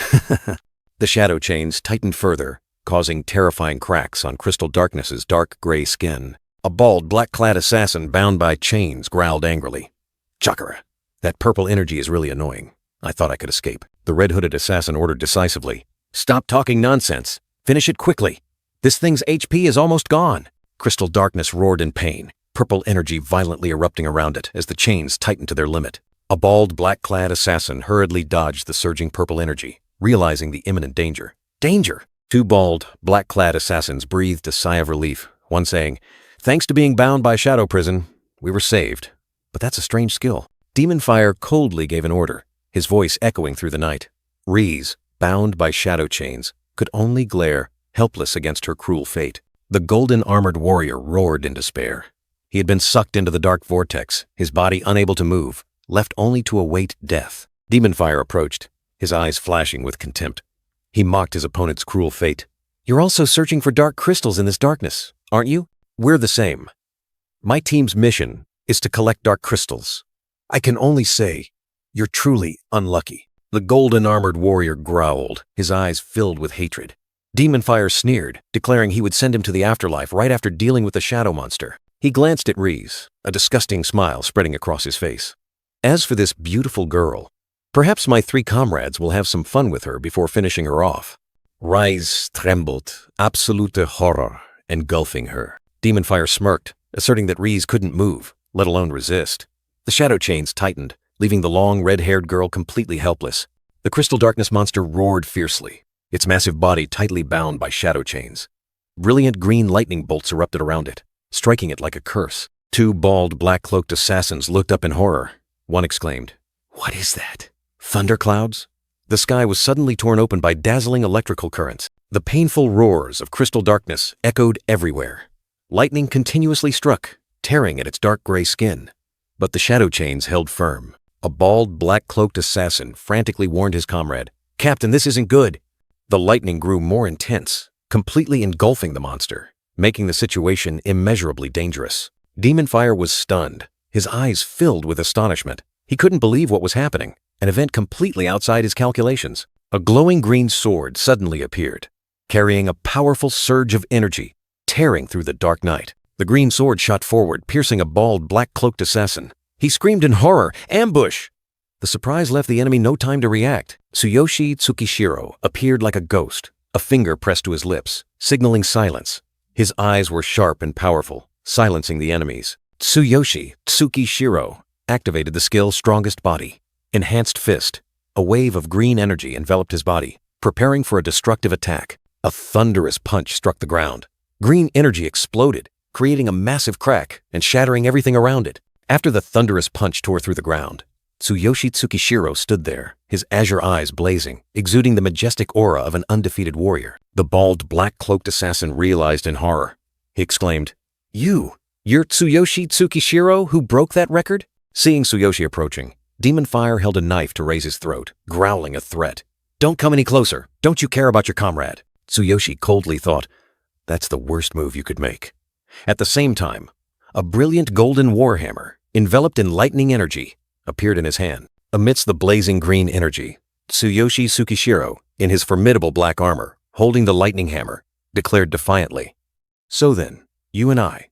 The shadow chains tightened further, causing terrifying cracks on Crystal darkness's dark gray skin. A bald, black-clad assassin bound by chains growled angrily. Chakra, that purple energy is really annoying. I thought I could escape. The red-hooded assassin ordered decisively. Stop talking nonsense. Finish it quickly. This thing's HP is almost gone. Crystal darkness roared in pain, purple energy violently erupting around it as the chains tightened to their limit. A bald, black-clad assassin hurriedly dodged the surging purple energy, realizing the imminent danger. Danger! Two bald, black-clad assassins breathed a sigh of relief, one saying, "Thanks to being bound by shadow prison, we were saved." But that's a strange skill. Demon Fire coldly gave an order, his voice echoing through the night. Reese, bound by shadow chains, could only glare, helpless against her cruel fate. The golden-armored warrior roared in despair. He had been sucked into the dark vortex, his body unable to move, left only to await death. Demon Fire approached, his eyes flashing with contempt. He mocked his opponent's cruel fate. "You're also searching for dark crystals in this darkness, aren't you? We're the same. My team's mission is to collect dark crystals. I can only say, you're truly unlucky." The golden-armored warrior growled, his eyes filled with hatred. Demon Fire sneered, declaring he would send him to the afterlife right after dealing with the shadow monster. He glanced at Reese, a disgusting smile spreading across his face. "As for this beautiful girl, perhaps my three comrades will have some fun with her before finishing her off." Reese trembled, absolute horror engulfing her. Demon Fire smirked, asserting that Reese couldn't move, let alone resist. The shadow chains tightened, leaving the long, red-haired girl completely helpless. The crystal darkness monster roared fiercely, its massive body tightly bound by shadow chains. Brilliant green lightning bolts erupted around it, striking it like a curse. Two bald, black-cloaked assassins looked up in horror. One exclaimed, "What is that? Thunderclouds?" The sky was suddenly torn open by dazzling electrical currents. The painful roars of crystal darkness echoed everywhere. Lightning continuously struck, tearing at its dark gray skin. But the shadow chains held firm. A bald, black-cloaked assassin frantically warned his comrade, "Captain, this isn't good." The lightning grew more intense, completely engulfing the monster, making the situation immeasurably dangerous. Demon Fire was stunned, his eyes filled with astonishment. He couldn't believe what was happening, an event completely outside his calculations. A glowing green sword suddenly appeared, carrying a powerful surge of energy, tearing through the dark night. The green sword shot forward, piercing a bald, black-cloaked assassin. He screamed in horror, "Ambush!" The surprise left the enemy no time to react. Tsuyoshi Tsukishiro appeared like a ghost, a finger pressed to his lips, signaling silence. His eyes were sharp and powerful, silencing the enemies. Tsuyoshi Tsukishiro activated the skill Strongest Body. Enhanced Fist. A wave of green energy enveloped his body, preparing for a destructive attack. A thunderous punch struck the ground. Green energy exploded, creating a massive crack and shattering everything around it. After the thunderous punch tore through the ground, Tsuyoshi Tsukishiro stood there, his azure eyes blazing, exuding the majestic aura of an undefeated warrior. The bald, black-cloaked assassin realized in horror. He exclaimed, You're Tsuyoshi Tsukishiro who broke that record?" Seeing Tsuyoshi approaching, Demon Fire held a knife to raise his throat, growling a threat. "Don't come any closer. Don't you care about your comrade?" Tsuyoshi coldly thought, "That's the worst move you could make." At the same time, a brilliant golden warhammer, enveloped in lightning energy, appeared in his hand. Amidst the blazing green energy, Tsuyoshi Tsukishiro, in his formidable black armor, holding the lightning hammer, declared defiantly, "So then, you and I,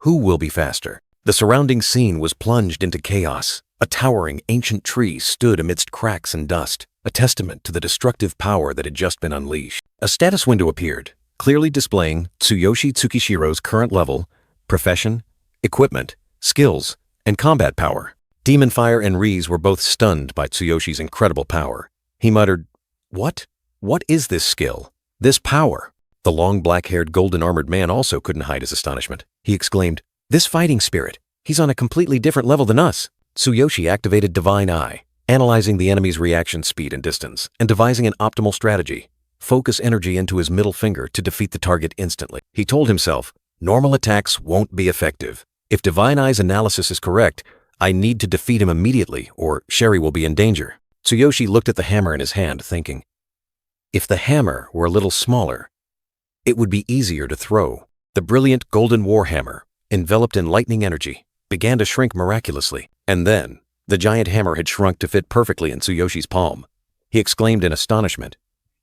who will be faster?" The surrounding scene was plunged into chaos. A towering ancient tree stood amidst cracks and dust, a testament to the destructive power that had just been unleashed. A status window appeared, clearly displaying Tsuyoshi Tsukishiro's current level, profession, equipment, skills, and combat power. Demon Fire and Reese were both stunned by Tsuyoshi's incredible power. He muttered, "What? What is this skill? This power?" The long black-haired golden-armored man also couldn't hide his astonishment. He exclaimed, "This fighting spirit, he's on a completely different level than us." Tsuyoshi activated Divine Eye, analyzing the enemy's reaction speed and distance, and devising an optimal strategy. Focus energy into his middle finger to defeat the target instantly. He told himself, "Normal attacks won't be effective. If Divine Eye's analysis is correct, I need to defeat him immediately, or Sherry will be in danger." Tsuyoshi looked at the hammer in his hand, thinking, if the hammer were a little smaller, it would be easier to throw. The brilliant golden warhammer, enveloped in lightning energy, began to shrink miraculously. And then, the giant hammer had shrunk to fit perfectly in Tsuyoshi's palm. He exclaimed in astonishment.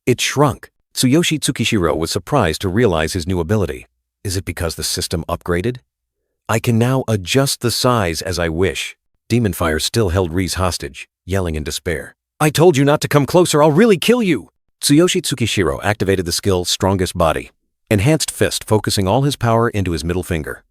It shrunk. Tsuyoshi Tsukishiro was surprised to realize his new ability. Is it because the system upgraded? I can now adjust the size as I wish. Demon Fire still held Rize hostage, yelling in despair. I told you not to come closer, I'll really kill you! Tsuyoshi Tsukishiro activated the skill Strongest Body. Enhanced Fist, focusing all his power into his middle finger.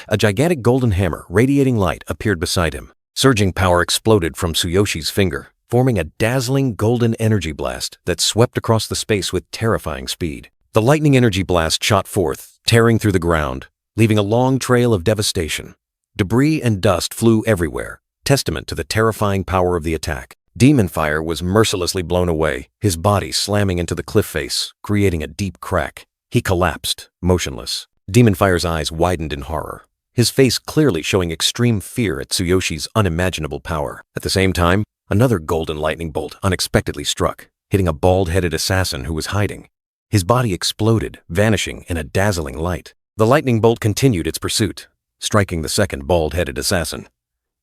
A gigantic golden hammer, radiating light, appeared beside him. Surging power exploded from Tsuyoshi's finger, forming a dazzling golden energy blast that swept across the space with terrifying speed. The lightning energy blast shot forth, tearing through the ground, leaving a long trail of devastation. Debris and dust flew everywhere, testament to the terrifying power of the attack. Demon Fire was mercilessly blown away, his body slamming into the cliff face, creating a deep crack. He collapsed, motionless. Demon Fire's eyes widened in horror, his face clearly showing extreme fear at Tsuyoshi's unimaginable power. At the same time, another golden lightning bolt unexpectedly struck, hitting a bald-headed assassin who was hiding. His body exploded, vanishing in a dazzling light. The lightning bolt continued its pursuit, striking the second bald-headed assassin.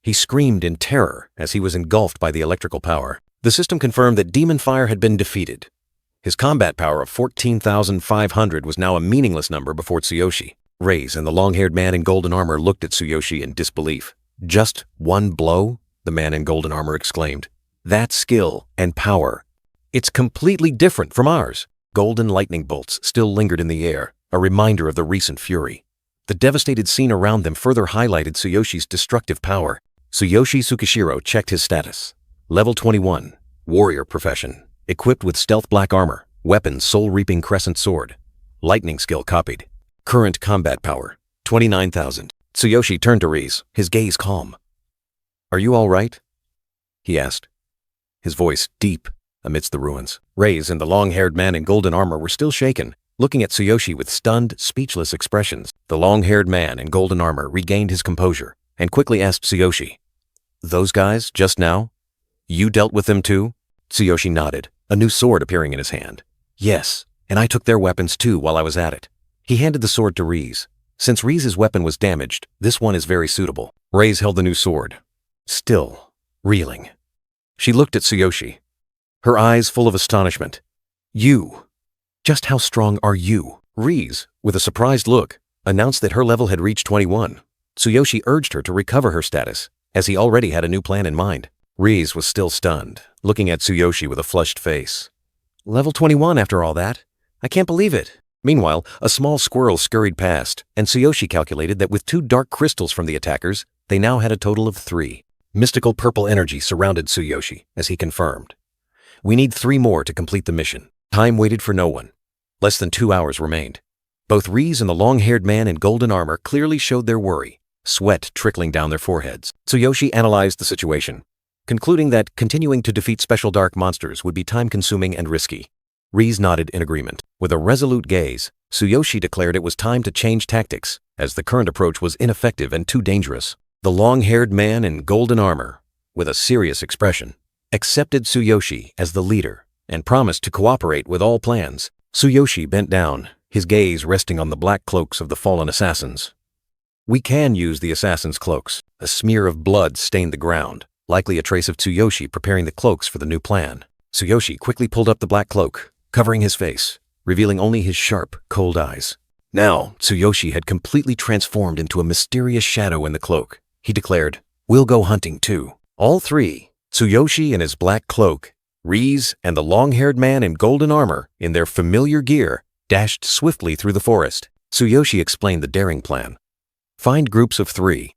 He screamed in terror as he was engulfed by the electrical power. The system confirmed that Demon Fire had been defeated. His combat power of 14,500 was now a meaningless number before Tsuyoshi. Rize and the long-haired man in golden armor looked at Tsuyoshi in disbelief. Just one blow? The man in golden armor exclaimed. That skill and power. It's completely different from ours. Golden lightning bolts still lingered in the air, a reminder of the recent fury. The devastated scene around them further highlighted Tsuyoshi's destructive power. Tsuyoshi Tsukishiro checked his status. Level 21. Warrior profession. Equipped with stealth black armor. Weapon soul-reaping crescent sword. Lightning skill copied. Current combat power. 29,000. Tsuyoshi turned to Rize, his gaze calm. Are you all right? He asked, his voice deep amidst the ruins. Rize and the long-haired man in golden armor were still shaken, looking at Tsuyoshi with stunned, speechless expressions. The long-haired man in golden armor regained his composure and quickly asked Tsuyoshi, Those guys, just now? You dealt with them too? Tsuyoshi nodded, a new sword appearing in his hand. Yes, and I took their weapons too while I was at it. He handed the sword to Rize. Since Rize's weapon was damaged, this one is very suitable. Rize held the new sword, still reeling. She looked at Tsuyoshi, her eyes full of astonishment. You? Just how strong are you? Rize, with a surprised look, announced that her level had reached 21. Tsuyoshi urged her to recover her status, as he already had a new plan in mind. Rize was still stunned, looking at Tsuyoshi with a flushed face. Level 21 after all that? I can't believe it. Meanwhile, a small squirrel scurried past, and Tsuyoshi calculated that with 2 dark crystals from the attackers, they now had a total of 3. Mystical purple energy surrounded Tsuyoshi, as he confirmed. We need 3 more to complete the mission. Time waited for no one. Less than 2 hours remained. Both Rize and the long-haired man in golden armor clearly showed their worry, sweat trickling down their foreheads. Tsuyoshi analyzed the situation, concluding that continuing to defeat special dark monsters would be time-consuming and risky. Rize nodded in agreement. With a resolute gaze, Tsuyoshi declared it was time to change tactics, as the current approach was ineffective and too dangerous. The long-haired man in golden armor, with a serious expression, accepted Tsuyoshi as the leader and promised to cooperate with all plans. Tsuyoshi bent down, his gaze resting on the black cloaks of the fallen assassins. We can use the assassins' cloaks. A smear of blood stained the ground, likely a trace of Tsuyoshi preparing the cloaks for the new plan. Tsuyoshi quickly pulled up the black cloak, covering his face, revealing only his sharp, cold eyes. Now, Tsuyoshi had completely transformed into a mysterious shadow in the cloak. He declared, We'll go hunting too. All 3, Tsuyoshi in his black cloak, Rize and the long-haired man in golden armor, in their familiar gear, dashed swiftly through the forest. Tsuyoshi explained the daring plan. Find groups of 3.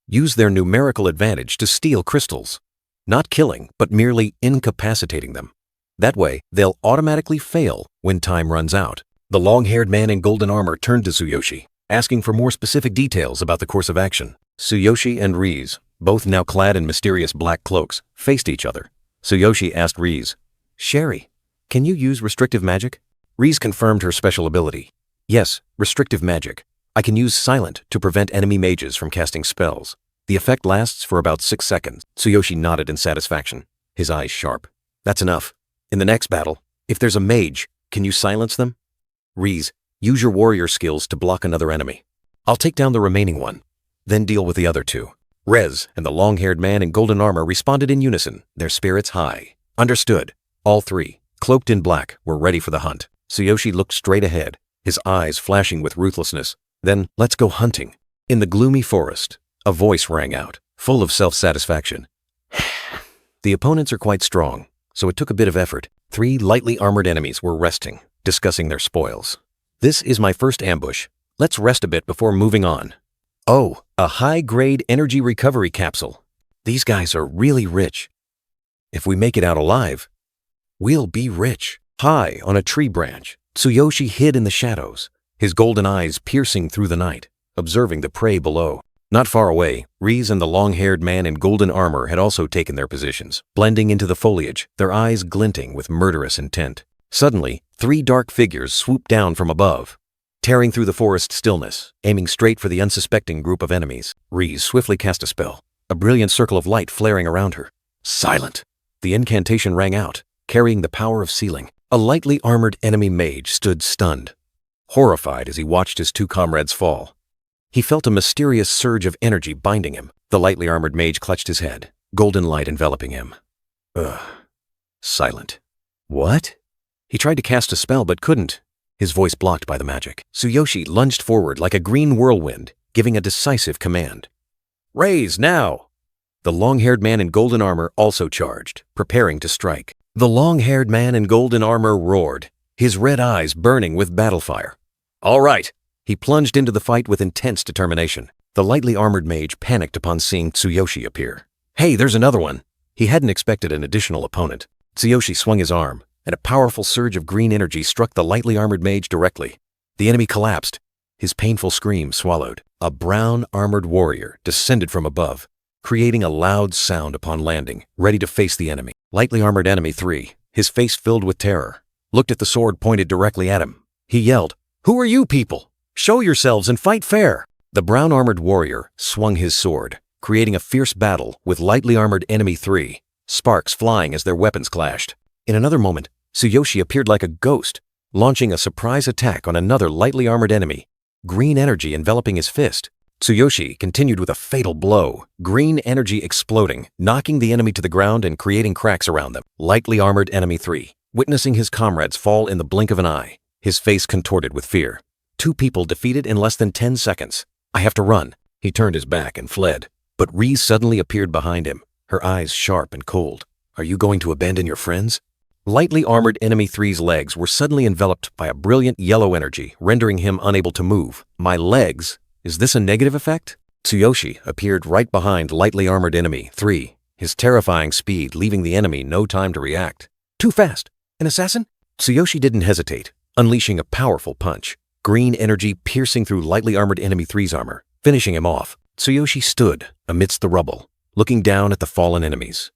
Use their numerical advantage to steal crystals. Not killing, but merely incapacitating them. That way, they'll automatically fail when time runs out. The long-haired man in golden armor turned to Tsuyoshi, asking for more specific details about the course of action. Tsuyoshi and Rize, both now clad in mysterious black cloaks, faced each other. Tsuyoshi asked Rize, Sherry, can you use restrictive magic? Rize confirmed her special ability. Yes, restrictive magic. I can use silent to prevent enemy mages from casting spells. The effect lasts for about 6 seconds. Tsuyoshi nodded in satisfaction, his eyes sharp. That's enough. In the next battle, if there's a mage, can you silence them? Rize, Use your warrior skills to block another enemy. I'll take down the remaining one, then deal with the other two. Rez and the long-haired man in golden armor responded in unison, their spirits high. Understood. All three, cloaked in black, were ready for the hunt. Tsuyoshi looked straight ahead, his eyes flashing with ruthlessness. Then, let's go hunting. In the gloomy forest, a voice rang out, full of self-satisfaction. The opponents are quite strong, so it took a bit of effort. 3 lightly armored enemies were resting, discussing their spoils. This is my first ambush. Let's rest a bit before moving on. Oh, a high-grade energy recovery capsule. These guys are really rich. If we make it out alive, we'll be rich. High on a tree branch, Tsuyoshi hid in the shadows, his golden eyes piercing through the night, observing the prey below. Not far away, Riz and the long-haired man in golden armor had also taken their positions, blending into the foliage, their eyes glinting with murderous intent. Suddenly, 3 dark figures swooped down from above, tearing through the forest stillness, aiming straight for the unsuspecting group of enemies. Riz swiftly cast a spell, a brilliant circle of light flaring around her. Silent! The incantation rang out, carrying the power of sealing. A lightly armored enemy mage stood stunned, horrified as he watched his 2 comrades fall. He felt a mysterious surge of energy binding him. The lightly armored mage clutched his head, golden light enveloping him. Silent. What? He tried to cast a spell but couldn't, his voice blocked by the magic. Tsuyoshi lunged forward like a green whirlwind, giving a decisive command. Raise now! The long-haired man in golden armor also charged, preparing to strike. The long-haired man in golden armor roared, his red eyes burning with battle fire. All right! He plunged into the fight with intense determination. The lightly armored mage panicked upon seeing Tsuyoshi appear. Hey, there's another one! He hadn't expected an additional opponent. Tsuyoshi swung his arm, and a powerful surge of green energy struck the lightly armored mage directly. The enemy collapsed, his painful scream swallowed. A brown armored warrior descended from above, creating a loud sound upon landing, ready to face the enemy. Lightly armored enemy 3, his face filled with terror, looked at the sword pointed directly at him. He yelled, "Who are you people? Show yourselves and fight fair!" The brown armored warrior swung his sword, creating a fierce battle with lightly armored enemy 3, sparks flying as their weapons clashed. In another moment, Tsuyoshi appeared like a ghost, launching a surprise attack on another lightly armored enemy, green energy enveloping his fist. Tsuyoshi continued with a fatal blow, green energy exploding, knocking the enemy to the ground and creating cracks around them. Lightly armored enemy 3, witnessing his comrades fall in the blink of an eye, his face contorted with fear. 2 people defeated in less than 10 seconds. I have to run. He turned his back and fled. But Riz suddenly appeared behind him, her eyes sharp and cold. Are you going to abandon your friends? Lightly armored enemy 3's legs were suddenly enveloped by a brilliant yellow energy, rendering him unable to move. My legs? Is this a negative effect? Tsuyoshi appeared right behind lightly armored enemy 3, his terrifying speed leaving the enemy no time to react. Too fast! An assassin? Tsuyoshi didn't hesitate, unleashing a powerful punch. Green energy piercing through lightly armored enemy 3's armor, finishing him off. Tsuyoshi stood amidst the rubble, looking down at the fallen enemies.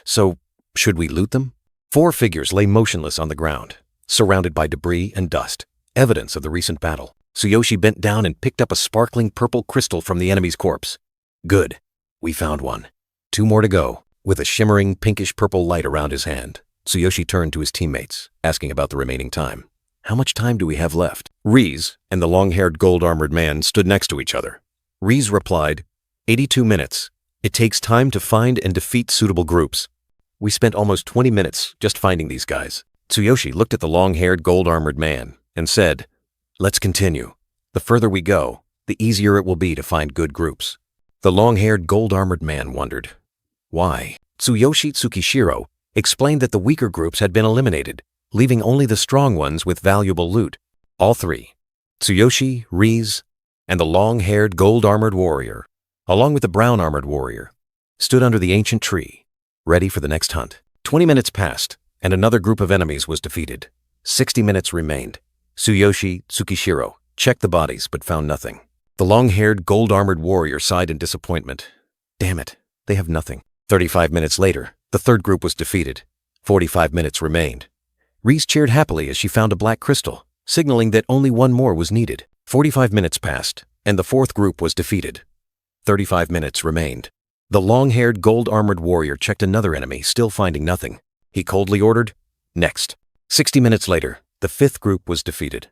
So, should we loot them? 4 figures lay motionless on the ground, surrounded by debris and dust, evidence of the recent battle. Tsuyoshi bent down and picked up a sparkling purple crystal from the enemy's corpse. Good. We found one. 2 more to go. With a shimmering pinkish-purple light around his hand, Tsuyoshi turned to his teammates, asking about the remaining time. How much time do we have left? Riz and the long-haired gold-armored man stood next to each other. Riz replied, 82 minutes. It takes time to find and defeat suitable groups. We spent almost 20 minutes just finding these guys. Tsuyoshi looked at the long-haired gold-armored man and said, Let's continue. The further we go, the easier it will be to find good groups. The long-haired gold-armored man wondered. Why? Tsuyoshi Tsukishiro explained that the weaker groups had been eliminated, leaving only the strong ones with valuable loot. All 3, Tsuyoshi, Riz, and the long-haired gold-armored warrior, along with the brown-armored warrior, stood under the ancient tree, ready for the next hunt. 20 minutes passed, and another group of enemies was defeated. 60 minutes remained. Tsuyoshi Tsukishiro checked the bodies but found nothing. The long-haired gold-armored warrior sighed in disappointment. Damn it, they have nothing. 35 minutes later, the third group was defeated. 45 minutes remained. Riz cheered happily as she found a black crystal, signaling that only 1 more was needed. 45 minutes passed, and the 4th group was defeated. 35 minutes remained. The long-haired gold-armored warrior checked another enemy, still finding nothing. He coldly ordered, Next. 60 minutes later, the 5th group was defeated.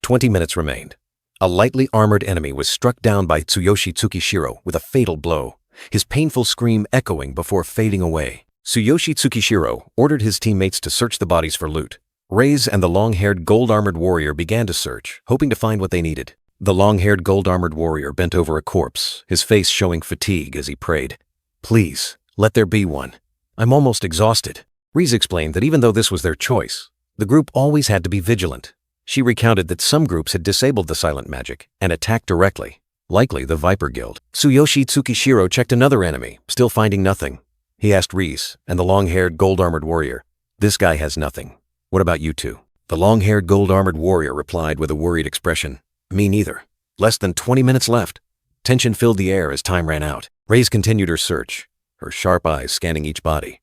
20 minutes remained. A lightly armored enemy was struck down by Tsuyoshi Tsukishiro with a fatal blow, his painful scream echoing before fading away. Tsuyoshi Tsukishiro ordered his teammates to search the bodies for loot. Rei's and the long-haired gold-armored warrior began to search, hoping to find what they needed. The long-haired gold-armored warrior bent over a corpse, his face showing fatigue as he prayed. "Please, let there be one. I'm almost exhausted." Rei's explained that even though this was their choice, the group always had to be vigilant. She recounted that some groups had disabled the silent magic and attacked directly, likely the Viper Guild. Tsuyoshi Tsukishiro checked another enemy, still finding nothing. He asked Reese and the long-haired gold-armored warrior, "This guy has nothing. What about you two?" The long-haired gold-armored warrior replied with a worried expression, "Me neither. Less than 20 minutes left." Tension filled the air as time ran out. Reese continued her search, her sharp eyes scanning each body.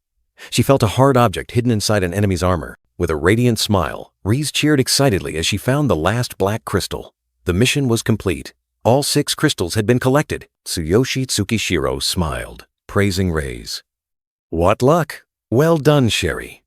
She felt a hard object hidden inside an enemy's armor. With a radiant smile, Reese cheered excitedly as she found the last black crystal. The mission was complete. All 6 crystals had been collected. Tsuyoshi Tsukishiro smiled, praising Reise. "What luck! Well done, Sherry.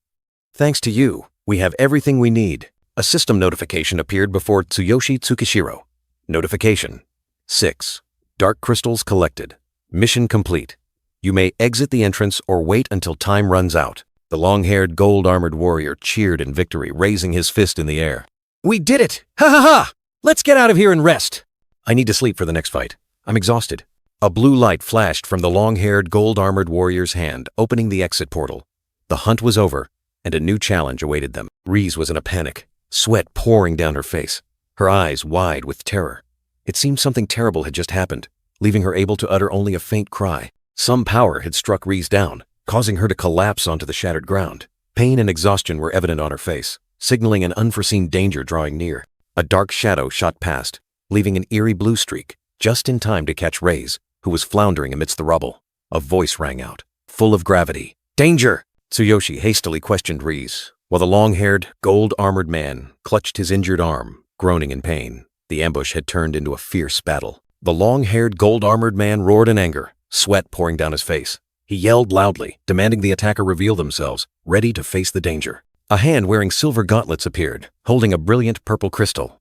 Thanks to you, we have everything we need." A system notification appeared before Tsuyoshi Tsukishiro. Notification: 6. Dark crystals collected. Mission complete. You may exit the entrance or wait until time runs out. The long-haired gold-armored warrior cheered in victory, raising his fist in the air. "We did it! Ha ha ha! Let's get out of here and rest." "I need to sleep for the next fight. I'm exhausted." A blue light flashed from the long-haired gold-armored warrior's hand, opening the exit portal. The hunt was over, and a new challenge awaited them. Reese was in a panic, sweat pouring down her face, her eyes wide with terror. It seemed something terrible had just happened, leaving her able to utter only a faint cry. Some power had struck Reese down, causing her to collapse onto the shattered ground. Pain and exhaustion were evident on her face, signaling an unforeseen danger drawing near. A dark shadow shot past, leaving an eerie blue streak, just in time to catch Reise, who was floundering amidst the rubble. A voice rang out, full of gravity. "Danger!" Tsuyoshi hastily questioned Reise, while the long-haired, gold-armored man clutched his injured arm, groaning in pain. The ambush had turned into a fierce battle. The long-haired, gold-armored man roared in anger, sweat pouring down his face. He yelled loudly, demanding the attacker reveal themselves, ready to face the danger. A hand wearing silver gauntlets appeared, holding a brilliant purple crystal.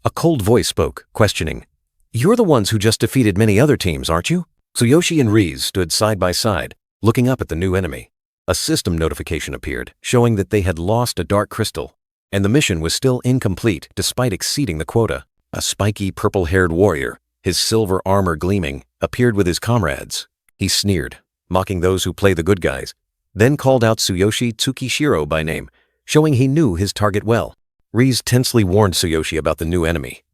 A cold voice spoke, questioning, "You're the ones who just defeated many other teams, aren't you?" Tsuyoshi and Reise stood side by side, looking up at the new enemy. A system notification appeared, showing that they had lost a dark crystal, and the mission was still incomplete despite exceeding the quota. A spiky purple-haired warrior, his silver armor gleaming, appeared with his comrades. He sneered, mocking those who play the good guys, then called out Tsuyoshi Tsukishiro by name, showing he knew his target well. Reise tensely warned Tsuyoshi about the new enemy.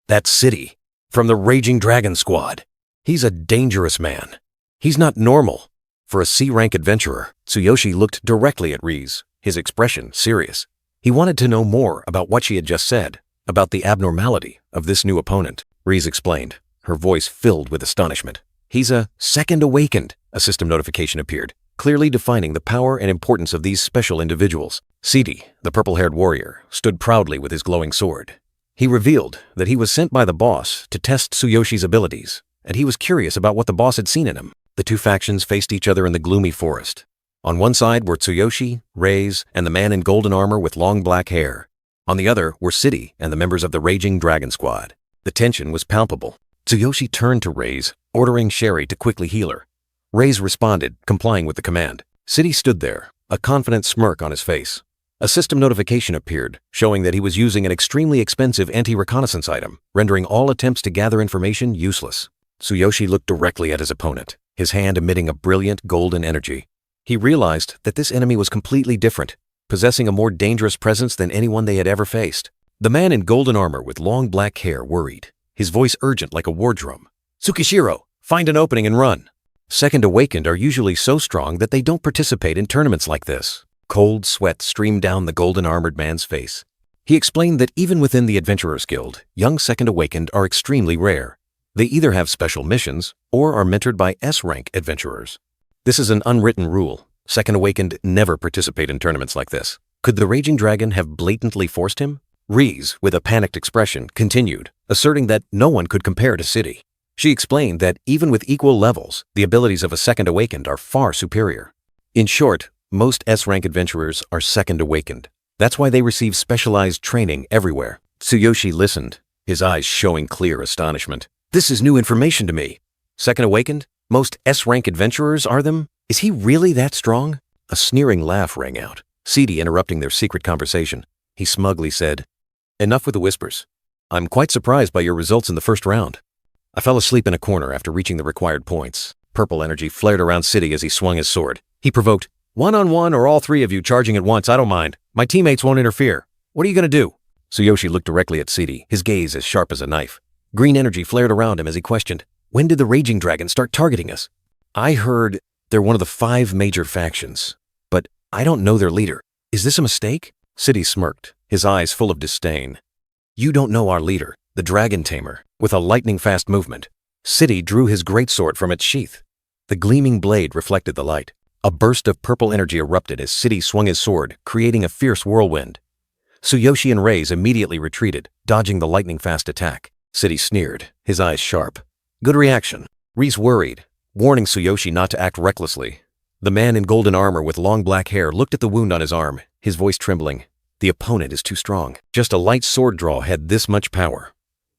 "That's City, from the Raging Dragon Squad. He's a dangerous man. He's not normal." For a C-rank adventurer, Tsuyoshi looked directly at Reise, his expression serious. He wanted to know more about what she had just said, about the abnormality of this new opponent. Reise explained, her voice filled with astonishment. "He's a second awakened." A system notification appeared, clearly defining the power and importance of these special individuals. Sidi, the purple-haired warrior, stood proudly with his glowing sword. He revealed that he was sent by the boss to test Tsuyoshi's abilities, and he was curious about what the boss had seen in him. The two factions faced each other in the gloomy forest. On one side were Tsuyoshi, Reise, and the man in golden armor with long black hair. On the other were City and the members of the Raging Dragon Squad. The tension was palpable. Tsuyoshi turned to Reise, ordering Sherry to quickly heal her. Reise responded, complying with the command. City stood there, a confident smirk on his face. A system notification appeared, showing that he was using an extremely expensive anti-reconnaissance item, rendering all attempts to gather information useless. Tsuyoshi looked directly at his opponent, his hand emitting a brilliant golden energy. He realized that this enemy was completely different, possessing a more dangerous presence than anyone they had ever faced. The man in golden armor with long black hair worried, his voice urgent like a war drum. "Tsukishiro, find an opening and run." Second awakened are usually so strong that they don't participate in tournaments like this. Cold sweat streamed down the golden-armored man's face. He explained that even within the Adventurers Guild, young second awakened are extremely rare. They either have special missions or are mentored by S-rank adventurers. This is an unwritten rule. Second awakened never participate in tournaments like this. Could the Raging Dragon have blatantly forced him? Reise, with a panicked expression, continued, asserting that no one could compare to City. She explained that even with equal levels, the abilities of a second awakened are far superior. In short, most S-rank adventurers are second awakened. That's why they receive specialized training everywhere. Tsuyoshi listened, his eyes showing clear astonishment. This is new information to me. Second awakened? Most S-rank adventurers are them? Is he really that strong? A sneering laugh rang out, Sidi interrupting their secret conversation. He smugly said, Enough with the whispers. I'm quite surprised by your results in the first round. I fell asleep in a corner after reaching the required points. Purple energy flared around Sidi as he swung his sword. He provoked, One-on-one or all three of you charging at once, I don't mind. My teammates won't interfere. What are you going to do? Tsuyoshi looked directly at Sidi, his gaze as sharp as a knife. Green energy flared around him as he questioned, When did the Raging Dragon start targeting us? I heard they're one of the 5 major factions, but I don't know their leader. Is this a mistake? Sidi smirked, his eyes full of disdain. You don't know our leader, the Dragon Tamer. With a lightning-fast movement, Sidi drew his greatsword from its sheath. The gleaming blade reflected the light. A burst of purple energy erupted as Sidi swung his sword, creating a fierce whirlwind. Tsuyoshi and Reyes immediately retreated, dodging the lightning-fast attack. Sidi sneered, his eyes sharp. Good reaction. Reyes worried, warning Tsuyoshi not to act recklessly. The man in golden armor with long black hair looked at the wound on his arm, his voice trembling. The opponent is too strong. Just a light sword draw had this much power.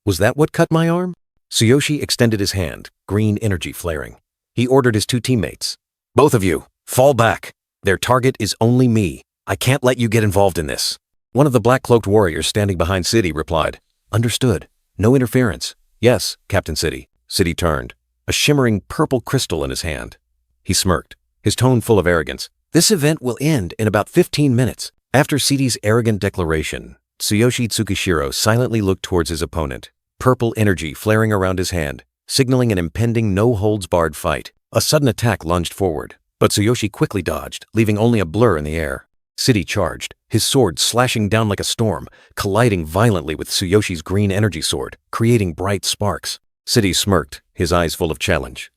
Was that what cut my arm? Tsuyoshi extended his hand, green energy flaring. He ordered his 2 teammates. Both of you, fall back. Their target is only me. I can't let you get involved in this. One of the black-cloaked warriors standing behind Sidi replied, Understood. No interference. Yes, Captain Sidi. Sidi turned, a shimmering purple crystal in his hand. He smirked, his tone full of arrogance. This event will end in about 15 minutes. After Sidi's arrogant declaration, Tsuyoshi Tsukishiro silently looked towards his opponent, purple energy flaring around his hand, signaling an impending no-holds-barred fight. A sudden attack lunged forward, but Tsuyoshi quickly dodged, leaving only a blur in the air. Sidi charged, his sword slashing down like a storm, colliding violently with Tsuyoshi's green energy sword, creating bright sparks. Sidi smirked, his eyes full of challenge.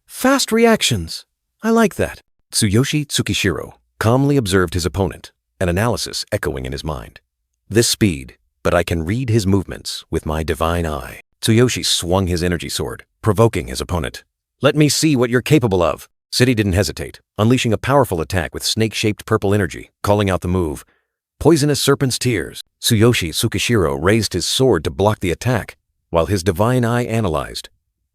Fast reactions. I like that. Tsuyoshi Tsukishiro calmly observed his opponent, an analysis echoing in his mind. This speed, but I can read his movements with my divine eye. Tsuyoshi swung his energy sword, provoking his opponent. Let me see what you're capable of. Sidi didn't hesitate, unleashing a powerful attack with snake-shaped purple energy, calling out the move. Poisonous Serpent's Tears. Tsuyoshi Tsukishiro raised his sword to block the attack, while his divine eye analyzed.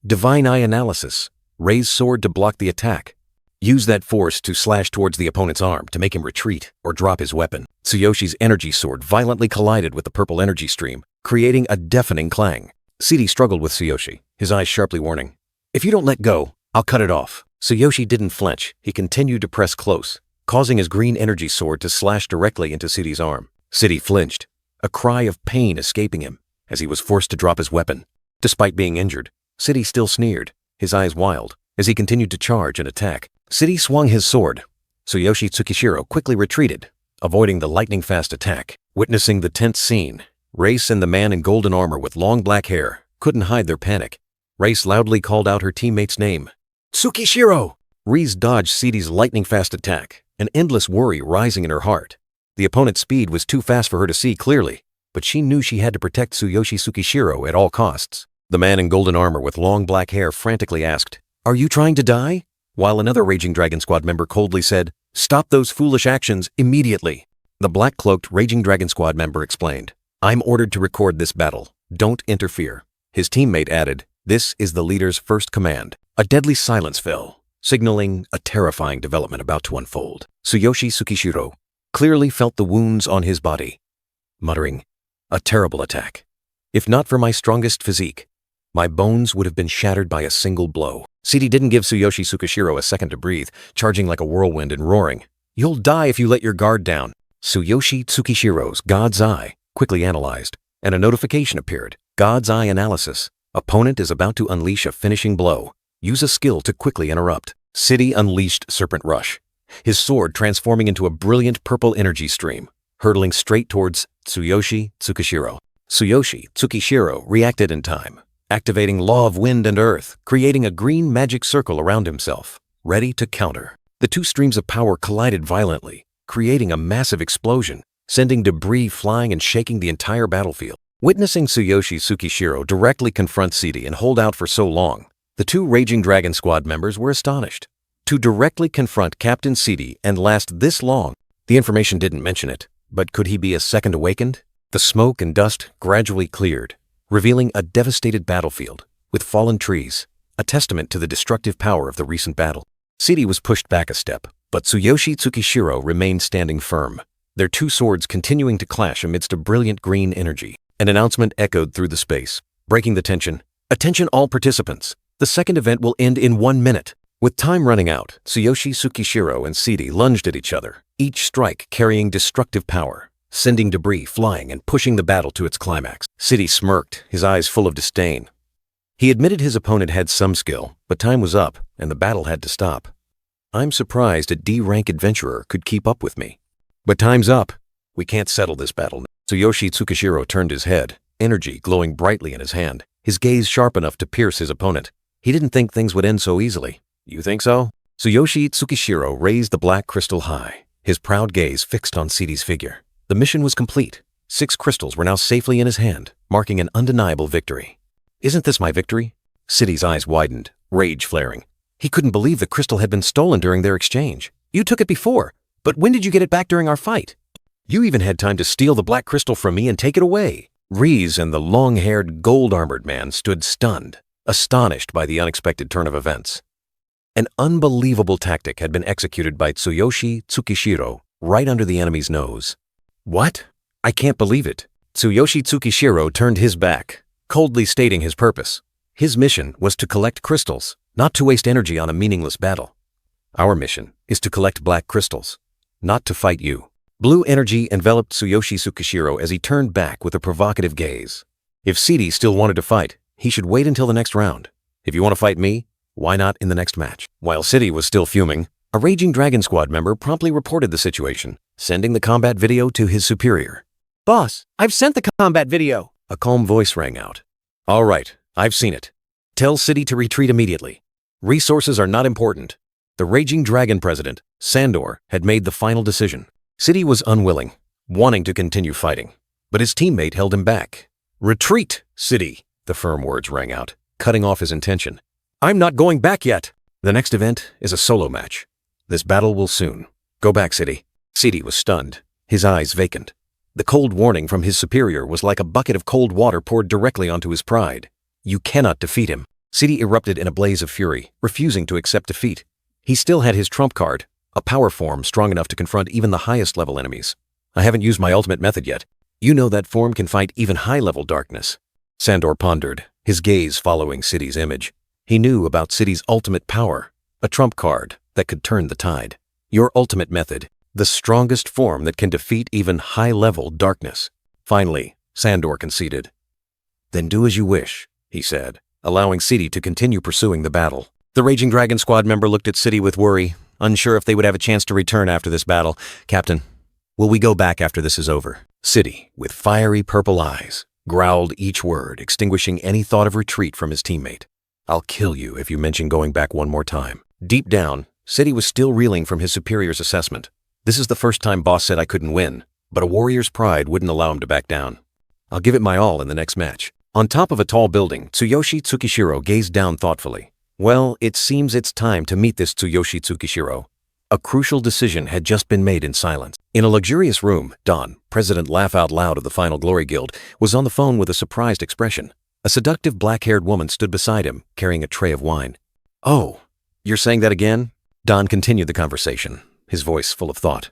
Divine eye analysis. Raise sword to block the attack. Use that force to slash towards the opponent's arm to make him retreat or drop his weapon. Tsuyoshi's energy sword violently collided with the purple energy stream, creating a deafening clang. Sidi struggled with Tsuyoshi, his eyes sharply warning, If you don't let go, I'll cut it off. Tsuyoshi didn't flinch. He continued to press close, causing his green energy sword to slash directly into Sidi's arm. Sidi flinched, a cry of pain escaping him as he was forced to drop his weapon. Despite being injured, Sidi still sneered, his eyes wild, as he continued to charge and attack. Sidi swung his sword. Tsuyoshi Tsukishiro quickly retreated, avoiding the lightning-fast attack. Witnessing the tense scene, Reyes and the man in golden armor with long black hair couldn't hide their panic. Reyes loudly called out her teammate's name. Tsukishiro! Reyes dodged Sidi's lightning-fast attack, an endless worry rising in her heart. The opponent's speed was too fast for her to see clearly, but she knew she had to protect Tsuyoshi Tsukishiro at all costs. The man in golden armor with long black hair frantically asked, Are you trying to die? While another Raging Dragon Squad member coldly said, Stop those foolish actions immediately. The black-cloaked Raging Dragon Squad member explained, I'm ordered to record this battle. Don't interfere. His teammate added, This is the leader's first command. A deadly silence fell, signaling a terrifying development about to unfold. Tsuyoshi Tsukishiro clearly felt the wounds on his body, muttering, A terrible attack. If not for my strongest physique, my bones would have been shattered by a single blow. Sidi didn't give Tsuyoshi Tsukishiro a second to breathe, charging like a whirlwind and roaring, You'll die if you let your guard down. Tsuyoshi Tsukishiro's God's Eye quickly analyzed, and a notification appeared. God's Eye analysis. Opponent is about to unleash a finishing blow. Use a skill to quickly interrupt. Sidi unleashed Serpent Rush, his sword transforming into a brilliant purple energy stream, hurtling straight towards Tsuyoshi Tsukishiro. Tsuyoshi Tsukishiro reacted in time, activating Law of Wind and Earth, creating a green magic circle around himself, ready to counter. The two streams of power collided violently, creating a massive explosion, sending debris flying and shaking the entire battlefield. Witnessing Tsuyoshi Tsukishiro directly confront Sidi and hold out for so long, the two Raging Dragon Squad members were astonished. To directly confront Captain Sidi and last this long, the information didn't mention it, but could he be a second awakened? The smoke and dust gradually cleared, revealing a devastated battlefield with fallen trees, a testament to the destructive power of the recent battle. Siri was pushed back a step, but Tsuyoshi Tsukishiro remained standing firm, their two swords continuing to clash amidst a brilliant green energy. An announcement echoed through the space, breaking the tension. Attention all participants! The second event will end in 1 minute. With time running out, Tsuyoshi Tsukishiro and Siri lunged at each other, each strike carrying destructive power, sending debris flying and pushing the battle to its climax. Siri smirked, his eyes full of disdain. He admitted his opponent had some skill, but time was up, and the battle had to stop. I'm surprised a D-rank adventurer could keep up with me. But time's up. We can't settle this battle now. Tsuyoshi Tsukishiro turned his head, energy glowing brightly in his hand, his gaze sharp enough to pierce his opponent. He didn't think things would end so easily. You think so? Tsuyoshi Tsukishiro raised the black crystal high, his proud gaze fixed on Siri's figure. The mission was complete. 6 crystals were now safely in his hand, marking an undeniable victory. Isn't this my victory? Siri's eyes widened, rage flaring. He couldn't believe the crystal had been stolen during their exchange. You took it before, but when did you get it back during our fight? You even had time to steal the black crystal from me and take it away. Rize and the long-haired, gold-armored man stood stunned, astonished by the unexpected turn of events. An unbelievable tactic had been executed by Tsuyoshi Tsukishiro right under the enemy's nose. What? I can't believe it. Tsuyoshi Tsukishiro turned his back, coldly stating his purpose. His mission was to collect crystals, not to waste energy on a meaningless battle. Our mission is to collect black crystals, not to fight you. Blue energy enveloped Tsuyoshi Tsukishiro as he turned back with a provocative gaze. If Siri still wanted to fight, he should wait until the next round. If you want to fight me, why not in the next match? While Siri was still fuming, a Raging Dragon Squad member promptly reported the situation, sending the combat video to his superior. Boss, I've sent the combat video. A calm voice rang out. All right, I've seen it. Tell Siri to retreat immediately. Resources are not important. The Raging Dragon president, Sandor, had made the final decision. Siri was unwilling, wanting to continue fighting, but his teammate held him back. Retreat, Siri, the firm words rang out, cutting off his intention. I'm not going back yet. The next event is a solo match. This battle will soon. Go back, Siri. Siri was stunned, his eyes vacant. The cold warning from his superior was like a bucket of cold water poured directly onto his pride. You cannot defeat him. Siri erupted in a blaze of fury, refusing to accept defeat. He still had his trump card, a power form strong enough to confront even the highest level enemies. I haven't used my ultimate method yet. You know that form can fight even high-level darkness. Sandor pondered, his gaze following Siri's image. He knew about Siri's ultimate power, a trump card that could turn the tide. Your ultimate method, the strongest form that can defeat even high-level darkness. Finally, Sandor conceded. Then do as you wish, he said, allowing Siri to continue pursuing the battle. The Raging Dragon Squad member looked at Siri with worry, unsure if they would have a chance to return after this battle. Captain, will we go back after this is over? Siri, with fiery purple eyes, growled each word, extinguishing any thought of retreat from his teammate. I'll kill you if you mention going back one more time. Deep down, Siri was still reeling from his superior's assessment. This is the first time boss said I couldn't win, but a warrior's pride wouldn't allow him to back down. I'll give it my all in the next match. On top of a tall building, Tsuyoshi Tsukishiro gazed down thoughtfully. Well, it seems it's time to meet this Tsuyoshi Tsukishiro. A crucial decision had just been made in silence. In a luxurious room, Don, president Laugh Out Loud of the Final Glory Guild, was on the phone with a surprised expression. A seductive black-haired woman stood beside him, carrying a tray of wine. Oh, you're saying that again? Don continued the conversation, his voice full of thought.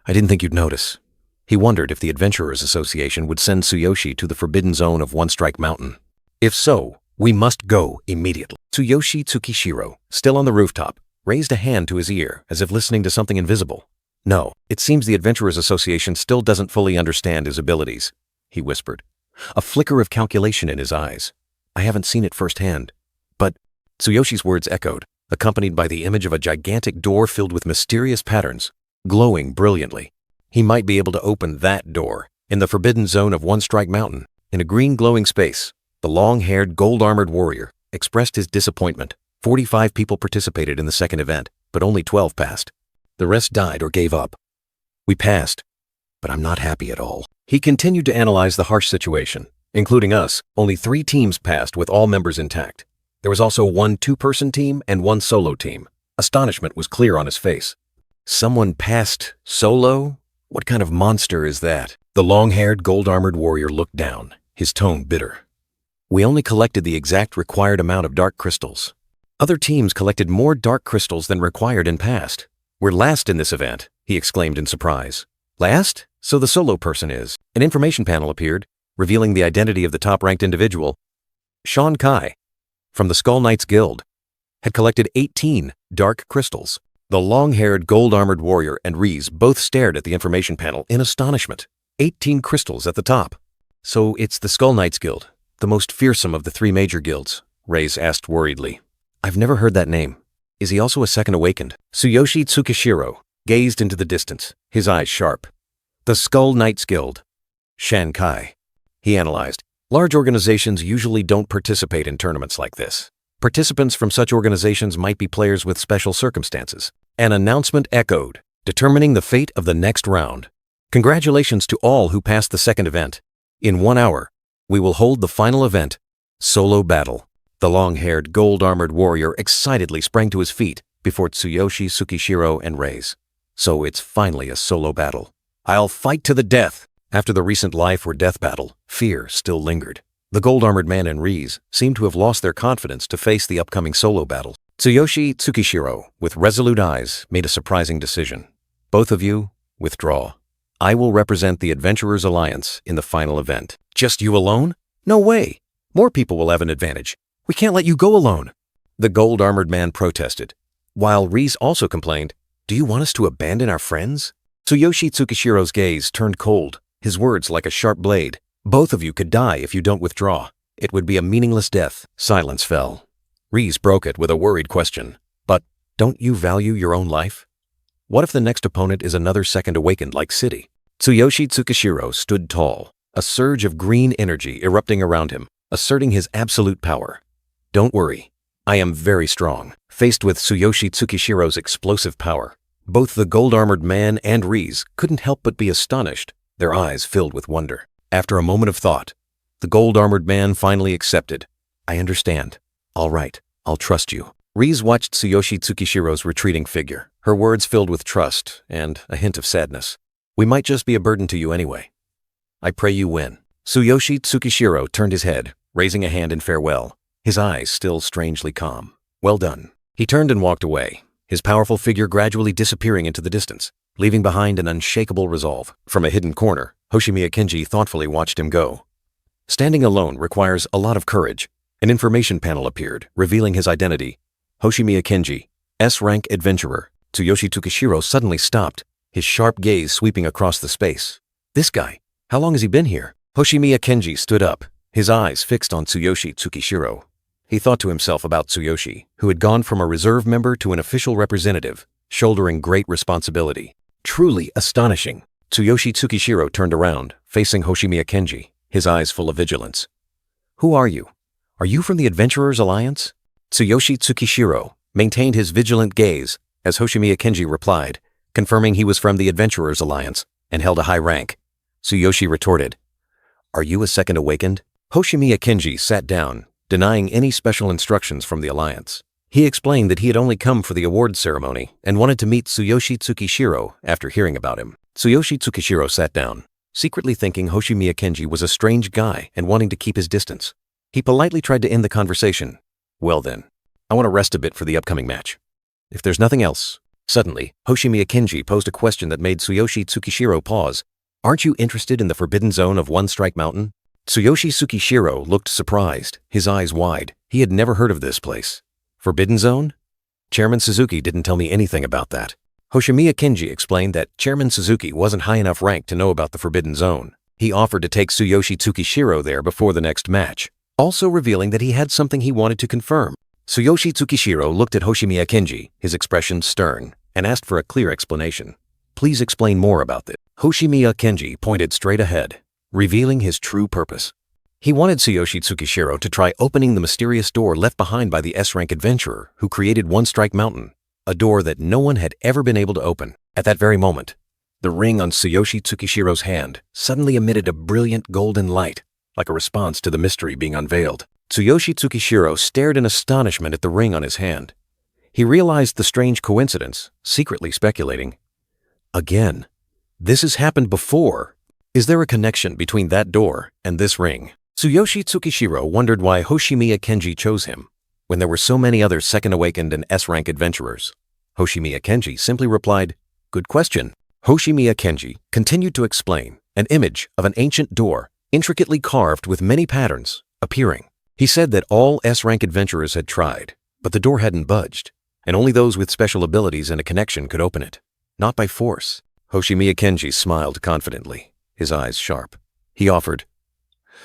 I didn't think you'd notice. He wondered if the Adventurers Association would send Tsuyoshi to the forbidden zone of One Strike Mountain. If so, we must go immediately. Tsuyoshi Tsukishiro, still on the rooftop, raised a hand to his ear as if listening to something invisible. No, it seems the Adventurers Association still doesn't fully understand his abilities, he whispered, a flicker of calculation in his eyes. I haven't seen it firsthand. But Tsuyoshi's words echoed, accompanied by the image of a gigantic door filled with mysterious patterns, glowing brilliantly. He might be able to open that door in the forbidden zone of One Strike Mountain. In a green glowing space, the long-haired, gold-armored warrior expressed his disappointment. 45 people participated in the second event, but only 12 passed. The rest died or gave up. We passed, but I'm not happy at all. He continued to analyze the harsh situation. Including us, only 3 teams passed with all members intact. There was also 1 two-person team and 1 solo team. Astonishment was clear on his face. Someone passed solo? What kind of monster is that? The long-haired, gold-armored warrior looked down, his tone bitter. We only collected the exact required amount of dark crystals. Other teams collected more dark crystals than required in past. We're last in this event, he exclaimed in surprise. Last? So the solo person is. An information panel appeared, revealing the identity of the top-ranked individual. Sean Kai, from the Skull Knights Guild, had collected 18 dark crystals. The long-haired, gold-armored warrior and Reese both stared at the information panel in astonishment. 18 crystals at the top. So it's the Skull Knights Guild, the most fearsome of the three major guilds, Reis asked worriedly. I've never heard that name. Is he also a second awakened? Tsuyoshi Tsukishiro gazed into the distance, his eyes sharp. The Skull Knights Guild. Shankai. He analyzed. Large organizations usually don't participate in tournaments like this. Participants from such organizations might be players with special circumstances. An announcement echoed, determining the fate of the next round. Congratulations to all who passed the second event. In 1 hour, we will hold the final event, Solo Battle. The long-haired, gold-armored warrior excitedly sprang to his feet before Tsuyoshi Tsukishiro and Reis. So it's finally a solo battle. I'll fight to the death. After the recent life or death battle, fear still lingered. The gold-armored man and Reis seemed to have lost their confidence to face the upcoming solo battle. Tsuyoshi Tsukishiro, with resolute eyes, made a surprising decision. Both of you, withdraw. I will represent the Adventurers Alliance in the final event. Just you alone? No way. More people will have an advantage. We can't let you go alone. The gold-armored man protested, while Reis also complained, do you want us to abandon our friends? Tsuyoshi Tsukishiro's gaze turned cold, his words like a sharp blade. Both of you could die if you don't withdraw. It would be a meaningless death. Silence fell. Reis broke it with a worried question. But don't you value your own life? What if the next opponent is another second awakened like City? Tsuyoshi Tsukishiro stood tall, a surge of green energy erupting around him, asserting his absolute power. Don't worry, I am very strong. Faced with Tsuyoshi Tsukishiro's explosive power, both the gold-armored man and Reis couldn't help but be astonished, their eyes filled with wonder. After a moment of thought, the gold-armored man finally accepted. I understand. All right, I'll trust you. Reis watched Tsuyoshi Tsukishiro's retreating figure, her words filled with trust and a hint of sadness. We might just be a burden to you anyway. I pray you win. Tsuyoshi Tsukishiro turned his head, raising a hand in farewell, his eyes still strangely calm. Well done. He turned and walked away, his powerful figure gradually disappearing into the distance, leaving behind an unshakable resolve. From a hidden corner, Hoshimiya Kenji thoughtfully watched him go. Standing alone requires a lot of courage. An information panel appeared, revealing his identity. Hoshimiya Kenji, S-rank adventurer. Tsuyoshi Tsukishiro suddenly stopped, his sharp gaze sweeping across the space. This guy, how long has he been here? Hoshimiya Kenji stood up, his eyes fixed on Tsuyoshi Tsukishiro. He thought to himself about Tsuyoshi, who had gone from a reserve member to an official representative, shouldering great responsibility. Truly astonishing. Tsuyoshi Tsukishiro turned around, facing Hoshimiya Kenji, his eyes full of vigilance. Who are you? Are you from the Adventurers Alliance? Tsuyoshi Tsukishiro maintained his vigilant gaze as Hoshimiya Kenji replied, confirming he was from the Adventurers Alliance and held a high rank. Tsuyoshi retorted, Are you a second awakened? Hoshimiya Kenji sat down, denying any special instructions from the Alliance. He explained that he had only come for the award ceremony and wanted to meet Tsuyoshi Tsukishiro after hearing about him. Tsuyoshi Tsukishiro sat down, secretly thinking Hoshimiya Kenji was a strange guy and wanting to keep his distance. He politely tried to end the conversation. Well then, I want to rest a bit for the upcoming match. If there's nothing else. Suddenly, Hoshimiya Kenji posed a question that made Tsuyoshi Tsukishiro pause. Aren't you interested in the forbidden zone of One Strike Mountain? Tsuyoshi Tsukishiro looked surprised, his eyes wide. He had never heard of this place. Forbidden Zone? Chairman Suzuki didn't tell me anything about that. Hoshimiya Kenji explained that Chairman Suzuki wasn't high enough rank to know about the Forbidden Zone. He offered to take Tsuyoshi Tsukishiro there before the next match, also revealing that he had something he wanted to confirm. Tsuyoshi Tsukishiro looked at Hoshimiya Kenji, his expression stern, and asked for a clear explanation. Please explain more about this. Hoshimiya Kenji pointed straight ahead, revealing his true purpose. He wanted Tsuyoshi Tsukishiro to try opening the mysterious door left behind by the S-rank adventurer who created One Strike Mountain, a door that no one had ever been able to open. At that very moment, the ring on Tsuyoshi Tsukishiro's hand suddenly emitted a brilliant golden light, like a response to the mystery being unveiled. Tsuyoshi Tsukishiro stared in astonishment at the ring on his hand. He realized the strange coincidence, secretly speculating. Again, this has happened before. Is there a connection between that door and this ring? Tsuyoshi Tsukishiro wondered why Hoshimiya Kenji chose him, when there were so many other second awakened and S-rank adventurers. Hoshimiya Kenji simply replied, "Good question." Hoshimiya Kenji continued to explain, an image of an ancient door, intricately carved with many patterns, appearing. He said that all S-rank adventurers had tried, but the door hadn't budged, and only those with special abilities and a connection could open it, not by force. Hoshimiya Kenji smiled confidently, his eyes sharp. He offered,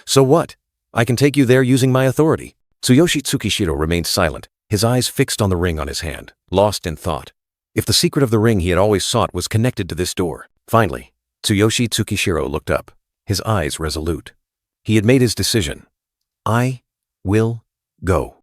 "So what? I can take you there using my authority." Tsuyoshi Tsukishiro remained silent, his eyes fixed on the ring on his hand, lost in thought. If the secret of the ring he had always sought was connected to this door. Finally, Tsuyoshi Tsukishiro looked up, his eyes resolute. He had made his decision. "I will go."